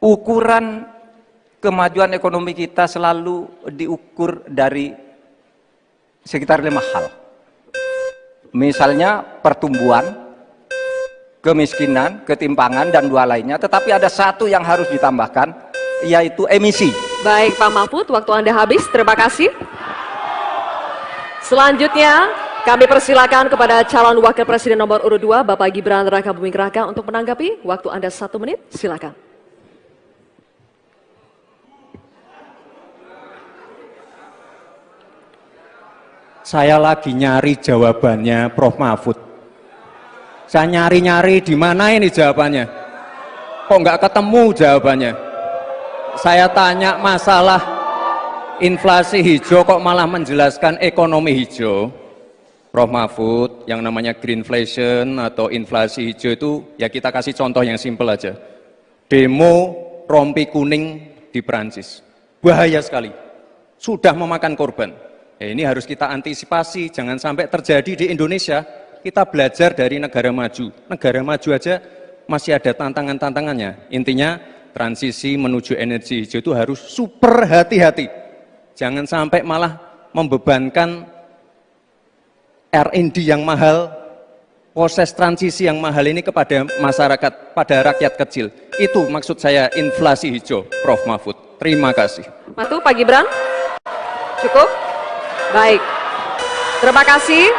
Speaker 1: ukuran kemajuan ekonomi kita selalu diukur dari sekitar 5 hal. Misalnya pertumbuhan, kemiskinan, ketimpangan, dan 2 lainnya. Tetapi ada 1 yang harus ditambahkan, yaitu emisi.
Speaker 4: Baik Pak Mahfud, waktu Anda habis. Terima kasih. Selanjutnya, kami persilakan kepada calon wakil presiden nomor urut 2, Bapak Gibran Rakabuming Raka untuk menanggapi. Waktu Anda 1 menit, silakan.
Speaker 3: Saya lagi nyari jawabannya Prof. Mahfud. Saya nyari-nyari di mana ini jawabannya. Kok nggak ketemu jawabannya? Saya tanya masalah inflasi hijau kok malah menjelaskan ekonomi hijau. Prof. Mahfud, yang namanya greenflation atau inflasi hijau itu ya kita kasih contoh yang simpel aja. Demo rompi kuning di Perancis. Bahaya sekali. Sudah memakan korban. Ini harus kita antisipasi, jangan sampai terjadi di Indonesia. Kita belajar dari negara maju. Negara maju aja masih ada tantangan-tantangannya. Intinya transisi menuju energi hijau itu harus super hati-hati. Jangan sampai malah membebankan R&D yang mahal, proses transisi yang mahal ini kepada masyarakat, pada rakyat kecil. Itu maksud saya inflasi hijau, Prof. Mahfud. Terima kasih.
Speaker 4: Matu, Pak Gibran. Cukup? Baik. Terima kasih.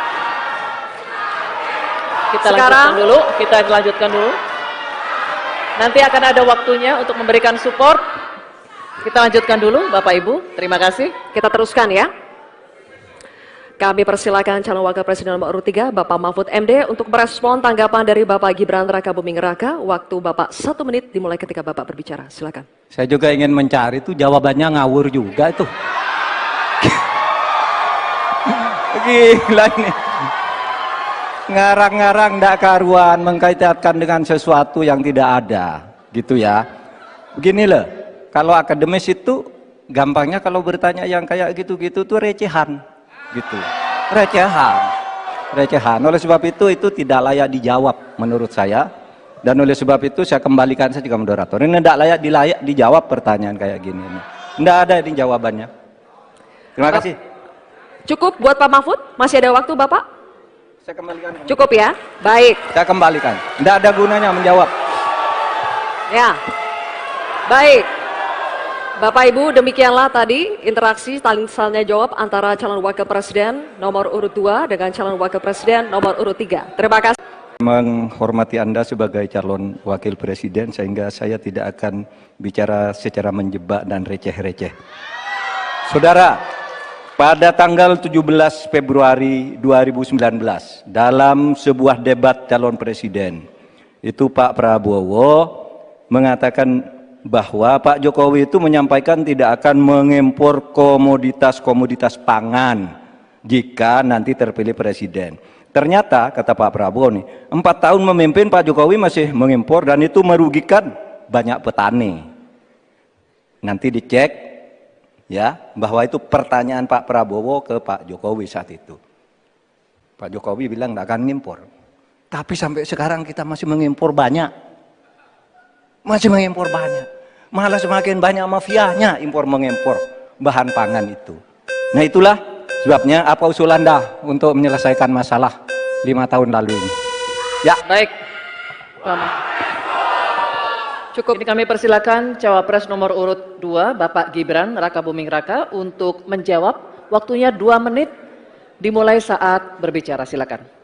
Speaker 2: Kita lanjutkan dulu. Nanti akan ada waktunya untuk memberikan support. Kita lanjutkan dulu, Bapak Ibu. Terima kasih.
Speaker 4: Kita teruskan ya. Kami persilakan calon wakil presiden nomor urut 3, Bapak Mahfud MD untuk merespon tanggapan dari Bapak Gibran Rakabuming Raka. Waktu Bapak 1 menit dimulai ketika Bapak berbicara. Silakan.
Speaker 1: Saya juga ingin mencari itu jawabannya ngawur juga itu. Gila ini. Ngarang-ngarang ndak karuan, mengkaitkan dengan sesuatu yang tidak ada, gitu ya. Begini loh, kalau akademis itu gampangnya kalau bertanya yang kayak gitu-gitu tuh recehan, gitu. Recehan. Oleh sebab itu tidak layak dijawab menurut saya. Dan oleh sebab itu saya kembalikan saja ke moderator. Ini tidak layak dijawab pertanyaan kayak gini. Tidak ada ini jawabannya. Terima kasih.
Speaker 4: Cukup buat Pak Mahfud? Masih ada waktu Bapak?
Speaker 1: Saya kembalikan.
Speaker 4: Cukup ya? Baik.
Speaker 1: Saya kembalikan. Tidak ada gunanya menjawab.
Speaker 4: Ya. Baik. Bapak Ibu, demikianlah tadi interaksi saling tanya jawab antara calon wakil presiden nomor urut 2 dengan calon wakil presiden nomor urut 3. Terima kasih.
Speaker 1: Menghormati Anda sebagai calon wakil presiden sehingga saya tidak akan bicara secara menjebak dan receh-receh. Saudara, pada tanggal 17 Februari 2019 dalam sebuah debat calon presiden itu Pak Prabowo mengatakan bahwa Pak Jokowi itu menyampaikan tidak akan mengimpor komoditas-komoditas pangan jika nanti terpilih presiden. Ternyata kata Pak Prabowo nih, 4 tahun memimpin Pak Jokowi masih mengimpor dan itu merugikan banyak petani. Nanti dicek ya bahwa itu pertanyaan Pak Prabowo ke Pak Jokowi saat itu. Pak Jokowi bilang tidak akan mengimpor. Tapi sampai sekarang kita masih mengimpor banyak. Masih mengimpor banyak. Malah semakin banyak mafianya impor mengimpor bahan pangan itu. Nah itulah sebabnya apa usul Anda untuk menyelesaikan masalah 5 tahun lalu ini? Ya.
Speaker 2: Baik. Cukup. Ini kami persilakan cawapres nomor urut 2 Bapak Gibran Rakabuming Raka untuk menjawab. Waktunya 2 menit dimulai saat berbicara. Silakan.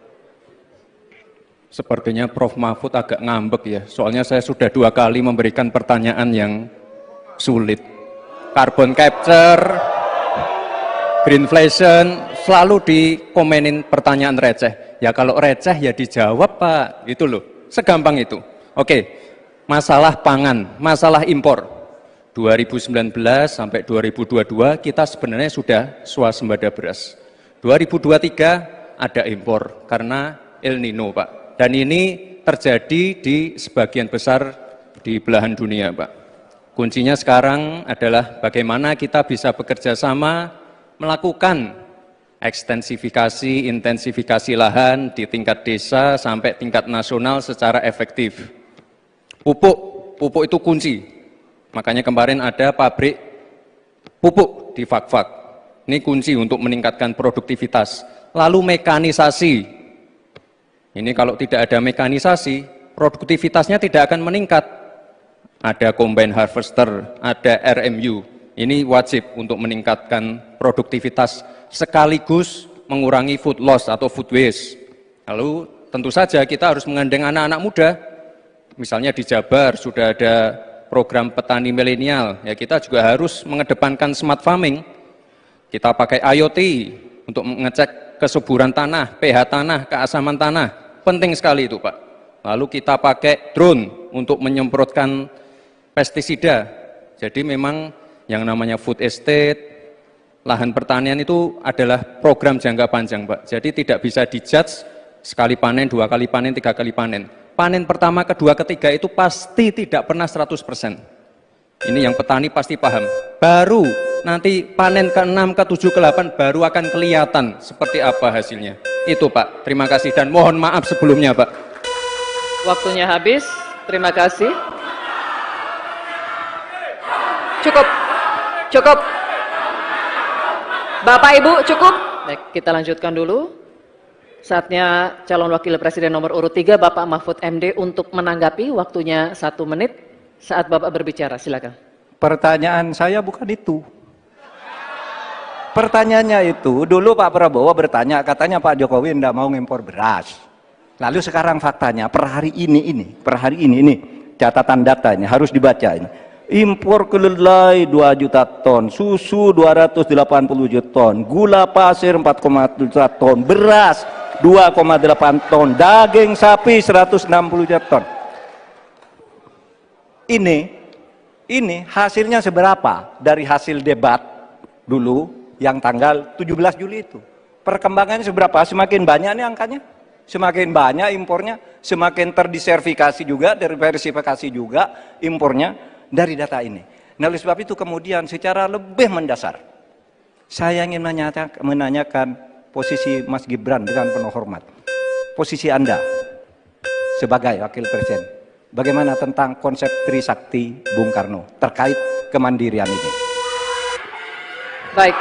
Speaker 3: Sepertinya Prof. Mahfud agak ngambek ya, soalnya saya sudah 2 kali memberikan pertanyaan yang sulit. Carbon capture, greenflation, selalu dikomenin pertanyaan receh. Ya kalau receh ya dijawab Pak, itu loh, segampang itu. Oke, masalah pangan, masalah impor. 2019 sampai 2022 kita sebenarnya sudah swasembada beras. 2023 ada impor karena El Nino Pak. Dan ini terjadi di sebagian besar di belahan dunia Pak. Kuncinya sekarang adalah bagaimana kita bisa bekerja sama melakukan ekstensifikasi, intensifikasi lahan di tingkat desa sampai tingkat nasional secara efektif. Pupuk itu kunci. Makanya kemarin ada pabrik pupuk di Fak-Fak. Ini kunci untuk meningkatkan produktivitas. Lalu mekanisasi. Ini kalau tidak ada mekanisasi, produktivitasnya tidak akan meningkat. Ada combine harvester, ada RMU. Ini wajib untuk meningkatkan produktivitas sekaligus mengurangi food loss atau food waste. Lalu tentu saja kita harus menggandeng anak-anak muda. Misalnya di Jabar sudah ada program petani milenial. Ya kita juga harus mengedepankan smart farming. Kita pakai IoT untuk mengecek kesuburan tanah, pH tanah, keasaman tanah. Penting sekali itu Pak. Lalu kita pakai drone untuk menyemprotkan pestisida. Jadi memang yang namanya food estate, lahan pertanian itu adalah program jangka panjang Pak. Jadi tidak bisa dijudge sekali panen, 2 kali panen, 3 kali panen. Panen pertama, kedua, ketiga itu pasti tidak pernah 100%. Ini yang petani pasti paham. Baru nanti panen ke-6, ke-7, ke-8 baru akan kelihatan seperti apa hasilnya. Itu Pak, terima kasih dan mohon maaf sebelumnya Pak.
Speaker 2: Waktunya habis. Terima kasih.
Speaker 4: Cukup. Cukup. Bapak Ibu, cukup.
Speaker 2: Baik, kita lanjutkan dulu. Saatnya calon wakil presiden nomor urut 3 Bapak Mahfud MD untuk menanggapi. Waktunya 1 menit saat Bapak berbicara. Silakan.
Speaker 1: Pertanyaan saya bukan itu. Pertanyaannya itu, dulu Pak Prabowo bertanya, katanya Pak Jokowi tidak mau ngimpor beras. Lalu sekarang faktanya, per hari ini, catatan data ini, harus dibaca ini. Impor kedelai 2 juta ton, susu 280 juta ton, gula pasir 4,1 juta ton, beras 2,8 ton, daging sapi 160 juta ton. Ini hasilnya seberapa dari hasil debat dulu yang tanggal 17 Juli itu. Perkembangannya seberapa? Semakin banyak nih angkanya. Semakin banyak impornya, semakin terdiversifikasi juga, diversifikasi juga impornya dari data ini. Nah, oleh sebab itu kemudian secara lebih mendasar, saya ingin menanyakan posisi Mas Gibran dengan penuh hormat. Posisi Anda sebagai wakil presiden. Bagaimana tentang konsep Trisakti Bung Karno terkait kemandirian ini?
Speaker 2: Baik.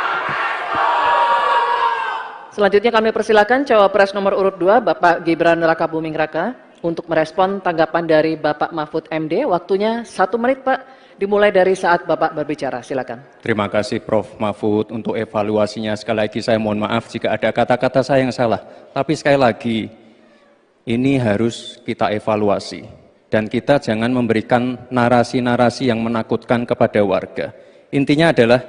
Speaker 2: Selanjutnya kami persilakan cawapres nomor urut 2 Bapak Gibran Rakabuming Raka untuk merespon tanggapan dari Bapak Mahfud MD. Waktunya 1 menit Pak, dimulai dari saat Bapak berbicara. Silakan.
Speaker 3: Terima kasih Prof. Mahfud untuk evaluasinya. Sekali lagi saya mohon maaf jika ada kata-kata saya yang salah. Tapi sekali lagi, ini harus kita evaluasi. Dan kita jangan memberikan narasi-narasi yang menakutkan kepada warga. Intinya adalah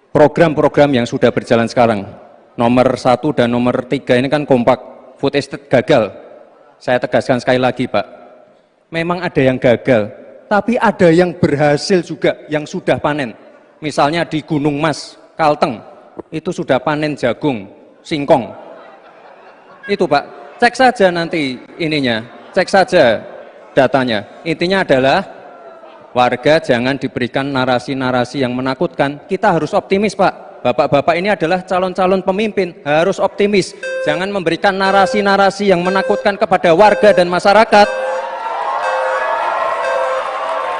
Speaker 3: program-program yang sudah berjalan sekarang. Nomor 1 dan nomor 3 ini kan kompak. Food estate gagal. Saya tegaskan sekali lagi Pak. Memang ada yang gagal. Tapi ada yang berhasil juga, yang sudah panen. Misalnya di Gunung Mas, Kalteng, itu sudah panen jagung, singkong. Itu Pak, cek saja nanti ininya, cek saja datanya. Intinya adalah warga jangan diberikan narasi-narasi yang menakutkan. Kita harus optimis Pak. Bapak-bapak ini adalah calon-calon pemimpin, harus optimis. Jangan memberikan narasi-narasi yang menakutkan kepada warga dan masyarakat.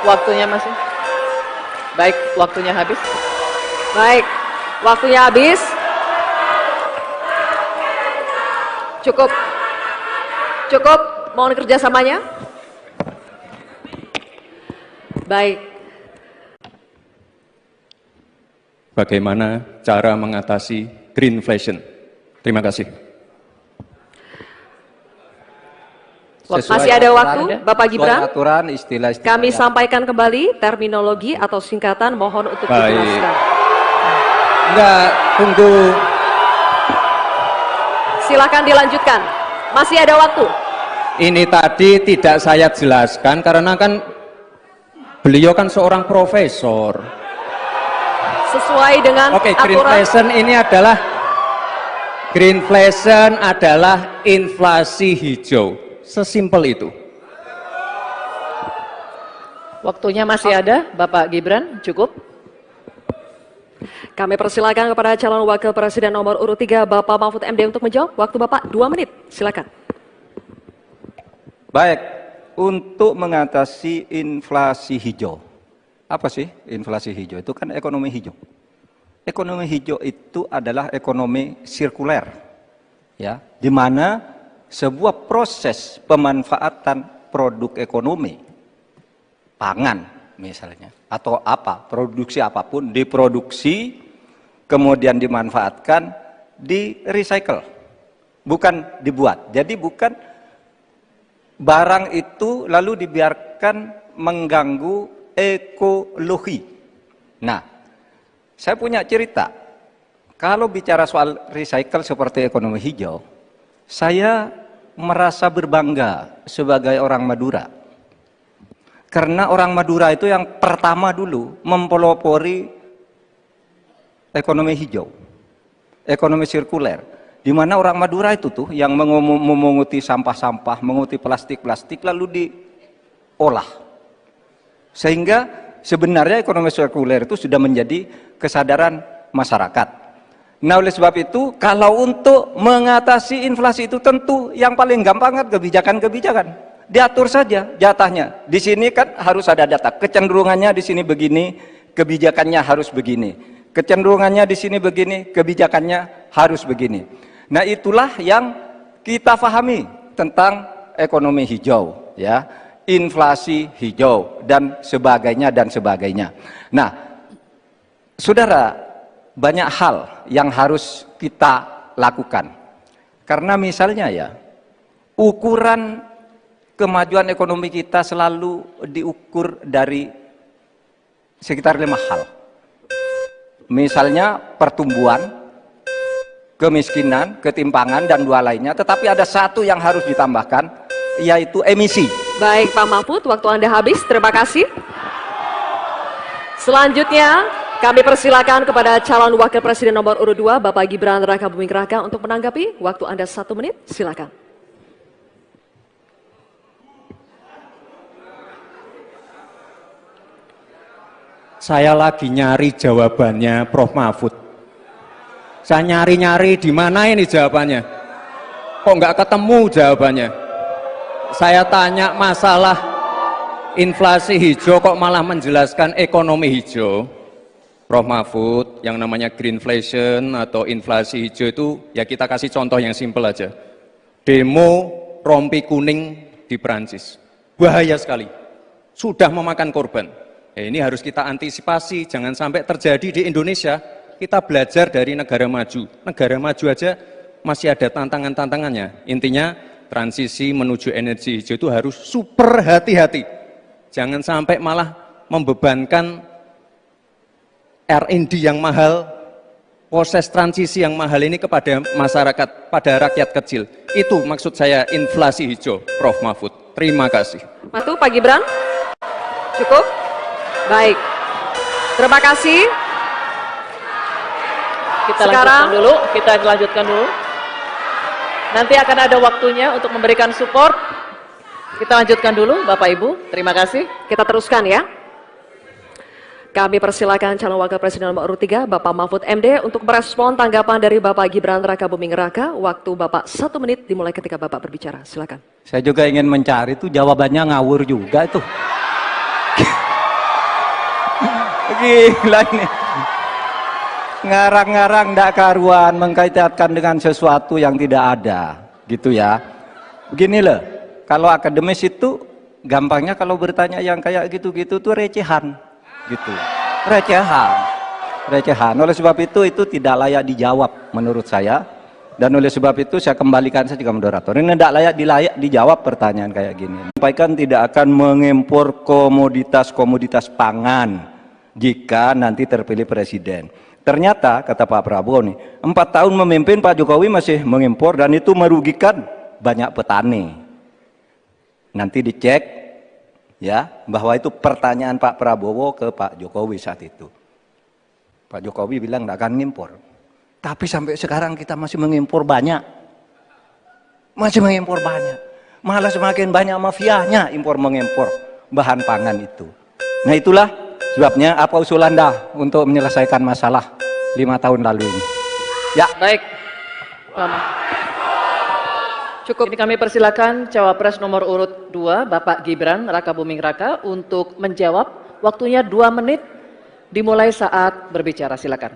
Speaker 2: Waktunya masih. Baik, waktunya habis.
Speaker 4: Baik, waktunya habis. Cukup. Cukup, mohon kerjasamanya. Baik.
Speaker 3: Bagaimana cara mengatasi greenflation? Terima kasih.
Speaker 4: Masih ada waktu, Bapak Gibran.
Speaker 1: Aturan, istilah-istilah
Speaker 4: Kami
Speaker 1: yang-
Speaker 4: sampaikan kembali terminologi atau singkatan, mohon untuk
Speaker 3: Baik.
Speaker 4: dijelaskan.
Speaker 3: Enggak, tunggu.
Speaker 4: Silakan dilanjutkan. Masih ada waktu.
Speaker 3: Ini tadi tidak saya jelaskan karena kan beliau kan seorang profesor.
Speaker 4: Sesuai dengan
Speaker 3: Oke,
Speaker 4: aturan.
Speaker 3: greenflation adalah inflasi hijau. Sesimpel itu.
Speaker 2: Waktunya masih ada, Bapak Gibran, cukup.
Speaker 4: Kami persilakan kepada calon wakil presiden nomor urut 3 Bapak Mahfud MD untuk menjawab. Waktu Bapak 2 menit. Silakan.
Speaker 1: Baik, untuk mengatasi inflasi hijau. Apa sih inflasi hijau? Itu kan ekonomi hijau. Ekonomi hijau itu adalah ekonomi sirkuler. Ya, di mana sebuah proses pemanfaatan produk ekonomi, pangan misalnya, atau apa, produksi apapun, diproduksi, kemudian dimanfaatkan, di recycle, bukan dibuat. Jadi bukan barang itu lalu dibiarkan mengganggu ekologi. Nah, saya punya cerita. Kalau bicara soal recycle seperti ekonomi hijau, saya merasa berbangga sebagai orang Madura. Karena orang Madura itu yang pertama dulu mempelopori ekonomi hijau, ekonomi sirkuler. Di mana orang Madura itu tuh yang memunguti sampah-sampah, menguti plastik-plastik lalu diolah. Sehingga sebenarnya ekonomi sirkuler itu sudah menjadi kesadaran masyarakat. Nah, oleh sebab itu, kalau untuk mengatasi inflasi itu tentu yang paling gampang kan kebijakan-kebijakan. Diatur saja jatahnya. Di sini kan harus ada data. Kecenderungannya di sini begini, kebijakannya harus begini. Kecenderungannya di sini begini, kebijakannya harus begini. Nah, itulah yang kita pahami tentang ekonomi hijau, ya, inflasi hijau dan sebagainya dan sebagainya. Nah, saudara, banyak hal yang harus kita lakukan. Karena misalnya ya, ukuran kemajuan ekonomi kita selalu diukur dari sekitar 5 hal. Misalnya pertumbuhan, kemiskinan, ketimpangan, dan 2 lainnya. Tetapi ada 1 yang harus ditambahkan, yaitu emisi.
Speaker 4: Baik Pak Mahfud, waktu Anda habis. Terima kasih. Selanjutnya, kami persilakan kepada calon wakil presiden nomor urut 2, Bapak Gibran Rakabuming Raka untuk menanggapi. Waktu Anda 1 menit, silakan.
Speaker 3: Saya lagi nyari jawabannya Prof. Mahfud. Saya nyari-nyari di mana ini jawabannya. Kok nggak ketemu jawabannya? saya tanya masalah inflasi hijau kok malah menjelaskan ekonomi hijau. Prof. Mahfud, yang namanya greenflation atau inflasi hijau itu, ya kita kasih contoh yang simpel aja. Demo rompi kuning di Perancis. Bahaya sekali. Sudah memakan korban. Ya, ini harus kita antisipasi, jangan sampai terjadi di Indonesia. Kita belajar dari negara maju. Negara maju aja masih ada tantangan-tantangannya. Intinya, transisi menuju energi hijau itu harus super hati-hati. Jangan sampai malah membebankan R&D yang mahal, proses transisi yang mahal ini kepada masyarakat, pada rakyat kecil. Itu maksud saya inflasi hijau, Prof. Mahfud. Terima kasih.
Speaker 4: Matu, Pak Gibran? Cukup? Baik. Terima kasih.
Speaker 2: Kita lanjutkan dulu. Nanti akan ada waktunya untuk memberikan support. Kita lanjutkan dulu, Bapak Ibu. Terima kasih.
Speaker 4: Kita teruskan ya. Kami persilakan calon wakil presiden nomor urut 3, Bapak Mahfud MD, untuk merespon tanggapan dari Bapak Gibran Rakabuming Raka. Waktu Bapak 1 menit dimulai ketika Bapak berbicara. Silakan.
Speaker 1: Saya juga ingin mencari itu jawabannya ngawur juga itu. Gila ini. Ngarang-ngarang ndak karuan, mengkaitkan dengan sesuatu yang tidak ada. Gitu ya. Begini loh, kalau akademis itu gampangnya kalau bertanya yang kayak gitu-gitu tuh recehan. Gitu, recehan. Oleh sebab itu tidak layak dijawab menurut saya, dan oleh sebab itu saya kembalikan saja ke moderator. Ini tidak layak dijawab pertanyaan kayak gini. Sampaikan tidak akan mengimpor komoditas pangan jika nanti terpilih presiden. Ternyata kata Pak Prabowo nih, 4 tahun memimpin Pak Jokowi masih mengimpor dan itu merugikan banyak petani. Nanti dicek ya, bahwa itu pertanyaan Pak Prabowo ke Pak Jokowi saat itu. Pak Jokowi bilang nggak akan ngimpor. Tapi sampai sekarang kita masih mengimpor banyak. Malah semakin banyak mafianya impor mengimpor bahan pangan itu. Nah itulah sebabnya apa usul Anda untuk menyelesaikan masalah 5 tahun lalu ini. Ya.
Speaker 2: Baik. Lama. Cukup. Ini kami persilakan cawapres nomor urut 2, Bapak Gibran Rakabuming Raka, untuk menjawab. Waktunya 2 menit dimulai saat berbicara. Silakan.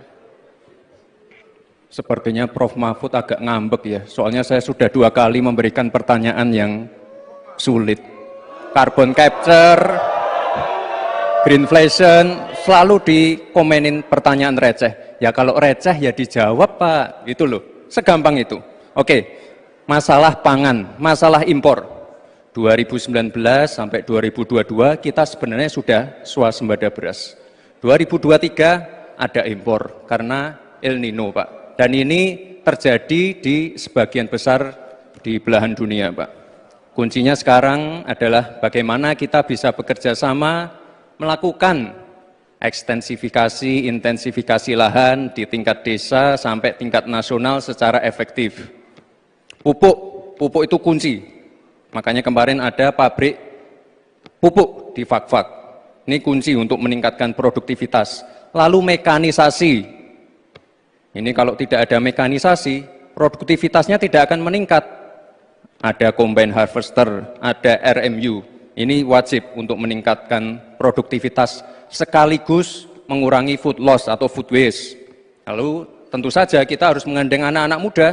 Speaker 3: Sepertinya Prof. Mahfud agak ngambek ya, soalnya saya sudah 2 kali memberikan pertanyaan yang sulit. Carbon capture, greenflation, selalu dikomenin pertanyaan receh. Ya kalau receh ya dijawab Pak, itu loh, segampang itu. Oke. Masalah pangan, masalah impor 2019 sampai 2022 kita sebenarnya sudah swasembada beras. 2023 ada impor karena El Nino Pak. Dan ini terjadi di sebagian besar di belahan dunia Pak. Kuncinya sekarang adalah bagaimana kita bisa bekerja sama melakukan ekstensifikasi, intensifikasi lahan di tingkat desa sampai tingkat nasional secara efektif. Pupuk itu kunci. Makanya kemarin ada pabrik pupuk di Fak-Fak. Ini kunci untuk meningkatkan produktivitas. Lalu mekanisasi. Ini kalau tidak ada mekanisasi, produktivitasnya tidak akan meningkat. Ada combine harvester, ada RMU. Ini wajib untuk meningkatkan produktivitas sekaligus mengurangi food loss atau food waste. Lalu tentu saja kita harus menggandeng anak-anak muda.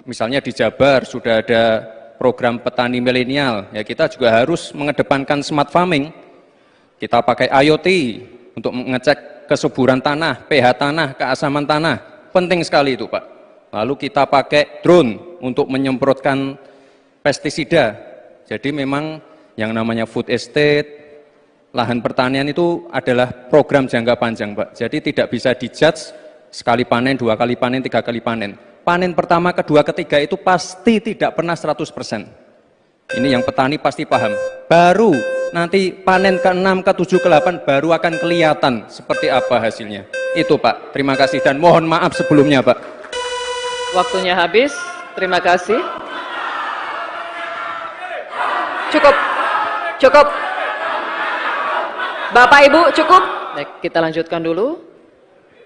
Speaker 3: Misalnya di Jabar sudah ada program petani milenial, ya kita juga harus mengedepankan smart farming. Kita pakai IoT untuk mengecek kesuburan tanah, pH tanah, keasaman tanah, penting sekali itu Pak. Lalu kita pakai drone untuk menyemprotkan pestisida. Jadi memang yang namanya food estate, lahan pertanian itu adalah program jangka panjang Pak. Jadi tidak bisa dijudge sekali panen, 2 kali panen, 3 kali panen. Panen pertama, kedua, ketiga itu pasti tidak pernah 100%. Ini yang petani pasti paham. Baru nanti panen ke-6, ke-7, ke-8 baru akan kelihatan seperti apa hasilnya. Itu Pak, terima kasih dan mohon maaf sebelumnya Pak.
Speaker 2: Waktunya habis, terima kasih.
Speaker 4: Cukup. Bapak Ibu cukup.
Speaker 2: Baik, kita lanjutkan dulu.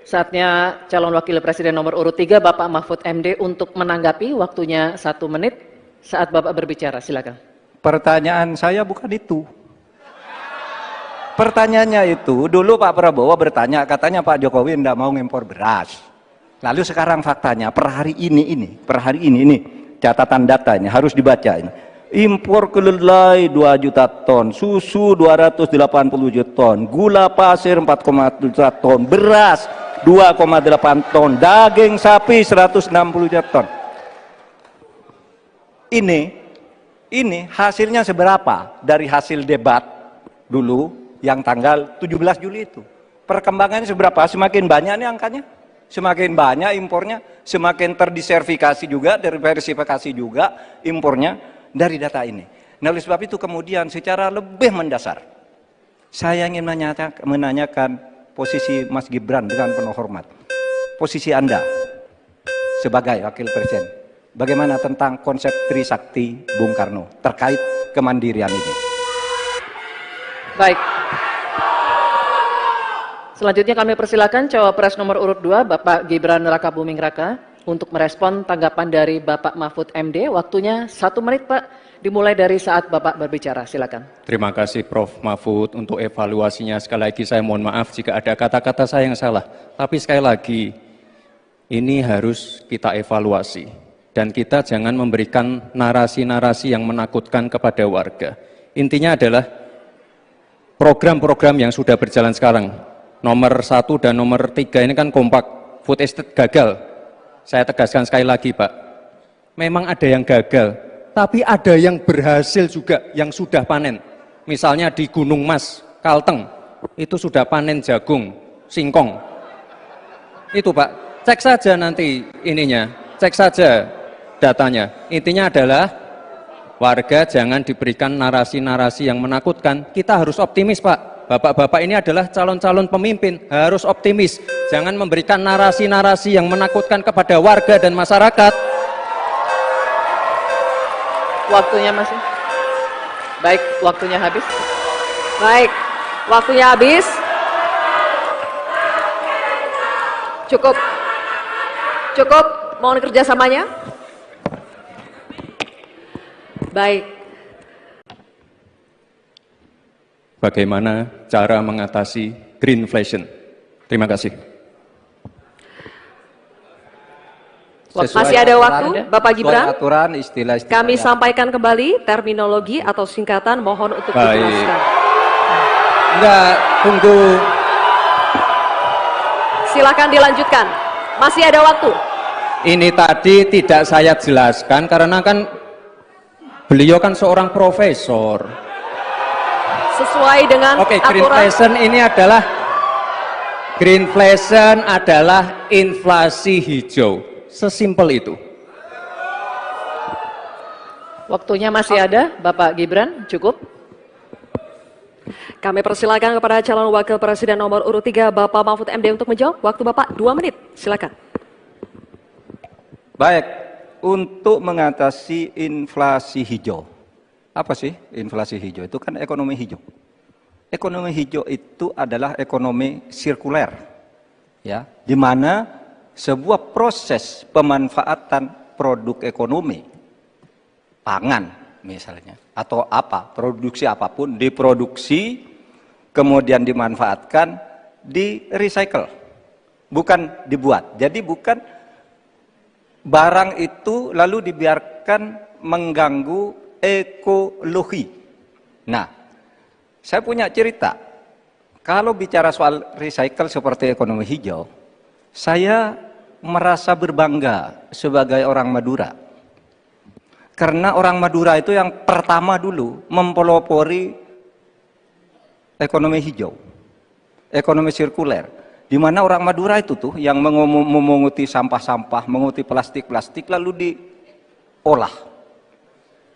Speaker 2: Saatnya calon wakil presiden nomor urut 3, Bapak Mahfud MD, untuk menanggapi. Waktunya 1 menit saat Bapak berbicara. Silakan.
Speaker 1: Pertanyaan saya bukan itu. Pertanyaannya itu, dulu Pak Prabowo bertanya, katanya Pak Jokowi tidak mau ngimpor beras. Lalu sekarang faktanya, per hari ini, catatan data ini, harus dibaca ini. Impor kedelai 2 juta ton, susu 280 juta ton, gula pasir 4,1 juta ton, beras 2,8 ton, daging sapi 160 juta ton. Ini hasilnya seberapa dari hasil debat dulu yang tanggal 17 Juli itu. Perkembangannya seberapa? Semakin banyak nih angkanya. Semakin banyak impornya, semakin terdisertifikasi juga, diversifikasi juga impornya dari data ini. Nah, oleh sebab itu kemudian secara lebih mendasar, saya ingin menanyakan posisi Mas Gibran dengan penuh hormat. Posisi Anda sebagai Wakil Presiden, bagaimana tentang konsep Trisakti Bung Karno terkait kemandirian ini?
Speaker 2: Baik. Selanjutnya kami persilakan cawapres nomor urut 2 Bapak Gibran Rakabuming Raka untuk merespon tanggapan dari Bapak Mahfud MD. Waktunya 1 menit Pak, dimulai dari saat Bapak berbicara. Silakan.
Speaker 3: Terima kasih Prof. Mahfud untuk evaluasinya. Sekali lagi saya mohon maaf jika ada kata-kata saya yang salah. Tapi sekali lagi, ini harus kita evaluasi. Dan kita jangan memberikan narasi-narasi yang menakutkan kepada warga. Intinya adalah program-program yang sudah berjalan sekarang. Nomor 1 dan nomor 3 ini kan kompak. Food estate gagal. Saya tegaskan sekali lagi Pak. Memang ada yang gagal. Tapi ada yang berhasil juga, yang sudah panen. Misalnya di Gunung Mas, Kalteng, itu sudah panen jagung, singkong. Itu Pak, cek saja nanti ininya, cek saja datanya. Intinya adalah warga jangan diberikan narasi-narasi yang menakutkan. Kita harus optimis Pak. Bapak-bapak ini adalah calon-calon pemimpin, harus optimis. Jangan memberikan narasi-narasi yang menakutkan kepada warga dan masyarakat.
Speaker 2: Waktunya masih. Baik, waktunya habis.
Speaker 4: Baik, waktunya habis. Cukup. Cukup, mohon kerjasamanya. Baik.
Speaker 3: Bagaimana cara mengatasi greenflation? Terima kasih.
Speaker 4: Masih ada waktu, Bapak Gibran.
Speaker 1: Aturan, istilah-istilah.
Speaker 4: Kami sampaikan kembali terminologi atau singkatan, mohon untuk
Speaker 3: Baik.
Speaker 4: dijelaskan.
Speaker 3: Enggak, tunggu.
Speaker 4: Silakan dilanjutkan. Masih ada waktu.
Speaker 3: Ini tadi tidak saya jelaskan karena kan beliau kan seorang profesor.
Speaker 4: Sesuai dengan
Speaker 3: Oke,
Speaker 4: aturan.
Speaker 3: greenflation adalah inflasi hijau. Sesimpel itu.
Speaker 2: Waktunya masih ada, Bapak Gibran, cukup.
Speaker 4: Kami persilakan kepada calon wakil presiden nomor urut 3 Bapak Mahfud MD untuk menjawab. Waktu Bapak 2 menit. Silakan.
Speaker 1: Baik, untuk mengatasi inflasi hijau. Apa sih inflasi hijau? Itu kan ekonomi hijau. Ekonomi hijau itu adalah ekonomi sirkuler, ya, di mana sebuah proses pemanfaatan produk ekonomi, pangan misalnya, atau apa, produksi apapun, diproduksi, kemudian dimanfaatkan, di recycle, bukan dibuat. Jadi bukan barang itu lalu dibiarkan mengganggu ekologi. Nah, saya punya cerita. Kalau bicara soal recycle seperti ekonomi hijau, saya merasa berbangga sebagai orang Madura. Karena orang Madura itu yang pertama dulu mempelopori ekonomi hijau, ekonomi sirkuler. Di mana orang Madura itu tuh yang memunguti sampah-sampah, menguti plastik-plastik lalu diolah.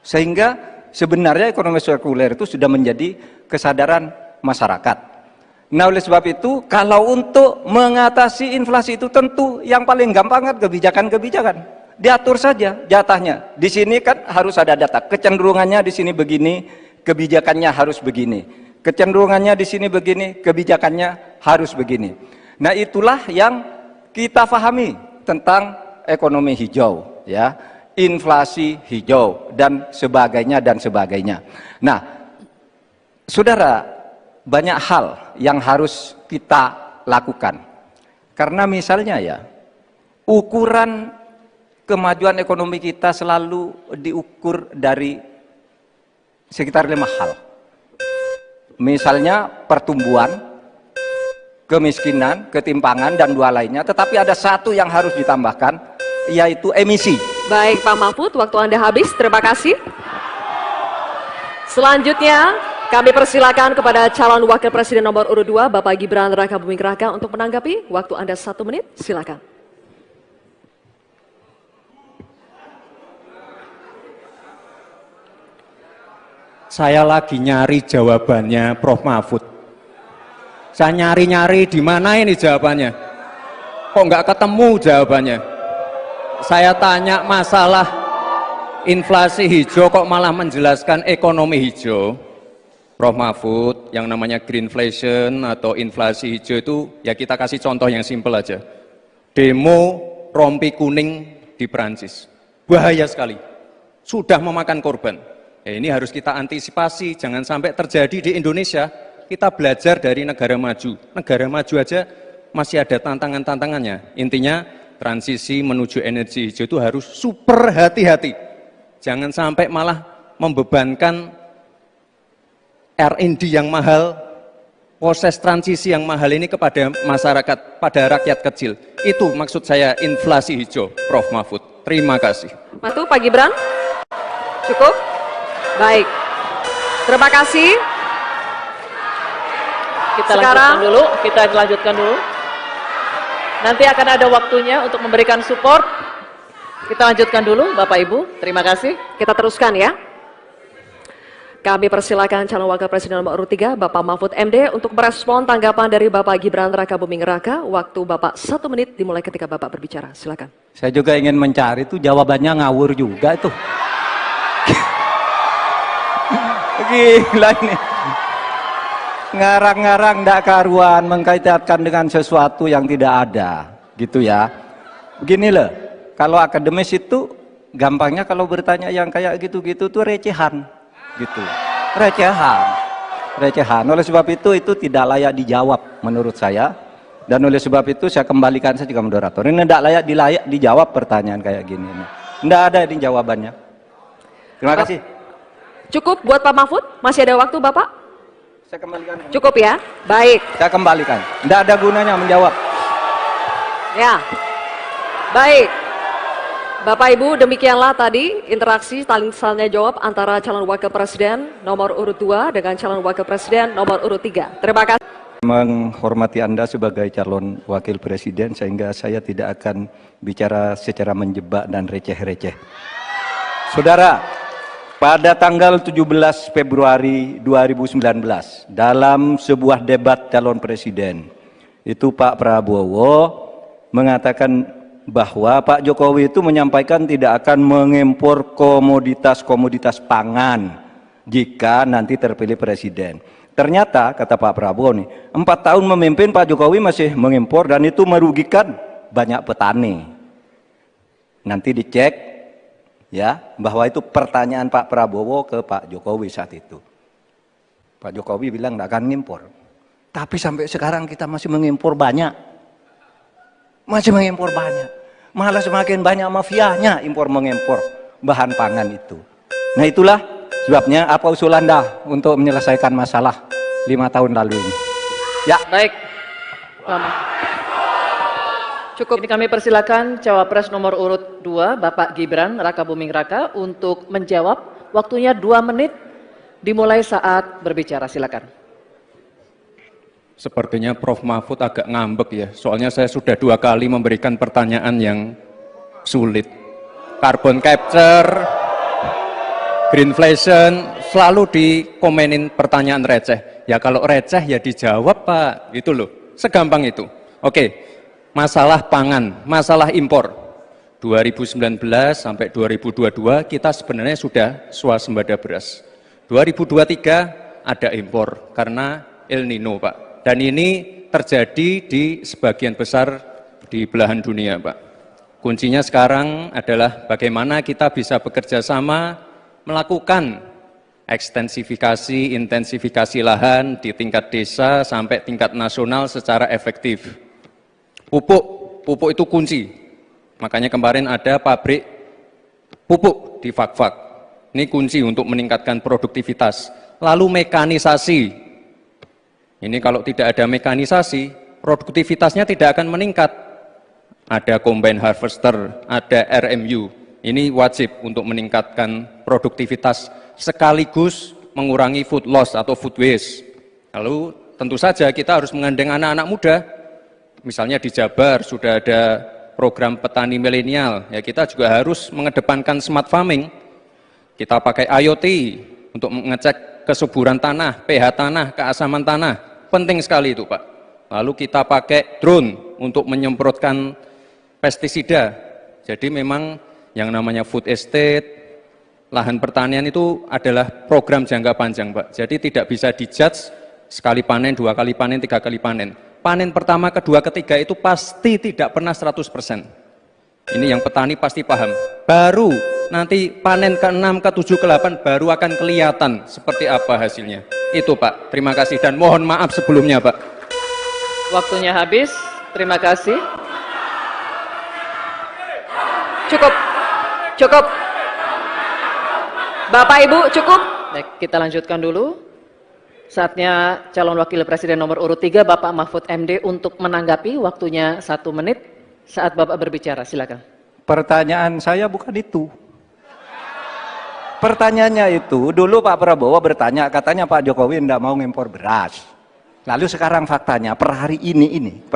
Speaker 1: Sehingga sebenarnya ekonomi sirkuler itu sudah menjadi kesadaran masyarakat. Nah, oleh sebab itu, kalau untuk mengatasi inflasi itu tentu yang paling gampang kan kebijakan-kebijakan. Diatur saja jatahnya. Di sini kan harus ada data. Kecenderungannya di sini begini, kebijakannya harus begini. Kecenderungannya di sini begini, kebijakannya harus begini. Nah, itulah yang kita pahami tentang ekonomi hijau, ya. inflasi hijau, dan sebagainya, dan sebagainya. Nah, saudara, banyak hal yang harus kita lakukan. Karena misalnya ya, ukuran kemajuan ekonomi kita selalu diukur dari sekitar 5 hal. Misalnya pertumbuhan, kemiskinan, ketimpangan, dan 2 lainnya. Tetapi ada satu yang harus ditambahkan, yaitu emisi.
Speaker 4: Baik Pak Mahfud, waktu Anda habis. Terima kasih. Selanjutnya, kami persilakan kepada calon wakil presiden nomor urut 2, Bapak Gibran Rakabuming Raka untuk menanggapi. Waktu Anda 1 menit, silakan.
Speaker 3: Saya lagi nyari jawabannya Prof. Mahfud. Saya nyari-nyari di mana ini jawabannya. Kok nggak ketemu jawabannya? Saya tanya masalah inflasi hijau kok malah menjelaskan ekonomi hijau. Prof. Mahfud, yang namanya greenflation atau inflasi hijau itu ya kita kasih contoh yang simpel aja. Demo rompi kuning di Perancis. Bahaya sekali. Sudah memakan korban. Ya, ini harus kita antisipasi, jangan sampai terjadi di Indonesia. Kita belajar dari negara maju. Negara maju aja masih ada tantangan-tantangannya. Intinya transisi menuju energi hijau itu harus super hati-hati. Jangan sampai malah membebankan R&D yang mahal, proses transisi yang mahal ini kepada masyarakat, pada rakyat kecil. Itu maksud saya inflasi hijau, Prof. Mahfud. Terima kasih.
Speaker 4: Matu, Pak Gibran. Cukup? Baik. Terima kasih.
Speaker 2: Kita lanjutkan dulu. Nanti akan ada waktunya untuk memberikan support. Kita lanjutkan dulu, Bapak Ibu. Terima kasih.
Speaker 4: Kita teruskan ya. Kami persilakan calon wakil presiden nomor urut 3, Bapak Mahfud MD, untuk merespon tanggapan dari Bapak Gibran Rakabuming Raka. Waktu Bapak 1 menit dimulai ketika Bapak berbicara. Silakan.
Speaker 1: Saya juga ingin mencari itu jawabannya ngawur juga itu. Gila ini. Ngarang-ngarang ndak karuan, mengkaitkan dengan sesuatu yang tidak ada, gitu ya. Begini loh, kalau akademis itu gampangnya kalau bertanya yang kayak gitu-gitu tuh recehan, gitu. Recehan. Oleh sebab itu tidak layak dijawab menurut saya. Dan oleh sebab itu saya kembalikan saja ke moderator. Ini tidak layak dijawab pertanyaan kayak gini. Tidak ada ini jawabannya. Terima kasih.
Speaker 4: Cukup buat Pak Mahfud? Masih ada waktu Bapak?
Speaker 1: Saya kembalikan.
Speaker 4: Cukup ya? Baik.
Speaker 1: Saya kembalikan. Tidak ada gunanya menjawab.
Speaker 4: Ya. Baik. Bapak Ibu, demikianlah tadi interaksi saling tanya jawab antara calon wakil presiden nomor urut 2 dengan calon wakil presiden nomor urut 3. Terima kasih.
Speaker 1: Menghormati Anda sebagai calon wakil presiden, sehingga saya tidak akan bicara secara menjebak dan receh-receh. Saudara, pada tanggal 17 Februari 2019, dalam sebuah debat calon presiden, itu Pak Prabowo mengatakan bahwa Pak Jokowi itu menyampaikan tidak akan mengimpor komoditas-komoditas pangan jika nanti terpilih presiden. Ternyata, kata Pak Prabowo nih, 4 tahun memimpin Pak Jokowi masih mengimpor dan itu merugikan banyak petani. Nanti dicek ya, bahwa itu pertanyaan Pak Prabowo ke Pak Jokowi saat itu. Pak Jokowi bilang tidak akan ngimpor. Tapi sampai sekarang kita masih mengimpor banyak. Masih mengimpor banyak. Malah semakin banyak mafianya impor mengimpor bahan pangan itu. Nah itulah sebabnya apa usul Anda untuk menyelesaikan masalah 5 tahun lalu ini. Ya.
Speaker 2: Baik. Lama. Cukup. Ini kami persilakan cawapres nomor urut 2, Bapak Gibran Rakabuming Raka, untuk menjawab. Waktunya 2 menit dimulai saat berbicara. Silakan.
Speaker 3: Sepertinya Prof. Mahfud agak ngambek ya, soalnya saya sudah 2 kali memberikan pertanyaan yang sulit. Carbon capture, greenflation, selalu dikomenin pertanyaan receh. Ya kalau receh ya dijawab Pak, itu loh, segampang itu. Oke, masalah pangan, masalah impor. 2019 sampai 2022 kita sebenarnya sudah swasembada beras. 2023 ada impor karena El Nino Pak. Dan ini terjadi di sebagian besar di belahan dunia Pak. Kuncinya sekarang adalah bagaimana kita bisa bekerja sama melakukan ekstensifikasi, intensifikasi lahan di tingkat desa sampai tingkat nasional secara efektif. Pupuk itu kunci. Makanya kemarin ada pabrik pupuk di Fak-Fak. Ini kunci untuk meningkatkan produktivitas. Lalu mekanisasi. Ini kalau tidak ada mekanisasi, produktivitasnya tidak akan meningkat. Ada combine harvester, ada RMU. Ini wajib untuk meningkatkan produktivitas sekaligus mengurangi food loss atau food waste. Lalu tentu saja kita harus menggandeng anak-anak muda. Misalnya di Jabar sudah ada program petani milenial, ya kita juga harus mengedepankan smart farming. Kita pakai IoT untuk mengecek kesuburan tanah, pH tanah, keasaman tanah. Penting sekali itu, Pak. Lalu kita pakai drone untuk menyemprotkan pestisida. Jadi memang yang namanya food estate, lahan pertanian itu adalah program jangka panjang, Pak. Jadi tidak bisa dijudge sekali panen, 2 kali panen, 3 kali panen. Panen pertama, kedua, ketiga itu pasti tidak pernah 100%. Ini yang petani pasti paham. Baru nanti panen ke-6, ke-7, ke-8 baru akan kelihatan seperti apa hasilnya. Itu Pak, terima kasih dan mohon maaf sebelumnya Pak.
Speaker 2: Waktunya habis, terima kasih.
Speaker 4: Cukup. Bapak Ibu cukup.
Speaker 2: Baik, kita lanjutkan dulu. Saatnya calon wakil presiden nomor urut 3 Bapak Mahfud MD untuk menanggapi, waktunya 1 menit saat Bapak berbicara, silakan.
Speaker 1: Pertanyaan saya bukan itu. Pertanyaannya itu, dulu Pak Prabowo bertanya, katanya Pak Jokowi tidak mau ngimpor beras. Lalu sekarang faktanya, per hari ini,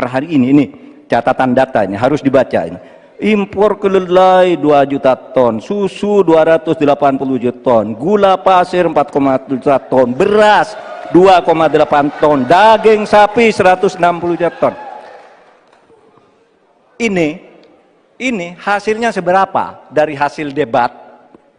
Speaker 1: catatan data ini harus dibaca ini. Impor kedelai 2 juta ton, susu 280 juta ton, gula pasir 4,1 juta ton, beras 2,8 ton, daging sapi 160 juta ton. Ini hasilnya seberapa dari hasil debat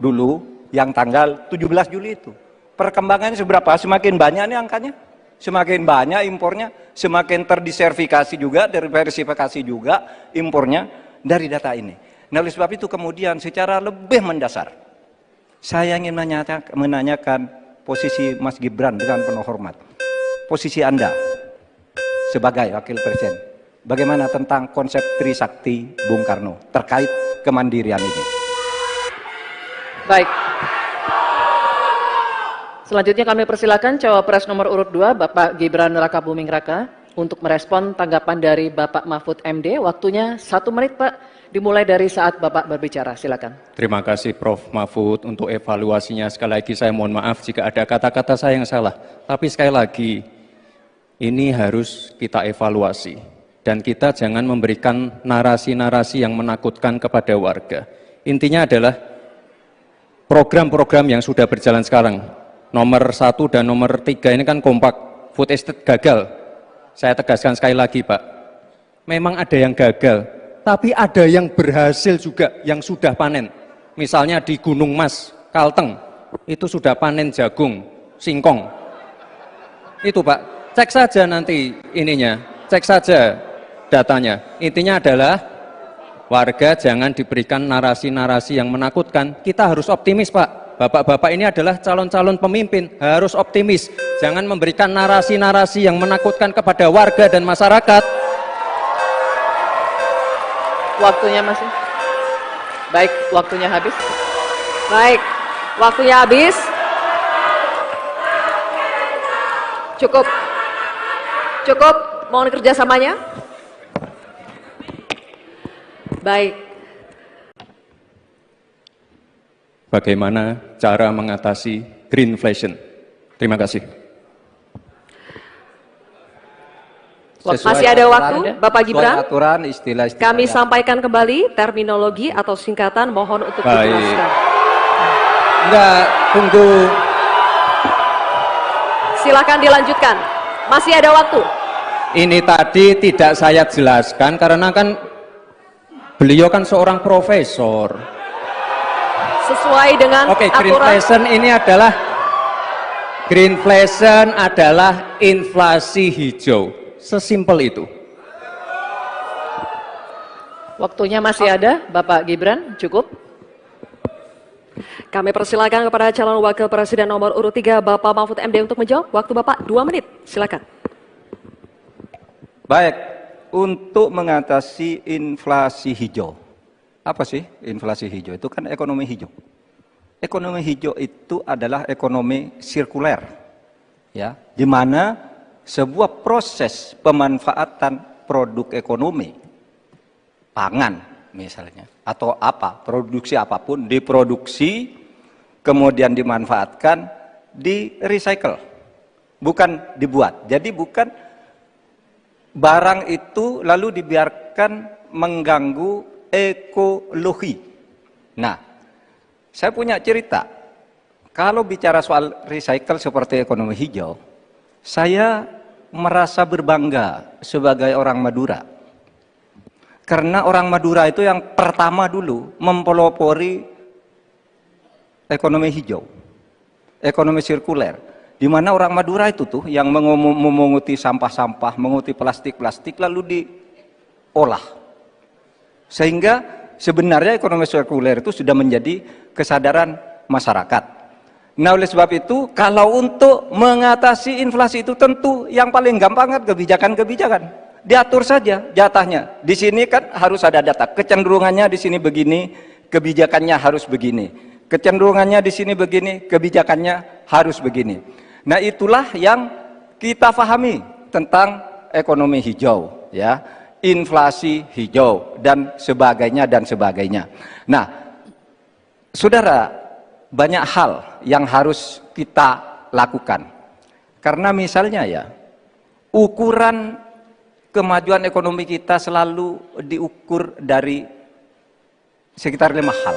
Speaker 1: dulu yang tanggal 17 Juli itu. Perkembangannya seberapa? Semakin banyak nih angkanya. Semakin banyak impornya, semakin terdiversifikasi juga, diversifikasi juga impornya dari data ini. Nah, oleh sebab itu kemudian secara lebih mendasar, saya ingin menanyakan posisi Mas Gibran dengan penuh hormat. Posisi Anda sebagai wakil presiden, bagaimana tentang konsep Trisakti Bung Karno terkait kemandirian ini?
Speaker 2: Baik. Selanjutnya kami persilakan cawapres nomor urut 2 Bapak Gibran Rakabuming Raka untuk merespon tanggapan dari Bapak Mahfud MD. Waktunya 1 menit Pak, dimulai dari saat Bapak berbicara, silakan.
Speaker 3: Terima kasih Prof. Mahfud untuk evaluasinya. Sekali lagi saya mohon maaf jika ada kata-kata saya yang salah. Tapi sekali lagi, ini harus kita evaluasi. Dan kita jangan memberikan narasi-narasi yang menakutkan kepada warga. Intinya adalah program-program yang sudah berjalan sekarang. Nomor 1 dan nomor 3 ini kan kompak. Food estate gagal. Saya tegaskan sekali lagi Pak. Memang ada yang gagal. Tapi ada yang berhasil juga, yang sudah panen. Misalnya di Gunung Mas, Kalteng, itu sudah panen jagung, singkong. Itu Pak, cek saja nanti ininya, cek saja datanya. Intinya adalah warga jangan diberikan narasi-narasi yang menakutkan. Kita harus optimis Pak. Bapak-bapak ini adalah calon-calon pemimpin, harus optimis. Jangan memberikan narasi-narasi yang menakutkan kepada warga dan masyarakat.
Speaker 2: Waktunya masih? Baik, waktunya habis.
Speaker 4: Baik, waktunya habis. Cukup, mohon kerjasamanya. Baik.
Speaker 3: Bagaimana cara mengatasi greenflation? Terima kasih.
Speaker 4: Masih ada waktu, Bapak Gibran.
Speaker 1: Aturan, istilah-istilah.
Speaker 4: Kami sampaikan kembali terminologi atau singkatan, mohon untuk dijelaskan.
Speaker 3: Enggak, tunggu.
Speaker 4: Silakan dilanjutkan. Masih ada waktu.
Speaker 3: Ini tadi tidak saya jelaskan karena kan beliau kan seorang profesor.
Speaker 4: Sesuai dengan
Speaker 3: Oke,
Speaker 4: aturan.
Speaker 3: Greenflation adalah inflasi hijau. Sesimpel itu.
Speaker 2: Waktunya masih ada, Bapak Gibran, cukup.
Speaker 4: Kami persilakan kepada calon wakil presiden nomor urut 3 Bapak Mahfud MD untuk menjawab. Waktu Bapak 2 menit, silakan.
Speaker 1: Baik, untuk mengatasi inflasi hijau. Apa sih inflasi hijau? Itu kan ekonomi hijau. Ekonomi hijau itu adalah ekonomi sirkuler, ya, di mana sebuah proses pemanfaatan produk ekonomi, pangan misalnya, atau apa, produksi apapun, diproduksi, kemudian dimanfaatkan, di recycle, bukan dibuat. Jadi bukan barang itu lalu dibiarkan mengganggu ekologi. Nah, saya punya cerita. Kalau bicara soal recycle seperti ekonomi hijau, saya merasa berbangga sebagai orang Madura. Karena orang Madura itu yang pertama dulu mempelopori ekonomi hijau, ekonomi sirkuler. Di mana orang Madura itu tuh yang memunguti sampah-sampah, menguti plastik-plastik lalu diolah. Sehingga sebenarnya ekonomi sirkuler itu sudah menjadi kesadaran masyarakat. Nah, oleh sebab itu, kalau untuk mengatasi inflasi itu tentu yang paling gampang kan kebijakan-kebijakan. Diatur saja jatahnya. Di sini kan harus ada data. Kecenderungannya di sini begini, kebijakannya harus begini. Kecenderungannya di sini begini, kebijakannya harus begini. Nah, itulah yang kita pahami tentang ekonomi hijau, ya. Inflasi hijau dan sebagainya dan sebagainya. Nah, saudara, banyak hal yang harus kita lakukan. Karena misalnya ya, ukuran kemajuan ekonomi kita selalu diukur dari sekitar 5 hal.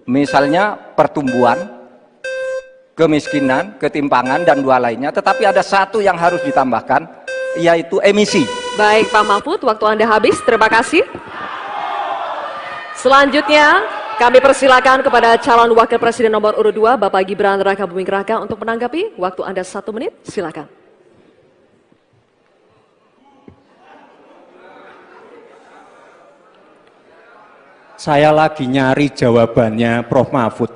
Speaker 1: Misalnya pertumbuhan, kemiskinan, ketimpangan, dan 2 lainnya. Tetapi ada satu yang harus ditambahkan, yaitu emisi.
Speaker 4: Baik Pak Mahfud, waktu Anda habis. Terima kasih. Selanjutnya, kami persilakan kepada calon wakil presiden nomor urut 2, Bapak Gibran Rakabuming Raka untuk menanggapi. Waktu Anda 1 menit, silakan.
Speaker 3: Saya lagi nyari jawabannya Prof. Mahfud.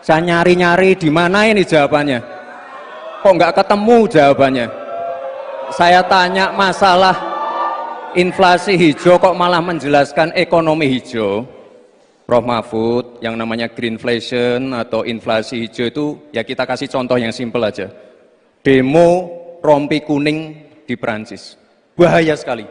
Speaker 3: Saya nyari-nyari di mana ini jawabannya. Kok nggak ketemu jawabannya? Saya tanya masalah inflasi hijau kok malah menjelaskan ekonomi hijau. Prof. Mahfud, yang namanya greenflation atau inflasi hijau itu ya kita kasih contoh yang simpel aja. Demo rompi kuning di Perancis. Bahaya sekali.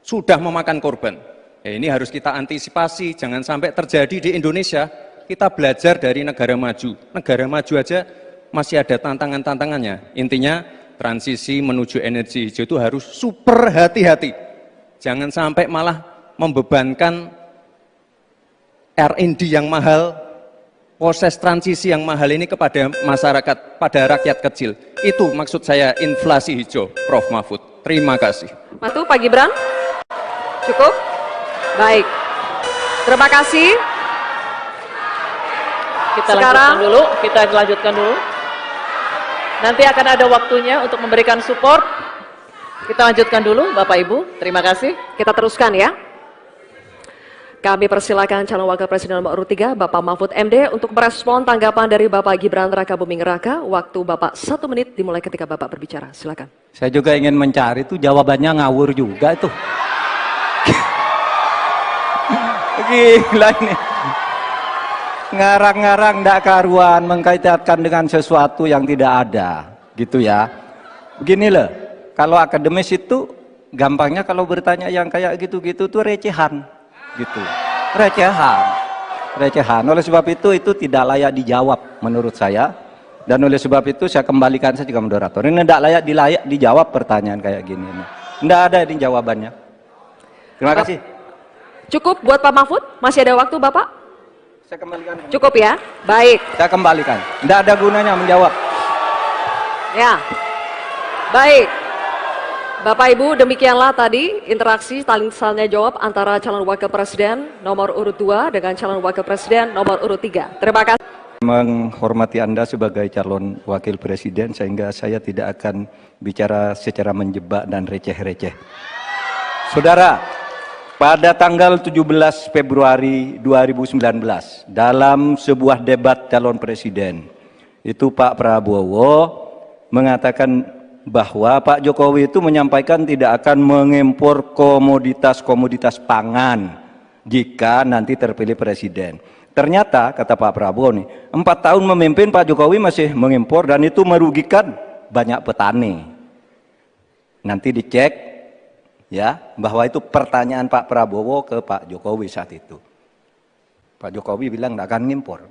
Speaker 3: Sudah memakan korban. Ya, ini harus kita antisipasi, jangan sampai terjadi di Indonesia. Kita belajar dari negara maju. Negara maju aja masih ada tantangan-tantangannya. Intinya transisi menuju energi hijau itu harus super hati-hati. Jangan sampai malah membebankan R&D yang mahal, proses transisi yang mahal ini kepada masyarakat, pada rakyat kecil. Itu maksud saya inflasi hijau, Prof. Mahfud. Terima kasih.
Speaker 4: Matu, Pak Gibran. Cukup? Baik. Terima kasih.
Speaker 2: Kita lanjutkan dulu. Nanti akan ada waktunya untuk memberikan support. Kita lanjutkan dulu, Bapak Ibu. Terima kasih.
Speaker 4: Kita teruskan ya. Kami persilakan calon wakil presiden nomor urut 3, Bapak Mahfud MD untuk merespon tanggapan dari Bapak Gibran Rakabuming Raka. Waktu Bapak 1 menit dimulai ketika Bapak berbicara. Silakan.
Speaker 1: Saya juga ingin mencari itu jawabannya ngawur juga itu. Gila ini. Ngarang-ngarang ndak karuan, mengkaitkan dengan sesuatu yang tidak ada, gitu ya. Begini loh, kalau akademis itu gampangnya kalau bertanya yang kayak gitu-gitu tuh recehan, gitu. Recehan. Oleh sebab itu tidak layak dijawab menurut saya. Dan oleh sebab itu saya kembalikan saja ke moderator. Ini tidak layak dijawab pertanyaan kayak gini. Tidak ada ini jawabannya. Terima kasih.
Speaker 4: Cukup buat Pak Mahfud? Masih ada waktu Bapak?
Speaker 1: Saya kembalikan.
Speaker 4: Cukup ya? Baik.
Speaker 1: Saya kembalikan. Tidak ada gunanya menjawab.
Speaker 4: Ya. Baik. Bapak Ibu, demikianlah tadi interaksi saling tanya jawab antara calon wakil presiden nomor urut 2 dengan calon wakil presiden nomor urut 3. Terima kasih.
Speaker 1: Menghormati Anda sebagai calon wakil presiden sehingga saya tidak akan bicara secara menjebak dan receh-receh. Saudara, pada tanggal 17 Februari 2019 dalam sebuah debat calon presiden, itu Pak Prabowo mengatakan bahwa Pak Jokowi itu menyampaikan tidak akan mengimpor komoditas-komoditas pangan jika nanti terpilih presiden. Ternyata kata Pak Prabowo nih, 4 tahun memimpin Pak Jokowi masih mengimpor dan itu merugikan banyak petani. Nanti dicek ya bahwa itu pertanyaan Pak Prabowo ke Pak Jokowi saat itu. Pak Jokowi bilang tidak akan ngimpor.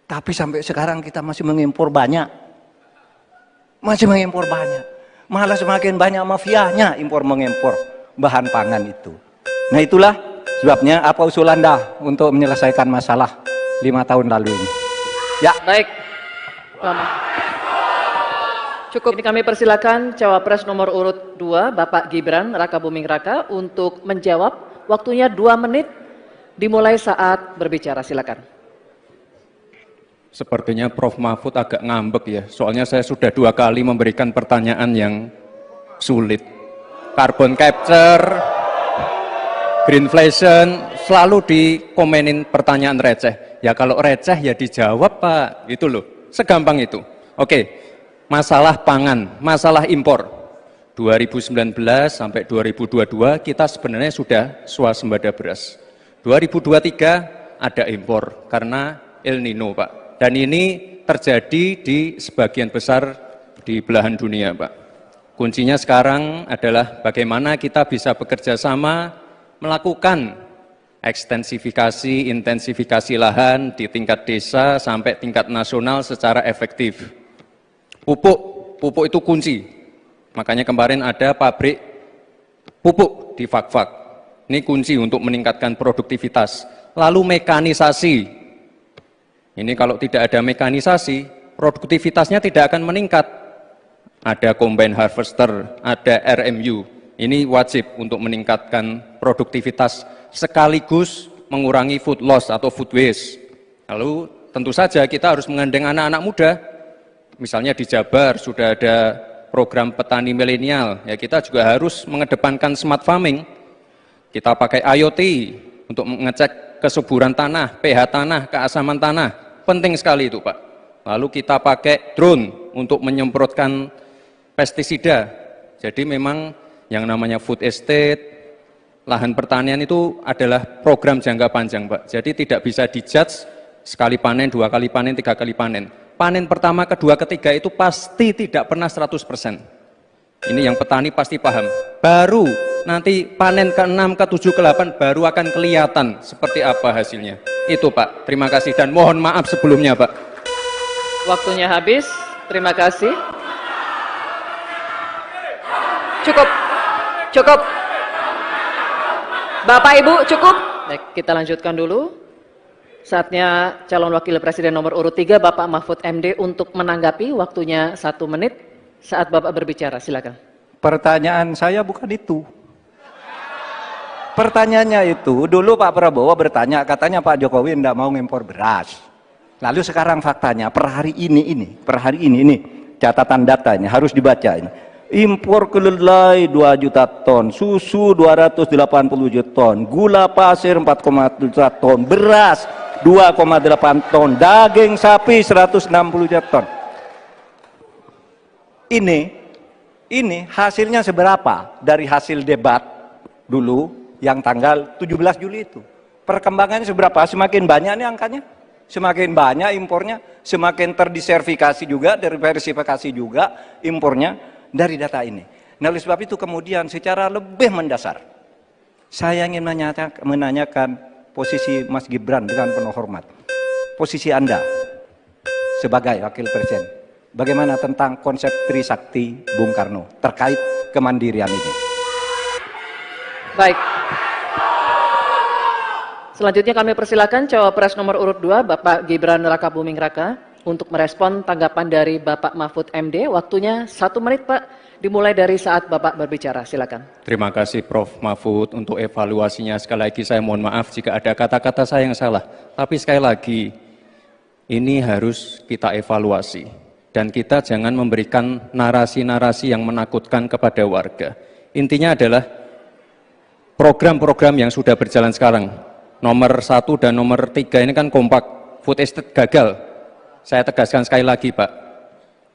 Speaker 1: Tapi sampai sekarang kita masih mengimpor banyak. Masih mengimpor banyak. Malah semakin banyak mafianya impor mengimpor bahan pangan itu. Nah itulah sebabnya apa usul Anda untuk menyelesaikan masalah 5 tahun lalu ini. Ya.
Speaker 2: Baik. Lama. Cukup. Ini kami persilakan cawapres nomor urut 2 Bapak Gibran Rakabuming Raka untuk menjawab. Waktunya 2 menit dimulai saat berbicara. Silakan.
Speaker 3: Sepertinya Prof. Mahfud agak ngambek ya, soalnya saya sudah 2 kali memberikan pertanyaan yang sulit. Carbon capture, greenflation, selalu dikomenin pertanyaan receh. Ya kalau receh ya dijawab Pak, itu loh, segampang itu. Oke, masalah pangan, masalah impor. 2019 sampai 2022 kita sebenarnya sudah swasembada beras. 2023 ada impor karena El Nino Pak. Dan ini terjadi di sebagian besar di belahan dunia, Pak. Kuncinya sekarang adalah bagaimana kita bisa bekerja sama melakukan ekstensifikasi, intensifikasi lahan di tingkat desa sampai tingkat nasional secara efektif. Pupuk itu kunci. Makanya kemarin ada pabrik pupuk di Fak-Fak. Ini kunci untuk meningkatkan produktivitas. Lalu mekanisasi. Ini kalau tidak ada mekanisasi, produktivitasnya tidak akan meningkat. Ada combine harvester, ada RMU. Ini wajib untuk meningkatkan produktivitas sekaligus mengurangi food loss atau food waste. Lalu tentu saja kita harus menggandeng anak-anak muda. Misalnya di Jabar sudah ada program petani milenial. Ya kita juga harus mengedepankan smart farming. Kita pakai IoT untuk mengecek kesuburan tanah, pH tanah, keasaman tanah. Penting sekali itu Pak. Lalu kita pakai drone untuk menyemprotkan pestisida. Jadi memang yang namanya food estate, lahan pertanian itu adalah program jangka panjang Pak. Jadi tidak bisa dijudge sekali panen, 2 kali panen, 3 kali panen. Panen pertama, kedua, ketiga itu pasti tidak pernah 100%. Ini yang petani pasti paham. Baru nanti panen ke-6, ke-7, ke-8 baru akan kelihatan seperti apa hasilnya. Itu Pak, terima kasih dan mohon maaf sebelumnya Pak.
Speaker 2: Waktunya habis, terima kasih.
Speaker 4: Cukup. Bapak Ibu cukup.
Speaker 2: Baik, kita lanjutkan dulu. Saatnya calon wakil presiden nomor urut 3 Bapak Mahfud MD untuk menanggapi. Waktunya 1 menit saat Bapak berbicara. Silakan.
Speaker 1: Pertanyaan saya bukan itu. Pertanyaannya itu, dulu Pak Prabowo bertanya, katanya Pak Jokowi tidak mau ngimpor beras. Lalu sekarang faktanya, per hari ini, catatan data ini, harus dibaca ini. Impor kedelai 2 juta ton, susu 280 juta ton, gula pasir 4,1 juta ton, beras 2,8 ton, daging sapi 160 juta ton. Ini hasilnya seberapa dari hasil debat dulu yang tanggal 17 Juli itu. Perkembangannya seberapa? Semakin banyak nih angkanya. Semakin banyak impornya, semakin terdiversifikasi juga, diversifikasi juga impornya dari data ini. Nah, oleh sebab itu kemudian secara lebih mendasar, saya ingin menanyakan posisi Mas Gibran dengan penuh hormat. Posisi Anda sebagai wakil presiden, bagaimana tentang konsep Trisakti Bung Karno terkait kemandirian ini?
Speaker 2: Baik. Selanjutnya kami persilakan cawapres nomor urut 2 Bapak Gibran Rakabuming Raka untuk merespon tanggapan dari Bapak Mahfud MD. Waktunya 1 menit Pak, dimulai dari saat Bapak berbicara. Silakan.
Speaker 3: Terima kasih Prof. Mahfud untuk evaluasinya. Sekali lagi saya mohon maaf jika ada kata-kata saya yang salah. Tapi sekali lagi, ini harus kita evaluasi. Dan kita jangan memberikan narasi-narasi yang menakutkan kepada warga. Intinya adalah program-program yang sudah berjalan sekarang. Nomor 1 dan nomor 3 ini kan kompak, food estate gagal. Saya tegaskan sekali lagi Pak,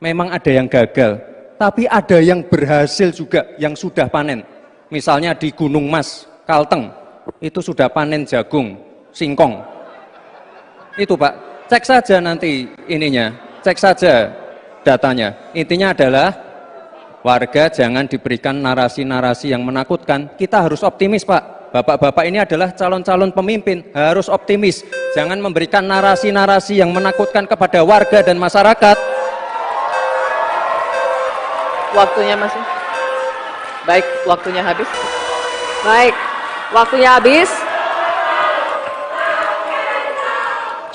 Speaker 3: memang ada yang gagal, tapi ada yang berhasil juga, yang sudah panen. Misalnya di Gunung Mas, Kalteng, itu sudah panen jagung, singkong. Itu Pak, cek saja nanti ininya, cek saja datanya. Intinya adalah warga jangan diberikan narasi-narasi yang menakutkan. Kita harus optimis Pak. Bapak-bapak ini adalah calon-calon pemimpin, harus optimis. Jangan memberikan narasi-narasi yang menakutkan kepada warga dan masyarakat.
Speaker 2: Waktunya masih. Baik, waktunya habis.
Speaker 4: Baik, waktunya habis.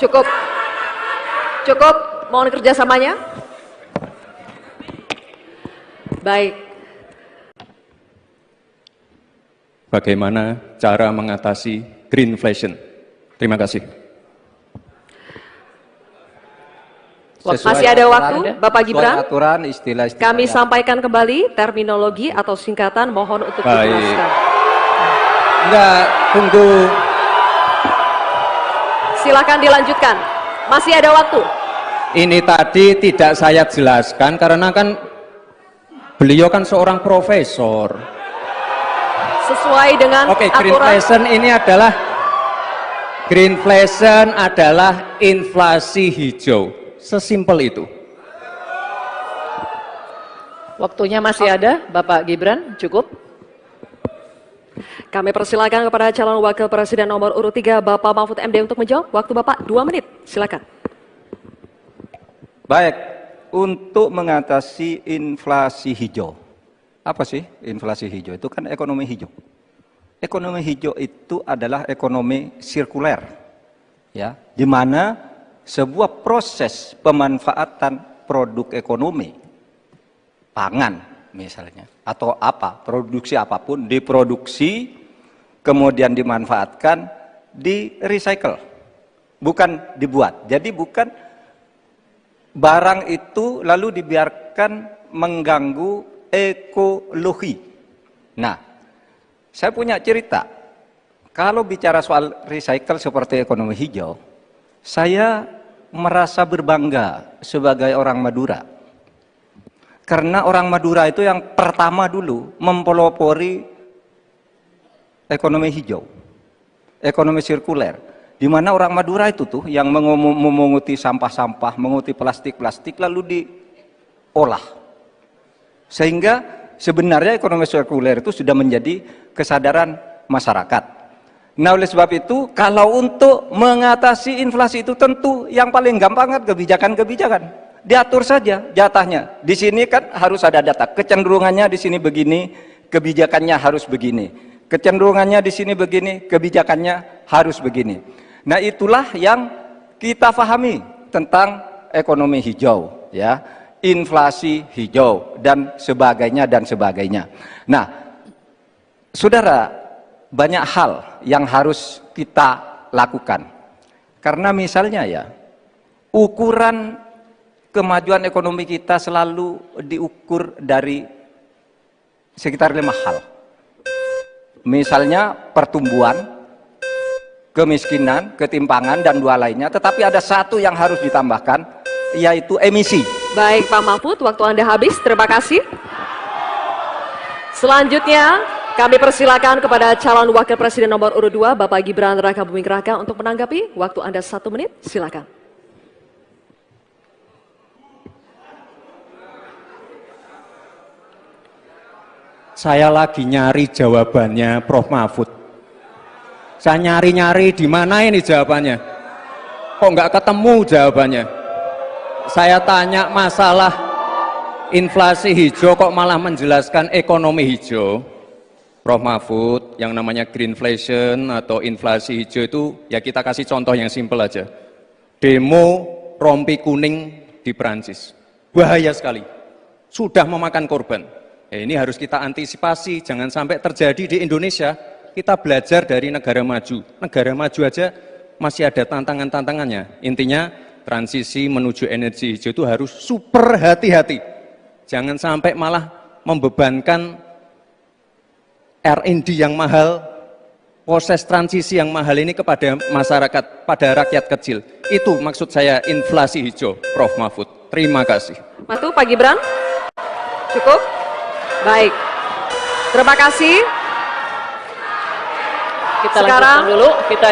Speaker 4: Cukup. Cukup, mohon kerjasamanya. Baik.
Speaker 3: Bagaimana cara mengatasi greenflation? Terima kasih.
Speaker 4: Masih ada waktu, Bapak Gibran.
Speaker 1: Sesuai aturan, istilah-istilah.
Speaker 4: Kami sampaikan kembali terminologi atau singkatan, mohon untuk dijelaskan.
Speaker 3: Enggak, tunggu.
Speaker 4: Silakan dilanjutkan. Masih ada waktu.
Speaker 3: Ini tadi tidak saya jelaskan karena kan beliau kan seorang profesor.
Speaker 4: Sesuai dengan
Speaker 3: Oke,
Speaker 4: aturan.
Speaker 3: greenflation adalah inflasi hijau. Sesimpel itu.
Speaker 2: Waktunya masih ada, Bapak Gibran, cukup.
Speaker 4: Kami persilakan kepada calon wakil presiden nomor urut 3 Bapak Mahfud MD untuk menjawab. Waktu Bapak 2 menit, silakan.
Speaker 1: Baik, untuk mengatasi inflasi hijau. Apa sih inflasi hijau? Itu kan ekonomi hijau. Ekonomi hijau itu adalah ekonomi sirkuler, ya, di mana sebuah proses pemanfaatan produk ekonomi, pangan misalnya, atau apa, produksi apapun, diproduksi, kemudian dimanfaatkan, di recycle, bukan dibuat. Jadi bukan barang itu lalu dibiarkan mengganggu ekologi. Nah, saya punya cerita. Kalau bicara soal recycle seperti ekonomi hijau, saya merasa berbangga sebagai orang Madura. Karena orang Madura itu yang pertama dulu mempelopori ekonomi hijau, ekonomi sirkuler. Di mana orang Madura itu tuh yang memunguti sampah-sampah, menguti plastik-plastik lalu diolah. Sehingga sebenarnya ekonomi sirkuler itu sudah menjadi kesadaran masyarakat. Nah, oleh sebab itu, kalau untuk mengatasi inflasi itu tentu yang paling gampang kan kebijakan-kebijakan. Diatur saja jatahnya. Di sini kan harus ada data. Kecenderungannya di sini begini, kebijakannya harus begini. Kecenderungannya di sini begini, kebijakannya harus begini. Nah, itulah yang kita pahami tentang ekonomi hijau, ya. Inflasi hijau dan sebagainya dan sebagainya. Nah, saudara, banyak hal yang harus kita lakukan. Karena misalnya ya, ukuran kemajuan ekonomi kita selalu diukur dari sekitar 5 hal. Misalnya pertumbuhan, kemiskinan, ketimpangan, dan 2 lainnya. Tetapi ada satu yang harus ditambahkan, yaitu emisi.
Speaker 4: Baik Pak Mahfud, waktu Anda habis, terima kasih. Selanjutnya, kami persilakan kepada calon wakil presiden nomor urut 2, Bapak Gibran Rakabuming Raka untuk menanggapi. Waktu Anda 1 menit, silakan.
Speaker 3: Saya lagi nyari jawabannya Prof. Mahfud. Saya nyari-nyari di mana ini jawabannya. Kok nggak ketemu jawabannya? Saya tanya masalah inflasi hijau kok malah menjelaskan ekonomi hijau. Prof. Mahfud, yang namanya greenflation atau inflasi hijau itu ya kita kasih contoh yang simpel aja. Demo rompi kuning di Perancis. Bahaya sekali. Sudah memakan korban. Ini harus kita antisipasi, jangan sampai terjadi di Indonesia. Kita belajar dari negara maju. Negara maju aja masih ada tantangan-tantangannya. Intinya transisi menuju energi hijau itu harus super hati-hati. Jangan sampai malah membebankan R&D yang mahal proses transisi yang mahal ini kepada masyarakat, pada rakyat kecil. Itu maksud saya inflasi hijau, Prof. Mahfud. Terima kasih.
Speaker 4: Matu, Pak Gibran. Cukup? Baik. Terima kasih.
Speaker 2: Kita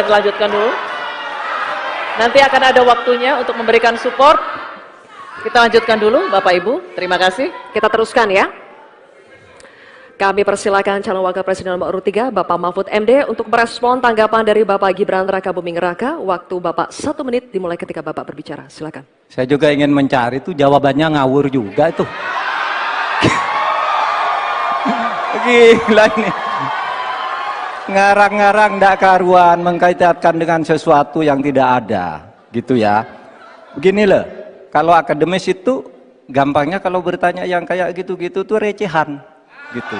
Speaker 2: lanjutkan dulu. Nanti akan ada waktunya untuk memberikan support. Kita lanjutkan dulu, Bapak Ibu. Terima kasih.
Speaker 4: Kita teruskan ya. Kami persilakan calon wakil presiden nomor urut 3, Bapak Mahfud MD, untuk merespon tanggapan dari Bapak Gibran Raka Buming Raka. Waktu Bapak 1 menit dimulai ketika Bapak berbicara. Silakan.
Speaker 1: Saya juga ingin mencari itu jawabannya ngawur juga itu. Gila ini. Ngarang-ngarang ndak karuan, mengkaitkan dengan sesuatu yang tidak ada. Gitu ya. Begini loh, kalau akademis itu gampangnya kalau bertanya yang kayak gitu-gitu tuh recehan. Gitu.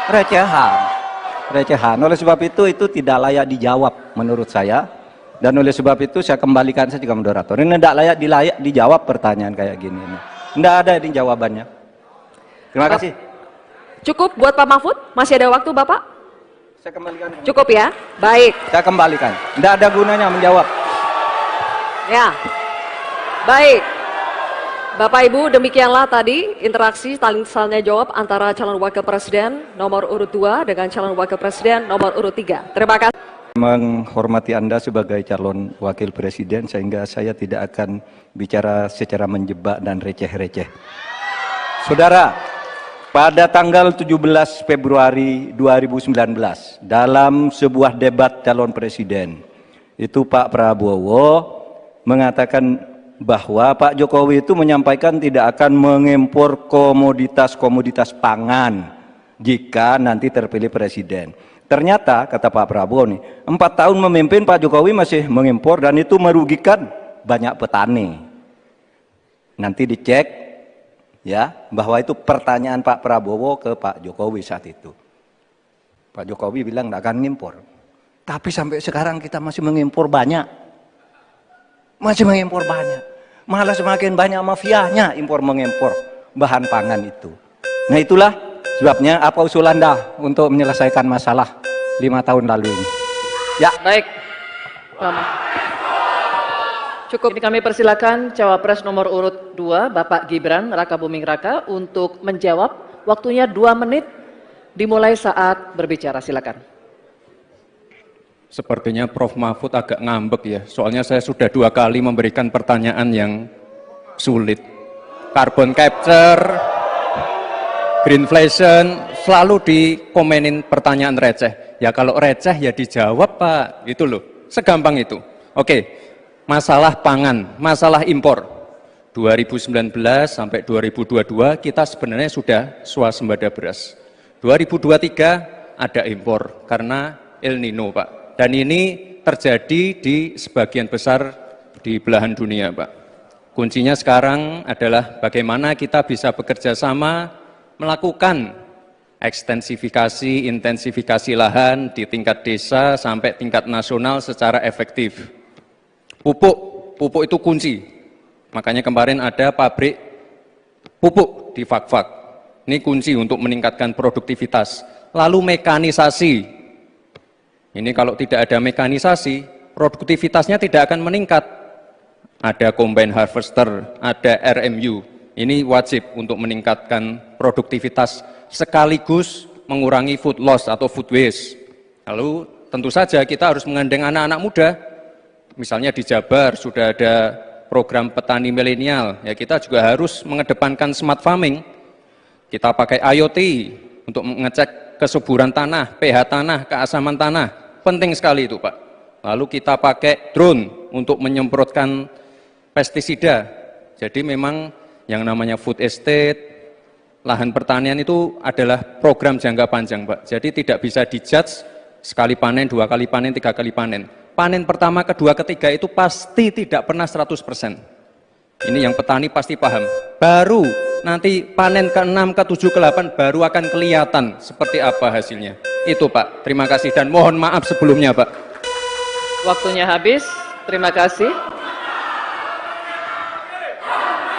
Speaker 1: Recehan. Oleh sebab itu tidak layak dijawab menurut saya. Dan oleh sebab itu saya kembalikan saja ke moderator. Ini tidak layak dijawab pertanyaan kayak gini. Tidak ada ini jawabannya. Terima kasih.
Speaker 4: Cukup buat Pak Mahfud? Masih ada waktu Bapak?
Speaker 1: Saya kembalikan.
Speaker 4: Cukup ya? Baik.
Speaker 1: Saya kembalikan. Tidak ada gunanya menjawab.
Speaker 4: Ya. Baik. Bapak Ibu, demikianlah tadi interaksi saling tanya jawab antara calon wakil presiden nomor urut 2 dengan calon wakil presiden nomor urut 3. Terima kasih.
Speaker 1: Menghormati Anda sebagai calon wakil presiden sehingga saya tidak akan bicara secara menjebak dan receh-receh. Saudara, pada tanggal 17 Februari 2019 dalam sebuah debat calon presiden itu Pak Prabowo mengatakan bahwa Pak Jokowi itu menyampaikan tidak akan mengimpor komoditas-komoditas pangan jika nanti terpilih presiden. Ternyata kata Pak Prabowo nih, 4 tahun memimpin Pak Jokowi masih mengimpor dan itu merugikan banyak petani. Nanti dicek ya bahwa itu pertanyaan Pak Prabowo ke Pak Jokowi saat itu. Pak Jokowi bilang tidak akan mengimpor. Tapi sampai sekarang kita masih mengimpor banyak. Malah semakin banyak mafianya impor mengimpor bahan pangan itu. Nah itulah sebabnya apa usul Anda untuk menyelesaikan masalah 5 tahun lalu ini. Ya.
Speaker 2: Baik. Cukup. Ini kami persilakan cawapres nomor urut 2 Bapak Gibran Raka Buming Raka untuk menjawab. Waktunya 2 menit dimulai saat berbicara. Silakan.
Speaker 3: Sepertinya Prof. Mahfud agak ngambek ya, soalnya saya sudah 2 kali memberikan pertanyaan yang sulit. Carbon capture, greenflation, selalu dikomenin pertanyaan receh. Ya kalau receh ya dijawab Pak, itu loh, segampang itu. Oke, masalah pangan, masalah impor. 2019 sampai 2022 kita sebenarnya sudah swasembada beras. 2023 ada impor karena El Nino Pak. Dan ini terjadi di sebagian besar di belahan dunia, Pak. Kuncinya sekarang adalah bagaimana kita bisa bekerja sama melakukan ekstensifikasi, intensifikasi lahan di tingkat desa sampai tingkat nasional secara efektif. Pupuk itu kunci. Makanya kemarin ada pabrik pupuk di Fak-Fak. Ini kunci untuk meningkatkan produktivitas. Lalu mekanisasi. Ini kalau tidak ada mekanisasi, produktivitasnya tidak akan meningkat. Ada combine harvester, ada RMU. Ini wajib untuk meningkatkan produktivitas sekaligus mengurangi food loss atau food waste. Lalu tentu saja kita harus menggandeng anak-anak muda. Misalnya di Jabar sudah ada program petani milenial. Ya kita juga harus mengedepankan smart farming. Kita pakai IoT untuk mengecek kesuburan tanah, pH tanah, keasaman tanah. Penting sekali itu Pak. Lalu kita pakai drone untuk menyemprotkan pestisida. Jadi memang yang namanya food estate, lahan pertanian itu adalah program jangka panjang Pak. Jadi tidak bisa dijudge sekali panen, 2 kali panen, 3 kali panen. Panen pertama, kedua, ketiga itu pasti tidak pernah 100%. Ini yang petani pasti paham. Baru nanti panen ke-6, ke-7, ke-8 baru akan kelihatan seperti apa hasilnya. Itu Pak, terima kasih dan mohon maaf sebelumnya Pak.
Speaker 2: Waktunya habis, terima kasih.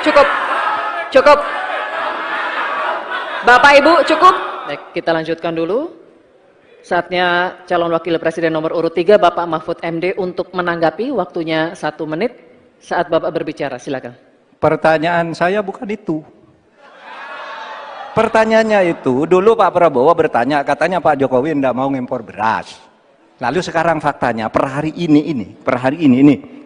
Speaker 4: Cukup. Bapak Ibu, cukup.
Speaker 2: Baik, kita lanjutkan dulu. Saatnya calon wakil presiden nomor urut 3 Bapak Mahfud MD untuk menanggapi, waktunya 1 menit saat Bapak berbicara, silakan.
Speaker 1: Pertanyaan saya bukan itu. Pertanyaannya itu, dulu Pak Prabowo bertanya, katanya Pak Jokowi tidak mau ngimpor beras. Lalu sekarang faktanya, per hari ini,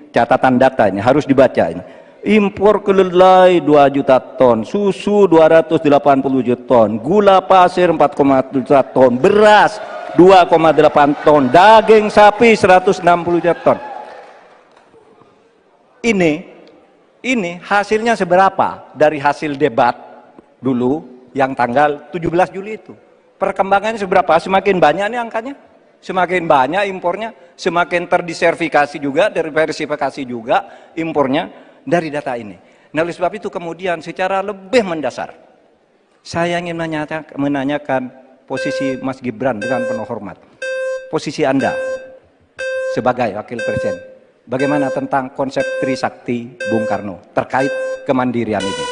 Speaker 1: catatan data ini, harus dibaca ini. Impor kedelai 2 juta ton, susu 280 juta ton, gula pasir 4,1 juta ton, beras 2,8 ton, daging sapi 160 juta ton. Ini hasilnya seberapa dari hasil debat dulu yang tanggal 17 Juli itu. Perkembangannya seberapa? Semakin banyak nih angkanya. Semakin banyak impornya, semakin terdiversifikasi juga, diversifikasi juga impornya dari data ini. Nah, oleh sebab itu kemudian secara lebih mendasar, saya ingin menanyakan posisi Mas Gibran dengan penuh hormat. Posisi Anda sebagai wakil presiden, bagaimana tentang konsep Trisakti Bung Karno terkait kemandirian ini?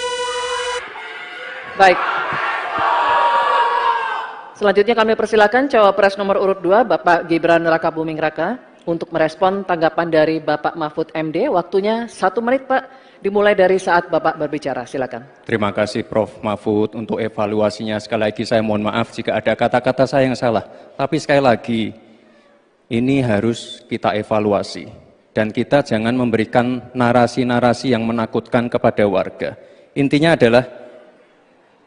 Speaker 2: Baik. Selanjutnya kami persilakan cawapres nomor urut 2 Bapak Gibran Rakabuming Raka untuk merespon tanggapan dari Bapak Mahfud MD. Waktunya 1 menit Pak, dimulai dari saat Bapak berbicara, silakan.
Speaker 3: Terima kasih Prof. Mahfud untuk evaluasinya. Sekali lagi saya mohon maaf jika ada kata-kata saya yang salah. Tapi sekali lagi, ini harus kita evaluasi. Dan kita jangan memberikan narasi-narasi yang menakutkan kepada warga. Intinya adalah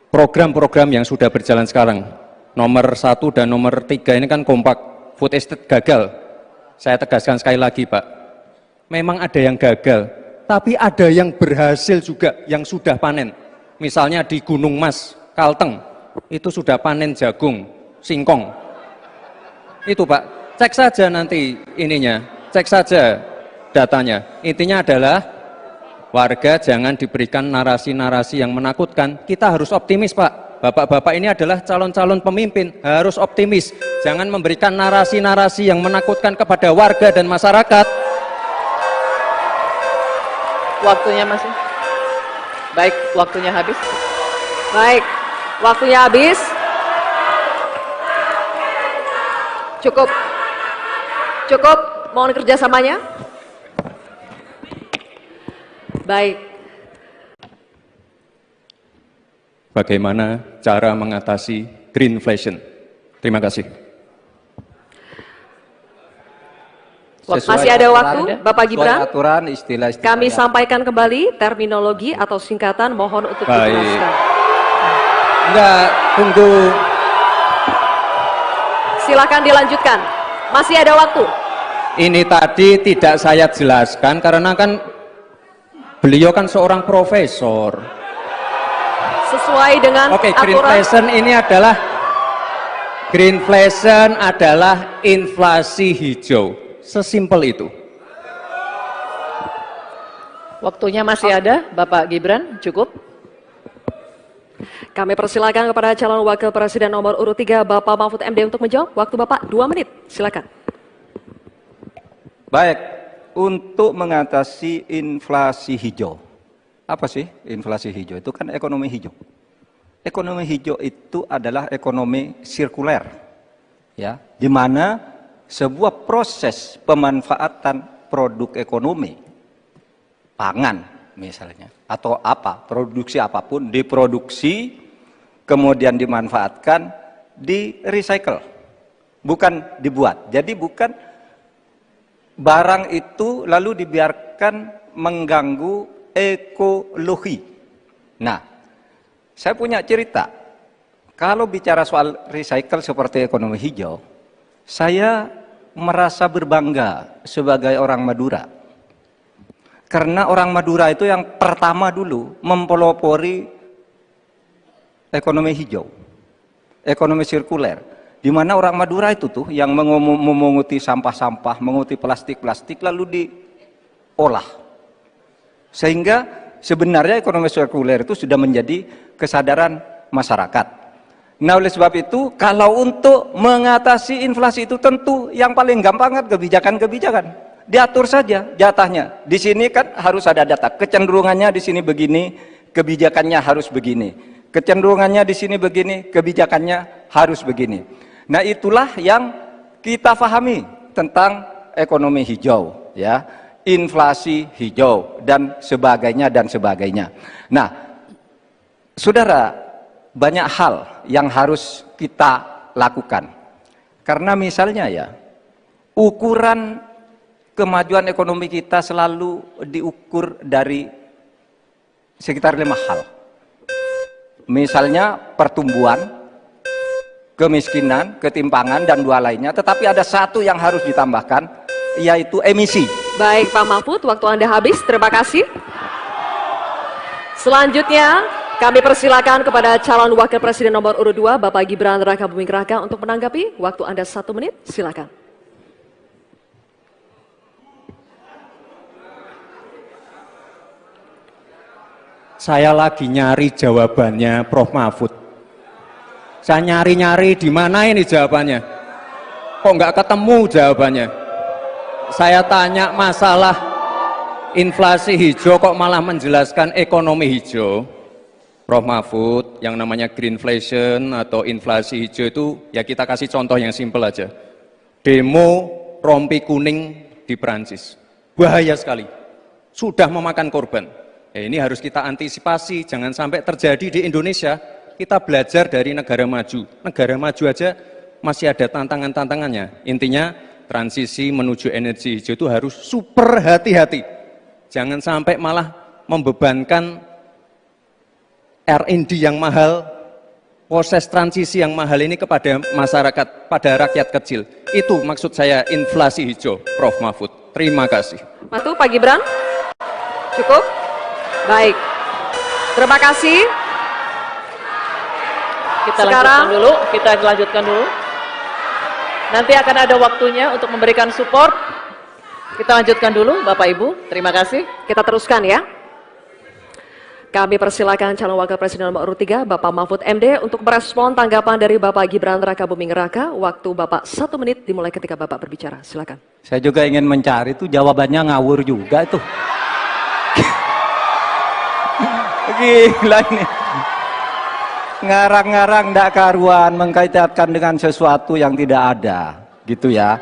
Speaker 3: program-program yang sudah berjalan sekarang. Nomor 1 dan nomor 3 ini kan kompak. Food estate gagal. Saya tegaskan sekali lagi Pak. Memang ada yang gagal. Tapi ada yang berhasil juga, yang sudah panen. Misalnya di Gunung Mas, Kalteng, itu sudah panen jagung, singkong. Itu Pak, cek saja nanti ininya, cek saja datanya. Intinya adalah warga jangan diberikan narasi-narasi yang menakutkan. Kita harus optimis Pak. Bapak-bapak ini adalah calon-calon pemimpin, harus optimis. Jangan memberikan narasi-narasi yang menakutkan kepada warga dan masyarakat.
Speaker 2: Waktunya masih? Baik, waktunya habis.
Speaker 4: Baik, waktunya habis. Cukup. Cukup, mohon kerjasamanya. Baik.
Speaker 3: Bagaimana cara mengatasi greenflation? Terima kasih.
Speaker 4: Masih ada waktu, Bapak Gibran.
Speaker 1: Aturan, istilah-istilah
Speaker 4: Kami sampaikan kembali terminologi atau singkatan, mohon untuk dijelaskan.
Speaker 3: Enggak, tunggu.
Speaker 4: Silakan dilanjutkan. Masih ada waktu.
Speaker 3: Ini tadi tidak saya jelaskan karena kan beliau kan seorang profesor.
Speaker 4: Sesuai dengan
Speaker 3: Oke,
Speaker 4: aturan.
Speaker 3: Greenflation adalah inflasi hijau. Sesimpel itu.
Speaker 2: Waktunya masih ada, Bapak Gibran, cukup.
Speaker 4: Kami persilakan kepada calon wakil presiden nomor urut 3 Bapak Mahfud MD untuk menjawab. Waktu Bapak 2 menit, silakan.
Speaker 1: Baik, untuk mengatasi inflasi hijau. Apa sih inflasi hijau? Itu kan ekonomi hijau. Ekonomi hijau itu adalah ekonomi sirkuler, ya, di mana sebuah proses pemanfaatan produk ekonomi, pangan misalnya, atau apa, produksi apapun, diproduksi, kemudian dimanfaatkan, di recycle, bukan dibuat. Jadi bukan barang itu lalu dibiarkan mengganggu ekologi. Nah, saya punya cerita. Kalau bicara soal recycle seperti ekonomi hijau, saya merasa berbangga sebagai orang Madura. Karena orang Madura itu yang pertama dulu mempelopori ekonomi hijau, ekonomi sirkuler. Di mana orang Madura itu tuh yang memunguti sampah-sampah, menguti plastik-plastik lalu diolah. Sehingga sebenarnya ekonomi sirkuler itu sudah menjadi kesadaran masyarakat. Nah, oleh sebab itu, kalau untuk mengatasi inflasi itu tentu yang paling gampang kan kebijakan-kebijakan. Diatur saja jatahnya. Di sini kan harus ada data. Kecenderungannya di sini begini, kebijakannya harus begini. Kecenderungannya di sini begini, kebijakannya harus begini. Nah, itulah yang kita pahami tentang ekonomi hijau, ya, inflasi hijau dan sebagainya dan sebagainya. Nah, saudara, banyak hal yang harus kita lakukan. Karena misalnya ya, ukuran kemajuan ekonomi kita selalu diukur dari sekitar 5 hal. Misalnya pertumbuhan, kemiskinan, ketimpangan, dan 2 lainnya. Tetapi ada satu yang harus ditambahkan, yaitu emisi.
Speaker 4: Baik Pak Mahfud, waktu Anda habis. Terima kasih. Selanjutnya kami persilakan kepada calon wakil presiden nomor urut 2 Bapak Gibran Rakabuming Raka untuk menanggapi. Waktu Anda 1 menit, silakan.
Speaker 3: Saya lagi nyari jawabannya Prof. Mahfud. Saya nyari-nyari di mana ini jawabannya. Kok nggak ketemu jawabannya? Saya tanya masalah inflasi hijau kok malah menjelaskan ekonomi hijau. Prof. Mahfud, yang namanya greenflation atau inflasi hijau itu ya kita kasih contoh yang simpel aja. Demo rompi kuning di Perancis. Bahaya sekali. Sudah memakan korban. Ya, ini harus kita antisipasi, jangan sampai terjadi di Indonesia. Kita belajar dari negara maju. Negara maju aja masih ada tantangan-tantangannya. Intinya transisi menuju energi hijau itu harus super hati-hati. Jangan sampai malah membebankan R&D yang mahal, proses transisi yang mahal ini kepada masyarakat, pada rakyat kecil. Itu maksud saya inflasi hijau, Prof. Mahfud. Terima kasih.
Speaker 4: Matu, Pak Gibran. Cukup? Baik. Terima kasih.
Speaker 2: Kita lanjutkan dulu. Nanti akan ada waktunya untuk memberikan support. Kita lanjutkan dulu, Bapak Ibu. Terima kasih.
Speaker 4: Kita teruskan ya. Kami persilakan calon wakil presiden nomor urut 3 Bapak Mahfud MD untuk merespon tanggapan dari Bapak Gibran Rakabuming Raka. Waktu Bapak 1 menit dimulai ketika Bapak berbicara. Silakan.
Speaker 1: Saya juga ingin mencari itu jawabannya ngawur juga itu. Gila ini. Ngarang-ngarang ndak karuan, mengkaitkan dengan sesuatu yang tidak ada, gitu ya.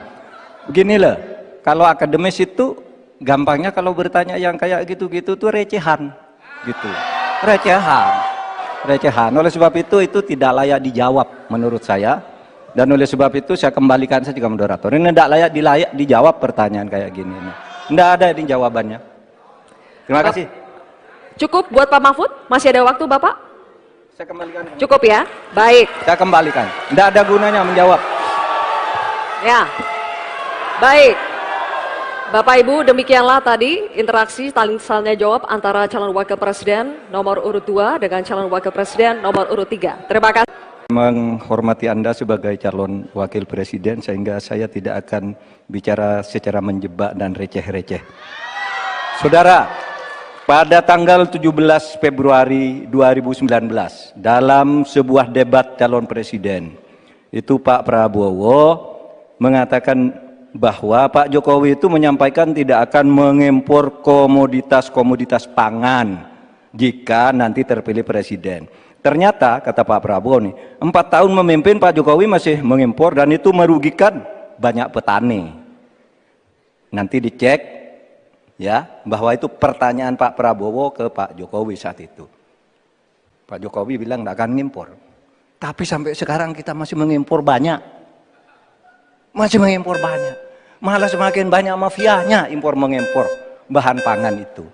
Speaker 1: Begini loh, kalau akademis itu gampangnya kalau bertanya yang kayak gitu-gitu tuh recehan, gitu. Recehan. Oleh sebab itu tidak layak dijawab menurut saya. Dan oleh sebab itu saya kembalikan saja ke moderator. Ini tidak layak dijawab pertanyaan kayak gini. Tidak ada ini jawabannya. Terima kasih.
Speaker 4: Cukup buat Pak Mahfud? Masih ada waktu Bapak?
Speaker 1: Saya kembalikan.
Speaker 4: Cukup ya? Baik.
Speaker 1: Saya kembalikan. Tidak ada gunanya menjawab.
Speaker 4: Ya. Baik. Bapak Ibu, demikianlah tadi interaksi saling tanya jawab antara calon wakil presiden nomor urut 2 dengan calon wakil presiden nomor urut 3. Terima kasih.
Speaker 1: Menghormati Anda sebagai calon wakil presiden sehingga saya tidak akan bicara secara menjebak dan receh-receh. Saudara, pada tanggal 17 Februari 2019 dalam sebuah debat calon presiden itu Pak Prabowo mengatakan bahwa Pak Jokowi itu menyampaikan tidak akan mengimpor komoditas-komoditas pangan jika nanti terpilih presiden. Ternyata kata Pak Prabowo nih, 4 tahun memimpin Pak Jokowi masih mengimpor dan itu merugikan banyak petani. Nanti dicek ya bahwa itu pertanyaan Pak Prabowo ke Pak Jokowi saat itu. Pak Jokowi bilang tidak akan ngimpor. Tapi sampai sekarang kita masih mengimpor banyak. Malah semakin banyak mafianya impor mengimpor bahan pangan itu.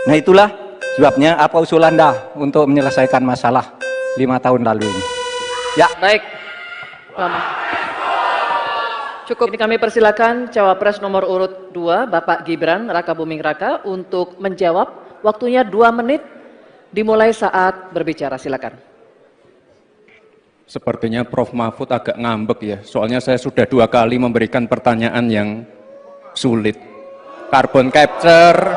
Speaker 1: Nah itulah sebabnya apa usul Anda untuk menyelesaikan masalah 5 tahun lalu ini. Ya.
Speaker 2: Baik. Lama. Cukup. Ini kami persilakan cawapres nomor urut 2 Bapak Gibran Rakabuming Raka untuk menjawab. Waktunya 2 menit dimulai saat berbicara. Silakan.
Speaker 3: Sepertinya Prof. Mahfud agak ngambek ya, soalnya saya sudah 2 kali memberikan pertanyaan yang sulit. Carbon capture,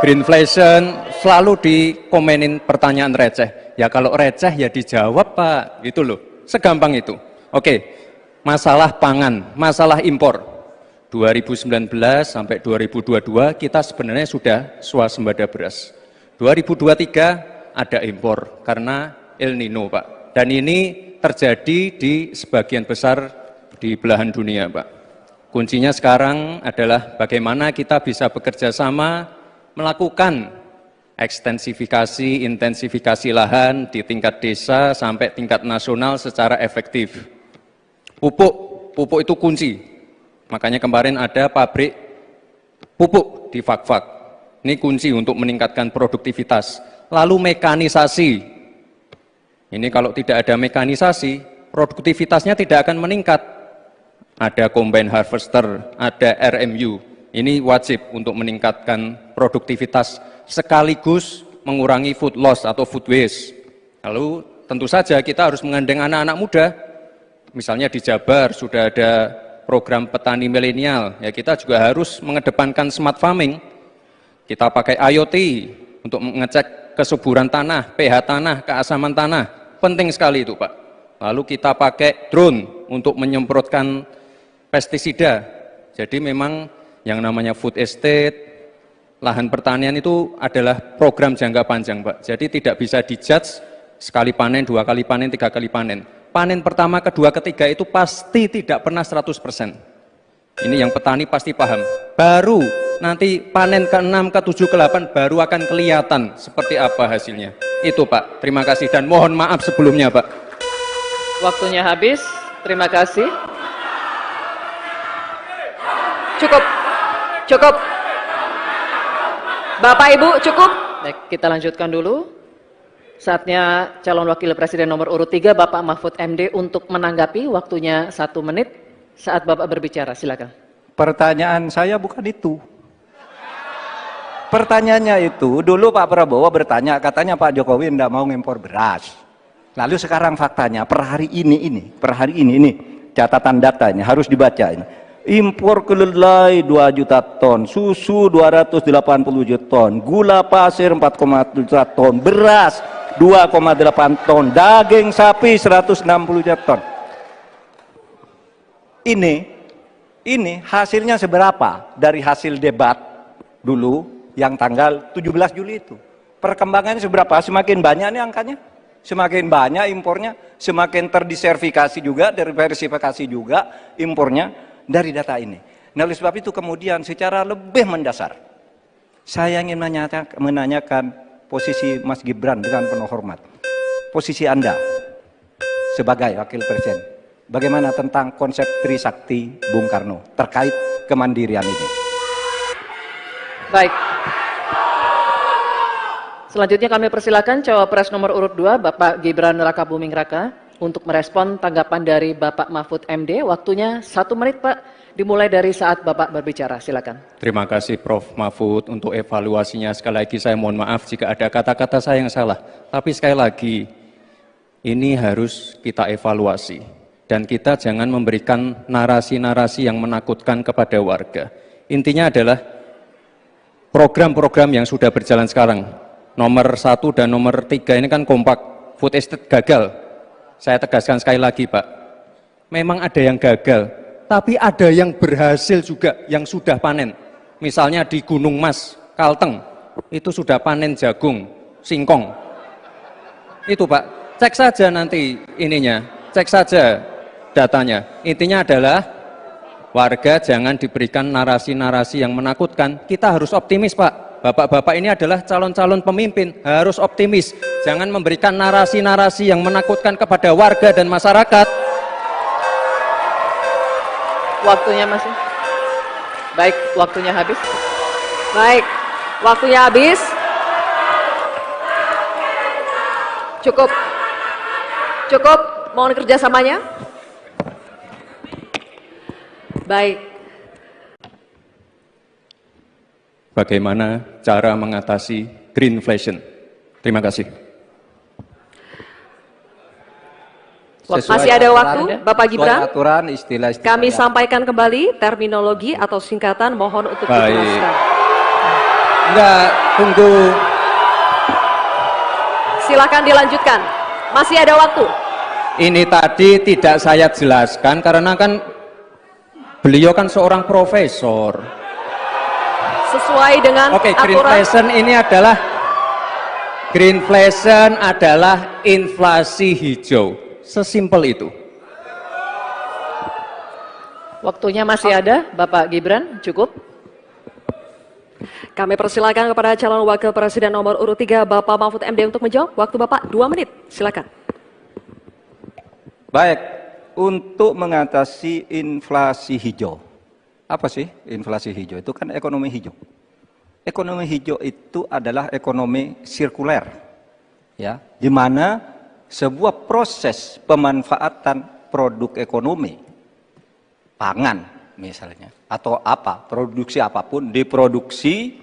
Speaker 3: greenflation, selalu dikomenin pertanyaan receh. Ya kalau receh ya dijawab Pak, gitu loh, segampang itu. Oke, masalah pangan, masalah impor. 2019 sampai 2022 kita sebenarnya sudah swasembada beras. 2023 ada impor karena El Nino Pak. Dan ini terjadi di sebagian besar di belahan dunia, Pak. Kuncinya sekarang adalah bagaimana kita bisa bekerja sama melakukan ekstensifikasi, intensifikasi lahan di tingkat desa sampai tingkat nasional secara efektif. Pupuk itu kunci. Makanya kemarin ada pabrik pupuk di Fak-Fak. Ini kunci untuk meningkatkan produktivitas. Lalu mekanisasi. Ini kalau tidak ada mekanisasi, produktivitasnya tidak akan meningkat. Ada combine harvester, ada RMU. Ini wajib untuk meningkatkan produktivitas sekaligus mengurangi food loss atau food waste. Lalu tentu saja kita harus menggandeng anak-anak muda. Misalnya di Jabar sudah ada program petani milenial, ya kita juga harus mengedepankan smart farming. Kita pakai IoT untuk mengecek kesuburan tanah, pH tanah, keasaman tanah. Penting sekali itu, Pak. Lalu kita pakai drone untuk menyemprotkan pestisida. Jadi memang yang namanya food estate, lahan pertanian itu adalah program jangka panjang, Pak. Jadi tidak bisa dijudge sekali panen, 2 kali panen, 3 kali panen. Panen pertama, kedua, ketiga itu pasti tidak pernah 100%. Ini yang petani pasti paham. Baru nanti panen ke-6, ke-7, ke-8 baru akan kelihatan seperti apa hasilnya. Itu, Pak. Terima kasih dan mohon maaf sebelumnya, Pak.
Speaker 2: Waktunya habis. Terima kasih.
Speaker 4: Cukup. Bapak Ibu, cukup.
Speaker 2: Baik, kita lanjutkan dulu. Saatnya calon wakil presiden nomor urut 3 Bapak Mahfud MD untuk menanggapi. Waktunya 1 menit saat Bapak berbicara. Silakan.
Speaker 1: Pertanyaan saya bukan itu. Pertanyaannya itu, dulu Pak Prabowo bertanya, katanya Pak Jokowi tidak mau ngimpor beras. Lalu sekarang faktanya, per hari ini, catatan data ini harus dibaca ini. Impor kedelai 2 juta ton, susu 280 juta ton, gula pasir 4,1 juta ton, beras 2,8 ton, daging sapi 160 juta ton. Ini hasilnya seberapa dari hasil debat dulu yang tanggal 17 Juli itu. Perkembangannya seberapa? Semakin banyak nih angkanya. Semakin banyak impornya, semakin terdiversifikasi juga, diversifikasi juga impornya dari data ini. Nah, oleh sebab itu kemudian secara lebih mendasar, saya ingin menanyakan posisi Mas Gibran dengan penuh hormat. Posisi Anda sebagai wakil presiden, bagaimana tentang konsep Trisakti Bung Karno terkait kemandirian ini?
Speaker 2: Baik. Selanjutnya kami persilakan cawapres nomor urut 2 Bapak Gibran Rakabuming Raka untuk merespon tanggapan dari Bapak Mahfud MD. Waktunya 1 menit, Pak, dimulai dari saat Bapak berbicara. Silakan.
Speaker 3: Terima kasih Prof. Mahfud untuk evaluasinya. Sekali lagi saya mohon maaf jika ada kata-kata saya yang salah. Tapi sekali lagi, ini harus kita evaluasi. Dan kita jangan memberikan narasi-narasi yang menakutkan kepada warga. Intinya adalah program-program yang sudah berjalan sekarang. Nomor 1 dan nomor 3 ini kan kompak. Food estate gagal. Saya tegaskan sekali lagi, Pak. Memang ada yang gagal. Tapi ada yang berhasil juga, yang sudah panen. Misalnya di Gunung Mas, Kalteng, itu sudah panen jagung, singkong. Itu, Pak, cek saja nanti ininya, cek saja datanya. Intinya adalah warga jangan diberikan narasi-narasi yang menakutkan. Kita harus optimis, Pak. Bapak-bapak ini adalah calon-calon pemimpin, harus optimis. Jangan memberikan narasi-narasi yang menakutkan kepada warga dan masyarakat.
Speaker 2: Waktunya masih. Baik, waktunya habis.
Speaker 4: Baik, waktunya habis. Cukup, mohon kerjasamanya. Baik.
Speaker 3: Bagaimana cara mengatasi greenflation? Terima kasih.
Speaker 4: Masih ada waktu, Bapak Gibran.
Speaker 1: Aturan, istilah-istilah.
Speaker 4: Kami sampaikan kembali terminologi atau singkatan, mohon untuk dijelaskan.
Speaker 3: Enggak, tunggu.
Speaker 4: Silakan dilanjutkan. Masih ada waktu.
Speaker 3: Ini tadi tidak saya jelaskan karena kan beliau kan seorang profesor.
Speaker 4: Sesuai dengan
Speaker 3: Oke,
Speaker 4: aturan.
Speaker 3: greenflation adalah inflasi hijau. Sesimpel itu.
Speaker 2: Waktunya masih ada, Bapak Gibran, cukup.
Speaker 4: Kami persilakan kepada calon wakil presiden nomor urut 3 Bapak Mahfud MD untuk menjawab. Waktu Bapak 2 menit, silakan.
Speaker 1: Baik, untuk mengatasi inflasi hijau. Apa sih inflasi hijau? Itu kan ekonomi hijau. Ekonomi hijau itu adalah ekonomi sirkuler, ya, di mana sebuah proses pemanfaatan produk ekonomi, pangan misalnya, atau apa, produksi apapun, diproduksi,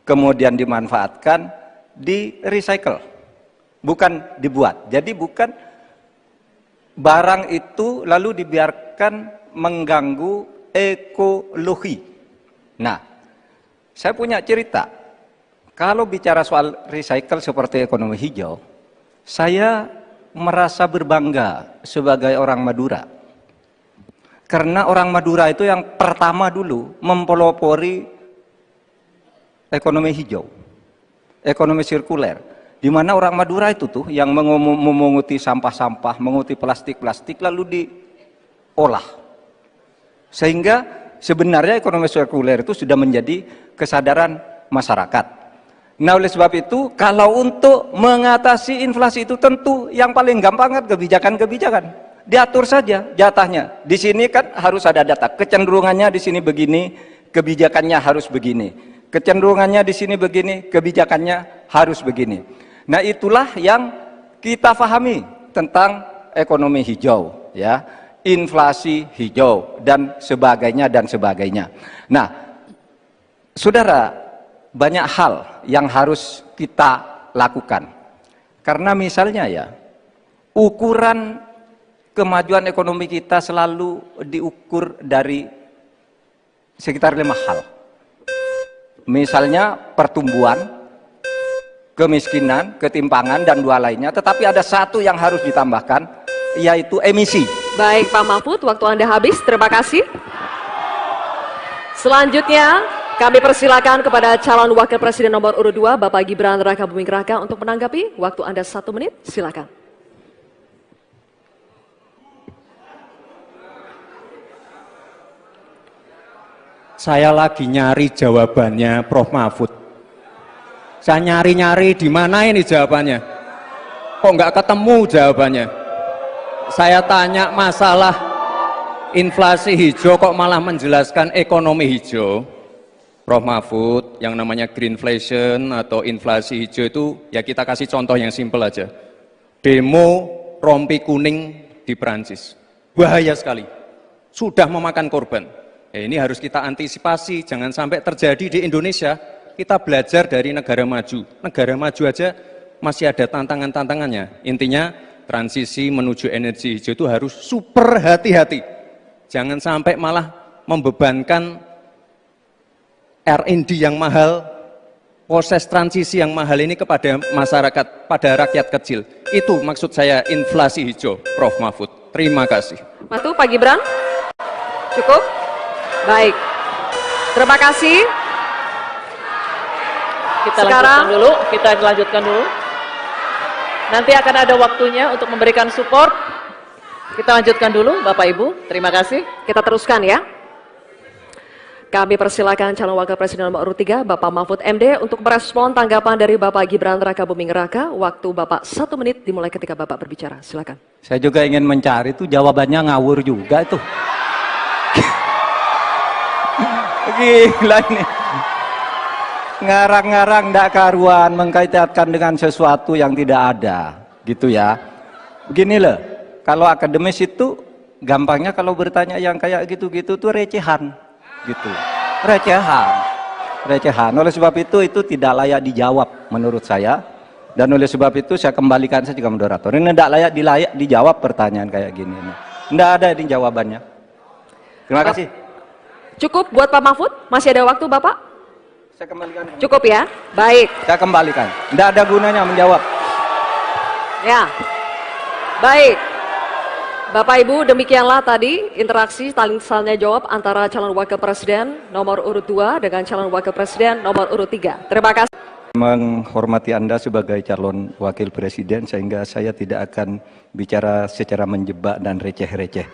Speaker 1: kemudian dimanfaatkan, di recycle, bukan dibuat. Jadi bukan barang itu lalu dibiarkan mengganggu ekologi. Nah, saya punya cerita. Kalau bicara soal recycle seperti ekonomi hijau, saya merasa berbangga sebagai orang Madura. Karena orang Madura itu yang pertama dulu mempelopori ekonomi hijau, ekonomi sirkuler. Di mana orang Madura itu tuh yang memunguti sampah-sampah, menguti plastik-plastik lalu diolah. Sehingga sebenarnya ekonomi sirkuler itu sudah menjadi kesadaran masyarakat. Nah, oleh sebab itu, kalau untuk mengatasi inflasi itu tentu yang paling gampang kan kebijakan-kebijakan. Diatur saja jatahnya. Di sini kan harus ada data. Kecenderungannya di sini begini, kebijakannya harus begini. Kecenderungannya di sini begini, kebijakannya harus begini. Nah, itulah yang kita pahami tentang ekonomi hijau, ya. Inflasi hijau dan sebagainya dan sebagainya. Nah, saudara, banyak hal yang harus kita lakukan. Karena misalnya ya, ukuran kemajuan ekonomi kita selalu diukur dari sekitar 5 hal. Misalnya pertumbuhan, kemiskinan, ketimpangan, dan 2 lainnya. Tetapi ada satu yang harus ditambahkan, yaitu emisi.
Speaker 4: Baik Pak Mahfud, waktu Anda habis. Terima kasih. Selanjutnya, kami persilakan kepada calon wakil presiden nomor urut 2, Bapak Gibran Rakabuming Raka untuk menanggapi. Waktu Anda 1 menit, silakan.
Speaker 3: Saya lagi nyari jawabannya Prof. Mahfud. Saya nyari-nyari di mana ini jawabannya. Kok nggak ketemu jawabannya? Saya tanya masalah inflasi hijau kok malah menjelaskan ekonomi hijau. Prof. Mahfud, yang namanya greenflation atau inflasi hijau itu ya kita kasih contoh yang simpel aja. Demo rompi kuning di Perancis. Bahaya sekali. Sudah memakan korban. Ini harus kita antisipasi, jangan sampai terjadi di Indonesia. Kita belajar dari negara maju. Negara maju aja masih ada tantangan-tantangannya. Intinya transisi menuju energi hijau itu harus super hati-hati. Jangan sampai malah membebankan R&D yang mahal, proses transisi yang mahal ini kepada masyarakat, pada rakyat kecil. Itu maksud saya inflasi hijau, Prof. Mahfud. Terima kasih.
Speaker 4: Matu, Pak Gibran. Cukup? Baik. Terima kasih.
Speaker 2: Kita lanjutkan dulu. Nanti akan ada waktunya untuk memberikan support. Kita lanjutkan dulu, Bapak Ibu. Terima kasih.
Speaker 4: Kita teruskan ya. Kami persilakan calon wakil presiden nomor urut 3, Bapak Mahfud MD untuk merespon tanggapan dari Bapak Gibran Rakabuming Raka. Waktu Bapak 1 menit dimulai ketika Bapak berbicara. Silakan.
Speaker 1: Saya juga ingin mencari itu jawabannya ngawur juga itu. Gila ini. Ngarang-ngarang ndak karuan, mengkaitkan dengan sesuatu yang tidak ada, gitu ya. Begini loh, kalau akademis itu gampangnya kalau bertanya yang kayak gitu-gitu tuh recehan, gitu. Recehan. Oleh sebab itu tidak layak dijawab menurut saya. Dan oleh sebab itu saya kembalikan saja ke moderator. Ini tidak layak dijawab pertanyaan kayak gini. Tidak ada ini jawabannya. Terima kasih.
Speaker 4: Cukup buat Pak Mahfud? Masih ada waktu Bapak?
Speaker 1: Saya kembalikan.
Speaker 4: Cukup ya? Baik.
Speaker 1: Saya kembalikan. Tidak ada gunanya menjawab.
Speaker 4: Ya. Baik. Bapak Ibu, demikianlah tadi interaksi saling tanya jawab antara calon wakil presiden nomor urut 2 dengan calon wakil presiden nomor urut 3. Terima kasih.
Speaker 1: menghormati Anda sebagai calon wakil presiden sehingga saya tidak akan bicara secara menjebak dan receh-receh.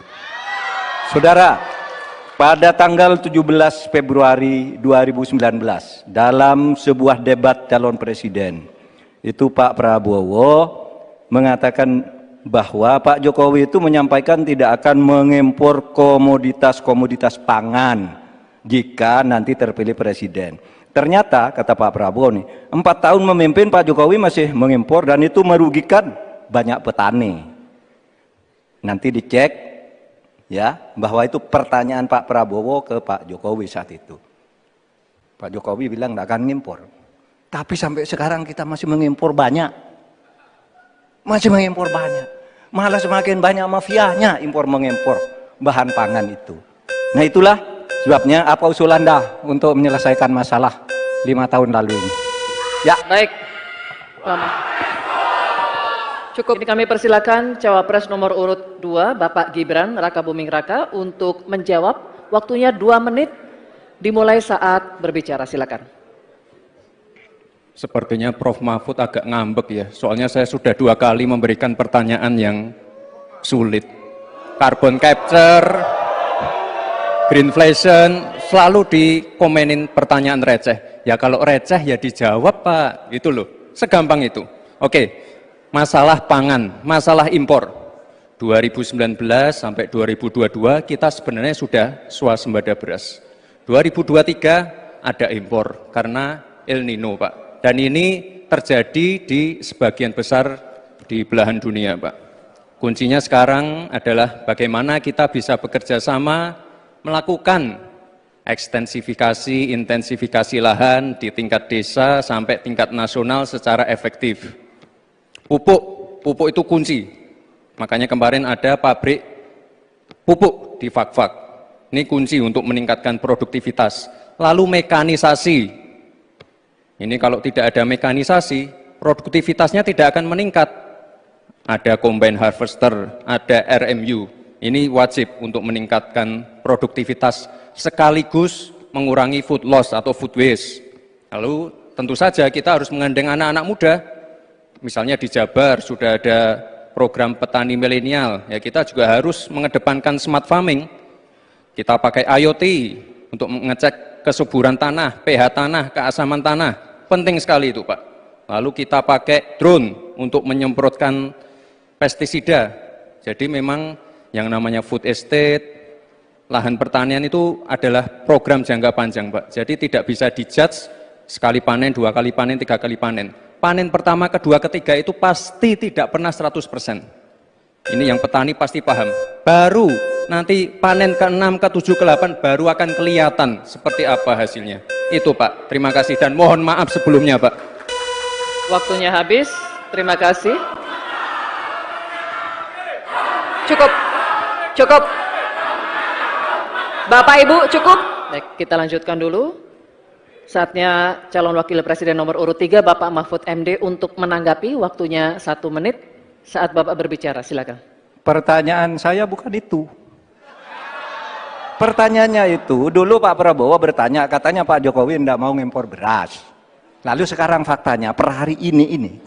Speaker 1: Saudara, pada tanggal 17 Februari 2019 dalam sebuah debat calon presiden itu Pak Prabowo mengatakan bahwa Pak Jokowi itu menyampaikan tidak akan mengimpor komoditas-komoditas pangan jika nanti terpilih presiden. Ternyata kata Pak Prabowo nih, 4 tahun memimpin Pak Jokowi masih mengimpor dan itu merugikan banyak petani. Nanti dicek ya bahwa itu pertanyaan Pak Prabowo ke Pak Jokowi saat itu. Pak Jokowi bilang tidak akan ngimpor. Tapi sampai sekarang kita masih mengimpor banyak. Masih mengimpor banyak. Malah semakin banyak mafianya impor mengimpor bahan pangan itu. Nah itulah sebabnya apa usul Anda untuk menyelesaikan masalah 5 tahun lalu ini? Ya.
Speaker 2: Baik. Lama. Cukup. Ini kami persilakan cawapres nomor urut 2 Bapak Gibran Rakabuming Raka untuk menjawab. Waktunya 2 menit dimulai saat berbicara. Silakan.
Speaker 3: Sepertinya Prof. Mahfud agak ngambek ya, soalnya saya sudah 2 kali memberikan pertanyaan yang sulit. Carbon capture, greenflation, selalu dikomenin pertanyaan receh. Ya kalau receh ya dijawab Pak, itu loh, segampang itu. Oke, masalah pangan, masalah impor. 2019 sampai 2022 kita sebenarnya sudah swasembada beras. 2023 ada impor karena El Nino Pak. Dan ini terjadi di sebagian besar di belahan dunia Pak. Kuncinya sekarang adalah bagaimana kita bisa bekerja sama melakukan ekstensifikasi, intensifikasi lahan di tingkat desa sampai tingkat nasional secara efektif. Pupuk itu kunci. Makanya kemarin ada pabrik pupuk di Fak-Fak. Ini kunci untuk meningkatkan produktivitas. Lalu mekanisasi. Ini kalau tidak ada mekanisasi, produktivitasnya tidak akan meningkat. Ada combine harvester, ada RMU. Ini wajib untuk meningkatkan produktivitas sekaligus mengurangi food loss atau food waste. Lalu tentu saja kita harus menggandeng anak-anak muda. Misalnya di Jabar sudah ada program petani milenial. Ya kita juga harus mengedepankan smart farming. Kita pakai IoT untuk mengecek kesuburan tanah, pH tanah, keasaman tanah. Penting sekali itu Pak. Lalu kita pakai drone untuk menyemprotkan pestisida. Jadi memang yang namanya food estate, lahan pertanian itu adalah program jangka panjang Pak. Jadi tidak bisa dijudge sekali panen, 2 kali panen, 3 kali panen. Panen pertama, kedua, ketiga itu pasti tidak pernah 100%. Ini yang petani pasti paham. Baru nanti panen ke-6, ke-7, ke-8 baru akan kelihatan seperti apa hasilnya. Itu Pak, terima kasih dan mohon maaf sebelumnya Pak.
Speaker 2: Waktunya habis, terima kasih.
Speaker 4: Cukup. Bapak Ibu cukup.
Speaker 2: Baik, kita lanjutkan dulu. Saatnya calon wakil presiden nomor urut 3 Bapak Mahfud MD untuk menanggapi. Waktunya 1 menit saat Bapak berbicara. Silakan.
Speaker 1: Pertanyaan saya bukan itu. Pertanyaannya itu, dulu Pak Prabowo bertanya, katanya Pak Jokowi tidak mau ngimpor beras. Lalu sekarang faktanya, per hari ini,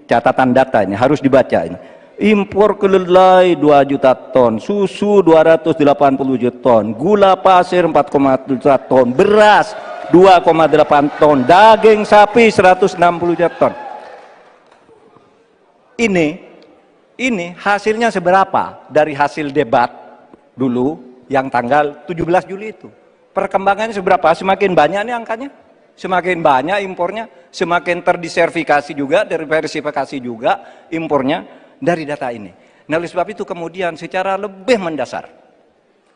Speaker 1: catatan data ini harus dibaca ini. Impor kedelai 2 juta ton, susu 280 juta ton, gula pasir 4,1 juta ton, beras 2,8 ton, daging sapi 160 juta ton. Ini hasilnya seberapa dari hasil debat dulu yang tanggal 17 Juli itu. Perkembangannya seberapa? Semakin banyak nih angkanya. Semakin banyak impornya, semakin terdiversifikasi juga, diversifikasi juga impornya dari data ini. Nah, oleh sebab itu kemudian secara lebih mendasar,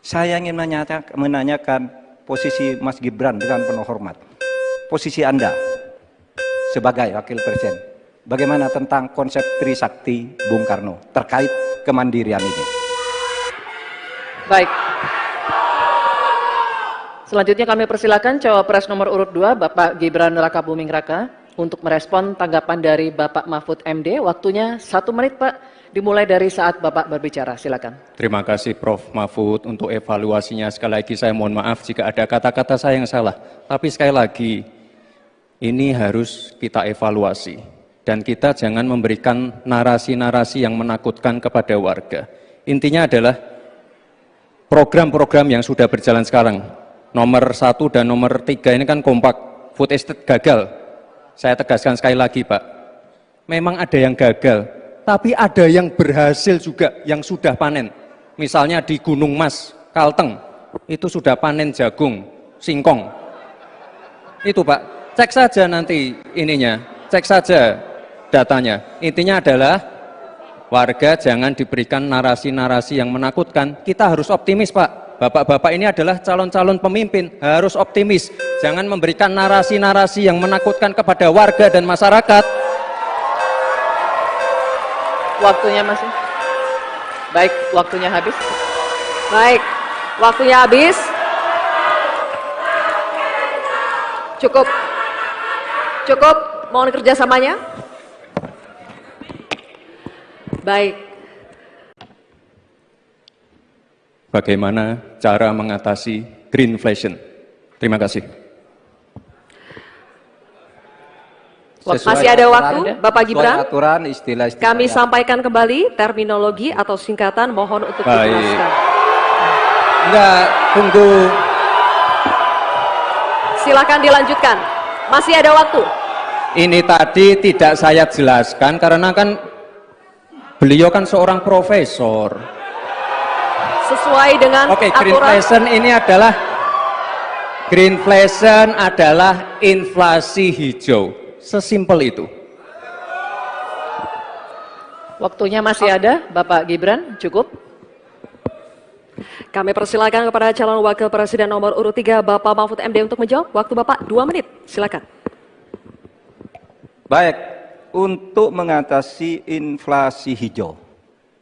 Speaker 1: saya ingin menanyakan posisi Mas Gibran dengan penuh hormat. Posisi Anda sebagai wakil presiden, bagaimana tentang konsep Trisakti Bung Karno terkait kemandirian ini?
Speaker 2: Baik. Selanjutnya kami persilakan cawapres nomor urut 2 Bapak Gibran Rakabuming Raka untuk merespon tanggapan dari Bapak Mahfud MD. Waktunya 1 menit Pak, dimulai dari saat Bapak berbicara. Silakan.
Speaker 3: Terima kasih Prof. Mahfud untuk evaluasinya. Sekali lagi saya mohon maaf jika ada kata-kata saya yang salah. Tapi sekali lagi, Ini harus kita evaluasi. Dan kita jangan memberikan narasi-narasi yang menakutkan kepada warga. Intinya adalah program-program yang sudah berjalan sekarang. Nomor 1 dan nomor 3 ini kan kompak. Food estate gagal. Saya tegaskan sekali lagi, Pak. Memang ada yang gagal, tapi ada yang berhasil juga, yang sudah panen. Misalnya di Gunung Mas, Kalteng, itu sudah panen jagung, singkong. Itu Pak, cek saja nanti ininya, cek saja datanya. Intinya adalah warga jangan diberikan narasi-narasi yang menakutkan. Kita harus optimis Pak. Bapak-bapak ini adalah calon-calon pemimpin, harus optimis. Jangan memberikan narasi-narasi yang menakutkan kepada warga dan masyarakat.
Speaker 2: Waktunya masih. Baik, waktunya habis.
Speaker 4: Baik, waktunya habis. Cukup. Cukup, mohon kerjasamanya. Baik.
Speaker 3: Bagaimana cara mengatasi greenflation? Terima kasih.
Speaker 4: Masih ada waktu, Bapak Gibran.
Speaker 1: Aturan, istilah-istilah.
Speaker 4: Kami sampaikan kembali terminologi atau singkatan, mohon untuk
Speaker 3: Baik.
Speaker 4: dijelaskan.
Speaker 3: Enggak, tunggu.
Speaker 4: Silakan dilanjutkan. Masih ada waktu.
Speaker 3: Ini tadi tidak saya jelaskan karena kan beliau kan seorang profesor.
Speaker 4: Sesuai dengan
Speaker 3: Oke,
Speaker 4: aturan.
Speaker 3: greenflation adalah inflasi hijau. Sesimpel itu.
Speaker 2: Waktunya masih ada, Bapak Gibran, cukup.
Speaker 4: Kami persilakan kepada calon wakil presiden nomor urut 3, Bapak Mahfud MD untuk menjawab. Waktu Bapak 2 menit, silakan.
Speaker 1: Baik, untuk mengatasi inflasi hijau.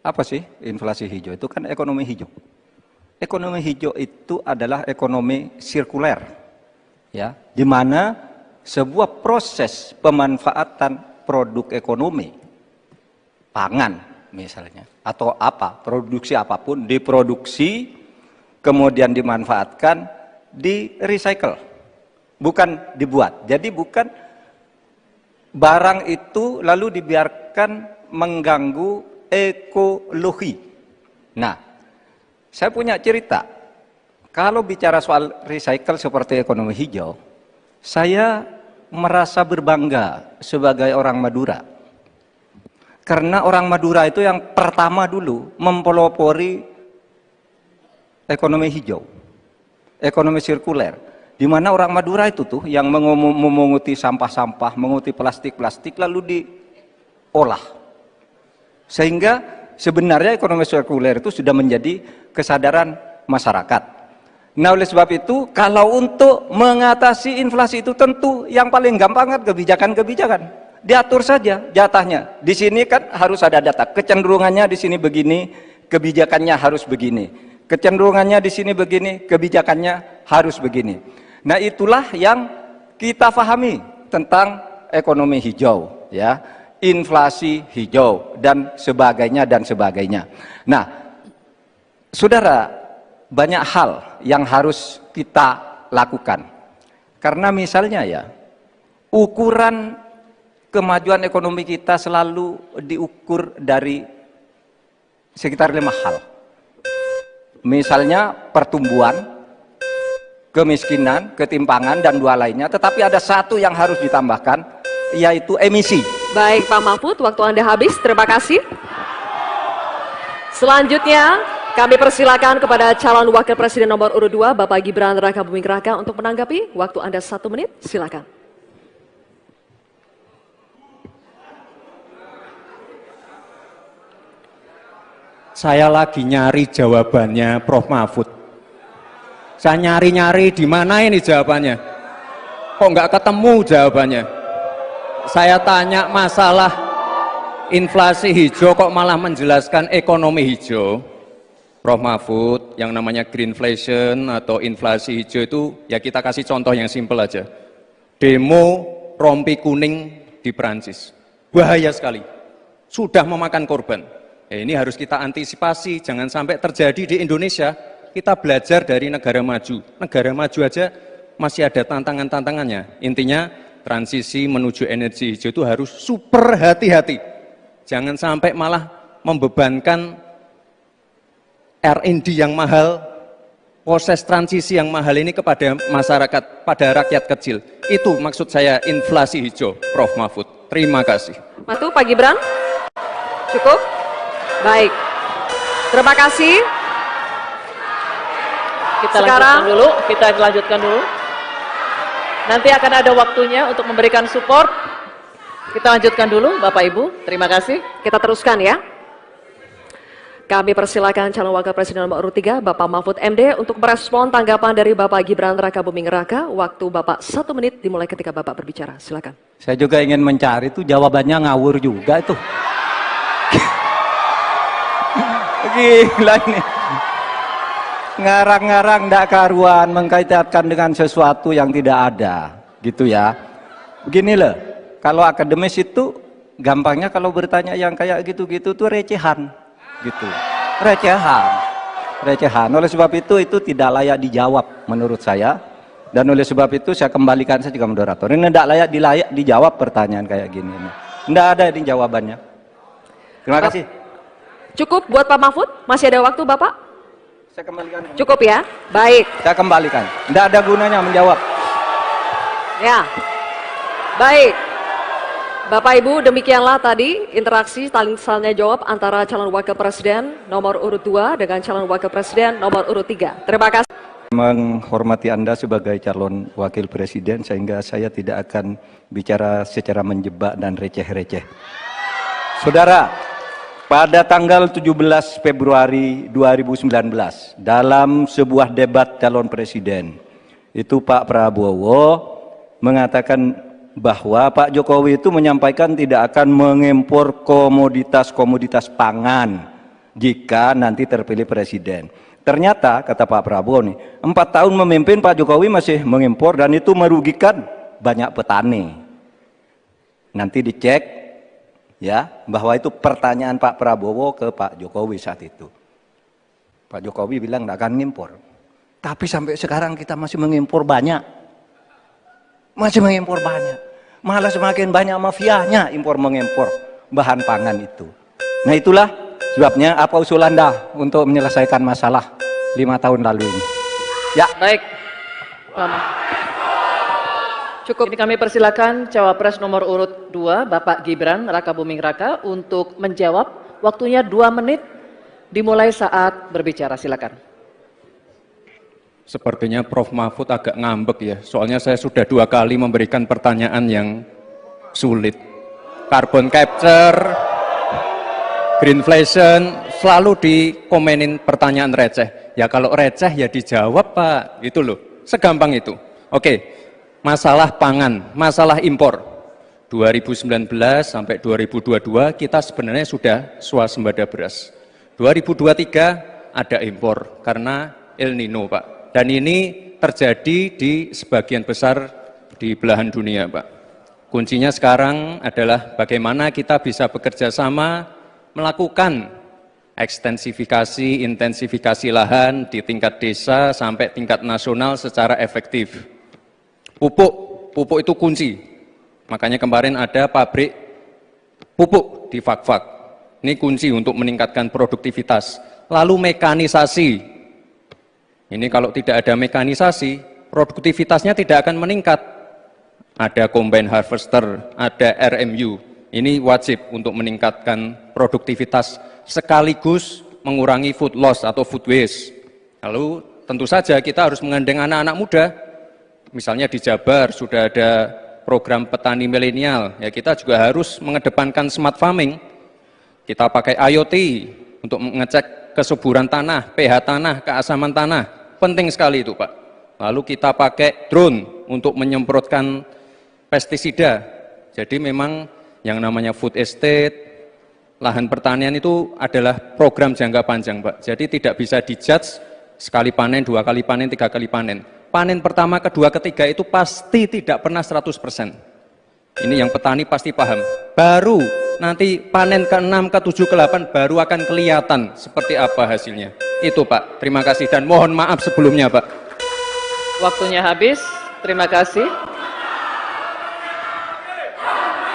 Speaker 1: Apa sih inflasi hijau? Itu kan ekonomi hijau. Ekonomi hijau itu adalah ekonomi sirkuler. Ya, di mana sebuah proses pemanfaatan produk ekonomi, pangan misalnya, atau apa, produksi apapun, diproduksi, kemudian dimanfaatkan, di recycle, bukan dibuat. Jadi bukan barang itu lalu dibiarkan mengganggu ekologi. Nah, saya punya cerita. Kalau bicara soal recycle seperti ekonomi hijau, saya merasa berbangga sebagai orang Madura. Karena orang Madura itu yang pertama dulu mempelopori ekonomi hijau, ekonomi sirkuler. Di mana orang Madura itu tuh yang memunguti sampah-sampah, menguti plastik-plastik lalu diolah. Sehingga sebenarnya ekonomi sirkuler itu sudah menjadi kesadaran masyarakat. Nah, oleh sebab itu, kalau untuk mengatasi inflasi itu tentu yang paling gampang kan kebijakan-kebijakan. Diatur saja jatahnya. Di sini kan harus ada data. Kecenderungannya di sini begini, kebijakannya harus begini. Kecenderungannya di sini begini, kebijakannya harus begini. Nah, itulah yang kita pahami tentang ekonomi hijau, ya, inflasi hijau dan sebagainya dan sebagainya. Nah, saudara, banyak hal yang harus kita lakukan. Karena misalnya ya, ukuran kemajuan ekonomi kita selalu diukur dari sekitar 5 hal. Misalnya pertumbuhan, kemiskinan, ketimpangan, dan 2 lainnya. Tetapi ada 1 yang harus ditambahkan, yaitu emisi.
Speaker 4: Baik Pak Mahfud, waktu Anda habis. Terima kasih. Selanjutnya, kami persilakan kepada calon wakil presiden nomor urut 2, Bapak Gibran Rakabuming Raka untuk menanggapi. Waktu Anda 1 menit, silakan.
Speaker 3: Saya lagi nyari jawabannya Prof. Mahfud. Saya nyari-nyari di mana ini jawabannya. Kok nggak ketemu jawabannya? Saya tanya masalah inflasi hijau kok malah menjelaskan ekonomi hijau. Prof. Mahfud, yang namanya greenflation atau inflasi hijau itu ya kita kasih contoh yang simpel aja. Demo rompi kuning di Perancis. Bahaya sekali. Sudah memakan korban. Ini harus kita antisipasi, jangan sampai terjadi di Indonesia. Kita belajar dari negara maju. Negara maju aja masih ada tantangan-tantangannya. Intinya transisi menuju energi hijau itu harus super hati-hati. Jangan sampai malah membebankan R&D yang mahal, proses transisi yang mahal ini kepada masyarakat, pada rakyat kecil. Itu maksud saya inflasi hijau, Prof. Mahfud. Terima kasih.
Speaker 4: Matu, Pak Gibran? Cukup? Baik. Terima kasih.
Speaker 2: Kita lanjutkan dulu. Nanti akan ada waktunya untuk memberikan support. Kita lanjutkan dulu, Bapak Ibu. Terima kasih.
Speaker 4: Kita teruskan ya. Kami persilakan calon wakil presiden nomor urut 3, Bapak Mahfud MD, untuk merespon tanggapan dari Bapak Gibran Rakabuming Raka. Waktu Bapak 1 menit dimulai ketika Bapak berbicara. Silakan.
Speaker 1: Saya juga ingin mencari itu jawabannya ngawur juga itu. Gila ini. Ngarang-ngarang ndak karuan, mengkaitkan dengan sesuatu yang tidak ada, gitu ya. Begini loh, kalau akademis itu gampangnya kalau bertanya yang kayak gitu-gitu tuh recehan, gitu. Recehan. Oleh sebab itu tidak layak dijawab menurut saya. Dan oleh sebab itu saya kembalikan saja ke moderator. Ini tidak layak dijawab pertanyaan kayak gini. Tidak ada ini jawabannya. Terima kasih.
Speaker 4: Cukup buat Pak Mahfud? Masih ada waktu Bapak?
Speaker 1: Saya kembalikan.
Speaker 4: Cukup ya? Baik.
Speaker 1: Saya kembalikan. Tidak ada gunanya menjawab.
Speaker 4: Ya. Baik. Bapak Ibu, demikianlah tadi interaksi saling tanya jawab antara calon wakil presiden nomor urut 2 dengan calon wakil presiden nomor urut 3. Terima kasih.
Speaker 1: Menghormati Anda sebagai calon wakil presiden, sehingga saya tidak akan bicara secara menjebak dan receh-receh. Saudara, pada tanggal 17 Februari 2019, dalam sebuah debat calon presiden, itu Pak Prabowo mengatakan bahwa Pak Jokowi itu menyampaikan tidak akan mengimpor komoditas-komoditas pangan jika nanti terpilih presiden. Ternyata, kata Pak Prabowo nih, 4 tahun memimpin Pak Jokowi masih mengimpor dan itu merugikan banyak petani. Nanti dicek ya, bahwa itu pertanyaan Pak Prabowo ke Pak Jokowi saat itu. Pak Jokowi bilang tidak akan ngimpor. Tapi sampai sekarang kita masih mengimpor banyak. Malah semakin banyak mafianya impor-mengimpor bahan pangan itu. Nah itulah sebabnya apa usul Anda untuk menyelesaikan masalah 5 tahun lalu ini. Ya.
Speaker 2: Baik. Lama. Cukup. Ini kami persilakan cawapres nomor urut 2, Bapak Gibran Rakabuming Raka, untuk menjawab. Waktunya 2 menit dimulai saat berbicara. Silakan.
Speaker 3: Sepertinya Prof. Mahfud agak ngambek ya, soalnya saya sudah 2 kali memberikan pertanyaan yang sulit. Carbon capture, greenflation, selalu dikomenin pertanyaan receh. Ya kalau receh ya dijawab Pak, gitu loh, segampang itu. Oke, masalah pangan, masalah impor. 2019 sampai 2022 kita sebenarnya sudah swasembada beras. 2023 ada impor karena El Nino Pak. Dan ini terjadi di sebagian besar di belahan dunia, Pak. Kuncinya sekarang adalah bagaimana kita bisa bekerja sama melakukan ekstensifikasi, intensifikasi lahan di tingkat desa sampai tingkat nasional secara efektif. Pupuk itu kunci. Makanya kemarin ada pabrik pupuk di Fak-Fak. Ini kunci untuk meningkatkan produktivitas. Lalu mekanisasi. Ini kalau tidak ada mekanisasi, produktivitasnya tidak akan meningkat. Ada combine harvester, ada RMU. Ini wajib untuk meningkatkan produktivitas sekaligus mengurangi food loss atau food waste. Lalu tentu saja kita harus menggandeng anak-anak muda. Misalnya di Jabar sudah ada program petani milenial. Ya kita juga harus mengedepankan smart farming. Kita pakai IoT untuk mengecek kesuburan tanah, pH tanah, keasaman tanah, penting sekali itu Pak. Lalu kita pakai drone untuk menyemprotkan pestisida. Jadi memang yang namanya food estate, lahan pertanian itu adalah program jangka panjang Pak. Jadi tidak bisa dijudge sekali panen, 2 kali panen, 3 kali panen. Panen pertama, kedua, ketiga itu pasti tidak pernah 100%. Ini yang petani pasti paham. Baru nanti panen ke-6, ke-7, ke-8 baru akan kelihatan seperti apa hasilnya. Itu Pak, terima kasih dan mohon maaf sebelumnya Pak.
Speaker 2: Waktunya habis, terima kasih.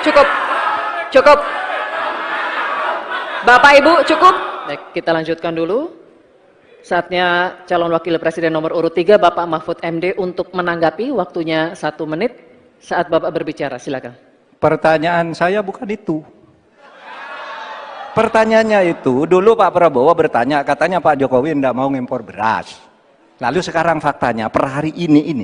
Speaker 4: Cukup. Cukup. Bapak Ibu, cukup.
Speaker 2: Baik, kita lanjutkan dulu. Saatnya calon wakil presiden nomor urut 3 Bapak Mahfud MD untuk menanggapi, waktunya 1 menit saat Bapak berbicara, silakan.
Speaker 1: Pertanyaan saya bukan itu. Pertanyaannya itu, dulu Pak Prabowo bertanya, katanya Pak Jokowi tidak mau ngimpor beras. Lalu sekarang faktanya, per hari ini,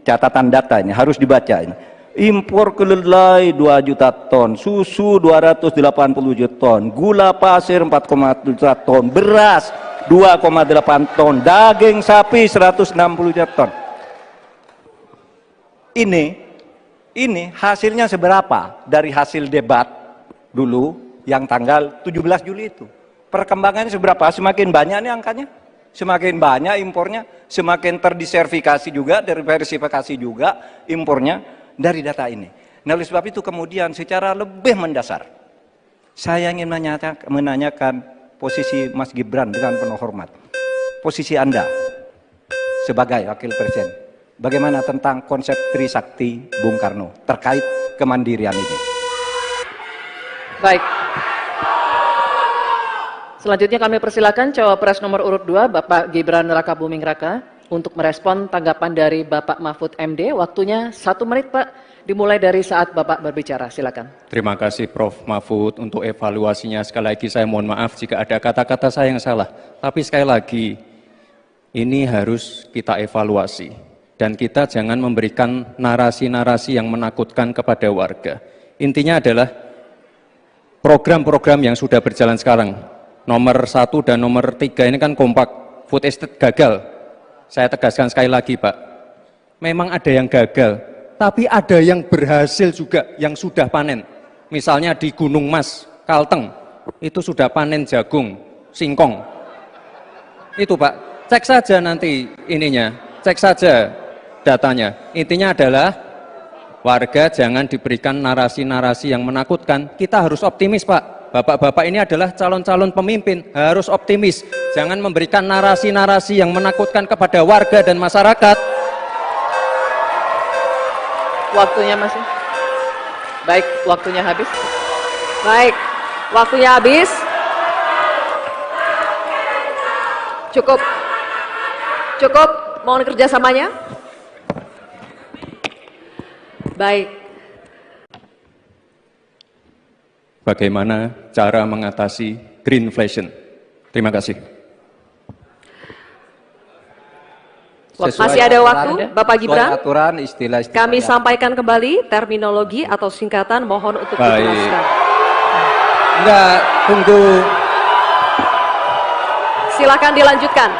Speaker 1: catatan data ini, harus dibaca ini. Impor kedelai 2 juta ton, susu 280 juta ton, gula pasir 4,1 juta ton, beras 2,8 ton, daging sapi 160 juta ton. Ini hasilnya seberapa dari hasil debat dulu yang tanggal 17 Juli itu. Perkembangannya seberapa? Semakin banyak nih angkanya. Semakin banyak impornya, semakin terdiversifikasi juga, diversifikasi juga impornya dari data ini. Nah, oleh sebab itu kemudian secara lebih mendasar, saya ingin menanyakan posisi Mas Gibran dengan penuh hormat. Posisi Anda sebagai wakil presiden, bagaimana tentang konsep Trisakti Bung Karno terkait kemandirian ini?
Speaker 2: Baik. Selanjutnya kami persilakan cawapres nomor urut 2 Bapak Gibran Rakabuming Raka untuk merespon tanggapan dari Bapak Mahfud MD. Waktunya 1 menit Pak, dimulai dari saat Bapak berbicara, silakan.
Speaker 3: Terima kasih Prof. Mahfud untuk evaluasinya. Sekali lagi saya mohon maaf jika ada kata-kata saya yang salah. Tapi sekali lagi, ini harus kita evaluasi. Dan kita jangan memberikan narasi-narasi yang menakutkan kepada warga. Intinya adalah program-program yang sudah berjalan sekarang. Nomor 1 dan nomor 3 ini kan kompak. Food estate gagal. Saya tegaskan sekali lagi Pak. Memang ada yang gagal. Tapi ada yang berhasil juga, yang sudah panen. Misalnya di Gunung Mas, Kalteng, itu sudah panen jagung, singkong. Itu Pak, cek saja nanti ininya, cek saja datanya. Intinya adalah warga jangan diberikan narasi-narasi yang menakutkan. Kita harus optimis Pak. Bapak-bapak ini adalah calon-calon pemimpin, harus optimis. Jangan memberikan narasi-narasi yang menakutkan kepada warga dan masyarakat.
Speaker 2: Waktunya masih. Baik, waktunya habis.
Speaker 4: Baik, waktunya habis. Cukup. Cukup, mohon kerjasamanya. Baik.
Speaker 3: Bagaimana cara mengatasi greenflation? Terima kasih.
Speaker 4: Masih ada waktu, Bapak Gibran.
Speaker 1: Aturan, istilah-istilah.
Speaker 4: Kami sampaikan kembali terminologi atau singkatan, mohon untuk dijelaskan.
Speaker 3: Enggak, tunggu.
Speaker 4: Silakan dilanjutkan.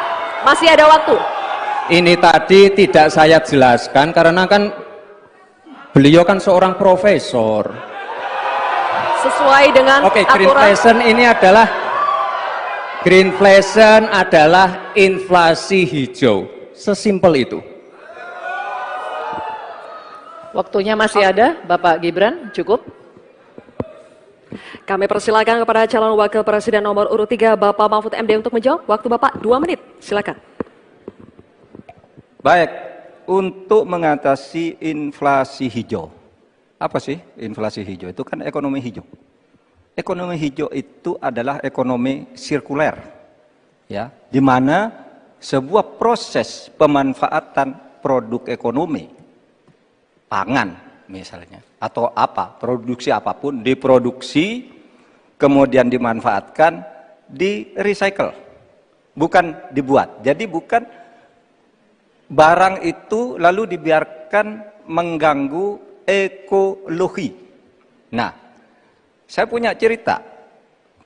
Speaker 4: Masih ada waktu.
Speaker 3: Ini tadi tidak saya jelaskan karena kan beliau kan seorang profesor.
Speaker 4: Sesuai dengan
Speaker 3: Oke,
Speaker 4: aturan.
Speaker 3: greenflation adalah inflasi hijau. Sesimpel itu.
Speaker 2: Waktunya masih ada, Bapak Gibran, cukup.
Speaker 4: Kami persilakan kepada calon wakil presiden nomor urut 3 Bapak Mahfud MD untuk menjawab. Waktu Bapak 2 menit, silakan.
Speaker 1: Baik, untuk mengatasi inflasi hijau. Apa sih inflasi hijau? Itu kan ekonomi hijau. Ekonomi hijau itu adalah ekonomi sirkuler, ya, di mana sebuah proses pemanfaatan produk ekonomi, pangan misalnya, atau apa, produksi apapun, diproduksi, kemudian dimanfaatkan, di recycle, bukan dibuat. Jadi bukan barang itu lalu dibiarkan mengganggu ekologi. Nah, saya punya cerita.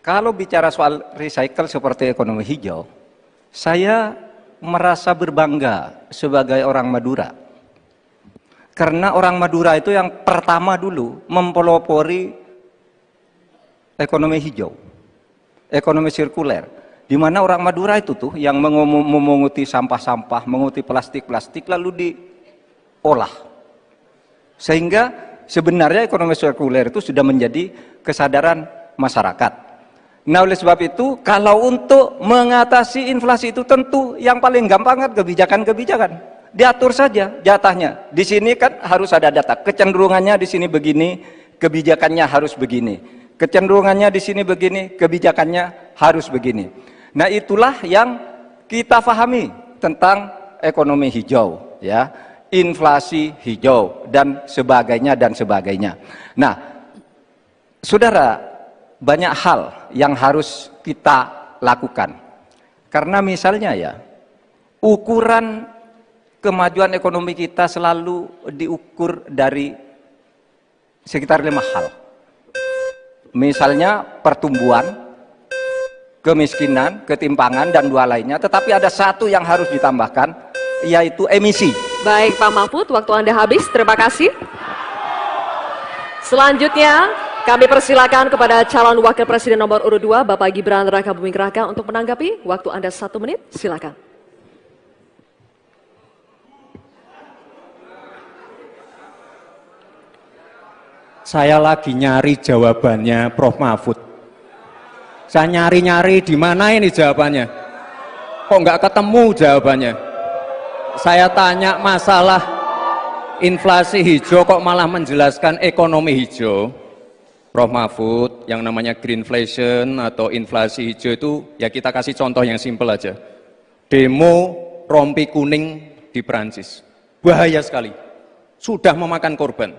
Speaker 1: Kalau bicara soal recycle seperti ekonomi hijau, saya merasa berbangga sebagai orang Madura. Karena orang Madura itu yang pertama dulu mempelopori ekonomi hijau, ekonomi sirkuler. Di mana orang Madura itu tuh yang memunguti sampah-sampah, menguti plastik-plastik lalu diolah. Sehingga sebenarnya ekonomi sirkuler itu sudah menjadi kesadaran masyarakat. Nah, oleh sebab itu, kalau untuk mengatasi inflasi itu tentu yang paling gampang kan kebijakan-kebijakan. Diatur saja jatahnya. Di sini kan harus ada data. Kecenderungannya di sini begini, kebijakannya harus begini. Kecenderungannya di sini begini, kebijakannya harus begini. Nah, itulah yang kita pahami tentang ekonomi hijau, ya, inflasi hijau dan sebagainya dan sebagainya. Nah, saudara, banyak hal yang harus kita lakukan. Karena misalnya ya, ukuran kemajuan ekonomi kita selalu diukur dari sekitar 5 hal. Misalnya pertumbuhan, kemiskinan, ketimpangan, dan 2 lainnya. Tetapi ada satu yang harus ditambahkan, yaitu emisi.
Speaker 4: Baik Pak Mahfud, waktu Anda habis. Terima kasih. Selanjutnya, kami persilakan kepada calon wakil presiden nomor urut 2, Bapak Gibran Rakabuming Raka untuk menanggapi. Waktu Anda 1 menit, silakan.
Speaker 3: Saya lagi nyari jawabannya Prof. Mahfud. Saya nyari-nyari di mana ini jawabannya. Kok nggak ketemu jawabannya? Saya tanya masalah inflasi hijau kok malah menjelaskan ekonomi hijau. Prof. Mahfud, yang namanya greenflation atau inflasi hijau itu ya kita kasih contoh yang simpel aja. Demo rompi kuning di Perancis. Bahaya sekali. Sudah memakan korban.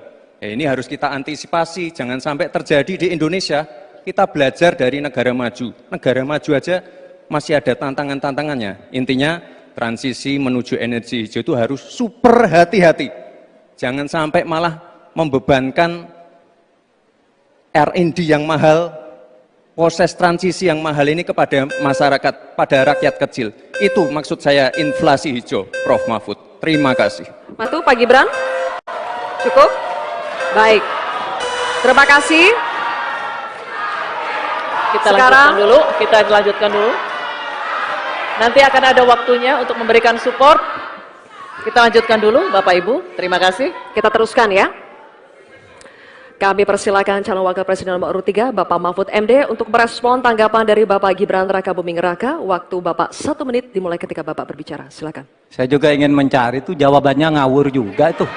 Speaker 3: Ya, ini harus kita antisipasi, jangan sampai terjadi di Indonesia. Kita belajar dari negara maju. Negara maju aja masih ada tantangan-tantangannya. Intinya transisi menuju energi hijau itu harus super hati-hati. Jangan sampai malah membebankan R&D yang mahal, proses transisi yang mahal ini kepada masyarakat, pada rakyat kecil. Itu maksud saya inflasi hijau, Prof. Mahfud. Terima kasih.
Speaker 4: Matu, Pak Gibran. Cukup? Baik. Terima kasih.
Speaker 2: Kita lanjutkan dulu. Nanti akan ada waktunya untuk memberikan support. Kita lanjutkan dulu, Bapak Ibu. Terima kasih.
Speaker 4: Kita teruskan ya. Kami persilakan calon wakil presiden nomor urut 3, Bapak Mahfud MD, untuk merespon tanggapan dari Bapak Gibran Rakabuming Raka. Waktu Bapak 1 menit dimulai ketika Bapak berbicara. Silakan.
Speaker 1: Saya juga ingin mencari itu jawabannya ngawur juga itu.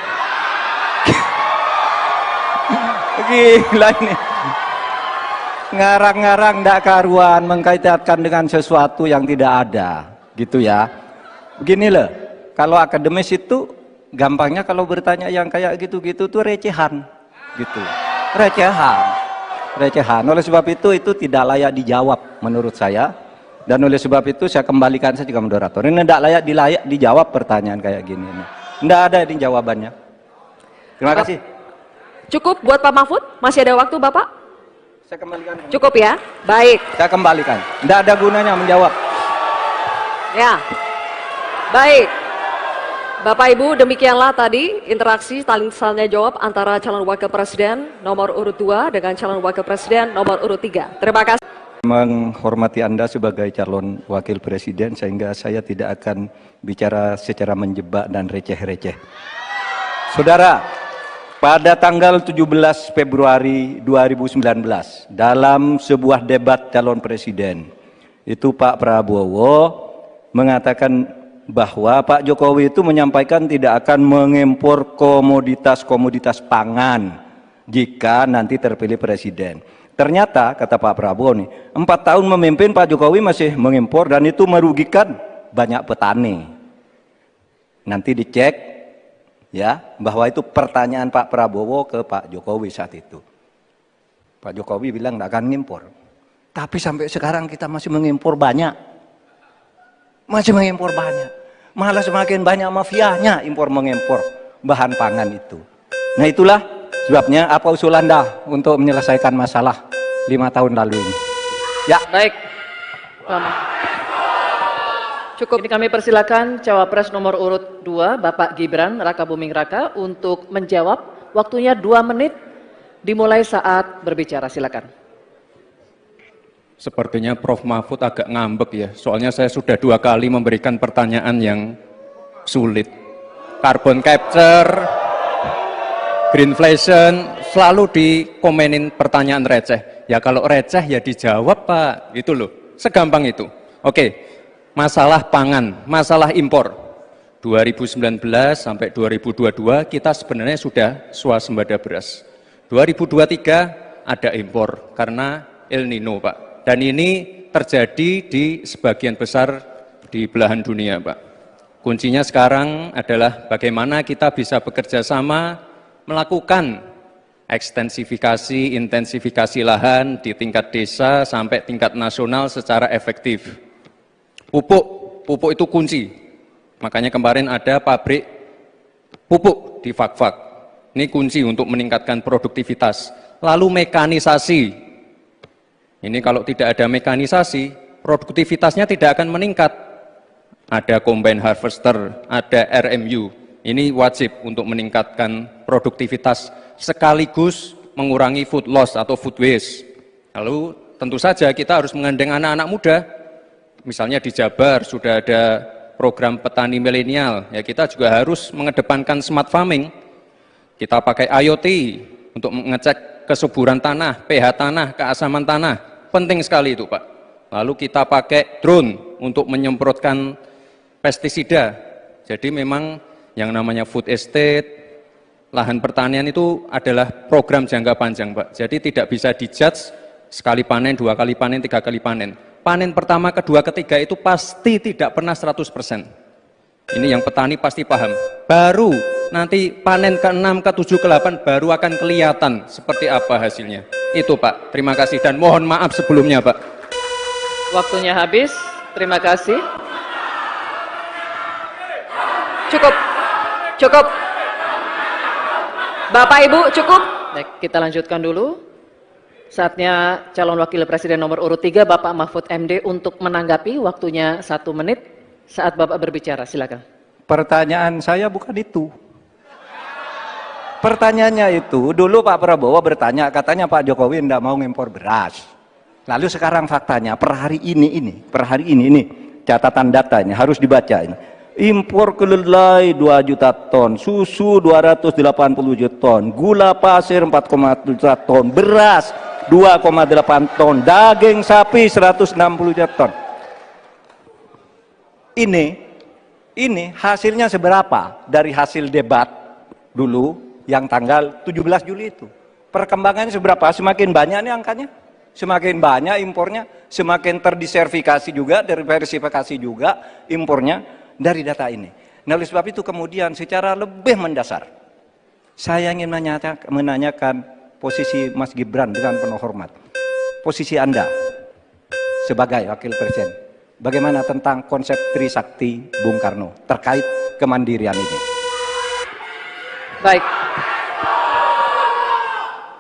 Speaker 1: Gila ini. Ngarang-ngarang ndak karuan, mengkaitkan dengan sesuatu yang tidak ada, gitu ya. Begini loh, kalau akademis itu gampangnya kalau bertanya yang kayak gitu-gitu tuh recehan, gitu. Recehan. Oleh sebab itu tidak layak dijawab menurut saya. Dan oleh sebab itu saya kembalikan saja ke moderator. Ini tidak layak dijawab pertanyaan kayak gini. Tidak ada ini jawabannya. Terima kasih.
Speaker 4: Cukup buat Pak Mahfud? Masih ada waktu Bapak?
Speaker 1: Saya kembalikan.
Speaker 4: Cukup ya? Baik.
Speaker 1: Saya kembalikan. Tidak ada gunanya menjawab.
Speaker 4: Ya. Baik. Bapak Ibu, demikianlah tadi interaksi saling tanya jawab antara calon wakil presiden nomor urut 2 dengan calon wakil presiden nomor urut 3. Terima kasih.
Speaker 1: Menghormati Anda sebagai calon wakil presiden, sehingga saya tidak akan bicara secara menjebak dan receh-receh. Saudara, pada tanggal 17 Februari 2019, dalam sebuah debat calon presiden, itu Pak Prabowo mengatakan bahwa Pak Jokowi itu menyampaikan tidak akan mengimpor komoditas-komoditas pangan jika nanti terpilih presiden. Ternyata, kata Pak Prabowo nih, 4 tahun memimpin Pak Jokowi masih mengimpor dan itu merugikan banyak petani. Nanti dicek ya, bahwa itu pertanyaan Pak Prabowo ke Pak Jokowi saat itu. Pak Jokowi bilang tidak akan ngimpor. Tapi sampai sekarang kita masih mengimpor banyak. Malah semakin banyak mafianya impor mengimpor bahan pangan itu. Nah, itulah sebabnya apa usul Anda untuk menyelesaikan masalah 5 tahun lalu ini. Ya.
Speaker 2: Baik. Cukup. Ini kami persilakan cawapres nomor urut 2, Bapak Gibran Rakabuming Raka, untuk menjawab. Waktunya 2 menit dimulai saat berbicara. Silakan.
Speaker 3: Sepertinya Prof. Mahfud agak ngambek ya, soalnya saya sudah 2 kali memberikan pertanyaan yang sulit. Carbon capture, greenflation, selalu dikomenin pertanyaan receh. Ya kalau receh ya dijawab Pak, itu loh, segampang itu. Oke, masalah pangan, masalah impor. 2019 sampai 2022 kita sebenarnya sudah swasembada beras. 2023 ada impor karena El Nino, Pak. Dan ini terjadi di sebagian besar di belahan dunia, Pak. Kuncinya sekarang adalah bagaimana kita bisa bekerja sama melakukan ekstensifikasi, intensifikasi lahan di tingkat desa sampai tingkat nasional secara efektif. Pupuk itu kunci. Makanya kemarin ada pabrik pupuk di Fak-Fak. Ini kunci untuk meningkatkan produktivitas. Lalu mekanisasi. Ini kalau tidak ada mekanisasi, produktivitasnya tidak akan meningkat. Ada combine harvester, ada RMU. Ini wajib untuk meningkatkan produktivitas sekaligus mengurangi food loss atau food waste. Lalu tentu saja kita harus menggandeng anak-anak muda. Misalnya di Jabar sudah ada program petani milenial, ya kita juga harus mengedepankan smart farming. Kita pakai IoT untuk mengecek kesuburan tanah, pH tanah, keasaman tanah. Penting sekali itu, Pak. Lalu kita pakai drone untuk menyemprotkan pestisida. Jadi memang yang namanya food estate, lahan pertanian itu adalah program jangka panjang, Pak. Jadi tidak bisa dijudge sekali panen, 2 kali panen, 3 kali panen. Panen pertama, kedua, ketiga itu pasti tidak pernah 100%. Ini yang petani pasti paham. Baru nanti panen ke-6, ke-7, ke-8 baru akan kelihatan seperti apa hasilnya. Itu, Pak. Terima kasih dan mohon maaf sebelumnya, Pak.
Speaker 2: Waktunya habis. Terima kasih.
Speaker 4: Cukup. Bapak Ibu, cukup.
Speaker 2: Baik, kita lanjutkan dulu. Saatnya calon wakil presiden nomor urut 3 Bapak Mahfud MD untuk menanggapi. Waktunya 1 menit saat Bapak berbicara. Silakan.
Speaker 1: Pertanyaan saya bukan itu. Pertanyaannya itu, dulu Pak Prabowo bertanya, katanya Pak Jokowi tidak mau ngimpor beras. Lalu sekarang faktanya, per hari ini, catatan data ini harus dibaca ini. Impor kedelai 2 juta ton, susu 280 juta ton, gula pasir 4,1 juta ton, beras 2,8 ton, daging sapi 160 juta ton. Ini hasilnya seberapa dari hasil debat dulu yang tanggal 17 Juli itu. Perkembangannya seberapa? Semakin banyak nih angkanya. Semakin banyak impornya, semakin terdiversifikasi juga, diversifikasi juga impornya dari data ini. Nah, oleh sebab itu kemudian secara lebih mendasar, saya ingin menanyakan posisi Mas Gibran dengan penuh hormat. Posisi Anda sebagai wakil presiden, bagaimana tentang konsep Trisakti Bung Karno terkait kemandirian ini?
Speaker 2: Baik.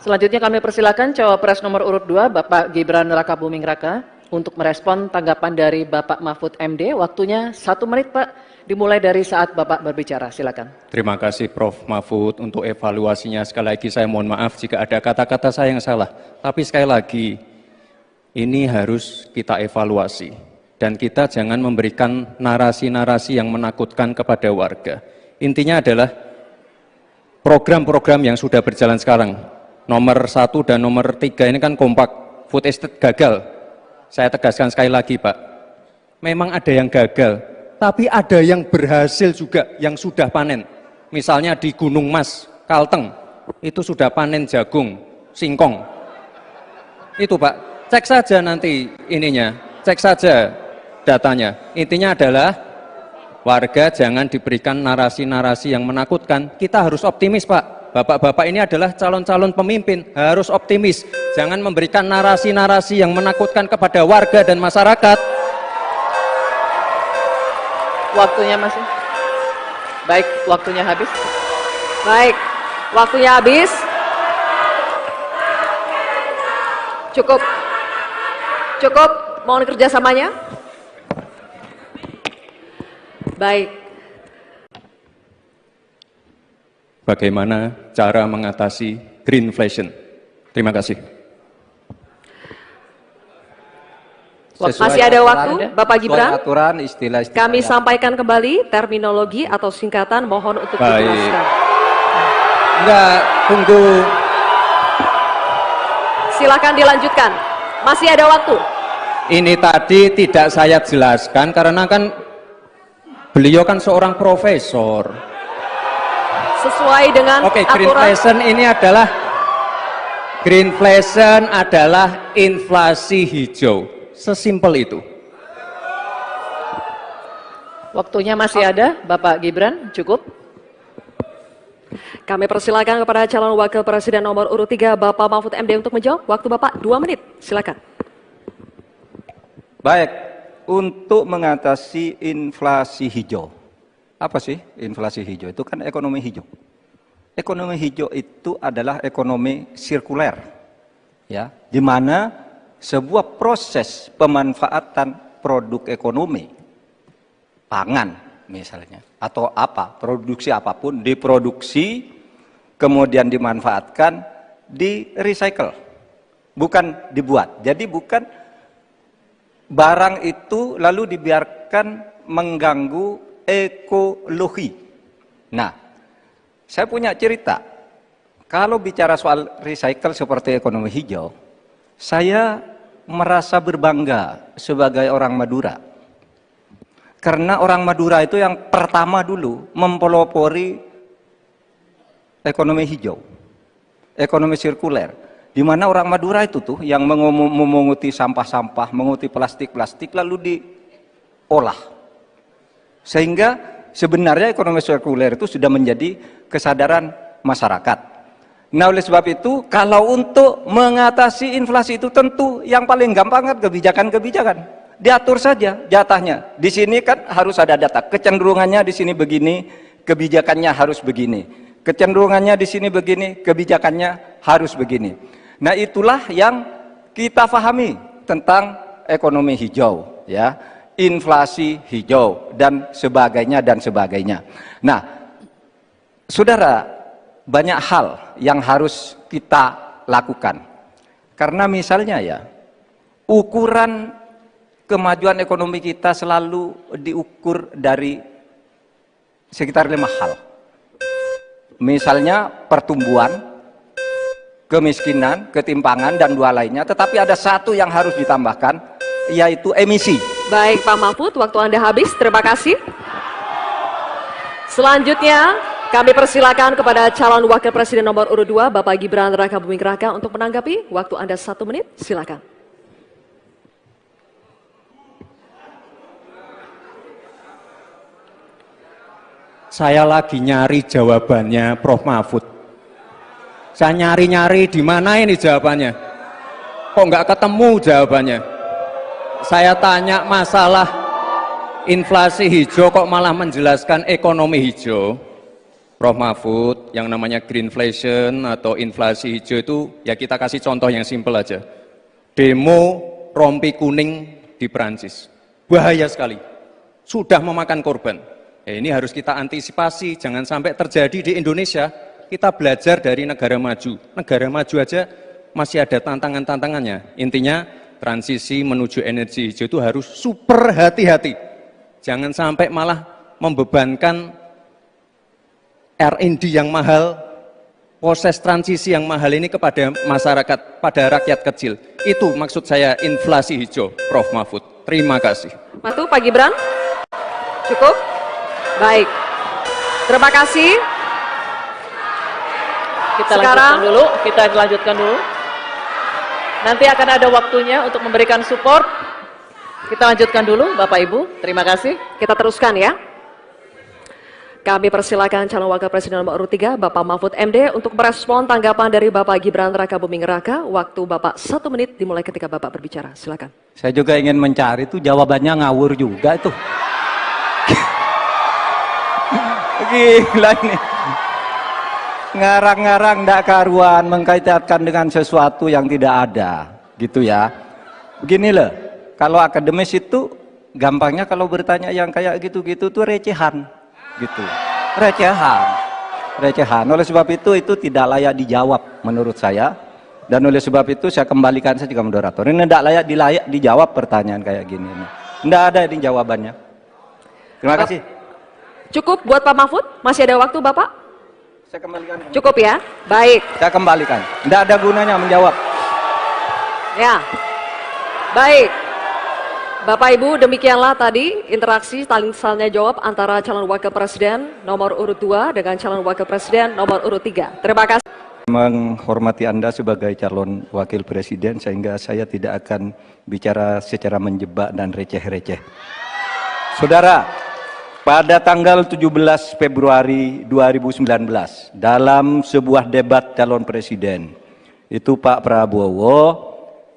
Speaker 2: Selanjutnya kami persilakan cawapres nomor urut 2 Bapak Gibran Rakabuming Raka untuk merespon tanggapan dari Bapak Mahfud MD. Waktunya 1 menit, Pak, dimulai dari saat Bapak berbicara. Silakan.
Speaker 3: Terima kasih Prof. Mahfud untuk evaluasinya. Sekali lagi saya mohon maaf jika ada kata-kata saya yang salah. Tapi sekali lagi, ini harus kita evaluasi. Dan kita jangan memberikan narasi-narasi yang menakutkan kepada warga. Intinya adalah program-program yang sudah berjalan sekarang. Nomor 1 dan nomor 3 ini kan kompak. Food estate gagal. Saya tegaskan sekali lagi, Pak. Memang ada yang gagal. Tapi ada yang berhasil juga, yang sudah panen. Misalnya di Gunung Mas, Kalteng, itu sudah panen jagung, singkong. Itu, Pak, cek saja nanti ininya, cek saja datanya. Intinya adalah warga jangan diberikan narasi-narasi yang menakutkan. Kita harus optimis, Pak. Bapak-bapak ini adalah calon-calon pemimpin, harus optimis. Jangan memberikan narasi-narasi yang menakutkan kepada warga dan masyarakat.
Speaker 2: Waktunya masih. Baik, waktunya habis.
Speaker 4: Baik, waktunya habis. Cukup. Mohon kerjasamanya. Baik.
Speaker 3: Bagaimana cara mengatasi greenflation? Terima kasih.
Speaker 4: Masih ada waktu, Bapak Gibran.
Speaker 1: Aturan, istilah-istilah.
Speaker 4: Kami sampaikan kembali terminologi atau singkatan, mohon untuk
Speaker 3: Baik.
Speaker 4: dijelaskan.
Speaker 3: Enggak, tunggu.
Speaker 4: Silakan dilanjutkan. Masih ada waktu.
Speaker 3: Ini tadi tidak saya jelaskan karena kan Beliau kan seorang profesor.
Speaker 4: Sesuai dengan
Speaker 3: Oke,
Speaker 4: aturan.
Speaker 3: greenflation adalah inflasi hijau. Sesimpel itu.
Speaker 2: Waktunya masih ada, Bapak Gibran, cukup?
Speaker 4: Kami persilakan kepada calon wakil presiden nomor urut 3 Bapak Mahfud MD untuk menjawab. Waktu Bapak 2 menit. Silakan.
Speaker 1: Baik, untuk mengatasi inflasi hijau. Apa sih inflasi hijau? Itu kan ekonomi hijau. Ekonomi hijau itu adalah ekonomi sirkuler. Ya, di mana sebuah proses pemanfaatan produk ekonomi, pangan misalnya, atau apa, produksi apapun, diproduksi, kemudian dimanfaatkan, di recycle, bukan dibuat. Jadi bukan barang itu lalu dibiarkan mengganggu ekologi. Nah, saya punya cerita. Kalau bicara soal recycle seperti ekonomi hijau, saya merasa berbangga sebagai orang Madura. Karena orang Madura itu yang pertama dulu mempelopori ekonomi hijau, ekonomi sirkuler. Di mana orang Madura itu tuh yang memunguti sampah-sampah, menguti plastik-plastik lalu diolah. Sehingga sebenarnya ekonomi sirkuler itu sudah menjadi kesadaran masyarakat. Nah, oleh sebab itu, kalau untuk mengatasi inflasi itu tentu yang paling gampang kan kebijakan-kebijakan. Diatur saja jatahnya. Di sini kan harus ada data. Kecenderungannya di sini begini, kebijakannya harus begini. Kecenderungannya di sini begini, kebijakannya harus begini. Nah, itulah yang kita pahami tentang ekonomi hijau, ya, inflasi hijau dan sebagainya dan sebagainya. Nah, saudara, banyak hal yang harus kita lakukan. Karena misalnya ya, ukuran kemajuan ekonomi kita selalu diukur dari sekitar 5 hal. Misalnya pertumbuhan, kemiskinan, ketimpangan, dan 2 lainnya. Tetapi ada 1 yang harus ditambahkan, yaitu emisi.
Speaker 4: Baik Pak Mahfud, waktu Anda habis. Terima kasih. Selanjutnya, kami persilakan kepada calon wakil presiden nomor urut 2, Bapak Gibran Rakabuming Raka untuk menanggapi. Waktu Anda 1 menit, silakan.
Speaker 3: Saya lagi nyari jawabannya Prof. Mahfud. Saya nyari-nyari di mana ini jawabannya. Kok nggak ketemu jawabannya. Saya tanya masalah inflasi hijau kok malah menjelaskan ekonomi hijau. Prof. Mahfud, yang namanya greenflation atau inflasi hijau itu, ya kita kasih contoh yang simpel aja. Demo rompi kuning di Perancis. Bahaya sekali. Sudah memakan korban. Ini harus kita antisipasi, jangan sampai terjadi di Indonesia. Kita belajar dari negara maju. Negara maju aja masih ada tantangan-tantangannya. Intinya, transisi menuju energi hijau itu harus super hati-hati. Jangan sampai malah membebankan R&D yang mahal, proses transisi yang mahal ini kepada masyarakat, pada rakyat kecil. Itu maksud saya inflasi hijau, Prof. Mahfud. Terima kasih.
Speaker 4: Matu, Pak Gibran. Cukup? Baik. Terima kasih.
Speaker 2: Kita lanjutkan dulu. Nanti akan ada waktunya untuk memberikan support. Kita lanjutkan dulu, Bapak Ibu. Terima kasih.
Speaker 4: Kita teruskan ya. Kami persilakan calon wakil presiden nomor urut 3, Bapak Mahfud MD untuk merespon tanggapan dari Bapak Gibran Rakabuming Raka. Waktu Bapak 1 menit dimulai ketika Bapak berbicara. Silakan.
Speaker 1: Saya juga ingin mencari itu jawabannya ngawur juga itu. Gila ini. Ngarang-ngarang ndak karuan, mengkaitkan dengan sesuatu yang tidak ada, gitu ya. Begini loh, kalau akademis itu gampangnya kalau bertanya yang kayak gitu-gitu tuh recehan. Gitu, recehan. Oleh sebab itu tidak layak dijawab menurut saya, dan oleh sebab itu saya kembalikan saja ke moderator. Ini tidak layak dijawab pertanyaan kayak gini. Tidak ada ini jawabannya. Terima kasih.
Speaker 4: Cukup buat Pak Mahfud? Masih ada waktu Bapak?
Speaker 1: Saya kembalikan.
Speaker 4: Cukup ya? Baik.
Speaker 1: Saya kembalikan. Tidak ada gunanya menjawab.
Speaker 4: Ya. Baik. Bapak Ibu, demikianlah tadi interaksi saling tanya jawab antara calon wakil presiden nomor urut 2 dengan calon wakil presiden nomor urut 3. Terima kasih.
Speaker 1: Menghormati Anda sebagai calon wakil presiden sehingga saya tidak akan bicara secara menjebak dan receh-receh. Saudara, pada tanggal 17 Februari 2019 dalam sebuah debat calon presiden itu Pak Prabowo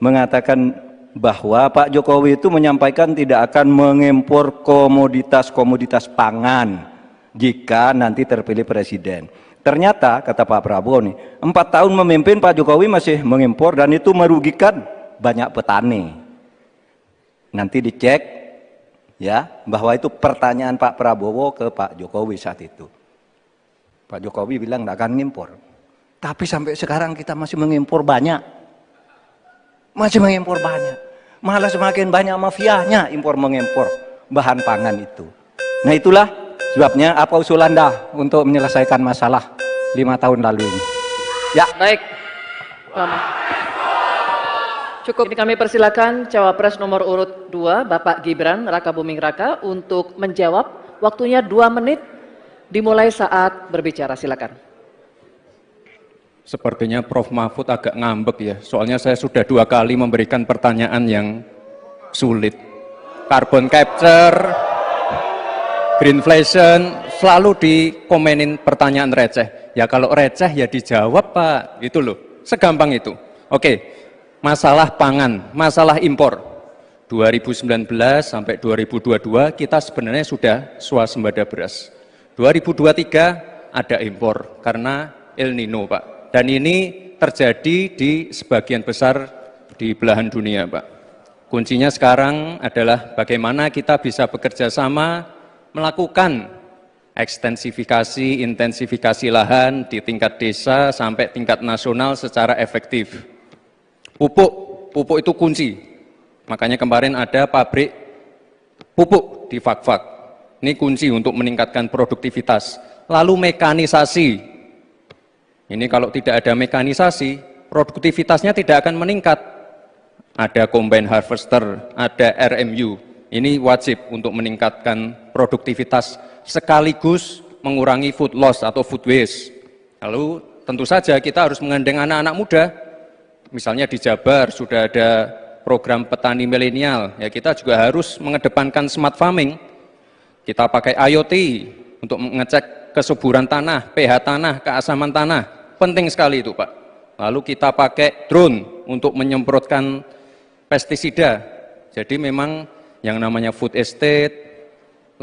Speaker 1: mengatakan bahwa Pak Jokowi itu menyampaikan tidak akan mengimpor komoditas-komoditas pangan jika nanti terpilih presiden. Ternyata kata Pak Prabowo nih, 4 tahun memimpin Pak Jokowi masih mengimpor dan itu merugikan banyak petani. Nanti dicek ya bahwa itu pertanyaan Pak Prabowo ke Pak Jokowi saat itu. Pak Jokowi bilang tidak akan mengimpor. Tapi sampai sekarang kita masih mengimpor banyak. Masih mengimpor banyak. Malah semakin banyak mafianya impor mengimpor bahan pangan itu. Nah itulah sebabnya apa usul Anda untuk menyelesaikan masalah 5 tahun lalu ini. Ya.
Speaker 2: Baik. Lama. Cukup. Ini kami persilakan cawapres nomor urut 2 Bapak Gibran Rakabuming Raka untuk menjawab. Waktunya 2 menit dimulai saat berbicara. Silakan.
Speaker 3: Sepertinya Prof. Mahfud agak ngambek ya, soalnya saya sudah 2 kali memberikan pertanyaan yang sulit. Carbon capture, greenflation, selalu dikomenin pertanyaan receh. Ya kalau receh ya dijawab Pak, itu loh, segampang itu. Oke, masalah pangan, masalah impor. 2019 sampai 2022 kita sebenarnya sudah swasembada beras. 2023 ada impor karena El Nino Pak. Dan ini terjadi di sebagian besar di belahan dunia, Pak. Kuncinya sekarang adalah bagaimana kita bisa bekerja sama melakukan ekstensifikasi, intensifikasi lahan di tingkat desa sampai tingkat nasional secara efektif. Pupuk itu kunci. Makanya kemarin ada pabrik pupuk di Fak-Fak. Ini kunci untuk meningkatkan produktivitas. Lalu mekanisasi. Ini kalau tidak ada mekanisasi, produktivitasnya tidak akan meningkat. Ada combine harvester, ada RMU. Ini wajib untuk meningkatkan produktivitas sekaligus mengurangi food loss atau food waste. Lalu tentu saja kita harus menggandeng anak-anak muda. Misalnya di Jabar sudah ada program petani milenial. Ya kita juga harus mengedepankan smart farming. Kita pakai IoT untuk mengecek kesuburan tanah, pH tanah, keasaman tanah. Penting sekali itu Pak. Lalu kita pakai drone untuk menyemprotkan pestisida. Jadi memang yang namanya food estate,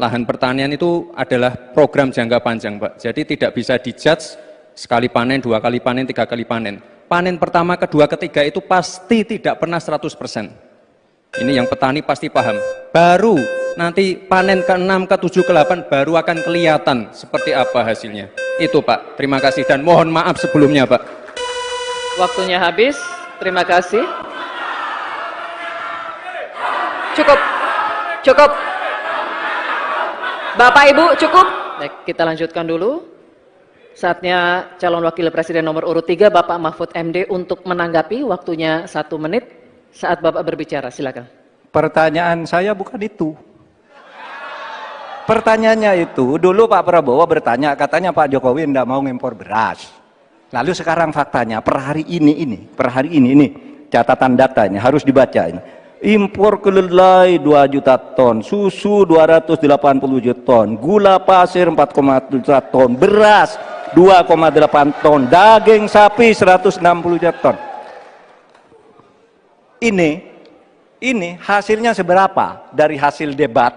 Speaker 3: lahan pertanian itu adalah program jangka panjang Pak. Jadi tidak bisa dijudge sekali panen, 2 kali panen, 3 kali panen. Panen pertama, kedua, ketiga itu pasti tidak pernah 100%. Ini yang petani pasti paham. Baru nanti panen ke-6, ke-7, ke-8 baru akan kelihatan seperti apa hasilnya. Itu Pak, terima kasih dan mohon maaf sebelumnya Pak.
Speaker 2: Waktunya habis, terima kasih.
Speaker 4: Cukup. Bapak Ibu, cukup.
Speaker 2: Baik, kita lanjutkan dulu. Saatnya calon wakil presiden nomor urut 3 Bapak Mahfud MD untuk menanggapi. Waktunya 1 menit saat Bapak berbicara, silakan.
Speaker 1: Pertanyaan saya bukan itu. Pertanyaannya itu, dulu Pak Prabowo bertanya, katanya Pak Jokowi tidak mau ngimpor beras. Lalu sekarang faktanya, per hari ini, catatan datanya harus dibaca ini. Impor kedelai 2 juta ton, susu 280 juta ton, gula pasir 4,1 juta ton, beras 2,8 ton, daging sapi 160 juta ton. Ini hasilnya seberapa dari hasil debat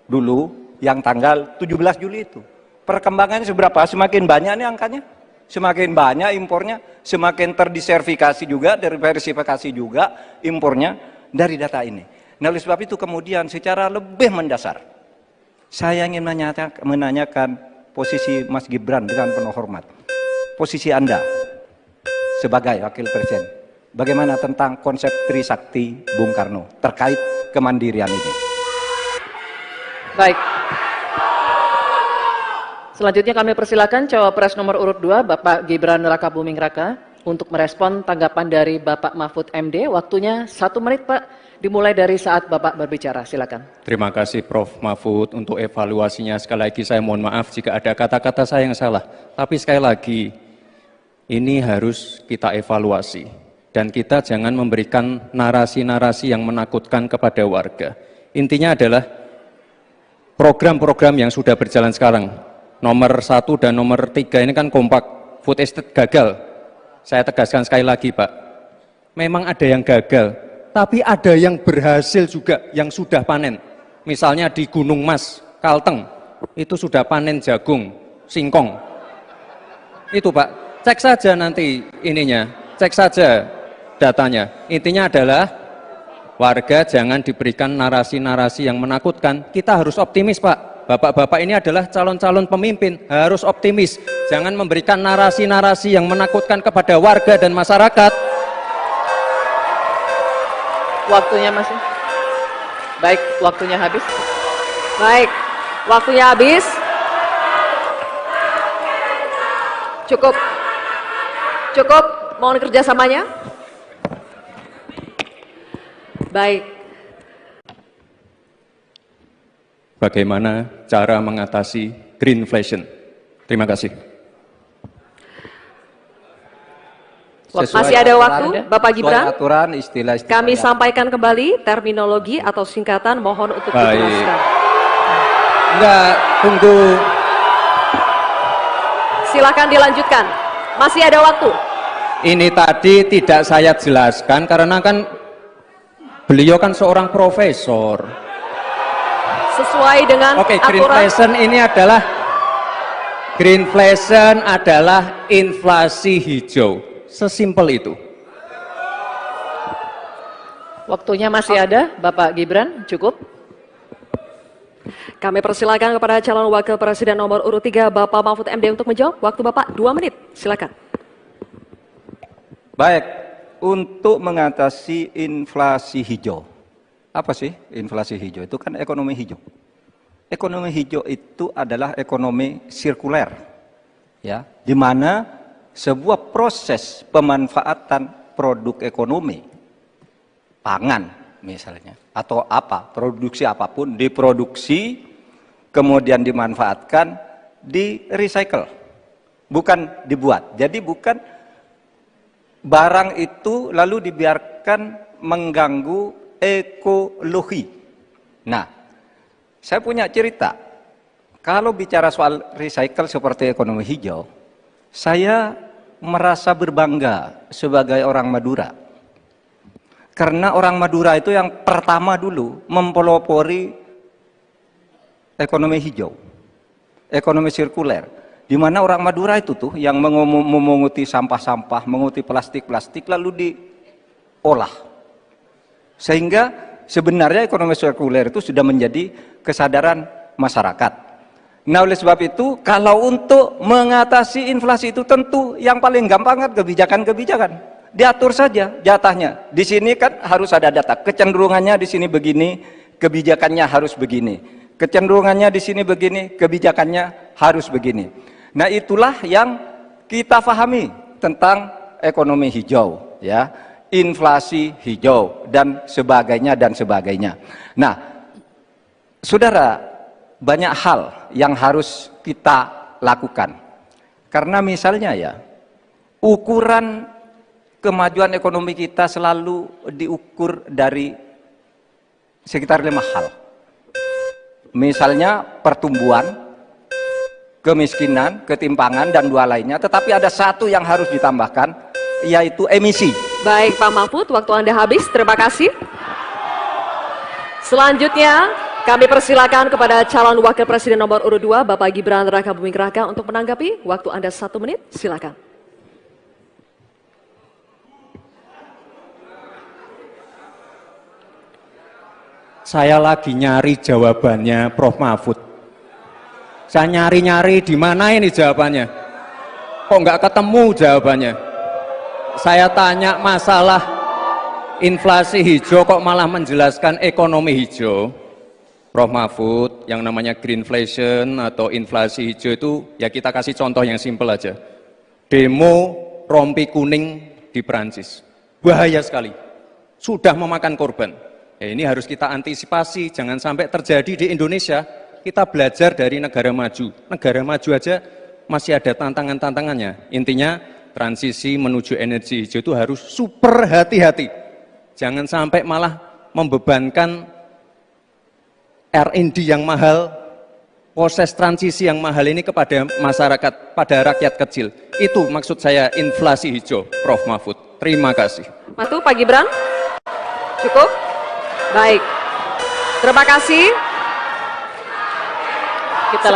Speaker 1: dulu yang tanggal 17 Juli itu. Perkembangannya seberapa? Semakin banyak nih angkanya. Semakin banyak impornya, semakin terdiversifikasi juga, diversifikasi juga impornya dari data ini. Nah, oleh sebab itu kemudian secara lebih mendasar saya ingin menanyakan posisi Mas Gibran dengan penuh hormat. Posisi Anda sebagai wakil presiden, bagaimana tentang konsep Trisakti Bung Karno terkait kemandirian ini?
Speaker 2: Baik. Selanjutnya kami persilakan cawapres nomor urut 2 Bapak Gibran Rakabuming Raka untuk merespon tanggapan dari Bapak Mahfud MD. Waktunya 1 menit Pak, dimulai dari saat Bapak berbicara. Silakan.
Speaker 3: Terima kasih Prof. Mahfud untuk evaluasinya. Sekali lagi saya mohon maaf jika ada kata-kata saya yang salah. Tapi sekali lagi, ini harus kita evaluasi. Dan kita jangan memberikan narasi-narasi yang menakutkan kepada warga. Intinya adalah program-program yang sudah berjalan sekarang. Nomor 1 dan nomor 3 ini kan kompak. Food estate gagal. Saya tegaskan sekali lagi Pak. Memang ada yang gagal. Tapi ada yang berhasil juga, yang sudah panen. Misalnya di Gunung Mas, Kalteng, itu sudah panen jagung, singkong. Itu Pak, cek saja nanti ininya, cek saja datanya. Intinya adalah warga jangan diberikan narasi-narasi yang menakutkan. Kita harus optimis Pak. Bapak-bapak ini adalah calon-calon pemimpin, harus optimis. Jangan memberikan narasi-narasi yang menakutkan kepada warga dan masyarakat.
Speaker 2: Waktunya masih? Baik, waktunya habis.
Speaker 4: Baik, waktunya habis. Cukup. Cukup, mohon kerjasamanya. Baik.
Speaker 3: Bagaimana cara mengatasi greenflation? Terima kasih.
Speaker 4: Masih ada waktu, Bapak Gibran.
Speaker 1: Aturan istilah
Speaker 4: Kami sampaikan kembali terminologi atau singkatan, mohon untuk dijelaskan.
Speaker 3: Enggak, tunggu.
Speaker 4: Silakan dilanjutkan. Masih ada waktu.
Speaker 3: Ini tadi tidak saya jelaskan karena kan beliau kan seorang profesor.
Speaker 4: Sesuai dengan
Speaker 3: Oke,
Speaker 4: aturan.
Speaker 3: greenflation adalah inflasi hijau. Sesimpel itu.
Speaker 2: Waktunya masih ada, Bapak Gibran, cukup.
Speaker 4: Kami persilakan kepada calon wakil presiden nomor urut 3, Bapak Mahfud MD untuk menjawab. Waktu Bapak 2 menit, silakan.
Speaker 1: Baik, untuk mengatasi inflasi hijau. Apa sih inflasi hijau? Itu kan ekonomi hijau. Ekonomi hijau itu adalah ekonomi sirkuler. Ya, di mana sebuah proses pemanfaatan produk ekonomi, pangan misalnya, atau apa, produksi apapun, diproduksi, kemudian dimanfaatkan, di recycle, bukan dibuat. Jadi bukan barang itu lalu dibiarkan mengganggu ekologi. Nah, saya punya cerita. Kalau bicara soal recycle seperti ekonomi hijau, saya merasa berbangga sebagai orang Madura. Karena orang Madura itu yang pertama dulu mempelopori ekonomi hijau, ekonomi sirkuler. Di mana orang Madura itu tuh yang memunguti sampah-sampah, menguti plastik-plastik lalu diolah. Sehingga sebenarnya ekonomi sirkuler itu sudah menjadi kesadaran masyarakat. Nah, oleh sebab itu, kalau untuk mengatasi inflasi itu tentu yang paling gampang kan kebijakan-kebijakan. Diatur saja jatahnya. Di sini kan harus ada data. Kecenderungannya di sini begini, kebijakannya harus begini. Kecenderungannya di sini begini, kebijakannya harus begini. Nah, itulah yang kita pahami tentang ekonomi hijau, ya. Inflasi hijau dan sebagainya dan sebagainya. Nah, saudara, banyak hal yang harus kita lakukan. Karena misalnya ya, ukuran kemajuan ekonomi kita selalu diukur dari sekitar 5 hal. Misalnya pertumbuhan, kemiskinan, ketimpangan, dan 2 lainnya. Tetapi ada 1 yang harus ditambahkan, yaitu emisi.
Speaker 4: Baik Pak Mahfud, waktu Anda habis. Terima kasih. Selanjutnya, kami persilakan kepada calon wakil presiden nomor urut 2, Bapak Gibran Rakabuming Raka untuk menanggapi. Waktu Anda 1 menit, silakan.
Speaker 3: Saya lagi nyari jawabannya Prof. Mahfud. Saya nyari-nyari di mana ini jawabannya. Kok nggak ketemu jawabannya? Saya tanya masalah inflasi hijau kok malah menjelaskan ekonomi hijau. Prof. Mahfud, yang namanya greenflation atau inflasi hijau itu ya kita kasih contoh yang simpel aja. Demo rompi kuning di Perancis. Bahaya sekali. Sudah memakan korban. Ya, ini harus kita antisipasi, jangan sampai terjadi di Indonesia. Kita belajar dari negara maju. Negara maju aja masih ada tantangan-tantangannya. Intinya transisi menuju energi hijau itu harus super hati-hati. Jangan sampai malah membebankan R&D yang mahal, proses transisi yang mahal ini kepada masyarakat, pada rakyat kecil. Itu maksud saya inflasi hijau, Prof. Mahfud. Terima kasih.
Speaker 4: Matu, Pak Gibran. Cukup? Baik. Terima kasih.
Speaker 2: Kita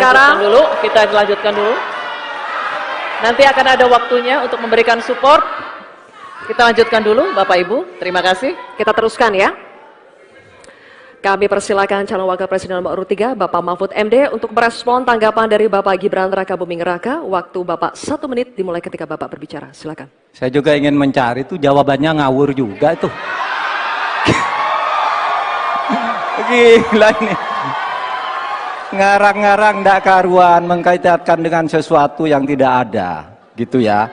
Speaker 2: lanjutkan dulu. Nanti akan ada waktunya untuk memberikan support. Kita lanjutkan dulu, Bapak Ibu. Terima kasih.
Speaker 4: Kita teruskan ya. Kami persilakan calon wakil presiden nomor urut 3, Bapak Mahfud MD, untuk merespon tanggapan dari Bapak Gibran Rakabuming Raka. Waktu Bapak 1 menit dimulai ketika Bapak berbicara. Silakan.
Speaker 1: Saya juga ingin mencari itu jawabannya ngawur juga itu. Gila ini. Ngarang-ngarang ndak karuan, mengkaitkan dengan sesuatu yang tidak ada, gitu ya.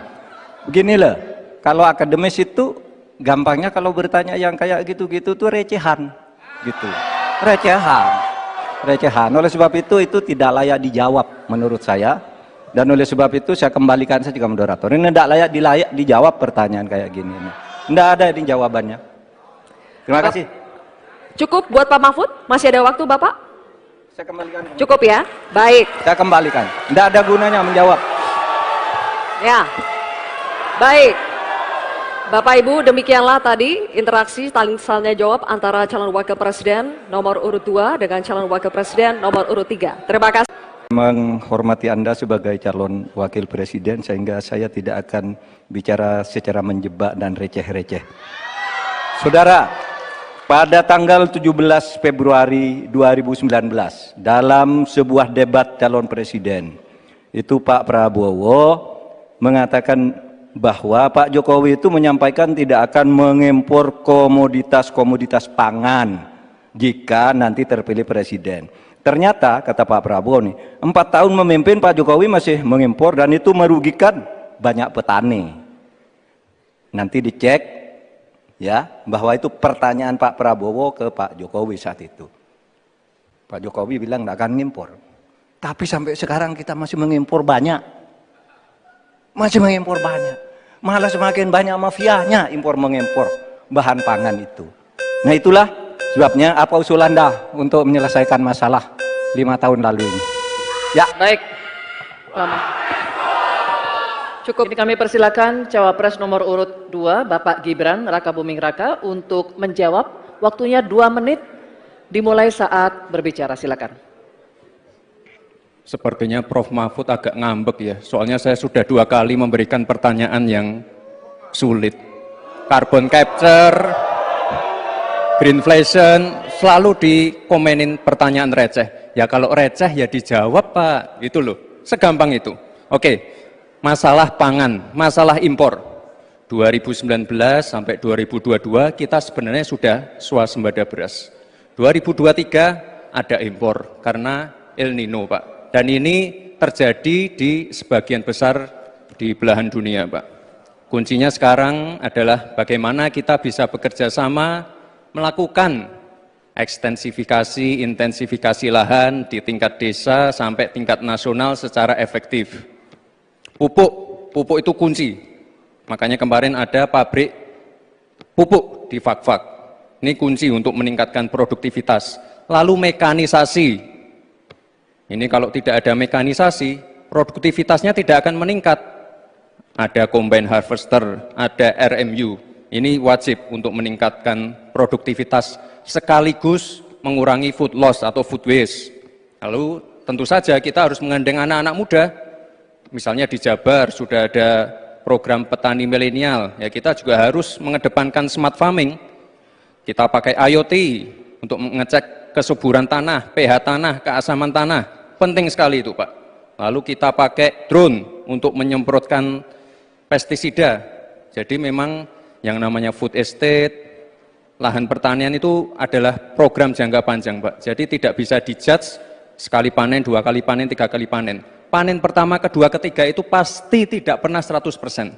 Speaker 1: Begini loh, kalau akademis itu gampangnya kalau bertanya yang kayak gitu-gitu tuh recehan, gitu. Recehan. Oleh sebab itu tidak layak dijawab menurut saya. Dan oleh sebab itu saya kembalikan saja ke moderator. Ini tidak layak dijawab pertanyaan kayak gini. Tidak ada ini jawabannya. Terima kasih.
Speaker 4: Cukup buat Pak Mahfud? Masih ada waktu Bapak?
Speaker 1: Saya kembalikan.
Speaker 4: Cukup ya? Baik.
Speaker 1: Saya kembalikan. Tidak ada gunanya menjawab.
Speaker 4: Ya. Baik. Bapak Ibu, demikianlah tadi interaksi saling tanya jawab antara calon wakil presiden nomor urut 2 dengan calon wakil presiden nomor urut 3. Terima kasih.
Speaker 1: Menghormati Anda sebagai calon wakil presiden, sehingga saya tidak akan bicara secara menjebak dan receh-receh. Saudara, pada tanggal 17 Februari 2019, dalam sebuah debat calon presiden, itu Pak Prabowo mengatakan bahwa Pak Jokowi itu menyampaikan tidak akan mengimpor komoditas-komoditas pangan jika nanti terpilih presiden. Ternyata, kata Pak Prabowo nih, 4 tahun memimpin Pak Jokowi masih mengimpor dan itu merugikan banyak petani. Nanti dicek ya, bahwa itu pertanyaan Pak Prabowo ke Pak Jokowi saat itu. Pak Jokowi bilang tidak akan ngimpor. Tapi sampai sekarang kita masih mengimpor banyak. Malah semakin banyak mafianya impor-mengimpor bahan pangan itu. Nah itulah sebabnya apa usul Anda untuk menyelesaikan masalah 5 tahun lalu ini. Ya.
Speaker 2: Baik. Lama. Cukup. Ini kami persilakan cawapres nomor urut 2, Bapak Gibran Rakabuming Raka, untuk menjawab. Waktunya 2 menit dimulai saat berbicara. Silakan.
Speaker 3: Sepertinya Prof. Mahfud agak ngambek ya, soalnya saya sudah 2 kali memberikan pertanyaan yang sulit. Carbon capture, greenflation, selalu dikomenin pertanyaan receh. Ya kalau receh ya dijawab Pak, gitu loh, segampang itu. Oke, masalah pangan, masalah impor. 2019 sampai 2022 kita sebenarnya sudah swasembada beras. 2023 ada impor karena El Nino Pak. Dan ini terjadi di sebagian besar di belahan dunia Pak. Kuncinya sekarang adalah bagaimana kita bisa bekerja sama melakukan ekstensifikasi, intensifikasi lahan di tingkat desa sampai tingkat nasional secara efektif. Pupuk itu kunci. Makanya kemarin ada pabrik pupuk di Fak-Fak. Ini kunci untuk meningkatkan produktivitas. Lalu mekanisasi. Ini kalau tidak ada mekanisasi, produktivitasnya tidak akan meningkat. Ada combine harvester, ada RMU. Ini wajib untuk meningkatkan produktivitas sekaligus mengurangi food loss atau food waste. Lalu tentu saja kita harus menggandeng anak-anak muda. Misalnya di Jabar sudah ada program petani milenial, ya kita juga harus mengedepankan smart farming. Kita pakai IoT untuk mengecek kesuburan tanah, pH tanah, keasaman tanah. Penting sekali itu Pak. Lalu kita pakai drone untuk menyemprotkan pestisida. Jadi memang yang namanya food estate, lahan pertanian itu adalah program jangka panjang Pak. Jadi tidak bisa dijudge sekali panen, 2 kali panen, 3 kali panen. Panen pertama, kedua, ketiga itu pasti tidak pernah 100%.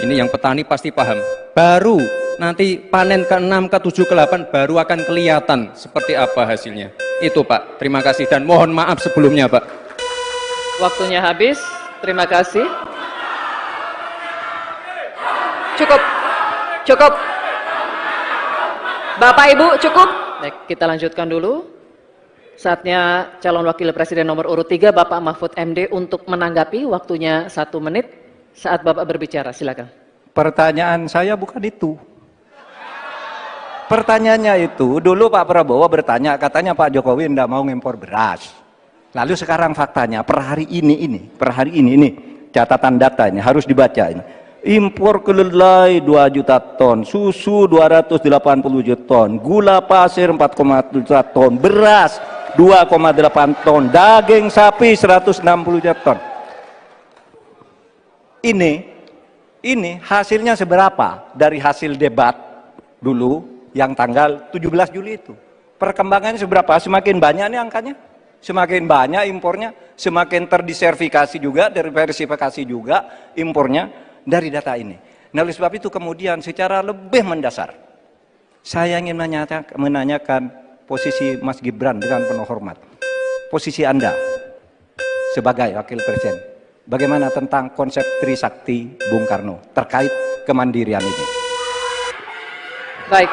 Speaker 3: Ini yang petani pasti paham. Baru nanti panen ke-6, ke-7, ke-8 baru akan kelihatan seperti apa hasilnya. Itu Pak, terima kasih dan mohon maaf sebelumnya Pak.
Speaker 2: Waktunya habis. Terima kasih.
Speaker 4: Cukup. Cukup. Bapak Ibu cukup.
Speaker 2: Baik, kita lanjutkan dulu. Saatnya calon wakil presiden nomor urut 3 Bapak Mahfud MD untuk menanggapi. Waktunya 1 menit saat Bapak berbicara. Silakan.
Speaker 1: Pertanyaan saya bukan itu. Pertanyaannya itu, dulu Pak Prabowo bertanya, katanya Pak Jokowi tidak mau ngimpor beras. Lalu sekarang faktanya, per hari ini, catatan data ini harus dibaca ini. Impor kedelai 2 juta ton, susu 280 juta ton, gula pasir 4,1 juta ton, beras 2,8 ton, daging sapi 160 juta ton. Ini hasilnya seberapa dari hasil debat dulu yang tanggal 17 Juli itu. Perkembangannya seberapa? Semakin banyak nih angkanya, semakin banyak impornya, semakin terdiversifikasi juga, diversifikasi juga impornya dari data ini. Nah, oleh sebab itu kemudian secara lebih mendasar, saya ingin menanyakan posisi Mas Gibran dengan penuh hormat. Posisi Anda sebagai wakil presiden, bagaimana tentang konsep Trisakti Bung Karno terkait kemandirian ini?
Speaker 2: Baik.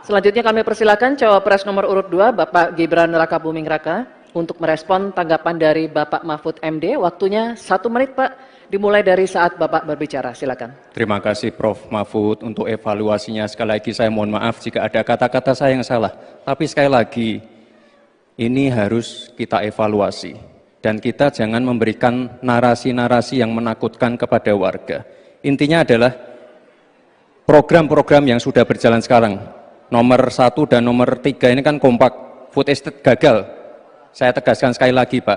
Speaker 2: Selanjutnya kami persilakan cawapres nomor urut 2 Bapak Gibran Rakabuming Raka untuk merespon tanggapan dari Bapak Mahfud MD. Waktunya 1 menit Pak, dimulai dari saat Bapak berbicara. Silakan.
Speaker 3: Terima kasih Prof. Mahfud untuk evaluasinya. Sekali lagi saya mohon maaf jika ada kata-kata saya yang salah. Tapi sekali lagi, ini harus kita evaluasi. Dan kita jangan memberikan narasi-narasi yang menakutkan kepada warga. Intinya adalah program-program yang sudah berjalan sekarang. Nomor 1 dan nomor 3 ini kan kompak. Food estate gagal. Saya tegaskan sekali lagi Pak.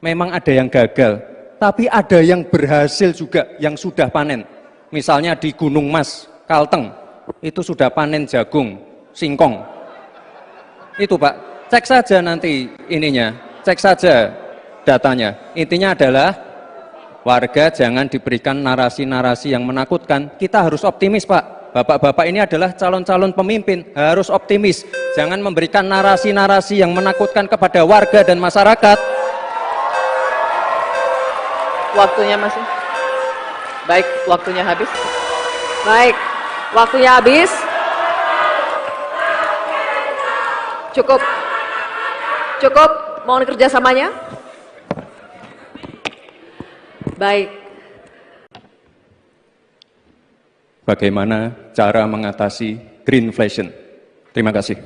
Speaker 3: Memang ada yang gagal. Tapi ada yang berhasil juga yang sudah panen. Misalnya di Gunung Mas, Kalteng. Itu sudah panen jagung, singkong. Itu Pak. Cek saja nanti ininya. Cek saja datanya. Intinya adalah warga jangan diberikan narasi-narasi yang menakutkan. Kita harus optimis Pak. Bapak-bapak ini adalah calon-calon pemimpin, harus optimis. Jangan memberikan narasi-narasi yang menakutkan kepada warga dan masyarakat.
Speaker 2: Waktunya masih. Baik, waktunya habis.
Speaker 4: Baik. Waktunya habis. Cukup. Cukup. Mohon kerjasamanya. Baik.
Speaker 3: Bagaimana cara mengatasi greenflation? Terima kasih.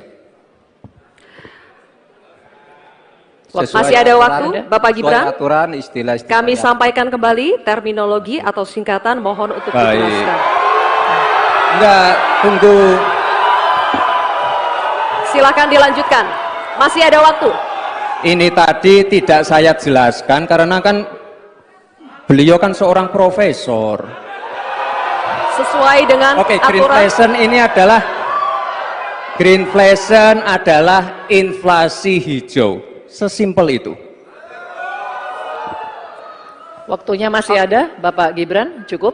Speaker 4: Masih ada waktu, Bapak Gibran.
Speaker 1: Aturan, istilah-istilah.
Speaker 4: Kami sampaikan kembali terminologi atau singkatan, mohon untuk dijelaskan.
Speaker 3: Enggak, tunggu.
Speaker 4: Silakan dilanjutkan. Masih ada waktu.
Speaker 3: Ini tadi tidak saya jelaskan karena kan beliau kan seorang profesor.
Speaker 4: Sesuai dengan
Speaker 3: Oke,
Speaker 4: aturan.
Speaker 3: greenflation adalah inflasi hijau. Sesimpel itu.
Speaker 2: Waktunya masih ada, Bapak Gibran, cukup.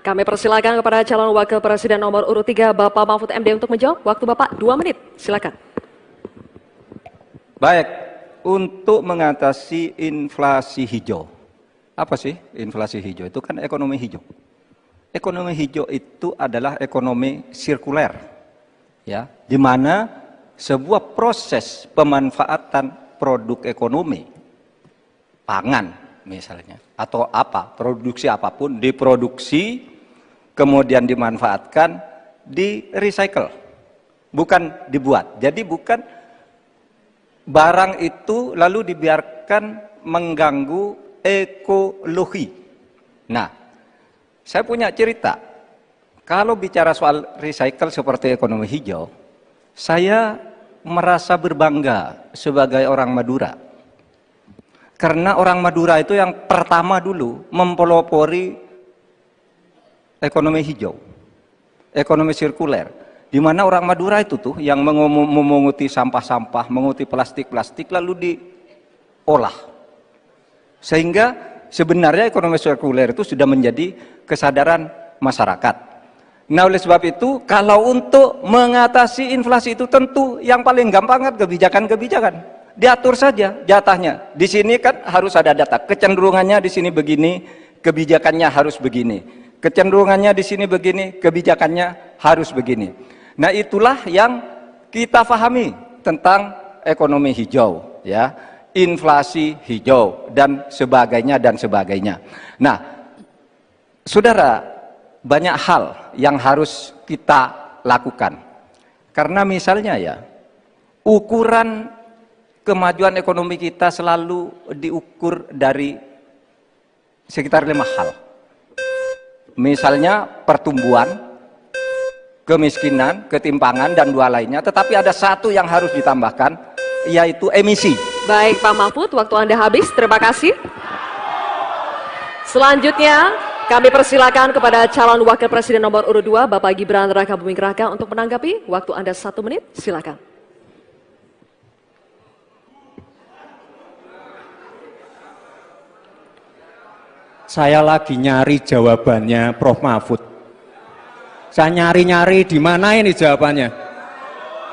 Speaker 4: Kami persilakan kepada calon wakil presiden nomor urut 3 Bapak Mahfud MD untuk menjawab. Waktu Bapak 2 menit, silakan.
Speaker 1: Baik, untuk mengatasi inflasi hijau. Apa sih inflasi hijau? Itu kan ekonomi hijau. Ekonomi hijau itu adalah ekonomi sirkuler, ya, di mana sebuah proses pemanfaatan produk ekonomi, pangan misalnya, atau apa, produksi apapun, diproduksi, kemudian dimanfaatkan, di recycle, bukan dibuat. Jadi bukan barang itu lalu dibiarkan mengganggu ekologi. Nah, saya punya cerita. Kalau bicara soal recycle seperti ekonomi hijau, saya merasa berbangga sebagai orang Madura. Karena orang Madura itu yang pertama dulu mempelopori ekonomi hijau, ekonomi sirkuler. Di mana orang Madura itu tuh yang memunguti sampah-sampah, menguti plastik-plastik lalu diolah. Sehingga sebenarnya ekonomi sirkuler itu sudah menjadi kesadaran masyarakat. Nah, oleh sebab itu, kalau untuk mengatasi inflasi itu tentu yang paling gampang kan kebijakan-kebijakan. Diatur saja jatahnya. Di sini kan harus ada data. Kecenderungannya di sini begini, kebijakannya harus begini. Kecenderungannya di sini begini, kebijakannya harus begini. Nah, itulah yang kita pahami tentang ekonomi hijau, ya, inflasi hijau dan sebagainya dan sebagainya. Nah, saudara, banyak hal yang harus kita lakukan. Karena misalnya ya, ukuran kemajuan ekonomi kita selalu diukur dari sekitar 5 hal. Misalnya pertumbuhan, kemiskinan, ketimpangan, dan 2 lainnya. Tetapi ada satu yang harus ditambahkan, yaitu emisi.
Speaker 4: Baik Pak Mahfud, waktu Anda habis. Terima kasih. Selanjutnya, kami persilakan kepada calon wakil presiden nomor urut 2, Bapak Gibran Rakabuming Raka untuk menanggapi. Waktu Anda 1 menit, silakan.
Speaker 3: Saya lagi nyari jawabannya Prof. Mahfud. Saya nyari-nyari di mana ini jawabannya.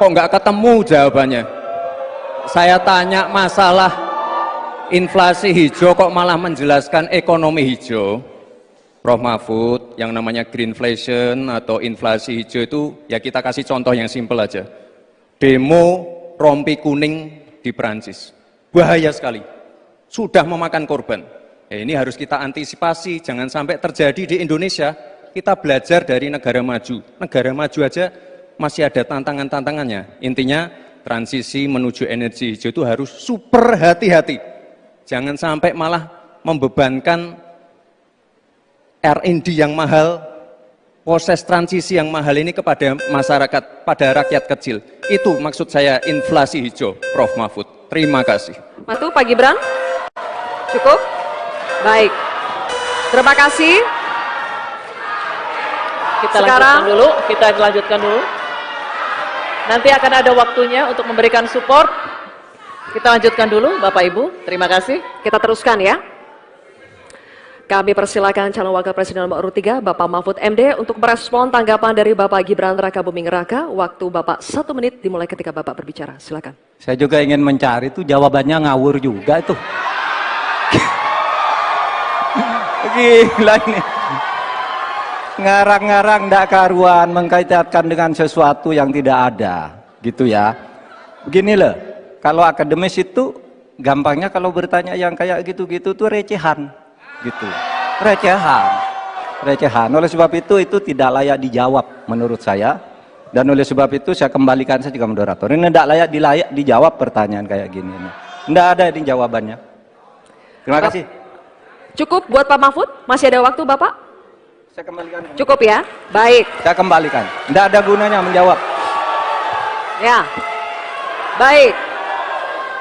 Speaker 3: Kok nggak ketemu jawabannya? Saya tanya masalah inflasi hijau kok malah menjelaskan ekonomi hijau. Prof. Mahfud, yang namanya greenflation atau inflasi hijau itu ya kita kasih contoh yang simpel aja. Demo rompi kuning di Perancis. Bahaya sekali. Sudah memakan korban. Ya, ini harus kita antisipasi, jangan sampai terjadi di Indonesia. Kita belajar dari negara maju. Negara maju aja masih ada tantangan-tantangannya. Intinya transisi menuju energi hijau itu harus super hati-hati. Jangan sampai malah membebankan R&D yang mahal, proses transisi yang mahal ini kepada masyarakat, pada rakyat kecil. Itu maksud saya inflasi hijau, Prof. Mahfud. Terima kasih.
Speaker 4: Matu, Pak Gibran. Cukup? Baik. Terima kasih.
Speaker 2: Kita lanjutkan dulu. Nanti akan ada waktunya untuk memberikan support. Kita lanjutkan dulu, Bapak Ibu. Terima kasih.
Speaker 4: Kita teruskan ya. Kami persilakan calon wakil presiden nomor urut 3, Bapak Mahfud MD untuk merespon tanggapan dari Bapak Gibran Rakabuming Raka. Waktu Bapak 1 menit dimulai ketika Bapak berbicara. Silakan.
Speaker 1: Saya juga ingin mencari itu jawabannya ngawur juga itu. Gila ini. Ngarang-ngarang ndak karuan, mengkaitkan dengan sesuatu yang tidak ada, gitu ya. Begini loh, kalau akademis itu gampangnya kalau bertanya yang kayak gitu-gitu tuh recehan, gitu. Recehan. Oleh sebab itu tidak layak dijawab menurut saya. Dan oleh sebab itu saya kembalikan saja ke moderator. Ini tidak layak dijawab pertanyaan kayak gini. Tidak ada ini jawabannya. Terima kasih.
Speaker 4: Cukup buat Pak Mahfud? Masih ada waktu Bapak?
Speaker 1: Saya kembalikan.
Speaker 4: Cukup ya? Baik.
Speaker 1: Saya kembalikan. Tidak ada gunanya menjawab.
Speaker 4: Ya. Baik.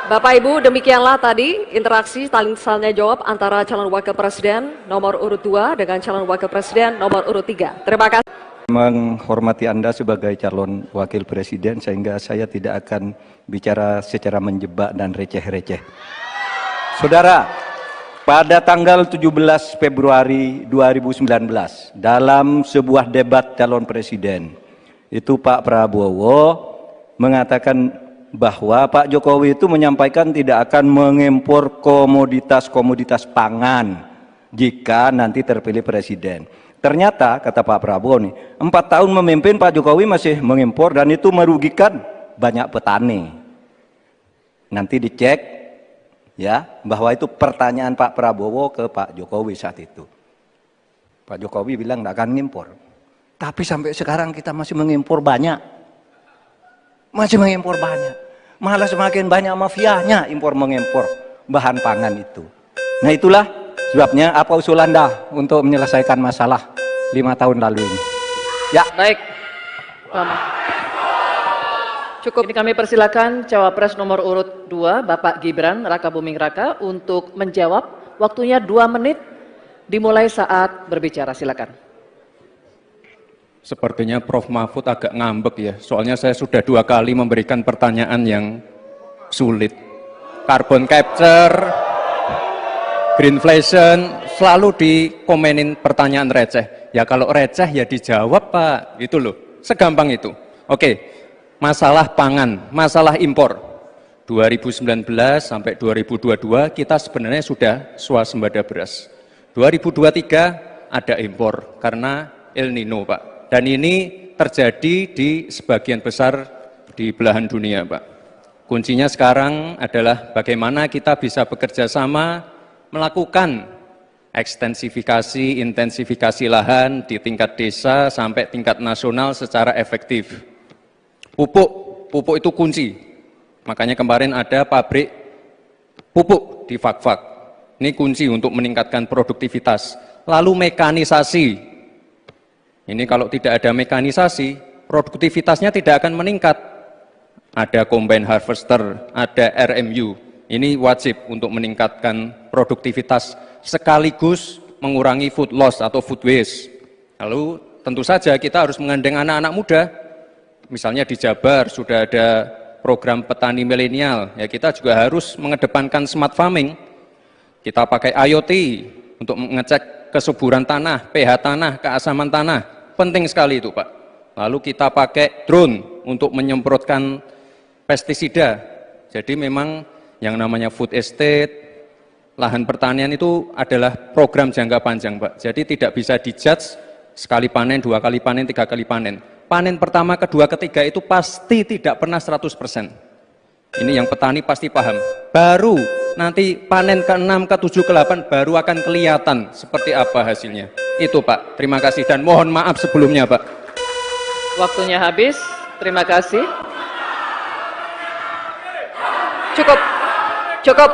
Speaker 4: Bapak Ibu, demikianlah tadi interaksi saling jawab antara calon wakil presiden nomor urut 2 dengan calon wakil presiden nomor urut 3. Terima kasih.
Speaker 1: Menghormati Anda sebagai calon wakil presiden sehingga saya tidak akan bicara secara menjebak dan receh-receh. Saudara, pada tanggal 17 Februari 2019 dalam sebuah debat calon presiden itu Pak Prabowo mengatakan bahwa Pak Jokowi itu menyampaikan tidak akan mengimpor komoditas-komoditas pangan jika nanti terpilih presiden. Ternyata kata Pak Prabowo nih, 4 tahun memimpin Pak Jokowi masih mengimpor dan itu merugikan banyak petani. Nanti dicek ya, bahwa itu pertanyaan Pak Prabowo ke Pak Jokowi saat itu. Pak Jokowi bilang tidak akan ngimpor. Tapi sampai sekarang kita masih mengimpor banyak. Masih mengimpor banyak. Malah semakin banyak mafianya impor-mengimpor bahan pangan itu. Nah itulah sebabnya apa usul Anda untuk menyelesaikan masalah 5 tahun lalu ini. Ya.
Speaker 2: Baik. Lama. Cukup. Ini kami persilakan cawapres nomor urut 2, Bapak Gibran Rakabuming Raka untuk menjawab. Waktunya 2 menit dimulai saat berbicara. Silakan.
Speaker 3: Sepertinya Prof. Mahfud agak ngambek ya, soalnya saya sudah 2 kali memberikan pertanyaan yang sulit. Carbon capture, greenflation, selalu dikomenin pertanyaan receh. Ya kalau receh ya dijawab Pak, gitu loh. Segampang itu. Oke, masalah pangan, masalah impor. 2019 sampai 2022 kita sebenarnya sudah swasembada beras. 2023 ada impor karena El Nino Pak. Dan ini terjadi di sebagian besar di belahan dunia Pak. Kuncinya sekarang adalah bagaimana kita bisa bekerja sama melakukan ekstensifikasi, intensifikasi lahan di tingkat desa sampai tingkat nasional secara efektif. Pupuk itu kunci. Makanya kemarin ada pabrik pupuk di Fak-Fak. Ini kunci untuk meningkatkan produktivitas. Lalu mekanisasi. Ini kalau tidak ada mekanisasi, produktivitasnya tidak akan meningkat. Ada combine harvester, ada RMU. Ini wajib untuk meningkatkan produktivitas sekaligus mengurangi food loss atau food waste. Lalu tentu saja kita harus menggandeng anak-anak muda. Misalnya di Jabar sudah ada program petani milenial, ya kita juga harus mengedepankan smart farming. Kita pakai IoT untuk mengecek kesuburan tanah, pH tanah, keasaman tanah. Penting sekali itu Pak. Lalu kita pakai drone untuk menyemprotkan pestisida. Jadi memang yang namanya food estate, lahan pertanian itu adalah program jangka panjang Pak. Jadi tidak bisa dijudge sekali panen, 2 kali panen, 3 kali panen. Panen pertama, kedua, ketiga itu pasti tidak pernah 100%. Ini yang petani pasti paham. Baru nanti panen ke-6, ke-7, ke-8 baru akan kelihatan seperti apa hasilnya. Itu Pak, terima kasih dan mohon maaf sebelumnya Pak.
Speaker 2: Waktunya habis, terima kasih.
Speaker 4: Cukup.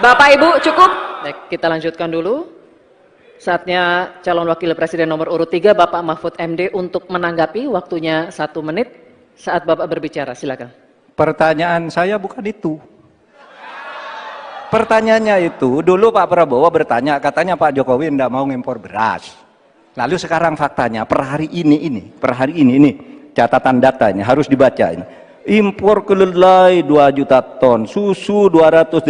Speaker 4: Bapak Ibu cukup.
Speaker 2: Baik, kita lanjutkan dulu. Saatnya calon wakil presiden nomor urut 3 Bapak Mahfud MD untuk menanggapi, waktunya 1 menit saat Bapak berbicara, silakan.
Speaker 1: Pertanyaan saya bukan itu. Pertanyaannya itu, dulu Pak Prabowo bertanya, katanya Pak Jokowi tidak mau ngimpor beras. Lalu sekarang faktanya, per hari ini, catatan datanya harus dibaca ini. Impor kedelai 2 juta ton, susu 280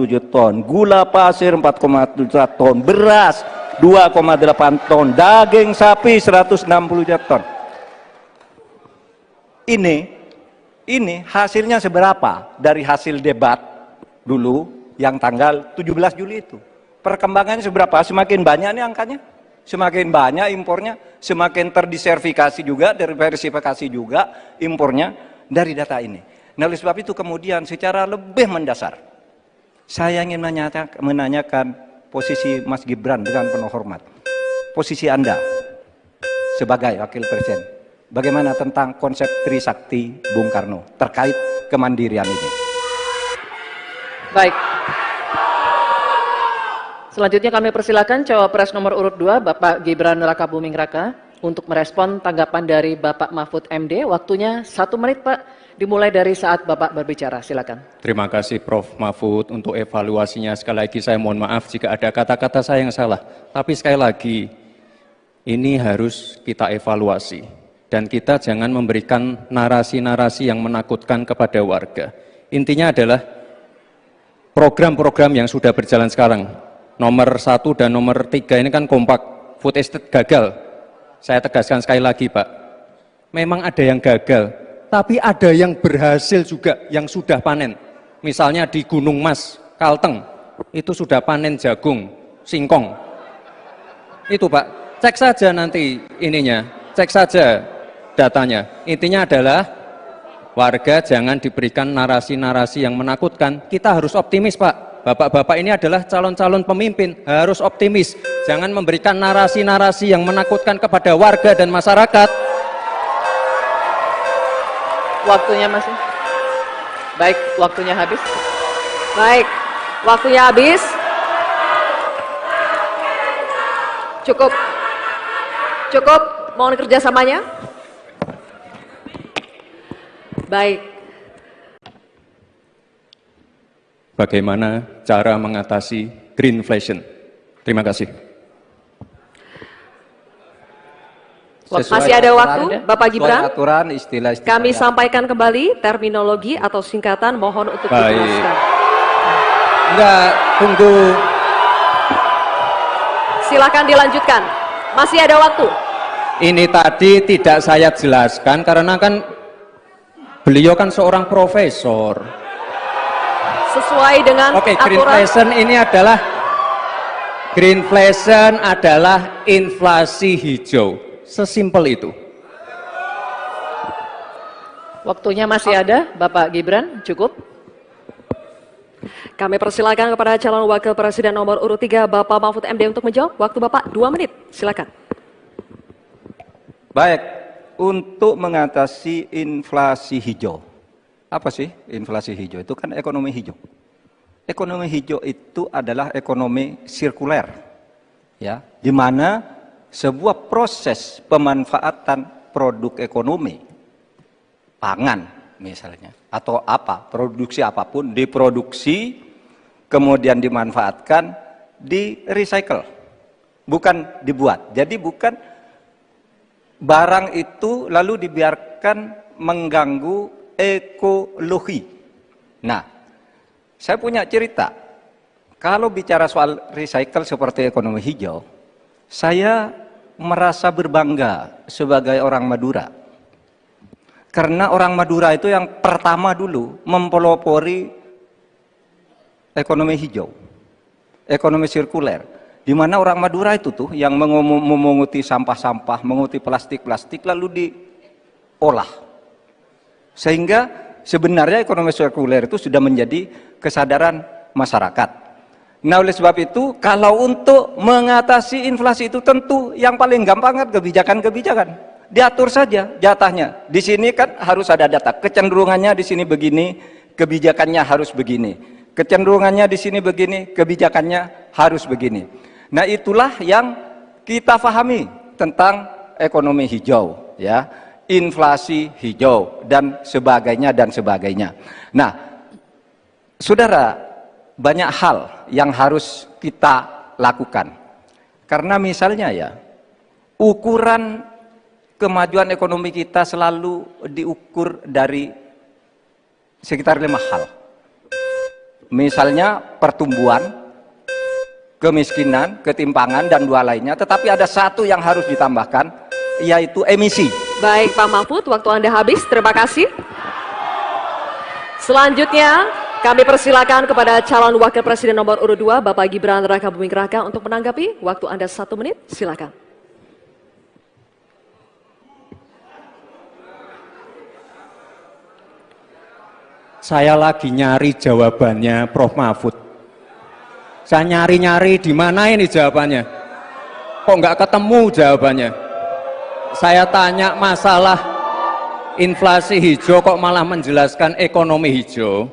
Speaker 1: juta ton, gula pasir 4,1 juta ton, beras 2,8 ton, daging sapi 160 juta ton. Ini hasilnya seberapa dari hasil debat dulu yang tanggal 17 Juli itu. Perkembangannya seberapa? Semakin banyak nih angkanya. Semakin banyak impornya, semakin terdiversifikasi juga, diversifikasi juga impornya dari data ini. Nah, oleh sebab itu kemudian secara lebih mendasar, saya ingin menanyakan posisi Mas Gibran dengan penuh hormat. Posisi Anda sebagai wakil presiden, bagaimana tentang konsep Trisakti Bung Karno terkait kemandirian ini?
Speaker 2: Baik. Selanjutnya kami persilakan cawapres nomor urut 2 Bapak Gibran Rakabuming Raka untuk merespon tanggapan dari Bapak Mahfud MD. Waktunya 1 menit Pak, dimulai dari saat Bapak berbicara, silakan.
Speaker 3: Terima kasih Prof. Mahfud untuk evaluasinya. Sekali lagi saya mohon maaf jika ada kata-kata saya yang salah. Tapi sekali lagi, ini harus kita evaluasi. Dan kita jangan memberikan narasi-narasi yang menakutkan kepada warga. Intinya adalah program-program yang sudah berjalan sekarang. Nomor 1 dan nomor 3 ini kan kompak. Food estate gagal. Saya tegaskan sekali lagi Pak. Memang ada yang gagal. Tapi ada yang berhasil juga, yang sudah panen. Misalnya di Gunung Mas, Kalteng, itu sudah panen jagung, singkong. Itu Pak, cek saja nanti ininya, cek saja datanya. Intinya adalah warga jangan diberikan narasi-narasi yang menakutkan. Kita harus optimis Pak. Bapak-bapak ini adalah calon-calon pemimpin, harus optimis. Jangan memberikan narasi-narasi yang menakutkan kepada warga dan masyarakat.
Speaker 2: Waktunya masih. Baik, waktunya habis.
Speaker 4: Baik, waktunya habis. Cukup, mohon kerjasamanya. Baik.
Speaker 3: Bagaimana cara mengatasi greenflation? Terima kasih.
Speaker 4: Masih ada waktu, Bapak Gibran.
Speaker 1: Aturan, istilah-istilah.
Speaker 4: Kami sampaikan kembali terminologi atau singkatan, mohon untuk dijelaskan.
Speaker 3: Enggak, tunggu.
Speaker 4: Silakan dilanjutkan. Masih ada waktu.
Speaker 3: Ini tadi tidak saya jelaskan karena kan beliau kan seorang profesor.
Speaker 4: Sesuai dengan
Speaker 3: Oke,
Speaker 4: aturan.
Speaker 3: greenflation adalah inflasi hijau. Sesimpel itu.
Speaker 2: Waktunya masih ada, Bapak Gibran, cukup.
Speaker 4: Kami persilakan kepada calon wakil presiden nomor urut 3 Bapak Mahfud MD untuk menjawab. Waktu Bapak 2 menit. Silakan.
Speaker 1: Baik, untuk mengatasi inflasi hijau. Apa sih inflasi hijau? Itu kan ekonomi hijau. Ekonomi hijau itu adalah ekonomi sirkuler, ya, di mana sebuah proses pemanfaatan produk ekonomi, pangan misalnya, atau apa, produksi apapun, diproduksi, kemudian dimanfaatkan, di recycle, bukan dibuat. Jadi bukan barang itu lalu dibiarkan mengganggu ekologi. Nah, saya punya cerita. Kalau bicara soal recycle seperti ekonomi hijau, saya merasa berbangga sebagai orang Madura. Karena orang Madura itu yang pertama dulu mempelopori ekonomi hijau, ekonomi sirkuler. Di mana orang Madura itu tuh yang memunguti sampah-sampah, menguti plastik-plastik lalu diolah. Sehingga sebenarnya ekonomi sirkuler itu sudah menjadi kesadaran masyarakat. Nah, oleh sebab itu, kalau untuk mengatasi inflasi itu tentu yang paling gampang kan kebijakan-kebijakan. Diatur saja jatahnya. Di sini kan harus ada data. Kecenderungannya di sini begini, kebijakannya harus begini. Kecenderungannya di sini begini, kebijakannya harus begini. Nah, itulah yang kita pahami tentang ekonomi hijau, ya, inflasi hijau dan sebagainya. Nah, saudara, banyak hal yang harus kita lakukan. Karena misalnya ya, ukuran kemajuan ekonomi kita selalu diukur dari sekitar 5 hal. Misalnya pertumbuhan, kemiskinan, ketimpangan, dan 2 lainnya. Tetapi ada 1 yang harus ditambahkan, yaitu emisi.
Speaker 4: Baik Pak Mahfud, waktu Anda habis. Terima kasih. Selanjutnya, kami persilakan kepada calon wakil presiden nomor urut 2, Bapak Gibran Rakabuming Raka untuk menanggapi. Waktu Anda 1 menit, silakan.
Speaker 3: Saya lagi nyari jawabannya Prof. Mahfud. Saya nyari-nyari di mana ini jawabannya. Kok nggak ketemu jawabannya? Saya tanya masalah inflasi hijau kok malah menjelaskan ekonomi hijau.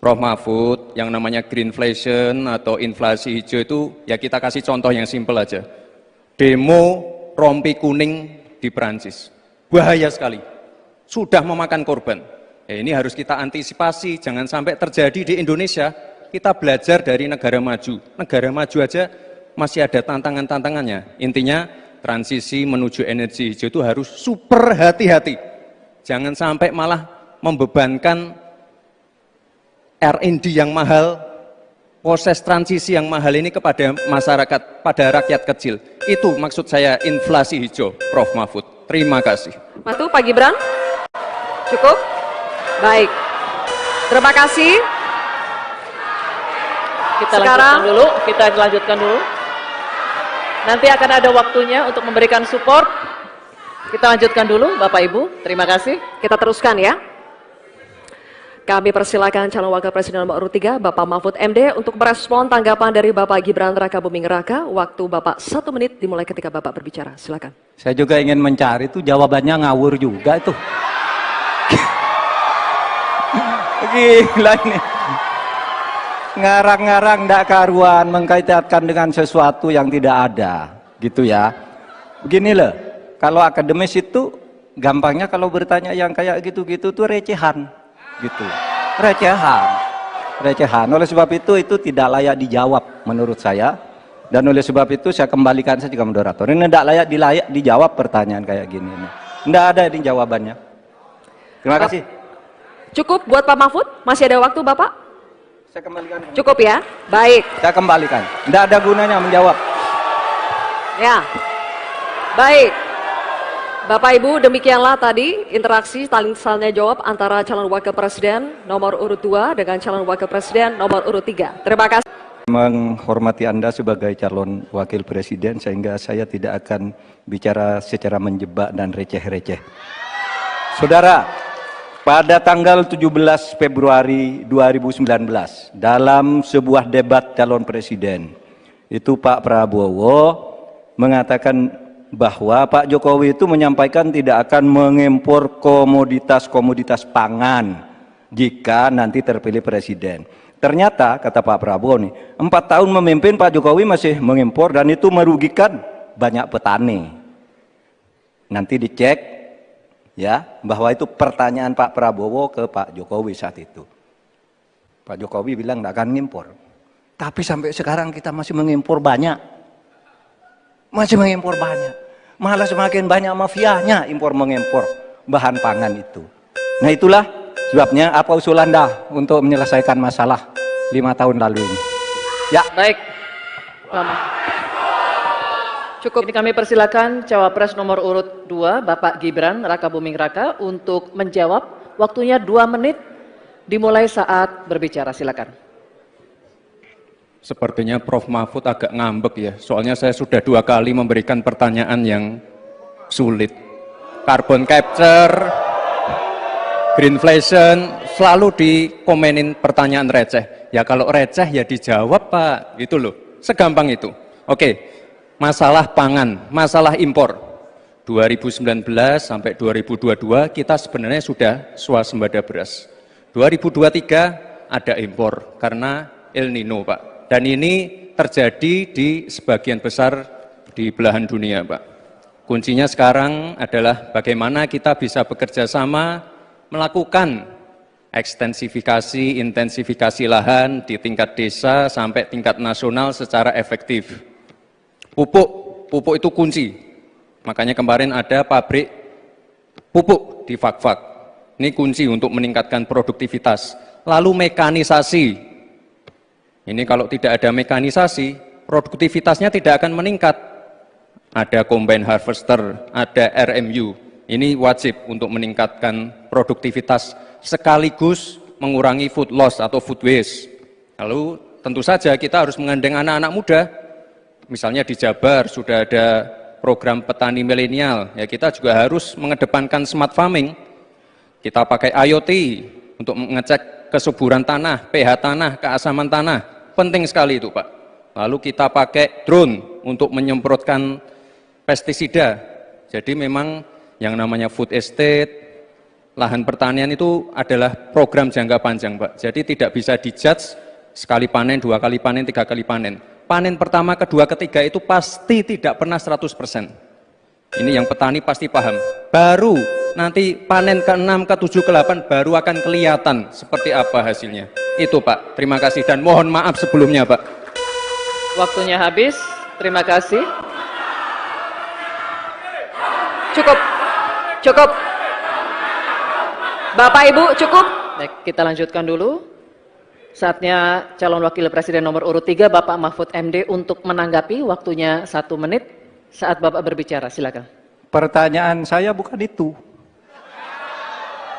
Speaker 3: Prof. Mahfud, yang namanya greenflation atau inflasi hijau itu, ya kita kasih contoh yang simpel aja. Demo rompi kuning di Perancis. Bahaya sekali. Sudah memakan korban. Ya, ini harus kita antisipasi, jangan sampai terjadi di Indonesia. Kita belajar dari negara maju. Negara maju aja masih ada tantangan-tantangannya. Intinya, transisi menuju energi hijau itu harus super hati-hati. Jangan sampai malah membebankan R&D yang mahal, proses transisi yang mahal ini kepada masyarakat, pada rakyat kecil. Itu maksud saya inflasi hijau, Prof. Mahfud. Terima kasih.
Speaker 4: Matu, Pak Gibran. Cukup? Baik. Terima kasih.
Speaker 2: Kita lanjutkan dulu. Nanti akan ada waktunya untuk memberikan support. Kita lanjutkan dulu, Bapak Ibu. Terima kasih.
Speaker 4: Kita teruskan ya. Kami persilakan calon wakil presiden nomor urut 3, Bapak Mahfud MD, untuk merespon tanggapan dari Bapak Gibran Rakabuming Raka. Waktu Bapak 1 menit dimulai ketika Bapak berbicara. Silakan.
Speaker 1: Saya juga ingin mencari itu jawabannya ngawur juga itu. Gila ini. Ngarang-ngarang ndak karuan, mengkaitkan dengan sesuatu yang tidak ada, gitu ya. Begini loh, kalau akademis itu gampangnya kalau bertanya yang kayak gitu-gitu tuh recehan, gitu. Recehan. Oleh sebab itu tidak layak dijawab menurut saya. Dan oleh sebab itu saya kembalikan saja ke moderator. Ini tidak layak dijawab pertanyaan kayak gini. Tidak ada ini jawabannya. Terima kasih.
Speaker 4: Cukup buat Pak Mahfud? Masih ada waktu Bapak?
Speaker 1: Saya kembalikan.
Speaker 4: Cukup ya? Baik.
Speaker 1: Saya kembalikan. Tidak ada gunanya menjawab.
Speaker 4: Ya. Baik. Bapak Ibu, demikianlah tadi interaksi saling tanya jawab antara calon wakil presiden nomor urut 2 dengan calon wakil presiden nomor urut 3. Terima kasih.
Speaker 1: Menghormati Anda sebagai calon wakil presiden sehingga saya tidak akan bicara secara menjebak dan receh-receh. Saudara, pada tanggal 17 Februari 2019 dalam sebuah debat calon presiden itu Pak Prabowo mengatakan bahwa Pak Jokowi itu menyampaikan tidak akan mengimpor komoditas-komoditas pangan jika nanti terpilih presiden. Ternyata kata Pak Prabowo nih, 4 tahun memimpin Pak Jokowi masih mengimpor dan itu merugikan banyak petani. Nanti dicek ya bahwa itu pertanyaan Pak Prabowo ke Pak Jokowi saat itu. Pak Jokowi bilang tidak akan mengimpor. Tapi sampai sekarang kita masih mengimpor banyak. Masih mengimpor banyak, malah semakin banyak mafianya impor mengimpor bahan pangan itu. Nah itulah sebabnya apa usul Anda untuk menyelesaikan masalah 5 tahun lalu ini. Ya.
Speaker 2: Baik. Lama. Cukup. Ini kami persilakan cawapres nomor urut 2 Bapak Gibran Rakabuming Raka untuk menjawab. Waktunya 2 menit dimulai saat berbicara. Silakan.
Speaker 3: Sepertinya Prof. Mahfud agak ngambek ya, soalnya saya sudah 2 kali memberikan pertanyaan yang sulit. Carbon capture, greenflation, selalu dikomenin pertanyaan receh. Ya kalau receh ya dijawab Pak, gitu loh, segampang itu. Oke, masalah pangan, masalah impor. 2019 sampai 2022 kita sebenarnya sudah swasembada beras. 2023 ada impor karena El Nino Pak. Dan ini terjadi di sebagian besar di belahan dunia, Pak. Kuncinya sekarang adalah bagaimana kita bisa bekerja sama melakukan ekstensifikasi, intensifikasi lahan di tingkat desa sampai tingkat nasional secara efektif. Pupuk itu kunci. Makanya kemarin ada pabrik pupuk di Fak-Fak. Ini kunci untuk meningkatkan produktivitas. Lalu mekanisasi. Ini kalau tidak ada mekanisasi, produktivitasnya tidak akan meningkat. Ada combine harvester, ada RMU. Ini wajib untuk meningkatkan produktivitas sekaligus mengurangi food loss atau food waste. Lalu tentu saja kita harus menggandeng anak-anak muda. Misalnya di Jabar sudah ada program petani milenial. Ya kita juga harus mengedepankan smart farming. Kita pakai IoT untuk mengecek kesuburan tanah, pH tanah, keasaman tanah. Penting sekali itu Pak. Lalu kita pakai drone untuk menyemprotkan pestisida. Jadi memang yang namanya food estate, lahan pertanian itu adalah program jangka panjang Pak. Jadi tidak bisa dijudge sekali panen, 2 kali panen, 3 kali panen. Panen pertama, kedua, ketiga itu pasti tidak pernah 100%. Ini yang petani pasti paham. Baru nanti panen ke-6, ke-7, ke-8 baru akan kelihatan seperti apa hasilnya. Itu Pak, terima kasih dan mohon maaf sebelumnya Pak.
Speaker 2: Waktunya habis, terima kasih.
Speaker 4: Cukup. Bapak Ibu, cukup.
Speaker 2: Baik, kita lanjutkan dulu. Saatnya calon wakil presiden nomor urut 3 Bapak Mahfud MD untuk menanggapi. Waktunya 1 menit saat Bapak berbicara. Silakan.
Speaker 1: Pertanyaan saya bukan itu.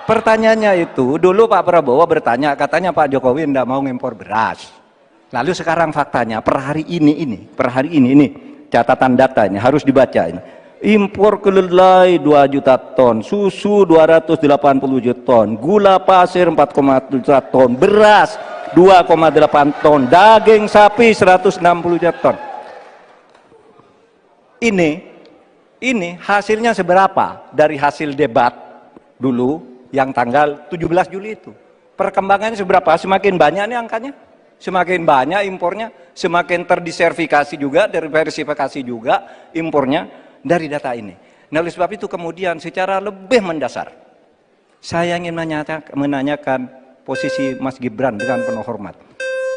Speaker 1: Pertanyaannya itu, dulu Pak Prabowo bertanya, katanya Pak Jokowi tidak mau ngimpor beras. Lalu sekarang faktanya, per hari ini, catatan data ini, harus dibaca ini. Impor kedelai 2 juta ton, susu 280 juta ton, gula pasir 4,1 juta ton, beras 2,8 ton, daging sapi 160 juta ton. Ini hasilnya seberapa dari hasil debat dulu yang tanggal 17 Juli itu. Perkembangannya seberapa? Semakin banyak nih angkanya. Semakin banyak impornya, semakin terdiversifikasi juga, diversifikasi juga impornya dari data ini. Nah, oleh sebab itu kemudian secara lebih mendasar, saya ingin menanyakan posisi Mas Gibran dengan penuh hormat.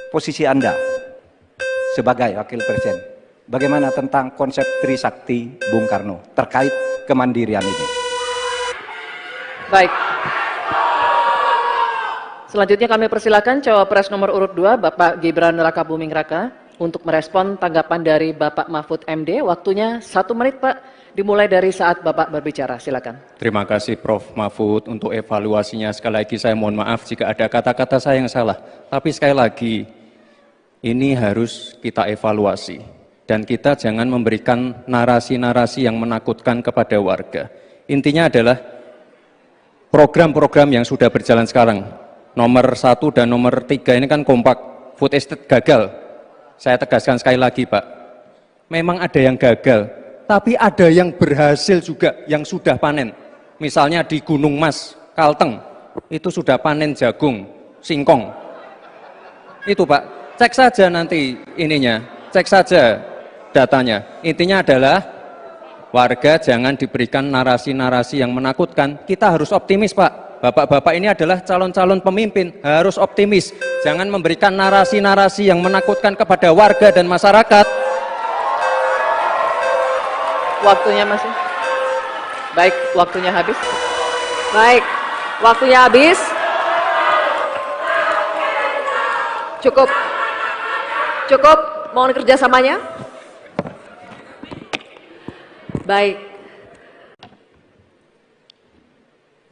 Speaker 1: Posisi Anda sebagai wakil presiden, bagaimana tentang konsep Trisakti Bung Karno terkait kemandirian ini?
Speaker 2: Baik. Selanjutnya kami persilakan cawapres nomor urut 2 Bapak Gibran Rakabuming Raka untuk merespon tanggapan dari Bapak Mahfud MD. Waktunya 1 menit Pak, dimulai dari saat Bapak berbicara. Silakan.
Speaker 3: Terima kasih Prof. Mahfud untuk evaluasinya. Sekali lagi saya mohon maaf jika ada kata-kata saya yang salah. Tapi sekali lagi, ini harus kita evaluasi. Dan kita jangan memberikan narasi-narasi yang menakutkan kepada warga. Intinya adalah program-program yang sudah berjalan sekarang. Nomor 1 dan nomor 3 ini kan kompak. Food estate gagal. Saya tegaskan sekali lagi Pak. Memang ada yang gagal. Tapi ada yang berhasil juga, yang sudah panen. Misalnya di Gunung Mas, Kalteng, itu sudah panen jagung, singkong. Itu Pak, cek saja nanti ininya, cek saja datanya. Intinya adalah warga jangan diberikan narasi-narasi yang menakutkan. Kita harus optimis Pak. Bapak-bapak ini adalah calon-calon pemimpin, harus optimis. Jangan memberikan narasi-narasi yang menakutkan kepada warga dan masyarakat.
Speaker 2: Waktunya masih? Baik, waktunya habis.
Speaker 4: Baik, waktunya habis. Cukup. Cukup, mohon kerjasamanya. Baik.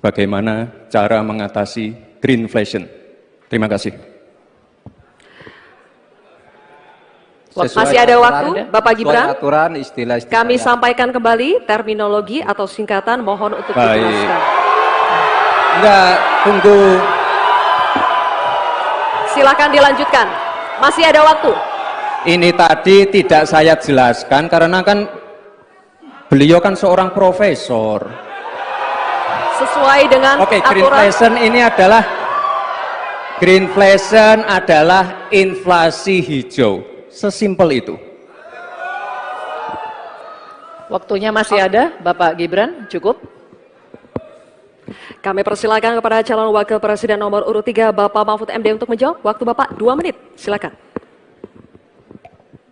Speaker 3: Bagaimana cara mengatasi greenflation? Terima kasih.
Speaker 4: Masih ada waktu, Bapak Gibran.
Speaker 1: Aturan, istilah-istilah.
Speaker 4: Kami sampaikan kembali terminologi atau singkatan, mohon untuk dijelaskan.
Speaker 3: Enggak, tunggu.
Speaker 4: Silakan dilanjutkan. Masih ada waktu.
Speaker 3: Ini tadi tidak saya jelaskan karena kan beliau kan seorang profesor.
Speaker 4: Sesuai dengan
Speaker 3: Oke,
Speaker 4: aturan.
Speaker 3: greenflation adalah inflasi hijau. Sesimpel itu.
Speaker 2: Waktunya masih ada, Bapak Gibran, cukup.
Speaker 4: Kami persilakan kepada calon wakil presiden nomor urut 3 Bapak Mahfud MD untuk menjawab. Waktu Bapak 2 menit. Silakan.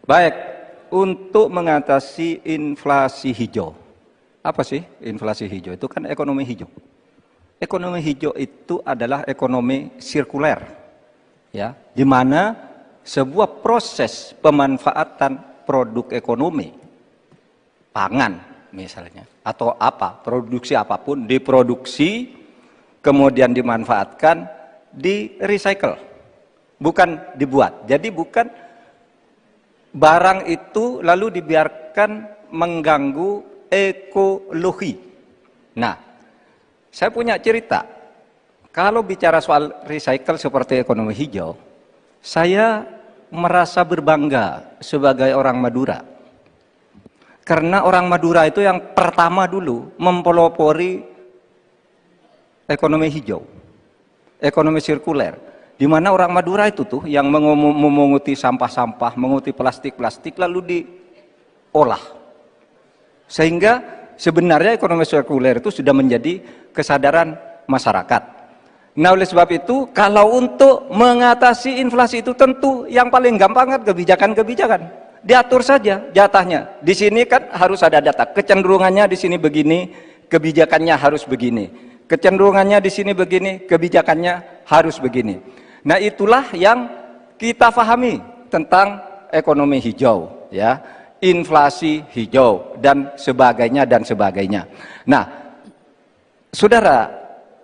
Speaker 1: Baik, untuk mengatasi inflasi hijau. Apa sih inflasi hijau? Itu kan ekonomi hijau. Ekonomi hijau itu adalah ekonomi sirkuler. Ya, di mana sebuah proses pemanfaatan produk ekonomi, pangan misalnya, atau apa, produksi apapun, diproduksi, kemudian dimanfaatkan, di recycle, bukan dibuat. Jadi bukan barang itu lalu dibiarkan mengganggu ekologi. Nah, saya punya cerita. Kalau bicara soal recycle seperti ekonomi hijau, saya merasa berbangga sebagai orang Madura. Karena orang Madura itu yang pertama dulu mempelopori ekonomi hijau, ekonomi sirkuler. Di mana orang Madura itu tuh yang memunguti sampah-sampah, menguti plastik-plastik lalu diolah. Sehingga sebenarnya ekonomi sirkuler itu sudah menjadi kesadaran masyarakat. Nah, oleh sebab itu, kalau untuk mengatasi inflasi itu tentu yang paling gampang kan kebijakan-kebijakan. Diatur saja jatahnya. Di sini kan harus ada data. Kecenderungannya di sini begini, kebijakannya harus begini. Kecenderungannya di sini begini, kebijakannya harus begini. Nah, itulah yang kita pahami tentang ekonomi hijau, ya. Inflasi hijau dan sebagainya dan sebagainya. Nah, saudara,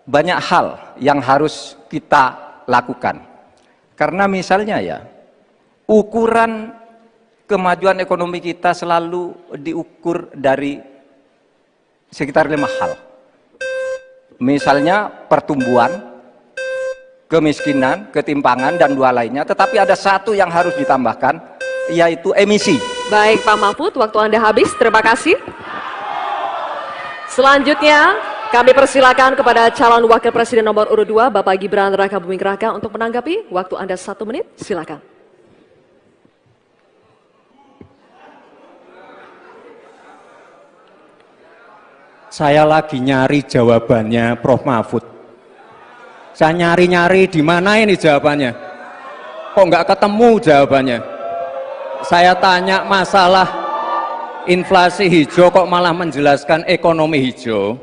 Speaker 1: banyak hal yang harus kita lakukan. Karena misalnya ya, ukuran kemajuan ekonomi kita selalu diukur dari sekitar 5 hal. Misalnya pertumbuhan, kemiskinan, ketimpangan, dan 2 lainnya. Tetapi ada 1 yang harus ditambahkan, yaitu emisi.
Speaker 4: Baik Pak Mahfud, waktu Anda habis. Terima kasih. Selanjutnya, kami persilakan kepada calon wakil presiden nomor urut 2, Bapak Gibran Rakabuming Raka untuk menanggapi. Waktu Anda 1 menit, silakan.
Speaker 3: Saya lagi nyari jawabannya Prof. Mahfud. Saya nyari-nyari di mana ini jawabannya. Kok nggak ketemu jawabannya? Saya tanya masalah inflasi hijau kok malah menjelaskan ekonomi hijau.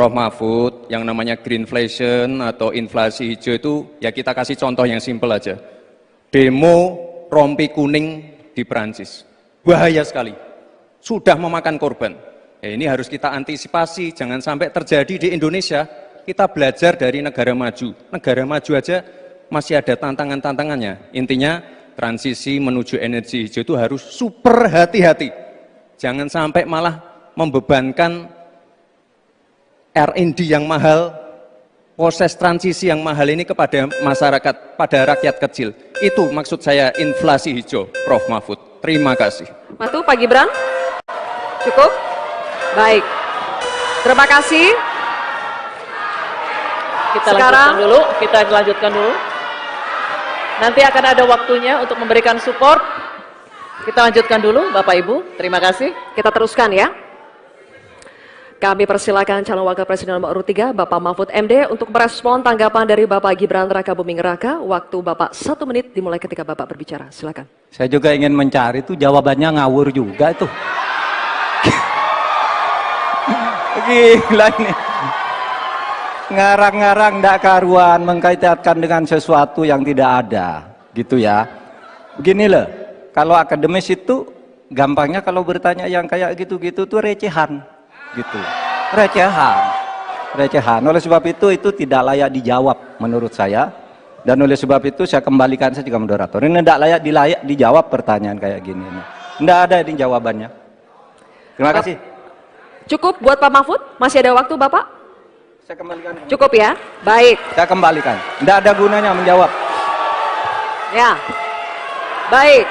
Speaker 3: Prof. Mahfud, yang namanya greenflation atau inflasi hijau itu, ya kita kasih contoh yang simpel aja. Demo rompi kuning di Perancis. Bahaya sekali. Sudah memakan korban. Ya, ini harus kita antisipasi, jangan sampai terjadi di Indonesia. Kita belajar dari negara maju. Negara maju aja masih ada tantangan-tantangannya. Intinya, transisi menuju energi hijau itu harus super hati-hati. Jangan sampai malah membebankan R&D yang mahal, proses transisi yang mahal ini kepada masyarakat, pada rakyat kecil. Itu maksud saya inflasi hijau, Prof. Mahfud. Terima kasih.
Speaker 4: Matu, Pak Gibran? Cukup? Baik. Terima kasih.
Speaker 2: Kita lanjutkan dulu. Nanti akan ada waktunya untuk memberikan support. Kita lanjutkan dulu, Bapak Ibu. Terima kasih.
Speaker 4: Kita teruskan ya. Kami persilakan calon wakil presiden nomor urut 3, Bapak Mahfud MD, untuk merespon tanggapan dari Bapak Gibran Rakabuming Raka. Waktu Bapak 1 menit dimulai ketika Bapak berbicara. Silakan.
Speaker 1: Saya juga ingin mencari itu jawabannya ngawur juga itu. Gila ini. Ngarang-ngarang ndak karuan, mengkaitkan dengan sesuatu yang tidak ada. Gitu ya. Begini loh, kalau akademis itu gampangnya kalau bertanya yang kayak gitu-gitu tuh recehan. Gitu, recehan. Oleh sebab itu tidak layak dijawab menurut saya, dan oleh sebab itu saya kembalikan saja ke moderator. Ini tidak layak dijawab pertanyaan kayak gini. Tidak ada ini jawabannya. Terima kasih.
Speaker 4: Cukup buat Pak Mahfud? Masih ada waktu Bapak?
Speaker 1: Saya kembalikan.
Speaker 4: Cukup ya? Baik.
Speaker 1: Saya kembalikan. Tidak ada gunanya menjawab.
Speaker 4: Ya. Baik.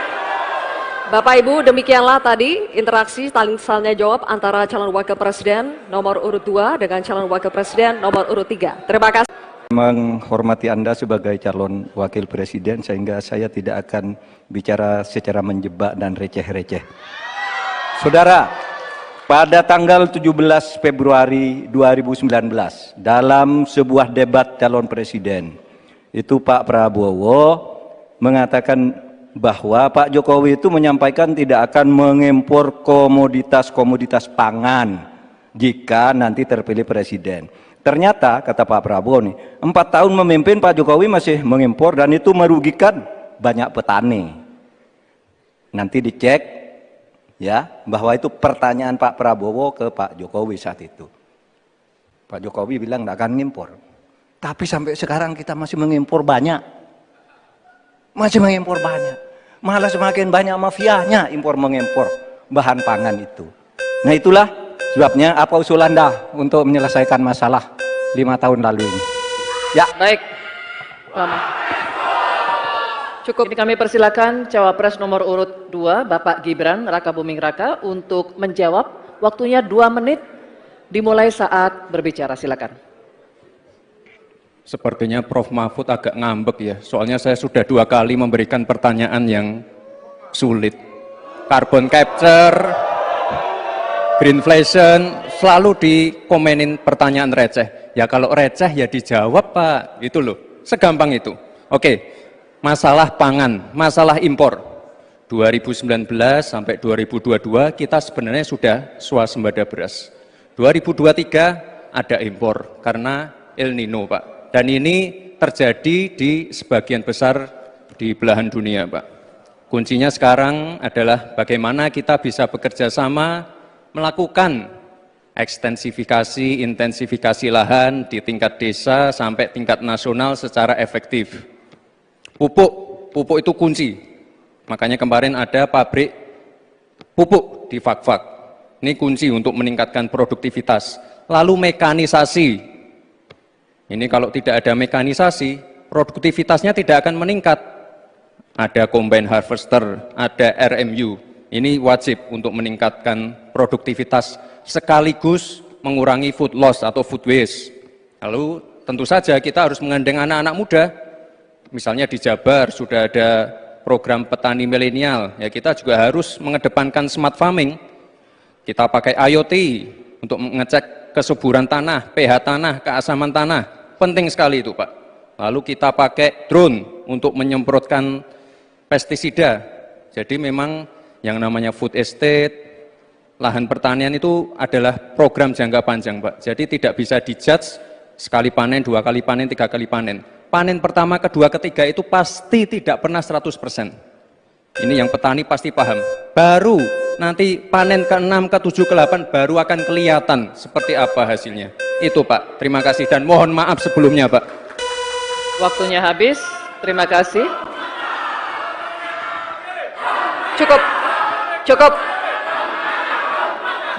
Speaker 4: Bapak Ibu, demikianlah tadi interaksi saling tanya jawab antara calon wakil presiden nomor urut 2 dengan calon wakil presiden nomor urut 3. Terima kasih.
Speaker 1: Menghormati Anda sebagai calon wakil presiden, sehingga saya tidak akan bicara secara menjebak dan receh-receh. Saudara, pada tanggal 17 Februari 2019, dalam sebuah debat calon presiden, itu Pak Prabowo mengatakan bahwa Pak Jokowi itu menyampaikan tidak akan mengimpor komoditas-komoditas pangan jika nanti terpilih presiden. Ternyata kata Pak Prabowo nih, 4 tahun memimpin Pak Jokowi masih mengimpor, dan itu merugikan banyak petani. Nanti dicek ya, bahwa itu pertanyaan Pak Prabowo ke Pak Jokowi saat itu. Pak Jokowi bilang tidak akan mengimpor, tapi sampai sekarang kita masih mengimpor banyak. Masih mengimpor banyak, malah semakin banyak mafianya impor mengimpor bahan pangan itu. Nah itulah sebabnya apa usul Anda untuk menyelesaikan masalah 5 tahun lalu ini. Ya.
Speaker 2: Baik. Lama. Cukup. Ini kami persilakan cawapres nomor urut 2, Bapak Gibran Rakabuming Raka, untuk menjawab. Waktunya 2 menit dimulai saat berbicara. Silakan.
Speaker 3: Sepertinya Prof. Mahfud agak ngambek ya, soalnya saya sudah 2 kali memberikan pertanyaan yang sulit. Carbon capture, greenflation, selalu dikomenin pertanyaan receh. Ya kalau receh ya dijawab Pak, itu loh, segampang itu. Oke, masalah pangan, masalah impor. 2019 sampai 2022 kita sebenarnya sudah swasembada beras. 2023 ada impor karena El Nino Pak. Dan ini terjadi di sebagian besar di belahan dunia, Pak. Kuncinya sekarang adalah bagaimana kita bisa bekerja sama melakukan ekstensifikasi, intensifikasi lahan di tingkat desa sampai tingkat nasional secara efektif. Pupuk itu kunci. Makanya kemarin ada pabrik pupuk di Fak-Fak. Ini kunci untuk meningkatkan produktivitas. Lalu mekanisasi. Ini kalau tidak ada mekanisasi, produktivitasnya tidak akan meningkat. Ada combine harvester, ada RMU. Ini wajib untuk meningkatkan produktivitas sekaligus mengurangi food loss atau food waste. Lalu tentu saja kita harus menggandeng anak-anak muda. Misalnya di Jabar sudah ada program petani milenial. Ya kita juga harus mengedepankan smart farming. Kita pakai IoT untuk mengecek kesuburan tanah, pH tanah, keasaman tanah. Penting sekali itu Pak. Lalu kita pakai drone untuk menyemprotkan pestisida. Jadi memang yang namanya food estate, lahan pertanian itu adalah program jangka panjang, Pak. Jadi tidak bisa dijudge sekali panen, 2 kali panen, 3 kali panen. Panen pertama, kedua, ketiga itu pasti tidak pernah 100%. Ini yang petani pasti paham. Baru nanti panen ke-6, ke-7, ke-8 baru akan kelihatan seperti apa hasilnya. Itu Pak, terima kasih dan mohon maaf sebelumnya Pak.
Speaker 2: Waktunya habis. Terima kasih.
Speaker 4: Cukup. Cukup.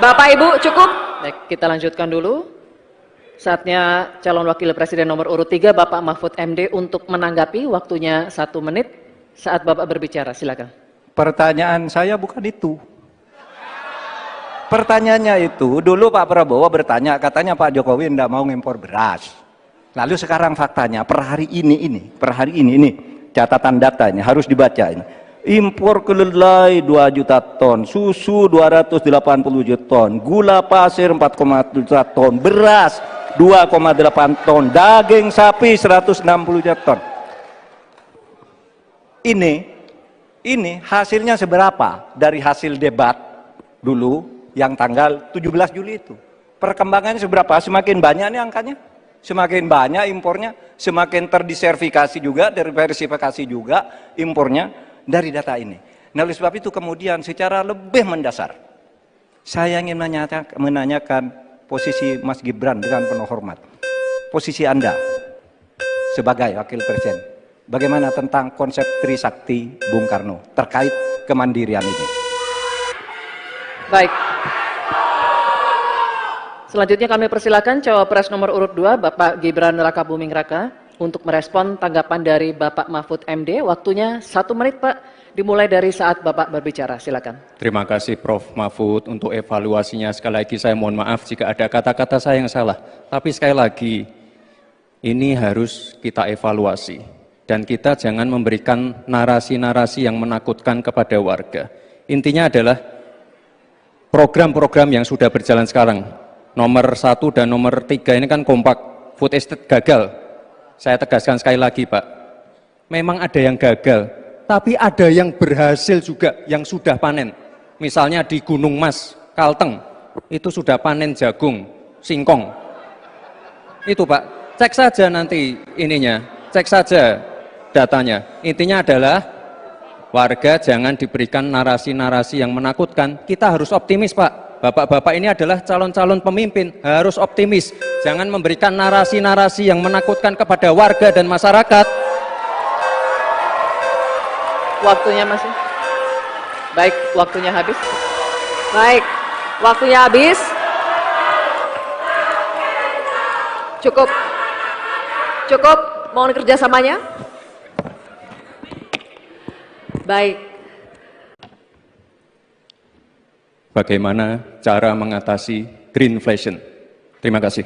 Speaker 4: Bapak Ibu cukup.
Speaker 2: Baik, kita lanjutkan dulu. Saatnya calon wakil presiden nomor urut 3 Bapak Mahfud MD untuk menanggapi, waktunya 1 menit saat Bapak berbicara, silakan.
Speaker 1: Pertanyaan saya bukan itu. Pertanyaannya itu, dulu Pak Prabowo bertanya, katanya Pak Jokowi tidak mau ngimpor beras. Lalu sekarang faktanya, per hari ini, catatan datanya harus dibaca ini. Impor kedelai 2 juta ton, susu 280 juta ton, gula pasir 4,7 juta ton, beras 2,8 ton, daging sapi 160 juta ton. Ini hasilnya seberapa dari hasil debat dulu yang tanggal 17 Juli itu. Perkembangannya seberapa? Semakin banyak nih angkanya. Semakin banyak impornya, semakin terdiversifikasi juga, diversifikasi juga impornya dari data ini. Nah, oleh sebab itu kemudian secara lebih mendasar, saya ingin menanyakan posisi Mas Gibran dengan penuh hormat. Posisi Anda sebagai wakil presiden, bagaimana tentang konsep Trisakti Bung Karno terkait kemandirian ini?
Speaker 2: Baik. Selanjutnya kami persilakan cawapres nomor urut 2 Bapak Gibran Rakabuming Raka untuk merespon tanggapan dari Bapak Mahfud MD. Waktunya 1 menit Pak, dimulai dari saat Bapak berbicara, silakan.
Speaker 3: Terima kasih Prof. Mahfud untuk evaluasinya. Sekali lagi saya mohon maaf jika ada kata-kata saya yang salah. Tapi sekali lagi, ini harus kita evaluasi. Dan kita jangan memberikan narasi-narasi yang menakutkan kepada warga. Intinya adalah program-program yang sudah berjalan sekarang. Nomor 1 dan nomor 3 ini kan kompak, food estate gagal. Saya tegaskan sekali lagi Pak, memang ada yang gagal, tapi ada yang berhasil juga, yang sudah panen. Misalnya di Gunung Mas, Kalteng, itu sudah panen jagung, singkong. Itu Pak, cek saja nanti ininya, cek saja datanya. Intinya adalah warga jangan diberikan narasi-narasi yang menakutkan. Kita harus optimis Pak. Bapak-bapak ini adalah calon-calon pemimpin, harus optimis. Jangan memberikan narasi-narasi yang menakutkan kepada warga dan masyarakat.
Speaker 2: Waktunya masih? Baik, waktunya habis.
Speaker 4: Baik, waktunya habis. Cukup. Cukup, mohon kerjasamanya. Baik.
Speaker 3: Bagaimana cara mengatasi greenflation? Terima kasih.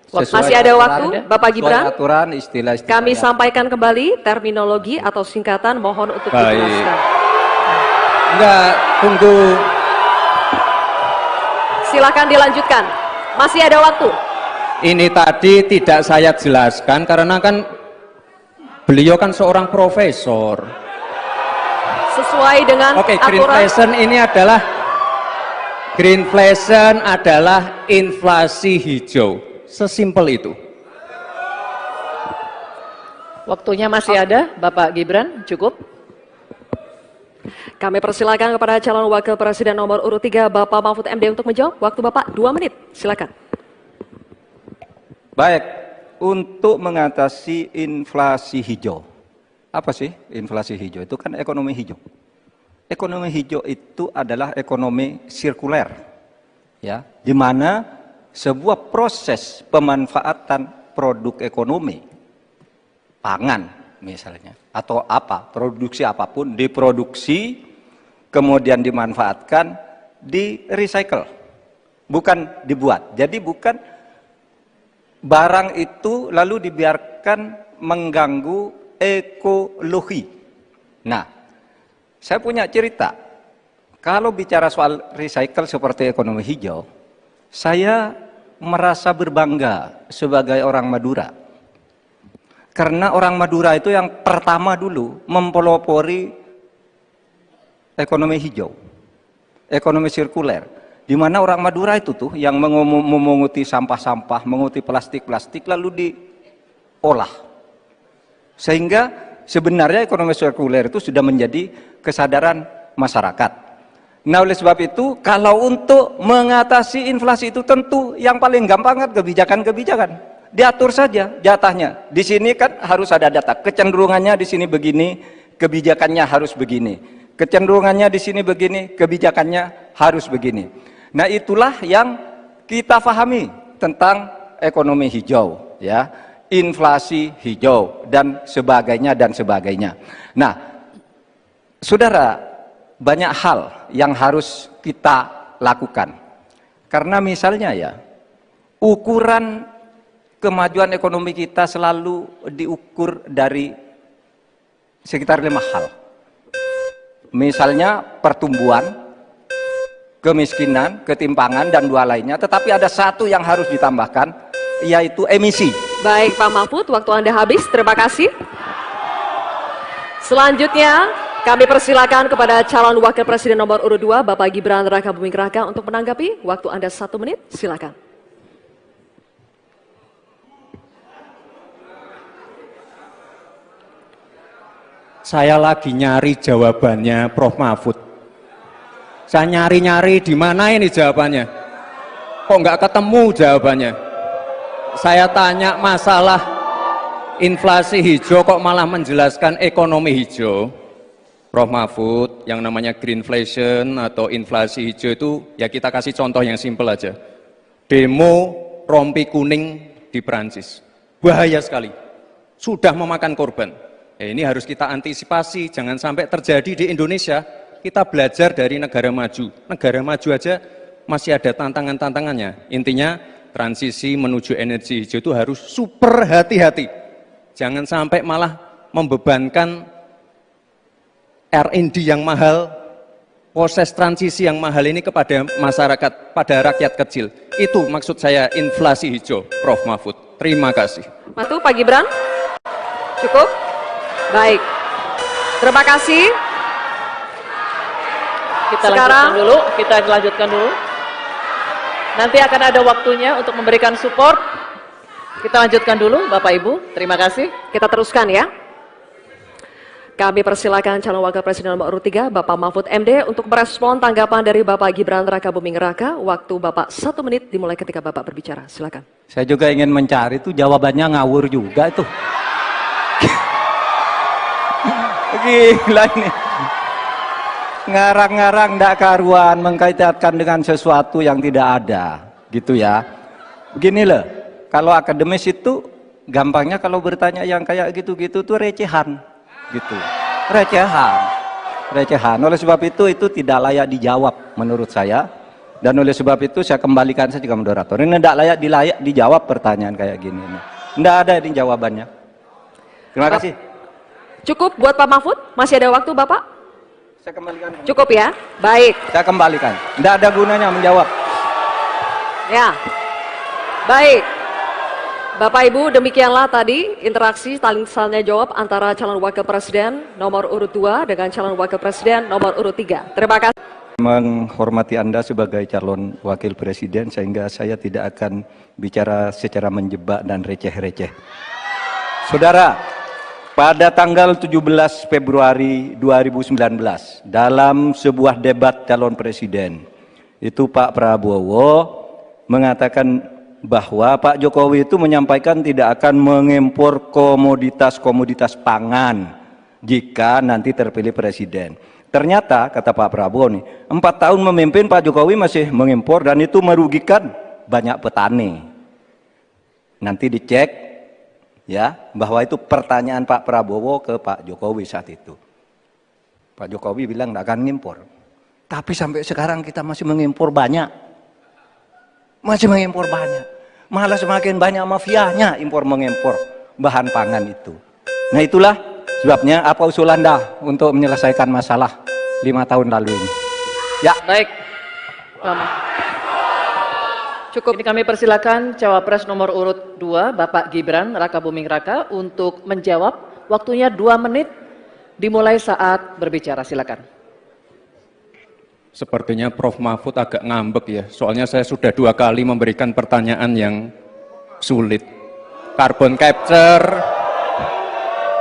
Speaker 4: Masih ada waktu, Bapak Gibran.
Speaker 1: Aturan, istilah
Speaker 4: Kami sampaikan kembali terminologi atau singkatan, mohon untuk dijelaskan.
Speaker 3: Enggak, tunggu.
Speaker 4: Silakan dilanjutkan. Masih ada waktu.
Speaker 3: Ini tadi tidak saya jelaskan karena kan beliau kan seorang profesor.
Speaker 4: Sesuai dengan
Speaker 3: Oke,
Speaker 4: aturan.
Speaker 3: Greenflation adalah inflasi hijau. Sesimpel itu.
Speaker 2: Waktunya masih ada, Bapak Gibran, cukup.
Speaker 4: Kami persilakan kepada calon wakil presiden nomor urut 3 Bapak Mahfud MD untuk menjawab. Waktu Bapak 2 menit, silakan.
Speaker 1: Baik, untuk mengatasi inflasi hijau. Apa sih inflasi hijau? Itu kan ekonomi hijau. Ekonomi hijau itu adalah ekonomi sirkuler, ya, di mana sebuah proses pemanfaatan produk ekonomi, pangan misalnya, atau produksi apapun, diproduksi, kemudian dimanfaatkan, di recycle, bukan dibuat. Jadi bukan barang itu lalu dibiarkan mengganggu ekologi. Nah, saya punya cerita. Kalau bicara soal recycle seperti ekonomi hijau, saya merasa berbangga sebagai orang Madura. Karena orang Madura itu yang pertama dulu mempelopori ekonomi hijau, ekonomi sirkuler, di mana orang Madura itu tuh yang memunguti sampah-sampah, menguti plastik-plastik lalu diolah. Sehingga sebenarnya ekonomi sirkuler itu sudah menjadi kesadaran masyarakat. Nah, oleh sebab itu, kalau untuk mengatasi inflasi itu tentu yang paling gampang kan kebijakan-kebijakan. Diatur saja jatahnya. Di sini kan harus ada data. Kecenderungannya di sini begini, kebijakannya harus begini. Kecenderungannya di sini begini, kebijakannya harus begini. Nah, itulah yang kita pahami tentang ekonomi hijau, ya, inflasi hijau dan sebagainya dan sebagainya. Nah, saudara, banyak hal yang harus kita lakukan. Karena misalnya ya, ukuran kemajuan ekonomi kita selalu diukur dari sekitar 5 hal. Misalnya pertumbuhan, kemiskinan, ketimpangan, dan 2 lainnya. Tetapi ada 1 yang harus ditambahkan, yaitu emisi.
Speaker 4: Baik Pak Mahfud, waktu Anda habis. Terima kasih. Selanjutnya, kami persilakan kepada calon wakil presiden nomor urut 2, Bapak Gibran Rakabuming Raka untuk menanggapi. Waktu Anda 1 menit, silakan.
Speaker 3: Saya lagi nyari jawabannya Prof. Mahfud. Saya nyari-nyari di mana ini jawabannya. Kok nggak ketemu jawabannya? Saya tanya masalah inflasi hijau kok malah menjelaskan ekonomi hijau. Prof. Mahfud, yang namanya greenflation atau inflasi hijau itu, ya kita kasih contoh yang simpel aja. Demo rompi kuning di Perancis. Bahaya sekali. Sudah memakan korban. Ini harus kita antisipasi, jangan sampai terjadi di Indonesia. Kita belajar dari negara maju. Negara maju aja masih ada tantangan-tantangannya. Intinya, transisi menuju energi hijau itu harus super hati-hati. Jangan sampai malah membebankan R&D yang mahal, proses transisi yang mahal ini kepada masyarakat, pada rakyat kecil. Itu maksud saya inflasi hijau, Prof. Mahfud. Terima kasih.
Speaker 4: Matu, Pak Gibran. Cukup? Baik. Terima kasih.
Speaker 2: Kita lanjutkan dulu. Nanti akan ada waktunya untuk memberikan support. Kita lanjutkan dulu, Bapak Ibu. Terima kasih.
Speaker 4: Kita teruskan ya. Kami persilakan calon wakil presiden nomor urut 3, Bapak Mahfud MD, untuk merespon tanggapan dari Bapak Gibran Rakabuming Raka. Waktu Bapak 1 menit dimulai ketika Bapak berbicara. Silakan.
Speaker 1: Saya juga ingin mencari itu jawabannya ngawur juga itu. Gila ini. Ngarang-ngarang ndak karuan, mengkaitkan dengan sesuatu yang tidak ada, gitu ya. Begini loh, kalau akademis itu gampangnya kalau bertanya yang kayak gitu-gitu tuh recehan, gitu. Recehan. Oleh sebab itu tidak layak dijawab menurut saya. Dan oleh sebab itu saya kembalikan saja ke moderator. Ini tidak layak dijawab pertanyaan kayak gini. Tidak ada ini jawabannya. Terima kasih.
Speaker 4: Cukup buat Pak Mahfud? Masih ada waktu Bapak?
Speaker 1: Saya kembalikan.
Speaker 4: Cukup ya? Baik.
Speaker 1: Saya kembalikan. Tidak ada gunanya menjawab.
Speaker 4: Ya. Baik. Bapak Ibu, demikianlah tadi interaksi tanya jawab antara calon wakil presiden nomor urut 2 dengan calon wakil presiden nomor urut 3. Terima kasih.
Speaker 1: Menghormati Anda sebagai calon wakil presiden, sehingga saya tidak akan bicara secara menjebak dan receh-receh. Saudara, pada tanggal 17 Februari 2019, dalam sebuah debat calon presiden, itu Pak Prabowo mengatakan bahwa Pak Jokowi itu menyampaikan tidak akan mengimpor komoditas-komoditas pangan jika nanti terpilih presiden. Ternyata, kata Pak Prabowo nih, 4 tahun memimpin Pak Jokowi masih mengimpor dan itu merugikan banyak petani. Nanti dicek ya, bahwa itu pertanyaan Pak Prabowo ke Pak Jokowi saat itu. Pak Jokowi bilang tidak akan ngimpor. Tapi sampai sekarang kita masih mengimpor banyak. Masih mengimpor banyak. Malah semakin banyak mafianya impor mengimpor bahan pangan itu. Nah, itulah sebabnya apa usul Anda untuk menyelesaikan masalah 5 tahun lalu ini. Ya.
Speaker 2: Baik. Cukup. Ini kami persilakan cawapres nomor urut 2, Bapak Gibran Rakabuming Raka, untuk menjawab. Waktunya 2 menit dimulai saat berbicara. Silakan.
Speaker 3: Sepertinya Prof. Mahfud agak ngambek ya, soalnya saya sudah 2 kali memberikan pertanyaan yang sulit. Carbon capture,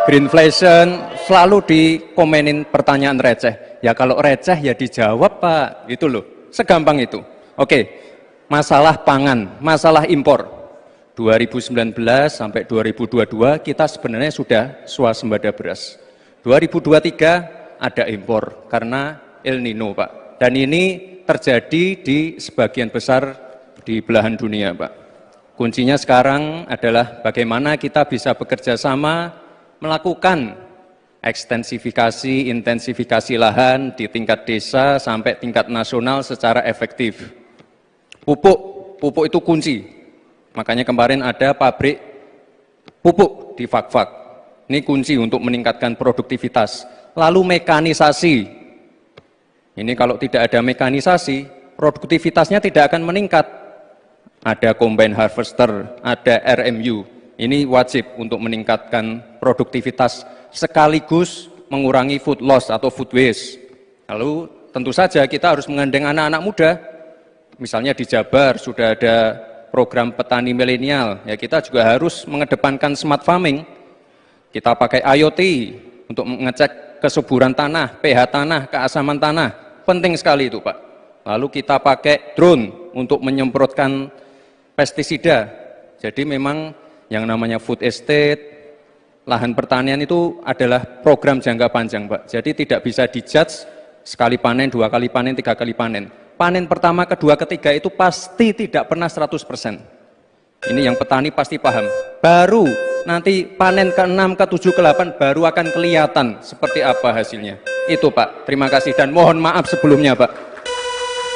Speaker 3: greenflation, selalu dikomenin pertanyaan receh. Ya kalau receh ya dijawab Pak, itu loh, segampang itu. Oke, masalah pangan, masalah impor. 2019 sampai 2022 kita sebenarnya sudah swasembada beras. 2023 ada impor karena El Nino Pak. Dan ini terjadi di sebagian besar di belahan dunia Pak. Kuncinya sekarang adalah bagaimana kita bisa bekerja sama melakukan ekstensifikasi, intensifikasi lahan di tingkat desa sampai tingkat nasional secara efektif. Pupuk itu kunci. Makanya kemarin ada pabrik pupuk di Fak-Fak. Ini kunci untuk meningkatkan produktivitas. Lalu mekanisasi. Ini kalau tidak ada mekanisasi, produktivitasnya tidak akan meningkat. Ada combine harvester, ada RMU. Ini wajib untuk meningkatkan produktivitas sekaligus mengurangi food loss atau food waste. Lalu tentu saja kita harus menggandeng anak-anak muda. Misalnya di Jabar sudah ada program petani milenial, ya kita juga harus mengedepankan smart farming. Kita pakai IoT untuk mengecek kesuburan tanah, pH tanah, keasaman tanah. Penting sekali itu Pak. Lalu kita pakai drone untuk menyemprotkan pestisida. Jadi memang yang namanya food estate, lahan pertanian itu adalah program jangka panjang Pak. Jadi tidak bisa dijudge sekali panen, 2 kali panen, 3 kali panen. Panen pertama, kedua, ketiga itu pasti tidak pernah 100%. Ini yang petani pasti paham. Baru nanti panen ke-6, ke-7, ke-8 baru akan kelihatan seperti apa hasilnya. Itu Pak, terima kasih dan mohon maaf sebelumnya Pak.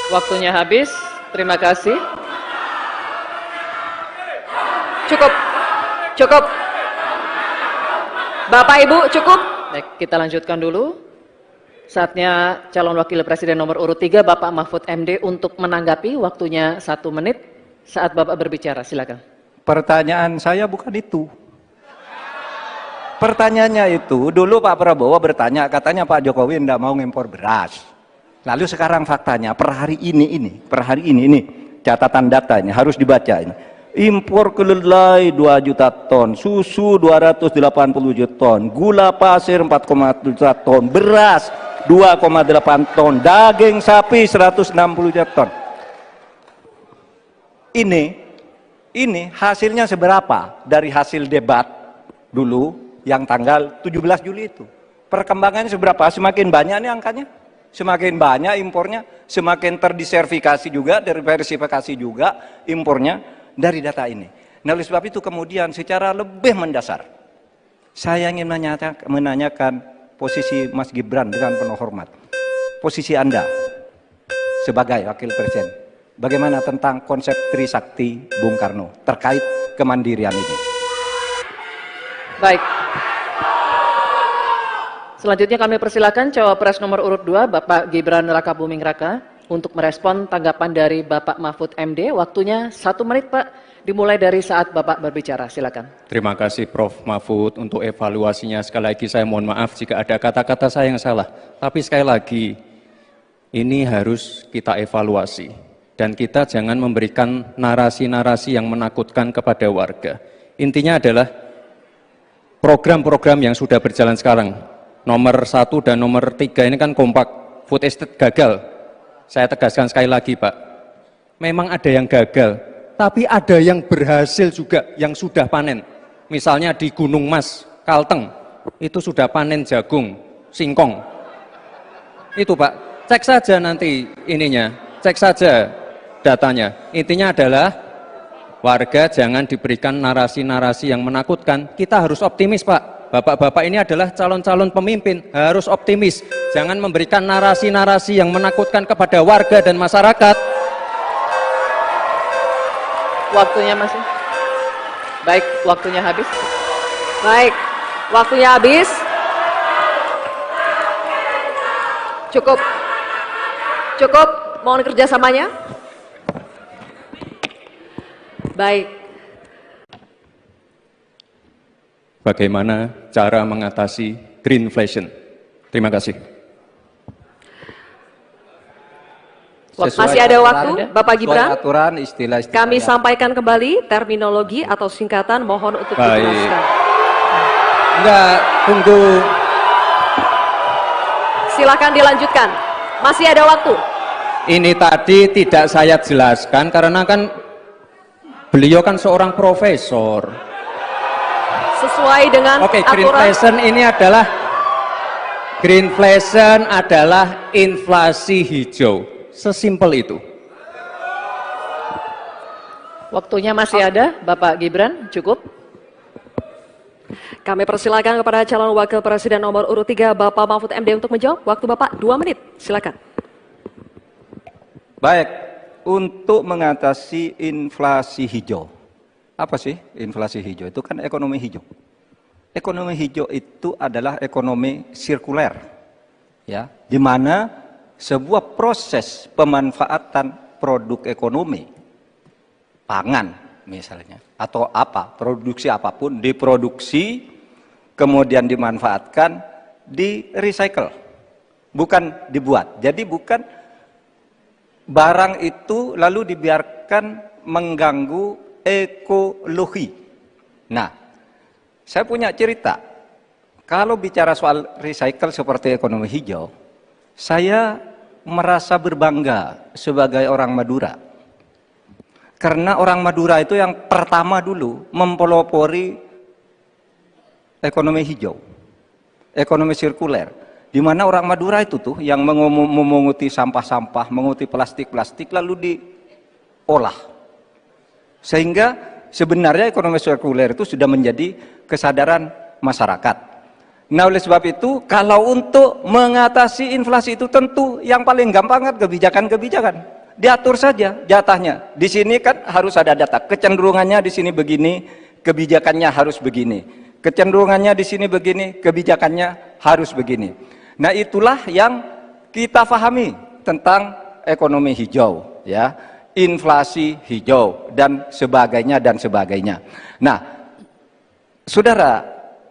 Speaker 2: Waktunya habis, terima kasih.
Speaker 4: Cukup. Bapak Ibu cukup.
Speaker 2: Baik, kita lanjutkan dulu. Saatnya calon wakil presiden nomor urut 3 Bapak Mahfud MD untuk menanggapi, waktunya 1 menit. Saat Bapak berbicara, silakan.
Speaker 1: Pertanyaan saya bukan itu. Pertanyaannya itu, dulu Pak Prabowo bertanya, katanya Pak Jokowi tidak mau ngimpor beras. Lalu sekarang faktanya, per hari ini, catatan data ini harus dibaca ini. Impor kedelai 2 juta ton, susu 280 juta ton, gula pasir 4,1 juta ton, beras 2,8 ton, daging sapi 160 juta ton. Ini hasilnya seberapa dari hasil debat dulu yang tanggal 17 Juli itu. Perkembangannya seberapa? Semakin banyak nih angkanya, semakin banyak impornya, semakin terdiversifikasi juga, diversifikasi juga impornya dari data ini. Nah, oleh sebab itu kemudian secara lebih mendasar, saya ingin menanyakan posisi Mas Gibran dengan penuh hormat. Posisi Anda sebagai wakil presiden, bagaimana tentang konsep Trisakti Bung Karno terkait kemandirian ini?
Speaker 2: Baik. Selanjutnya kami persilakan cawapres nomor urut 2 Bapak Gibran Rakabuming Raka untuk merespon tanggapan dari Bapak Mahfud MD. Waktunya 1 menit Pak, dimulai dari saat Bapak berbicara, silakan.
Speaker 3: Terima kasih Prof. Mahfud untuk evaluasinya. Sekali lagi saya mohon maaf jika ada kata-kata saya yang salah. Tapi sekali lagi, ini harus kita evaluasi. Dan kita jangan memberikan narasi-narasi yang menakutkan kepada warga. Intinya adalah program-program yang sudah berjalan sekarang. Nomor 1 dan nomor 3 ini kan kompak. Food estate gagal. Saya tegaskan sekali lagi Pak. Memang ada yang gagal. Tapi ada yang berhasil juga, yang sudah panen. Misalnya di Gunung Mas, Kalteng, itu sudah panen jagung, singkong. Itu Pak, cek saja nanti ininya, cek saja datanya. Intinya adalah warga jangan diberikan narasi-narasi yang menakutkan. Kita harus optimis Pak. Bapak-bapak ini adalah calon-calon pemimpin, harus optimis. Jangan memberikan narasi-narasi yang menakutkan kepada warga dan masyarakat.
Speaker 2: Waktunya masih? Baik, waktunya habis.
Speaker 4: Baik, waktunya habis. Cukup. Mohon kerjasamanya. Baik.
Speaker 3: Bagaimana cara mengatasi greenflation? Terima kasih.
Speaker 4: Masih ada waktu, Bapak
Speaker 1: sesuai
Speaker 4: Gibran?
Speaker 1: aturan istilah-istilah.
Speaker 4: Kami sampaikan kembali terminologi atau singkatan, mohon untuk
Speaker 3: Baik.
Speaker 4: dijelaskan.
Speaker 3: Enggak, tunggu.
Speaker 4: Silakan dilanjutkan. Masih ada waktu.
Speaker 3: Ini tadi tidak saya jelaskan karena kan beliau kan seorang profesor.
Speaker 4: Sesuai dengan
Speaker 3: Oke,
Speaker 4: aturan.
Speaker 3: greenflation adalah inflasi hijau. Sesimpel itu.
Speaker 2: Waktunya masih ada, Bapak Gibran, cukup.
Speaker 4: Kami persilakan kepada calon wakil presiden nomor urut 3 Bapak Mahfud MD untuk menjawab. Waktu Bapak 2 menit. Silakan.
Speaker 1: Baik, untuk mengatasi inflasi hijau. Apa sih inflasi hijau? Itu kan ekonomi hijau. Ekonomi hijau itu adalah ekonomi sirkuler. Ya, di mana sebuah proses pemanfaatan produk ekonomi, pangan misalnya, atau apa, produksi apapun, diproduksi, kemudian dimanfaatkan, di recycle, bukan dibuat. Jadi bukan barang itu lalu dibiarkan mengganggu ekologi. Nah, saya punya cerita. Kalau bicara soal recycle seperti ekonomi hijau, saya merasa berbangga sebagai orang Madura. Karena orang Madura itu yang pertama dulu mempelopori ekonomi hijau, ekonomi sirkuler. Di mana orang Madura itu tuh yang memunguti sampah-sampah, menguti plastik-plastik lalu diolah. Sehingga sebenarnya ekonomi sirkuler itu sudah menjadi kesadaran masyarakat. Nah, oleh sebab itu, kalau untuk mengatasi inflasi itu tentu yang paling gampang kan kebijakan-kebijakan. Diatur saja jatahnya. Di sini kan harus ada data. Kecenderungannya di sini begini, kebijakannya harus begini. Kecenderungannya di sini begini, kebijakannya harus begini. Nah, itulah yang kita pahami tentang ekonomi hijau, ya, inflasi hijau dan sebagainya dan sebagainya. Nah, saudara,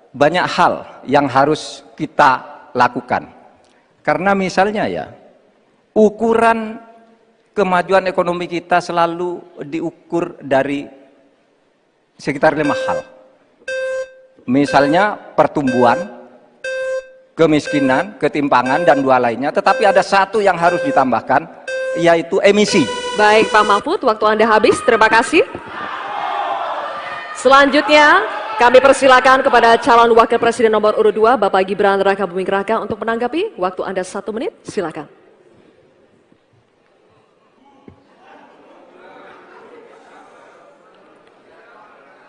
Speaker 1: banyak hal yang harus kita lakukan. Karena misalnya ya, ukuran kemajuan ekonomi kita selalu diukur dari sekitar 5 hal. Misalnya pertumbuhan, kemiskinan, ketimpangan, dan 2 lainnya. Tetapi ada satu yang harus ditambahkan, yaitu emisi.
Speaker 4: Baik Pak Mahfud, waktu Anda habis. Terima kasih. Selanjutnya, kami persilakan kepada calon wakil presiden nomor urut 2, Bapak Gibran Rakabuming Raka untuk menanggapi. Waktu Anda 1 menit, silakan.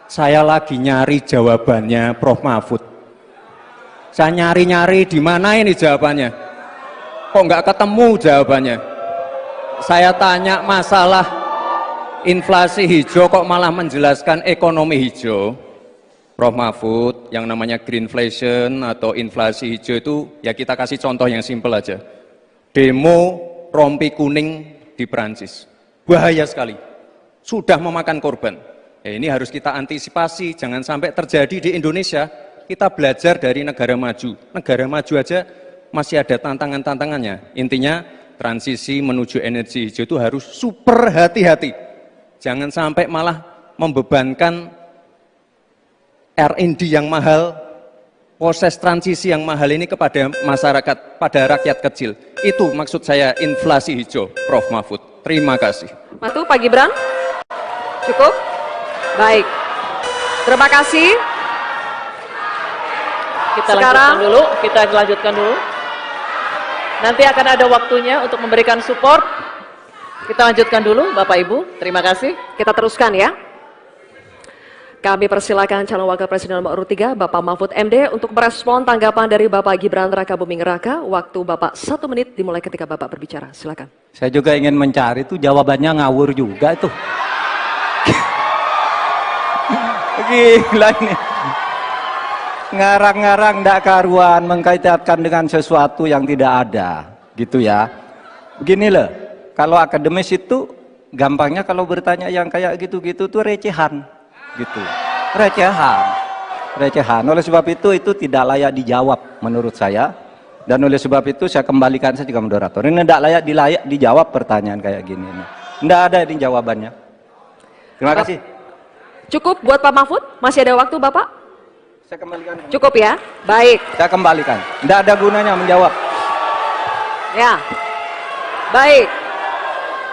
Speaker 3: Saya lagi nyari jawabannya Prof. Mahfud. Saya nyari-nyari di mana ini jawabannya. Kok nggak ketemu jawabannya? Saya tanya masalah inflasi hijau kok malah menjelaskan ekonomi hijau. Prof. Mahfud, yang namanya greenflation atau inflasi hijau itu ya kita kasih contoh yang simpel aja. Demo rompi kuning di Perancis. Bahaya sekali. Sudah memakan korban. Ya, ini harus kita antisipasi, jangan sampai terjadi di Indonesia. Kita belajar dari negara maju. Negara maju aja masih ada tantangan-tantangannya. Intinya transisi menuju energi hijau itu harus super hati-hati. Jangan sampai malah membebankan R&D yang mahal, proses transisi yang mahal ini kepada masyarakat, pada rakyat kecil. Itu maksud saya inflasi hijau, Prof. Mahfud. Terima kasih.
Speaker 4: Matu Pak Gibran. Cukup? Baik. Terima kasih.
Speaker 2: Kita lanjutkan dulu. Nanti akan ada waktunya untuk memberikan support. Kita lanjutkan dulu, Bapak Ibu. Terima kasih.
Speaker 4: Kita teruskan ya. Kami persilakan calon wakil presiden nomor urut 3, Bapak Mahfud MD untuk merespon tanggapan dari Bapak Gibran Rakabuming Raka. Waktu Bapak 1 menit dimulai ketika Bapak berbicara. Silakan.
Speaker 1: Saya juga ingin mencari itu jawabannya ngawur juga itu. Gila ini. Ngarang-ngarang ndak karuan, mengkaitkan dengan sesuatu yang tidak ada, gitu ya. Begini loh, kalau akademis itu gampangnya kalau bertanya yang kayak gitu-gitu tuh recehan, gitu. Recehan. Oleh sebab itu tidak layak dijawab menurut saya. Dan oleh sebab itu saya kembalikan saja ke moderator. Ini tidak layak dijawab pertanyaan kayak gini. Tidak ada ini jawabannya. Terima kasih.
Speaker 4: Cukup buat Pak Mahfud? Masih ada waktu Bapak?
Speaker 1: Saya kembalikan.
Speaker 4: Cukup ya? Baik.
Speaker 1: Saya kembalikan. Tidak ada gunanya menjawab.
Speaker 4: Ya. Baik.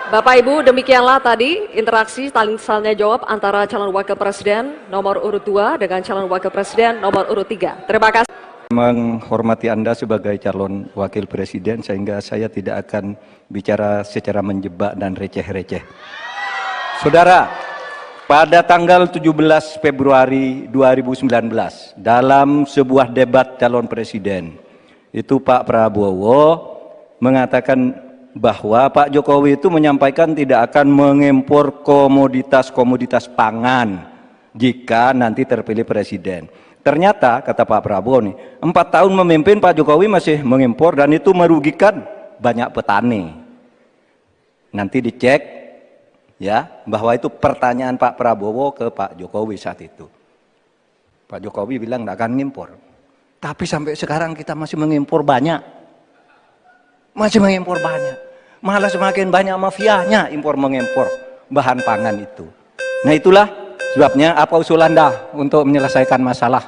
Speaker 4: Bapak Ibu, demikianlah tadi interaksi saling jawab antara calon wakil presiden nomor urut 2 dengan calon wakil presiden nomor urut 3. Terima kasih.
Speaker 1: Menghormati Anda sebagai calon wakil presiden sehingga saya tidak akan bicara secara menjebak dan receh-receh. Saudara, pada tanggal 17 Februari 2019 dalam sebuah debat calon presiden itu Pak Prabowo mengatakan bahwa Pak Jokowi itu menyampaikan tidak akan mengimpor komoditas-komoditas pangan jika nanti terpilih presiden. Ternyata kata Pak Prabowo nih, 4 tahun memimpin Pak Jokowi masih mengimpor dan itu merugikan banyak petani. Nanti dicek ya bahwa itu pertanyaan Pak Prabowo ke Pak Jokowi saat itu. Pak Jokowi bilang tidak akan ngimpor. Tapi sampai sekarang kita masih mengimpor banyak. Masih mengimpor banyak. Malah semakin banyak mafianya impor mengimpor bahan pangan itu. Nah itulah sebabnya apa usul Anda untuk menyelesaikan masalah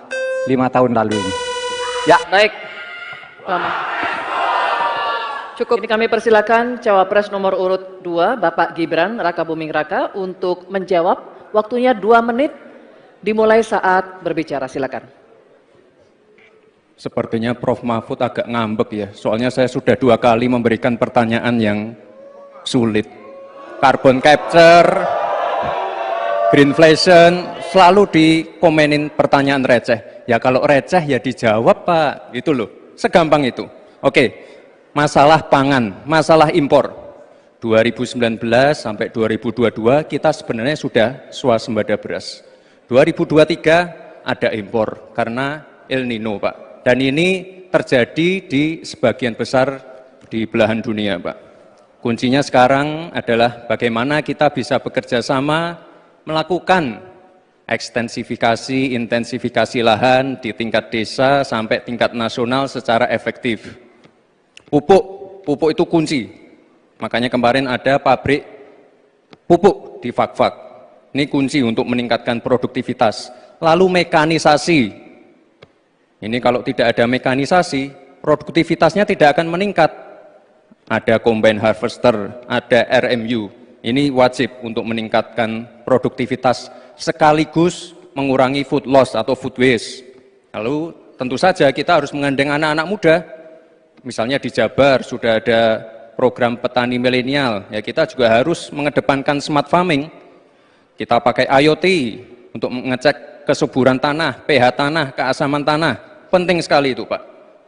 Speaker 1: 5 tahun lalu ini? Ya.
Speaker 2: Baik. Lama. Cukup. Ini kami persilakan cawapres nomor urut 2 Bapak Gibran Rakabuming Raka untuk menjawab. Waktunya 2 menit dimulai saat berbicara. Silakan.
Speaker 3: Sepertinya Prof. Mahfud agak ngambek ya, soalnya saya sudah 2 kali memberikan pertanyaan yang sulit. Carbon capture, greenflation, selalu dikomenin pertanyaan receh. Ya kalau receh ya dijawab Pak, gitu loh, segampang itu. Oke, masalah pangan, masalah impor. 2019 sampai 2022 kita sebenarnya sudah swasembada beras. 2023 ada impor karena El Nino Pak. Dan ini terjadi di sebagian besar di belahan dunia Pak. Kuncinya sekarang adalah bagaimana kita bisa bekerja sama melakukan ekstensifikasi, intensifikasi lahan di tingkat desa sampai tingkat nasional secara efektif. Pupuk itu kunci. Makanya kemarin ada pabrik pupuk di Fak-Fak. Ini kunci untuk meningkatkan produktivitas. Lalu mekanisasi. Ini kalau tidak ada mekanisasi, produktivitasnya tidak akan meningkat. Ada combine harvester, ada RMU. Ini wajib untuk meningkatkan produktivitas sekaligus mengurangi food loss atau food waste. Lalu tentu saja kita harus menggandeng anak-anak muda. Misalnya di Jabar sudah ada program petani milenial, ya kita juga harus mengedepankan smart farming. Kita pakai IoT untuk mengecek kesuburan tanah, pH tanah, keasaman tanah. Penting sekali itu Pak.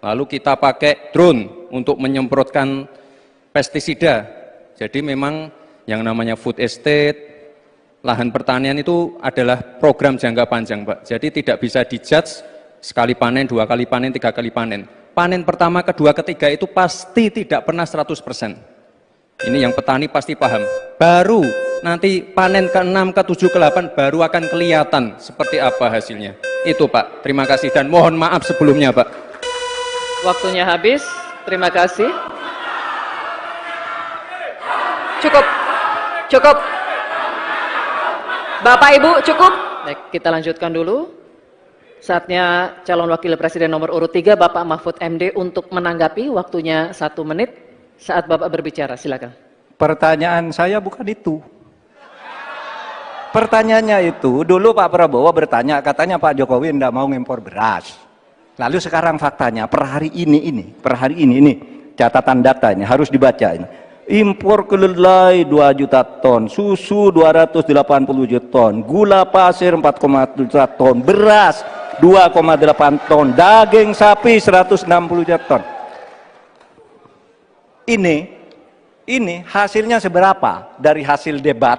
Speaker 3: Lalu kita pakai drone untuk menyemprotkan pestisida. Jadi memang yang namanya food estate, lahan pertanian itu adalah program jangka panjang Pak. Jadi tidak bisa dijudge sekali panen, 2 kali panen, 3 kali panen. Panen pertama, kedua, ketiga itu pasti tidak pernah 100%. Ini yang petani pasti paham. Baru nanti panen ke-6, ke-7, ke-8 baru akan kelihatan seperti apa hasilnya. Itu Pak, terima kasih dan mohon maaf sebelumnya Pak.
Speaker 2: Waktunya habis. Terima kasih.
Speaker 4: Cukup. Cukup. Bapak Ibu, cukup.
Speaker 2: Baik, kita lanjutkan dulu. Saatnya calon wakil presiden nomor urut 3 Bapak Mahfud MD untuk menanggapi. Waktunya 1 menit saat Bapak berbicara. Silakan.
Speaker 1: Pertanyaan saya bukan itu. Pertanyaannya itu, dulu Pak Prabowo bertanya, katanya Pak Jokowi tidak mau ngimpor beras. Lalu sekarang faktanya, per hari ini, catatan data ini, harus dibaca ini. Impor kedelai 2 juta ton, susu 280 juta ton, gula pasir 4,1 juta ton, beras 2,8 ton, daging sapi 160 juta ton. Ini hasilnya seberapa dari hasil debat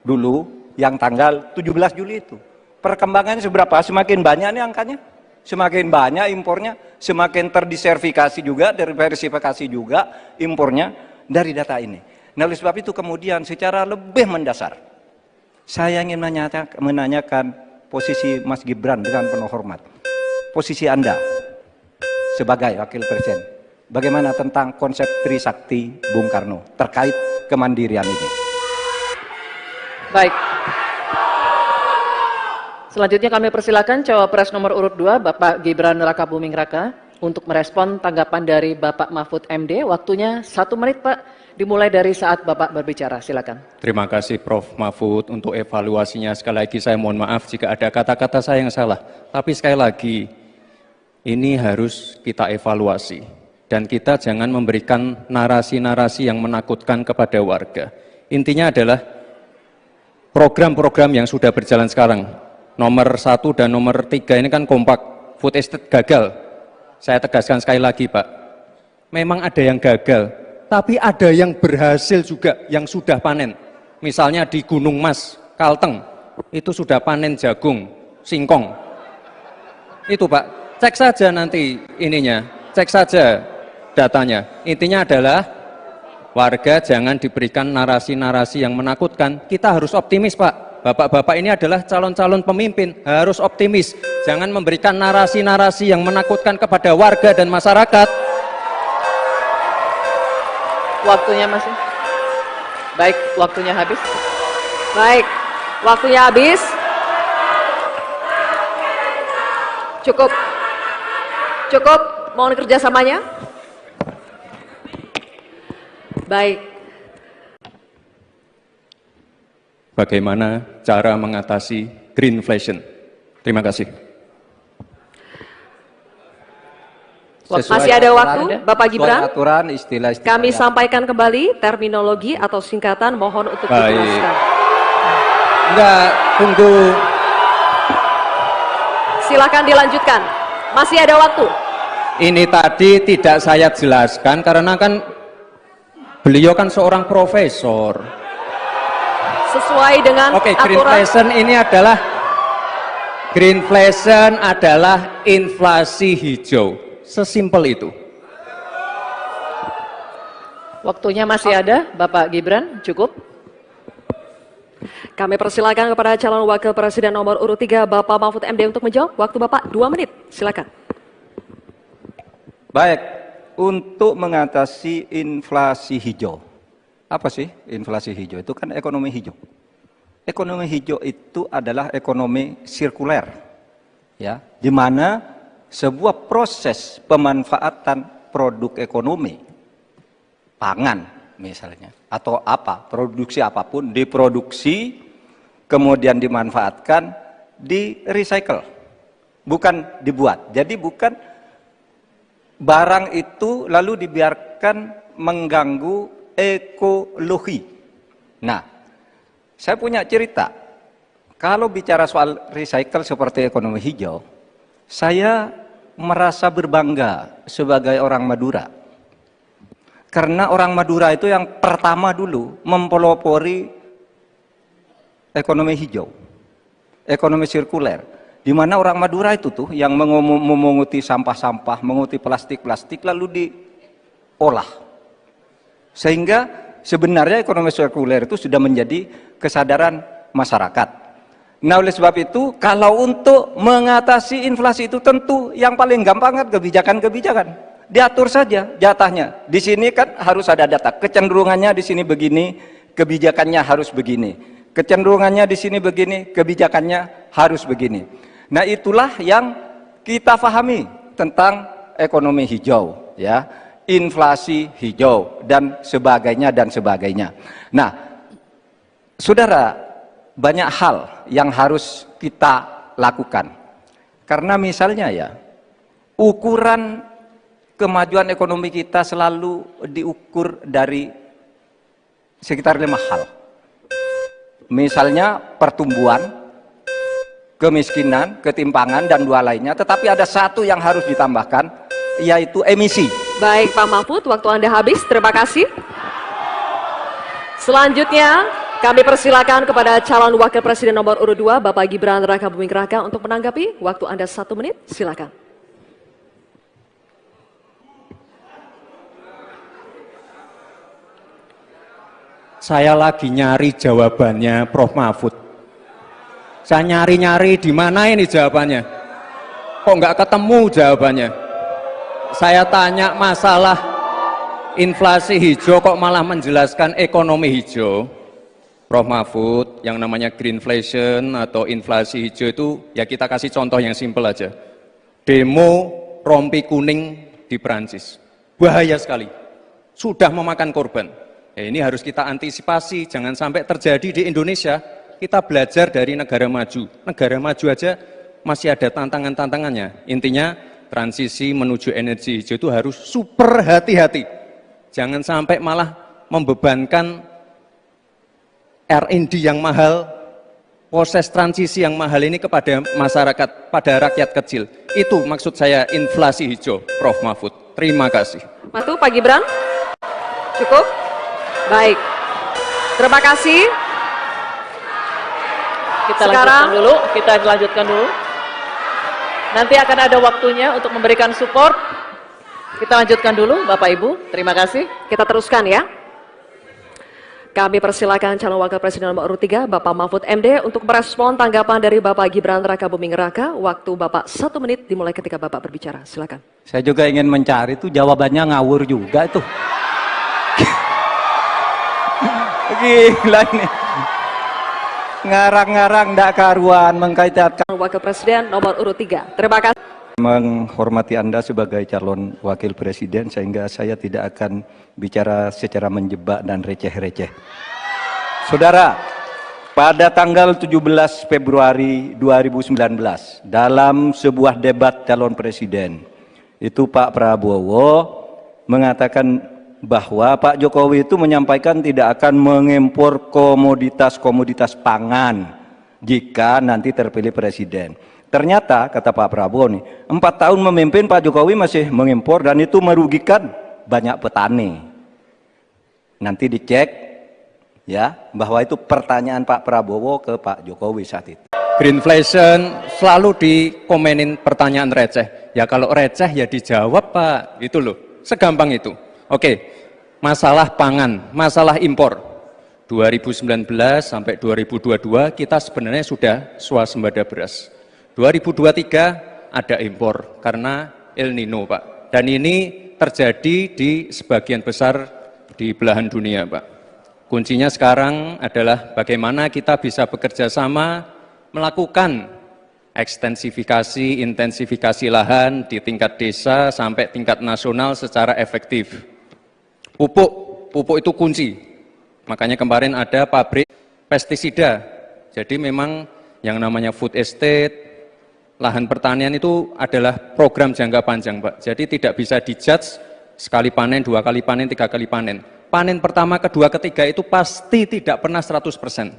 Speaker 1: dulu yang tanggal 17 Juli itu. Perkembangannya seberapa? Semakin banyak nih angkanya. Semakin banyak impornya, semakin terdiversifikasi juga, diversifikasi juga impornya dari data ini. Nah, oleh sebab itu kemudian secara lebih mendasar, saya ingin menanyakan posisi Mas Gibran dengan penuh hormat. Posisi Anda sebagai wakil presiden bagaimana tentang konsep Trisakti Bung Karno terkait kemandirian ini.
Speaker 2: Baik. Selanjutnya kami persilakan cawapres nomor urut 2 Bapak Gibran Rakabuming Raka untuk merespon tanggapan dari Bapak Mahfud MD. Waktunya 1 menit Pak, dimulai dari saat Bapak berbicara. Silakan.
Speaker 3: Terima kasih Prof. Mahfud untuk evaluasinya. Sekali lagi saya mohon maaf jika ada kata-kata saya yang salah. Tapi sekali lagi, ini harus kita evaluasi. Dan kita jangan memberikan narasi-narasi yang menakutkan kepada warga. Intinya adalah program-program yang sudah berjalan sekarang. Nomor 1 dan nomor 3 ini kan kompak. Food estate gagal. Saya tegaskan sekali lagi Pak. Memang ada yang gagal. Tapi ada yang berhasil juga, yang sudah panen. Misalnya di Gunung Mas, Kalteng, itu sudah panen jagung, singkong. Itu Pak, cek saja nanti ininya, cek saja datanya. Intinya adalah warga jangan diberikan narasi-narasi yang menakutkan. Kita harus optimis Pak. Bapak-bapak ini adalah calon-calon pemimpin, harus optimis. Jangan memberikan narasi-narasi yang menakutkan kepada warga dan masyarakat.
Speaker 2: Waktunya masih. Baik, waktunya habis.
Speaker 4: Baik, waktunya habis. Cukup. Cukup, mohon kerjasamanya. Baik.
Speaker 3: Bagaimana cara mengatasi greenflation? Terima kasih.
Speaker 4: Masih ada waktu, Bapak Gibran.
Speaker 1: Aturan, istilah-istilah.
Speaker 4: Kami sampaikan kembali terminologi atau singkatan, mohon untuk dijelaskan.
Speaker 3: Enggak, tunggu.
Speaker 4: Silakan dilanjutkan. Masih ada waktu.
Speaker 3: Ini tadi tidak saya jelaskan karena kan beliau kan seorang profesor.
Speaker 4: Sesuai dengan
Speaker 3: Oke,
Speaker 4: aturan.
Speaker 3: greenflation adalah inflasi hijau. Sesimpel itu.
Speaker 2: Waktunya masih ada, Bapak Gibran, cukup.
Speaker 4: Kami persilakan kepada calon wakil presiden nomor urut 3 Bapak Mahfud MD untuk menjawab. Waktu Bapak 2 menit, silakan.
Speaker 1: Baik, untuk mengatasi inflasi hijau. Apa sih inflasi hijau? Itu kan ekonomi hijau. Ekonomi hijau itu adalah ekonomi sirkuler, ya, di mana sebuah proses pemanfaatan produk ekonomi, pangan misalnya, atau apa, produksi apapun, diproduksi, kemudian dimanfaatkan, di recycle, bukan dibuat. Jadi bukan barang itu lalu dibiarkan mengganggu ekologi. Nah, saya punya cerita. Kalau bicara soal recycle seperti ekonomi hijau, saya merasa berbangga sebagai orang Madura. Karena orang Madura itu yang pertama dulu mempelopori ekonomi hijau, ekonomi sirkuler. Di mana orang Madura itu tuh yang memunguti sampah-sampah, menguti plastik-plastik lalu diolah. Sehingga sebenarnya ekonomi sirkuler itu sudah menjadi kesadaran masyarakat. Nah, oleh sebab itu, kalau untuk mengatasi inflasi itu tentu yang paling gampang kan kebijakan-kebijakan. Diatur saja jatahnya. Di sini kan harus ada data. Kecenderungannya di sini begini, kebijakannya harus begini. Kecenderungannya di sini begini, kebijakannya harus begini. Nah, itulah yang kita pahami tentang ekonomi hijau, ya. Inflasi hijau dan sebagainya dan sebagainya. Nah, saudara, banyak hal yang harus kita lakukan. Karena misalnya ya, ukuran kemajuan ekonomi kita selalu diukur dari sekitar 5 hal. Misalnya pertumbuhan, kemiskinan, ketimpangan, dan 2 lainnya. Tetapi ada 1 yang harus ditambahkan, yaitu emisi.
Speaker 4: Baik Pak Mahfud, waktu Anda habis. Terima kasih. Selanjutnya, kami persilakan kepada calon wakil presiden nomor urut 2, Bapak Gibran Rakabuming Raka untuk menanggapi. Waktu Anda 1 menit, silakan.
Speaker 3: Saya lagi nyari jawabannya Prof. Mahfud. Saya nyari-nyari di mana ini jawabannya. Kok nggak ketemu jawabannya? saya tanya masalah inflasi hijau kok malah menjelaskan ekonomi hijau. Prof. Mahfud, yang namanya greenflation atau inflasi hijau itu ya kita kasih contoh yang simpel aja. Demo rompi kuning di Perancis. Bahaya sekali. Sudah memakan korban. Ya, ini harus kita antisipasi, jangan sampai terjadi di Indonesia. Kita belajar dari negara maju. Negara maju aja masih ada tantangan-tantangannya. Intinya transisi menuju energi hijau itu harus super hati-hati. Jangan sampai malah membebankan R&D yang mahal, proses transisi yang mahal ini kepada masyarakat, pada rakyat kecil. Itu maksud saya inflasi hijau, Prof. Mahfud. Terima kasih.
Speaker 4: Matu, Pak Gibran. Cukup? Baik. Terima kasih.
Speaker 2: Kita lanjutkan dulu. Nanti akan ada waktunya untuk memberikan support. Kita lanjutkan dulu, Bapak Ibu. Terima kasih.
Speaker 4: Kita teruskan ya. Kami persilakan calon wakil presiden nomor urut 3, Bapak Mahfud MD, untuk merespon tanggapan dari Bapak Gibran Rakabuming Raka. Waktu Bapak 1 menit dimulai ketika Bapak berbicara. Silakan.
Speaker 1: Saya juga ingin mencari itu jawabannya ngawur juga itu. Gila ini. Ngarang-ngarang ndak karuan mengkaitkan.
Speaker 4: Wakil Presiden nomor urut 3. Terima kasih.
Speaker 1: Menghormati Anda sebagai calon wakil presiden sehingga saya tidak akan bicara secara menjebak dan receh-receh. Saudara, pada tanggal 17 Februari 2019 dalam sebuah debat calon presiden itu Pak Prabowo mengatakan bahwa Pak Jokowi itu menyampaikan tidak akan mengimpor komoditas-komoditas pangan jika nanti terpilih presiden. Ternyata kata Pak Prabowo nih, 4 tahun memimpin Pak Jokowi masih mengimpor dan itu merugikan banyak petani. Nanti dicek ya bahwa itu pertanyaan Pak Prabowo ke Pak Jokowi saat itu.
Speaker 3: Greenflation selalu dikomenin pertanyaan receh. Ya kalau receh ya dijawab Pak, itu loh, segampang itu. Oke, masalah pangan, masalah impor. 2019 sampai 2022 kita sebenarnya sudah swasembada beras. 2023 ada impor karena El Nino Pak. Dan ini terjadi di sebagian besar di belahan dunia Pak. Kuncinya sekarang adalah bagaimana kita bisa bekerja sama melakukan ekstensifikasi, intensifikasi lahan di tingkat desa sampai tingkat nasional secara efektif. Pupuk itu kunci. Makanya kemarin ada pabrik pestisida. Jadi memang yang namanya food estate, lahan pertanian itu adalah program jangka panjang, Pak. Jadi tidak bisa dijudge sekali panen, 2 kali panen, 3 kali panen. Panen pertama, kedua, ketiga itu pasti tidak pernah 100%.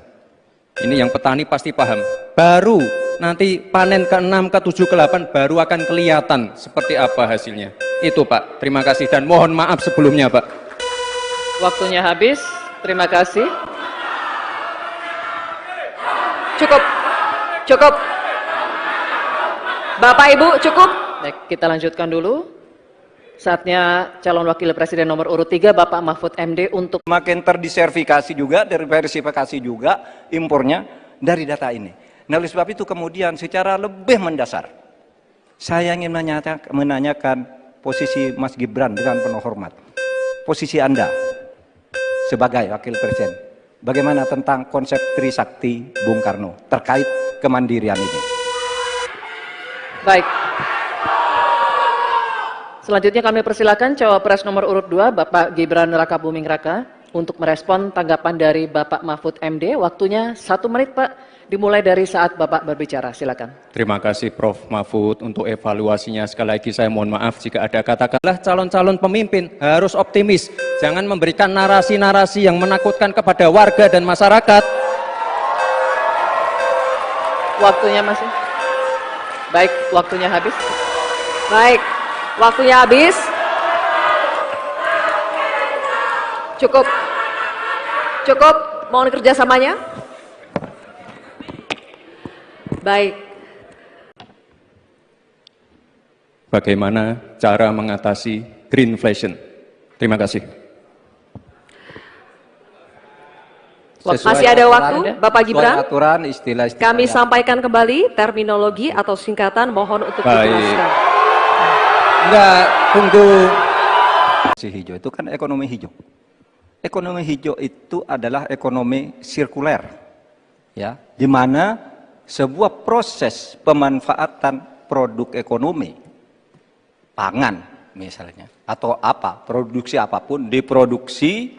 Speaker 3: Ini yang petani pasti paham. Baru nanti panen ke-6, ke-7, ke-8 baru akan kelihatan seperti apa hasilnya. Itu Pak, terima kasih dan mohon maaf sebelumnya Pak.
Speaker 2: Waktunya habis, terima kasih.
Speaker 4: Cukup. Bapak Ibu cukup.
Speaker 2: Baik, kita lanjutkan dulu. Saatnya calon wakil presiden nomor urut 3 Bapak Mahfud MD untuk
Speaker 1: makin terdiversifikasi juga, diversifikasi juga impornya dari data ini. Nah oleh sebab itu kemudian secara lebih mendasar saya ingin menanyakan posisi Mas Gibran dengan penuh hormat. Posisi Anda sebagai wakil presiden, bagaimana tentang konsep Trisakti Bung Karno terkait kemandirian ini?
Speaker 2: baik. Selanjutnya kami persilakan cawapres nomor urut 2 Bapak Gibran Rakabuming Raka untuk merespon tanggapan dari Bapak Mahfud MD. Waktunya 1 menit Pak, dimulai dari saat Bapak berbicara. Silakan.
Speaker 3: Terima kasih Prof. Mahfud untuk evaluasinya. Sekali lagi saya mohon maaf jika ada katakanlah calon-calon pemimpin harus optimis. Jangan memberikan narasi-narasi yang menakutkan kepada warga dan masyarakat.
Speaker 2: Waktunya masih. Baik, waktunya habis.
Speaker 4: Baik, waktunya habis. Cukup. Mohon kerjasamanya. Baik.
Speaker 3: Bagaimana cara mengatasi greenflation? Terima kasih.
Speaker 4: Masih ada waktu, Bapak Gibran.
Speaker 1: Aturan, istilah
Speaker 4: Kami sampaikan kembali terminologi atau singkatan, mohon untuk dijelaskan.
Speaker 3: Enggak, tunggu.
Speaker 1: Si hijau itu kan ekonomi hijau. Ekonomi hijau itu adalah ekonomi sirkuler, ya, di mana sebuah proses pemanfaatan produk ekonomi, pangan misalnya, atau apa, produksi apapun, diproduksi,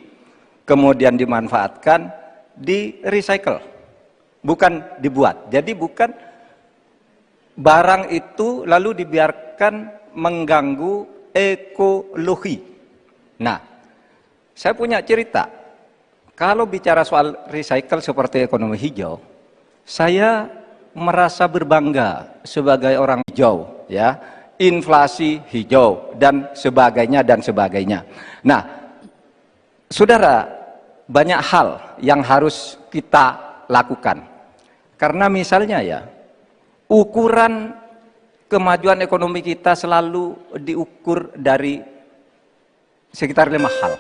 Speaker 1: kemudian dimanfaatkan, di recycle, bukan dibuat. Jadi bukan barang itu lalu dibiarkan mengganggu ekologi. Nah, saya punya cerita. Kalau bicara soal recycle seperti ekonomi hijau, saya merasa berbangga sebagai orang hijau, ya, inflasi hijau dan sebagainya dan sebagainya. Nah, saudara, banyak hal yang harus kita lakukan. Karena misalnya ya, ukuran kemajuan ekonomi kita selalu diukur dari sekitar 5 hal.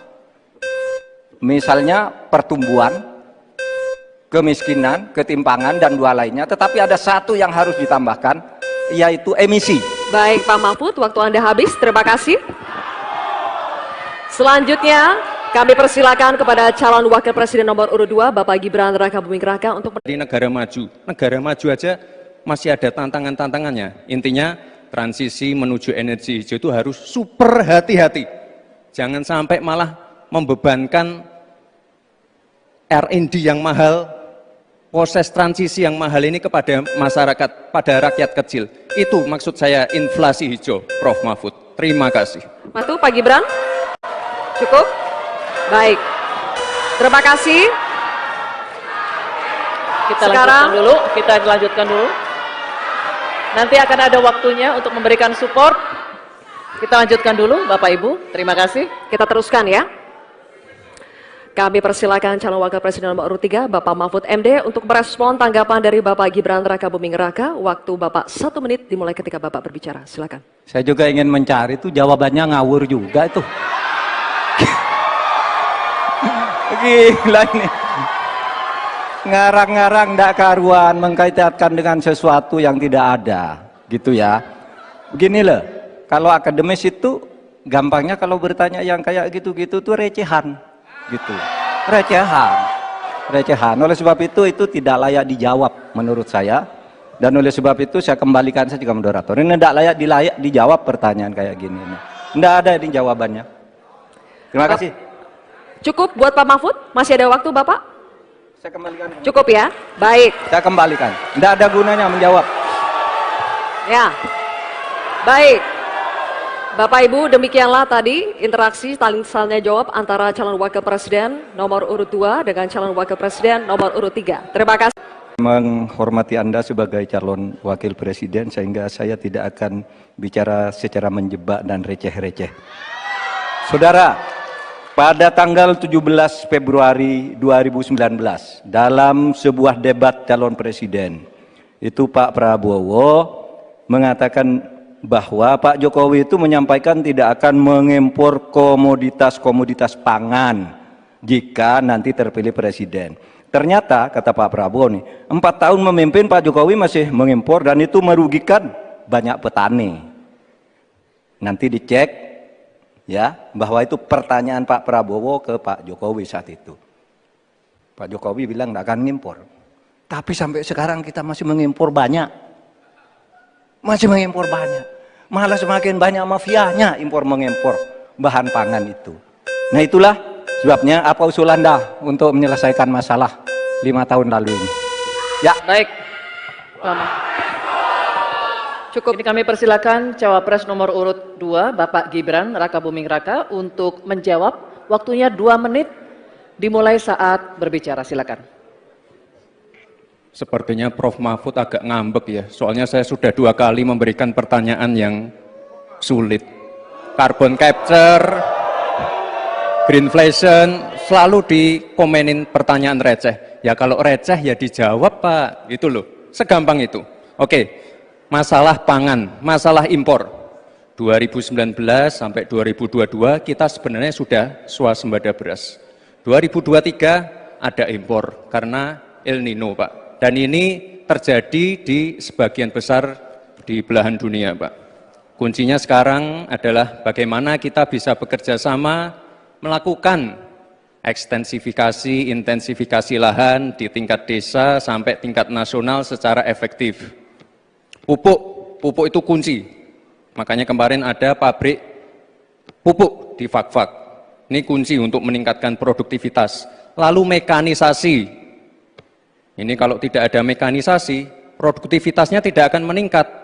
Speaker 1: Misalnya pertumbuhan, kemiskinan, ketimpangan, dan 2 lainnya. Tetapi ada 1 yang harus ditambahkan, yaitu emisi.
Speaker 4: Baik Pak Mahfud, waktu Anda habis. Terima kasih. Selanjutnya, kami persilakan kepada calon wakil presiden nomor urut 2, Bapak Gibran Rakabuming Raka untuk
Speaker 3: Di negara maju aja masih ada tantangan-tantangannya. Intinya transisi menuju energi hijau itu harus super hati-hati. Jangan sampai malah membebankan R&D yang mahal, proses transisi yang mahal ini kepada masyarakat, pada rakyat kecil. Itu maksud saya inflasi hijau, Prof. Mahfud. Terima kasih.
Speaker 4: Matu, Pak Gibran. Cukup? Baik. Terima kasih.
Speaker 2: Kita lanjutkan dulu. Nanti akan ada waktunya untuk memberikan support. Kita lanjutkan dulu, Bapak Ibu. Terima kasih.
Speaker 4: Kita teruskan ya. Kami persilakan calon wakil presiden nomor urut 3, Bapak Mahfud MD, untuk merespon tanggapan dari Bapak Gibran Rakabuming Raka. Waktu Bapak 1 menit dimulai ketika Bapak berbicara. Silakan.
Speaker 1: Saya juga ingin mencari itu, jawabannya ngawur juga itu. Gila ini. Ngarang-ngarang ndak karuan, mengkaitkan dengan sesuatu yang tidak ada, gitu ya. Begini loh, kalau akademis itu gampangnya kalau bertanya yang kayak gitu-gitu tuh recehan, gitu. Recehan. Oleh sebab itu tidak layak dijawab menurut saya. Dan oleh sebab itu saya kembalikan saja ke moderator. Ini tidak layak dijawab pertanyaan kayak gini. Tidak ada ini jawabannya. Terima kasih.
Speaker 4: Cukup buat Pak Mahfud? Masih ada waktu Bapak?
Speaker 1: Saya kembalikan.
Speaker 4: Cukup ya? Baik.
Speaker 1: Saya kembalikan. Tidak ada gunanya menjawab.
Speaker 4: Ya. Baik. Bapak Ibu, demikianlah tadi interaksi saling tanya jawab antara calon wakil presiden nomor urut 2 dengan calon wakil presiden nomor urut 3. Terima kasih.
Speaker 1: Menghormati Anda sebagai calon wakil presiden, sehingga saya tidak akan bicara secara menjebak dan receh-receh. Saudara, pada tanggal 17 Februari 2019, dalam sebuah debat calon presiden, itu Pak Prabowo mengatakan bahwa Pak Jokowi itu menyampaikan tidak akan mengimpor komoditas-komoditas pangan jika nanti terpilih presiden. Ternyata, kata Pak Prabowo nih, 4 tahun memimpin Pak Jokowi masih mengimpor dan itu merugikan banyak petani. Nanti dicek ya, bahwa itu pertanyaan Pak Prabowo ke Pak Jokowi saat itu. Pak Jokowi bilang tidak akan mengimpor. Tapi sampai sekarang kita masih mengimpor banyak. Malah semakin banyak mafianya impor-mengimpor bahan pangan itu. Nah, itulah sebabnya apa usul Anda untuk menyelesaikan masalah 5 tahun lalu ini. Ya.
Speaker 2: Baik. Lama. Cukup. Ini kami persilakan cawapres nomor urut 2, Bapak Gibran Rakabuming Raka, untuk menjawab. Waktunya 2 menit dimulai saat berbicara. Silakan.
Speaker 3: Sepertinya Prof. Mahfud agak ngambek ya, soalnya saya sudah 2 kali memberikan pertanyaan yang sulit. Carbon capture, greenflation, selalu dikomenin pertanyaan receh. Ya kalau receh ya dijawab Pak, itu loh, segampang itu. Oke, masalah pangan, masalah impor. 2019 sampai 2022 kita sebenarnya sudah swasembada beras. 2023 ada impor karena El Nino Pak. Dan ini terjadi di sebagian besar di belahan dunia Pak. Kuncinya sekarang adalah bagaimana kita bisa bekerja sama melakukan ekstensifikasi, intensifikasi lahan di tingkat desa sampai tingkat nasional secara efektif. Pupuk itu kunci. Makanya kemarin ada pabrik pupuk di Fak-Fak. Ini kunci untuk meningkatkan produktivitas. Lalu mekanisasi. Ini kalau tidak ada mekanisasi, produktivitasnya tidak akan meningkat.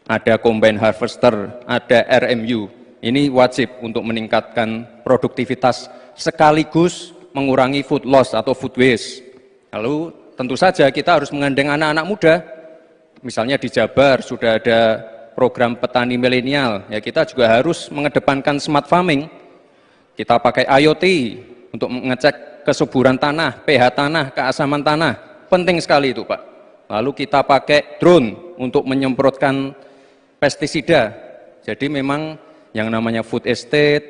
Speaker 3: Ada combine harvester, ada RMU. Ini wajib untuk meningkatkan produktivitas sekaligus mengurangi food loss atau food waste. Lalu tentu saja kita harus menggandeng anak-anak muda. Misalnya di Jabar sudah ada program petani milenial, ya kita juga harus mengedepankan smart farming. Kita pakai IoT untuk mengecek kesuburan tanah, pH tanah, keasaman tanah. Penting sekali itu, Pak. Lalu kita pakai drone untuk menyemprotkan pestisida. Jadi memang yang namanya food estate,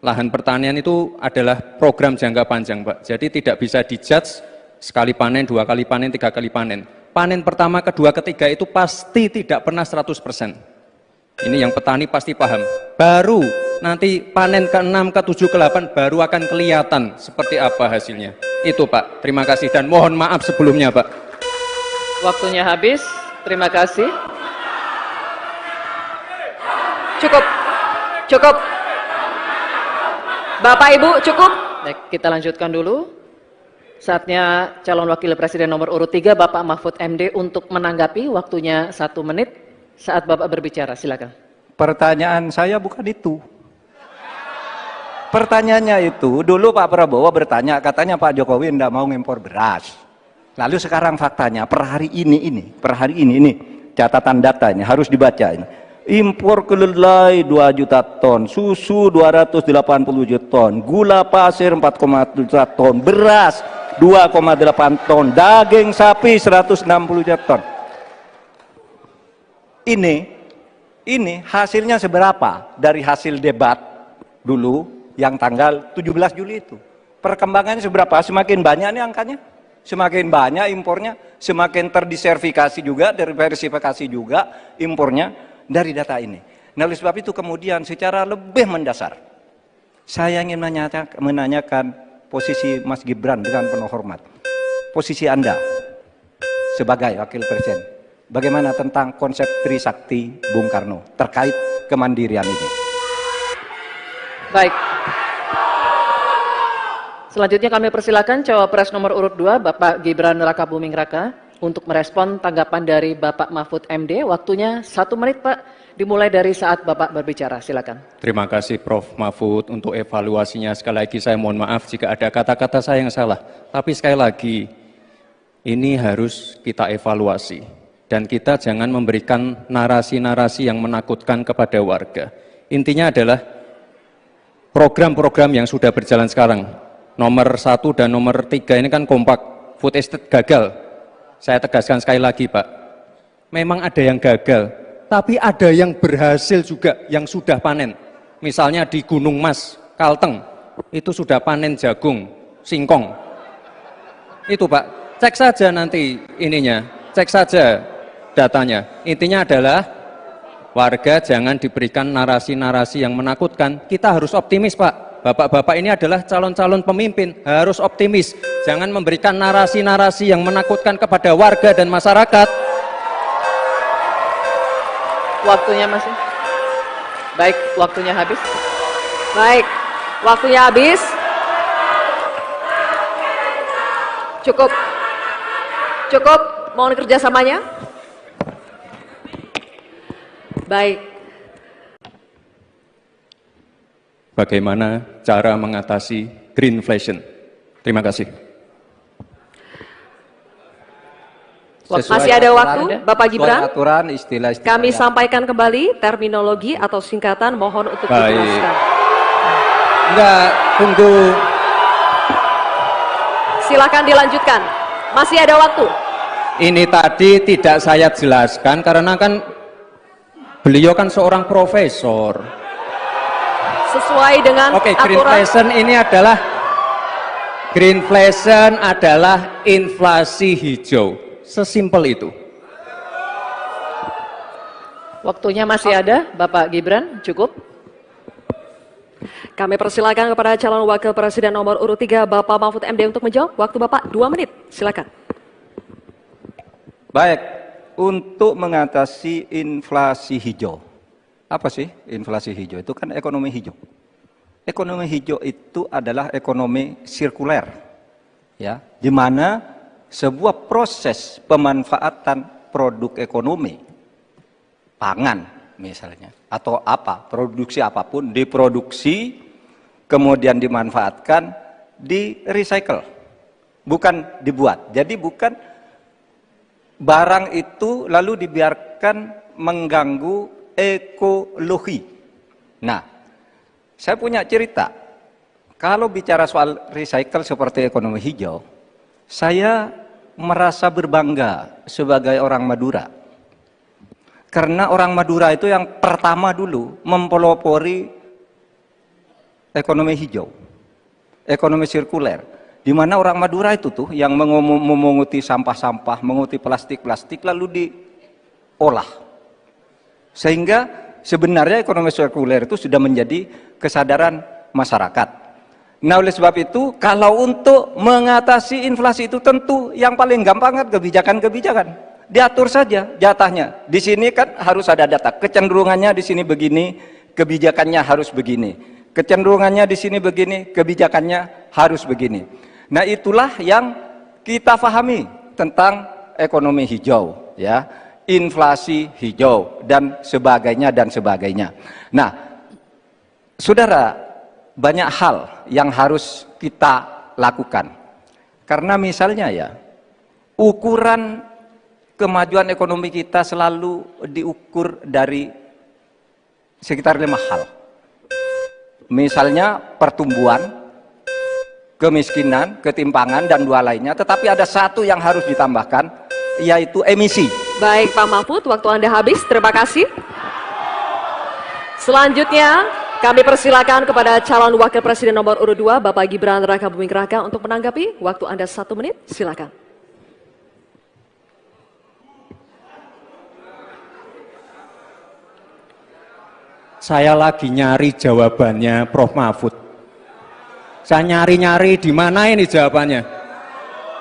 Speaker 3: lahan pertanian itu adalah program jangka panjang, Pak. Jadi tidak bisa dijudge sekali panen, 2 kali panen, 3 kali panen. Panen pertama, kedua, ketiga itu pasti tidak pernah 100%. Ini yang petani pasti paham. Baru nanti panen ke-6, ke-7, ke-8 baru akan kelihatan seperti apa hasilnya. Itu Pak, terima kasih dan mohon maaf sebelumnya Pak.
Speaker 2: Waktunya habis, terima kasih.
Speaker 4: Cukup. Bapak Ibu cukup.
Speaker 2: Baik, kita lanjutkan dulu. Saatnya calon wakil presiden nomor urut 3 Bapak Mahfud MD untuk menanggapi, waktunya 1 menit saat Bapak berbicara, silakan.
Speaker 1: Pertanyaan saya bukan itu. Pertanyaannya itu, dulu Pak Prabowo bertanya, katanya Pak Jokowi tidak mau ngimpor beras. Lalu sekarang faktanya, per hari ini, catatan data ini harus dibaca ini. Impor kedelai 2 juta ton, susu 280 juta ton, gula pasir 4,7 juta ton, beras 2,8 ton, daging sapi 160 juta ton. Ini hasilnya seberapa dari hasil debat dulu yang tanggal 17 Juli itu. Perkembangannya seberapa? Semakin banyak nih angkanya. Semakin banyak impornya, semakin terdiversifikasi juga, diversifikasi juga impornya dari data ini. Nah, oleh sebab itu kemudian secara lebih mendasar, saya ingin menanyakan posisi Mas Gibran dengan penuh hormat. Posisi Anda sebagai wakil presiden, bagaimana tentang konsep Trisakti Bung Karno terkait kemandirian ini?
Speaker 2: Baik. Selanjutnya kami persilakan cawapres nomor urut 2 Bapak Gibran Rakabuming Raka untuk merespon tanggapan dari Bapak Mahfud MD. Waktunya 1 menit Pak, dimulai dari saat Bapak berbicara, silakan.
Speaker 3: Terima kasih Prof. Mahfud untuk evaluasinya. Sekali lagi saya mohon maaf jika ada kata-kata saya yang salah. Tapi sekali lagi, ini harus kita evaluasi. Dan kita jangan memberikan narasi-narasi yang menakutkan kepada warga. Intinya adalah program-program yang sudah berjalan sekarang. Nomor 1 dan nomor 3 ini kan kompak. Food estate gagal. Saya tegaskan sekali lagi Pak. Memang ada yang gagal. Tapi ada yang berhasil juga, yang sudah panen. Misalnya di Gunung Mas, Kalteng, itu sudah panen jagung, singkong. Itu Pak, cek saja nanti ininya, cek saja datanya. Intinya adalah warga jangan diberikan narasi-narasi yang menakutkan. Kita harus optimis Pak. Bapak-bapak ini adalah calon-calon pemimpin, harus optimis. Jangan memberikan narasi-narasi yang menakutkan kepada warga dan masyarakat.
Speaker 2: Waktunya masih. Baik, waktunya habis.
Speaker 4: Baik, waktunya habis. Cukup, mohon kerjasamanya. Baik.
Speaker 3: Bagaimana cara mengatasi greenflation? Terima kasih.
Speaker 4: Masih ada waktu, Bapak Gibran.
Speaker 1: Aturan, istilah-istilah.
Speaker 4: Kami sampaikan kembali terminologi atau singkatan, mohon untuk dijelaskan.
Speaker 3: Enggak, tunggu.
Speaker 4: Silakan dilanjutkan. Masih ada waktu.
Speaker 3: Ini tadi tidak saya jelaskan karena kan beliau kan seorang profesor.
Speaker 4: Sesuai dengan
Speaker 3: Oke,
Speaker 4: aturan.
Speaker 3: Greenflation adalah inflasi hijau. Sesimpel itu.
Speaker 2: Waktunya masih ada, Bapak Gibran, cukup.
Speaker 4: Kami persilakan kepada calon wakil presiden nomor urut 3 Bapak Mahfud MD untuk menjawab. Waktu Bapak 2 menit, silakan.
Speaker 1: Baik, untuk mengatasi inflasi hijau. Apa sih inflasi hijau? Itu kan ekonomi hijau. Ekonomi hijau itu adalah ekonomi sirkuler, ya, di mana sebuah proses pemanfaatan produk ekonomi, pangan misalnya, atau apa, produksi apapun, diproduksi, kemudian dimanfaatkan, di recycle, bukan dibuat. Jadi bukan barang itu lalu dibiarkan mengganggu ekologi. Nah, saya punya cerita, kalau bicara soal recycle seperti ekonomi hijau, saya merasa berbangga sebagai orang Madura. Karena orang Madura itu yang pertama dulu mempelopori ekonomi hijau, ekonomi sirkuler. Di mana orang Madura itu tuh yang memunguti sampah-sampah, menguti plastik-plastik lalu diolah. Sehingga sebenarnya ekonomi sirkuler itu sudah menjadi kesadaran masyarakat. Nah, oleh sebab itu, kalau untuk mengatasi inflasi itu tentu yang paling gampang kan kebijakan-kebijakan. Diatur saja jatahnya. Di sini kan harus ada data. Kecenderungannya di sini begini, kebijakannya harus begini. Kecenderungannya di sini begini, kebijakannya harus begini. Nah, itulah yang kita pahami tentang ekonomi hijau, ya, inflasi hijau dan sebagainya. Nah, saudara, banyak hal yang harus kita lakukan. Karena misalnya ya, ukuran kemajuan ekonomi kita selalu diukur dari sekitar 5 hal. Misalnya pertumbuhan, kemiskinan, ketimpangan, dan 2 lainnya. Tetapi ada satu yang harus ditambahkan, yaitu emisi.
Speaker 4: Baik Pak Mahfud, waktu Anda habis. Terima kasih. Selanjutnya, kami persilakan kepada calon wakil presiden nomor urut 2, Bapak Gibran Rakabuming Raka untuk menanggapi. Waktu Anda 1 menit, silakan.
Speaker 3: Saya lagi nyari jawabannya Prof. Mahfud. Saya nyari-nyari di mana ini jawabannya.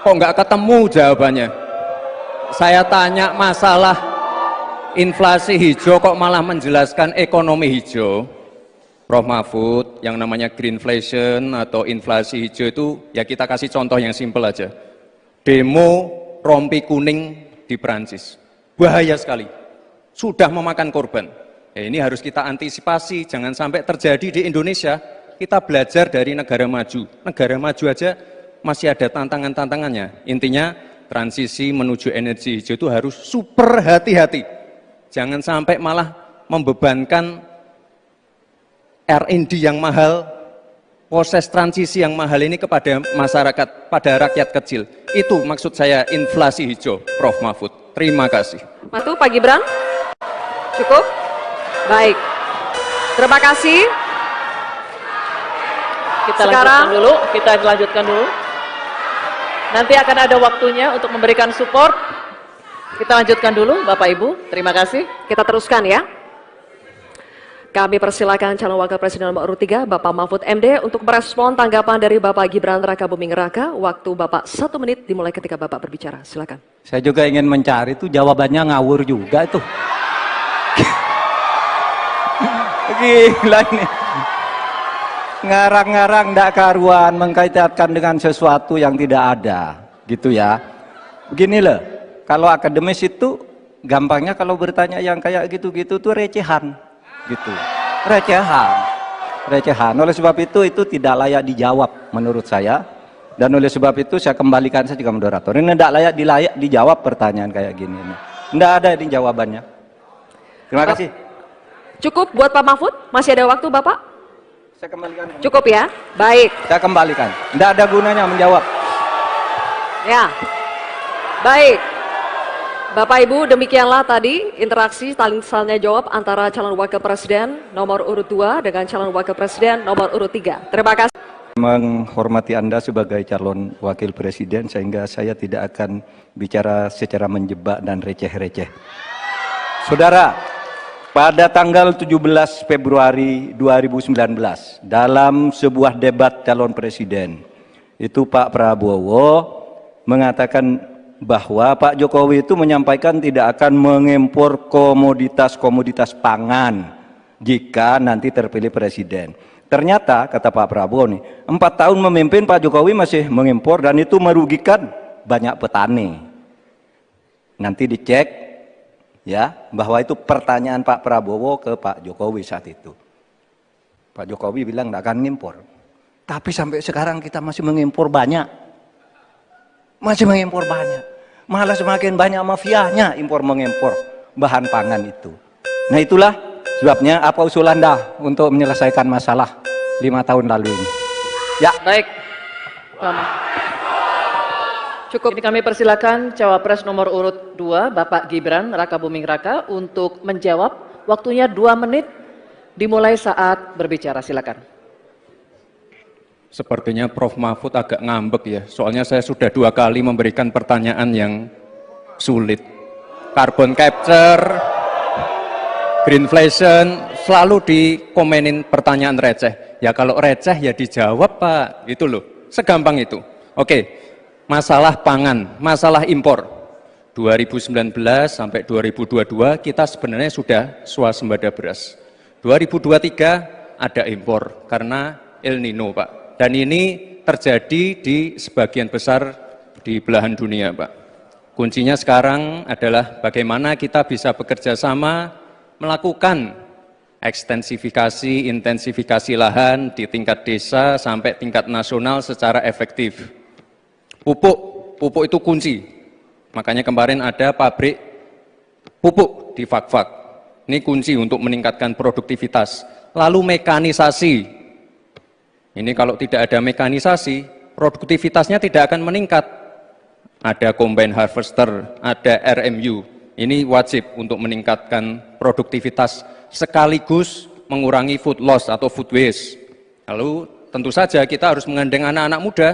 Speaker 3: Kok nggak ketemu jawabannya? Saya tanya masalah inflasi hijau kok malah menjelaskan ekonomi hijau. Prof. Mahfud, yang namanya greenflation atau inflasi hijau itu, ya kita kasih contoh yang simpel aja. Demo rompi kuning di Perancis. Bahaya sekali. Sudah memakan korban. Ya, ini harus kita antisipasi, jangan sampai terjadi di Indonesia. Kita belajar dari negara maju. Negara maju aja masih ada tantangan-tantangannya. Intinya, transisi menuju energi hijau itu harus super hati-hati. Jangan sampai malah membebankan R&D yang mahal, proses transisi yang mahal ini kepada masyarakat, pada rakyat kecil. Itu maksud saya inflasi hijau, Prof. Mahfud. Terima kasih.
Speaker 4: Matu, Pak Gibran. Cukup? Baik. Terima kasih.
Speaker 2: Kita lanjutkan dulu. Nanti akan ada waktunya untuk memberikan support. Kita lanjutkan dulu, Bapak Ibu. Terima kasih.
Speaker 4: Kita teruskan ya. Kami persilakan calon wakil presiden nomor urut 3, Bapak Mahfud MD untuk merespon tanggapan dari Bapak Gibran Rakabuming Raka. Waktu Bapak 1 menit dimulai ketika Bapak berbicara. Silakan.
Speaker 1: Saya juga ingin mencari itu jawabannya ngawur juga itu. Gila ini. Ngarang-ngarang ndak karuan, mengkaitkan dengan sesuatu yang tidak ada, gitu ya. Begini loh, kalau akademis itu gampangnya kalau bertanya yang kayak gitu-gitu tuh recehan, gitu. Recehan. Oleh sebab itu tidak layak dijawab menurut saya. Dan oleh sebab itu saya kembalikan saja ke moderator. Ini tidak layak dijawab pertanyaan kayak gini. Tidak ada ini jawabannya. Terima kasih.
Speaker 4: Cukup buat Pak Mahfud? Masih ada waktu Bapak?
Speaker 1: Saya kembalikan.
Speaker 4: Cukup ya? Baik.
Speaker 1: Saya kembalikan. Tidak ada gunanya menjawab.
Speaker 4: Ya. Baik. Bapak Ibu, demikianlah tadi interaksi saling tanya jawab antara calon wakil presiden nomor urut 2 dengan calon wakil presiden nomor urut 3. Terima kasih.
Speaker 1: Menghormati Anda sebagai calon wakil presiden sehingga saya tidak akan bicara secara menjebak dan receh-receh. Saudara, pada tanggal 17 Februari 2019 dalam sebuah debat calon presiden, itu Pak Prabowo mengatakan bahwa Pak Jokowi itu menyampaikan tidak akan mengimpor komoditas-komoditas pangan jika nanti terpilih presiden. Ternyata kata Pak Prabowo nih, 4 tahun memimpin Pak Jokowi masih mengimpor dan itu merugikan banyak petani. Nanti dicek ya bahwa itu pertanyaan Pak Prabowo ke Pak Jokowi saat itu. Pak Jokowi bilang tidak akan mengimpor. Tapi sampai sekarang kita masih mengimpor banyak. Masih mengimpor banyak. Malah semakin banyak mafianya impor mengimpor bahan pangan itu. Nah itulah sebabnya apa usul Anda untuk menyelesaikan masalah 5 tahun lalu ini. Ya.
Speaker 2: Baik. Cukup. Ini kami persilakan cawapres nomor urut 2 Bapak Gibran Rakabuming Raka untuk menjawab. Waktunya 2 menit dimulai saat berbicara. Silakan.
Speaker 3: Sepertinya Prof. Mahfud agak ngambek ya, soalnya saya sudah 2 kali memberikan pertanyaan yang sulit. Carbon capture, greenflation, selalu dikomenin pertanyaan receh. Ya kalau receh ya dijawab Pak, gitu loh, segampang itu. Oke, masalah pangan, masalah impor. 2019 sampai 2022 kita sebenarnya sudah swasembada beras. 2023 ada impor karena El Nino Pak. Dan ini terjadi di sebagian besar di belahan dunia, Pak. Kuncinya sekarang adalah bagaimana kita bisa bekerja sama melakukan ekstensifikasi, intensifikasi lahan di tingkat desa sampai tingkat nasional secara efektif. Pupuk itu kunci. Makanya kemarin ada pabrik pupuk di Fak-Fak. Ini kunci untuk meningkatkan produktivitas. Lalu mekanisasi. Ini kalau tidak ada mekanisasi, produktivitasnya tidak akan meningkat. Ada combine harvester, ada RMU. Ini wajib untuk meningkatkan produktivitas sekaligus mengurangi food loss atau food waste. Lalu tentu saja kita harus menggandeng anak-anak muda.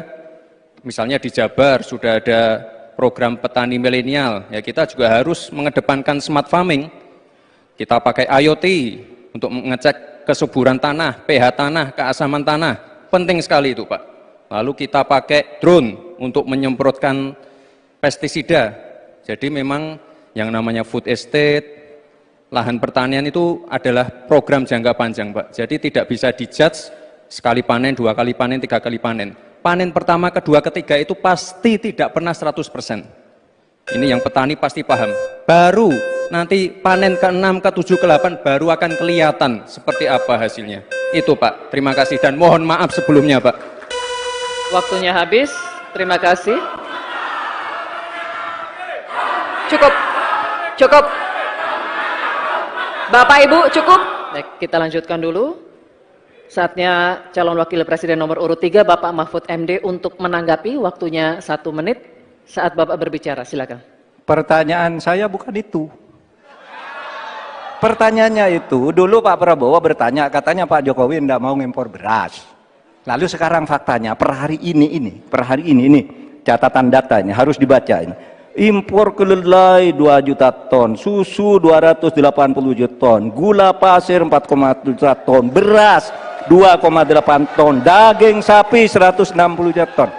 Speaker 3: Misalnya di Jabar sudah ada program petani milenial. Ya kita juga harus mengedepankan smart farming. Kita pakai IoT untuk mengecek kesuburan tanah, pH tanah, keasaman tanah. Penting sekali itu Pak. Lalu kita pakai drone untuk menyemprotkan pestisida. Jadi memang yang namanya food estate, lahan pertanian itu adalah program jangka panjang Pak. Jadi tidak bisa dijudge sekali panen, 2 kali panen, 3 kali panen. Panen pertama, kedua, ketiga itu pasti tidak pernah 100%. Ini yang petani pasti paham. Baru nanti panen ke-6, ke-7, ke-8 baru akan kelihatan seperti apa hasilnya. Itu Pak, terima kasih dan mohon maaf sebelumnya Pak.
Speaker 2: Waktunya habis, terima kasih.
Speaker 4: Cukup. Bapak Ibu cukup.
Speaker 2: Baik, kita lanjutkan dulu. Saatnya calon wakil presiden nomor urut 3 Bapak Mahfud MD untuk menanggapi. Waktunya 1 menit saat Bapak berbicara, silakan.
Speaker 1: Pertanyaan saya bukan itu. Pertanyaannya itu, dulu Pak Prabowo bertanya, katanya Pak Jokowi tidak mau ngimpor beras. Lalu sekarang faktanya, per hari ini, catatan datanya harus dibaca ini. Impor kedelai 2 juta ton, susu 280 juta ton, gula pasir 4,1 juta ton, beras 2,8 ton, daging sapi 160 juta ton.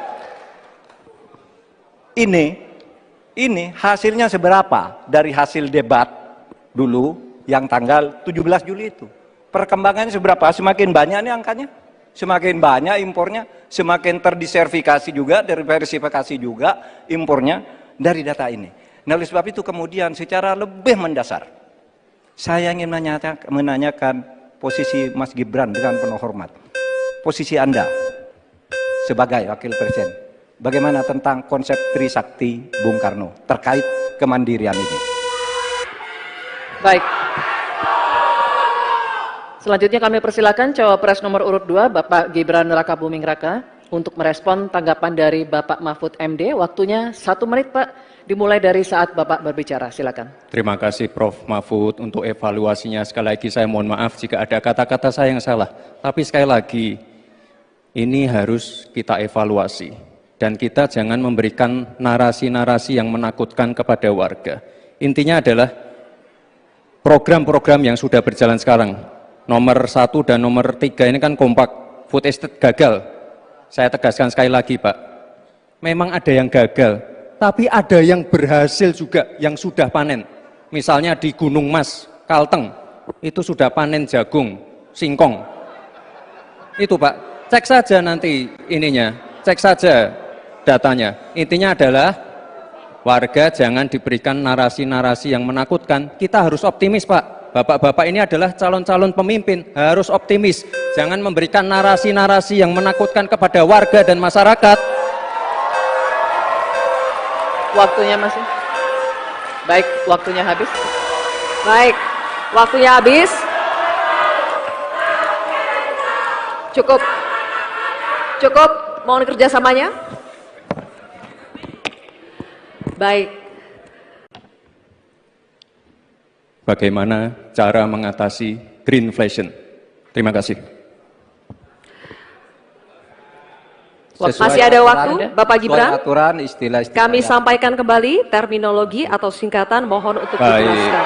Speaker 1: Ini hasilnya seberapa dari hasil debat dulu yang tanggal 17 Juli itu. Perkembangannya seberapa? Semakin banyak nih angkanya. Semakin banyak impornya, semakin terdiversifikasi juga, diversifikasi juga impornya dari data ini. Nah, oleh sebab itu kemudian secara lebih mendasar saya ingin menanyakan posisi Mas Gibran dengan penuh hormat. Posisi Anda sebagai wakil presiden, bagaimana tentang konsep Trisakti Bung Karno terkait kemandirian ini?
Speaker 2: Baik. Selanjutnya kami persilakan cawapres nomor urut 2 Bapak Gibran Rakabuming Raka untuk merespon tanggapan dari Bapak Mahfud MD. Waktunya 1 menit Pak, dimulai dari saat Bapak berbicara, silakan.
Speaker 3: Terima kasih Prof. Mahfud untuk evaluasinya. Sekali lagi saya mohon maaf jika ada kata-kata saya yang salah. Tapi sekali lagi, ini harus kita evaluasi. Dan kita jangan memberikan narasi-narasi yang menakutkan kepada warga. Intinya adalah program-program yang sudah berjalan sekarang. Nomor 1 dan nomor 3 ini kan kompak, food estate gagal. Saya tegaskan sekali lagi Pak, memang ada yang gagal, tapi ada yang berhasil juga, yang sudah panen. Misalnya di Gunung Mas, Kalteng, itu sudah panen jagung, singkong. Itu Pak, cek saja nanti ininya, cek saja datanya. Intinya adalah warga jangan diberikan narasi-narasi yang menakutkan. Kita harus optimis Pak. Bapak-bapak ini adalah calon-calon pemimpin, harus optimis. Jangan memberikan narasi-narasi yang menakutkan kepada warga dan masyarakat.
Speaker 2: Waktunya masih. Baik, waktunya habis.
Speaker 4: Baik, waktunya habis. Cukup. Cukup, mohon kerjasamanya. Baik.
Speaker 3: Bagaimana cara mengatasi greenflation? Terima kasih.
Speaker 4: Masih ada waktu, Bapak Gibran.
Speaker 1: Aturan, istilah-istilah
Speaker 4: Kami
Speaker 1: yang-
Speaker 4: sampaikan kembali terminologi atau singkatan, mohon untuk
Speaker 3: Baik.
Speaker 4: dijelaskan.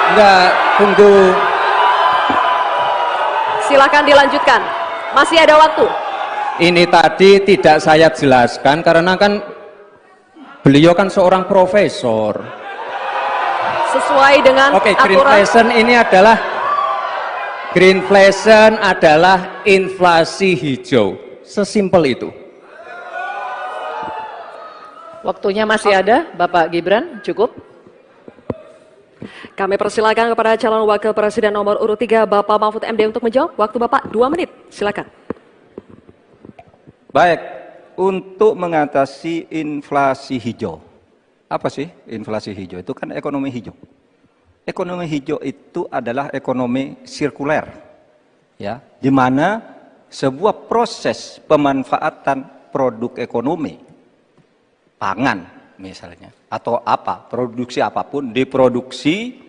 Speaker 3: Enggak, tunggu.
Speaker 4: Silakan dilanjutkan. Masih ada waktu.
Speaker 3: Ini tadi tidak saya jelaskan karena kan beliau kan seorang profesor.
Speaker 4: Sesuai dengan
Speaker 3: Oke,
Speaker 4: aturan.
Speaker 3: greenflation adalah inflasi hijau. Sesimpel itu.
Speaker 2: Waktunya masih ada, Bapak Gibran, cukup.
Speaker 4: Kami persilakan kepada calon wakil presiden nomor urut 3, Bapak Mahfud MD untuk menjawab. Waktu Bapak 2 menit, silakan.
Speaker 1: Baik, untuk mengatasi inflasi hijau. Apa sih inflasi hijau? Itu kan ekonomi hijau. Ekonomi hijau itu adalah ekonomi sirkuler, ya, di mana sebuah proses pemanfaatan produk ekonomi, pangan misalnya, atau apa, produksi apapun, diproduksi,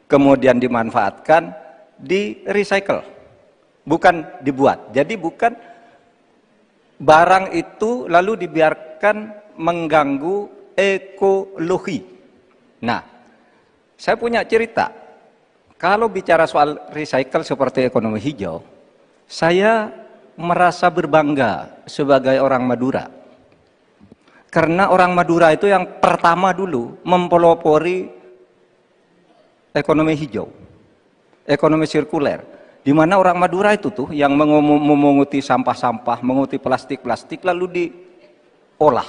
Speaker 1: kemudian dimanfaatkan, di recycle, bukan dibuat. Jadi bukan barang itu lalu dibiarkan mengganggu ekologi. Nah, saya punya cerita. Kalau bicara soal recycle seperti ekonomi hijau, saya merasa berbangga sebagai orang Madura. Karena orang Madura itu yang pertama dulu mempelopori ekonomi hijau, ekonomi sirkuler. Di mana orang Madura itu tuh yang memunguti sampah-sampah, menguti plastik-plastik lalu diolah.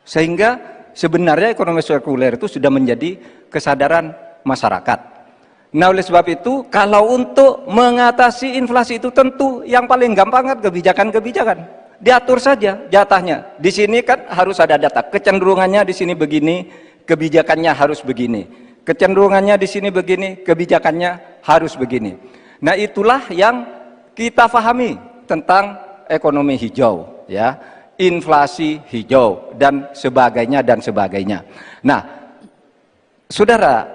Speaker 1: Sehingga sebenarnya ekonomi sirkuler itu sudah menjadi kesadaran masyarakat. Nah, oleh sebab itu, kalau untuk mengatasi inflasi itu tentu yang paling gampang kan kebijakan-kebijakan. Diatur saja jatahnya. Di sini kan harus ada data. Kecenderungannya di sini begini, kebijakannya harus begini. Kecenderungannya di sini begini, kebijakannya harus begini. Nah, itulah yang kita pahami tentang ekonomi hijau, ya. Inflasi hijau dan sebagainya dan sebagainya. Nah, saudara,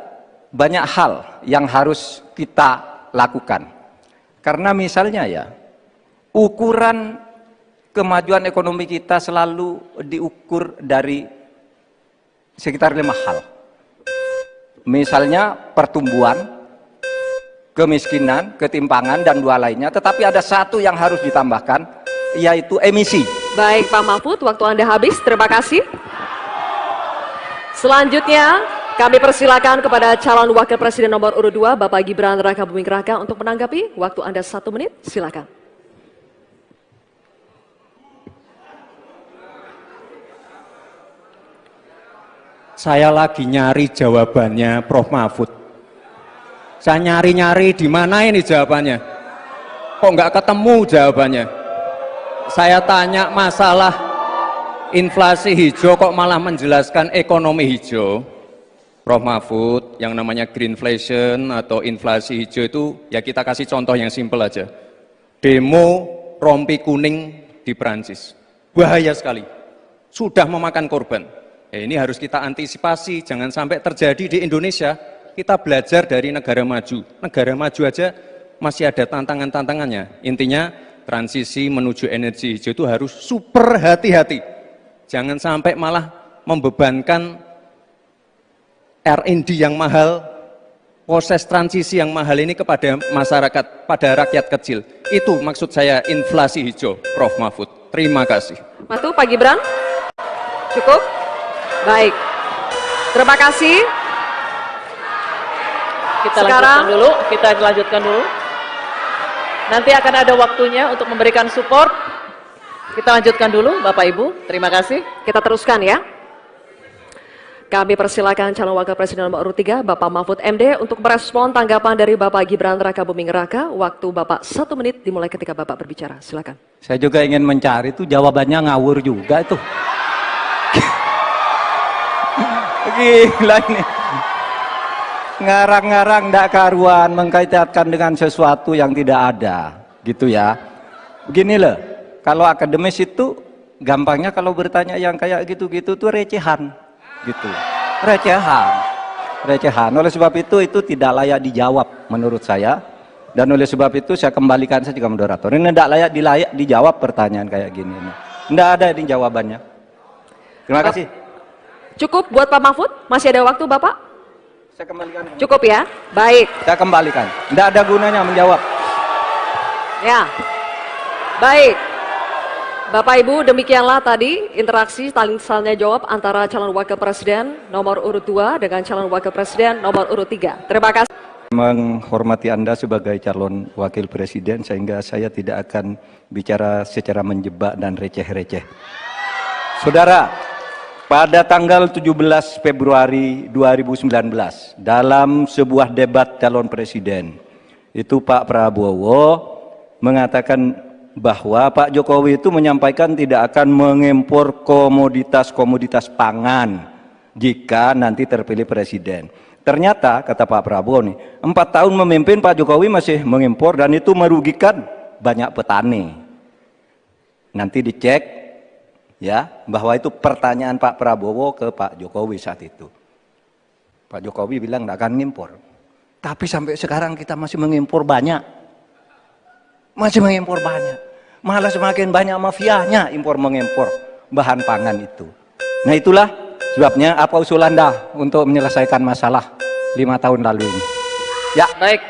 Speaker 1: banyak hal yang harus kita lakukan. Karena misalnya ya, ukuran kemajuan ekonomi kita selalu diukur dari sekitar 5 hal. Misalnya pertumbuhan, kemiskinan, ketimpangan, dan 2 lainnya. Tetapi ada 1 yang harus ditambahkan, yaitu emisi.
Speaker 4: Baik Pak Mahfud, waktu Anda habis. Terima kasih. Selanjutnya, kami persilakan kepada calon wakil presiden nomor urut 2, Bapak Gibran Rakabuming Raka untuk menanggapi. Waktu Anda 1 menit, silakan.
Speaker 3: Saya lagi nyari jawabannya Prof. Mahfud. Saya nyari-nyari di mana ini jawabannya. Kok nggak ketemu jawabannya? Saya tanya masalah inflasi hijau kok malah menjelaskan ekonomi hijau. Prof. Mahfud, yang namanya greenflation atau inflasi hijau itu ya kita kasih contoh yang simpel aja. Demo rompi kuning di Perancis. Bahaya sekali. Sudah memakan korban. Ini harus kita antisipasi, jangan sampai terjadi di Indonesia. Kita belajar dari negara maju. Negara maju aja masih ada tantangan-tantangannya. Intinya transisi menuju energi hijau itu harus super hati-hati. Jangan sampai malah membebankan R&D yang mahal proses transisi yang mahal ini kepada masyarakat, pada rakyat kecil. Itu maksud saya inflasi hijau, Prof. Mahfud. Terima kasih.
Speaker 4: Matu, Pak Gibran. Cukup? Baik. Terima kasih.
Speaker 2: Kita lanjutkan dulu. Nanti akan ada waktunya untuk memberikan support. Kita lanjutkan dulu, Bapak Ibu. Terima kasih.
Speaker 4: Kita teruskan ya. Kami persilakan calon wakil presiden nomor urut 3, Bapak Mahfud MD, untuk merespon tanggapan dari Bapak Gibran Rakabuming Raka. Waktu Bapak 1 menit dimulai ketika Bapak berbicara. Silakan.
Speaker 1: Saya juga ingin mencari itu jawabannya ngawur juga itu. Gila ini. Ngarang-ngarang ndak karuan, mengkaitkan dengan sesuatu yang tidak ada, gitu ya. Begini loh, kalau akademis itu gampangnya kalau bertanya yang kayak gitu-gitu tuh recehan, gitu. Recehan. Oleh sebab itu tidak layak dijawab menurut saya. Dan oleh sebab itu saya kembalikan saja ke moderator. Ini tidak layak dijawab pertanyaan kayak gini. Tidak ada ini jawabannya. Terima kasih.
Speaker 4: Cukup buat Pak Mahfud? Masih ada waktu Bapak?
Speaker 1: Saya kembalikan.
Speaker 4: Cukup ya? Baik.
Speaker 1: Saya kembalikan. Tidak ada gunanya menjawab.
Speaker 4: Ya. Baik. Bapak Ibu, demikianlah tadi interaksi saling jawab antara calon wakil presiden nomor urut 2 dengan calon wakil presiden nomor urut 3. Terima kasih.
Speaker 1: Menghormati Anda sebagai calon wakil presiden, sehingga saya tidak akan bicara secara menjebak dan receh-receh. Saudara, pada tanggal 17 Februari 2019, dalam sebuah debat calon presiden, itu Pak Prabowo mengatakan bahwa Pak Jokowi itu menyampaikan tidak akan mengimpor komoditas-komoditas pangan jika nanti terpilih presiden. Ternyata, kata Pak Prabowo nih, 4 tahun memimpin Pak Jokowi masih mengimpor dan itu merugikan banyak petani. Nanti dicek ya, bahwa itu pertanyaan Pak Prabowo ke Pak Jokowi saat itu. Pak Jokowi bilang tidak akan ngimpor. Tapi sampai sekarang kita masih mengimpor banyak. Malah semakin banyak mafianya impor-mengimpor bahan pangan itu. Nah itulah sebabnya apa usul Anda untuk menyelesaikan masalah 5 tahun lalu ini. Ya.
Speaker 2: Baik.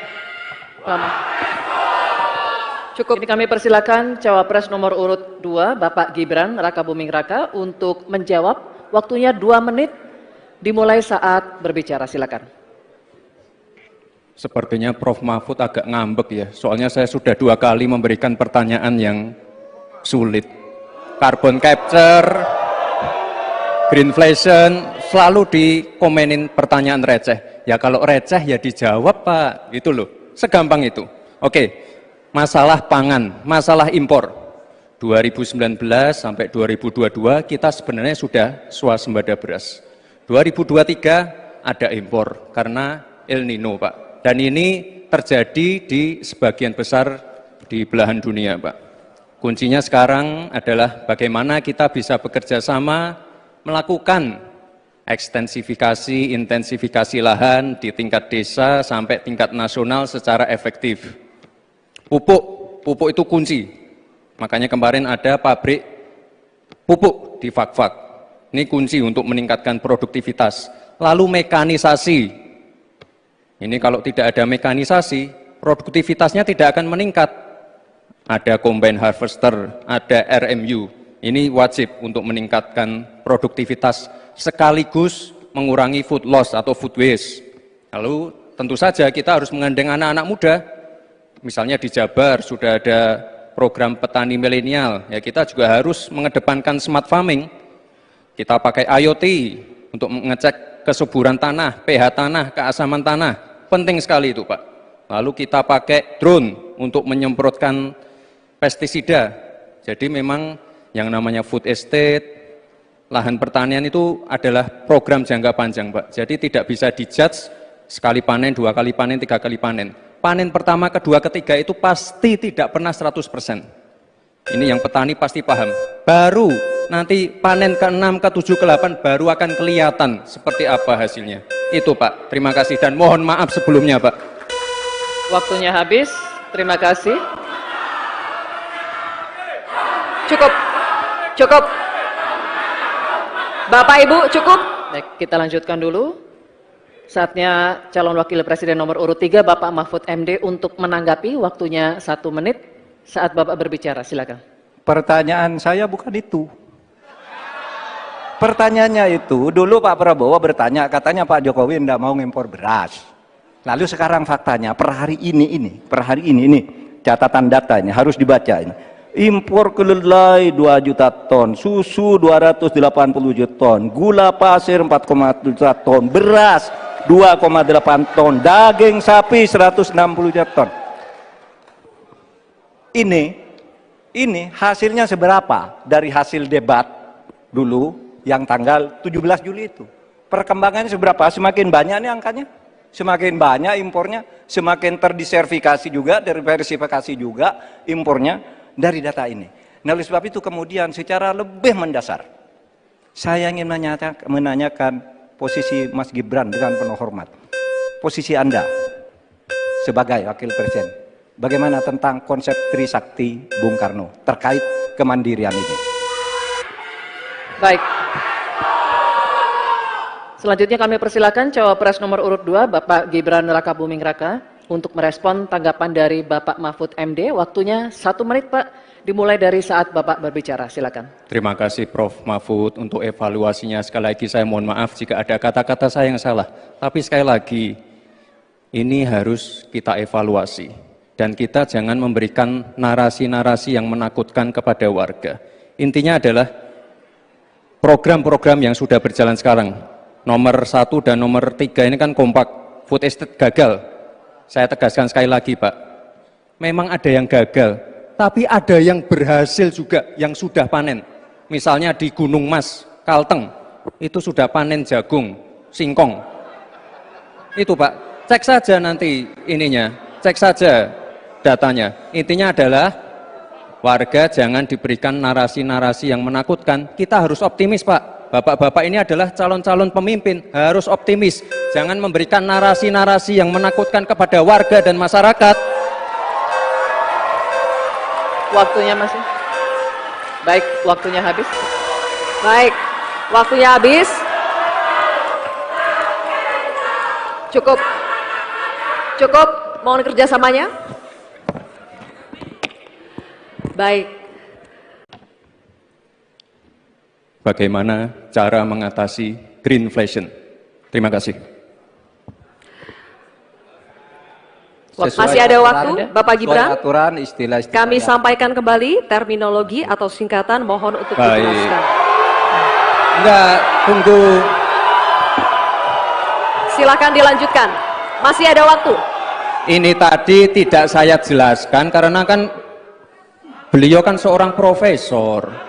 Speaker 2: Cukup. Ini kami persilakan cawapres nomor urut 2, Bapak Gibran Rakabuming Raka, untuk menjawab. Waktunya 2 menit dimulai saat berbicara. Silakan.
Speaker 3: Sepertinya Prof. Mahfud agak ngambek ya, soalnya saya sudah 2 kali memberikan pertanyaan yang sulit. Carbon capture, greenflation, selalu dikomenin pertanyaan receh. Ya kalau receh ya dijawab Pak, gitu loh, segampang itu. Oke. Masalah pangan, masalah impor 2019 sampai 2022 kita sebenarnya sudah swasembada beras. 2023 ada impor karena El Nino Pak. Dan ini terjadi di sebagian besar di belahan dunia Pak. Kuncinya sekarang adalah bagaimana kita bisa bekerja sama melakukan ekstensifikasi, intensifikasi lahan di tingkat desa sampai tingkat nasional secara efektif. Pupuk itu kunci. Makanya kemarin ada pabrik pupuk di Fak-Fak. Ini kunci untuk meningkatkan produktivitas. Lalu mekanisasi. Ini kalau tidak ada mekanisasi, produktivitasnya tidak akan meningkat. Ada combine harvester, ada RMU. Ini wajib untuk meningkatkan produktivitas sekaligus mengurangi food loss atau food waste. Lalu tentu saja kita harus menggandeng anak-anak muda. Misalnya di Jabar sudah ada program petani milenial, ya kita juga harus mengedepankan smart farming. Kita pakai IoT untuk mengecek kesuburan tanah, pH tanah, keasaman tanah, penting sekali itu Pak. Lalu kita pakai drone untuk menyemprotkan pestisida. Jadi memang yang namanya food estate, lahan pertanian itu adalah program jangka panjang Pak. Jadi tidak bisa dijudge sekali panen, 2 kali panen, 3 kali panen. Panen pertama, kedua, ketiga itu pasti tidak pernah 100%. Ini yang petani pasti paham. Baru nanti panen ke-6, ke-7, ke-8 baru akan kelihatan seperti apa hasilnya. Itu Pak, terima kasih dan mohon maaf sebelumnya Pak.
Speaker 2: Waktunya habis, terima kasih.
Speaker 4: Cukup. Bapak Ibu cukup.
Speaker 2: Baik, kita lanjutkan dulu. Saatnya calon wakil presiden nomor urut 3 Bapak Mahfud MD untuk menanggapi, waktunya 1 menit saat Bapak berbicara, silakan.
Speaker 1: Pertanyaan saya bukan itu. Pertanyaannya itu, dulu Pak Prabowo bertanya, katanya Pak Jokowi tidak mau ngimpor beras. Lalu sekarang faktanya, per hari ini, catatan data ini harus dibaca ini. Impor kedelai 2 juta ton, susu 280 juta ton, gula pasir 4,1 juta ton, beras 2,8 ton, daging sapi 160 juta ton. Ini hasilnya seberapa dari hasil debat dulu yang tanggal 17 Juli itu. Perkembangannya seberapa? Semakin banyak nih angkanya, semakin banyak impornya, semakin terdiversifikasi juga, diversifikasi juga impornya dari data ini. Nah, oleh sebab itu kemudian secara lebih mendasar, saya ingin menanyakan posisi Mas Gibran dengan penuh hormat. Posisi Anda sebagai wakil presiden, bagaimana tentang konsep Trisakti Bung Karno terkait kemandirian ini?
Speaker 2: Baik. Selanjutnya kami persilakan cawapres nomor urut 2 Bapak Gibran Rakabuming Raka untuk merespon tanggapan dari Bapak Mahfud MD. Waktunya 1 menit Pak, dimulai dari saat Bapak berbicara, silakan.
Speaker 3: Terima kasih Prof. Mahfud untuk evaluasinya. Sekali lagi saya mohon maaf jika ada kata-kata saya yang salah. Tapi sekali lagi, ini harus kita evaluasi. Dan kita jangan memberikan narasi-narasi yang menakutkan kepada warga. Intinya adalah program-program yang sudah berjalan sekarang. Nomor 1 dan nomor 3 ini kan kompak. Food estate gagal. Saya tegaskan sekali lagi Pak. Memang ada yang gagal. Tapi ada yang berhasil juga, yang sudah panen. Misalnya di Gunung Mas, Kalteng, itu sudah panen jagung, singkong. Itu Pak, cek saja nanti ininya, cek saja datanya. Intinya adalah warga jangan diberikan narasi-narasi yang menakutkan. Kita harus optimis Pak. Bapak-bapak ini adalah calon-calon pemimpin, harus optimis. Jangan memberikan narasi-narasi yang menakutkan kepada warga dan masyarakat.
Speaker 2: Waktunya masih? Baik, waktunya habis.
Speaker 4: Baik, waktunya habis. Cukup. Cukup, mohon kerjasamanya. Baik.
Speaker 3: Bagaimana cara mengatasi greenflation? Terima kasih.
Speaker 4: Masih ada waktu, Bapak Gibran.
Speaker 1: Aturan, istilah
Speaker 4: Kami sampaikan kembali terminologi atau singkatan, mohon untuk dijelaskan.
Speaker 3: Enggak, tunggu.
Speaker 4: Silakan dilanjutkan. Masih ada waktu.
Speaker 3: Ini tadi tidak saya jelaskan karena kan beliau kan seorang profesor.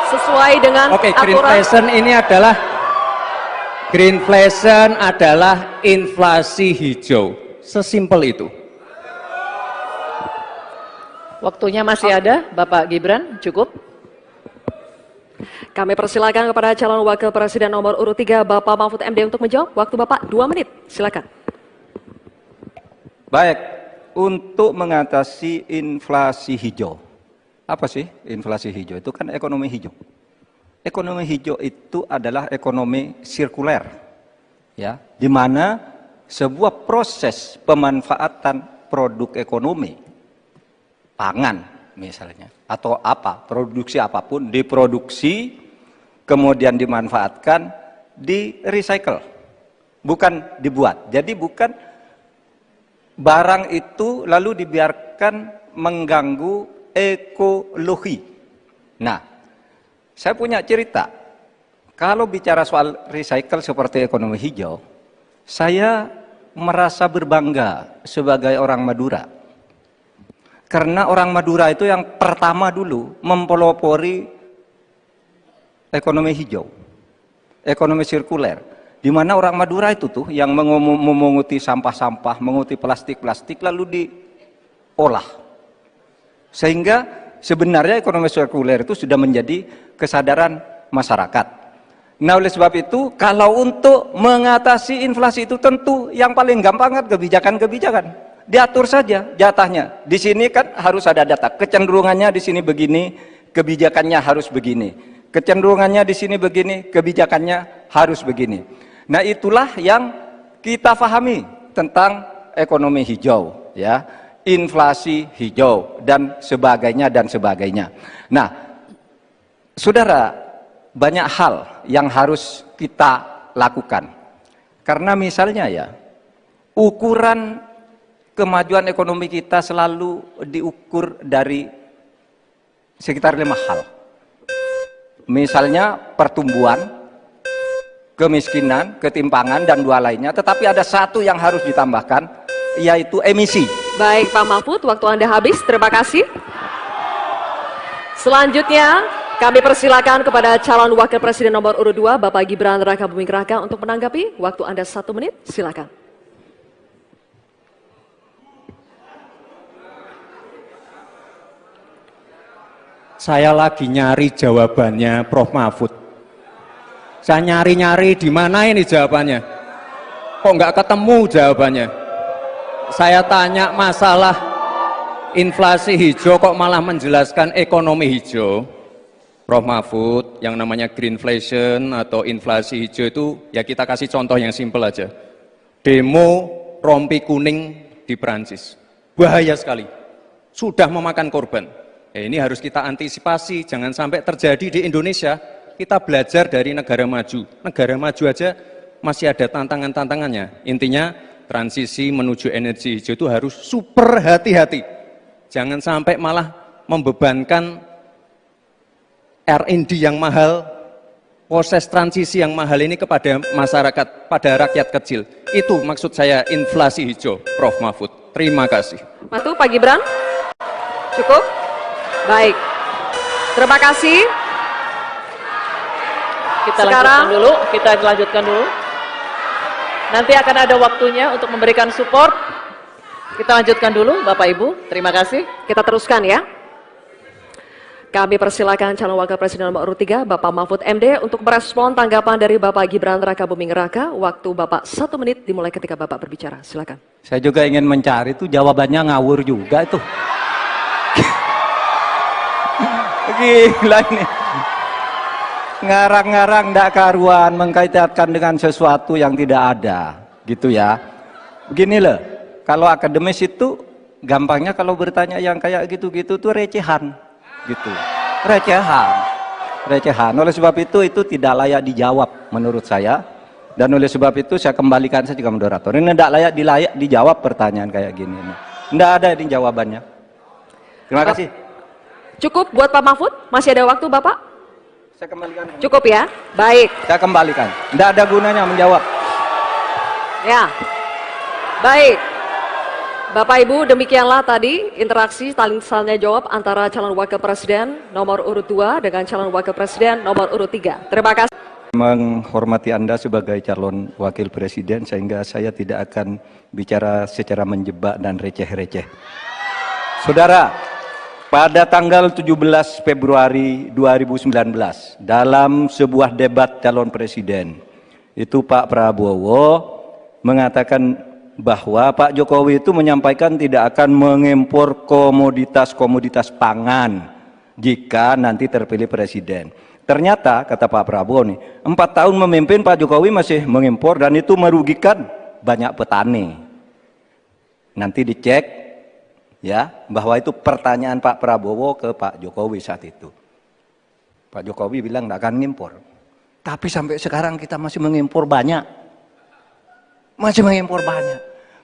Speaker 4: Sesuai dengan
Speaker 3: Oke,
Speaker 4: aturan.
Speaker 3: greenflation adalah inflasi hijau. Sesimpel itu.
Speaker 2: Waktunya masih ada, Bapak Gibran, cukup.
Speaker 4: Kami persilakan kepada calon wakil presiden nomor urut 3 Bapak Mahfud MD untuk menjawab. Waktu Bapak 2 menit, silakan.
Speaker 1: Baik, untuk mengatasi inflasi hijau. Apa sih inflasi hijau? Itu kan ekonomi hijau. Ekonomi hijau itu adalah ekonomi sirkuler, ya, di mana sebuah proses pemanfaatan produk ekonomi, pangan misalnya, atau apa, produksi apapun, diproduksi, kemudian dimanfaatkan, di recycle, bukan dibuat. Jadi bukan barang itu lalu dibiarkan mengganggu ekologi. Nah, saya punya cerita. Kalau bicara soal recycle seperti ekonomi hijau, saya merasa berbangga sebagai orang Madura. Karena orang Madura itu yang pertama dulu mempelopori ekonomi hijau, ekonomi sirkuler. Di mana orang Madura itu tuh yang memunguti sampah-sampah, menguti plastik-plastik lalu diolah. Sehingga sebenarnya ekonomi sirkuler itu sudah menjadi kesadaran masyarakat. Nah, oleh sebab itu, kalau untuk mengatasi inflasi itu tentu yang paling gampang kan kebijakan-kebijakan. Diatur saja jatahnya. Di sini kan harus ada data. Kecenderungannya di sini begini, kebijakannya harus begini. Kecenderungannya di sini begini, kebijakannya harus begini. Nah, itulah yang kita pahami tentang ekonomi hijau, ya, inflasi hijau dan sebagainya dan sebagainya. Nah, saudara, banyak hal yang harus kita lakukan. Karena misalnya ya, ukuran kemajuan ekonomi kita selalu diukur dari sekitar 5 hal. Misalnya pertumbuhan, kemiskinan, ketimpangan, dan 2 lainnya. Tetapi ada satu yang harus ditambahkan, yaitu emisi.
Speaker 4: Baik Pak Mahfud, waktu Anda habis. Terima kasih. Selanjutnya, kami persilakan kepada calon wakil presiden nomor urut 2, Bapak Gibran Rakabuming Raka untuk menanggapi. Waktu Anda 1 menit, silakan.
Speaker 3: Saya lagi nyari jawabannya Prof. Mahfud. Saya nyari-nyari di mana ini jawabannya. Kok nggak ketemu jawabannya? Saya tanya masalah inflasi hijau kok malah menjelaskan ekonomi hijau. Prof. Mahfud, yang namanya greenflation atau inflasi hijau itu ya kita kasih contoh yang simpel aja. Demo rompi kuning di Perancis. Bahaya sekali. Sudah memakan korban. Ya, ini harus kita antisipasi, jangan sampai terjadi di Indonesia. Kita belajar dari negara maju. Negara maju aja masih ada tantangan-tantangannya. Intinya transisi menuju energi hijau itu harus super hati-hati. Jangan sampai malah membebankan R&D yang mahal, proses transisi yang mahal ini kepada masyarakat, pada rakyat kecil. Itu maksud saya inflasi hijau, Prof. Mahfud. Terima kasih.
Speaker 4: Matu, Pak Gibran. Cukup? Baik. Terima kasih.
Speaker 2: Kita lanjutkan dulu. Nanti akan ada waktunya untuk memberikan support. Kita lanjutkan dulu, Bapak Ibu. Terima kasih.
Speaker 4: Kita teruskan ya. Kami persilakan calon wakil presiden nomor urut 3, Bapak Mahfud MD untuk merespon tanggapan dari Bapak Gibran Rakabuming Raka. Waktu Bapak 1 menit dimulai ketika Bapak berbicara. Silakan.
Speaker 1: Saya juga ingin mencari itu jawabannya ngawur juga itu. Gila ini. Ngarang-ngarang ndak karuan, mengkaitkan dengan sesuatu yang tidak ada, gitu ya. Begini loh, kalau akademis itu gampangnya kalau bertanya yang kayak gitu-gitu tuh recehan, gitu. Recehan. Oleh sebab itu tidak layak dijawab menurut saya. Dan oleh sebab itu saya kembalikan saja ke moderator. Ini tidak layak dijawab pertanyaan kayak gini. Tidak ada ini jawabannya. Terima kasih.
Speaker 4: Cukup buat Pak Mahfud? Masih ada waktu Bapak?
Speaker 1: Saya kembalikan.
Speaker 4: Cukup ya? Baik.
Speaker 1: Saya kembalikan. Tidak ada gunanya menjawab.
Speaker 4: Ya. Baik. Bapak Ibu, demikianlah tadi interaksi saling jawab antara calon wakil presiden nomor urut 2 dengan calon wakil presiden nomor urut 3. Terima kasih.
Speaker 1: Menghormati Anda sebagai calon wakil presiden, sehingga saya tidak akan bicara secara menjebak dan receh-receh. Saudara, pada tanggal 17 Februari 2019, dalam sebuah debat calon presiden, itu Pak Prabowo mengatakan bahwa Pak Jokowi itu menyampaikan tidak akan mengimpor komoditas-komoditas pangan jika nanti terpilih presiden. Ternyata, kata Pak Prabowo nih, 4 tahun memimpin Pak Jokowi masih mengimpor dan itu merugikan banyak petani. Nanti dicek ya, bahwa itu pertanyaan Pak Prabowo ke Pak Jokowi saat itu. Pak Jokowi bilang tidak akan ngimpor. Tapi sampai sekarang kita masih mengimpor banyak.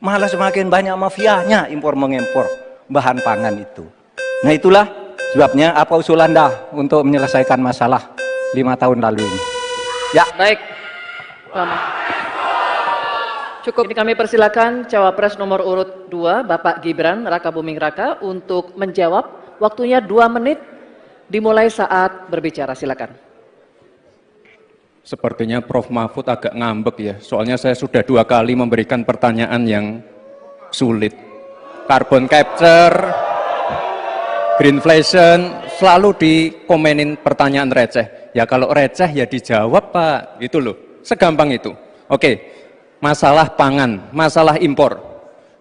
Speaker 1: Malah semakin banyak mafianya impor-mengimpor bahan pangan itu. Nah, itulah sebabnya apa usul Anda untuk menyelesaikan masalah 5 tahun lalu ini. Ya.
Speaker 2: Baik. Lama. Cukup. Ini kami persilakan cawapres nomor urut 2, Bapak Gibran Rakabuming Raka untuk menjawab. Waktunya 2 menit dimulai saat berbicara. Silakan.
Speaker 3: Sepertinya Prof. Mahfud agak ngambek ya, soalnya saya sudah 2 kali memberikan pertanyaan yang sulit. Carbon capture, greenflation, selalu dikomenin pertanyaan receh. Ya kalau receh ya dijawab Pak, gitu loh, segampang itu. Oke. Masalah pangan, masalah impor.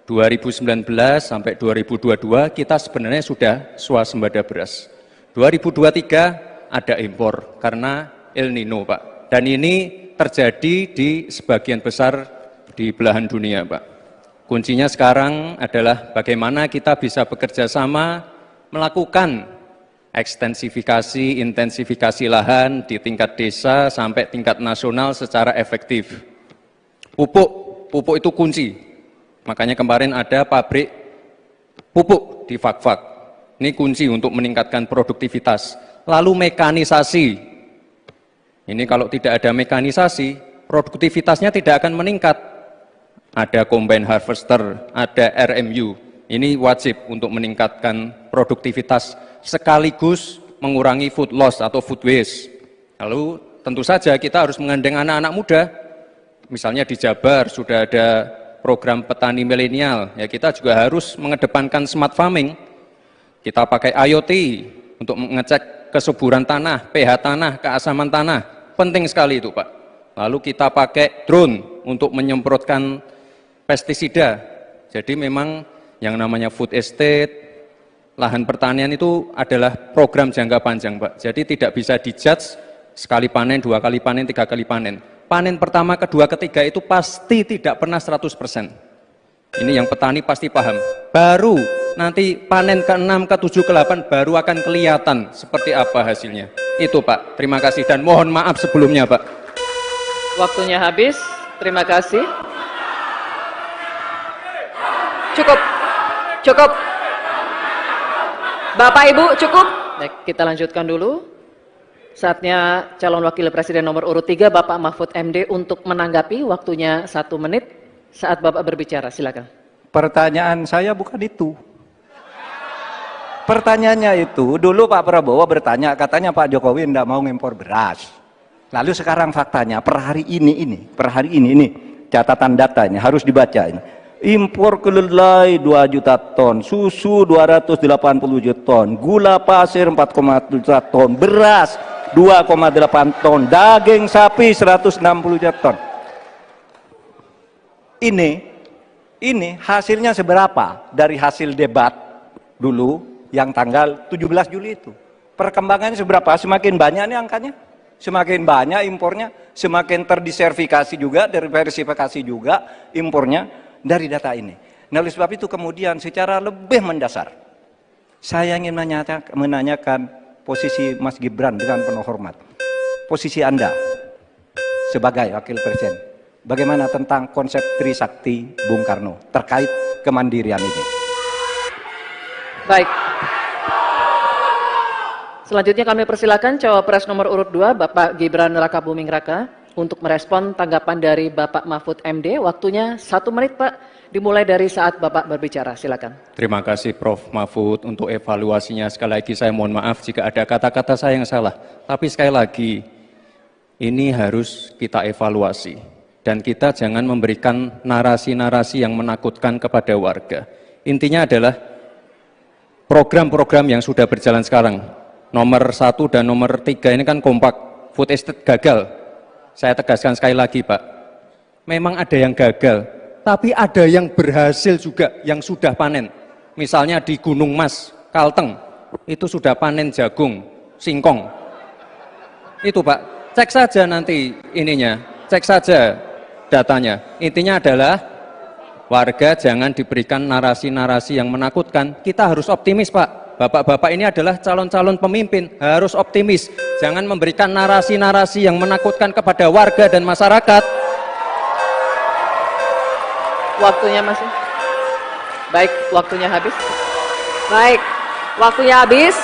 Speaker 3: 2019 sampai 2022 kita sebenarnya sudah swasembada beras. 2023 ada impor karena El Nino Pak. Dan ini terjadi di sebagian besar di belahan dunia, Pak. Kuncinya sekarang adalah bagaimana kita bisa bekerja sama melakukan ekstensifikasi, intensifikasi lahan di tingkat desa sampai tingkat nasional secara efektif. Pupuk itu kunci. Makanya kemarin ada pabrik pupuk di Fak-Fak. Ini kunci untuk meningkatkan produktivitas. Lalu mekanisasi. Ini kalau tidak ada mekanisasi, produktivitasnya tidak akan meningkat. Ada combine harvester, ada RMU. Ini wajib untuk meningkatkan produktivitas sekaligus mengurangi food loss atau food waste. Lalu tentu saja kita harus menggandeng anak-anak muda. Misalnya di Jabar sudah ada program petani milenial, ya kita juga harus mengedepankan smart farming. Kita pakai IoT untuk mengecek kesuburan tanah, pH tanah, keasaman tanah. Penting sekali itu, Pak. Lalu kita pakai drone untuk menyemprotkan pestisida. Jadi memang yang namanya food estate, lahan pertanian itu adalah program jangka panjang, Pak. Jadi tidak bisa dijudge sekali panen, 2 kali panen, 3 kali panen. Panen pertama, kedua, ketiga itu pasti tidak pernah 100%. Ini yang petani pasti paham. Baru nanti panen ke-6, ke-7, ke-8 baru akan kelihatan seperti apa hasilnya. Itu, Pak. Terima kasih dan mohon maaf sebelumnya, Pak.
Speaker 2: Waktunya habis. Terima kasih.
Speaker 4: Cukup. Cukup. Bapak Ibu, cukup.
Speaker 2: Baik, kita lanjutkan dulu. Saatnya calon wakil presiden nomor urut 3 Bapak Mahfud MD untuk menanggapi. Waktunya 1 menit saat Bapak berbicara. Silakan.
Speaker 1: Pertanyaan saya bukan itu. Pertanyaannya itu, dulu Pak Prabowo bertanya, katanya Pak Jokowi tidak mau ngimpor beras. Lalu sekarang faktanya, per hari ini, catatan datanya harus dibaca ini. Impor kedelai 2 juta ton, susu 280 juta ton, gula pasir 4,1 juta ton, beras 2,8 ton, daging sapi 160 juta ton. Ini hasilnya seberapa dari hasil debat dulu yang tanggal 17 Juli itu. Perkembangannya seberapa? Semakin banyak nih angkanya, semakin banyak impornya, semakin terdiversifikasi juga, diversifikasi juga impornya dari data ini. Nah, oleh sebab itu kemudian secara lebih mendasar, saya ingin menanyakan posisi Mas Gibran dengan penuh hormat. Posisi Anda sebagai wakil presiden, bagaimana tentang konsep Trisakti Bung Karno terkait kemandirian ini?
Speaker 2: Baik. Selanjutnya kami persilakan cawapres nomor urut 2 Bapak Gibran Rakabuming Raka untuk merespon tanggapan dari Bapak Mahfud MD. Waktunya 1 menit, Pak, dimulai dari saat Bapak berbicara. Silakan.
Speaker 3: Terima kasih Prof. Mahfud untuk evaluasinya. Sekali lagi saya mohon maaf jika ada kata-kata saya yang salah. Tapi sekali lagi, ini harus kita evaluasi. Dan kita jangan memberikan narasi-narasi yang menakutkan kepada warga. Intinya adalah program-program yang sudah berjalan sekarang. Nomor 1 dan nomor 3 ini kan kompak. Food estate gagal. Saya tegaskan sekali lagi, Pak. Memang ada yang gagal, tapi ada yang berhasil juga, yang sudah panen. Misalnya di Gunung Mas, Kalteng, itu sudah panen jagung, singkong. Itu, Pak. Cek saja nanti ininya, cek saja datanya. Intinya adalah warga jangan diberikan narasi-narasi yang menakutkan. Kita harus optimis, Pak. Bapak-bapak ini adalah calon-calon pemimpin, harus optimis. Jangan memberikan narasi-narasi yang menakutkan kepada warga dan masyarakat.
Speaker 2: Waktunya masih. Baik, waktunya habis.
Speaker 4: Baik, waktunya habis.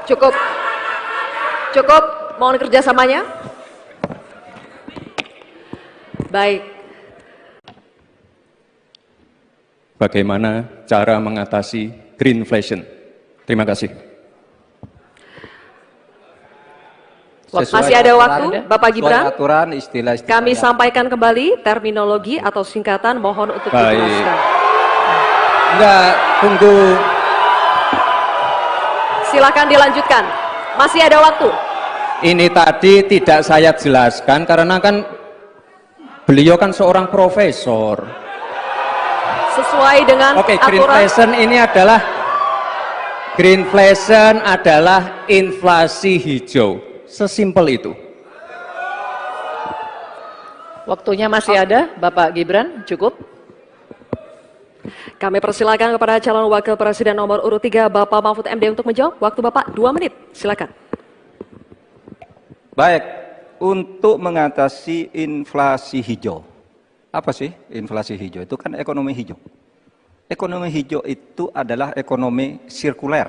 Speaker 4: Cukup. Cukup, mohon kerjasamanya. Baik.
Speaker 3: Bagaimana cara mengatasi greenflation? Terima kasih.
Speaker 4: Masih ada waktu, Bapak Gibran.
Speaker 1: Aturan, istilah-istilah.
Speaker 4: Kami sampaikan kembali terminologi atau singkatan, mohon untuk dijelaskan.
Speaker 3: Enggak, tunggu.
Speaker 4: Silakan dilanjutkan. Masih ada waktu.
Speaker 3: Ini tadi tidak saya jelaskan karena kan beliau kan seorang profesor.
Speaker 4: Sesuai dengan aturan.
Speaker 3: Greenflation adalah inflasi hijau. Sesimpel itu.
Speaker 2: Waktunya masih ada, Bapak Gibran, cukup.
Speaker 4: Kami persilakan kepada calon wakil presiden nomor urut 3 Bapak Mahfud MD untuk menjawab. Waktu Bapak 2 menit, silakan.
Speaker 1: Baik, untuk mengatasi inflasi hijau. Apa sih inflasi hijau? Itu kan ekonomi hijau. Ekonomi hijau itu adalah ekonomi sirkuler,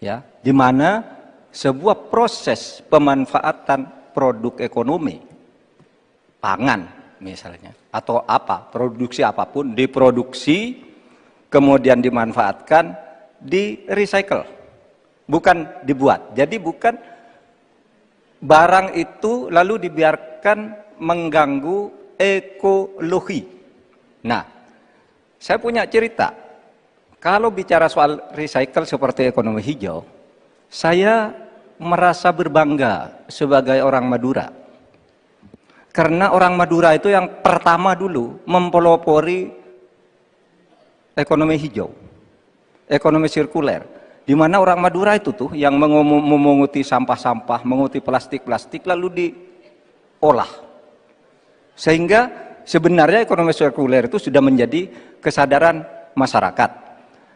Speaker 1: ya, di mana sebuah proses pemanfaatan produk ekonomi, pangan misalnya, atau produksi apapun, diproduksi, kemudian dimanfaatkan, di recycle, bukan dibuat. Jadi bukan barang itu lalu dibiarkan mengganggu ekologi. Nah, saya punya cerita. Kalau bicara soal recycle seperti ekonomi hijau, saya merasa berbangga sebagai orang Madura. Karena orang Madura itu yang pertama dulu mempelopori ekonomi hijau, ekonomi sirkuler. Di mana orang Madura itu tuh yang memunguti sampah-sampah, menguti plastik-plastik lalu diolah. Sehingga sebenarnya ekonomi sirkuler itu sudah menjadi kesadaran masyarakat.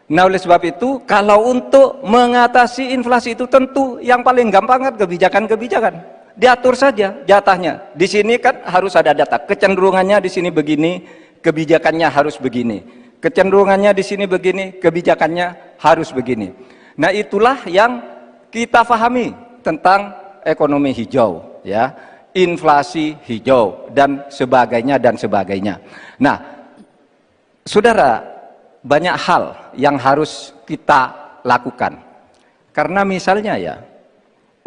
Speaker 1: Nah, oleh sebab itu, kalau untuk mengatasi inflasi itu tentu yang paling gampang kan kebijakan-kebijakan. Diatur saja jatahnya. Di sini kan harus ada data. Kecenderungannya di sini begini, kebijakannya harus begini. Kecenderungannya di sini begini, kebijakannya harus begini. Nah, itulah yang kita pahami tentang ekonomi hijau, ya. Inflasi hijau dan sebagainya dan sebagainya. Nah, saudara, banyak hal yang harus kita lakukan. Karena misalnya ya,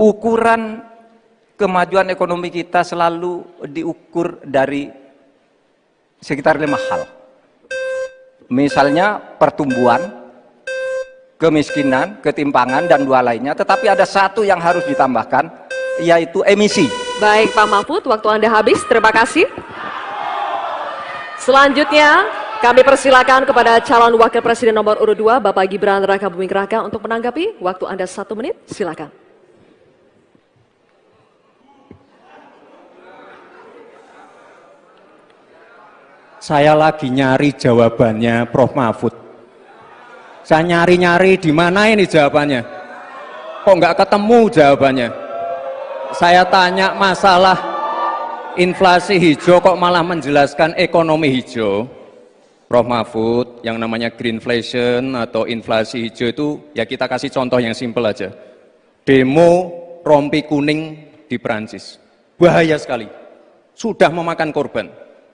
Speaker 1: ukuran kemajuan ekonomi kita selalu diukur dari sekitar 5 hal. Misalnya pertumbuhan, kemiskinan, ketimpangan, dan 2 lainnya. Tetapi ada 1 yang harus ditambahkan, yaitu emisi.
Speaker 4: Baik Pak Mahfud, waktu Anda habis. Terima kasih. Selanjutnya, kami persilakan kepada calon wakil presiden nomor urut 2, Bapak Gibran Rakabuming Raka untuk menanggapi. Waktu Anda 1 menit, silakan.
Speaker 3: Saya lagi nyari jawabannya Prof. Mahfud. Saya nyari-nyari di mana ini jawabannya. Kok nggak ketemu jawabannya? Saya tanya masalah inflasi hijau kok malah menjelaskan ekonomi hijau. Prof. Mahfud, yang namanya greenflation atau inflasi hijau itu ya kita kasih contoh yang simpel aja. Demo rompi kuning di Perancis. Bahaya sekali. Sudah memakan korban.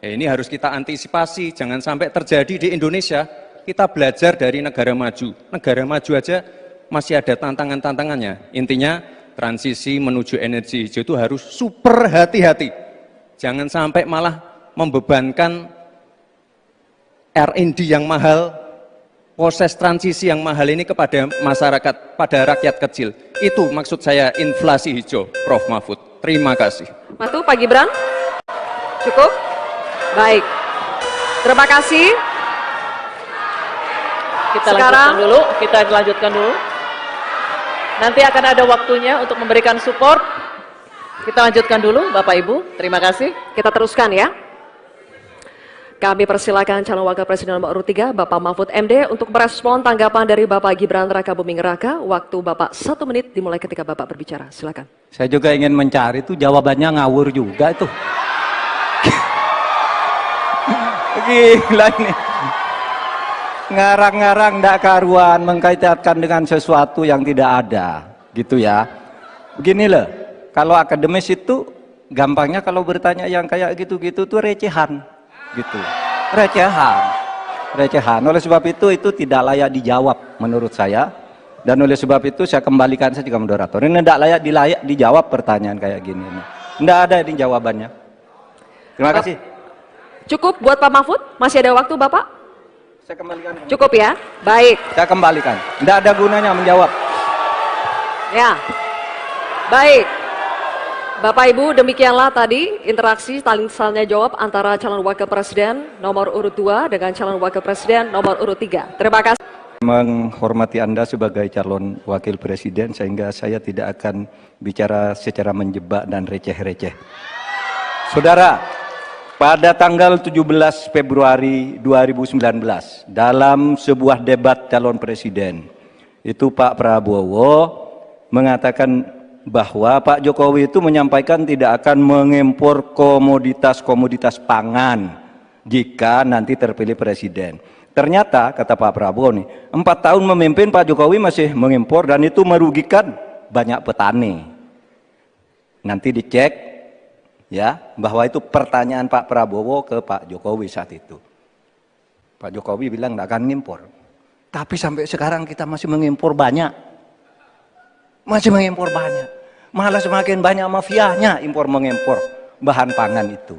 Speaker 3: Ya, ini harus kita antisipasi, jangan sampai terjadi di Indonesia. Kita belajar dari negara maju. Negara maju aja masih ada tantangan-tantangannya. Intinya transisi menuju energi hijau itu harus super hati-hati. Jangan sampai malah membebankan R&D yang mahal, proses transisi yang mahal ini kepada masyarakat, pada rakyat kecil. Itu maksud saya inflasi hijau, Prof. Mahfud. Terima kasih.
Speaker 4: Matu, Pak Gibran. Cukup? Baik. Terima kasih.
Speaker 2: Kita lanjutkan dulu. Nanti akan ada waktunya untuk memberikan support. Kita lanjutkan dulu, Bapak Ibu. Terima kasih.
Speaker 4: Kita teruskan ya. Kami persilakan calon wakil presiden nomor urut 3, Bapak Mahfud MD untuk merespon tanggapan dari Bapak Gibran Rakabuming Raka. Waktu Bapak 1 menit dimulai ketika Bapak berbicara. Silakan.
Speaker 1: Saya juga ingin mencari itu jawabannya ngawur juga itu. Gila ini. Ngarang-ngarang ndak karuan, mengkaitkan dengan sesuatu yang tidak ada, gitu ya. Begini loh, kalau akademis itu gampangnya kalau bertanya yang kayak gitu-gitu tuh recehan, gitu. Recehan. Oleh sebab itu tidak layak dijawab menurut saya. Dan oleh sebab itu saya kembalikan saja ke moderator. Ini tidak layak dijawab pertanyaan kayak gini. Tidak ada ini jawabannya. Terima kasih.
Speaker 4: Cukup buat Pak Mahfud? Masih ada waktu Bapak?
Speaker 1: Saya kembalikan.
Speaker 4: Cukup ya? Baik.
Speaker 1: Saya kembalikan. Tidak ada gunanya menjawab.
Speaker 4: Ya. Baik. Bapak Ibu, demikianlah tadi interaksi saling tanya jawab antara calon wakil presiden nomor urut 2 dengan calon wakil presiden nomor urut 3. Terima kasih.
Speaker 1: menghormati Anda sebagai calon wakil presiden sehingga saya tidak akan bicara secara menjebak dan receh-receh. Saudara, pada tanggal 17 Februari 2019 dalam sebuah debat calon presiden itu Pak Prabowo mengatakan bahwa Pak Jokowi itu menyampaikan tidak akan mengimpor komoditas-komoditas pangan jika nanti terpilih presiden. Ternyata kata Pak Prabowo nih, 4 tahun memimpin Pak Jokowi masih mengimpor dan itu merugikan banyak petani. Nanti dicek ya bahwa itu pertanyaan Pak Prabowo ke Pak Jokowi saat itu. Pak Jokowi bilang nggak akan ngimpor. Tapi sampai sekarang kita masih mengimpor banyak. Masih mengimpor banyak. Malah semakin banyak mafianya impor mengimpor bahan pangan itu.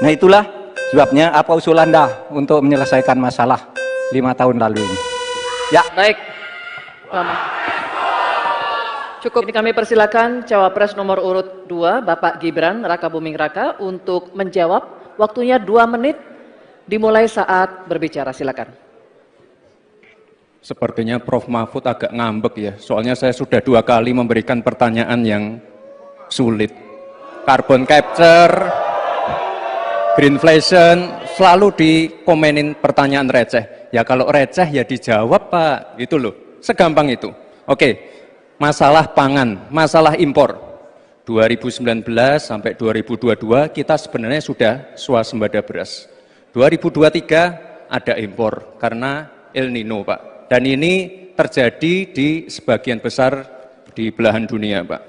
Speaker 1: Nah itulah sebabnya apa usul Anda untuk menyelesaikan masalah 5 tahun lalu ini? Ya.
Speaker 2: Baik. Lama. Cukup. Ini kami persilakan cawapres nomor urut 2 Bapak Gibran Rakabuming Raka untuk menjawab. Waktunya 2 menit dimulai saat berbicara. Silakan.
Speaker 3: Sepertinya Prof. Mahfud agak ngambek ya, soalnya saya sudah 2 kali memberikan pertanyaan yang sulit. Carbon capture, greenflation, selalu dikomenin pertanyaan receh. Ya kalau receh ya dijawab Pak, itu loh, segampang itu. Oke, masalah pangan, masalah impor. 2019 sampai 2022 kita sebenarnya sudah swasembada beras. 2023 ada impor karena El Nino Pak. Dan ini terjadi di sebagian besar di belahan dunia, Pak.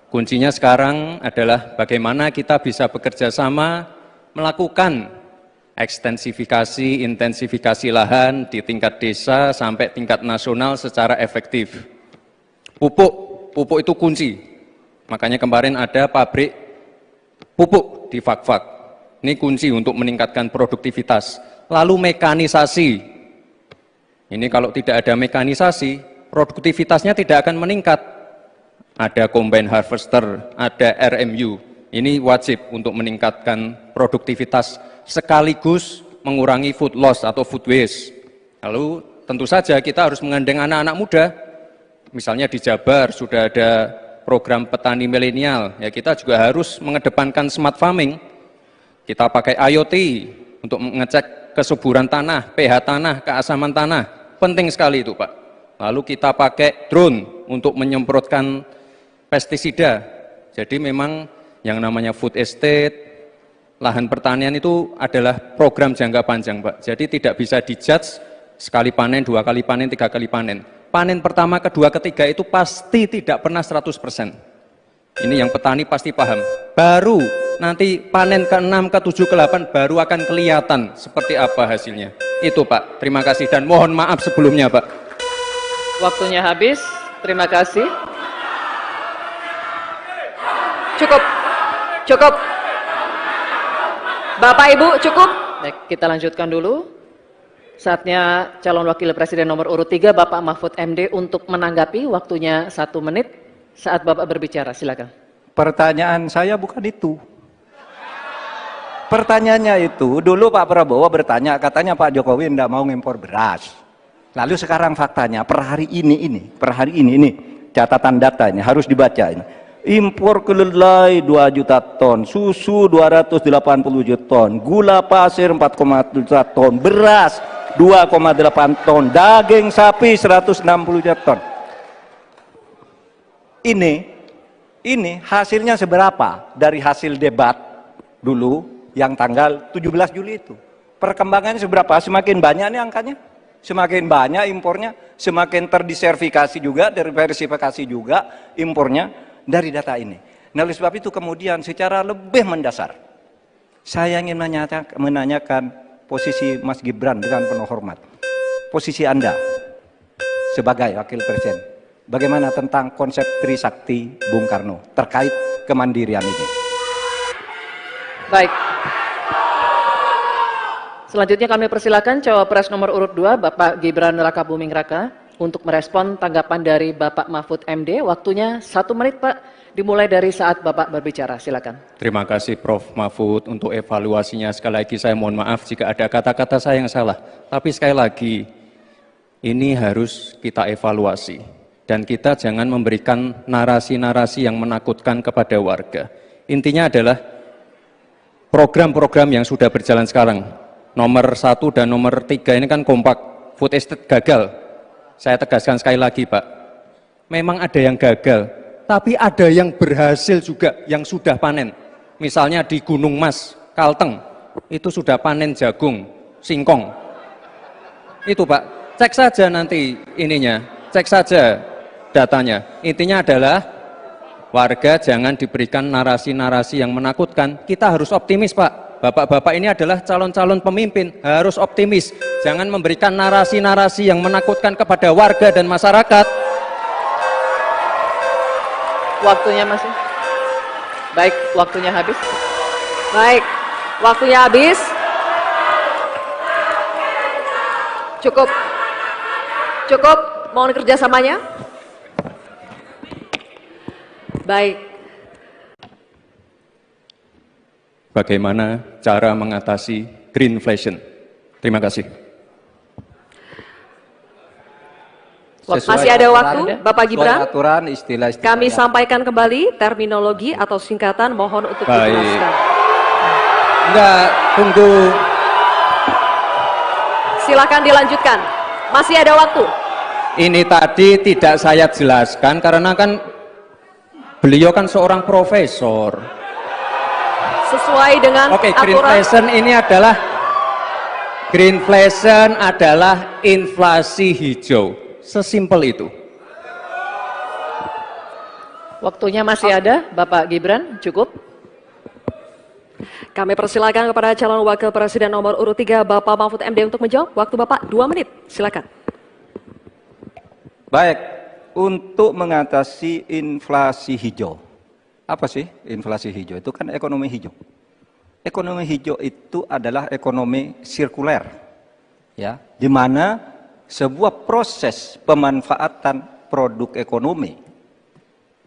Speaker 3: Kuncinya sekarang adalah bagaimana kita bisa bekerja sama melakukan ekstensifikasi, intensifikasi lahan di tingkat desa sampai tingkat nasional secara efektif. Pupuk itu kunci. Makanya kemarin ada pabrik pupuk di Fak-Fak. Ini kunci untuk meningkatkan produktivitas. Lalu mekanisasi. Ini kalau tidak ada mekanisasi, produktivitasnya tidak akan meningkat. Ada combine harvester, ada RMU. Ini wajib untuk meningkatkan produktivitas sekaligus mengurangi food loss atau food waste. Lalu tentu saja kita harus menggandeng anak-anak muda. Misalnya di Jabar sudah ada program petani milenial. Ya kita juga harus mengedepankan smart farming. Kita pakai IoT untuk mengecek kesuburan tanah, pH tanah, keasaman tanah, penting sekali itu Pak. Lalu kita pakai drone untuk menyemprotkan pestisida. Jadi memang yang namanya food estate, lahan pertanian itu adalah program jangka panjang Pak. Jadi tidak bisa dijudge sekali panen, 2 kali panen, 3 kali panen. Panen pertama, kedua, ketiga itu pasti tidak pernah 100%. Ini yang petani pasti paham. Baru nanti panen ke-6, ke-7, ke-8 baru akan kelihatan seperti apa hasilnya. Itu Pak, terima kasih dan mohon maaf sebelumnya Pak.
Speaker 2: Waktunya habis, terima kasih.
Speaker 4: Cukup. Bapak Ibu cukup.
Speaker 2: Baik, kita lanjutkan dulu. Saatnya calon wakil presiden nomor urut 3 Bapak Mahfud MD untuk menanggapi. Waktunya 1 menit saat Bapak berbicara, silakan.
Speaker 1: Pertanyaan saya bukan itu. Pertanyaannya itu, dulu Pak Prabowo bertanya, katanya Pak Jokowi tidak mau ngimpor beras. Lalu sekarang faktanya, per hari ini, catatan datanya harus dibaca ini. Impor kedelai 2 juta ton, susu 280 juta ton, gula pasir 4,1 juta ton, beras 2,8 ton, daging sapi 160 juta ton. Ini hasilnya seberapa dari hasil debat dulu yang tanggal 17 Juli itu. Perkembangannya seberapa? Semakin banyak nih angkanya. Semakin banyak impornya, semakin terdiversifikasi juga, diversifikasi juga impornya dari data ini. Nah, oleh sebab itu kemudian secara lebih mendasar, saya ingin menanyakan posisi Mas Gibran dengan penuh hormat. Posisi Anda sebagai wakil presiden, bagaimana tentang konsep Trisakti Bung Karno terkait kemandirian ini?
Speaker 2: Baik. Selanjutnya kami persilakan cawapres nomor urut 2 Bapak Gibran Rakabuming Raka untuk merespon tanggapan dari Bapak Mahfud MD. Waktunya 1 menit Pak, dimulai dari saat Bapak berbicara, silakan.
Speaker 3: Terima kasih Prof. Mahfud untuk evaluasinya. Sekali lagi saya mohon maaf jika ada kata-kata saya yang salah. Tapi sekali lagi, Ini harus kita evaluasi. Dan kita jangan memberikan narasi-narasi yang menakutkan kepada warga. Intinya adalah program-program yang sudah berjalan sekarang. Nomor 1 dan nomor 3 ini kan kompak. Food estate gagal. Saya tegaskan sekali lagi, Pak. Memang ada yang gagal, tapi ada yang berhasil juga, yang sudah panen. Misalnya di Gunung Mas, Kalteng, itu sudah panen jagung, singkong. Itu Pak, cek saja nanti ininya, cek saja datanya. Intinya adalah warga jangan diberikan narasi-narasi yang menakutkan. Kita harus optimis Pak. Bapak-bapak ini adalah calon-calon pemimpin, harus optimis. Jangan memberikan narasi-narasi yang menakutkan kepada warga dan masyarakat.
Speaker 2: Waktunya masih. Baik, waktunya habis.
Speaker 4: Baik, waktunya habis. Cukup. Cukup, mohon kerjasamanya. Baik.
Speaker 3: Bagaimana cara mengatasi greenflation? Terima kasih.
Speaker 4: Masih ada waktu, Bapak Gibran.
Speaker 1: Aturan, istilah-istilah.
Speaker 4: Kami sampaikan kembali terminologi atau singkatan, mohon untuk
Speaker 3: Baik.
Speaker 4: dijelaskan.
Speaker 3: Enggak, tunggu.
Speaker 4: Silakan dilanjutkan. Masih ada waktu.
Speaker 3: Ini tadi tidak saya jelaskan karena kan beliau kan seorang profesor.
Speaker 4: Sesuai dengan
Speaker 3: Oke,
Speaker 4: aturan.
Speaker 3: greenflation adalah inflasi hijau. Sesimpel itu.
Speaker 2: Waktunya masih ada, Bapak Gibran, cukup.
Speaker 4: Kami persilakan kepada calon wakil presiden nomor urut 3 Bapak Mahfud MD untuk menjawab. Waktu Bapak 2 menit. Silakan.
Speaker 1: Baik, untuk mengatasi inflasi hijau. Apa sih inflasi hijau? Itu kan ekonomi hijau. Ekonomi hijau itu adalah ekonomi sirkuler. Ya, di mana sebuah proses pemanfaatan produk ekonomi,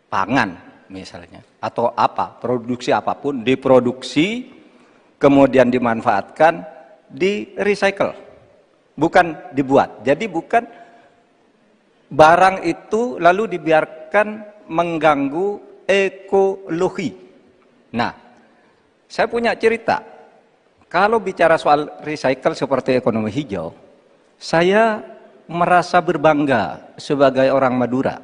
Speaker 1: pangan misalnya, atau apa, produksi apapun, diproduksi, kemudian dimanfaatkan, di recycle, bukan dibuat. Jadi bukan barang itu lalu dibiarkan mengganggu ekologi. Nah, saya punya cerita. Kalau bicara soal recycle seperti ekonomi hijau, saya merasa berbangga sebagai orang Madura.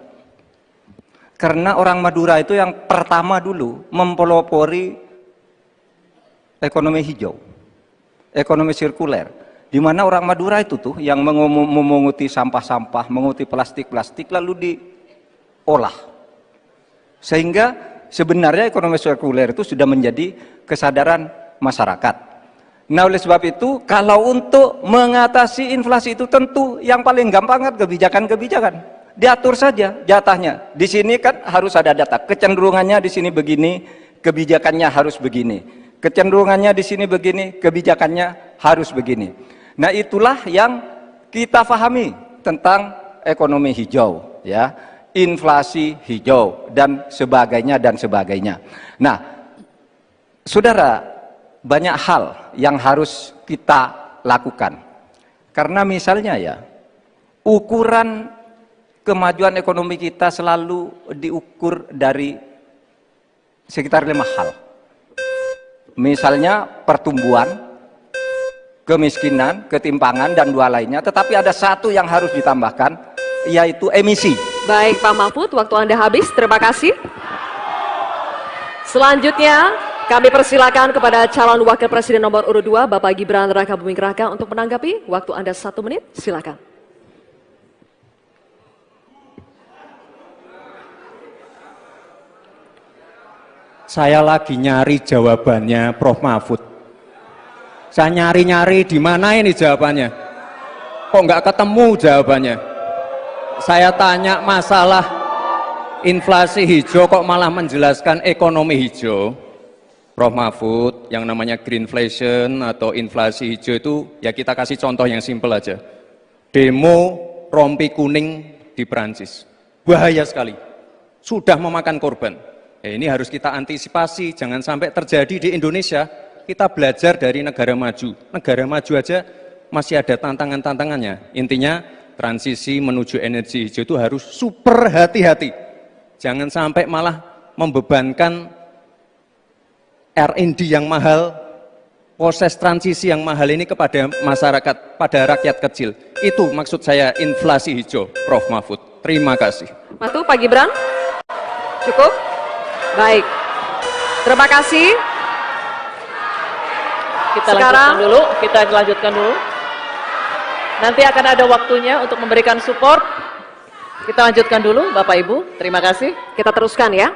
Speaker 1: Karena orang Madura itu yang pertama dulu mempelopori ekonomi hijau, ekonomi sirkuler. Di mana orang Madura itu tuh yang memunguti sampah-sampah, menguti plastik-plastik lalu diolah. Sehingga sebenarnya ekonomi sirkuler itu sudah menjadi kesadaran masyarakat. Nah, oleh sebab itu, kalau untuk mengatasi inflasi itu tentu yang paling gampang kan kebijakan-kebijakan. Diatur saja jatahnya. Di sini kan harus ada data. Kecenderungannya di sini begini, kebijakannya harus begini. Kecenderungannya di sini begini, kebijakannya harus begini. Nah, itulah yang kita pahami tentang ekonomi hijau, ya. Inflasi hijau dan sebagainya dan sebagainya. Nah, saudara, banyak hal yang harus kita lakukan. Karena misalnya ya, ukuran kemajuan ekonomi kita selalu diukur dari sekitar 5 hal. Misalnya pertumbuhan, kemiskinan, ketimpangan, dan 2 lainnya. Tetapi ada satu yang harus ditambahkan, yaitu emisi.
Speaker 4: Baik Pak Mahfud, waktu Anda habis. Terima kasih. Selanjutnya, kami persilakan kepada calon wakil presiden nomor urut 2, Bapak Gibran Rakabuming Raka untuk menanggapi. Waktu Anda 1 menit, silakan.
Speaker 3: Saya lagi nyari jawabannya Prof. Mahfud. Saya nyari-nyari di mana ini jawabannya. Kok nggak ketemu jawabannya? Saya tanya masalah inflasi hijau kok malah menjelaskan ekonomi hijau. Prof. Mahfud, yang namanya greenflation atau inflasi hijau itu ya kita kasih contoh yang simpel aja. Demo rompi kuning di Perancis. Bahaya sekali. Sudah memakan korban. Ini harus kita antisipasi, jangan sampai terjadi di Indonesia. Kita belajar dari negara maju. Negara maju aja masih ada tantangan-tantangannya. Intinya transisi menuju energi hijau itu harus super hati-hati. Jangan sampai malah membebankan R&D yang mahal, proses transisi yang mahal ini kepada masyarakat, pada rakyat kecil. Itu maksud saya inflasi hijau, Prof. Mahfud. Terima kasih.
Speaker 4: Matu, Pak Gibran. Cukup? Baik. Terima kasih.
Speaker 2: Kita lanjutkan dulu. Nanti akan ada waktunya untuk memberikan support. Kita lanjutkan dulu, Bapak Ibu. Terima kasih.
Speaker 4: Kita teruskan ya.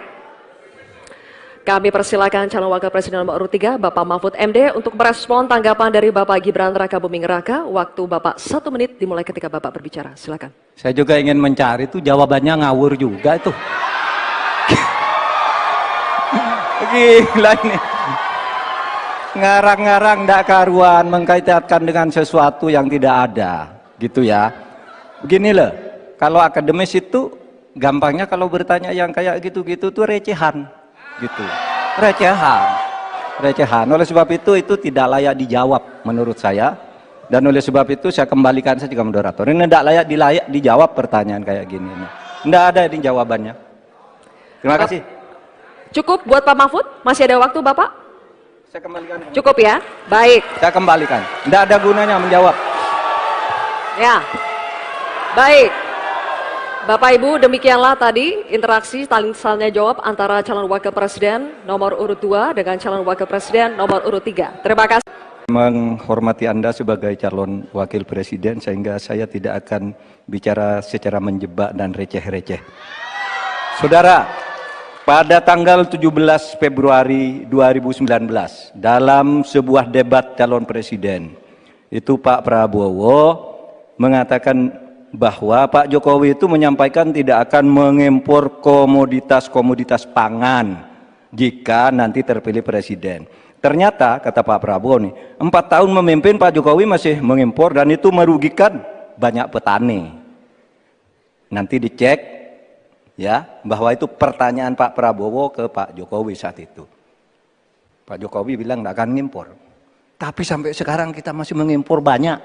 Speaker 4: Kami persilakan calon wakil presiden nomor urut 3, Bapak Mahfud MD, untuk merespon tanggapan dari Bapak Gibran Rakabuming Raka. Waktu Bapak 1 menit dimulai ketika Bapak berbicara. Silakan.
Speaker 1: Saya juga ingin mencari itu jawabannya ngawur juga itu. Gila ini. Ngarang-ngarang ndak karuan, mengkaitkan dengan sesuatu yang tidak ada, gitu ya. Begini loh, kalau akademis itu gampangnya kalau bertanya yang kayak gitu-gitu tuh recehan, gitu. Recehan. Oleh sebab itu tidak layak dijawab menurut saya. Dan oleh sebab itu saya kembalikan saja ke moderator. Ini tidak layak dijawab pertanyaan kayak gini. Tidak ada ini jawabannya. Terima kasih.
Speaker 4: Cukup buat Pak Mahfud? Masih ada waktu Bapak?
Speaker 1: Saya kembalikan.
Speaker 4: Cukup ya? Baik.
Speaker 1: Saya kembalikan. Tidak ada gunanya menjawab.
Speaker 4: Ya. Baik. Bapak Ibu, demikianlah tadi interaksi saling tanya jawab antara calon wakil presiden nomor urut 2 dengan calon wakil presiden nomor urut 3. Terima kasih.
Speaker 1: Menghormati Anda sebagai calon wakil presiden, sehingga saya tidak akan bicara secara menjebak dan receh-receh. Saudara, pada tanggal 17 Februari 2019, dalam sebuah debat calon presiden, itu Pak Prabowo mengatakan bahwa Pak Jokowi itu menyampaikan tidak akan mengimpor komoditas-komoditas pangan jika nanti terpilih presiden. Ternyata, kata Pak Prabowo nih, 4 tahun memimpin Pak Jokowi masih mengimpor dan itu merugikan banyak petani. Nanti dicek ya, bahwa itu pertanyaan Pak Prabowo ke Pak Jokowi saat itu. Pak Jokowi bilang tidak akan ngimpor. Tapi sampai sekarang kita masih mengimpor banyak.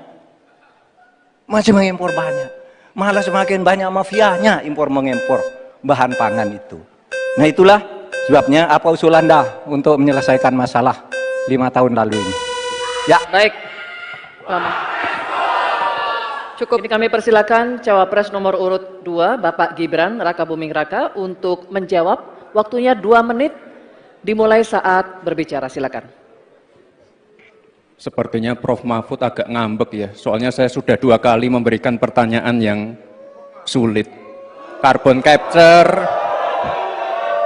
Speaker 1: Malah semakin banyak mafianya impor mengimpor bahan pangan itu. Nah itulah sebabnya apa usul Anda untuk menyelesaikan masalah 5 tahun lalu ini. Ya.
Speaker 2: Baik. Lama. Cukup. Ini kami persilakan cawapres nomor urut 2, Bapak Gibran Rakabuming Raka, untuk menjawab. Waktunya 2 menit dimulai saat berbicara. Silakan.
Speaker 3: Sepertinya Prof. Mahfud agak ngambek ya, soalnya saya sudah 2 kali memberikan pertanyaan yang sulit. Carbon capture,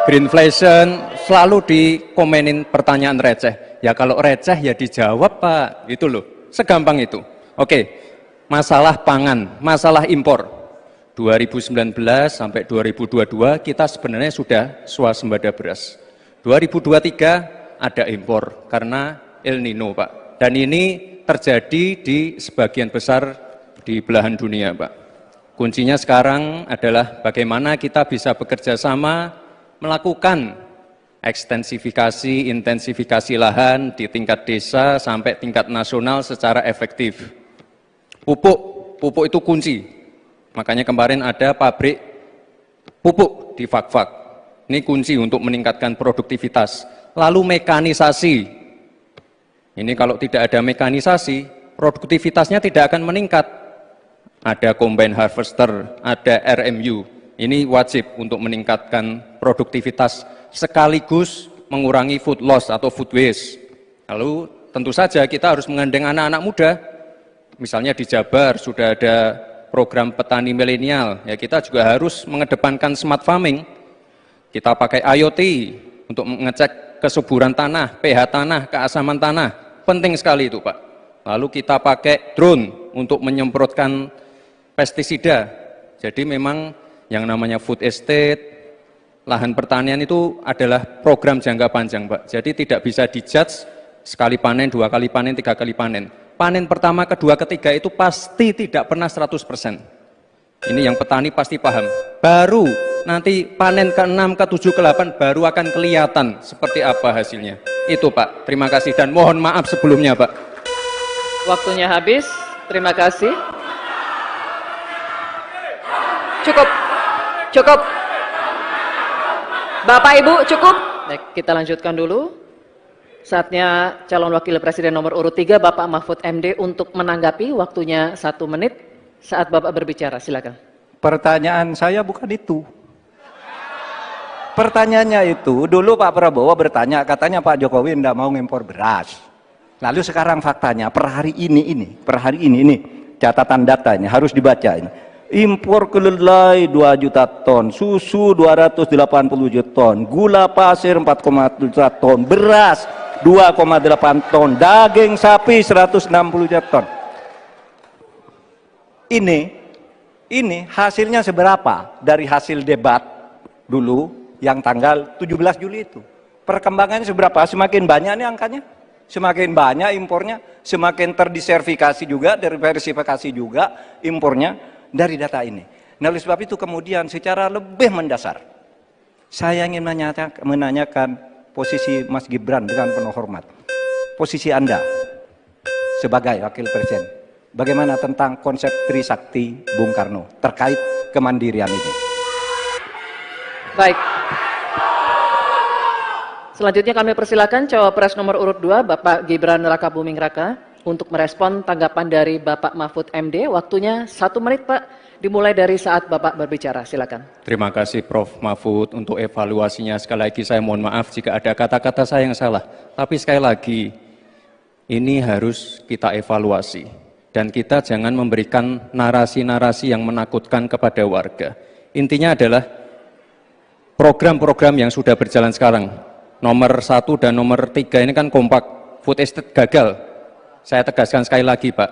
Speaker 3: greenflation, selalu dikomenin pertanyaan receh. Ya kalau receh ya dijawab Pak, gitu loh, segampang itu. Oke. Masalah pangan, masalah impor 2019 sampai 2022 kita sebenarnya sudah swasembada beras. 2023 ada impor karena El Nino Pak. Dan ini terjadi di sebagian besar di belahan dunia Pak. Kuncinya sekarang adalah bagaimana kita bisa bekerja sama melakukan ekstensifikasi, intensifikasi lahan di tingkat desa sampai tingkat nasional secara efektif. Pupuk itu kunci. Makanya kemarin ada pabrik pupuk di Fak-Fak. Ini kunci untuk meningkatkan produktivitas. Lalu mekanisasi. Ini kalau tidak ada mekanisasi, produktivitasnya tidak akan meningkat. Ada combine harvester, ada RMU. Ini wajib untuk meningkatkan produktivitas sekaligus mengurangi food loss atau food waste. Lalu tentu saja kita harus menggandeng anak-anak muda. Misalnya di Jabar sudah ada program petani milenial, ya kita juga harus mengedepankan smart farming. Kita pakai IoT untuk mengecek kesuburan tanah, pH tanah, keasaman tanah, penting sekali itu Pak. Lalu kita pakai drone untuk menyemprotkan pestisida. Jadi memang yang namanya food estate, lahan pertanian itu adalah program jangka panjang Pak. Jadi tidak bisa dijudge sekali panen, 2 kali panen, 3 kali panen. Panen pertama, kedua, ketiga itu pasti tidak pernah 100%. Ini yang petani pasti paham. Baru nanti panen ke-6, ke-7, ke-8 baru akan kelihatan seperti apa hasilnya. Itu Pak, terima kasih dan mohon maaf sebelumnya Pak.
Speaker 2: Waktunya habis, terima kasih.
Speaker 4: Cukup. Cukup. Bapak Ibu, cukup.
Speaker 2: Baik, kita lanjutkan dulu. Saatnya calon wakil presiden nomor urut 3 Bapak Mahfud MD untuk menanggapi, waktunya 1 menit saat Bapak berbicara, silakan.
Speaker 1: Pertanyaan saya bukan itu. Pertanyaannya itu, dulu Pak Prabowo bertanya, katanya Pak Jokowi tidak mau ngimpor beras. Lalu sekarang faktanya, per hari ini, catatan datanya harus dibaca ini. Impor kedelai 2 juta ton, susu 280 juta ton, gula pasir 4,1 juta ton, beras 2,8 ton, daging sapi 160 juta ton. Ini hasilnya seberapa dari hasil debat dulu yang tanggal 17 Juli itu. Perkembangannya seberapa? Semakin banyak nih angkanya, semakin banyak impornya, semakin terdiversifikasi juga, diversifikasi juga impornya dari data ini. Nah, oleh sebab itu kemudian secara lebih mendasar saya ingin menanyakan posisi Mas Gibran dengan penuh hormat. Posisi Anda sebagai wakil presiden, bagaimana tentang konsep Trisakti Bung Karno terkait kemandirian ini?
Speaker 2: Baik. Selanjutnya kami persilakan cawapres nomor urut 2 Bapak Gibran Rakabuming Raka untuk merespon tanggapan dari Bapak Mahfud MD. Waktunya 1 menit Pak, dimulai dari saat Bapak berbicara, silakan.
Speaker 3: Terima kasih Prof. Mahfud untuk evaluasinya. Sekali lagi saya mohon maaf jika ada kata-kata saya yang salah. Tapi sekali lagi, ini harus kita evaluasi. Dan kita jangan memberikan narasi-narasi yang menakutkan kepada warga. Intinya adalah program-program yang sudah berjalan sekarang. Nomor 1 dan nomor 3 ini kan kompak. Food estate gagal. Saya tegaskan sekali lagi Pak.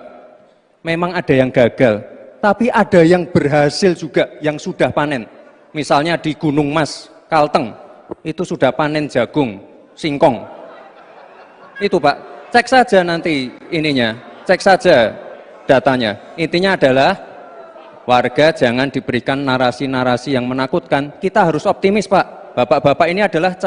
Speaker 3: Memang ada yang gagal. Tapi ada yang berhasil juga, yang sudah panen. Misalnya di Gunung Mas, Kalteng, itu sudah panen jagung, singkong. Itu Pak, cek saja nanti ininya, cek saja datanya. Intinya adalah, warga jangan diberikan narasi-narasi yang menakutkan. Kita harus optimis Pak. Bapak-bapak ini adalah calon